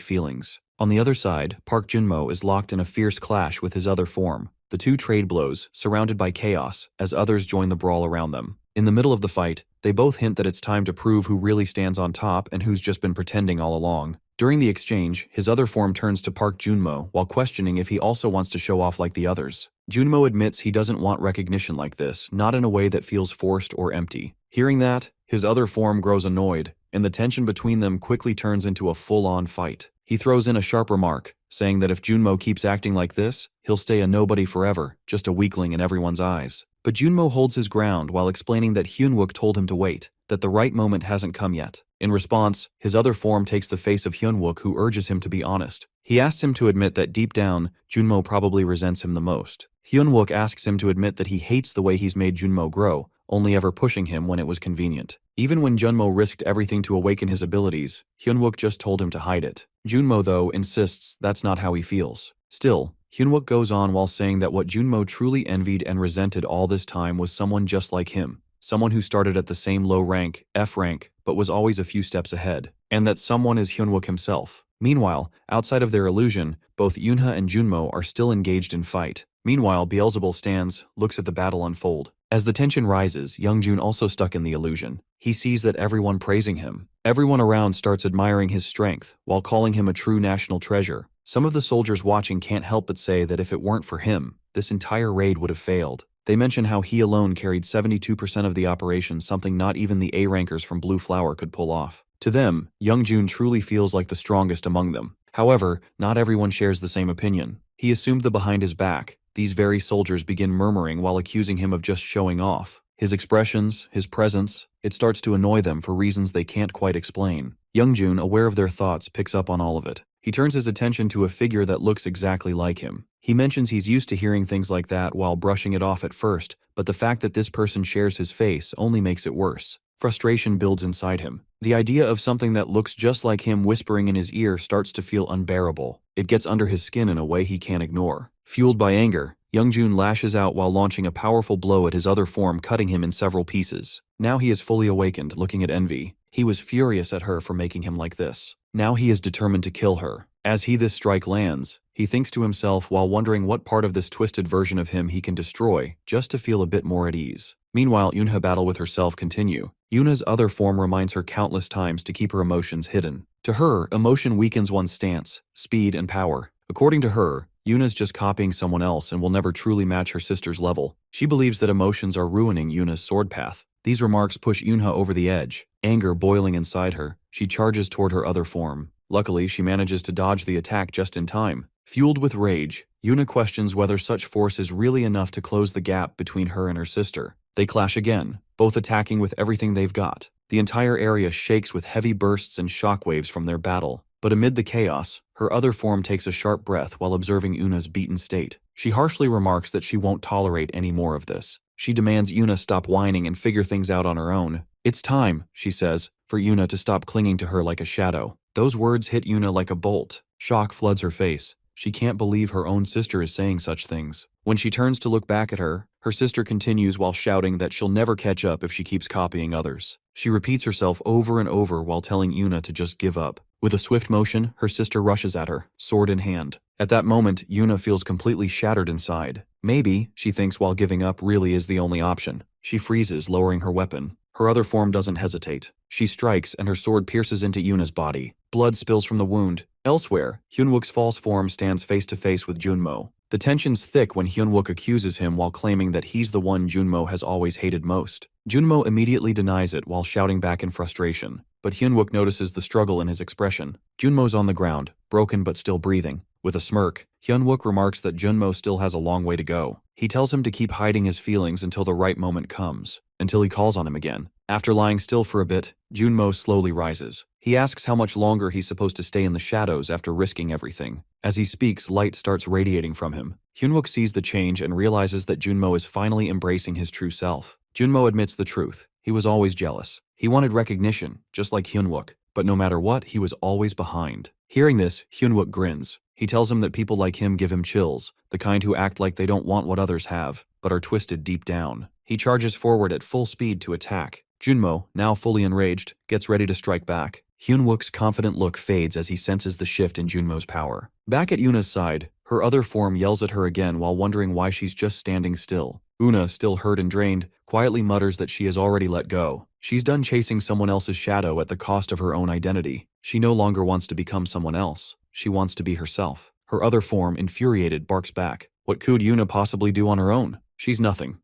A: feelings. On the other side, Park Junmo is locked in a fierce clash with his other form. The two trade blows, surrounded by chaos, as others join the brawl around them. In the middle of the fight, they both hint that it's time to prove who really stands on top and who's just been pretending all along. During the exchange, his other form turns to Park Junmo while questioning if he also wants to show off like the others. Junmo admits he doesn't want recognition like this, not in a way that feels forced or empty. Hearing that, his other form grows annoyed, and the tension between them quickly turns into a full-on fight. He throws in a sharp remark, saying that if Junmo keeps acting like this, he'll stay a nobody forever, just a weakling in everyone's eyes. But Junmo holds his ground while explaining that Hyunwook told him to wait, that the right moment hasn't come yet. In response, his other form takes the face of Hyunwook, who urges him to be honest. He asks him to admit that deep down, Junmo probably resents him the most. Hyunwook asks him to admit that he hates the way he's made Junmo grow, only ever pushing him when it was convenient. Even when Junmo risked everything to awaken his abilities, Hyunwook just told him to hide it. Junmo, though, insists that's not how he feels. Still, Hyunwook goes on while saying that what Junmo truly envied and resented all this time was someone just like him, someone who started at the same low rank, F rank, but was always a few steps ahead, and that someone is Hyunwook himself. Meanwhile, outside of their illusion, both Eunha and Junmo are still engaged in fight. Meanwhile, Beelzebul stands, looks at the battle unfold. As the tension rises, Youngjun, also stuck in the illusion. He sees that everyone praising him. Everyone around starts admiring his strength, while calling him a true national treasure. Some of the soldiers watching can't help but say that if it weren't for him, this entire raid would have failed. They mention how he alone carried 72% of the operation, something not even the A-rankers from Blue Flower could pull off. To them, Youngjun truly feels like the strongest among them. However, not everyone shares the same opinion. He assumed that behind his back, these very soldiers begin murmuring while accusing him of just showing off. His expressions, his presence, it starts to annoy them for reasons they can't quite explain. Youngjun, aware of their thoughts, picks up on all of it. He turns his attention to a figure that looks exactly like him. He mentions he's used to hearing things like that while brushing it off at first, but the fact that this person shares his face only makes it worse. Frustration builds inside him. The idea of something that looks just like him whispering in his ear starts to feel unbearable. It gets under his skin in a way he can't ignore. Fueled by anger, Youngjun lashes out while launching a powerful blow at his other form, cutting him in several pieces. Now he is fully awakened, looking at Envy. He was furious at her for making him like this. Now he is determined to kill her. As this strike lands, he thinks to himself while wondering what part of this twisted version of him he can destroy, just to feel a bit more at ease. Meanwhile, Eunha battle with herself continue. Yuna's other form reminds her countless times to keep her emotions hidden. To her, emotion weakens one's stance, speed, and power. According to her, Yuna's just copying someone else and will never truly match her sister's level. She believes that emotions are ruining Yuna's sword path. These remarks push Yunha over the edge. Anger boiling inside her, she charges toward her other form. Luckily, she manages to dodge the attack just in time. Fueled with rage, Yuna questions whether such force is really enough to close the gap between her and her sister. They clash again, both attacking with everything they've got. The entire area shakes with heavy bursts and shockwaves from their battle. But amid the chaos, her other form takes a sharp breath while observing Yuna's beaten state. She harshly remarks that she won't tolerate any more of this. She demands Yuna stop whining and figure things out on her own. It's time, she says, for Yuna to stop clinging to her like a shadow. Those words hit Yuna like a bolt. Shock floods her face. She can't believe her own sister is saying such things. When she turns to look back at her, her sister continues while shouting that she'll never catch up if she keeps copying others. She repeats herself over and over while telling Yuna to just give up. With a swift motion, her sister rushes at her, sword in hand. At that moment, Yuna feels completely shattered inside. Maybe, she thinks while giving up really is the only option. She freezes, lowering her weapon. Her other form doesn't hesitate. She strikes, and her sword pierces into Yuna's body. Blood spills from the wound. Elsewhere, Hyunwook's false form stands face to face with Junmo. The tension's thick when Hyunwook accuses him while claiming that he's the one Junmo has always hated most. Junmo immediately denies it while shouting back in frustration, but Hyunwook notices the struggle in his expression. Junmo's on the ground, broken but still breathing. With a smirk, Hyunwook remarks that Junmo still has a long way to go. He tells him to keep hiding his feelings until the right moment comes, until he calls on him again. After lying still for a bit, Junmo slowly rises. He asks how much longer he's supposed to stay in the shadows after risking everything. As he speaks, light starts radiating from him. Hyunwook sees the change and realizes that Junmo is finally embracing his true self. Junmo admits the truth. He was always jealous. He wanted recognition, just like Hyunwook, but no matter what, he was always behind. Hearing this, Hyunwook grins. He tells him that people like him give him chills, the kind who act like they don't want what others have, but are twisted deep down. He charges forward at full speed to attack. Junmo, now fully enraged, gets ready to strike back. Hyunwook's confident look fades as he senses the shift in Junmo's power. Back at Yuna's side, her other form yells at her again while wondering why she's just standing still. Una, still hurt and drained, quietly mutters that she has already let go. She's done chasing someone else's shadow at the cost of her own identity. She no longer wants to become someone else. She wants to be herself. Her other form, infuriated, barks back. What could Yuna possibly do on her own? She's nothing,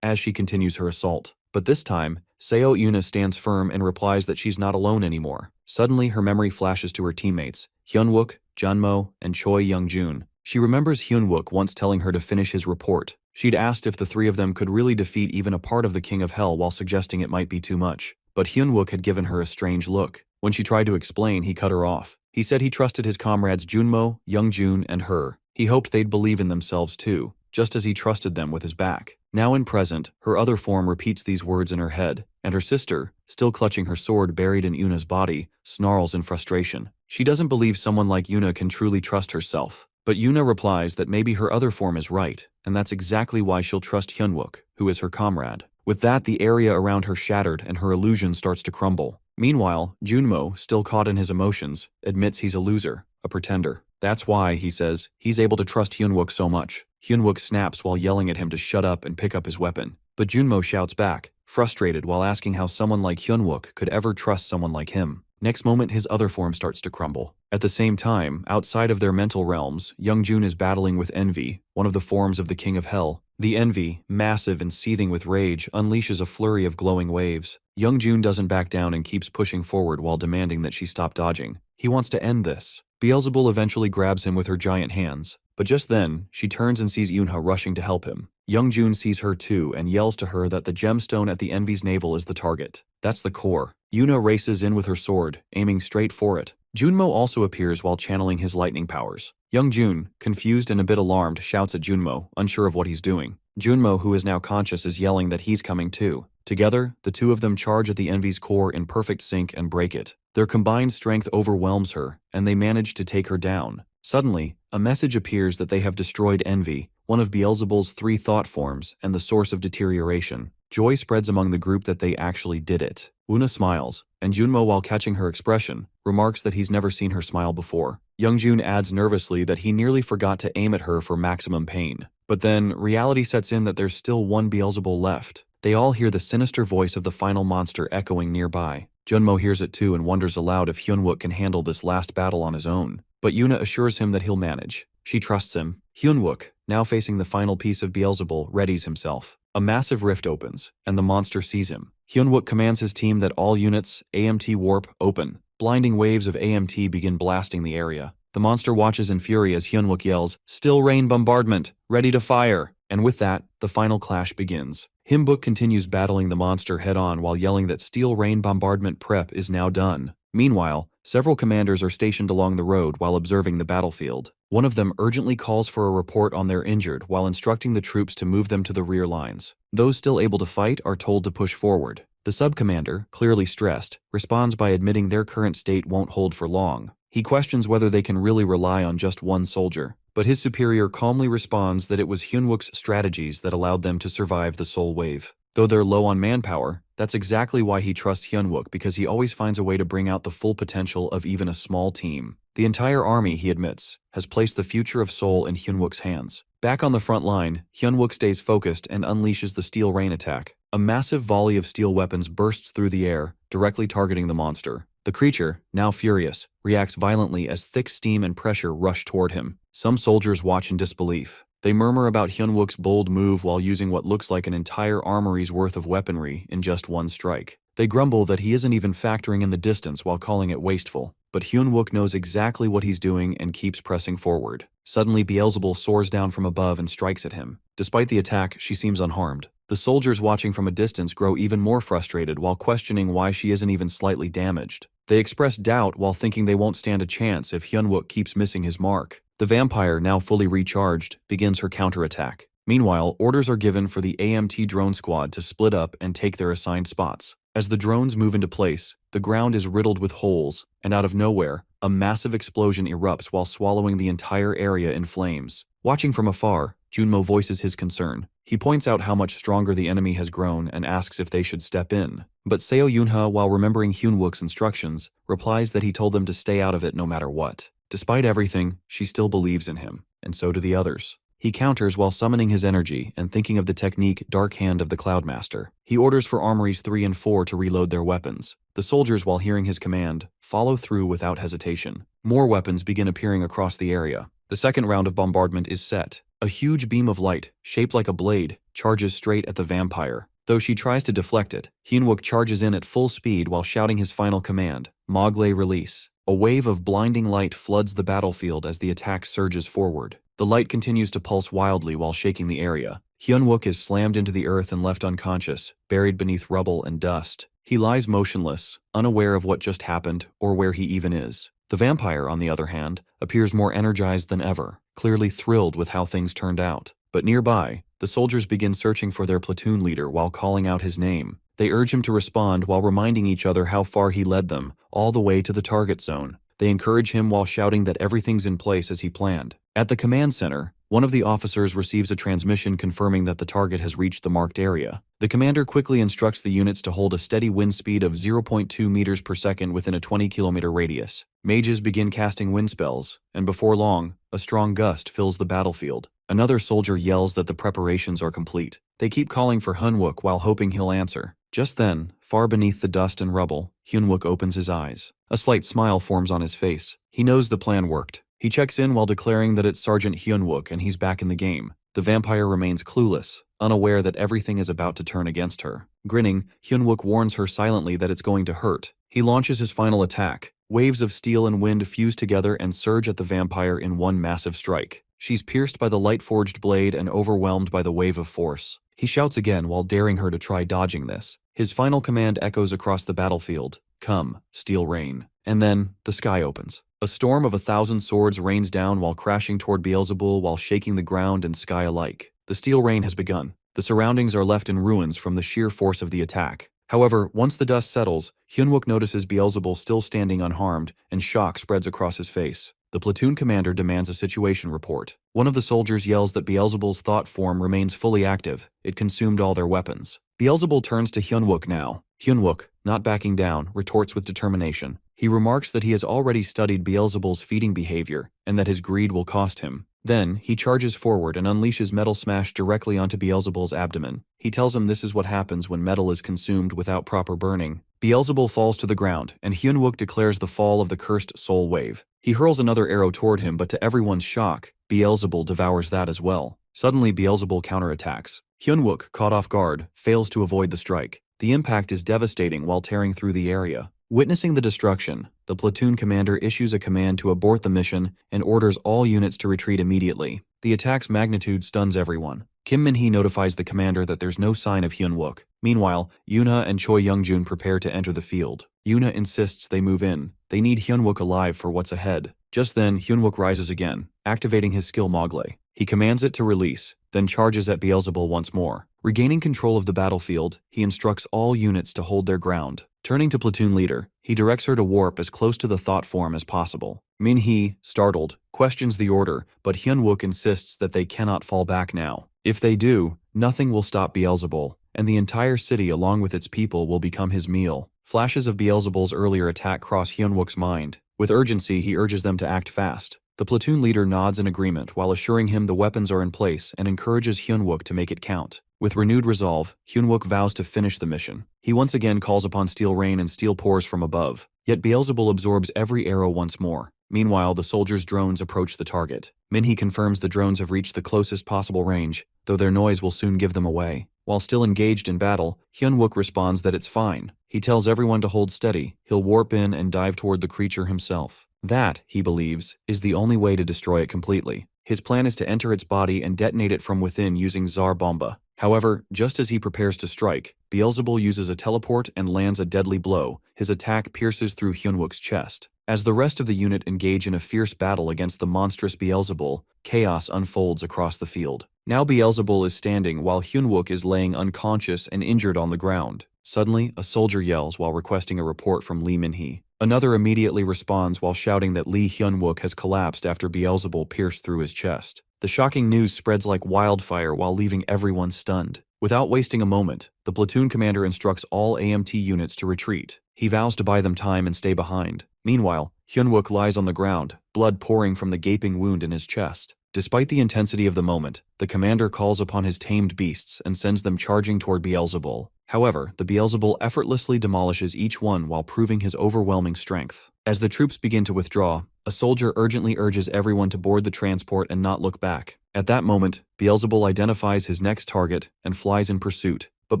A: as she continues her assault. But this time, Seo Yuna stands firm and replies that she's not alone anymore. Suddenly, her memory flashes to her teammates, Hyunwook, Junmo, and Choi Youngjun. She remembers Hyunwook once telling her to finish his report. She'd asked if the three of them could really defeat even a part of the King of Hell while suggesting it might be too much. But Hyunwook had given her a strange look. When she tried to explain, he cut her off. He said he trusted his comrades Junmo, Youngjun, and her. He hoped they'd believe in themselves too, just as he trusted them with his back. Now in present, her other form repeats these words in her head, and her sister, still clutching her sword buried in Yuna's body, snarls in frustration. She doesn't believe someone like Yuna can truly trust herself. But Yuna replies that maybe her other form is right, and that's exactly why she'll trust Hyunwook, who is her comrade. With that, the area around her shattered and her illusion starts to crumble. Meanwhile, Junmo, still caught in his emotions, admits he's a loser, a pretender. That's why, he says, he's able to trust Hyunwook so much. Hyunwook snaps while yelling at him to shut up and pick up his weapon. But Junmo shouts back, frustrated while asking how someone like Hyunwook could ever trust someone like him. Next moment, his other form starts to crumble. At the same time, outside of their mental realms, Youngjun is battling with Envy, one of the forms of the King of Hell. The Envy, massive and seething with rage, unleashes a flurry of glowing waves. Youngjun doesn't back down and keeps pushing forward while demanding that she stop dodging. He wants to end this. Beelzebul eventually grabs him with her giant hands. But just then, she turns and sees Yunha rushing to help him. Youngjun sees her too and yells to her that the gemstone at the Envy's navel is the target. That's the core. Yuna races in with her sword, aiming straight for it. Junmo also appears while channeling his lightning powers. Youngjun, confused and a bit alarmed, shouts at Junmo, unsure of what he's doing. Junmo, who is now conscious, is yelling that he's coming too. Together, the two of them charge at the Envy's core in perfect sync and break it. Their combined strength overwhelms her, and they manage to take her down. Suddenly, a message appears that they have destroyed Envy, one of Beelzebul's 3 thought forms and the source of deterioration. Joy spreads among the group that they actually did it. Una smiles, and Junmo, while catching her expression, remarks that he's never seen her smile before. Youngjun adds nervously that he nearly forgot to aim at her for maximum pain. But then, reality sets in that there's still one Beelzebul left. They all hear the sinister voice of the final monster echoing nearby. Junmo hears it too and wonders aloud if Hyunwook can handle this last battle on his own. but Yuna assures him that he'll manage. She trusts him. Hyunwook, now facing the final piece of Beelzebul, readies himself. A massive rift opens, and the monster sees him. Hyunwook commands his team that all units, AMT warp, open. Blinding waves of AMT begin blasting the area. The monster watches in fury as Hyunwook yells, "Still rain bombardment, ready to fire!" And with that, the final clash begins. Hyunwook continues battling the monster head-on while yelling that steel rain bombardment prep is now done. Meanwhile, several commanders are stationed along the road while observing the battlefield. One of them urgently calls for a report on their injured while instructing the troops to move them to the rear lines. Those still able to fight are told to push forward. The sub-commander, clearly stressed, responds by admitting their current state won't hold for long. He questions whether they can really rely on just one soldier, but his superior calmly responds that it was Hyunwook's strategies that allowed them to survive the Soul Wave. Though they're low on manpower, that's exactly why he trusts Hyunwook, because he always finds a way to bring out the full potential of even a small team. The entire army, he admits, has placed the future of Seoul in Hyunwook's hands. Back on the front line, Hyunwook stays focused and unleashes the Steel Rain attack. A massive volley of steel weapons bursts through the air, directly targeting the monster. The creature, now furious, reacts violently as thick steam and pressure rush toward him. Some soldiers watch in disbelief. They murmur about Hyunwook's bold move while using what looks like an entire armory's worth of weaponry in just one strike. They grumble that he isn't even factoring in the distance while calling it wasteful. But Hyunwook knows exactly what he's doing and keeps pressing forward. Suddenly, Beelzebul soars down from above and strikes at him. Despite the attack, she seems unharmed. The soldiers watching from a distance grow even more frustrated while questioning why she isn't even slightly damaged. They express doubt while thinking they won't stand a chance if Hyunwook keeps missing his mark. The vampire, now fully recharged, begins her counterattack. Meanwhile, orders are given for the AMT drone squad to split up and take their assigned spots. As the drones move into place, the ground is riddled with holes, and out of nowhere, a massive explosion erupts while swallowing the entire area in flames. Watching from afar, Junmo voices his concern. He points out how much stronger the enemy has grown and asks if they should step in. But Seo Yunha, while remembering Hyunwook's instructions, replies that he told them to stay out of it no matter what. Despite everything, she still believes in him, and so do the others. He counters while summoning his energy and thinking of the technique Dark Hand of the Cloudmaster. He orders for Armories 3 and 4 to reload their weapons. The soldiers, while hearing his command, follow through without hesitation. More weapons begin appearing across the area. The second round of bombardment is set. A huge beam of light, shaped like a blade, charges straight at the vampire. Though she tries to deflect it, Hyunwook charges in at full speed while shouting his final command, Mogle Release. A wave of blinding light floods the battlefield as the attack surges forward. The light continues to pulse wildly while shaking the area. Hyunwook is slammed into the earth and left unconscious, buried beneath rubble and dust. He lies motionless, unaware of what just happened or where he even is. The vampire, on the other hand, appears more energized than ever, clearly thrilled with how things turned out. But nearby, the soldiers begin searching for their platoon leader while calling out his name. They urge him to respond while reminding each other how far he led them, all the way to the target zone. They encourage him while shouting that everything's in place as he planned. At the command center, one of the officers receives a transmission confirming that the target has reached the marked area. The commander quickly instructs the units to hold a steady wind speed of 0.2 meters per second within a 20-kilometer radius. Mages begin casting wind spells, and before long, a strong gust fills the battlefield. Another soldier yells that the preparations are complete. They keep calling for Hyunwook while hoping he'll answer. Just then, far beneath the dust and rubble, Hyunwook opens his eyes. A slight smile forms on his face. He knows the plan worked. He checks in while declaring that it's Sergeant Hyunwook and he's back in the game. The vampire remains clueless, unaware that everything is about to turn against her. Grinning, Hyunwook warns her silently that it's going to hurt. He launches his final attack. Waves of steel and wind fuse together and surge at the vampire in one massive strike. She's pierced by the light-forged blade and overwhelmed by the wave of force. He shouts again while daring her to try dodging this. His final command echoes across the battlefield. Come, Steel Rain. And then, the sky opens. A storm of 1,000 swords rains down while crashing toward Beelzebul while shaking the ground and sky alike. The Steel Rain has begun. The surroundings are left in ruins from the sheer force of the attack. However, once the dust settles, Hyunwook notices Beelzebul still standing unharmed, and shock spreads across his face. The platoon commander demands a situation report. One of the soldiers yells that Beelzebul's thought form remains fully active. It consumed all their weapons. Beelzebul turns to Hyunwook now. Hyunwook, not backing down, retorts with determination. He remarks that he has already studied Beelzebul's feeding behavior and that his greed will cost him. Then, he charges forward and unleashes Metal Smash directly onto Beelzebul's abdomen. He tells him this is what happens when metal is consumed without proper burning. Beelzebul falls to the ground, and Hyunwook declares the fall of the cursed soul wave. He hurls another arrow toward him, but to everyone's shock, Beelzebul devours that as well. Suddenly, Beelzebul counterattacks. Hyunwook, caught off guard, fails to avoid the strike. The impact is devastating while tearing through the area. Witnessing the destruction, the platoon commander issues a command to abort the mission and orders all units to retreat immediately. The attack's magnitude stuns everyone. Kim Min-hee notifies the commander that there's no sign of Hyunwook. Meanwhile, Yoona and Choi Youngjun prepare to enter the field. Yoona insists they move in. They need Hyunwook alive for what's ahead. Just then, Hyunwook rises again, activating his skill Mogle. He commands it to release, then charges at Beelzebul once more. Regaining control of the battlefield, he instructs all units to hold their ground. Turning to platoon leader, he directs her to warp as close to the thought form as possible. Min-hee, startled, questions the order, but Hyunwook insists that they cannot fall back now. If they do, nothing will stop Beelzebul, and the entire city along with its people will become his meal. Flashes of Beelzebul's earlier attack cross Hyunwook's mind. With urgency, he urges them to act fast. The platoon leader nods in agreement while assuring him the weapons are in place and encourages Hyunwook to make it count. With renewed resolve, Hyunwook vows to finish the mission. He once again calls upon steel rain and steel pours from above, yet Beelzebul absorbs every arrow once more. Meanwhile, the soldiers' drones approach the target. Min-hee confirms the drones have reached the closest possible range, though their noise will soon give them away. While still engaged in battle, Hyunwook responds that it's fine. He tells everyone to hold steady. He'll warp in and dive toward the creature himself. That, he believes, is the only way to destroy it completely. His plan is to enter its body and detonate it from within using Tsar Bomba. However, just as he prepares to strike, Beelzebul uses a teleport and lands a deadly blow. His attack pierces through Hyunwook's chest. As the rest of the unit engage in a fierce battle against the monstrous Beelzebul, chaos unfolds across the field. Now Beelzebul is standing while Hyunwook is laying unconscious and injured on the ground. Suddenly, a soldier yells while requesting a report from Lee Min-hee. Another immediately responds while shouting that Lee Hyunwook has collapsed after Beelzebul pierced through his chest. The shocking news spreads like wildfire while leaving everyone stunned. Without wasting a moment, the platoon commander instructs all AMT units to retreat. He vows to buy them time and stay behind. Meanwhile, Hyunwook lies on the ground, blood pouring from the gaping wound in his chest. Despite the intensity of the moment, the commander calls upon his tamed beasts and sends them charging toward Beelzebul. However, the Beelzebul effortlessly demolishes each one while proving his overwhelming strength. As the troops begin to withdraw, a soldier urgently urges everyone to board the transport and not look back. At that moment, Beelzebul identifies his next target and flies in pursuit. But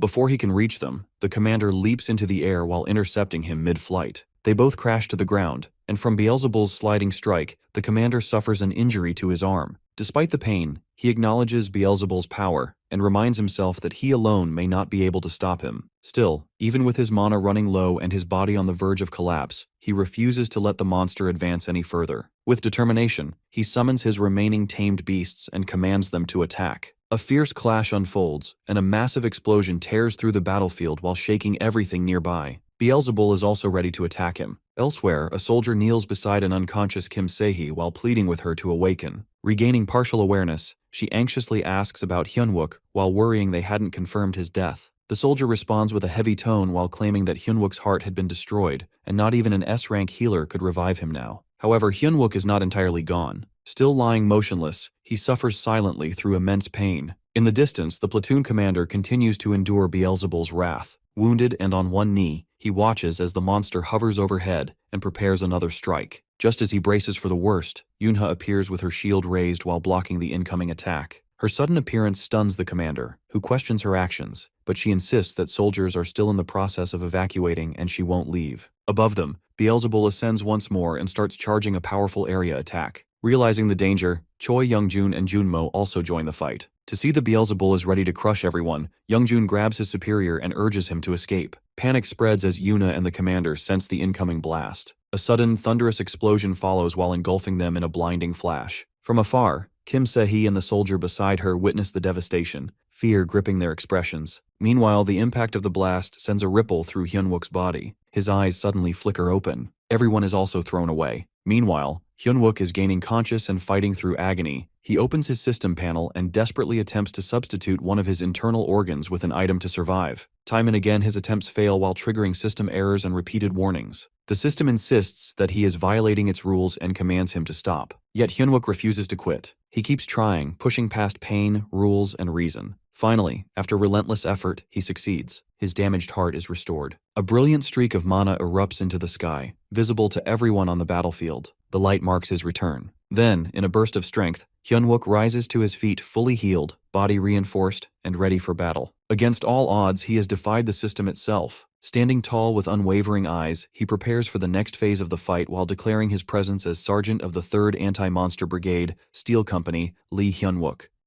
A: before he can reach them, the commander leaps into the air while intercepting him mid-flight. They both crash to the ground, and from Beelzebul's sliding strike, the commander suffers an injury to his arm. Despite the pain, he acknowledges Beelzebul's power and reminds himself that he alone may not be able to stop him. Still, even with his mana running low and his body on the verge of collapse, he refuses to let the monster advance any further. With determination, he summons his remaining tamed beasts and commands them to attack. A fierce clash unfolds, and a massive explosion tears through the battlefield while shaking everything nearby. Beelzebul is also ready to attack him. Elsewhere, a soldier kneels beside an unconscious Kim Se-hee while pleading with her to awaken. Regaining partial awareness, she anxiously asks about Hyunwook while worrying they hadn't confirmed his death. The soldier responds with a heavy tone while claiming that Hyunwook's heart had been destroyed, and not even an S-rank healer could revive him now. However, Hyunwook is not entirely gone. Still lying motionless, he suffers silently through immense pain. In the distance, the platoon commander continues to endure Beelzebul's wrath. Wounded and on one knee, he watches as the monster hovers overhead and prepares another strike. Just as he braces for the worst, Yoonha appears with her shield raised while blocking the incoming attack. Her sudden appearance stuns the commander, who questions her actions, but she insists that soldiers are still in the process of evacuating and she won't leave. Above them, Beelzebul ascends once more and starts charging a powerful area attack. Realizing the danger, Choi Youngjun and Junmo also join the fight. To see the Beelzebul is ready to crush everyone, Youngjun grabs his superior and urges him to escape. Panic spreads as Yoona and the commander sense the incoming blast. A sudden, thunderous explosion follows while engulfing them in a blinding flash. From afar, Kim Se-hee and the soldier beside her witness the devastation, fear gripping their expressions. Meanwhile, the impact of the blast sends a ripple through Hyunwook's body. His eyes suddenly flicker open. Everyone is also thrown away. Meanwhile, Hyunwook is gaining conscious and fighting through agony. He opens his system panel and desperately attempts to substitute one of his internal organs with an item to survive. Time and again his attempts fail while triggering system errors and repeated warnings. The system insists that he is violating its rules and commands him to stop. Yet Hyunwook refuses to quit. He keeps trying, pushing past pain, rules, and reason. Finally, after relentless effort, he succeeds. His damaged heart is restored. A brilliant streak of mana erupts into the sky, visible to everyone on the battlefield. The light marks his return. Then, in a burst of strength, Hyunwook rises to his feet fully healed, body reinforced, and ready for battle. Against all odds, he has defied the system itself. Standing tall with unwavering eyes, he prepares for the next phase of the fight while declaring his presence as Sergeant of the 3rd Anti-Monster Brigade, Steel Company, Lee Hyunwook.